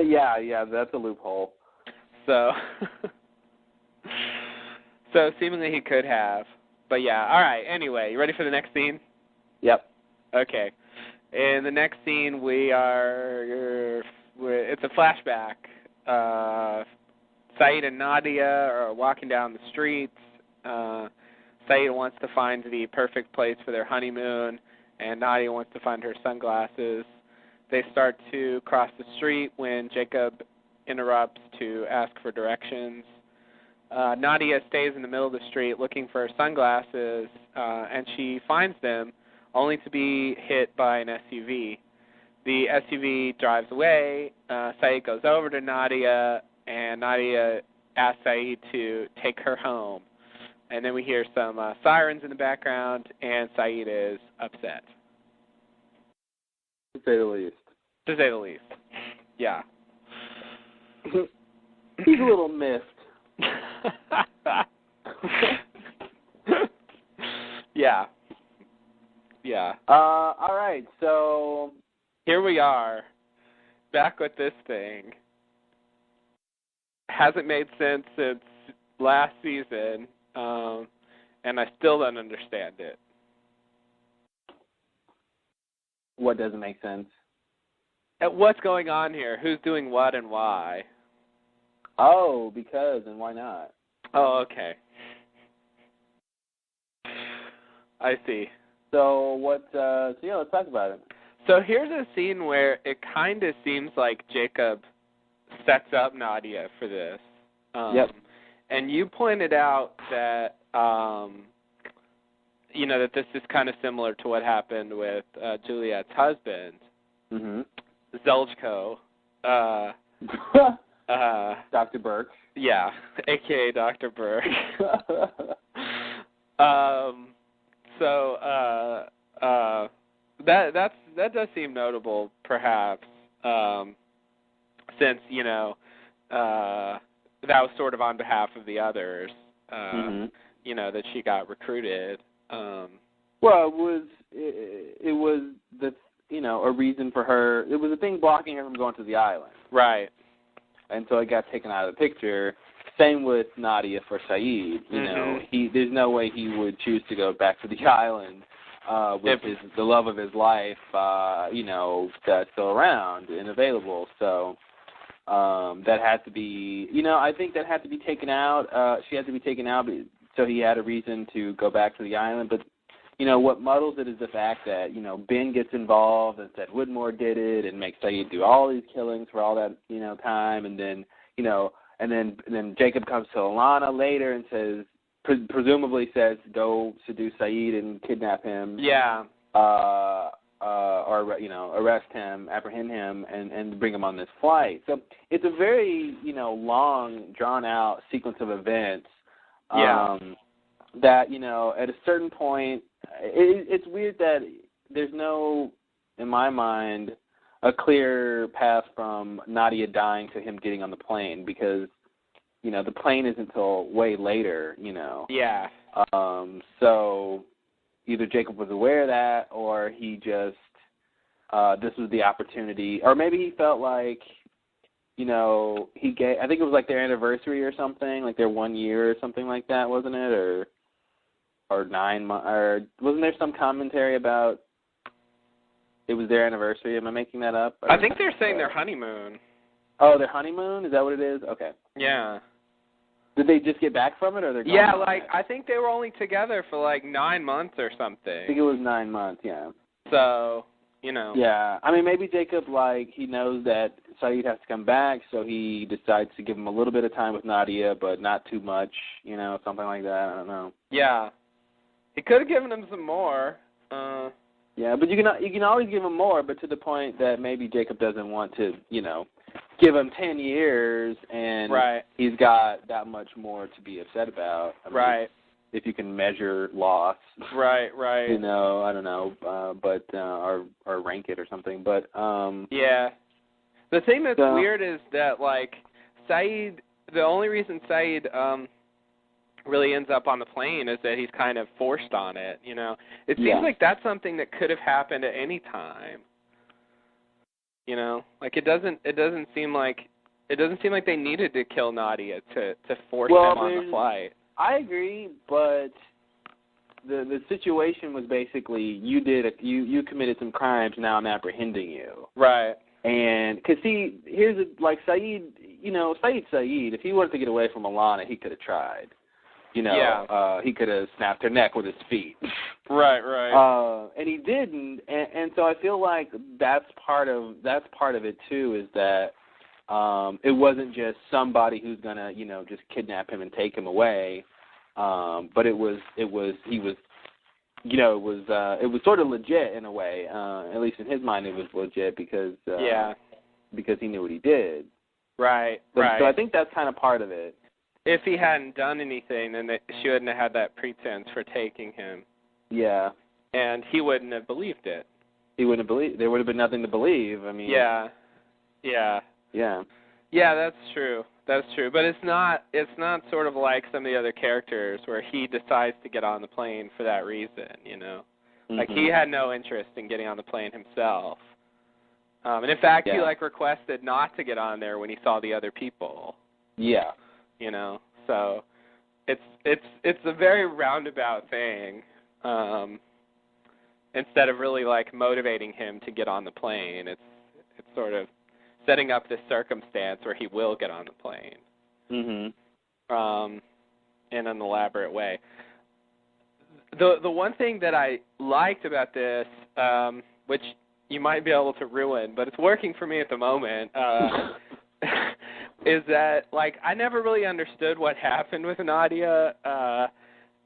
yeah, that's a loophole. So, seemingly he could have. But yeah, all right, anyway, you ready for the next scene? Yep. Okay. In the next scene, it's a flashback. Saeed and Nadia are walking down the streets. Saeed wants to find the perfect place for their honeymoon, and Nadia wants to find her sunglasses. They start to cross the street when Jacob interrupts to ask for directions. Nadia stays in the middle of the street looking for her sunglasses, and she finds them, only to be hit by an SUV. The SUV drives away. Saeed goes over to Nadia, and Nadia asks Saeed to take her home. And then we hear some sirens in the background, and Saeed is upset. To say the least. To say the least. Yeah. He's a little miffed. Yeah. Yeah. All right, so here we are, back with this thing. Hasn't made sense since last season, and I still don't understand it. What doesn't make sense? What's going on here? Who's doing what and why? Oh, because, and why not? Oh, okay. I see. So let's talk about it. So here's a scene where it kind of seems like Jacob sets up Nadia for this. Yep. And you pointed out that, that this is kind of similar to what happened with Juliet's husband, Zeljko. Dr. Burke. Yeah, a.k.a. Dr. Burke. That does seem notable, perhaps, since that was sort of on behalf of the others, that she got recruited. Well, it was a reason for her. It was a thing blocking her from going to the island. Right. And so it got taken out of the picture. Same with Nadia for Saeed. There's no way he would choose to go back to the island with the love of his life, that's still around and available. So that had to be, I think that had to be taken out. She had to be taken out so he had a reason to go back to the island. But, what muddles it is the fact that, Ben gets involved and said Woodmore did it and makes Saeed do all these killings for all that, time. And then, and then Jacob comes to Alana later and says, presumably says, go seduce Saeed and kidnap him. Yeah. Or arrest him, apprehend him, and bring him on this flight. So it's a very, long, drawn-out sequence of events. That, at a certain point, it's weird that there's no, in my mind, a clear path from Nadia dying to him getting on the plane, because, the plane isn't until way later, Yeah. So either Jacob was aware of that, or he just, this was the opportunity, or maybe he felt like, I think it was like their anniversary or something, like their 1 year or something like that, wasn't it? Or 9 months, or wasn't there some commentary about it was their anniversary? Am I making that up? I think they're saying their honeymoon. Oh, their honeymoon? Is that what it is? Okay. Yeah. Did they just get back from it, or they're going Yeah, on like, it? I think they were only together for 9 months or something. I think it was 9 months, yeah. So, Yeah, I mean, maybe Jacob, he knows that Saeed has to come back, so he decides to give him a little bit of time with Nadia, but not too much, something like that. I don't know. Yeah. He could have given him some more. Yeah, but you can always give him more, but to the point that maybe Jacob doesn't want to, give him 10 years, and he's got that much more to be upset about. I mean, if you can measure loss. Right. I don't know, or rank it or something. But yeah. The thing that's weird is that Saeed, the only reason Saeed really ends up on the plane is that he's kind of forced on it, you know. It seems like that's something that could have happened at any time. You know, like it doesn't seem like they needed to kill Nadia to force him on the flight. I agree, but the situation was basically you committed some crimes, now I'm apprehending you. Right. And because here's like Saeed, you know, Saeed, if he wanted to get away from Alana, he could have tried. You know, he could have snapped her neck with his feet. Right. And he didn't, and so I feel like that's part of it too, is that it wasn't just somebody who's gonna, you know, just kidnap him and take him away, but it was sort of legit in a way. At least in his mind, it was legit because he knew what he did. Right. So I think that's kind of part of it. If he hadn't done anything, then she wouldn't have had that pretense for taking him. Yeah. And he wouldn't have believed it. He wouldn't have believed. There would have been nothing to believe. I mean. Yeah. Yeah, that's true. That's true. But it's not sort of like some of the other characters where he decides to get on the plane for that reason, you know. Mm-hmm. Like he had no interest in getting on the plane himself. And in fact, he like requested not to get on there when he saw the other people. Yeah. You know. So it's a very roundabout thing. Instead of really like motivating him to get on the plane, it's sort of setting up this circumstance where he will get on the plane. In an elaborate way. The one thing that I liked about this, which you might be able to ruin, but it's working for me at the moment, is that like I never really understood what happened with Nadia,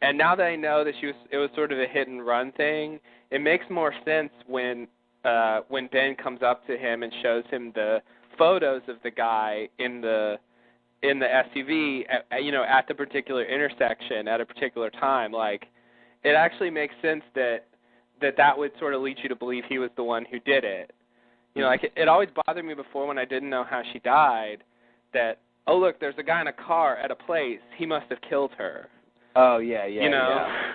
and now that I know that it was sort of a hit and run thing, it makes more sense when Ben comes up to him and shows him the photos of the guy in the SUV, at the particular intersection at a particular time. Like, it actually makes sense that would sort of lead you to believe he was the one who did it. You know, like it always bothered me before when I didn't know how she died. That look, there's a guy in a car at a place. He must have killed her. Oh yeah. You know. Yeah.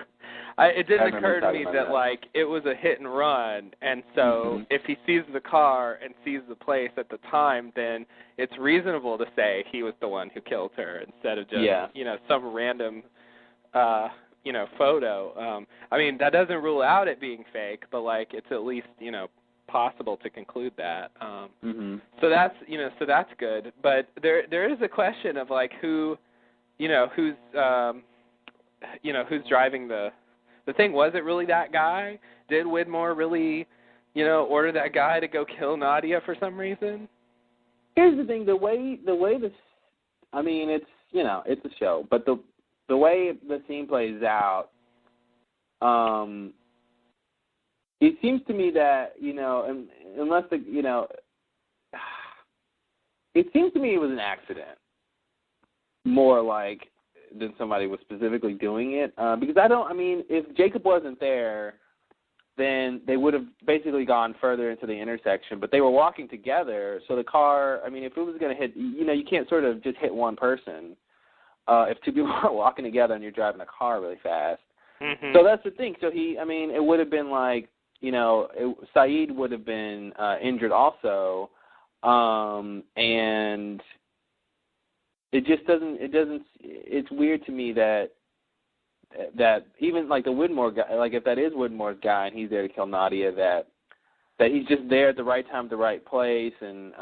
It didn't occur to me that like it was a hit and run, and so if he sees the car and sees the place at the time, then it's reasonable to say he was the one who killed her instead of just some random photo. I mean, that doesn't rule out it being fake, but like it's at least possible to conclude that. So that's good. But there is a question of like who's driving the thing. Was it really that guy? Did Widmore really, order that guy to go kill Nadia for some reason? Here's the thing: the way this, I mean, it's it's a show, but the way the scene plays out, it seems to me that unless it seems to me it was an accident, more like than somebody was specifically doing it, because if Jacob wasn't there, then they would have basically gone further into the intersection, but they were walking together, so the car, if it was going to hit, you can't sort of just hit one person if two people are walking together and you're driving a car really fast. So that's the thing. So it would have been like, Saeed would have been injured also, and it just doesn't. It's weird to me that even like the Widmore guy, like if that is Widmore's guy and he's there to kill Nadia, that he's just there at the right time, at the right place, and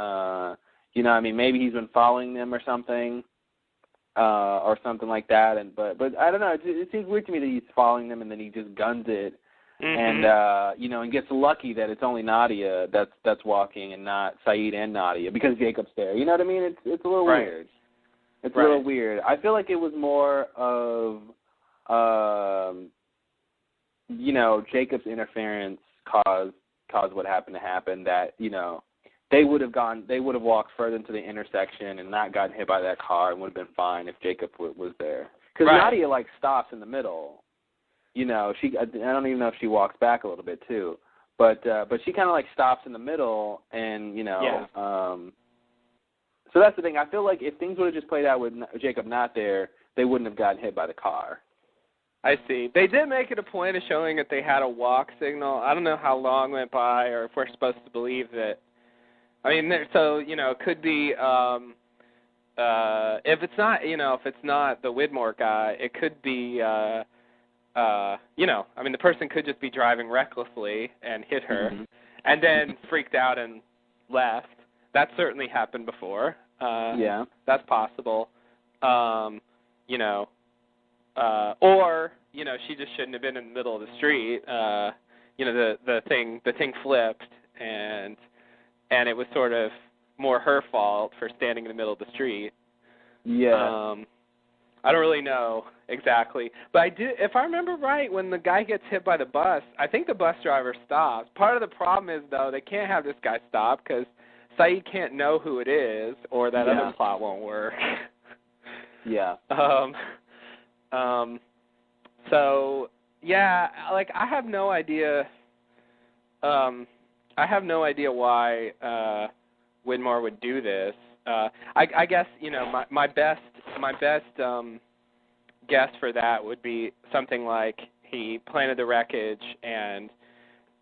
maybe he's been following them or something like that. And but I don't know. It seems weird to me that he's following them and then he just guns it, and and gets lucky that it's only Nadia that's walking and not Saeed and Nadia because Jacob's there. You know what I mean? It's a little weird. It's a little weird. I feel like it was more of, Jacob's interference caused what happened to happen. That they would have walked further into the intersection and not gotten hit by that car and would have been fine if Jacob was there. Because Nadia like stops in the middle. I don't even know if she walks back a little bit too, but she kind of like stops in the middle and So that's the thing. I feel like if things would have just played out with Jacob not there, they wouldn't have gotten hit by the car. I see. They did make it a point of showing that they had a walk signal. I don't know how long went by, or if we're supposed to believe that. I mean, so it could be. If it's not, if it's not the Widmore guy, it could be. I mean, the person could just be driving recklessly and hit her, and then freaked out and left. That's certainly happened before. Yeah, that's possible. Or she just shouldn't have been in the middle of the street. The thing flipped, and it was sort of more her fault for standing in the middle of the street. Yeah. I don't really know exactly, but I do. If I remember right, when the guy gets hit by the bus, I think the bus driver stops. Part of the problem is, though, they can't have this guy stop because Saeed can't know who it is, or that other plot won't work. Yeah. So yeah, like I have no idea. I have no idea why Widmore would do this. I guess my best guess for that would be something like he planted the wreckage and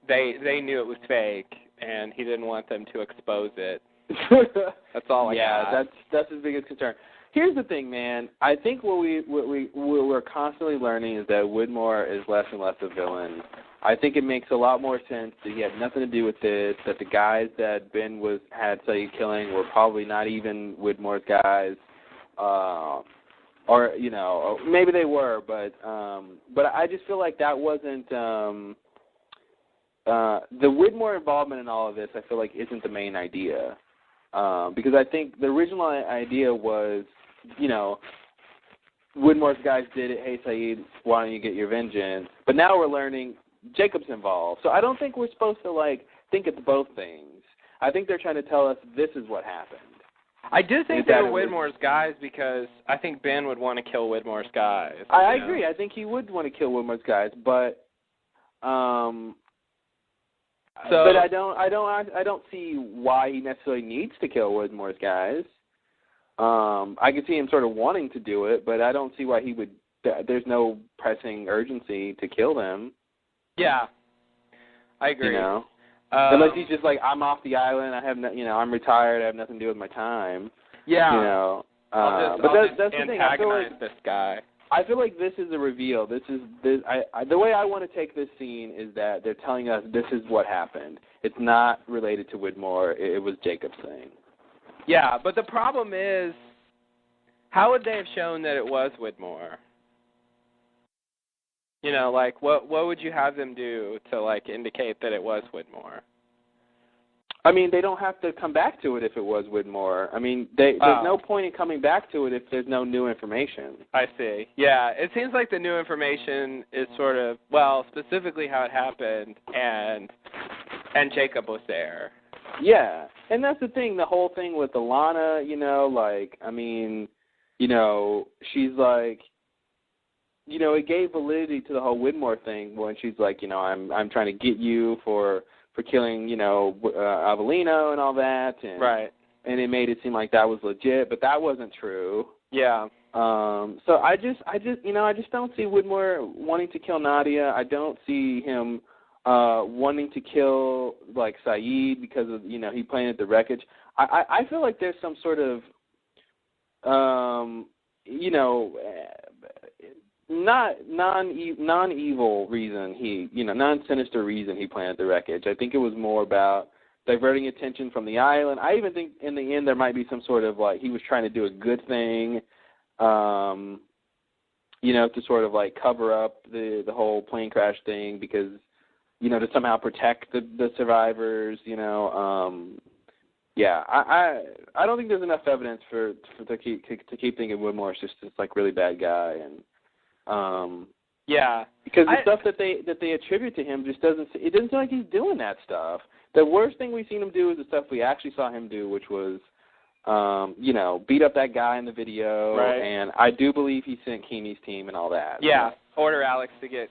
they knew it was fake and he didn't want them to expose it. That's all I got. Yeah, that's his biggest concern. Here's the thing, man. I think what we're constantly learning is that Widmore is less and less a villain. I think it makes a lot more sense that he had nothing to do with this, that the guys that Ben had Saeed killing were probably not even Widmore's guys, or maybe they were, but I just feel like that wasn't the Widmore involvement in all of this. I feel like isn't the main idea, because I think the original idea was, Widmore's guys did it. Hey, Saeed, why don't you get your vengeance? But now we're learning Jacob's involved. So I don't think we're supposed to, think it's both things. I think they're trying to tell us this is what happened. I do think they were Widmore's guys because I think Ben would want to kill Widmore's guys. I agree. I think he would want to kill Widmore's guys, but but I don't see why he necessarily needs to kill Widmore's guys. I could see him sort of wanting to do it, but I don't see why he would. There's no pressing urgency to kill them. Yeah, I agree. Unless he's just like, I'm off the island. I have, I'm retired. I have nothing to do with my time. Yeah. But that's the thing. I feel like this guy. I feel like this is a reveal. The way I want to take this scene is that they're telling us this is what happened. It's not related to Widmore. It was Jacob's thing. Yeah, but the problem is, how would they have shown that it was Widmore? What would you have them do to, indicate that it was Widmore? I mean, they don't have to come back to it if it was Widmore. I mean, there's no point in coming back to it if there's no new information. I see. Yeah, it seems like the new information is sort of, specifically how it happened, and Jacob was there. Yeah, and that's the thing, the whole thing with Alana, she's like, it gave validity to the whole Widmore thing when she's like, I'm trying to get you for killing, Avelino and all that. And, right. And it made it seem like that was legit, but that wasn't true. Yeah. So I just don't see Widmore wanting to kill Nadia. I don't see him wanting to kill Saeed because of he planted the wreckage. I feel like there's some sort of non-evil reason non-sinister reason he planted the wreckage. I think it was more about diverting attention from the island. I even think in the end there might be some sort of he was trying to do a good thing, to sort of cover up the whole plane crash thing because to somehow protect the survivors. Yeah, I don't think there's enough evidence to keep thinking Widmore is just this really bad guy and. Yeah, because the stuff that they attribute to him just doesn't seem like he's doing that stuff. The worst thing we've seen him do is the stuff we actually saw him do, which was, beat up that guy in the video. Right. And I do believe he sent Keamy's team and all that. Yeah, order Alex to get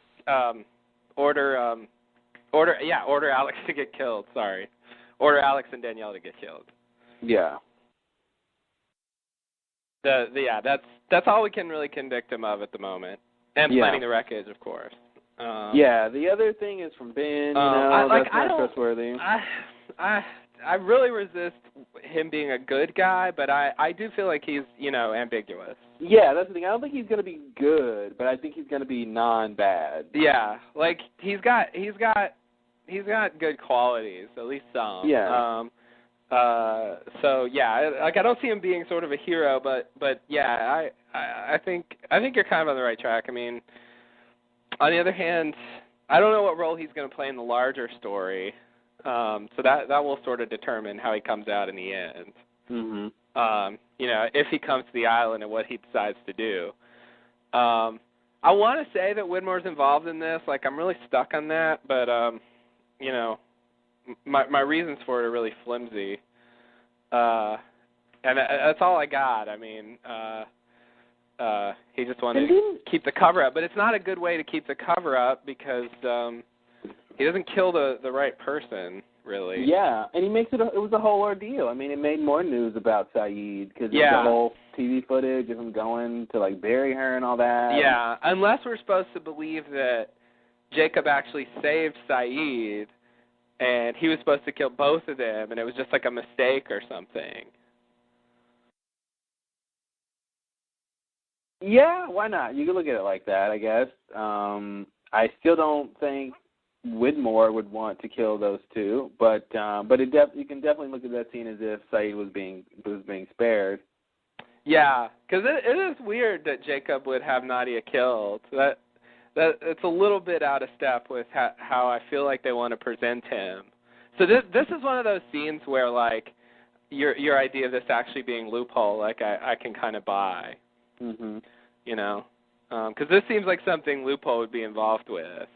order Alex to get killed. Sorry, order Alex and Danielle to get killed. Yeah. That's all we can really convict him of at the moment, and planting the wreckage, of course. The other thing is from Ben. That's not trustworthy. I really resist him being a good guy, but I do feel like he's ambiguous. Yeah, that's the thing. I don't think he's going to be good, but I think he's going to be non-bad. Yeah, like he's got good qualities, at least some. Yeah. I don't see him being sort of a hero, but yeah, I think you're kind of on the right track. I mean, on the other hand, I don't know what role he's going to play in the larger story. So that will sort of determine how he comes out in the end. Mm-hmm. If he comes to the island and what he decides to do. I want to say that Widmore's involved in this. Like, I'm really stuck on that, but my reasons for it are really flimsy. And that's all I got. I mean, he just wanted to keep the cover up, but it's not a good way to keep the cover up because he doesn't kill the right person, really. Yeah, and he makes it was a whole ordeal. I mean, it made more news about Saeed because the whole TV footage of him going to, like, bury her and all that. Yeah, unless we're supposed to believe that Jacob actually saved Saeed and he was supposed to kill both of them and it was just like a mistake or something. Yeah, why not? You can look at it like that, I guess. I still don't think Widmore would want to kill those two, but you can definitely look at that scene as if Saeed was being spared. Yeah, because it is weird that Jacob would have Nadia killed. That it's a little bit out of step with how I feel like they want to present him. So this is one of those scenes where, like, your idea of this actually being loophole, like, I can kind of buy. Mm-hmm. Because this seems like something Loophole would be involved with.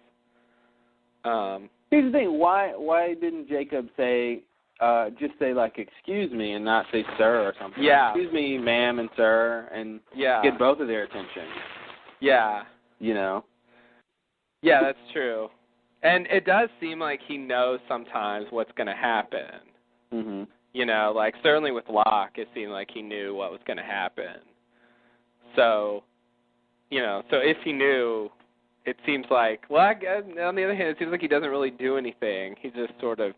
Here's the thing: why didn't Jacob just say like excuse me and not say sir or something? Yeah. Excuse me, ma'am and sir, and get both of their attention. Yeah. Yeah, that's true. And it does seem like he knows sometimes what's going to happen. Mm-hmm. Like certainly with Locke, it seemed like he knew what was going to happen. So, so if he knew, it seems like, well, on the other hand, it seems like he doesn't really do anything. He just sort of,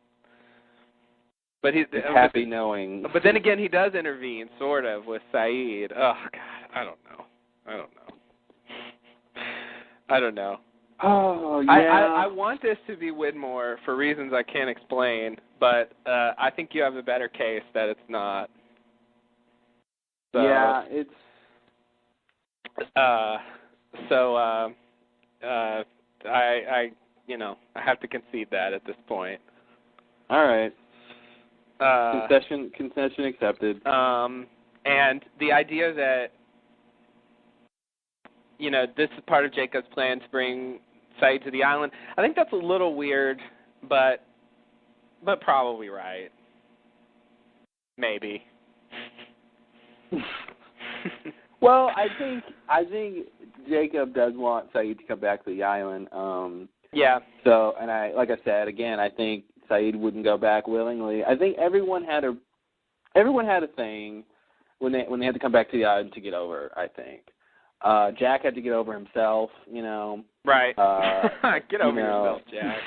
but he's happy knowing. But then again, he does intervene, sort of, with Saeed. Oh, God, I don't know. Oh, yeah. I want this to be Widmore for reasons I can't explain, but I think you have a better case that it's not. So, yeah, it's... I have to concede that at this point. All right. Concession accepted. And the idea that, this is part of Jacob's plan to bring Saeed to the island, I think that's a little weird, but probably right. Maybe. Well, I think Jacob does want Saeed to come back to the island. Yeah. So, and like I said again, I think Saeed wouldn't go back willingly. I think everyone had a thing when they had to come back to the island to get over. I think Jack had to get over himself. Right. Get over yourself, Jack.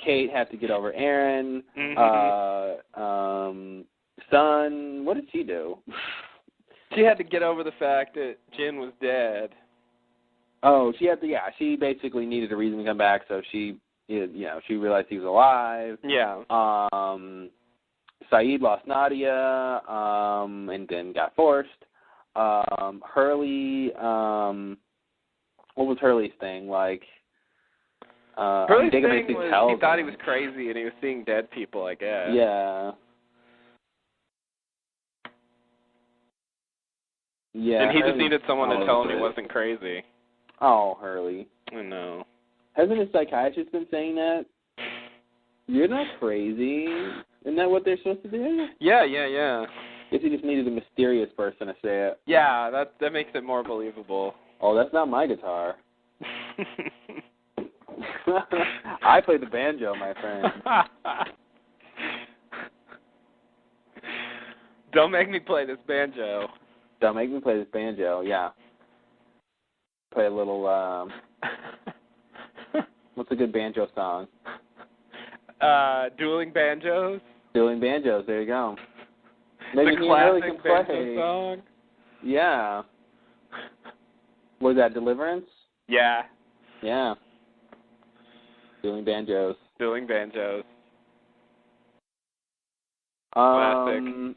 Kate had to get over Aaron. Mm-hmm. Son, what did she do? She had to get over the fact that Jin was dead. Oh, she had to. Yeah, she basically needed a reason to come back, so she realized he was alive. Yeah. Saeed lost Nadia, and then got forced. Hurley, what was Hurley's thing? Like, Hurley's thing was he thought him. he was crazy and he was seeing dead people, I guess. Yeah. Yeah. And he just needed someone to tell him he wasn't crazy. Oh, Hurley. I know. Hasn't a psychiatrist been saying that? You're not crazy. Isn't that what they're supposed to do? Yeah. Guess he just needed a mysterious person to say it. Yeah, that makes it more believable. Oh, that's not my guitar. I play the banjo, my friend. Don't make me play this banjo. Don't make me play this banjo, yeah. Play a little, what's a good banjo song? Dueling Banjos? Dueling Banjos, there you go. Maybe the he classic really can play. banjo song? Yeah. Was that Deliverance? Yeah. Yeah. Dueling Banjos. Dueling Banjos. Classic. Classic.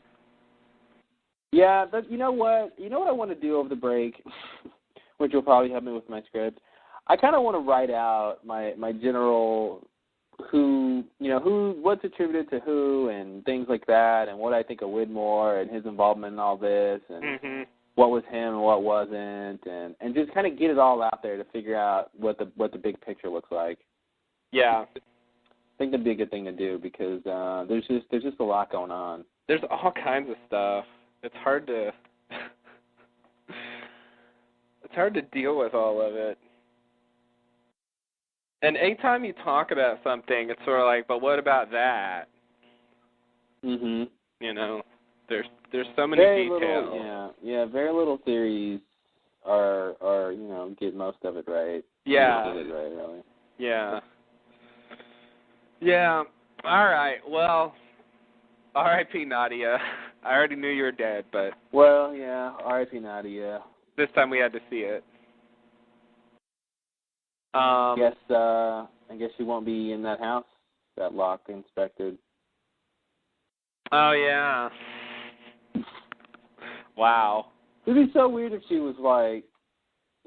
Yeah, but you know what? You know what I want to do over the break, which will probably help me with my script? I kind of want to write out my general what's attributed to who and things like that, and what I think of Widmore and his involvement in all this, and what was him and what wasn't, and just kind of get it all out there to figure out what the big picture looks like. Yeah. I think that'd be a good thing to do because there's just a lot going on. There's all kinds of stuff. It's hard to deal with all of it. And anytime you talk about something, it's sort of like, but what about that? Mhm. You know, there's so many details. Very little theories are get most of it right. Yeah. Most of it right, really. Yeah. Yeah. All right. Well, R.I.P. Nadia. I already knew you were dead, but... Well, yeah, R.I.P. Nadia. This time we had to see it. I guess she won't be in that house that Locke inspected. Oh, yeah. Wow. It'd be so weird if she was like,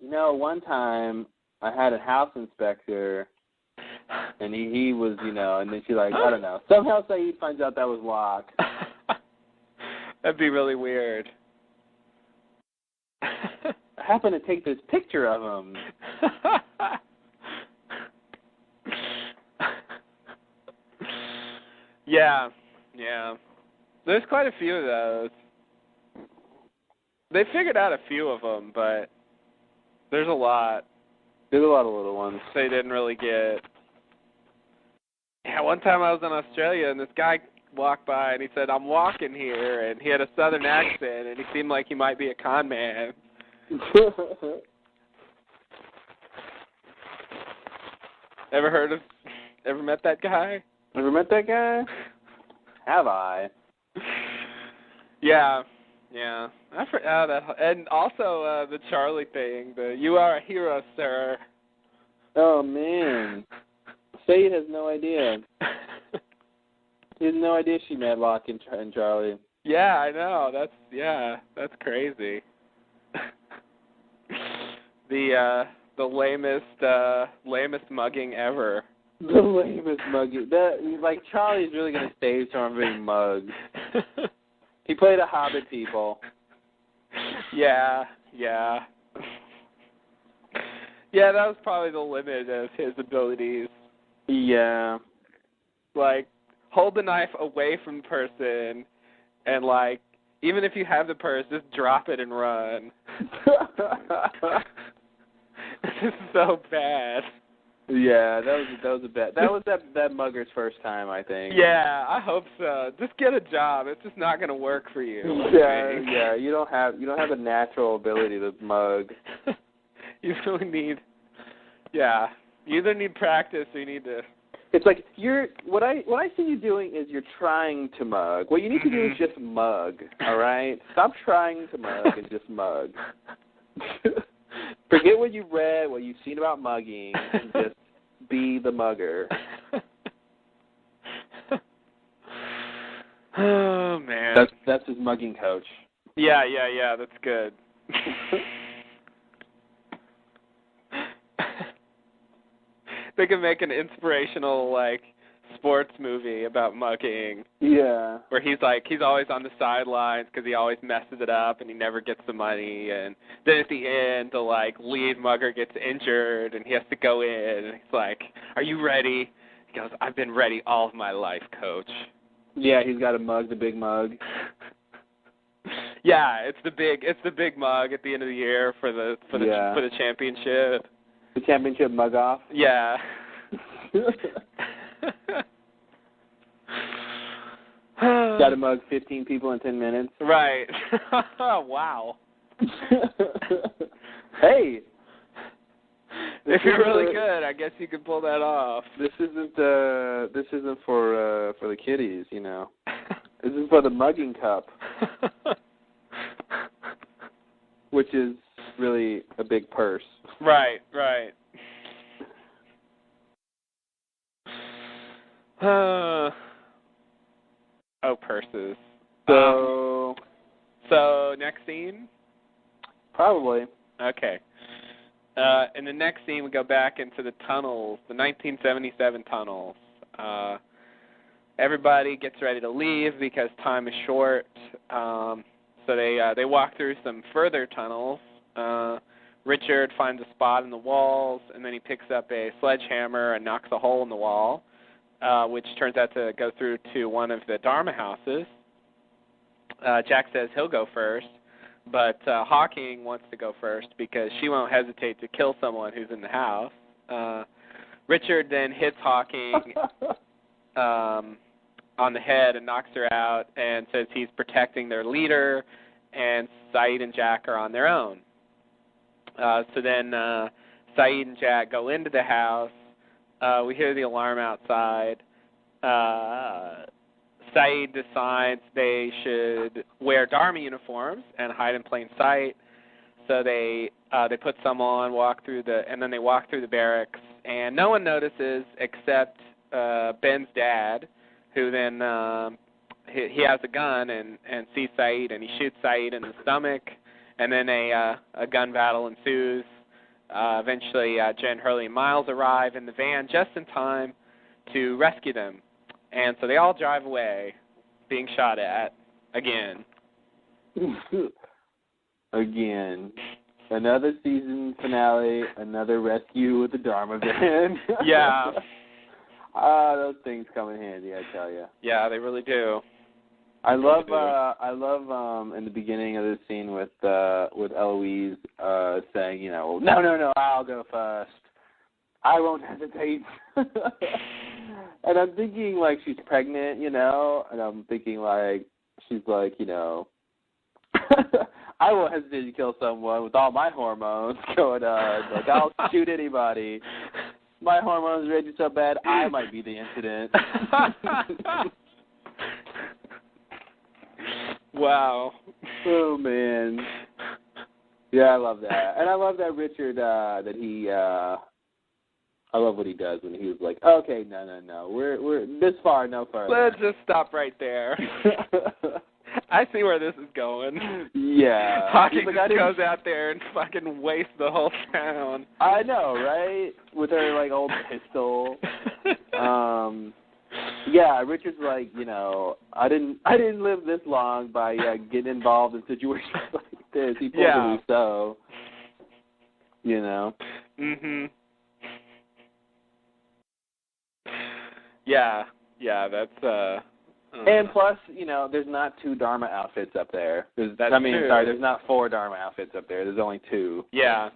one time I had a house inspector, and he was, and then she like, I don't know. Somehow Saeed finds out that was Locke. That'd be really weird. I happened to take this picture of him. Yeah. There's quite a few of those. They figured out a few of them, but there's a lot. There's a lot of little ones. They didn't really get. Yeah, one time I was in Australia, and this guy walked by, and he said, "I'm walking here," and he had a southern accent, and he seemed like he might be a con man. Ever met that guy? Ever met that guy? Have I? Yeah. I forgot that. And also the Charlie thing, the "You are a hero, sir." Oh, man. Saeed has no idea. He has no idea she met Locke and Charlie. Yeah, I know. That's crazy. The lamest mugging ever. The lamest mugging. Charlie's really gonna save from being mugged. He played a Hobbit people. Yeah. Yeah, that was probably the limit of his abilities. Yeah. Like, hold the knife away from the person, and, like, even if you have the purse, just drop it and run. This is so bad. Yeah, that was a bad. That was that mugger's first time, I think. Yeah, I hope so. Just get a job. It's just not going to work for you. Yeah. You don't have a natural ability to mug. You really need. Yeah, you either need practice or you need to. It's like what I see you doing is you're trying to mug. What you need to do is just mug. All right, stop trying to mug and just mug. Forget what you've read, what you've seen about mugging, and just be the mugger. Oh, man. That's his mugging coach. Yeah, that's good. They could make an inspirational, like, sports movie about mugging. Yeah. Where he's always on the sidelines because he always messes it up and he never gets the money. And then at the end, the, like, lead mugger gets injured and he has to go in. And he's like, "Are you ready?" He goes, "I've been ready all of my life, coach." Yeah, he's got to mug the big mug. Yeah, it's the big mug at the end of the year for the championship. The championship mug off? Yeah. Got to mug 15 people in 10 minutes. Right. Wow. Hey. If you're really good, I guess you could pull that off. This isn't for the kiddies, you know. This is for the mugging cup, which is really a big purse. Right. Purses. So next scene? Probably. Okay. In the next scene, we go back into the tunnels, the 1977 tunnels. Everybody gets ready to leave because time is short. So they walk through some further tunnels. Richard finds a spot in the walls, and then he picks up a sledgehammer and knocks a hole in the wall, which turns out to go through to one of the Dharma houses. Jack says he'll go first, but Hawking wants to go first because she won't hesitate to kill someone who's in the house. Richard then hits Hawking on the head and knocks her out and says he's protecting their leader, and Saeed and Jack are on their own. So then Saeed and Jack go into the house. We hear the alarm outside. Saeed decides they should wear Dharma uniforms and hide in plain sight. So they put some on, and then they walk through the barracks, and no one notices except Ben's dad, who then he has a gun and sees Saeed, and he shoots Saeed in the stomach, and then a gun battle ensues. Eventually, Jen, Hurley, and Miles arrive in the van just in time to rescue them. And so they all drive away, being shot at again. Again. Another season finale, another rescue with the Dharma van. Yeah. Those things come in handy, I tell you. Yeah, they really do. I love in the beginning of this scene with Eloise saying, you know, no, I'll go first. I won't hesitate. And I'm thinking like she's pregnant, you know, and I'm thinking like she's like, you know, I won't hesitate to kill someone with all my hormones going on. Like, I'll shoot anybody. My hormones are raging so bad, I might be the incident. Wow. Oh, man. Yeah, I love that. And I love that Richard, that he, I love what he does when he was like, okay, no, we're this far, no further. Let's just stop right there. I see where this is going. Yeah. Hawking just goes out there and fucking wastes the whole town. I know, right? With her, like, old pistol. Yeah, Richard's like, you know, I didn't live this long by getting involved in situations like this. He pulled me so, you know. Mhm. Yeah, that's and plus, you know, there's not 2 Dharma outfits up there. True. There's not 4 Dharma outfits up there. There's only 2. Yeah.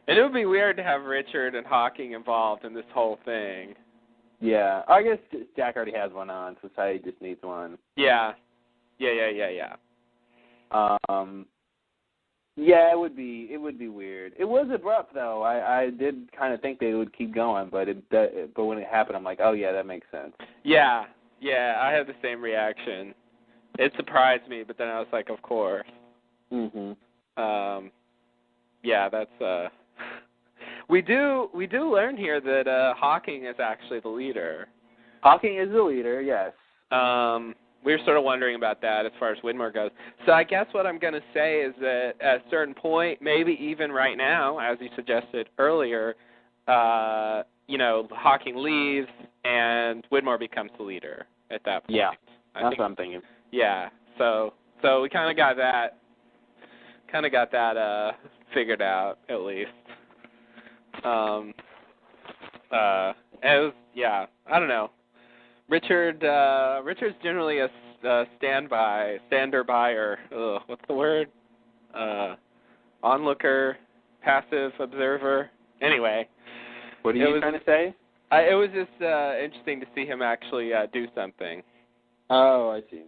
And it would be weird to have Richard and Hawking involved in this whole thing. Yeah. I guess Jack already has one on, so Saeed just needs one. Yeah. Yeah, it would be weird. It was abrupt though. I did kind of think they would keep going, but when it happened, I'm like, oh yeah, that makes sense. Yeah, I had the same reaction. It surprised me, but then I was like, of course. Mhm. Yeah, that's We do learn here that Hawking is actually the leader. Hawking is the leader, yes. We were sort of wondering about that as far as Widmore goes. So I guess what I'm going to say is that at a certain point, maybe even right now, as you suggested earlier, you know, Hawking leaves and Widmore becomes the leader at that point. Yeah, that's what I'm thinking. Yeah, so we kind of got that figured out at least. I don't know. Richard's generally a stander by, or what's the word? Onlooker, passive observer. Anyway. What are you trying to say? It was just interesting to see him actually do something. Oh, I see.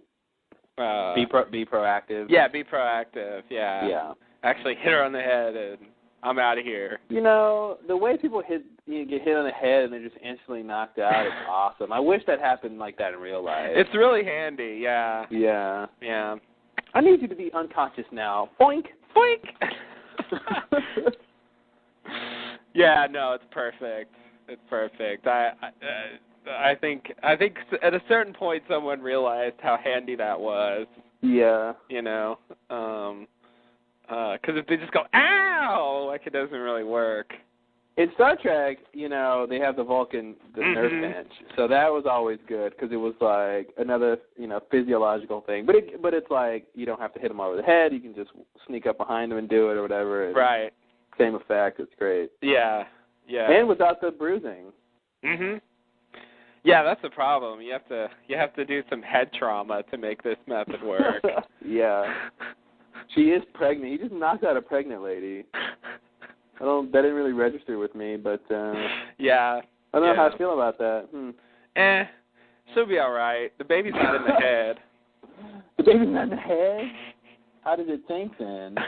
Be proactive. Yeah, be proactive. Yeah. Yeah. Actually hit her on the head and I'm out of here. You know, the way people get hit on the head and they're just instantly knocked out is awesome. I wish that happened like that in real life. It's really handy, yeah. Yeah. Yeah. I need you to be unconscious now. Boink! Boink! Yeah, no, it's perfect. It's perfect. I think at a certain point someone realized how handy that was. Yeah. You know, because if they just go ow, like it doesn't really work. In Star Trek, you know, they have the Vulcan, the nerve bench, so that was always good because it was like another, you know, physiological thing. But it's like you don't have to hit them over the head; you can just sneak up behind them and do it or whatever. Right. Same effect. It's great. Yeah. Yeah. And without the bruising. Mhm. Yeah, that's the problem. You have to do some head trauma to make this method work. Yeah. She is pregnant. He just knocked out a pregnant lady. That didn't really register with me, but yeah. I don't know how I feel about that. She'll be all right. The baby's not in the head. The baby's not in the head? How does it think then?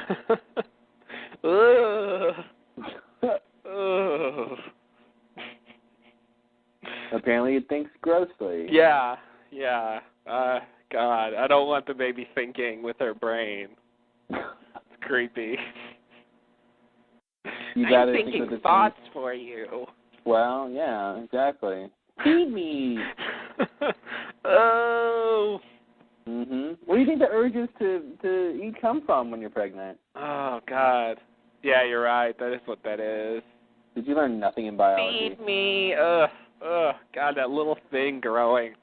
Apparently it thinks grossly. Yeah. God, I don't want the baby thinking with her brain. It's creepy. I'm thinking thoughts for you. Well, yeah, exactly. Feed me. Oh. Mhm. Where do you think the urges to eat come from when you're pregnant? Oh God. Yeah, you're right. That is what that is. Did you learn nothing in biology? Feed me. God, that little thing growing.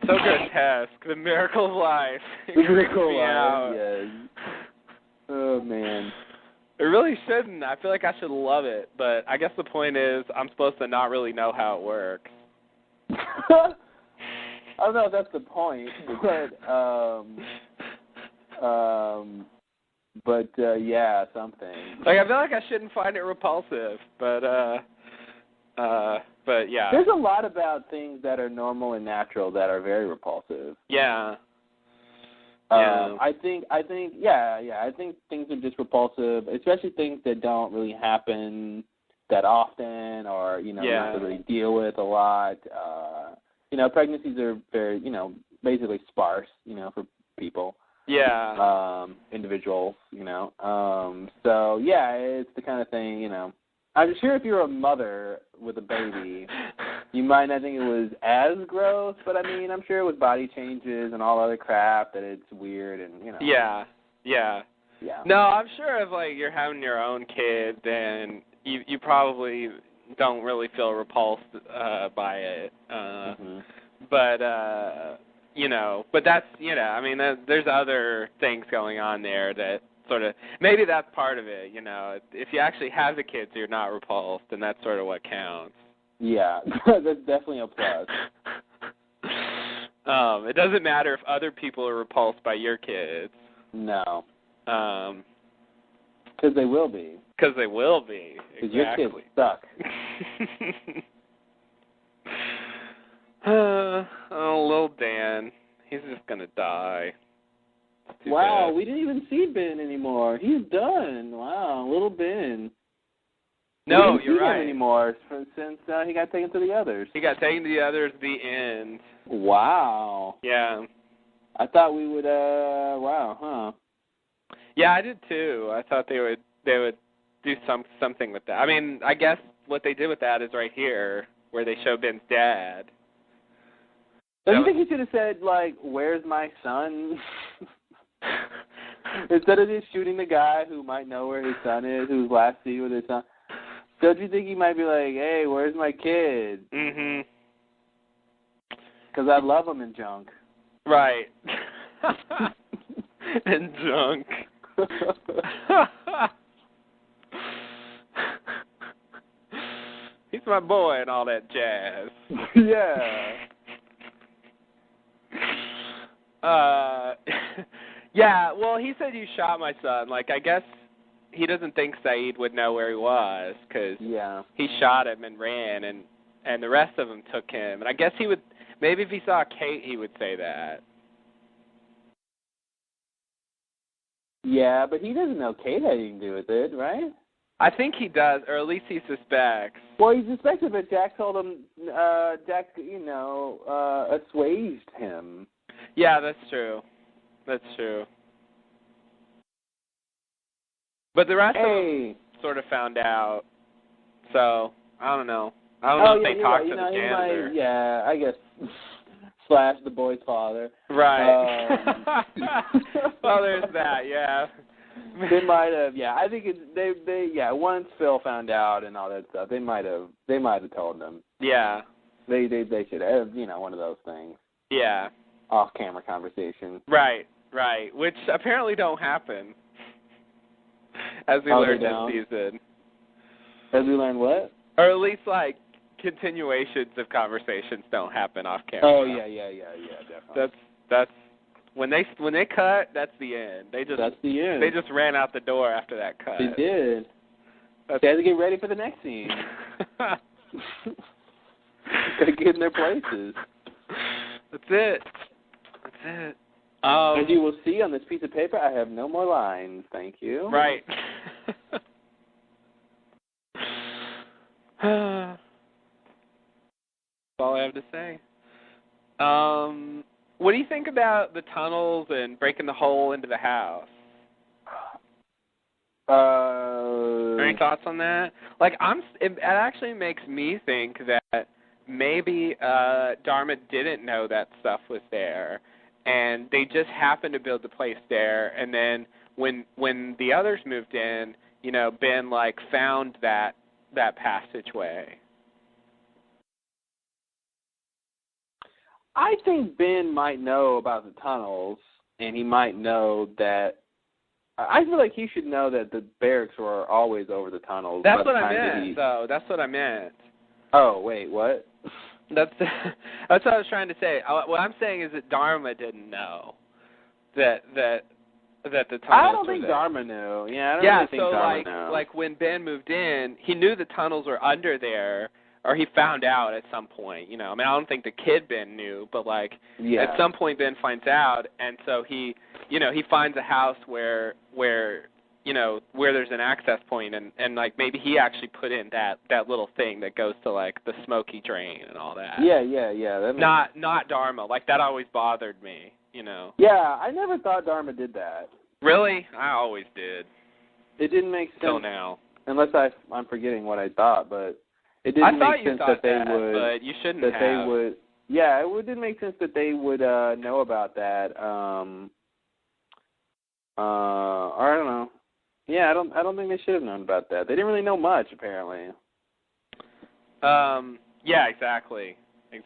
So grotesque. The miracle of life. The miracle of life. Yes. Oh man. It really shouldn't. I feel like I should love it, but I guess the point is I'm supposed to not really know how it works. I don't know if that's the point, but yeah, something. Like I feel like I shouldn't find it repulsive, but yeah. There's a lot about things that are normal and natural that are very repulsive. Yeah. I think things are just repulsive, especially things that don't really happen that often, or you have to really deal with a lot. Pregnancies are very, basically sparse, for people. Yeah. Individuals, So yeah, it's the kind of thing, I'm sure if you're a mother with a baby, you might not think it was as gross, but I mean, I'm sure it was body changes and all other crap that it's weird and, Yeah. Yeah. No, I'm sure if, like, you're having your own kid, then you probably don't really feel repulsed by it. But that's, I mean, there's other things going on there that sort of, maybe that's part of it, If you actually have the kids, you're not repulsed, and that's sort of what counts. Yeah, that's definitely a plus. It doesn't matter if other people are repulsed by your kids. No. Because they will be. Because they will be. Exactly. Your kids suck. Little Dan. He's just going to die. Wow, bad. We didn't even see Ben anymore. He's done. Wow, little Ben. No, we didn't you're see right. him anymore since he got taken to the others. He got taken to the others at the end. Wow. Yeah. I thought we would. Wow, huh? Yeah, I did too. I thought they would do something with that. I mean, I guess what they did with that is right here, where they show Ben's dad. Don't you think he should have said, like, "Where's my son?" Instead of just shooting the guy who might know where his son is, who's last seen with his son. Don't you think he might be like, "Hey, where's my kid?" Mhm. Because I love him in junk. Right. And junk. He's my boy and all that jazz. Yeah. Yeah, well, he said you shot my son. Like, I guess he doesn't think Saeed would know where he was because he shot him and ran, and the rest of them took him. And I guess he would Maybe if he saw Kate, he would say that. Yeah, but he doesn't know Kate had anything to do with it, right? I think he does, or at least he suspects. Well, he suspected, but Jack told him, assuaged him. Yeah, that's true. That's true. But the rest of them sort of found out, so I don't know. I don't know if they talked to the janitor. I guess. Slash the boy's father. Right. Well, there's that, yeah. They might have, I think once Phil found out and all that stuff, they might have told them. Yeah. They should have, one of those things. Yeah. Off-camera conversation. Right, which apparently don't happen. As we learned this season. As we learned what? Or at least, continuations of conversations don't happen off camera. Oh, yeah, definitely. That's when they cut, that's the end. That's the end. They just ran out the door after that cut. They did. They had to get ready for the next scene. Gotta get in their places. That's it. As you will see on this piece of paper, I have no more lines. Thank you. Right. That's all I have to say. What do you think about the tunnels and breaking the hole into the house? Any thoughts on that? It actually makes me think that maybe Dharma didn't know that stuff was there, and they just happened to build the place there. And then when the others moved in, Ben found that passageway. I think Ben might know about the tunnels, and he might know that. I feel like he should know that the barracks were always over the tunnels. That's what I meant, though. That's what I meant. Oh, wait, what? That's what I was trying to say. What I'm saying is that Dharma didn't know that the tunnels I don't were think there. Dharma knew. Yeah, I don't really think Dharma knew. When Ben moved in, he knew the tunnels were under there, or he found out at some point. I don't think the kid Ben knew, but at some point Ben finds out, and so he finds a house where there's an access point, and maybe he actually put in that little thing that goes to the smoky drain and all that. Yeah. Not Dharma. That always bothered me. Yeah, I never thought Dharma did that. Really? I always did. It didn't make sense. Till now. Unless I'm forgetting what I thought, but it didn't make sense that they would. But you shouldn't have. They would. Yeah, it didn't make sense that they would know about that. Or I don't know. Yeah, I don't think they should have known about that. They didn't really know much, apparently. Yeah, exactly. I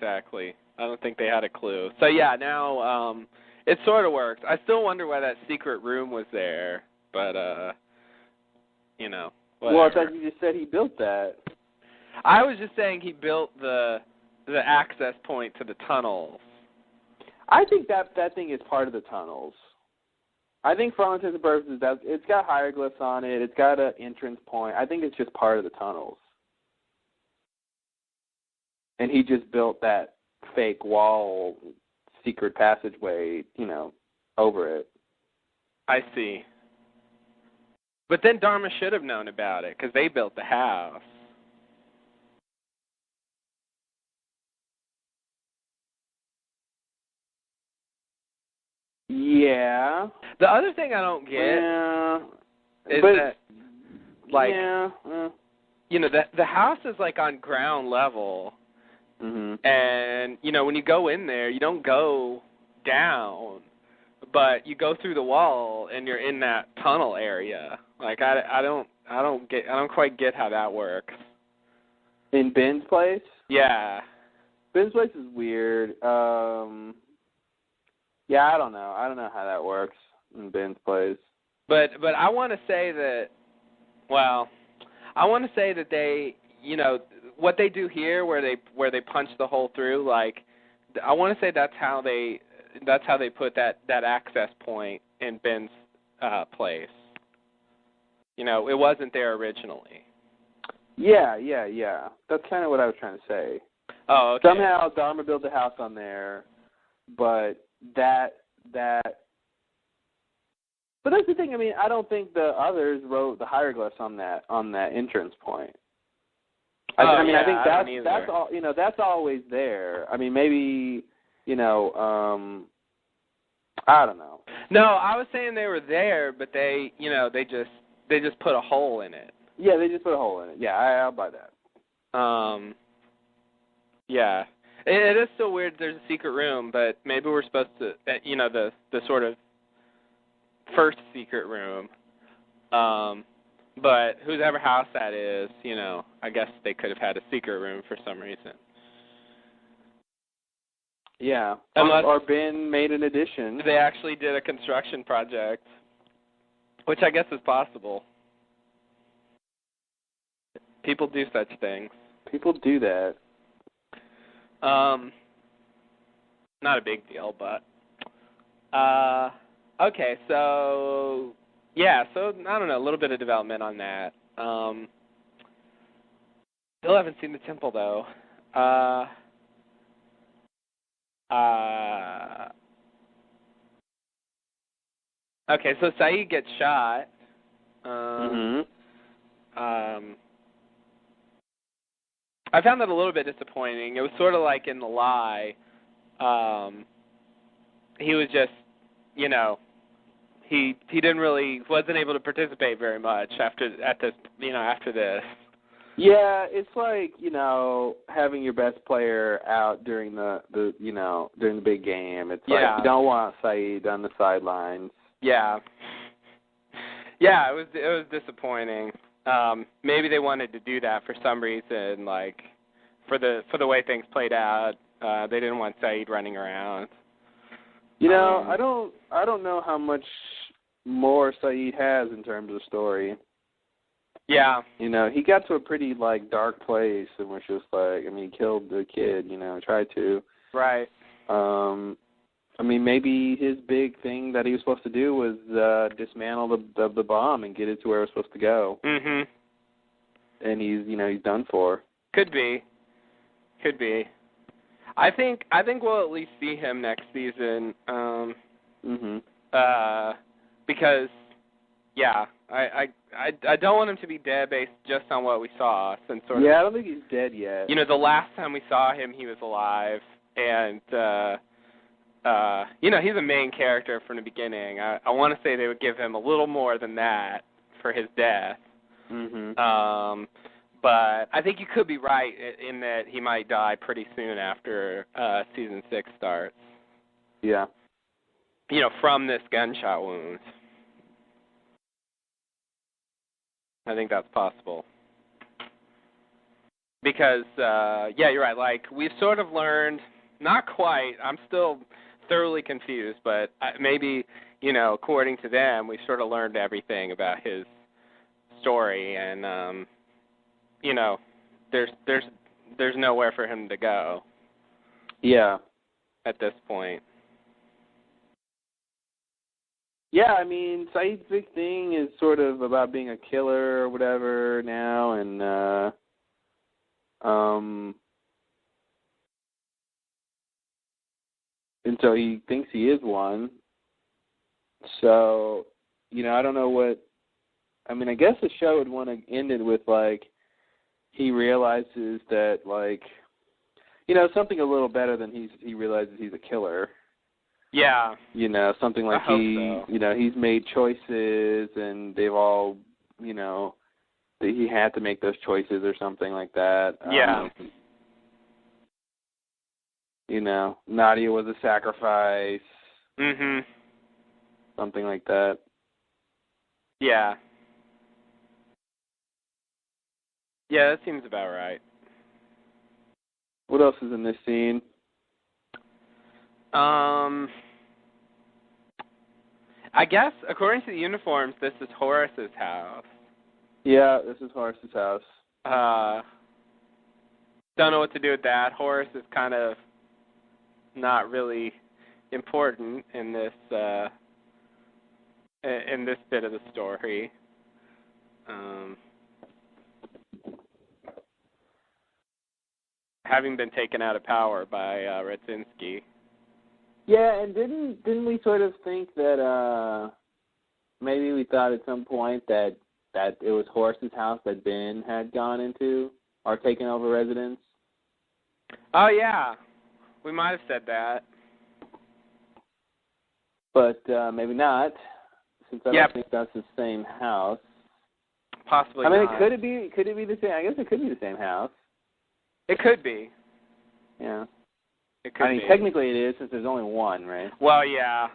don't think they had a clue. So yeah, now it sort of worked. I still wonder why that secret room was there, but whatever. Well, I thought you just said he built that. I was just saying he built the access point to the tunnels. I think that thing is part of the tunnels. I think for all intents and purposes, that it's got hieroglyphs on it. It's got an entrance point. I think it's just part of the tunnels. And he just built that fake wall, secret passageway, over it. I see. But then Dharma should have known about it because they built the house. Yeah. The other thing I don't get is that, the house is on ground level, and when you go in there, you don't go down, but you go through the wall and you're in that tunnel area. I don't quite get how that works. In Ben's place? Yeah. Ben's place is weird. Yeah, I don't know. I don't know how that works in Ben's place. But I want to say that, they, what they do here, where they punch the hole through, I want to say that's how they put that access point in Ben's place. It wasn't there originally. Yeah. That's kind of what I was trying to say. Oh, okay. Somehow Dharma built a house on there, but that. But that's the thing. I mean, I don't think the others wrote the hieroglyphs on that entrance point. I think that's all. That's always there. I mean, maybe I don't know. No, I was saying they were there, but they just put a hole in it. Yeah, they just put a hole in it. Yeah, I'll buy that. Yeah. It is still weird there's a secret room, but maybe we're supposed to, the sort of first secret room. But whoever house that is, I guess they could have had a secret room for some reason. Yeah. Unless or Ben made an addition. They actually did a construction project, which I guess is possible. People do such things. People do that. Not a big deal, but okay, so I don't know, a little bit of development on that. Still haven't seen the temple though. Okay, so Saeed gets shot. I found that a little bit disappointing. It was sort of like in The Lie. He was just, he wasn't able to participate very much after this. Yeah, it's like, having your best player out during the big game. It's like you don't want Saeed on the sidelines. Yeah. Yeah, it was disappointing. Maybe they wanted to do that for some reason, like for the way things played out. They didn't want Saeed running around. I don't know how much more Saeed has in terms of story. Yeah. He got to a pretty dark place and was just he killed the kid, tried to. Right. Maybe his big thing that he was supposed to do was dismantle the bomb and get it to where it was supposed to go. Mhm. And he's done for. Could be. I think we'll at least see him next season. Because I don't want him to be dead based just on what we saw. I don't think he's dead yet. The last time we saw him, he was alive, and he's a main character from the beginning. I want to say they would give him a little more than that for his death. But I think you could be right in that he might die pretty soon after season 6 starts. Yeah. From this gunshot wound. I think that's possible. Because, you're right. We've sort of learned, not quite, I'm still thoroughly confused, but maybe, according to them, we've sort of learned everything about his story, and, there's nowhere for him to go. Yeah. At this point. Yeah, Saeed's big thing is sort of about being a killer or whatever now, and so he thinks he is one. So, I don't know what. I guess the show would want to end it with he realizes that something a little better than he realizes he's a killer. Yeah. Something like he's made choices and they've all, that he had to make those choices or something like that. Yeah. Nadia was a sacrifice. Mhm. Something like that. Yeah. Yeah, that seems about right. What else is in this scene? I guess, according to the uniforms, this is Horace's house. Yeah, this is Horace's house. Don't know what to do with that. Horace is kind of not really important in this bit of the story. having been taken out of power by Radzinski. Yeah, and didn't we sort of think that maybe we thought at some point that it was Horace's house that Ben had gone into or taken over residence? Oh, yeah. We might have said that. But maybe not, since I don't think that's the same house. Possibly I mean, not. could it be the same? I guess it could be the same house. It could be. Yeah. It could be. Technically it is, since there's only one, right? Well, yeah.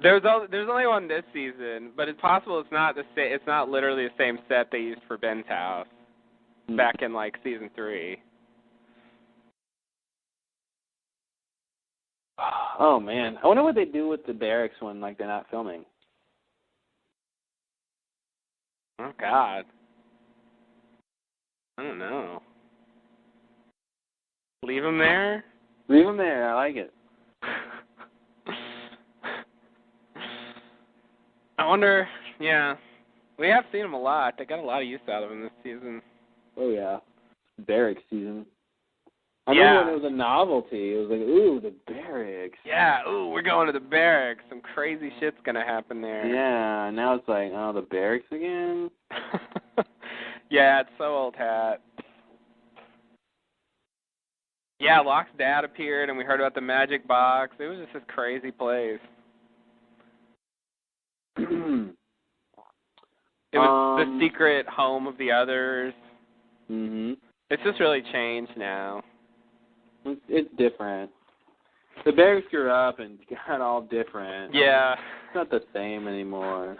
There's only one this season, but it's possible it's not it's not literally the same set they used for Ben's house back in like season 3. Oh man, I wonder what they do with the barracks when like they're not filming. Oh God, I don't know. Leave them there. Leave them there. I like it. I wonder. Yeah, we have seen them a lot. They got a lot of use out of them this season. Oh yeah, barracks season. I remember when it was a novelty. It was like, ooh, the barracks. Yeah, ooh, we're going to the barracks. Some crazy shit's going to happen there. Yeah, now it's like, oh, the barracks again? Yeah, it's so old hat. Yeah, Locke's dad appeared, and we heard about the magic box. It was just this crazy place. It was the secret home of the others. Mm-hmm. It's just really changed now. It's different. The barracks grew up and got all different. Yeah. It's not the same anymore.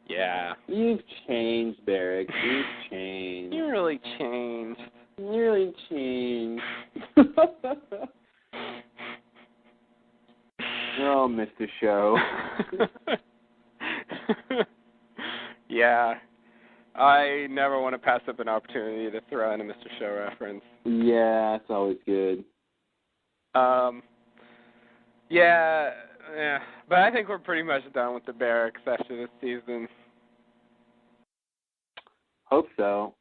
Yeah. You've changed, barracks. You've changed. You really changed. You really changed. Oh, Mr. Show. Yeah. I never want to pass up an opportunity to throw in a Mr. Show reference. Yeah, it's always good. Yeah, but I think we're pretty much done with the barracks after this season. Hope so.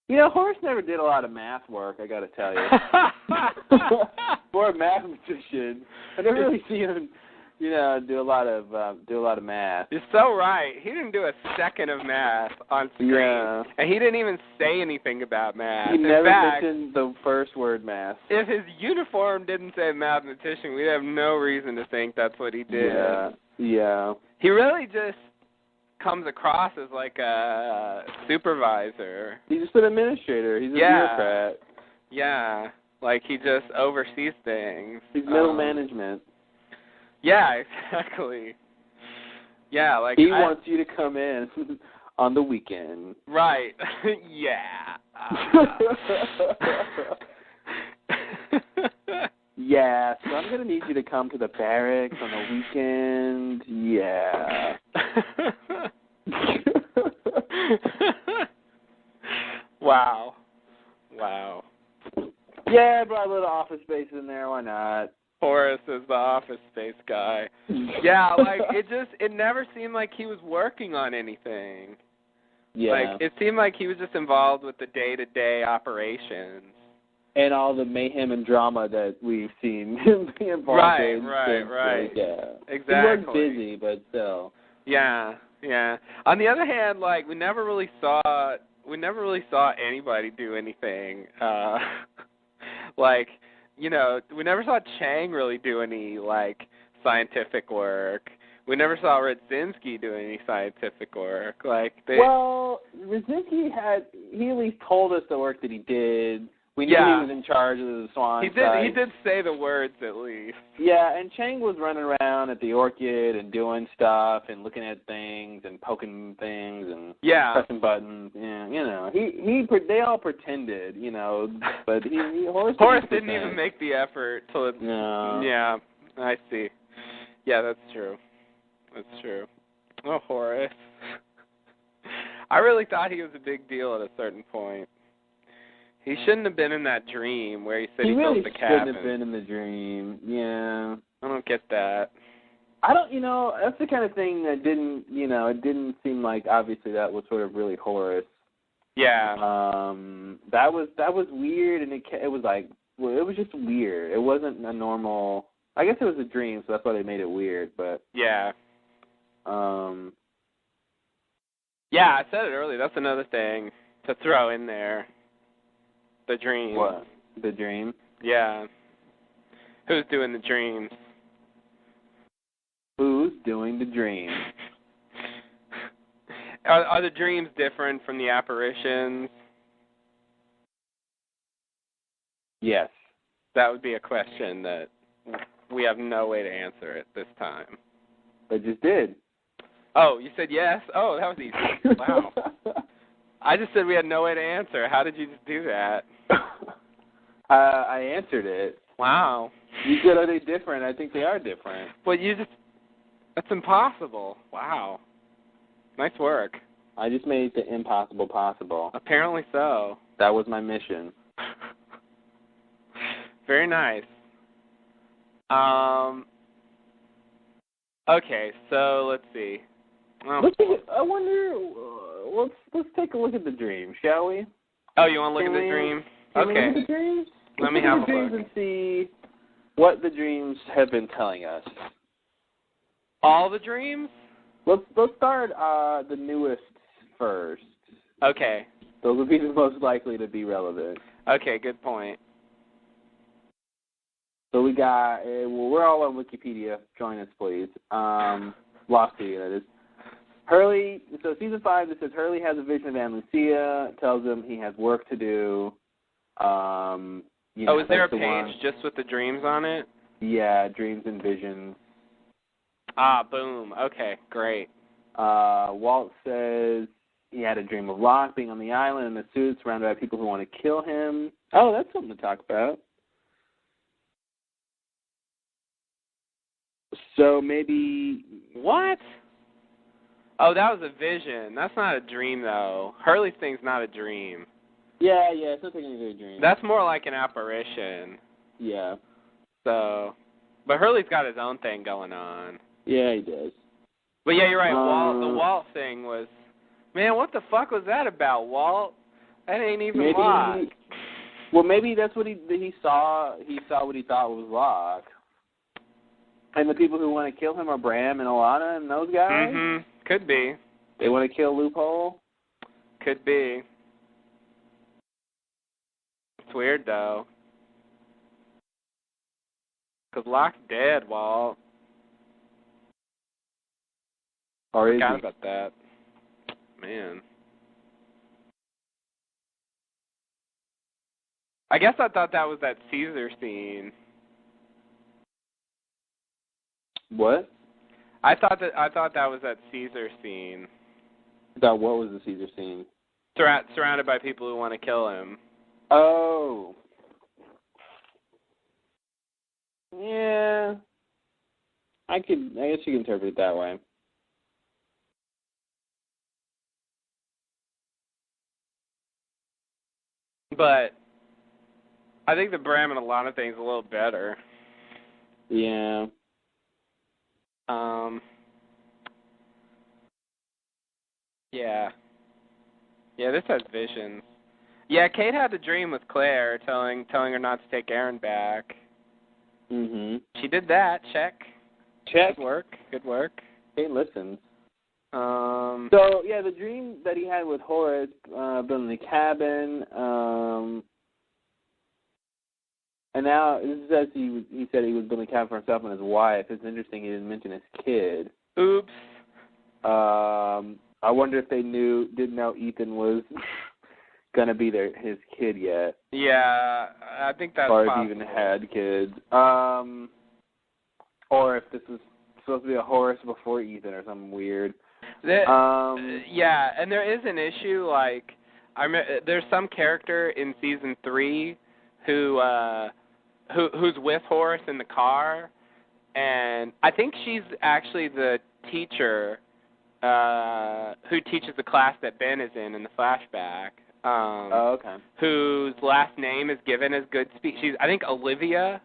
You know, Horace never did a lot of math work, I gotta tell you. For a mathematician, I never really see him, do a lot of math. You're so right. He didn't do a second of math on screen. Yeah. And he didn't even say anything about math. He never mentioned the first word math. If his uniform didn't say mathematician, we'd have no reason to think that's what he did. Yeah. He really just comes across as like a supervisor. He's just an administrator. He's a bureaucrat. Yeah. Like he just oversees things. He's middle management. Yeah, exactly. Yeah, like he wants you to come in on the weekend. Right. Yeah. Yeah, so I'm going to need you to come to the barracks on the weekend. Yeah. Wow. Yeah, I brought a little office space in there. Why not? Horace is the office space guy. Yeah, like it never seemed like he was working on anything. Yeah. Like it seemed like he was just involved with the day-to-day operations. And all the mayhem and drama that we've seen him be involved in. Right. Yeah. Exactly. He was busy, but still. Yeah. On the other hand, like we never really saw anybody do anything. Like, we never saw Chang really do any like scientific work. We never saw Radzinski do any scientific work. Well, Radzinski he at least told us the work that he did. We knew he was in charge of the Swan site. He did say the words at least. Yeah, and Chang was running around at the Orchid and doing stuff and looking at things and poking things and pressing buttons. Yeah, they all pretended, but Horace didn't even make the effort to. No. Yeah, I see. Yeah, that's true. Oh, Horace. I really thought he was a big deal at a certain point. He shouldn't have been in that dream where he said he built the cabin. He really shouldn't have been in the dream. Yeah. I don't get that. I don't, that's the kind of thing that didn't, it didn't seem like obviously that was sort of really Horace. Yeah. That was weird, and it was like, well, it was just weird. It wasn't a normal. I guess it was a dream, so that's why they made it weird. But yeah. Yeah, I said it earlier. That's another thing to throw in there. The dream. What? The dream? Yeah. Who's doing the dreams? Who's doing the dream? Are the dreams different from the apparitions? Yes. That would be a question that we have no way to answer at this time. I just did. Oh, you said yes? Oh, that was easy. Wow. I just said we had no way to answer. How did you just do that? I answered it. Wow. You said, are they different? I think they are different. But that's impossible. Wow. Nice work. I just made the impossible possible. Apparently so. That was my mission. Very nice. Okay, so let's see. I wonder. Let's take a look at the dream, shall we? Oh, you want to look at the dream? Can we look at the dreams? Let me have a look. Dreams and see what the dreams have been telling us. All the dreams? Let's start the newest first. Okay. Those would be the most likely to be relevant. Okay, good point. So we got, we're all on Wikipedia. Join us, please. Lost City, that is. Hurley, so season 5, it says Hurley has a vision of Ann Lucia, tells him he has work to do. Is there a page just with the dreams on it? Yeah, dreams and visions. Ah, boom. Okay, great. Walt says he had a dream of Locke being on the island in a suit surrounded by people who want to kill him. Oh, that's something to talk about. So maybe... What? Oh, that was a vision. That's not a dream, though. Hurley's thing's not a dream. Yeah, it's not technically a dream. That's more like an apparition. Yeah. So, but Hurley's got his own thing going on. Yeah, he does. But yeah, you're right. The Walt thing was, man, what the fuck was that about, Walt? That ain't even Locke. Well, maybe that's what he saw. He saw what he thought was Locke. And the people who want to kill him are Bram and Alana and those guys? Mm-hmm. Could be. They want to kill Loophole? Could be. It's weird, though. Because Locke's dead, Walt. Or is Forgot he? about that. Man. I guess I thought that was that Caesar scene. What? I thought that was that Caesar scene. What was the Caesar scene? Surrounded by people who want to kill him. Oh. Yeah. I guess you can interpret it that way. But I think the Bram and Alana thing's a little better. Yeah. Yeah. Yeah, this has visions. Yeah, Kate had a dream with Claire telling her not to take Aaron back. Mhm. She did that. Check. Check. Good work. Kate listens. So yeah, the dream that he had with Horace, building the cabin, and now this says he said he was building a cabin for himself and his wife. It's interesting he didn't mention his kid. Oops. I wonder if they didn't know Ethan was gonna be his kid yet. Yeah, I think that's or possible. if he even had kids. Or if this was supposed to be a Horace before Ethan or something weird. Yeah, and there is an issue. Like, there's some character in season 3 who's with Horace in the car, and I think she's actually the teacher who teaches the class that Ben is in the flashback. Okay. Whose last name is given as Goodspeed. I think Olivia.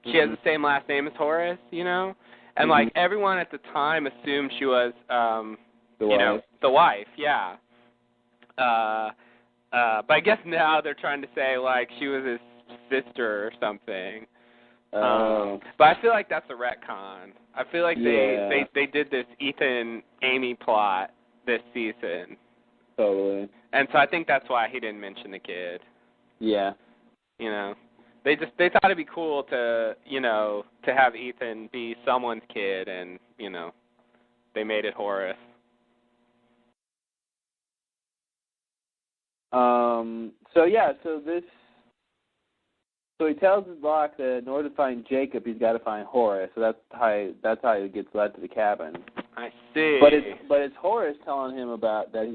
She has the same last name as Horace, you know? And, like, everyone at the time assumed she was, the wife, yeah. But I guess now they're trying to say, like, she was his sister or something. But I feel like that's a retcon. I feel like they did this Ethan Amy plot this season. Totally. And so I think that's why he didn't mention the kid. Yeah. You know, they thought it'd be cool to have Ethan be someone's kid, and they made it Horace. So he tells Locke that in order to find Jacob, he's got to find Horace. So that's how he gets led to the cabin. I see. But it's Horace telling him about that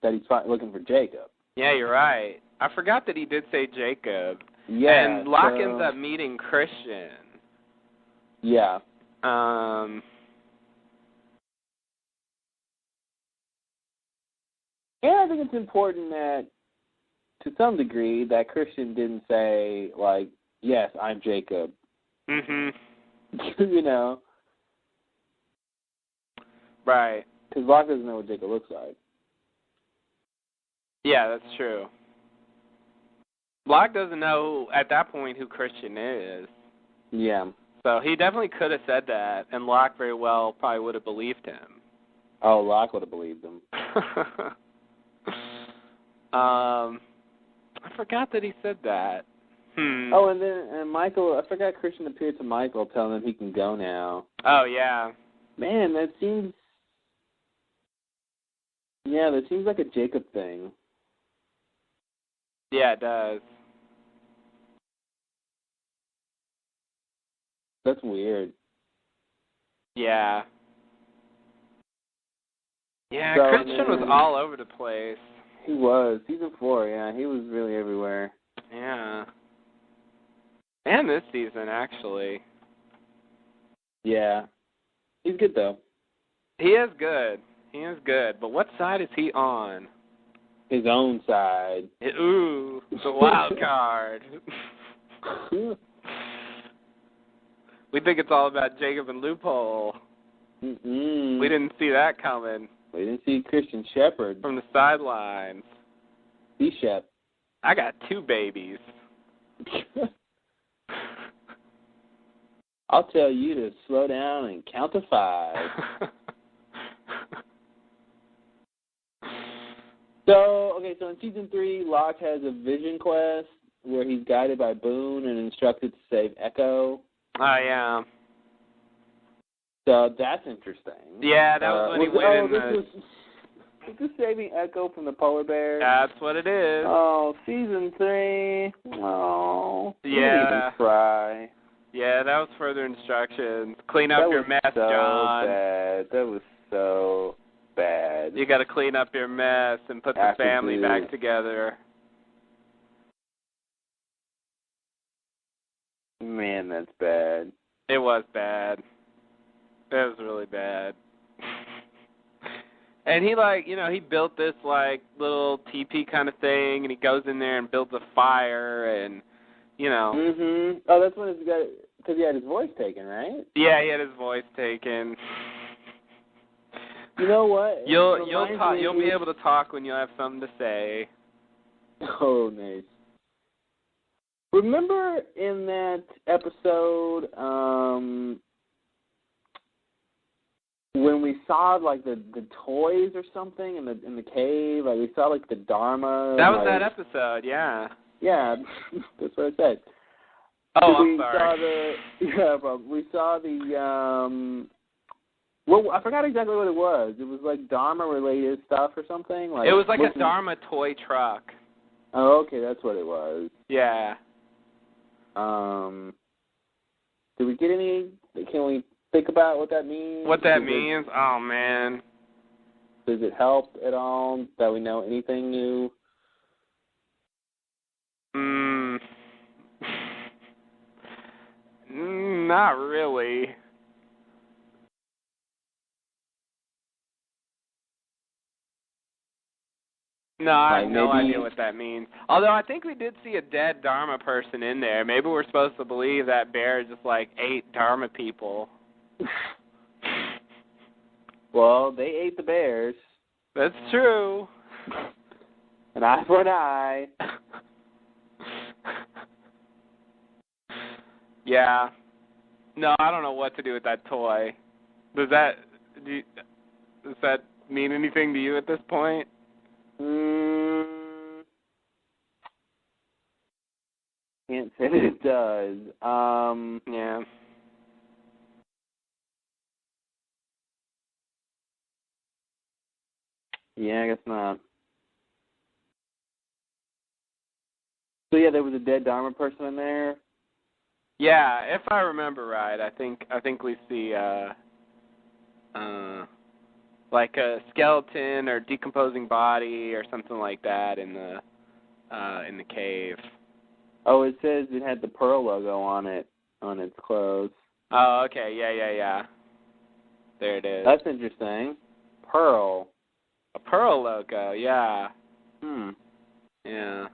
that he's looking for Jacob. Yeah, you're right. I forgot that he did say Jacob. Yeah. And Locke ends up meeting Christian. Yeah. And I think it's important that, to some degree, that Christian didn't say, like, yes, I'm Jacob. Mm-hmm. Right. Because Locke doesn't know what Jacob looks like. Yeah, that's true. Locke doesn't know, at that point, who Christian is. Yeah. So he definitely could have said that, and Locke very well probably would have believed him. Oh, Locke would have believed him. I forgot that he said that. Oh, and Michael, I forgot Christian appeared to Michael telling him he can go now. Oh, yeah. Man, that seems like a Jacob thing. Yeah, it does. That's weird. Yeah. Yeah, So, Christian was all over the place. He was. Season 4, yeah. He was really everywhere. Yeah. And this season, actually. Yeah. He's good, though. He is good. He is good. But what side is he on? His own side. Ooh, the wild card. We think it's all about Jacob and Loophole. Mm-mm. We didn't see that coming. We didn't see Christian Shepherd. From the sidelines. C-Shep. I got 2 babies. I'll tell you to slow down and count to 5. So in Season 3, Locke has a vision quest where he's guided by Boone and instructed to save Echo. Oh, yeah. So that's interesting. Yeah, that was when he went Is this saving Echo from the polar bear? That's what it is. Oh, Season 3. Oh. Yeah. You didn't even cry. Yeah, that was further instructions. Clean up your mess, John. That was so bad. You got to clean up your mess and put the family back together. Man, that's bad. It was bad. It was really bad. And he he built this little teepee kind of thing, and he goes in there and builds a fire, and Mhm. Oh, that's when because he had his voice taken, right? Yeah, he had his voice taken. You know what? You'll be able to talk when you have something to say. Oh, nice. Remember in that episode, when we saw the toys or something in the cave, we saw the Dharma. That was that episode, yeah. Yeah, that's what I said. Oh, I'm sorry. We saw the well, I forgot exactly what it was. It was Dharma related stuff or something. It was a Dharma toy truck. Oh, okay, that's what it was. Yeah. Did we get any? Can we think about what that means? What that means? Oh, man. Does it help at all that we know anything new? Not really. No, I have no idea what that means. Although I think we did see a dead Dharma person in there. Maybe we're supposed to believe that bear just ate Dharma people. Well, they ate the bears. That's true. An eye for an eye. Yeah. No, I don't know what to do with that toy. Does that mean anything to you at this point? Can't say that it does. Yeah. Yeah, I guess not. So yeah, there was a dead Dharma person in there. Yeah, if I remember right, I think we see like a skeleton or decomposing body or something like that in the cave. Oh, it says it had the Pearl logo on it, on its clothes. Oh, okay. Yeah. There it is. That's interesting. Pearl. A Pearl logo, yeah. Yeah.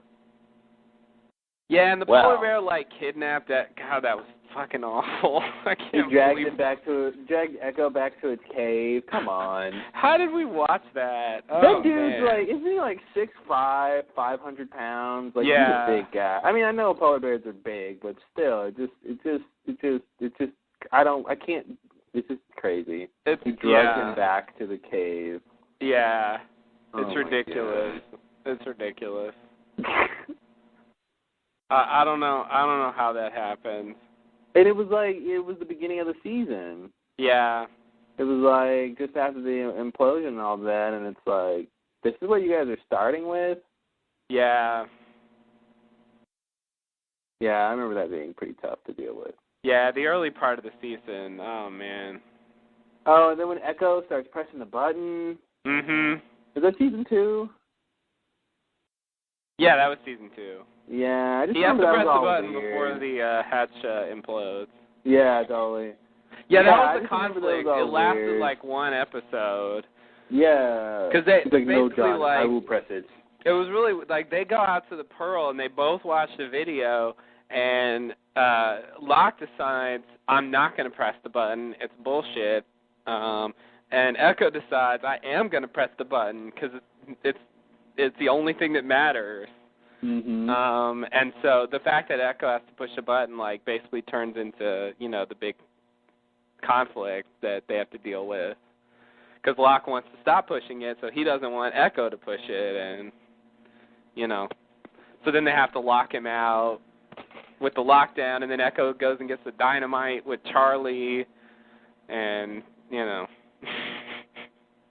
Yeah, and the polar bear, kidnapped that. God, that was fucking awful. I can't He dragged Echo back to its cave. Come on. How did we watch that? That dude's isn't he 6'5", 500 pounds? He's a big guy. I mean, I know polar bears are big, but still, it's just crazy. He dragged him back to the cave. Yeah. It's ridiculous. It's ridiculous. I don't know how that happened. And it was the beginning of the season. Yeah. It was just after the implosion and all that, and it's this is what you guys are starting with? Yeah. Yeah, I remember that being pretty tough to deal with. Yeah, the early part of the season. Oh, man. Oh, and then when Echo starts pressing the button. Mm-hmm. Is that season 2? Yeah, that was season 2. Yeah, I just he has to press the button weird. before the hatch implodes. Yeah, totally. Yeah, that was the conflict. It lasted weird. One episode. Yeah. Because they basically no, John, I will press it. It was really they go out to the Pearl and they both watch the video, and Locke decides, I'm not going to press the button. It's bullshit. And Echo decides, I am going to press the button because it's the only thing that matters. Mm-hmm. And so the fact that Echo has to push a button basically turns into the big conflict that they have to deal with. Because Locke wants to stop pushing it, so he doesn't want Echo to push it, and so then they have to lock him out with the lockdown, and then Echo goes and gets the dynamite with Charlie, and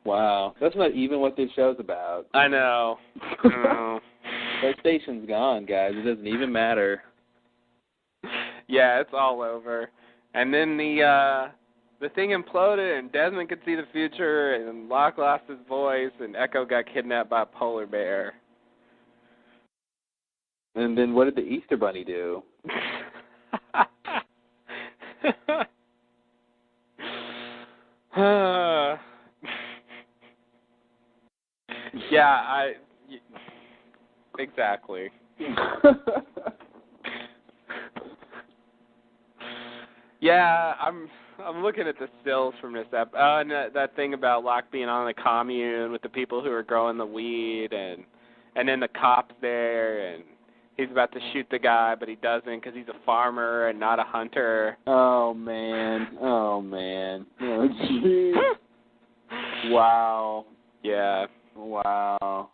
Wow, that's not even what this show's about. I know. That station's gone, guys. It doesn't even matter. Yeah, it's all over. And then the thing imploded, and Desmond could see the future, and Locke lost his voice, and Echo got kidnapped by a polar bear. And then what did the Easter Bunny do? Yeah, exactly. Yeah, I'm looking at the stills from this episode. And that thing about Locke being on the commune with the people who are growing the weed, and then the cop's there, and he's about to shoot the guy, but he doesn't because he's a farmer and not a hunter. Oh, man. Oh, geez. Wow. Yeah. Wow.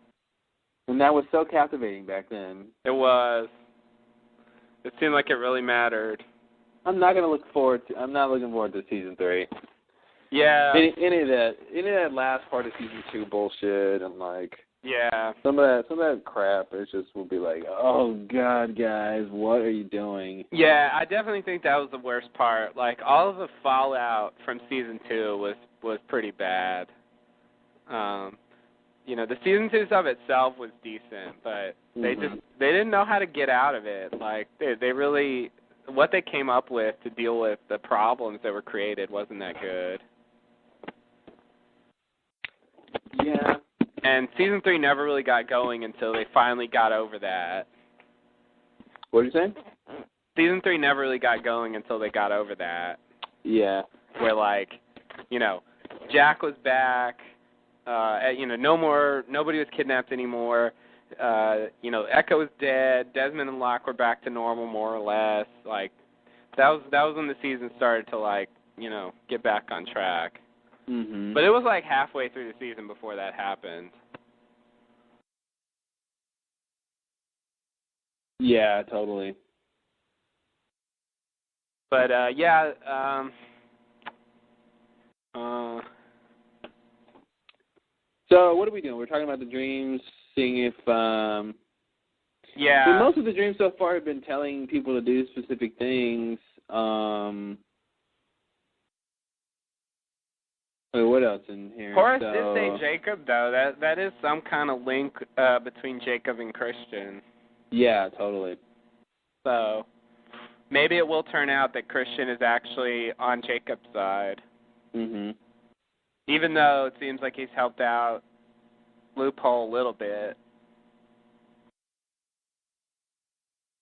And that was so captivating back then. It was. It seemed like it really mattered. I'm not looking forward to season 3. Yeah. Any of that last part of season 2 bullshit and yeah. Some of that crap will be oh God, guys, what are you doing? Yeah, I definitely think that was the worst part. All of the fallout from season 2 was pretty bad. The season 2 stuff itself was decent, but they didn't know how to get out of it. They really, what they came up with to deal with the problems that were created wasn't that good. Yeah. And season 3 never really got going until they finally got over that. What did you say? Season 3 never really got going until they got over that. Yeah. where, like, Jack was back, nobody was kidnapped anymore, Echo was dead, Desmond and Locke were back to normal, more or less. Like, that was when the season started to, like, get back on track. Mm-hmm. But it was, like, halfway through the season before that happened. Yeah, totally. But, so what are we doing? We're talking about the dreams, seeing if, yeah. I mean, most of the dreams so far have been telling people to do specific things. Wait, what else in here? Horace did say Jacob, though. That is some kind of link between Jacob and Christian. Yeah, totally. So maybe it will turn out that Christian is actually on Jacob's side. Mm-hmm. Even though it seems like he's helped out Loophole a little bit.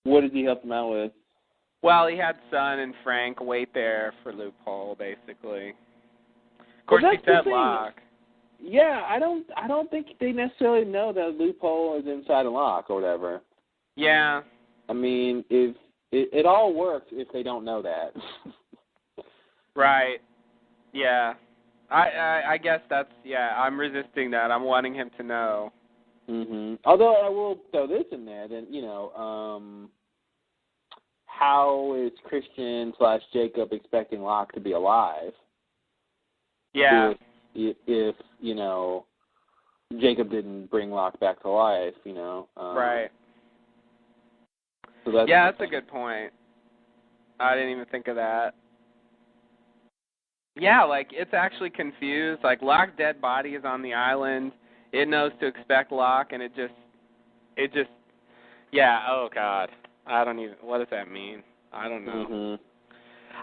What did he help him out with? Well, he had Son and Frank wait there for Loophole, basically. Of course, he said Locke. Yeah, I don't think they necessarily know that Loophole is inside a lock or whatever. Yeah. I mean, if it all works if they don't know that. Right. Yeah. I guess that's, I'm resisting that. I'm wanting him to know. Mm-hmm. Although I will throw this in there, then, how is Christian / Jacob expecting Locke to be alive? Yeah. If Jacob didn't bring Locke back to life, right. So that's a good point. I didn't even think of that. Yeah, like, it's actually confused. Like, Locke's dead body is on the island. It knows to expect Locke, and it just, oh, God. What does that mean? I don't know. Mm-hmm.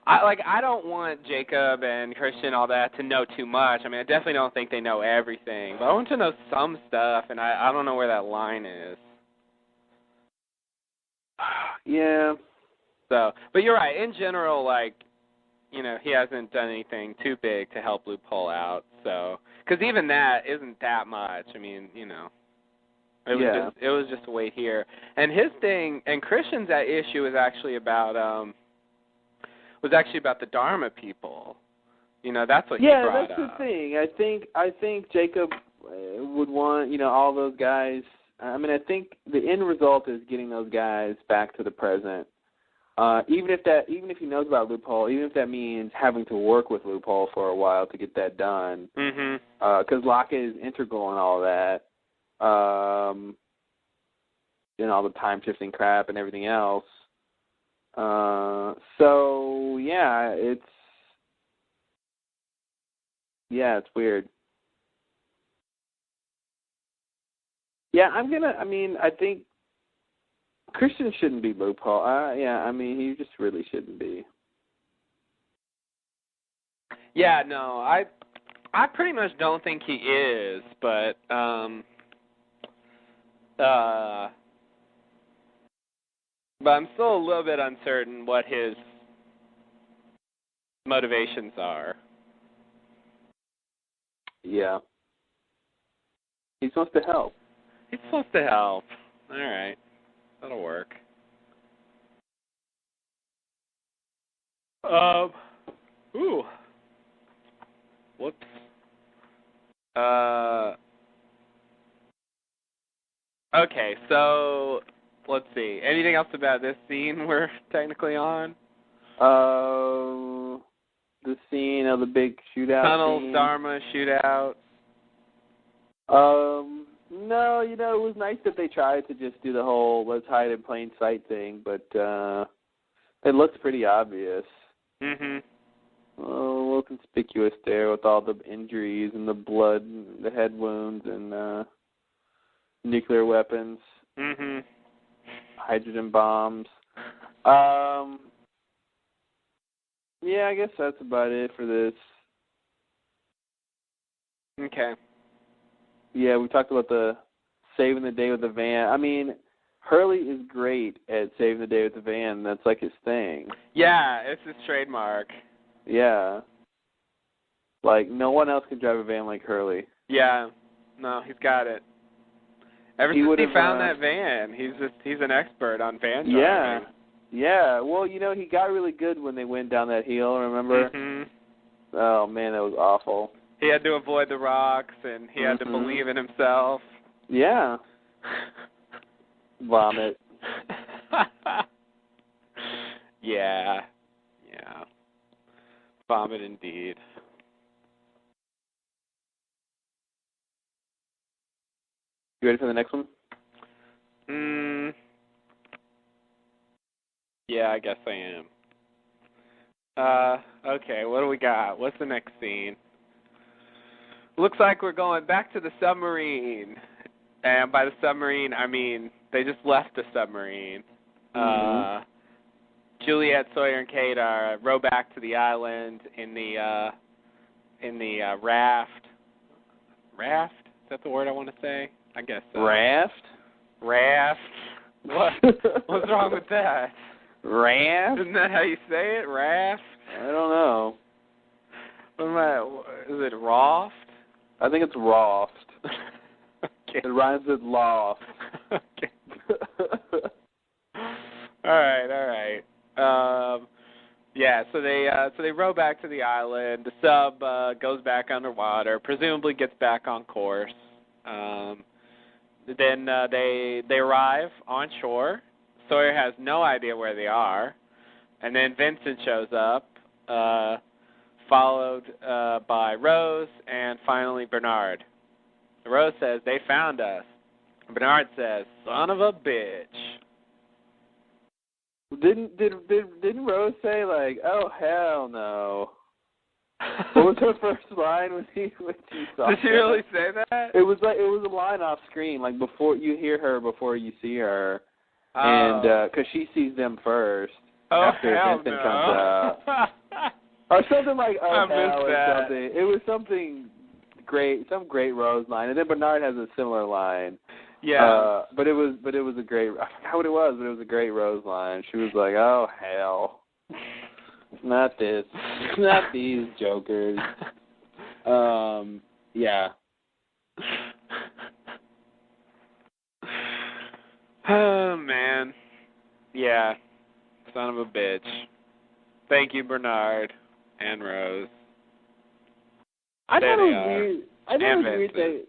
I don't want Jacob and Christian, all that, to know too much. I mean, I definitely don't think they know everything, but I want to know some stuff, and I don't know where that line is. Yeah. So, but you're right. In general, like, he hasn't done anything too big to help Loophole out. So, because even that isn't that much. I mean, it was just a wait here. And his thing, and Christian's issue is actually about the Dharma people. That's what he brought up. Yeah, that's the thing. I think Jacob would want, all those guys. I mean, I think the end result is getting those guys back to the present. Even if he knows about Loophole, even if that means having to work with Loophole for a while to get that done. Mm-hmm. Because Locke is integral in all that. And all the time shifting crap and everything else. So yeah, it's weird. Yeah, I think Christian shouldn't be Loophole. He just really shouldn't be. Yeah, no, I pretty much don't think he is, but I'm still a little bit uncertain what his motivations are. Yeah. He's supposed to help. He's supposed to help. All right. That'll work. Ooh. Whoops. Okay, so let's see. Anything else about this scene we're technically on? The scene of the big shootout. Tunnel Dharma shootout. No, it was nice that they tried to just do the whole let's hide in plain sight thing, but it looks pretty obvious. Mhm. A little conspicuous there with all the injuries and the blood, and the head wounds, and nuclear weapons. Mhm. Hydrogen bombs. Yeah, I guess that's about it for this. Okay. Yeah, we talked about the saving the day with the van. I mean, Hurley is great at saving the day with the van. That's like his thing. Yeah, it's his trademark. Yeah. Like, no one else can drive a van like Hurley. Yeah. No, he's got it. Ever since he found that van, he's an expert on van driving. Yeah. Yeah. Well, you know, he got really good when they went down that hill, remember? Mm-hmm. Oh, man, that was awful. He had to avoid the rocks, and he had to believe in himself. Yeah. Vomit. Yeah. Yeah. Vomit indeed. You ready for the next one? Yeah, I guess I am. Okay, what do we got? What's the next scene? Looks like we're going back to the submarine. And by the submarine, I mean they just left the submarine. Juliet, Sawyer, and Kate row back to the island in the raft. Raft? Is that the word I want to say? I guess so. Raft? Raft. What? What's wrong with that? Raft? Isn't that how you say it? Raft? I don't know. Is it raft? I think it's raft. Okay. It rhymes with loft. Okay. All right. Yeah, so they row back to the island. The sub goes back underwater, presumably gets back on course. Then they arrive on shore. Sawyer has no idea where they are, and then Vincent shows up, followed by Rose, and finally Bernard. Rose says, "They found us." Bernard says, "Son of a bitch." Didn't Rose say, like, "Oh, hell no"? What was her first line when she saw? Did she really say that? It was a line off screen, like before you hear her, before you see her, and because she sees them first after Vincent comes out, or something like "oh hell" or something. It was something great, some great Rose line, and then Bernard has a similar line. Yeah. But it was a great. I forgot what it was, but it was a great Rose line. She was like, "Oh hell, not this, not these jokers." Yeah. Oh man. Yeah. Son of a bitch. Thank you, Bernard and Rose. I thought it was weird. I thought it was weird that.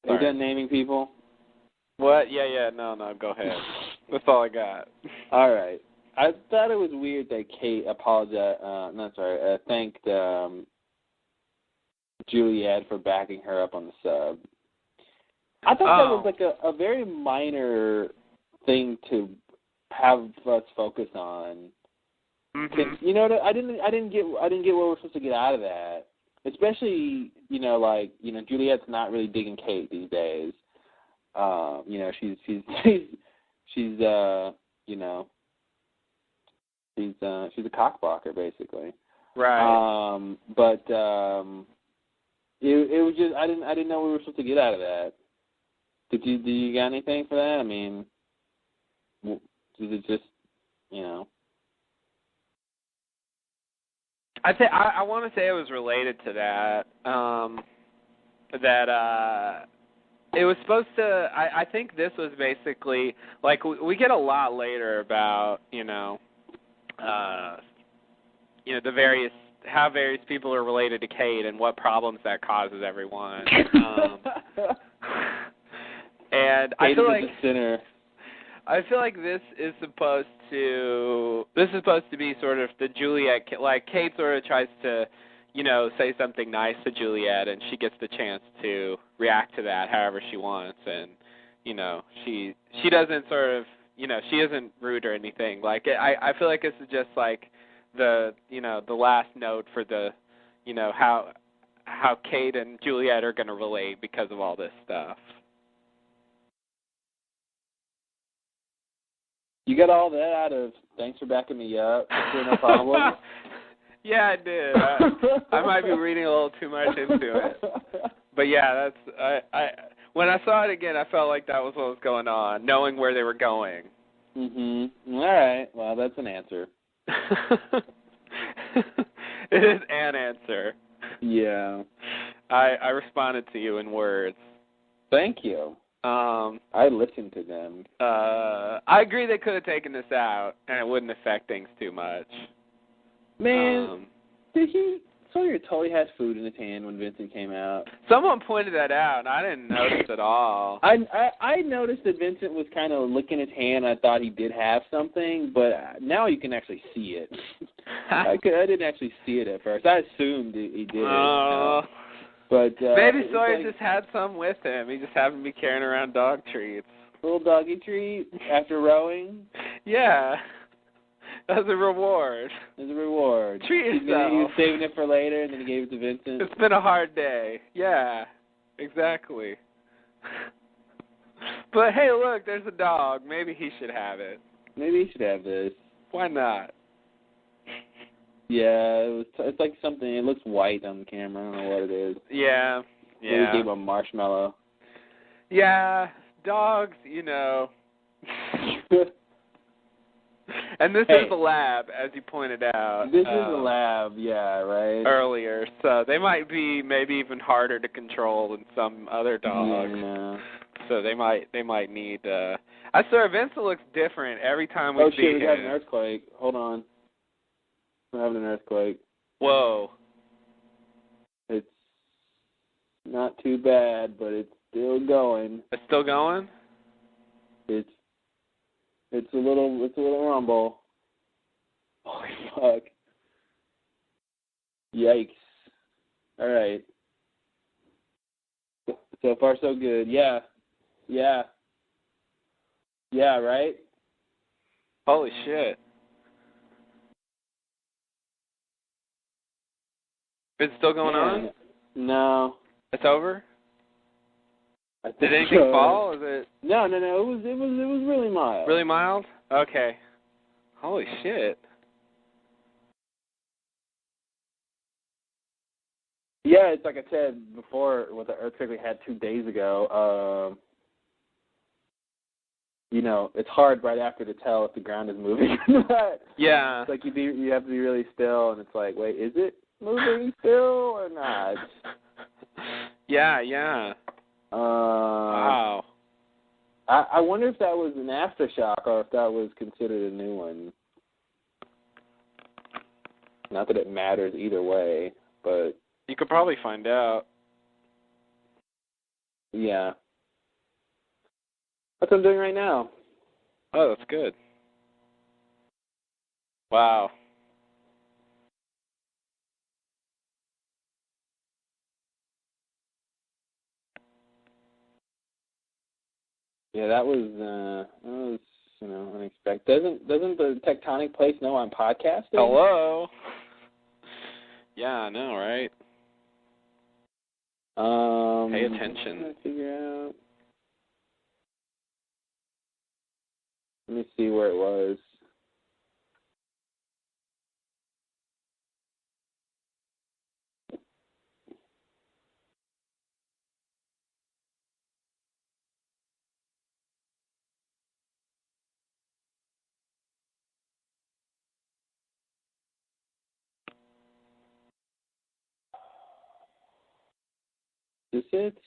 Are you done naming people? What? Yeah. No, go ahead. That's all I got. All right. I thought it was weird that Kate thanked Juliet for backing her up on the sub. I thought that was like a very minor thing to have us focus on. Mm-hmm. You know, I didn't get what we're supposed to get out of that. Especially, Juliet's not really digging Kate these days. She's a cockblocker basically. Right. It was just I didn't know what we were supposed to get out of that. Did you got anything for that? I mean, is it just I want to say it was related to that. It was supposed to. I think this was basically like we get a lot later about the various how various people are related to Kate and what problems that causes everyone. And Kate I feel is like a sinner. I feel like this is supposed to be sort of the Juliet, like Kate sort of tries to, say something nice to Juliet, and she gets the chance to react to that however she wants, and she doesn't sort of, she isn't rude or anything. Like I feel like this is just like the last note for the, how Kate and Juliet are going to relate because of all this stuff. You got all that out of thanks for backing me up. No problem. Yeah, I did. I might be reading a little too much into it. But yeah, I when I saw it again, I felt like that was what was going on, knowing where they were going. Mhm. All right. Well, that's an answer. It is an answer. Yeah. I responded to you in words. Thank you. I listened to them. I agree they could have taken this out, and it wouldn't affect things too much. Man, did he? Sawyer totally had food in his hand when Vincent came out. Someone pointed that out, and I didn't notice at all. I noticed that Vincent was kind of licking his hand. I thought he did have something, but now you can actually see it. I didn't actually see it at first. I assumed he did. But maybe Sawyer just had some with him. He just happened to be carrying around dog treats. Little doggy treat after rowing? Yeah. That was a reward. It was a reward. Treat yourself. He was saving it for later, and then he gave it to Vincent. It's been a hard day. Yeah, exactly. But hey, look, there's a dog. Maybe he should have it. Maybe he should have this. Why not? Yeah, it's like something. It looks white on the camera. I don't know what it is. Yeah. Maybe he gave him a marshmallow. Yeah, dogs, you know. And this is a lab, as you pointed out. This is a lab, yeah, right? Earlier, so they might be maybe even harder to control than some other dogs. Yeah. So they might need. I swear, Vincent looks different every time we see him. Oh shit, we got an earthquake. Hold on. We're having an earthquake. Whoa. It's not too bad, but it's still going. It's still going? It's a little rumble. Holy fuck. Yikes. All right. So far, so good. Yeah. Yeah. Yeah, right? Holy shit. Is it still going on? No. It's over? I think Did anything fall? Is it? No. It was really mild. Really mild? Okay. Holy shit. Yeah, it's like I said before with the earthquake we had 2 days ago. You know, it's hard right after to tell if the ground is moving or not. Yeah. It's like you have to be really still, and it's like, wait, is it moving still or not? Yeah. Wow. I wonder if that was an aftershock or if that was considered a new one. Not that it matters either way, but... You could probably find out. Yeah. That's what I'm doing right now. Oh, that's good. Wow. Yeah, that was unexpected. Doesn't the tectonic place know I'm podcasting? Hello. Yeah, I know, right? Pay attention. I'm trying to figure out. Let me see where it was. Is it?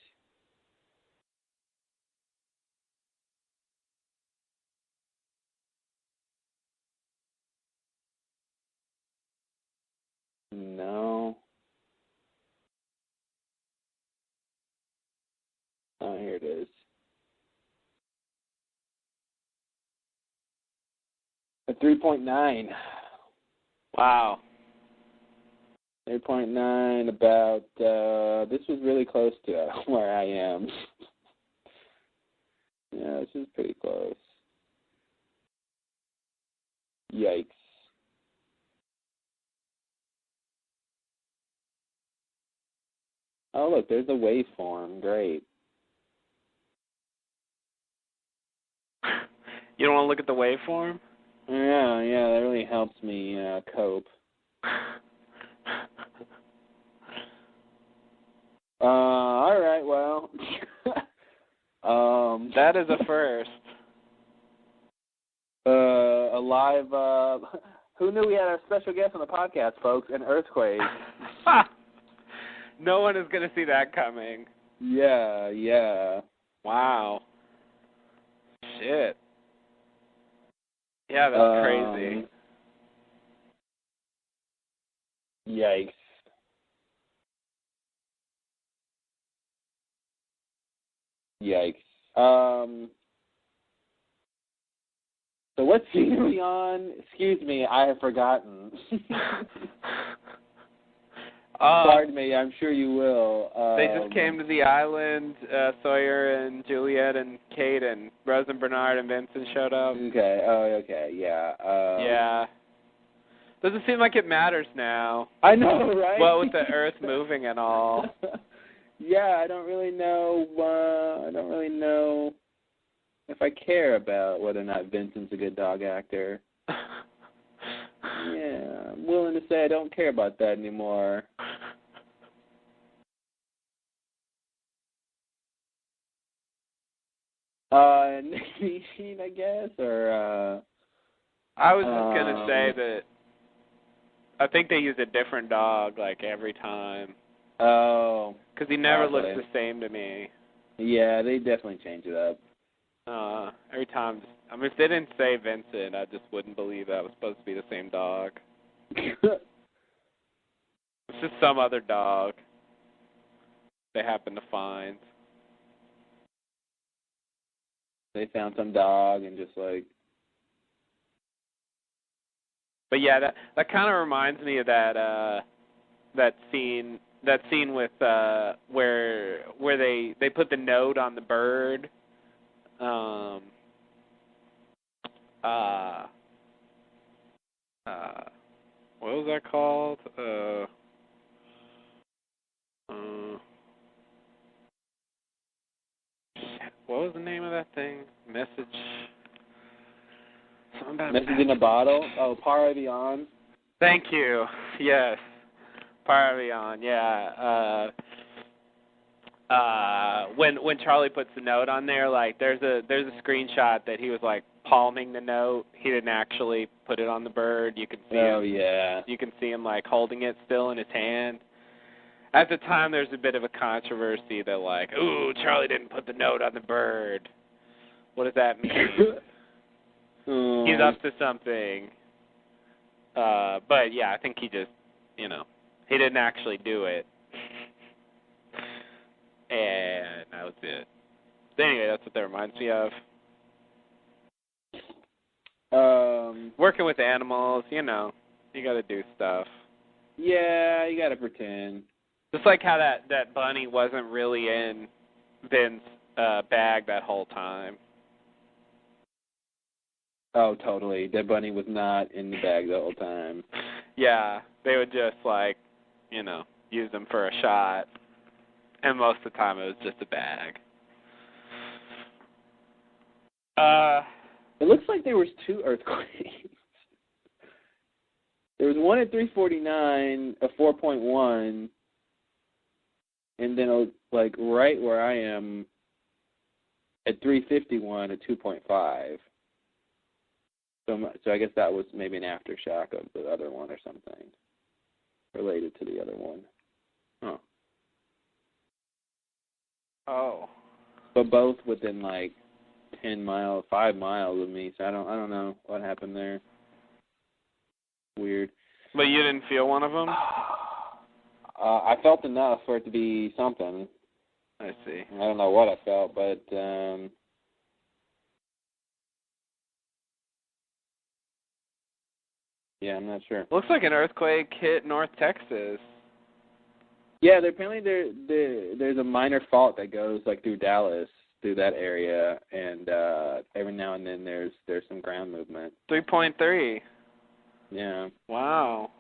No. Oh, here it is. A 3.9. Wow. 8.9 about, this was really close to where I am. Yeah, this is pretty close. Yikes. Oh, look, there's a waveform. Great. You don't want to look at the waveform? Yeah, that really helps me cope. All right, well. That is a first. A live Who knew we had our special guest on the podcast, folks? An earthquake. No one is going to see that coming. Yeah. Wow. Shit. Yeah, that's crazy. Yikes. So what season are we on? Excuse me, I have forgotten. Pardon me, I'm sure you will. They just came to the island. Sawyer and Juliet and Kate and Rose and Bernard and Vincent showed up. Okay, yeah. Yeah. Doesn't seem like it matters now. I know, right? Well, with the Earth moving and all. Yeah, I don't really know if I care about whether or not Vincent's a good dog actor. Yeah, I'm willing to say I don't care about that anymore. Nadine, I guess, or I was just gonna say that I think they use a different dog like every time. Oh, because he never looks the same to me. Yeah, they definitely change it up. Every time. I mean, if they didn't say Vincent, I just wouldn't believe that was supposed to be the same dog. It's just some other dog they happen to find. They found some dog and just like. But yeah, that kind of reminds me of that scene with where they put the note on the bird. What was that called? What was the name of that thing? Message. Something about Message in a bottle. Oh, Par Avion. Thank you. Yes, Par Avion. Yeah. When Charlie puts the note on there, like there's a screenshot that he was like palming the note. He didn't actually put it on the bird. You can see him. Yeah. You can see him like holding it still in his hand. At the time, there's a bit of a controversy that like, ooh, Charlie didn't put the note on the bird. What does that mean? He's up to something. But yeah, I think he just, he didn't actually do it. And that was it. But anyway, that's what that reminds me of. Working with animals, you got to do stuff. Yeah, you got to pretend. Just like how that bunny wasn't really in Ben's bag that whole time. Oh, totally. That bunny was not in the bag the whole time. Yeah, they would just use them for a shot. And most of the time it was just a bag. It looks like there was 2 earthquakes. There was one at 349, a 4.1, and then like right where I am at 351, a 2.5. So I guess that was maybe an aftershock of the other one or something related to the other one. Huh. Oh. But both within like 5 miles of me, so I don't know what happened there. Weird. But you didn't feel one of them? I felt enough for it to be something. I see. I don't know what I felt, but yeah, I'm not sure. Looks like an earthquake hit North Texas. Yeah, apparently there's a minor fault that goes like through Dallas, through that area, and every now and then there's some ground movement. 3.3. Yeah. Wow.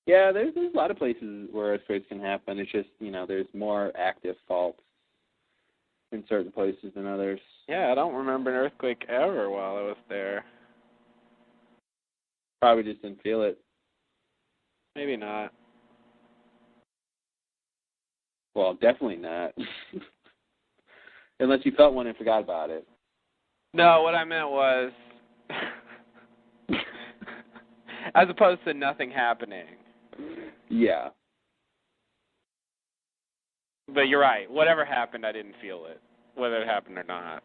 Yeah, there's a lot of places where earthquakes can happen. It's just, there's more active faults in certain places than others. Yeah, I don't remember an earthquake ever while I was there. Probably just didn't feel it. Maybe not. Well, definitely not. Unless you felt one and forgot about it. No, what I meant was As opposed to nothing happening. Yeah. But you're right. Whatever happened, I didn't feel it, whether it happened or not.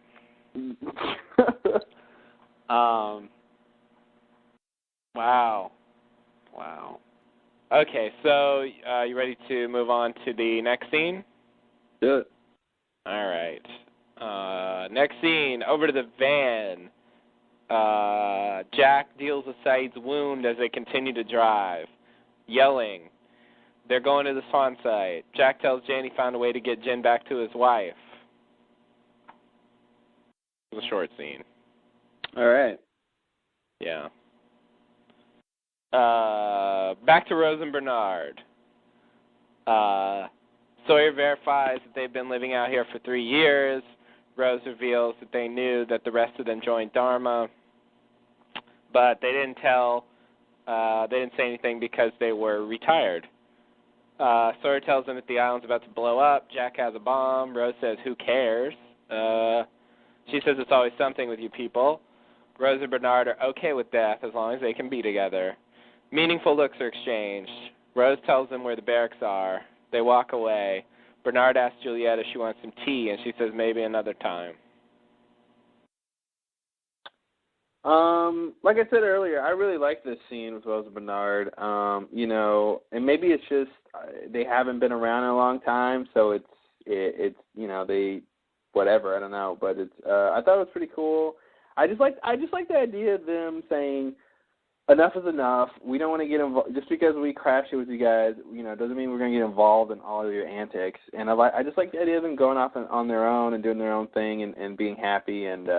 Wow. Okay, so you ready to move on to the next scene? Do it. All right. Next scene, over to the van. Jack deals with Saeed's wound as they continue to drive, yelling. They're going to the spawn site. Jack tells Jane he found a way to get Jin back to his wife. It was a short scene. All right. Yeah. Back to Rose and Bernard. Sawyer verifies that they've been living out here for 3 years. Rose reveals that they knew that the rest of them joined Dharma, but they didn't say anything because they were retired. Sawyer tells them that the island's about to blow up. Jack has a bomb. Rose says, who cares? She says it's always something with you people. Rose and Bernard are okay with death as long as they can be together. Meaningful looks are exchanged. Rose tells them where the barracks are. They walk away. Bernard asks Juliet if she wants some tea, and she says maybe another time. Like I said earlier, I really like this scene with Rose and Bernard. And maybe it's just they haven't been around in a long time, so it's they whatever, I don't know, but it's I thought it was pretty cool. I just like the idea of them saying enough is enough. We don't want to get involved just because we crashed it with you guys. Doesn't mean we're going to get involved in all of your antics. And I just like the idea of them going off on their own and doing their own thing and being happy and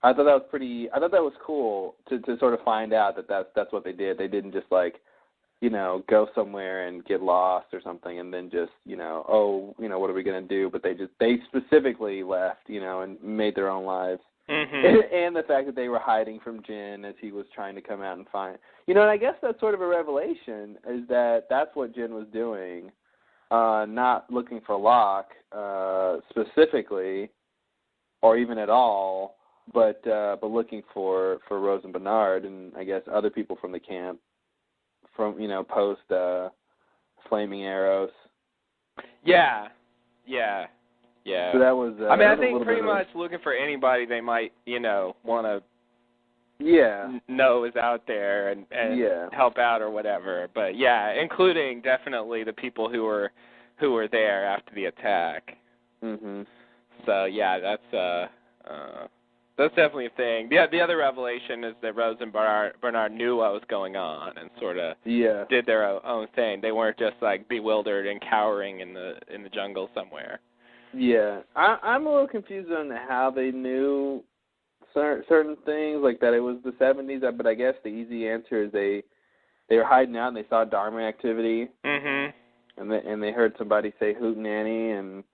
I thought that was cool to sort of find out that's what they did. They didn't just go somewhere and get lost or something and then just, what are we going to do? But they specifically left, and made their own lives. Mm-hmm. And the fact that they were hiding from Jin as he was trying to come out and find, and I guess that's sort of a revelation is that's what Jin was doing, not looking for Locke, specifically, or even at all, but looking for Rose and Bernard and I guess other people from the camp from, post flaming arrows. Yeah. So that was. I think pretty much looking for anybody they might, want to. Yeah. Know is out there and help out or whatever. But yeah, including definitely the people who were there after the attack. Mhm. So yeah, that's definitely a thing. The other revelation is that Rose and Bernard knew what was going on and sort of did their own thing. They weren't just bewildered and cowering in the jungle somewhere. Yeah, I'm a little confused on how they knew certain things, like that it was the 70s, but I guess the easy answer is they were hiding out and they saw Dharma activity. Mhm. And they heard somebody say hootenanny and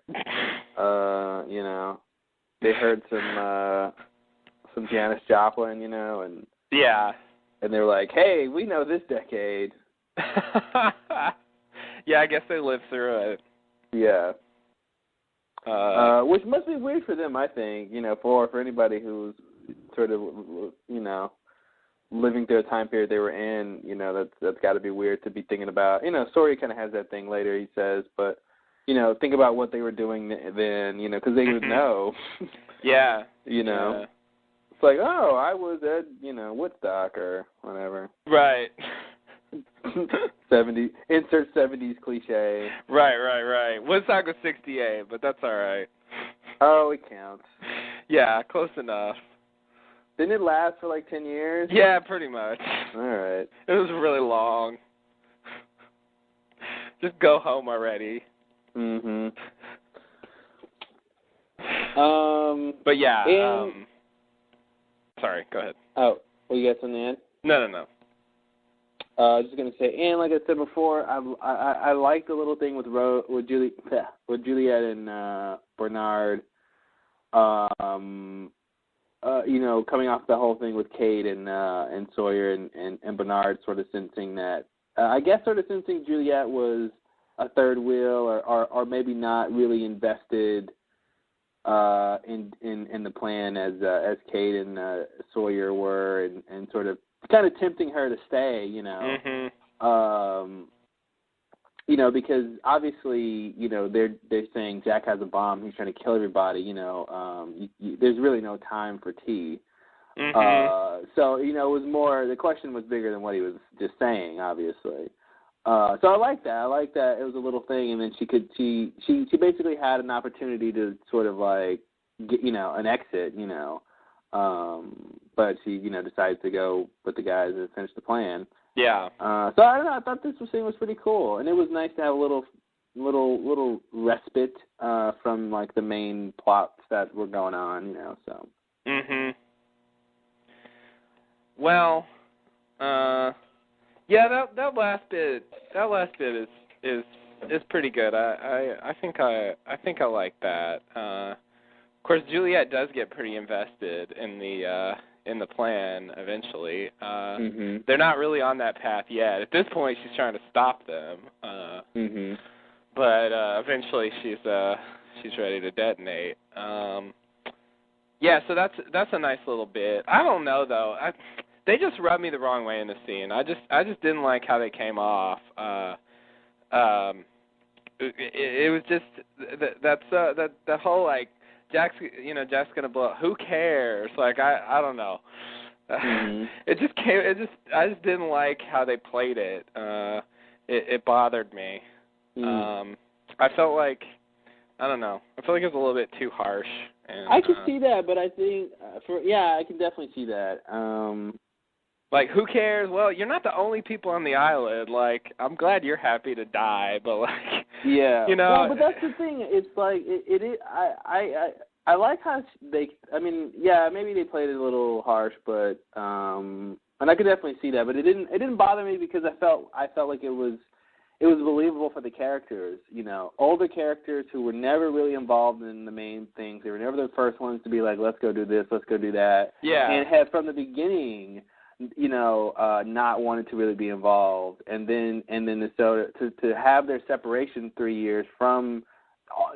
they heard some Janis Joplin, and and they were like, "Hey, we know this decade." Yeah, I guess they lived through it. Yeah. Which must be weird for them, I think, for anybody who's sort of, living through a time period they were in, that's got to be weird to be thinking about. Sawyer kind of has that thing later, he says, but, think about what they were doing then, because they would know. Yeah. It's like, oh, I was at, Woodstock or whatever. Right. 70s, insert 70s cliche. Right. Woodstock was 68, but that's all right. Oh, it counts. Yeah, close enough. Didn't it last for 10 years? Yeah, pretty much. All right. It was really long. Just go home already. Mhm. But yeah. Sorry, go ahead. Oh, you got something to add? No. I was just gonna say, and like I said before, I like the little thing with Juliet and Bernard, coming off the whole thing with Kate and Sawyer and Bernard sort of sensing that, Juliet was a third wheel or maybe not really invested in the plan as Kate and Sawyer were, and sort of kind of tempting her to stay, you know. Mm-hmm. You know, because obviously, you know, they're saying Jack has a bomb. He's trying to kill everybody. You know, there's really no time for tea. Mm-hmm. So, you know, it was more. The question was bigger than what he was just saying, obviously. So I like that. I like that it was a little thing, and then she basically had an opportunity to sort of like get, you know, an exit, you know. But she, you know, decides to go with the guys and finish the plan. Yeah. So I don't know. I thought this scene was pretty cool, and it was nice to have a little respite from like the main plots that were going on, you know. So. Mhm. Well, yeah, that last bit is pretty good. I think I like that. Of course, Juliet does get pretty invested in the plan eventually. They're not really on that path yet. At this point, she's trying to stop them. But eventually, she's ready to detonate. Yeah, so that's a nice little bit. I don't know though. They just rubbed me the wrong way in the scene. I just didn't like how they came off. It was just that whole like Jack's gonna blow up. Who cares? Like I don't know. I just didn't like how they played it. It bothered me. I felt like I don't know. I felt like it was a little bit too harsh. And, I can see that, but I think I can definitely see that. Like, who cares? Well, you're not the only people on the island. Like, I'm glad you're happy to die, but like, yeah, you know. Well, but that's the thing. It's like it is. I like how they. I mean, yeah, maybe they played it a little harsh, but and I could definitely see that. But it didn't bother me because I felt like it was believable for the characters. You know, older characters who were never really involved in the main things. They were never the first ones to be like, let's go do this, let's go do that. Yeah. And had from the beginning, you know, not wanted to really be involved, and then to have their separation 3 years from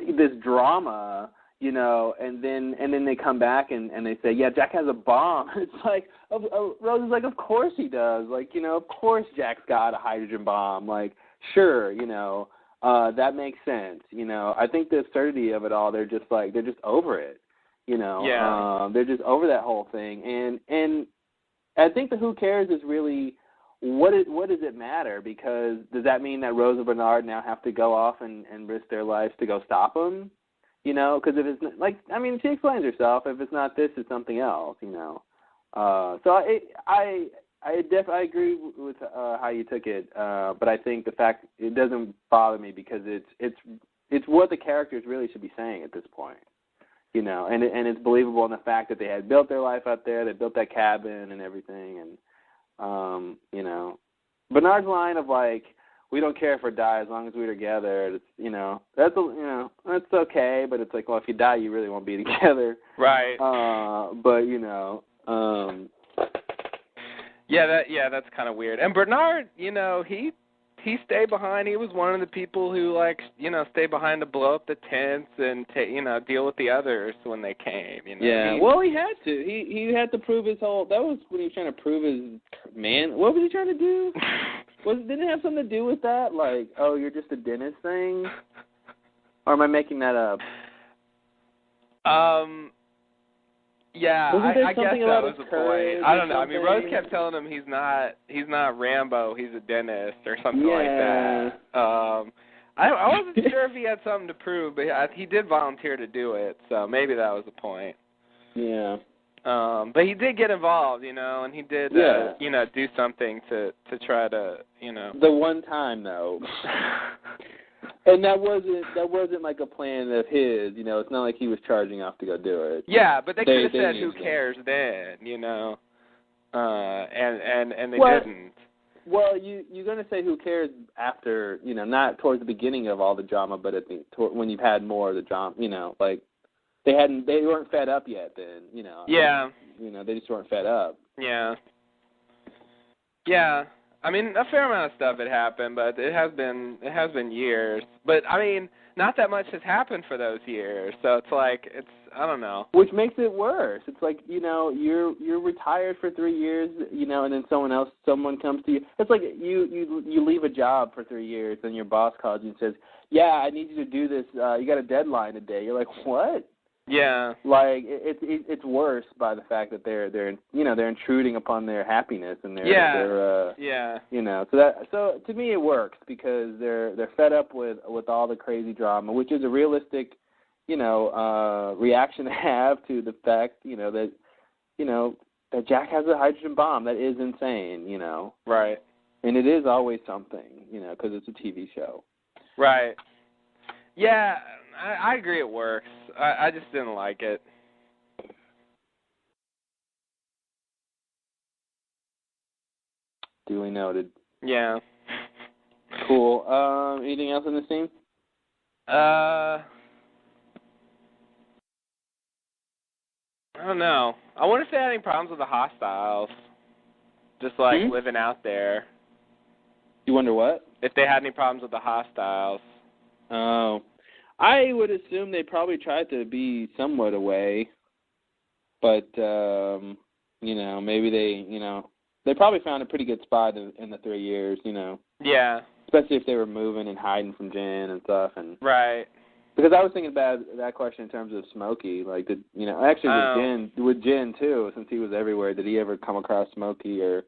this drama, you know, and then they come back and they say, yeah, Jack has a bomb. It's like Rose is like, of course he does. Like, you know, of course Jack's got a hydrogen bomb. Like, sure, you know, that makes sense. You know, I think the absurdity of it all, they're just over it. You know, yeah. They're just over that whole thing, and I think the who cares is really what does it matter? Because does that mean that Rose and Bernard now have to go off and risk their lives to go stop him? You know, because if it's like, I mean, she explains herself. If it's not this, it's something else. You know, so I agree with how you took it, but I think the fact it doesn't bother me because it's what the characters really should be saying at this point. You know, and it's believable in the fact that they had built their life out there, they built that cabin and everything, and you know, Bernard's line of like, we don't care if we die as long as we're together. It's, you know, that's okay, but it's like, well, if you die, you really won't be together, right? But you know, that's kind of weird. And Bernard, you know, he stayed behind. He was one of the people who, like, you know, stayed behind to blow up the tents and you know, deal with the others when they came. You know? Yeah. Well, he had to. He had to prove his whole. That was when he was trying to prove his man. What was he trying to do? Didn't it have something to do with that? Like, oh, you're just a dentist thing? Or am I making that up? Yeah, I guess that was the point. I don't know. I mean, Rose kept telling him he's not Rambo, he's a dentist or something like that. I wasn't sure if he had something to prove, but he did volunteer to do it, so maybe that was the point. Yeah. But he did get involved, you know, and he did, you know, do something to try to, you know. The one time though. And that wasn't like a plan of his, you know. It's not like he was charging off to go do it. Yeah, but they could have said, "Who cares?" Then, you know, and they didn't. Well, you're gonna say "Who cares?" after, you know, not towards the beginning of all the drama, but when you've had more of the drama, you know, like they weren't fed up yet. Then, you know. Yeah. You know, they just weren't fed up. Yeah. Yeah. I mean, a fair amount of stuff had happened, but it has been years. But I mean, not that much has happened for those years, so it's like I don't know. Which makes it worse. It's like, you're retired for 3 years, and then someone comes to you. It's like you leave a job for 3 years, and your boss calls you and says, "Yeah, I need you to do this. You got a deadline today." You're like, "What?" Yeah. Like it's worse by the fact that they're intruding upon their happiness and their So to me it works because they're fed up with all the crazy drama, which is a realistic reaction to have to the fact that Jack has a hydrogen bomb. That is insane, Right. And it is always something, because it's a TV show. Right. Yeah, I agree it works. I just didn't like it. Duly noted. Yeah. Cool. Anything else in this scene? I don't know. I wonder if they had any problems with the hostiles. Just living out there. You wonder what? If they had any problems with the hostiles. Oh. I would assume they probably tried to be somewhat away. But, maybe they probably found a pretty good spot in the 3 years, Yeah. Especially if they were moving and hiding from Jen and stuff. And right. Because I was thinking about that question in terms of Smokey. Like, with Jen, too, since he was everywhere, did he ever come across Smokey or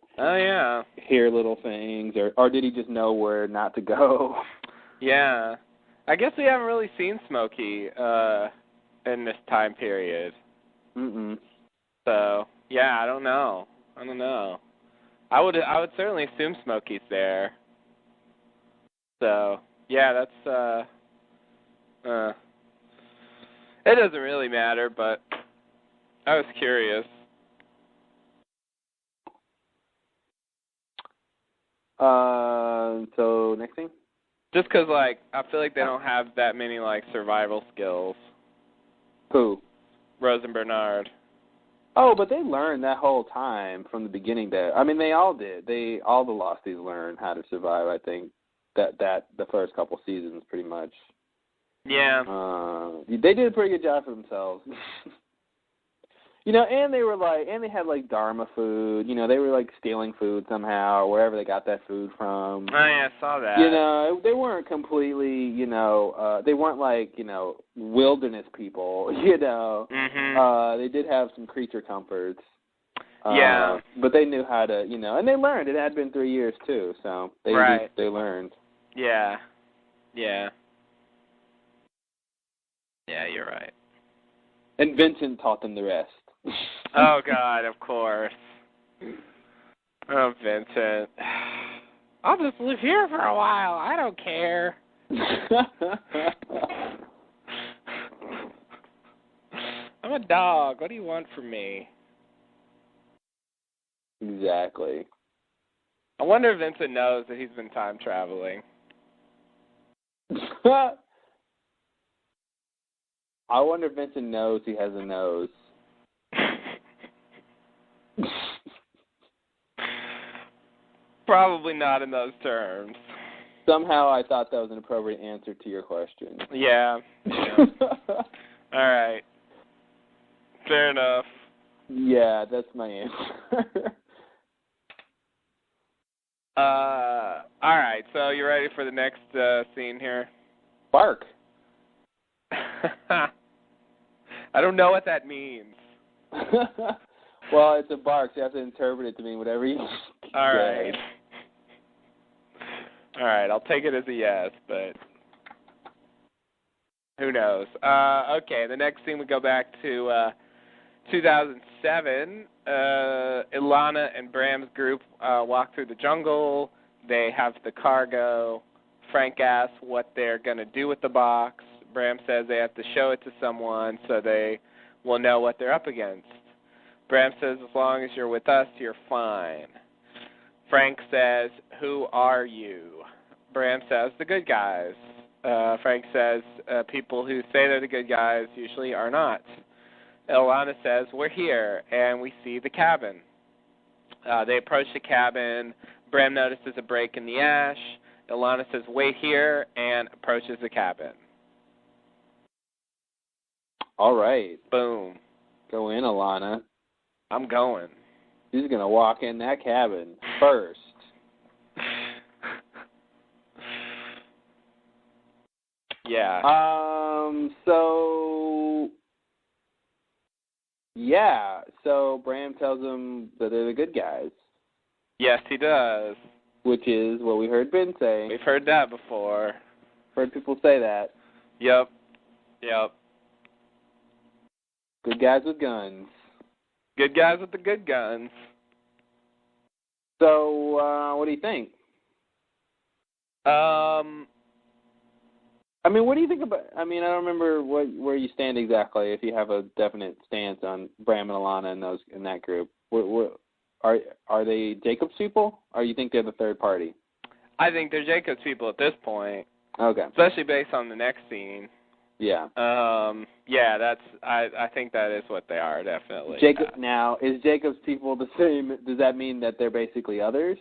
hear little things? Or did he just know where not to go? Yeah. I guess we haven't really seen Smokey in this time period. Mm-mm. So, yeah, I don't know. I would certainly assume Smokey's there. So, yeah, that's it doesn't really matter, but I was curious. So next thing? Just because, I feel like they don't have that many, survival skills. Who? Rose and Bernard. Oh, but they learned that whole time from the beginning they all did. All the Losties learned how to survive, I think, that the first couple seasons, pretty much. Yeah. They did a pretty good job for themselves. And they were and they had Dharma food. They were stealing food somehow, or wherever they got that food from. Oh, yeah, I saw that. They weren't completely, they weren't wilderness people, Mm-hmm. They did have some creature comforts. Yeah. But they knew how to, and they learned. It had been 3 years too, so they learned. Yeah. Yeah. Yeah, you're right. And Vincent taught them the rest. Oh, God, of course. Oh, Vincent. I'll just live here for a while. I don't care. I'm a dog. What do you want from me? Exactly. I wonder if Vincent knows that he's been time traveling. I wonder if Vincent knows he has a nose. Probably not in those terms. Somehow I thought that was an appropriate answer to your question. Yeah. All right. Fair enough. Yeah, that's my answer. All right, so you ready for the next scene here? Bark. I don't know what that means. Well, it's a bark, so you have to interpret it to mean whatever you All right. All right, I'll take it as a yes, but who knows? Okay, the next scene we go back to 2007. Ilana and Bram's group walk through the jungle. They have the cargo. Frank asks what they're going to do with the box. Bram says they have to show it to someone so they will know what they're up against. Bram says, as long as you're with us, you're fine. Frank says, who are you? Bram says, the good guys. Frank says, people who say they're the good guys usually are not. Ilana says, we're here, and we see the cabin. They approach the cabin. Bram notices a break in the ash. Alana says, wait here, and approaches the cabin. All right. Boom. Go in, Alana. I'm going. She's going to walk in that cabin first. Yeah. So Bram tells them that they're the good guys. Yes, he does. Which is what we heard Ben say. We've heard that before. Heard people say that. Yep. Good guys with guns. Good guys with the good guns. So, what do you think? What do you think about? I don't remember where you stand exactly. If you have a definite stance on Bram and Alana in that group, are they Jacob's people, or you think they're the third party? I think they're Jacob's people at this point. Okay. Especially based on the next scene. Yeah. I think that is what they are, definitely. Now, is Jacob's people the same? Does that mean that they're basically others?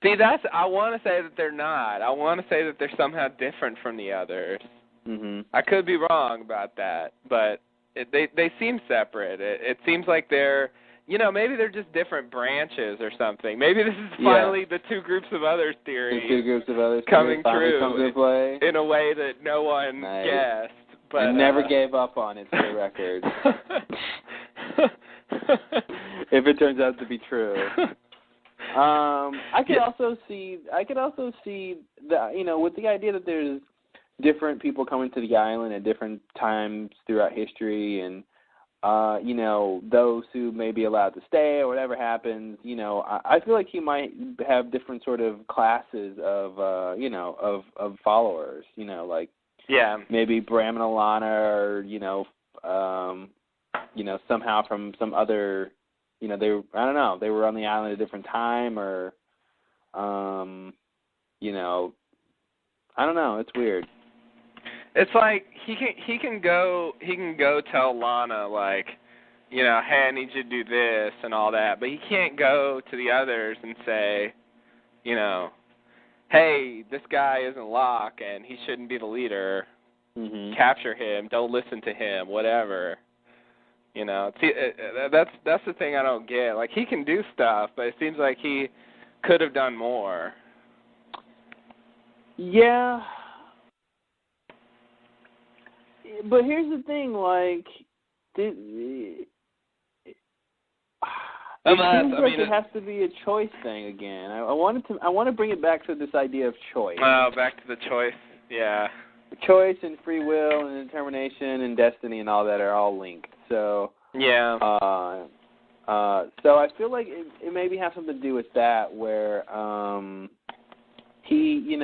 See, I want to say that they're not. I want to say that they're somehow different from the others. Mm-hmm. I could be wrong about that, but they seem separate. It seems like they're, maybe they're just different branches or something. Maybe this is finally the two groups of others theory. The two groups of others coming true comes into play in a way that no one guessed. But I never gave up on it, for the record. If it turns out to be true. I could also see the with the idea that there's different people coming to the island at different times throughout history, and those who may be allowed to stay or whatever happens. I feel like he might have different sort of classes of of followers. Maybe Bram and Alana, or somehow from some other. They were on the island at a different time, or, I don't know. It's weird. It's like he can go tell Lana, like, hey, I need you to do this and all that, but he can't go to the others and say, hey, this guy isn't Locke and he shouldn't be the leader. Mm-hmm. Capture him. Don't listen to him. Whatever. See, that's the thing I don't get. Like, he can do stuff, but it seems like he could have done more. Yeah. But here's the thing, like, it has to be a choice thing again. I want to bring it back to this idea of choice. Oh, back to the choice, yeah. Choice and free will and determination and destiny and all that are all linked. So yeah. So I feel like it maybe has something to do with that, where he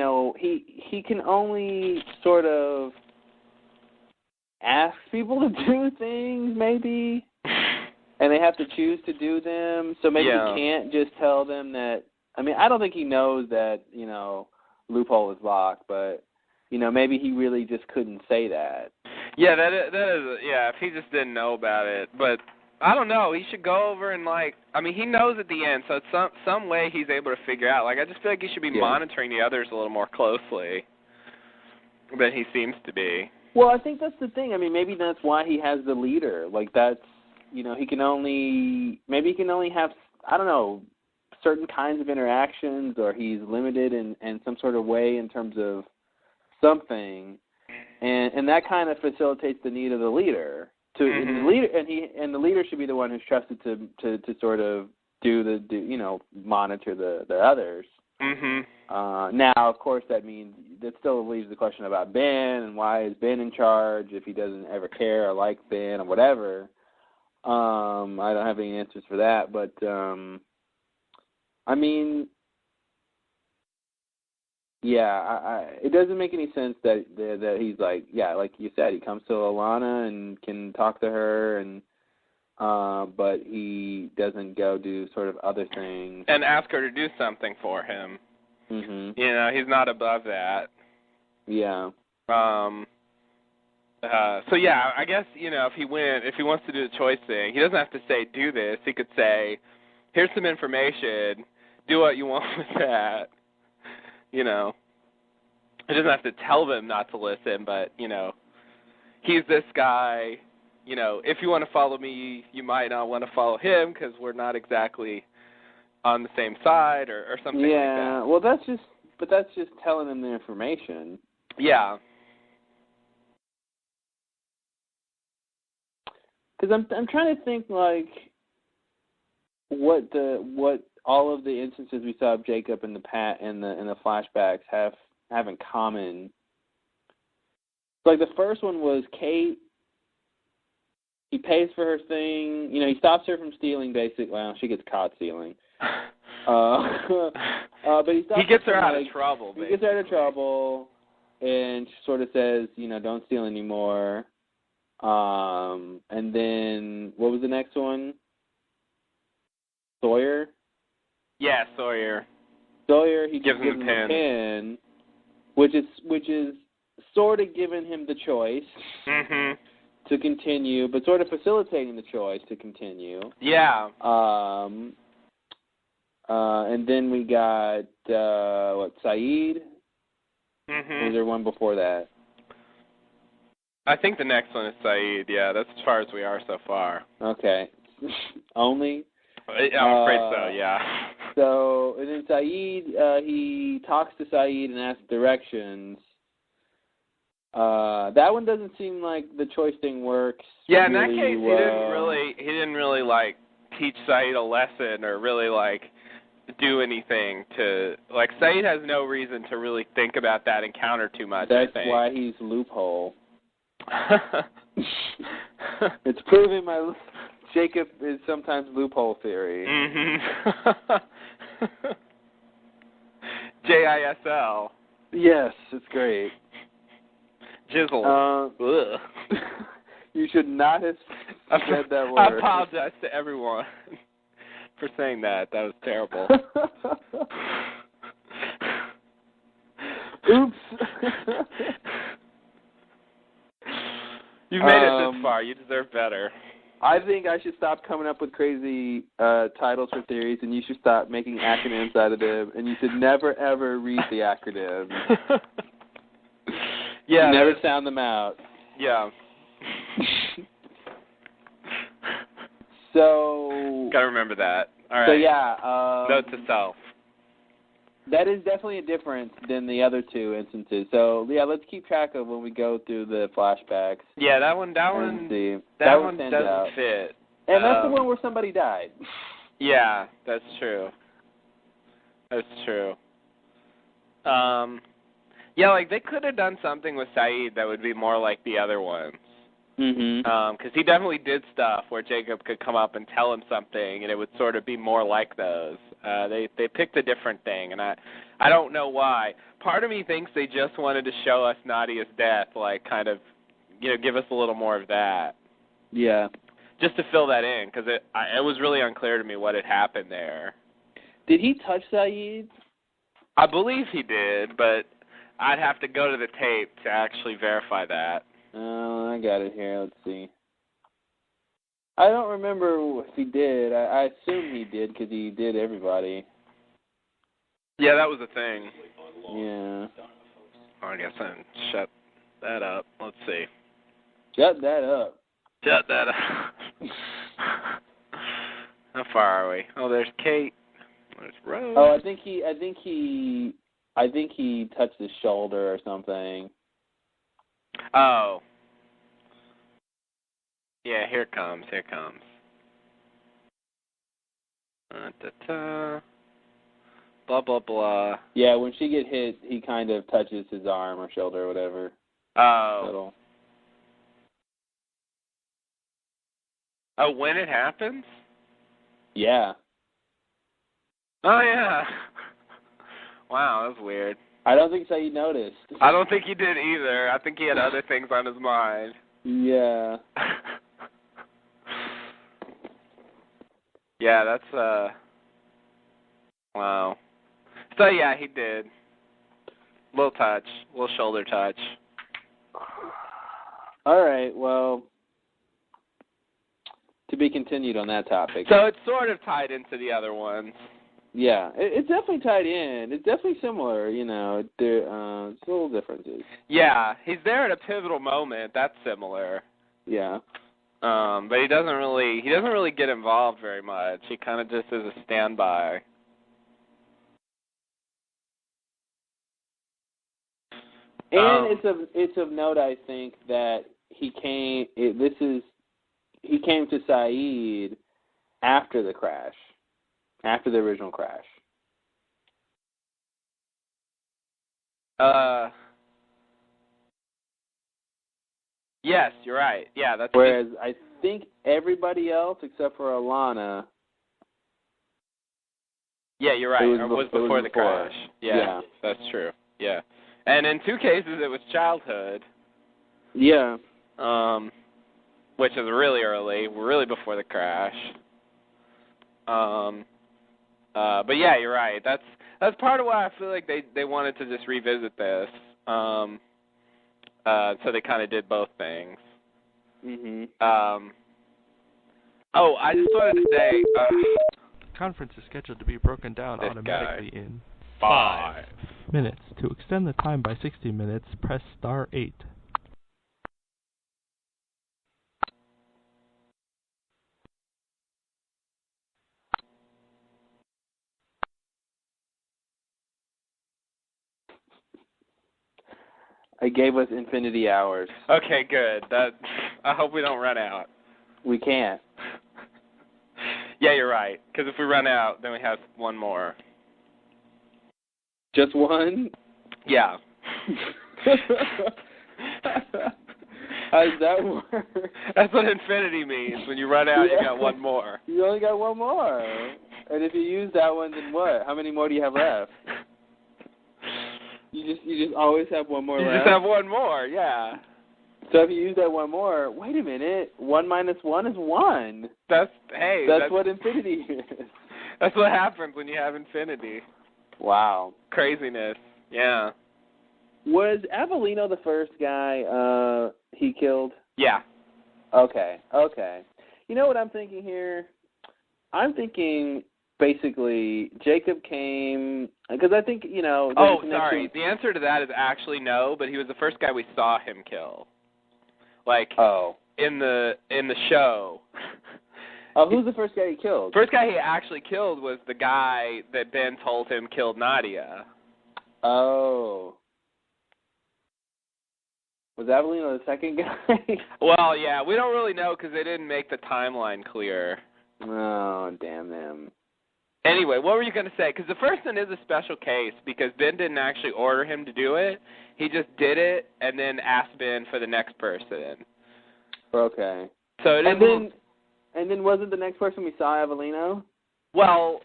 can only sort of ask people to do things, maybe, and they have to choose to do them. So maybe he can't just tell them that. I don't think he knows that Loophole is locked, but maybe he really just couldn't say that. Yeah, that is if he just didn't know about it. But I don't know, he should go over and he knows at the end, so it's some way he's able to figure out. Like, I just feel like he should be monitoring the others a little more closely than he seems to be. Well, I think that's the thing. Maybe that's why he has the leader. Like, that's, he can only have, I don't know, certain kinds of interactions, or he's limited in some sort of way in terms of something, and that kind of facilitates the need of the leader. Mm-hmm. The leader should be the one who's trusted to sort of monitor the others. Mm-hmm. Now, of course, that still leaves the question about Ben, and why is Ben in charge if he doesn't ever care or like Ben or whatever. I don't have any answers for that, but it doesn't make any sense that he's like you said, he comes to Alana and can talk to her, and but he doesn't go do sort of other things and ask her to do something for him. Mm-hmm. He's not above that. Yeah. So yeah, I guess if he wants to do the choice thing, he doesn't have to say do this. He could say, here's some information. do what you want with that. You know, it doesn't have to tell them not to listen, but, you know, he's this guy. You know, if you want to follow me, you might not want to follow him because we're not exactly on the same side or something like that. Yeah, well, that's just telling them the information. Yeah. Because I'm trying to think, like, what all of the instances we saw of Jacob in the flashbacks have in common. Like, the first one was Kate. He pays for her thing. You know, he stops her from stealing, basically. Well, she gets caught stealing. But he gets her out of trouble, basically. He gets her out of trouble and sort of says, you know, don't steal anymore. And then, what was the next one? Sawyer? Yeah, Sawyer. He gives him a pen, which is sort of giving him the choice to continue, but sort of facilitating the choice to continue. Yeah. And then we got Saeed? Or was there one before that? I think the next one is Saeed. Yeah, that's as far as we are so far. Okay. Only? I'm afraid so, yeah. So, and then Saeed, he talks to Saeed and asks directions. That one doesn't seem like the choice thing works. Yeah, in that case, he didn't really like teach Saeed a lesson or really like do anything to, like, Saeed has no reason to really think about that encounter too much. That's why he's loophole. It's proving my Jacob is sometimes loophole theory. JISL. Yes, it's great. Jizzle. You should not have said that word. I apologize to everyone for saying that. That was terrible. Oops. You've made it this far. You deserve better. I think I should stop coming up with crazy titles for theories, and you should stop making acronyms out of them, and you should never, ever read the acronyms. Yeah. Never sound them out. Yeah. So. Gotta remember that. All right. So, yeah. Note to self. That is definitely a difference than the other two instances. So, yeah, let's keep track of when we go through the flashbacks. Yeah, that one doesn't fit. And that's the one where somebody died. Yeah, that's true. That's true. Yeah, like, they could have done something with Saeed that would be more like the other ones. Because he definitely did stuff where Jacob could come up and tell him something, and it would sort of be more like those. They picked a different thing, and I don't know why. Part of me thinks they just wanted to show us Nadia's death, like, kind of, you know, give us a little more of that. Yeah. Just to fill that in, because it was really unclear to me what had happened there. Did he touch Saeed? I believe he did, but I'd have to go to the tape to actually verify that. Oh, I got it here. Let's see. I don't remember if he did. I assume he did because he did everybody. Yeah, that was a thing. Yeah. I guess I shut that up. Let's see. Shut that up. Shut that up. How far are we? Oh, there's Kate. There's Rose. Oh, I think he touched his shoulder or something. Oh. Yeah, here it comes. Blah, blah, blah. Yeah, when she get hit, he kind of touches his arm or shoulder or whatever. Oh. Little. Oh, when it happens? Yeah. Oh, yeah. Wow, that was weird. I don't think Saeed noticed. I don't think he did either. I think he had other things on his mind. Yeah. Yeah, that's, wow. So, yeah, he did. Little touch. Little shoulder touch. All right, well, to be continued on that topic. So it's sort of tied into the other ones. Yeah, it's definitely tied in. It's definitely similar, you know. There's little differences. Yeah, he's there at a pivotal moment. That's similar. Yeah. But he doesn't really get involved very much. He kind of just is a standby. And it's of note, I think, that he came to Saeed after the crash, after the original crash. Yes, you're right. Yeah, that's. Whereas I think everybody else except for Alana. Yeah, you're right. It was before the crash. Yeah, that's true. Yeah, and in 2 cases it was childhood. Yeah. Which is really early, really before the crash. But yeah, you're right. That's part of why I feel like they wanted to just revisit this. So they kind of did both things. Mhm. Oh, I just wanted to say. The conference is scheduled to be broken down This automatically guy. in 5 minutes. To extend the time by 60 minutes, press *8. I gave us infinity hours. Okay, good. I hope we don't run out. We can't. Yeah, you're right. Because if we run out, then we have one more. Just one? Yeah. How does that work? That's what infinity means. When you run out, you got one more. You only got one more. And if you use that one, then what? How many more do you have left? You just always have one more left? You just have one more, yeah. So if you use that one more, wait a minute. 1 minus 1 is 1. That's what infinity is. That's what happens when you have infinity. Wow. Craziness. Yeah. Was Avellino the first guy he killed? Yeah. Okay. You know what I'm thinking here? I'm thinking basically Jacob came, because I think, you know... Oh, sorry. The answer to that is actually no, but he was the first guy we saw him kill. Like, in the show. Oh, who's the first guy he killed? First guy he actually killed was the guy that Ben told him killed Nadia. Oh. Was Avellino the second guy? Well, yeah, we don't really know because they didn't make the timeline clear. Oh, damn them. Anyway, what were you going to say? Because the first one is a special case because Ben didn't actually order him to do it. He just did it and then asked Ben for the next person. Okay. So it and then wasn't the next person we saw Avellino? Well,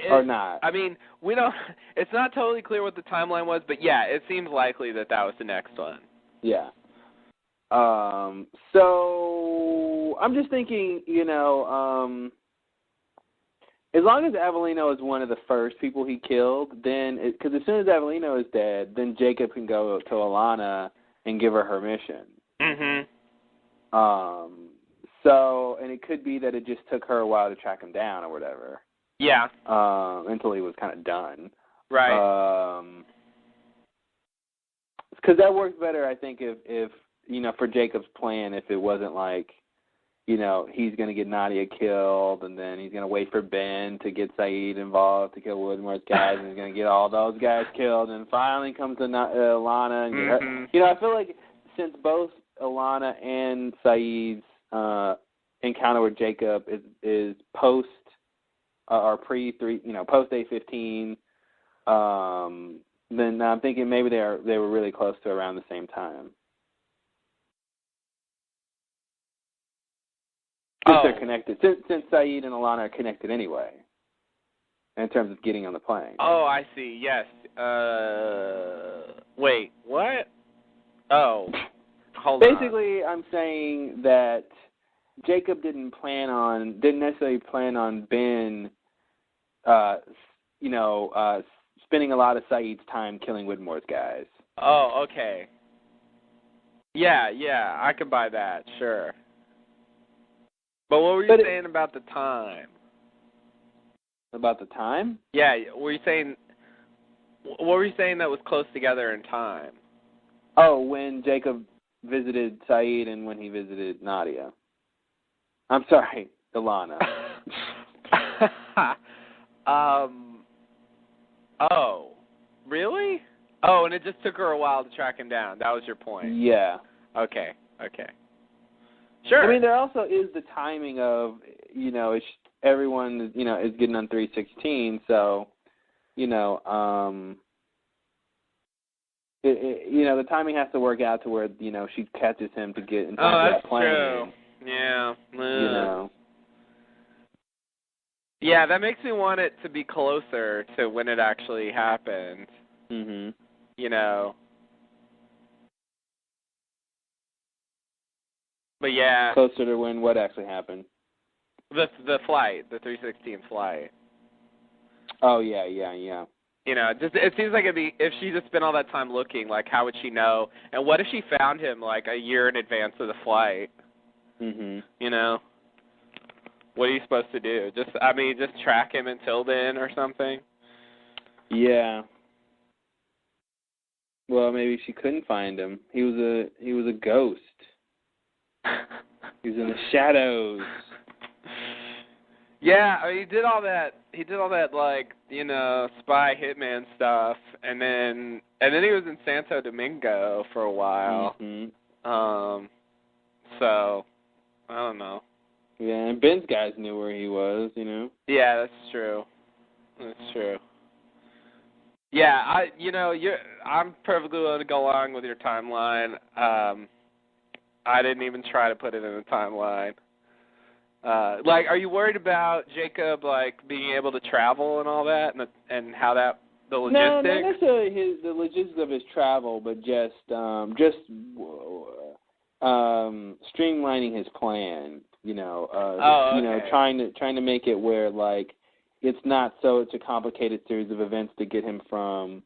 or not? I mean, we don't. It's not totally clear what the timeline was, but yeah, it seems likely that was the next one. Yeah. So I'm just thinking, you know, as long as Avellino is one of the first people he killed, then because as soon as Avellino is dead, then Jacob can go to Alana and give her mission. Mhm. So, and it could be that it just took her a while to track him down or whatever. Yeah. Until he was kind of done. Right. Because that works better, I think, if you know, for Jacob's plan, if it wasn't like, you know, he's going to get Nadia killed, and then he's going to wait for Ben to get Saeed involved to kill Woodmore's guys, and he's going to get all those guys killed, and finally comes to Alana. And get her. You know, I feel like since both Alana and Saeed's encounter with Jacob is post or pre-3, you know, post 8:15, then I'm thinking maybe they were really close to around the same time. Since they're connected, since Saeed and Alana are connected anyway, in terms of getting on the plane. Oh, I see. Yes. Wait, what? Oh, hold on. Basically, I'm saying that Jacob didn't necessarily plan on Ben, spending a lot of Saeed's time killing Widmore's guys. Oh, okay. Yeah, I can buy that, sure. But what were you saying about the time? About the time? Yeah, what were you saying that was close together in time? Oh, when Jacob visited Saeed and when he visited Nadia. I'm sorry, Ilana. Oh, really? Oh, and it just took her a while to track him down. That was your point. Yeah. Okay. Sure. I mean, there also is the timing of, everyone, is getting on 316, so, the timing has to work out to where, she catches him to get in front of that plane. Oh, that's true. Yeah. Yeah, that makes me want it to be closer to when it actually happened. Mhm. But yeah. Closer to when what actually happened? The flight, the 316 flight. Oh, yeah. It seems like if she just spent all that time looking, like, how would she know? And what if she found him, like, a year in advance of the flight? Mhm. What are you supposed to do? Just track him until then or something? Yeah. Well, maybe she couldn't find him. He was a ghost. He was in the shadows. Yeah, he did all that, like, spy hitman stuff, and then he was in Santo Domingo for a while. Mhm. So I don't know. Yeah, and Ben's guys knew where he was, Yeah, that's true. Yeah, I'm perfectly willing to go along with your timeline. I didn't even try to put it in a timeline. Are you worried about Jacob, like, being able to travel and all that, and how the logistics? No, not necessarily the logistics of his travel, but just streamlining his plan. Okay. Trying to make it where, like, it's not such a complicated series of events to get him from,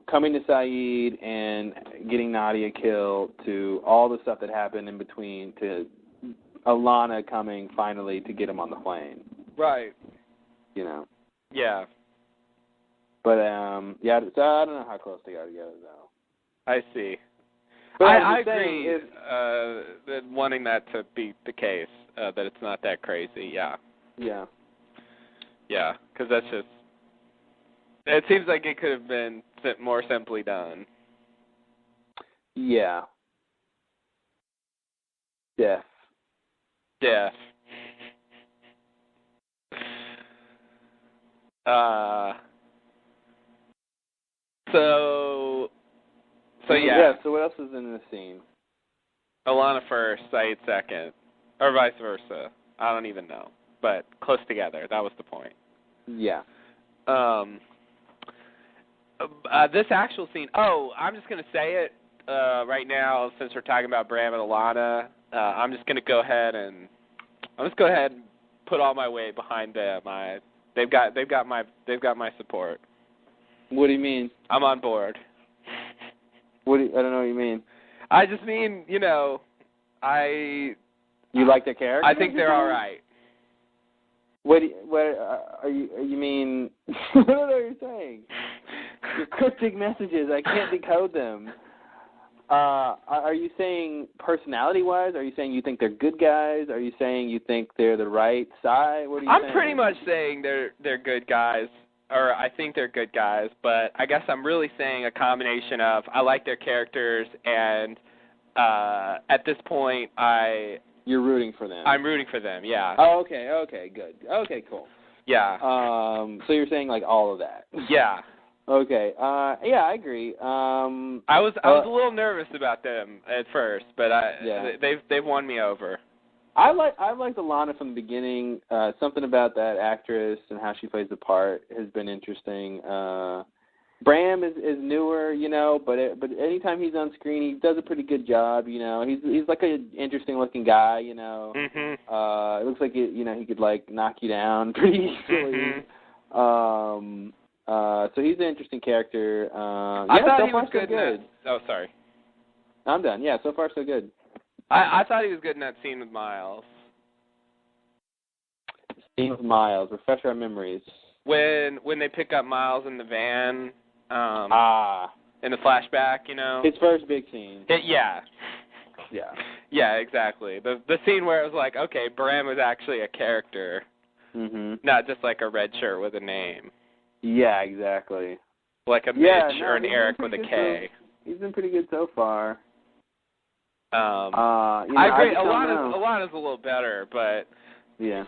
coming to Saeed and getting Nadia killed to all the stuff that happened in between to Ilana coming finally to get him on the plane. Right. Yeah. But, so I don't know how close they are together, though. I see. But I agree that wanting that to be the case, that it's not that crazy, yeah. Yeah. Yeah, because that's just... It seems like it could have been more simply done. Yeah. Def. So yeah. Yeah, so what else is in the scene? Ilana first, Saeed second. Or vice versa. I don't even know. But close together. That was the point. Yeah. This actual scene... Oh, I'm just going to say it right now, since we're talking about Bram and Ilana. I'm just going to go ahead and put all my weight behind them. They've got my support. What do you mean? I'm on board. I don't know what you mean. I just mean, you like their characters? I think they're all right. What are you mean? I don't know what you're saying. Your cryptic messages, I can't decode them. Are you saying personality-wise? Are you saying you think they're good guys? Are you saying you think they're the right side? What are you saying? I'm pretty much saying they're good guys, or I think they're good guys, but I guess I'm really saying a combination of I like their characters, and at this point You're rooting for them. I'm rooting for them, yeah. Oh, okay, good. Okay, cool. Yeah. So you're saying, like, all of that? Yeah. Okay. Yeah, I agree. I was a little nervous about them at first, but they've won me over. I've liked Ilana from the beginning. Something about that actress and how she plays the part has been interesting. Bram is newer, but anytime he's on screen, he does a pretty good job. He's like an interesting looking guy. Mhm. It looks like he could, like, knock you down pretty easily. Mhm. So he's an interesting character. I thought he was good. Oh, sorry. I'm done. Yeah, so far so good. I thought he was good in that scene with Miles. Scene with Miles. Refresh our memories. When they pick up Miles in the van. In the flashback, you know. His first big scene. Yeah. Yeah. Yeah, exactly. The scene where it was like, okay, Bram was actually a character, not just like a red shirt with a name. Yeah, exactly. Like a Mitch or an Eric with a K. He's been pretty good so far. I agree. Alana's a little better, but their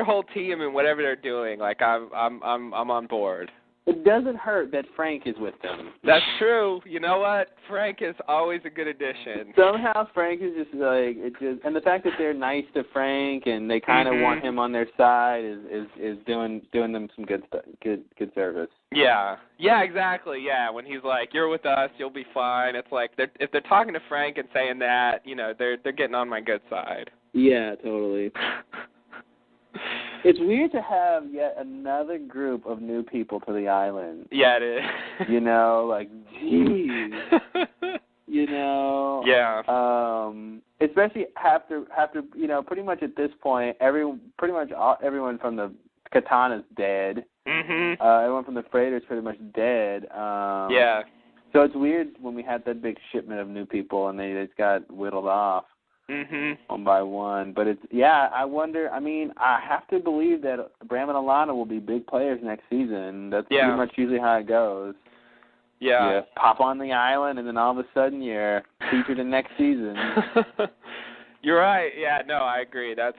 whole team and whatever they're doing, like I'm on board. It doesn't hurt that Frank is with them. That's true. You know what? Frank is always a good addition. Somehow Frank is just like and the fact that they're nice to Frank and they kind of want him on their side is doing them some good service. Yeah. Yeah, exactly. Yeah, when he's like, "You're with us, you'll be fine." It's like if they're talking to Frank and saying that, they're getting on my good side. Yeah, totally. It's weird to have yet another group of new people to the island. Yeah, it is. Like, geez. Yeah. Especially after pretty much at this point, everyone from the Katana's dead. Everyone from the freighter's pretty much dead. Yeah. So it's weird when we had that big shipment of new people and they just got whittled off. One by one. But I wonder, I have to believe that Bram and Alana will be big players next season. That's pretty much usually how it goes. Yeah. You pop on the island and then all of a sudden you're featured in next season. You're right. Yeah, no, I agree. That's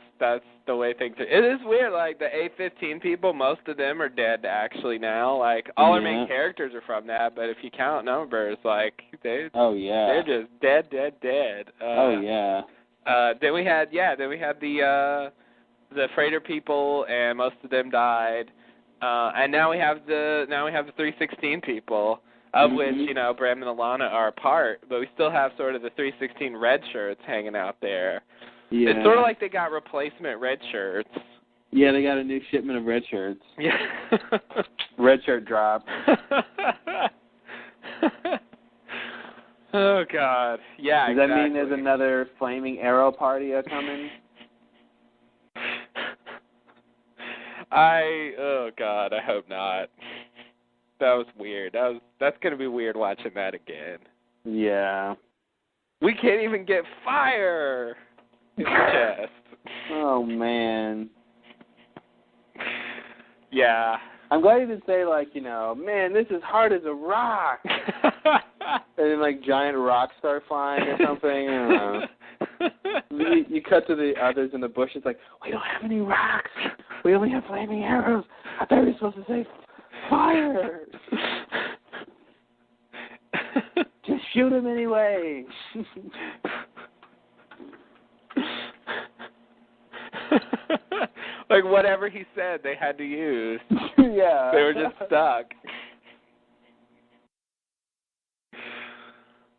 the way things are. It is weird, like the A-15 people, most of them are dead actually now. Like all our main characters are from that, but if you count numbers, like they're just dead. Then we had the freighter people, and most of them died. And now we have the 316 people, of which Bram and Alana are a part, but we still have sort of the 316 red shirts hanging out there. Yeah. It's sort of like they got replacement red shirts. Yeah, they got a new shipment of red shirts. Yeah. Red shirt drop. Oh, God. Yeah, Does that mean there's another Flaming Arrow party coming? Oh, God, I hope not. That was weird. That's going to be weird watching that again. Yeah. We can't even get fire in the chest. Oh, man. Yeah. I'm glad you didn't say, man, this is hard as a rock. And then, giant rocks start flying or something. I don't know. You cut to the others in the bush. It's like, we don't have any rocks. We only have flaming arrows. I thought we were supposed to say fire. Just shoot him anyway. Whatever he said, they had to use. Yeah. They were just stuck.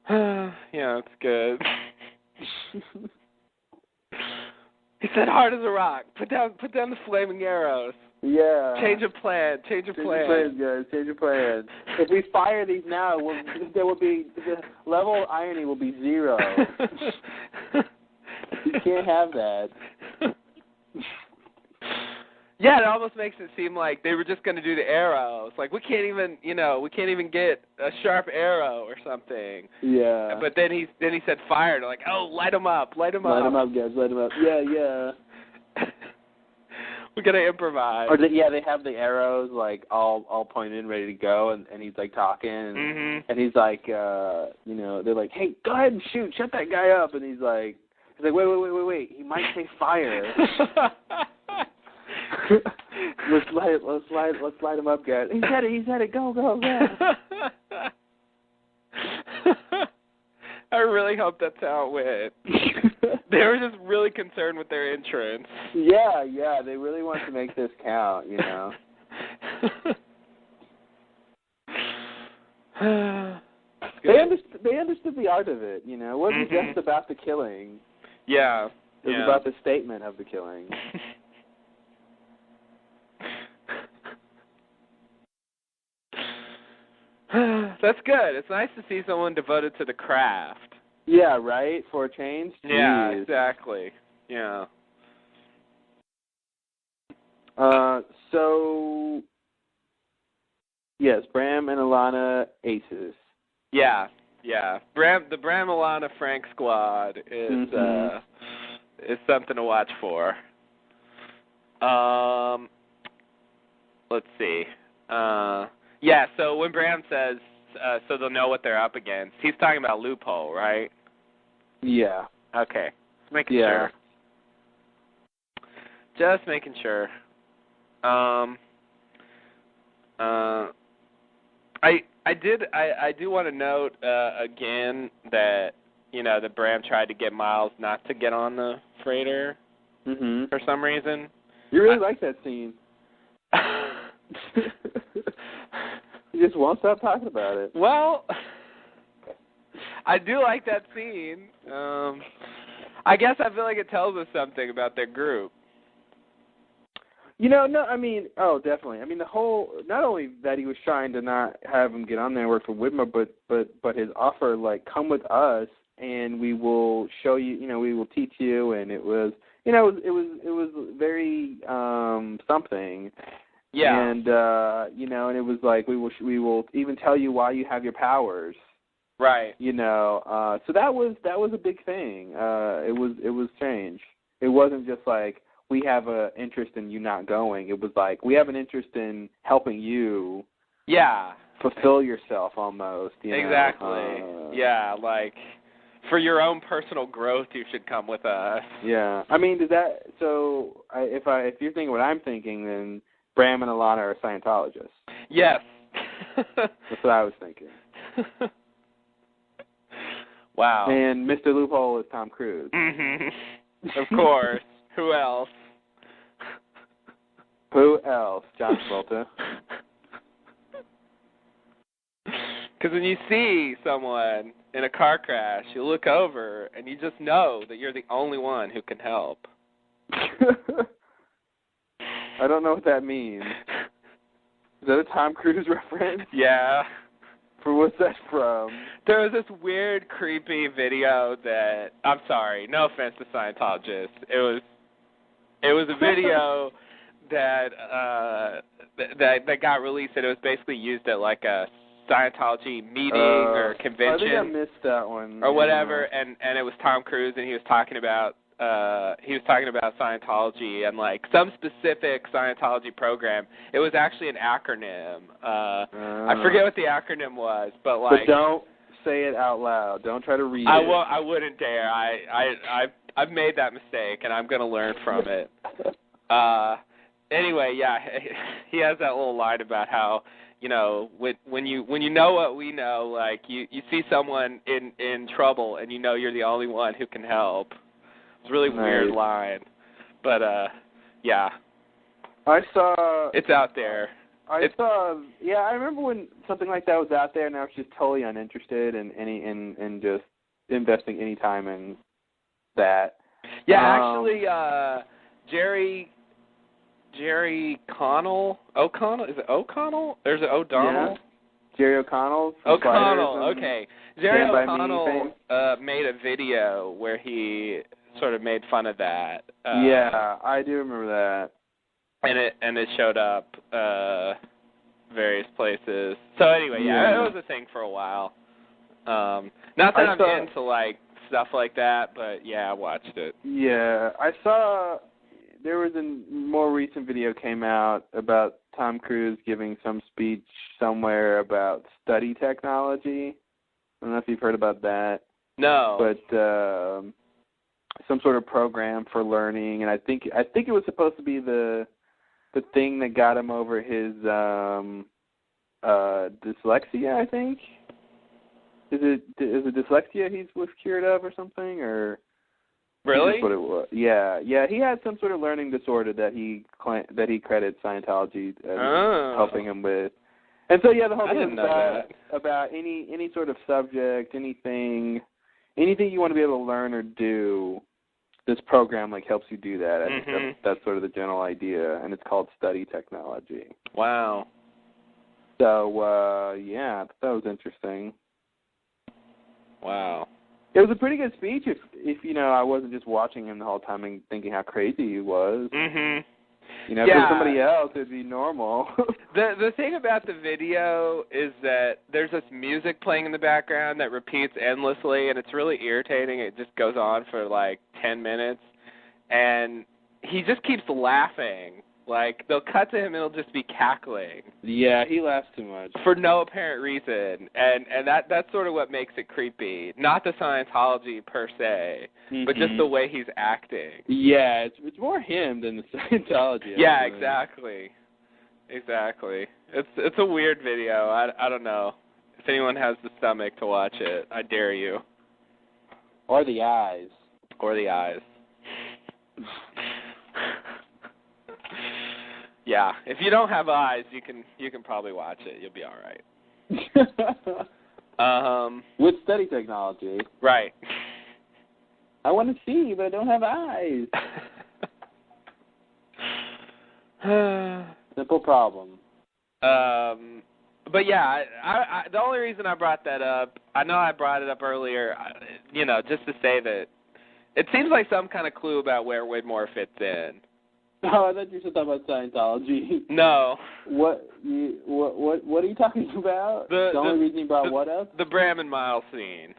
Yeah, it's good. He said, "Hard as a rock. Put down the flaming arrows." Yeah. Change of plan. Change your plan, guys. Change your plan. If we fire these now, there will be the level of irony will be 0. You can't have that. Yeah, it almost makes it seem like they were just going to do the arrows. Like we can't even get a sharp arrow or something. Yeah. But then he said fire. They're like, "Oh, light them up, light them up." Light them up, guys. Light them up. Yeah. We gotta improvise. Or they have the arrows all pointed in, ready to go, and he's talking, and he's like, they're like, "Hey, go ahead and shoot, shut that guy up," and he's like, wait, he might say fire. Let's light him up, guys. He said it, go. I really hope that's how it went. They were just really concerned with their entrance. Yeah, they really want to make this count, They understood the art of it, It wasn't just about the killing. Yeah. It was about the statement of the killing. That's good. It's nice to see someone devoted to the craft. Yeah, right? For a change? Jeez. Yeah, exactly. Yeah. So, yes, Bram and Alana aces. Yeah. The Bram, Alana, Frank squad is something to watch for. Let's see. So when Bram says, so they'll know what they're up against, he's talking about Loophole, right? Yeah. Okay. Just making sure. Just making sure. I do want to note again that that Bram tried to get Miles not to get on the freighter for some reason. You really like that scene. You just won't stop talking about it. Well, I do like that scene. I guess I feel like it tells us something about their group. Definitely. I mean, the whole, not only that he was trying to not have him get on there and work for Widmer, but his offer, like, come with us and we will show you, we will teach you, and it was, it was very something. Yeah. And and it was like we will even tell you why you have your powers. Right. So that was a big thing. It was strange. It wasn't just like we have an interest in you not going. It was like we have an interest in helping you. Yeah. Fulfill yourself almost. Exactly. Like for your own personal growth, you should come with us. Yeah. I mean, does that? So if you're thinking what I'm thinking, then Bram and Alana are Scientologists. Yes. That's what I was thinking. Wow. And Mr. Loophole is Tom Cruise. Mm-hmm. Of course. Who else? Who else? John Travolta. Because when you see someone in a car crash, you look over and you just know that you're the only one who can help. I don't know what that means. Is that a Tom Cruise reference? Yeah. What's that from? There was this weird, creepy video that, I'm sorry, no offense to Scientologists. It was a video that got released, and it was basically used at like a Scientology meeting or convention. I think I missed that one. Or whatever, and it was Tom Cruise, and he was talking about Scientology and like some specific Scientology program. It was actually an acronym. I forget what the acronym was, but like. But don't say it out loud. Don't try to read it. I wouldn't dare. I've made that mistake, and I'm going to learn from it. Anyway, yeah, he has that little line about how when you know what we know, like you see someone in trouble, and you know you're the only one who can help. It's a really weird line, but yeah. I saw. It's out there. I remember when something like that was out there, and I was just totally uninterested in just investing any time in that. Yeah, actually, Jerry O'Connell. Is it O'Connell? There's an O'Donnell. Yeah. Jerry O'Connell. O'Connell. Okay. Jerry O'Connell made a video where he sort of made fun of that. Yeah, I do remember that. And it showed up various places. So anyway, yeah, it was a thing for a while. Not that I'm into like stuff like that, but yeah, I watched it. Yeah, I saw there was a more recent video came out about Tom Cruise giving some speech somewhere about study technology. I don't know if you've heard about that. No. But some sort of program for learning, and I think it was supposed to be the thing that got him over his dyslexia, I think. Is it dyslexia he was cured of or something, or really? That's what it was. Yeah. He had some sort of learning disorder that he credits Scientology as helping him with. And so the whole thing is about any sort of subject, anything you want to be able to learn or do. This program helps you do that. I think that's sort of the general idea, and it's called study technology. Wow. So I thought that was interesting. Wow. It was a pretty good speech if I wasn't just watching him the whole time and thinking how crazy he was. You know, for somebody else, it'd be normal. The thing about the video is that there's this music playing in the background that repeats endlessly, and it's really irritating. It just goes on for like 10 minutes, and he just keeps laughing. Like, they'll cut to him and he'll just be cackling. Yeah, he laughs too much. For no apparent reason. And that's sort of what makes it creepy. Not the Scientology per se, but just the way he's acting. Yeah, it's more him than the Scientology. Yeah, exactly. Exactly. It's a weird video. I don't know. If anyone has the stomach to watch it, I dare you. Or the eyes. Or the eyes. Yeah, if you don't have eyes, you can probably watch it. You'll be all right. With study technology. Right. I want to see, but I don't have eyes. Simple problem. But yeah, I the only reason I brought that up, I know I brought it up earlier, just to say that it seems like some kind of clue about where Widmore fits in. Oh, I thought you were talking about Scientology. No. What are you talking about? The only reason you brought what up? The Bram and Miles scene.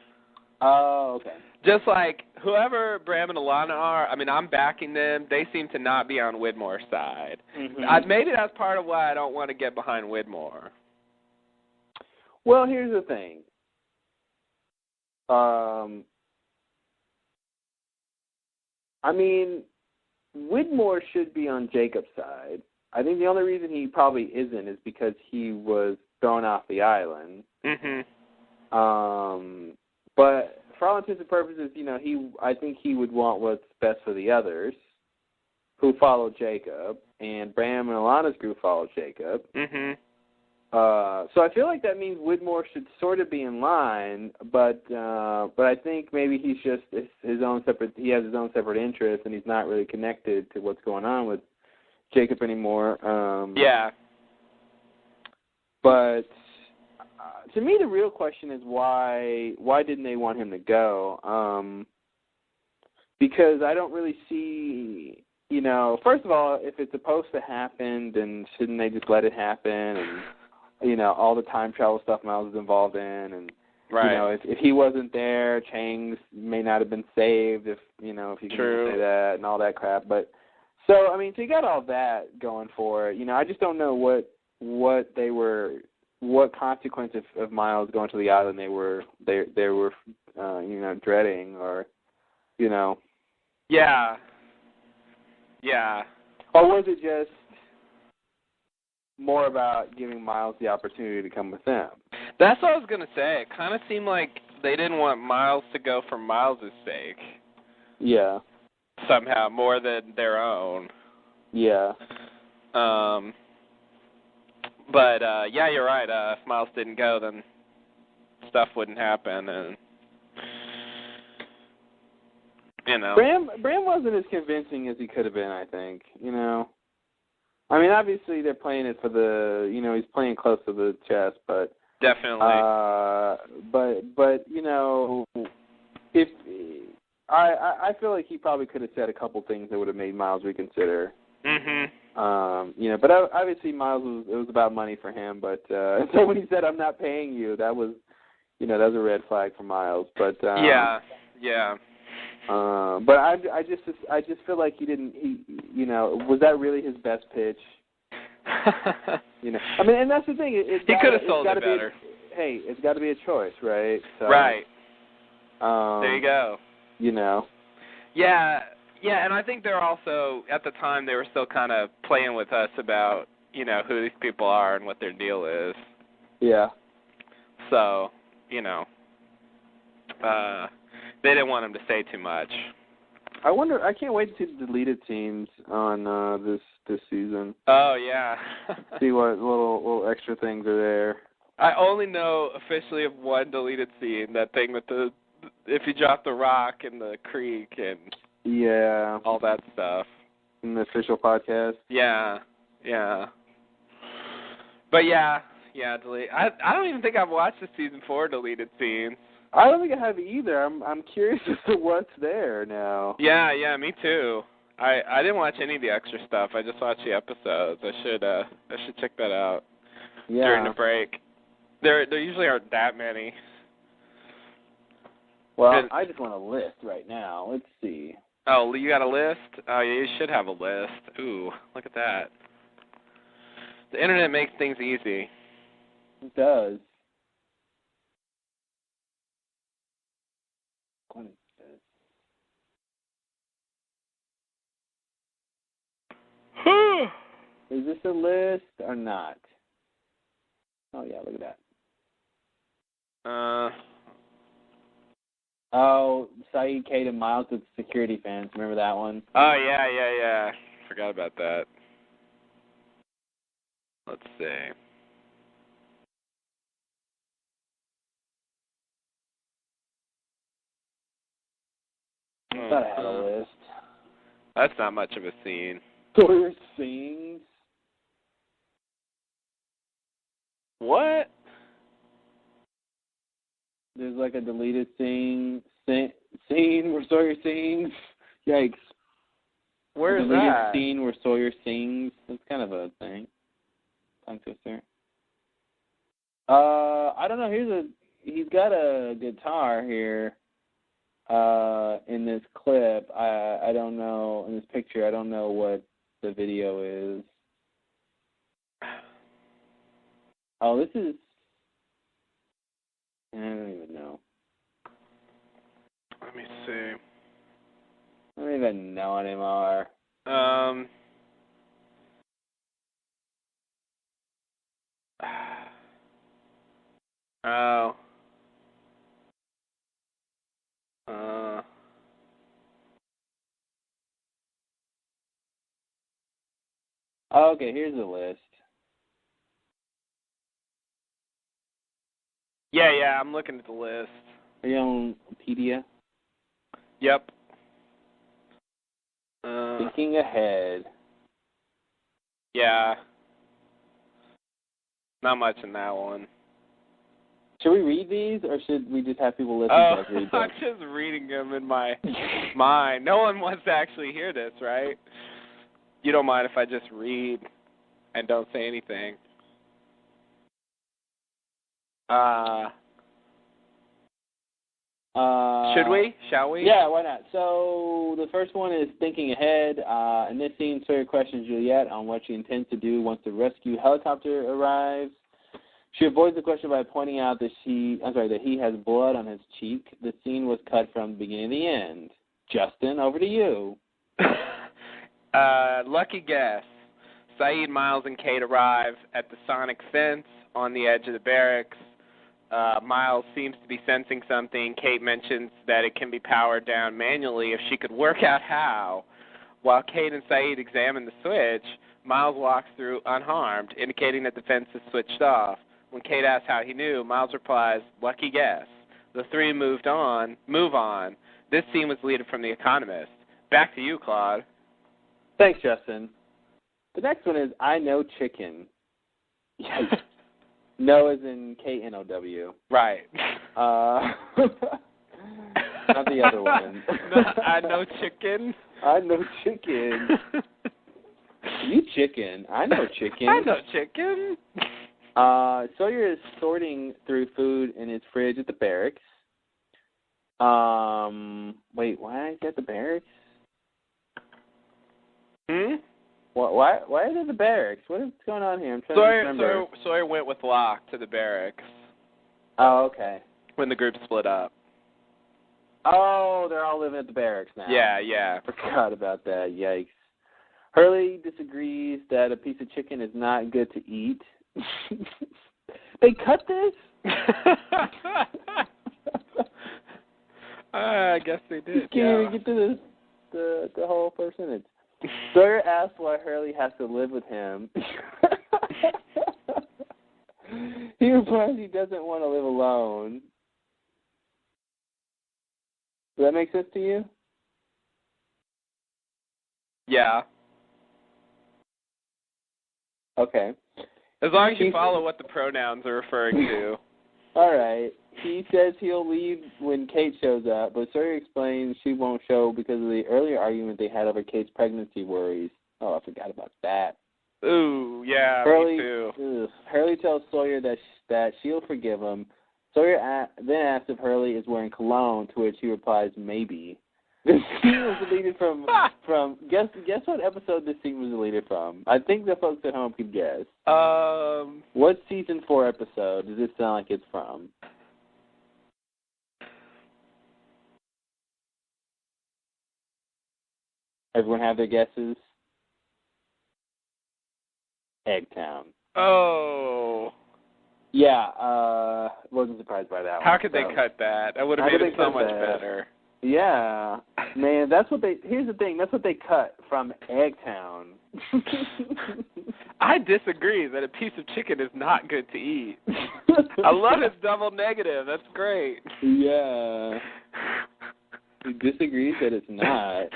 Oh, okay. Just like whoever Bram and Alana are, I mean, I'm backing them. They seem to not be on Widmore's side. Mm-hmm. Maybe that's part of why I don't want to get behind Widmore. Well, here's the thing. I mean, Widmore should be on Jacob's side. I think the only reason he probably isn't is because he was thrown off the island. Mm-hmm. But for all intents and purposes, I think he would want what's best for the others who followed Jacob, and Bram and Alana's group followed Jacob. Mm-hmm. So I feel like that means Widmore should sort of be in line, but I think maybe he's just his own separate. He has his own separate interests, and he's not really connected to what's going on with Jacob anymore. Yeah. But to me, the real question is why didn't they want him to go? Because I don't really see. First of all, if it's supposed to happen, then shouldn't they just let it happen? And all the time travel stuff Miles is involved in, and right. If he wasn't there, Chang's may not have been saved. If you can say that and all that crap. But so you got all that going for it. I just don't know what consequence of Miles going to the island they were dreading, or Yeah. Yeah. Or was it just more about giving Miles the opportunity to come with them? That's what I was going to say. It kind of seemed like they didn't want Miles to go for Miles' sake. Yeah. Somehow, more than their own. Yeah. But, yeah, you're right. If Miles didn't go, then stuff wouldn't happen, and Bram wasn't as convincing as he could have been, I think. Obviously they're playing it for the, he's playing close to the chest, but definitely. But if I feel like he probably could have said a couple things that would have made Miles reconsider. Mhm. But obviously Miles it was about money for him. But so when he said "I'm not paying you," that was, that was a red flag for Miles. But yeah. But I just feel like he didn't. Was that really his best pitch? And that's the thing. He could have sold it better. It's got to be a choice, right? So, right. There you go. Yeah, and I think they're also, at the time, they were still kind of playing with us about, who these people are and what their deal is. Yeah. So, they didn't want him to say too much. I can't wait to see the deleted scenes on this season. Oh, yeah. See what little extra things are there. I only know officially of one deleted scene, that thing with if you drop the rock in the creek and all that stuff. In the official podcast? Yeah. But delete. I don't even think I've watched the season 4 deleted scenes. I don't think I have either. I'm curious as to what's there now. Yeah, me too. I didn't watch any of the extra stuff. I just watched the episodes. I should check that out during the break. There usually aren't that many. Well, I just want a list right now. Let's see. Oh, you got a list? Oh, yeah, you should have a list. Ooh, look at that. The internet makes things easy. It does. Is this a list or not? Oh, yeah, look at that. Oh, Saeed, Kate, and Miles with security fans. Remember that one? Oh, yeah. Forgot about that. Let's see. I thought I had a list. That's not much of a scene. Sawyer sings. What? There's like a deleted scene where Sawyer sings. Yikes. Where is deleted that? Scene where Sawyer sings. That's kind of a thing. Tongue twister. I don't know. He's got a guitar here. In this clip, I don't know. In this picture, I don't know what the video is. Oh, this is. I don't even know. Let me see. I don't even know anymore. Oh. Okay, here's the list. Yeah, I'm looking at the list. Are you on Wikipedia? Yep. Thinking ahead. Yeah. Not much in that one. Should we read these, or should we just have people listen to us read them? I'm just reading them in my mind. No one wants to actually hear this, right? You don't mind if I just read and don't say anything? Should we? Shall we? Yeah, why not? So the first one is thinking ahead. In this scene, Sawyer questions Juliet on what she intends to do once the rescue helicopter arrives. She avoids the question by pointing out that he has blood on his cheek. The scene was cut from the beginning to the end. Justin, over to you. Lucky guess. Saeed, Miles, and Kate arrive at the sonic fence on the edge of the barracks. Miles seems to be sensing something. Kate mentions that it can be powered down manually if she could work out how. While Kate and Saeed examine the switch, Miles walks through unharmed, indicating that the fence is switched off. When Kate asks how he knew, Miles replies, lucky guess. The three move on. This scene was deleted from The Economist. Back to you, Claude. Thanks, Justin. The next one is I Know Chicken. Yes. No as in K-N-O-W. Right. Not the other one. No, I know chicken. I know chicken. You chicken. I know chicken. I know chicken. Sawyer is sorting through food in his fridge at the barracks. Wait, why is he at the barracks? Why is it the barracks? What is going on here? I'm trying to remember. Sawyer went with Locke to the barracks. Oh, okay. When the group split up. Oh, they're all living at the barracks now. Yeah. Forgot about that. Yikes. Hurley disagrees that a piece of chicken is not good to eat. They cut this? I guess they did. Just can't even get to the whole first sentence. Sawyer asks why Hurley has to live with him. He replies he doesn't want to live alone. Does that make sense to you? Yeah. Okay. As long as you follow what the pronouns are referring to. All right. he says he'll leave when Kate shows up, but Sawyer explains she won't show because of the earlier argument they had over Kate's pregnancy worries. Oh, I forgot about that. Ooh, yeah, Hurley, me too. Hurley tells Sawyer that she'll forgive him. Sawyer then asks if Hurley is wearing cologne, to which he replies, maybe. This scene was deleted from guess what episode this scene was deleted from? I think the folks at home could guess. What season 4 episode does this sound like it's from? Everyone have their guesses? Eggtown. Oh. Yeah, wasn't surprised by that one. How could they cut that? That would have made it so much better. Yeah. Man, here's the thing, that's what they cut from Eggtown. I disagree that a piece of chicken is not good to eat. I love his double negative. That's great. Yeah. He disagrees that it's not.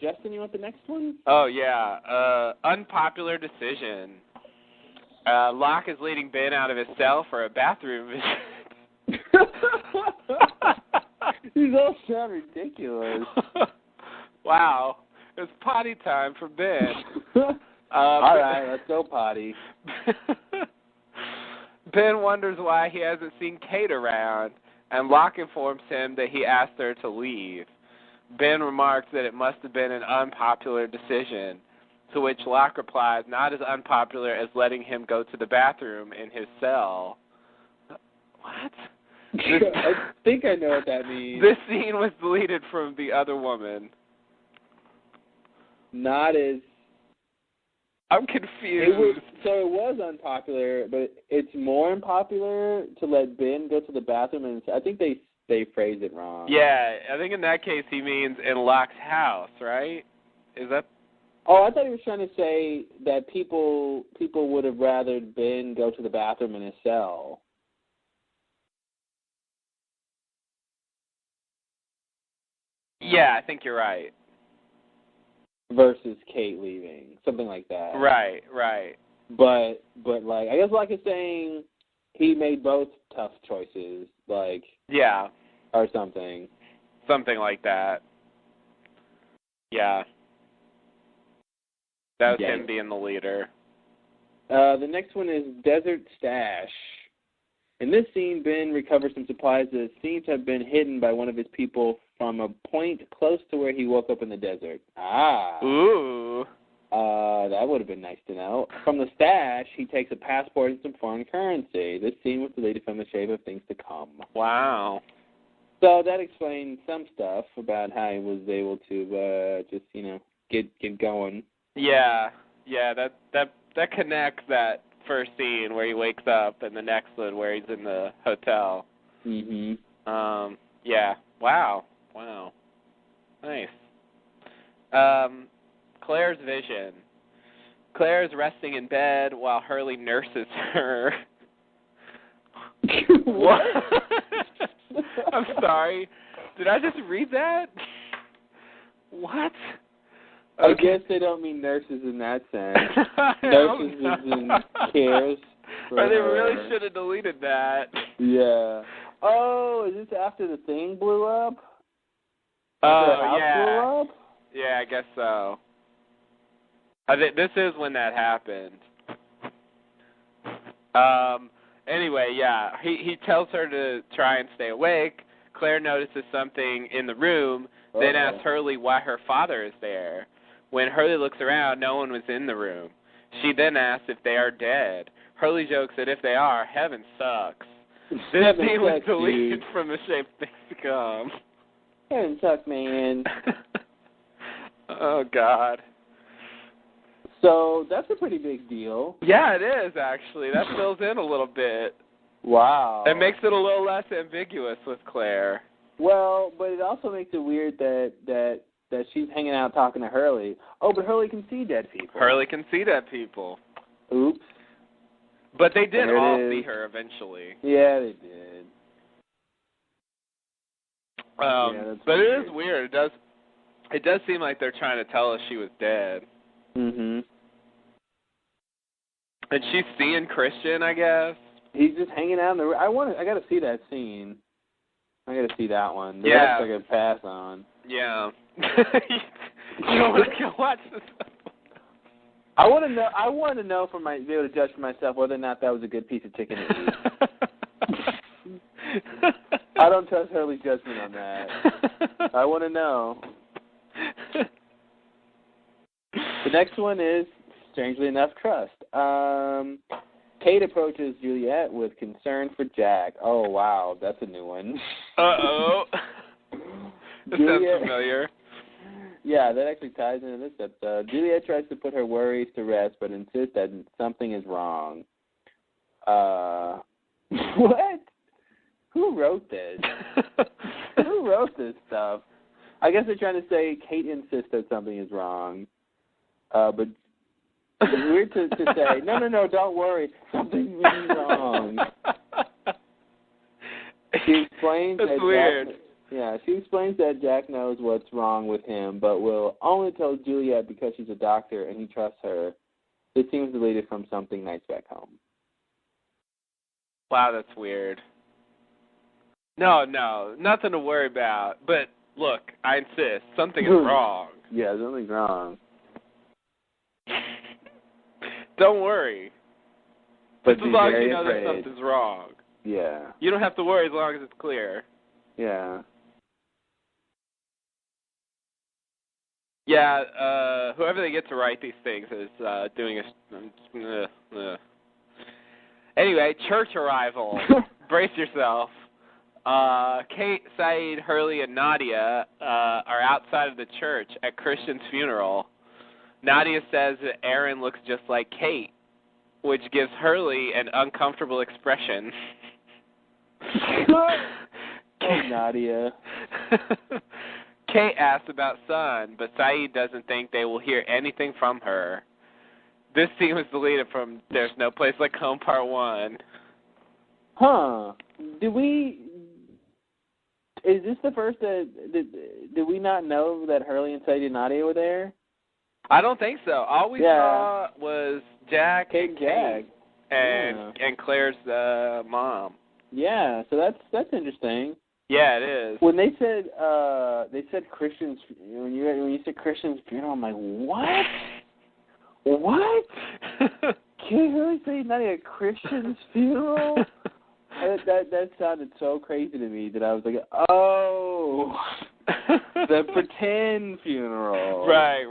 Justin, you want the next one? Oh, yeah. Unpopular decision. Locke is leading Ben out of his cell for a bathroom visit. These all sound ridiculous. Wow. It's potty time for Ben. All right, let's go potty. Ben wonders why he hasn't seen Kate around, and Locke informs him that he asked her to leave. Ben remarks that it must have been an unpopular decision, to which Locke replies, not as unpopular as letting him go to the bathroom in his cell. What? I think I know what that means. This scene was deleted from The Other Woman. Not as... I'm confused. It was unpopular, but it's more unpopular to let Ben go to the bathroom, and I think they phrased it wrong. Yeah, I think in that case he means in Locke's house, right? Is that... Oh, I thought he was trying to say that people would have rather Ben go to the bathroom in his cell. Yeah, I think you're right. Versus Kate leaving, something like that. Right. But like, I guess Locke is saying he made both tough choices, like... Yeah. Or something. Something like that. Yeah. That was him being the leader. The next one is Desert Stash. In this scene, Ben recovers some supplies that seem to have been hidden by one of his people from a point close to where he woke up in the desert. Ah. Ooh. That would have been nice to know. From the stash, he takes a passport and some foreign currency. This scene was deleted from The Shape of Things to Come. Wow. So that explains some stuff about how he was able to just, get going. Yeah, that connects that first scene where he wakes up and the next one where he's in the hotel. Mhm. Yeah. Wow. Nice. Claire's vision. Claire is resting in bed while Hurley nurses her. What? I'm sorry. Did I just read that? What? I guess they don't mean nurses in that sense. Nurses is in cares. Or they really should have deleted that. Yeah. Oh, is this after the thing blew up? Oh, yeah. Blew up? Yeah, I guess so. I think this is when that happened. Anyway, yeah, he tells her to try and stay awake. Claire notices something in the room, then asks Hurley why her father is there. When Hurley looks around, no one was in the room. She then asks if they are dead. Hurley jokes that if they are, heaven sucks. This scene was deleted from The Shape of Things to Come. Heaven sucks, man. Oh, God. So that's a pretty big deal. Yeah, it is, actually. That fills in a little bit. Wow. It makes it a little less ambiguous with Claire. Well, but it also makes it weird that she's hanging out talking to Hurley. Oh, but Hurley can see dead people. Hurley can see dead people. Oops. But they did all see her eventually. Yeah, they did. But weird. It is weird. It does seem like they're trying to tell us she was dead. Mhm. And she's seeing Christian, I guess. He's just hanging out in the. I got to see that scene. I got to see that one. The Yeah. rest I could pass on. Yeah. You don't want to go watch this. I want to know. I want to know be able to judge for myself whether or not that was a good piece of chicken to eat. I don't trust Hurley's judgment on that. I want to know. The next one is, strangely enough, trust. Kate approaches Juliet with concern for Jack. Oh, wow, that's a new one. Uh-oh. That sounds familiar. Yeah, that actually ties into this episode. Juliet tries to put her worries to rest, but insists that something is wrong. What? Who wrote this? Who wrote this stuff? I guess they're trying to say Kate insists that something is wrong. But it's weird to say, no, don't worry, something's really wrong. She explains That's that weird. She explains that Jack knows what's wrong with him, but will only tell Juliet because she's a doctor and he trusts her. This seems deleted from something nice back home. Wow, that's weird. No, nothing to worry about. But look, I insist, something is wrong. Yeah, something's wrong. Don't worry. But just as long as you know that something's wrong. Yeah. You don't have to worry as long as it's clear. Yeah. Yeah, whoever they get to write these things is doing a... Anyway, church arrival. Brace yourself. Kate, Saeed, Hurley, and Nadia are outside of the church at Christian's funeral. Nadia says that Aaron looks just like Kate, which gives Hurley an uncomfortable expression. Oh, Nadia. Kate asks about Sun, but Saeed doesn't think they will hear anything from her. This scene was deleted from There's No Place Like Home Part 1. Huh. Is this the first did we not know that Hurley and Sadie and Nadia were there? I don't think so. All we saw was Jack, Kate and Jack, and Claire's mom. Yeah, so that's interesting. Yeah, it is. When they said Christian's, when you said Christian's funeral, I'm like, what? What? Can you really say not a Christian's funeral? That sounded so crazy to me that I was like, oh, the pretend funeral. Right.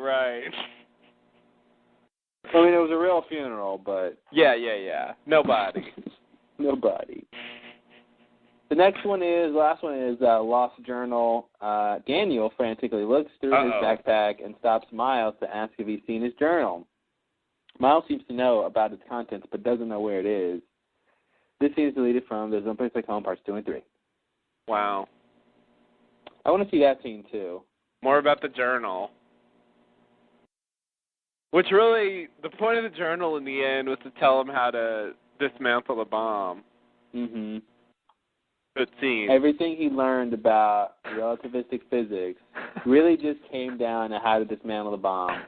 I mean, it was a real funeral, but... Yeah. Nobody. Nobody. The last one is Lost Journal. Daniel frantically looks through his backpack and stops Miles to ask if he's seen his journal. Miles seems to know about its contents, but doesn't know where it is. This scene is deleted from There's No Place Like Home Parts 2 and 3. Wow. I want to see that scene, too. More about the journal. Which really, the point of the journal in the end was to tell him how to dismantle the bomb. Mm-hmm. It seems. Everything he learned about relativistic physics really just came down to how to dismantle the bomb.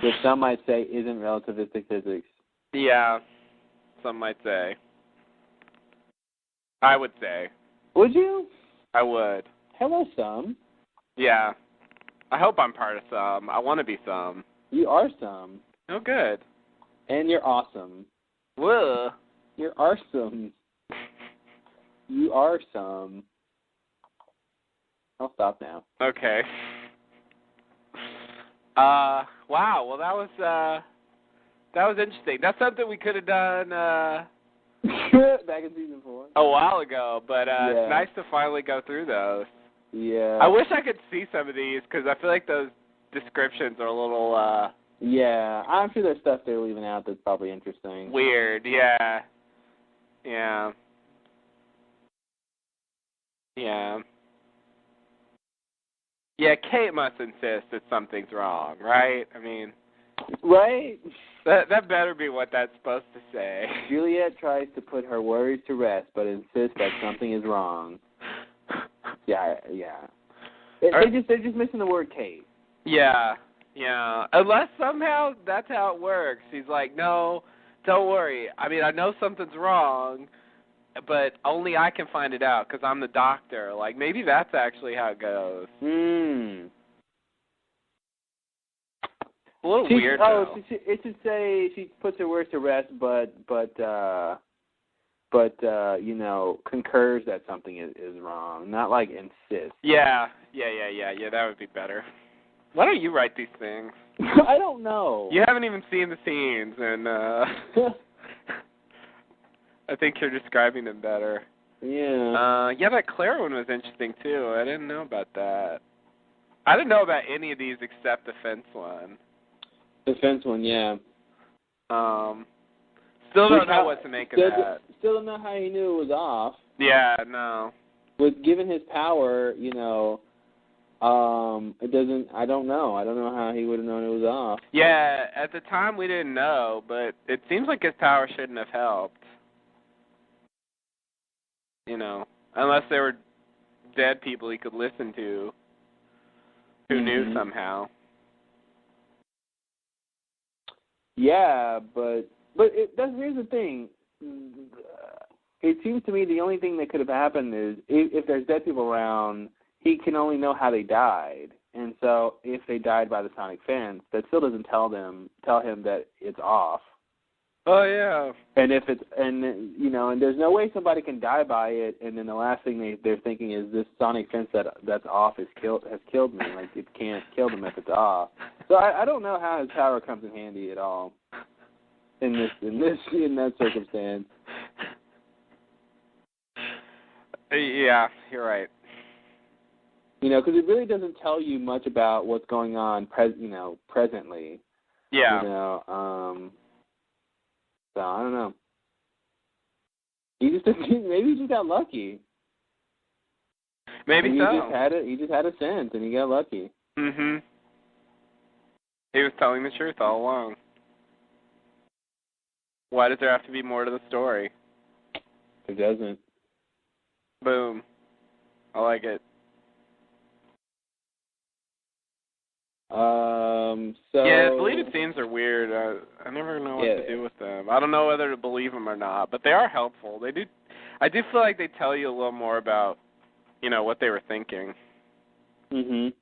Which some might say isn't relativistic physics. Yeah, some might say. I would say. Would you? I would. Hello, some. Yeah. I hope I'm part of some. I want to be some. You are some. Oh, good. And you're awesome. Whoa. You're awesome. You are some. I'll stop now. Okay. Wow. Well, that was interesting. That's something we could have done back in season 4. A while ago, but it's nice to finally go through those. Yeah. I wish I could see some of these because I feel like those descriptions are a little yeah, I'm sure there's stuff they're leaving out that's probably interesting. Weird. Yeah. Yeah, Kate must insist that something's wrong, right? I mean... Right? That better be what that's supposed to say. Juliet tries to put her worries to rest, but insists that something is wrong. Yeah. They're just missing the word Kate. Yeah, yeah. Unless somehow that's how it works. He's like, no, don't worry. I mean, I know something's wrong, but only I can find it out because I'm the doctor. Like, maybe that's actually how it goes. A little weird, though. It should say she puts her words to rest, but concurs that something is wrong. Not like insists. Yeah. That would be better. Why don't you write these things? I don't know. You haven't even seen the scenes, and I think you're describing them better. Yeah. That Claire one was interesting too. I didn't know about that. I didn't know about any of these except the fence one. The fence one, yeah. Still don't know what to make of that. Still don't know how he knew it was off. Yeah, no. With given his power, it doesn't. I don't know. I don't know how he would have known it was off. Yeah, at the time we didn't know, but it seems like his power shouldn't have helped. Unless there were dead people he could listen to who knew somehow. Yeah, but here's the thing. It seems to me the only thing that could have happened is if there's dead people around, he can only know how they died. And so if they died by the sonic fence, that still doesn't tell him that it's off. Oh yeah. And if it's and there's no way somebody can die by it, and then the last thing they're thinking is this sonic fence that's off has killed me. Like it can't kill them if it's off. So I don't know how his power comes in handy at all in that circumstance. Yeah, you're right. Because it really doesn't tell you much about what's going on presently. Yeah. So I don't know. Maybe he just got lucky. Maybe so. He just had a sense, and he got lucky. Mhm. He was telling the truth all along. Why does there have to be more to the story? It doesn't. Boom. I like it. Yeah, deleted scenes are weird. I never know what to do with them. I don't know whether to believe them or not, but they are helpful. They do. I do feel like they tell you a little more about, what they were thinking. Mhm.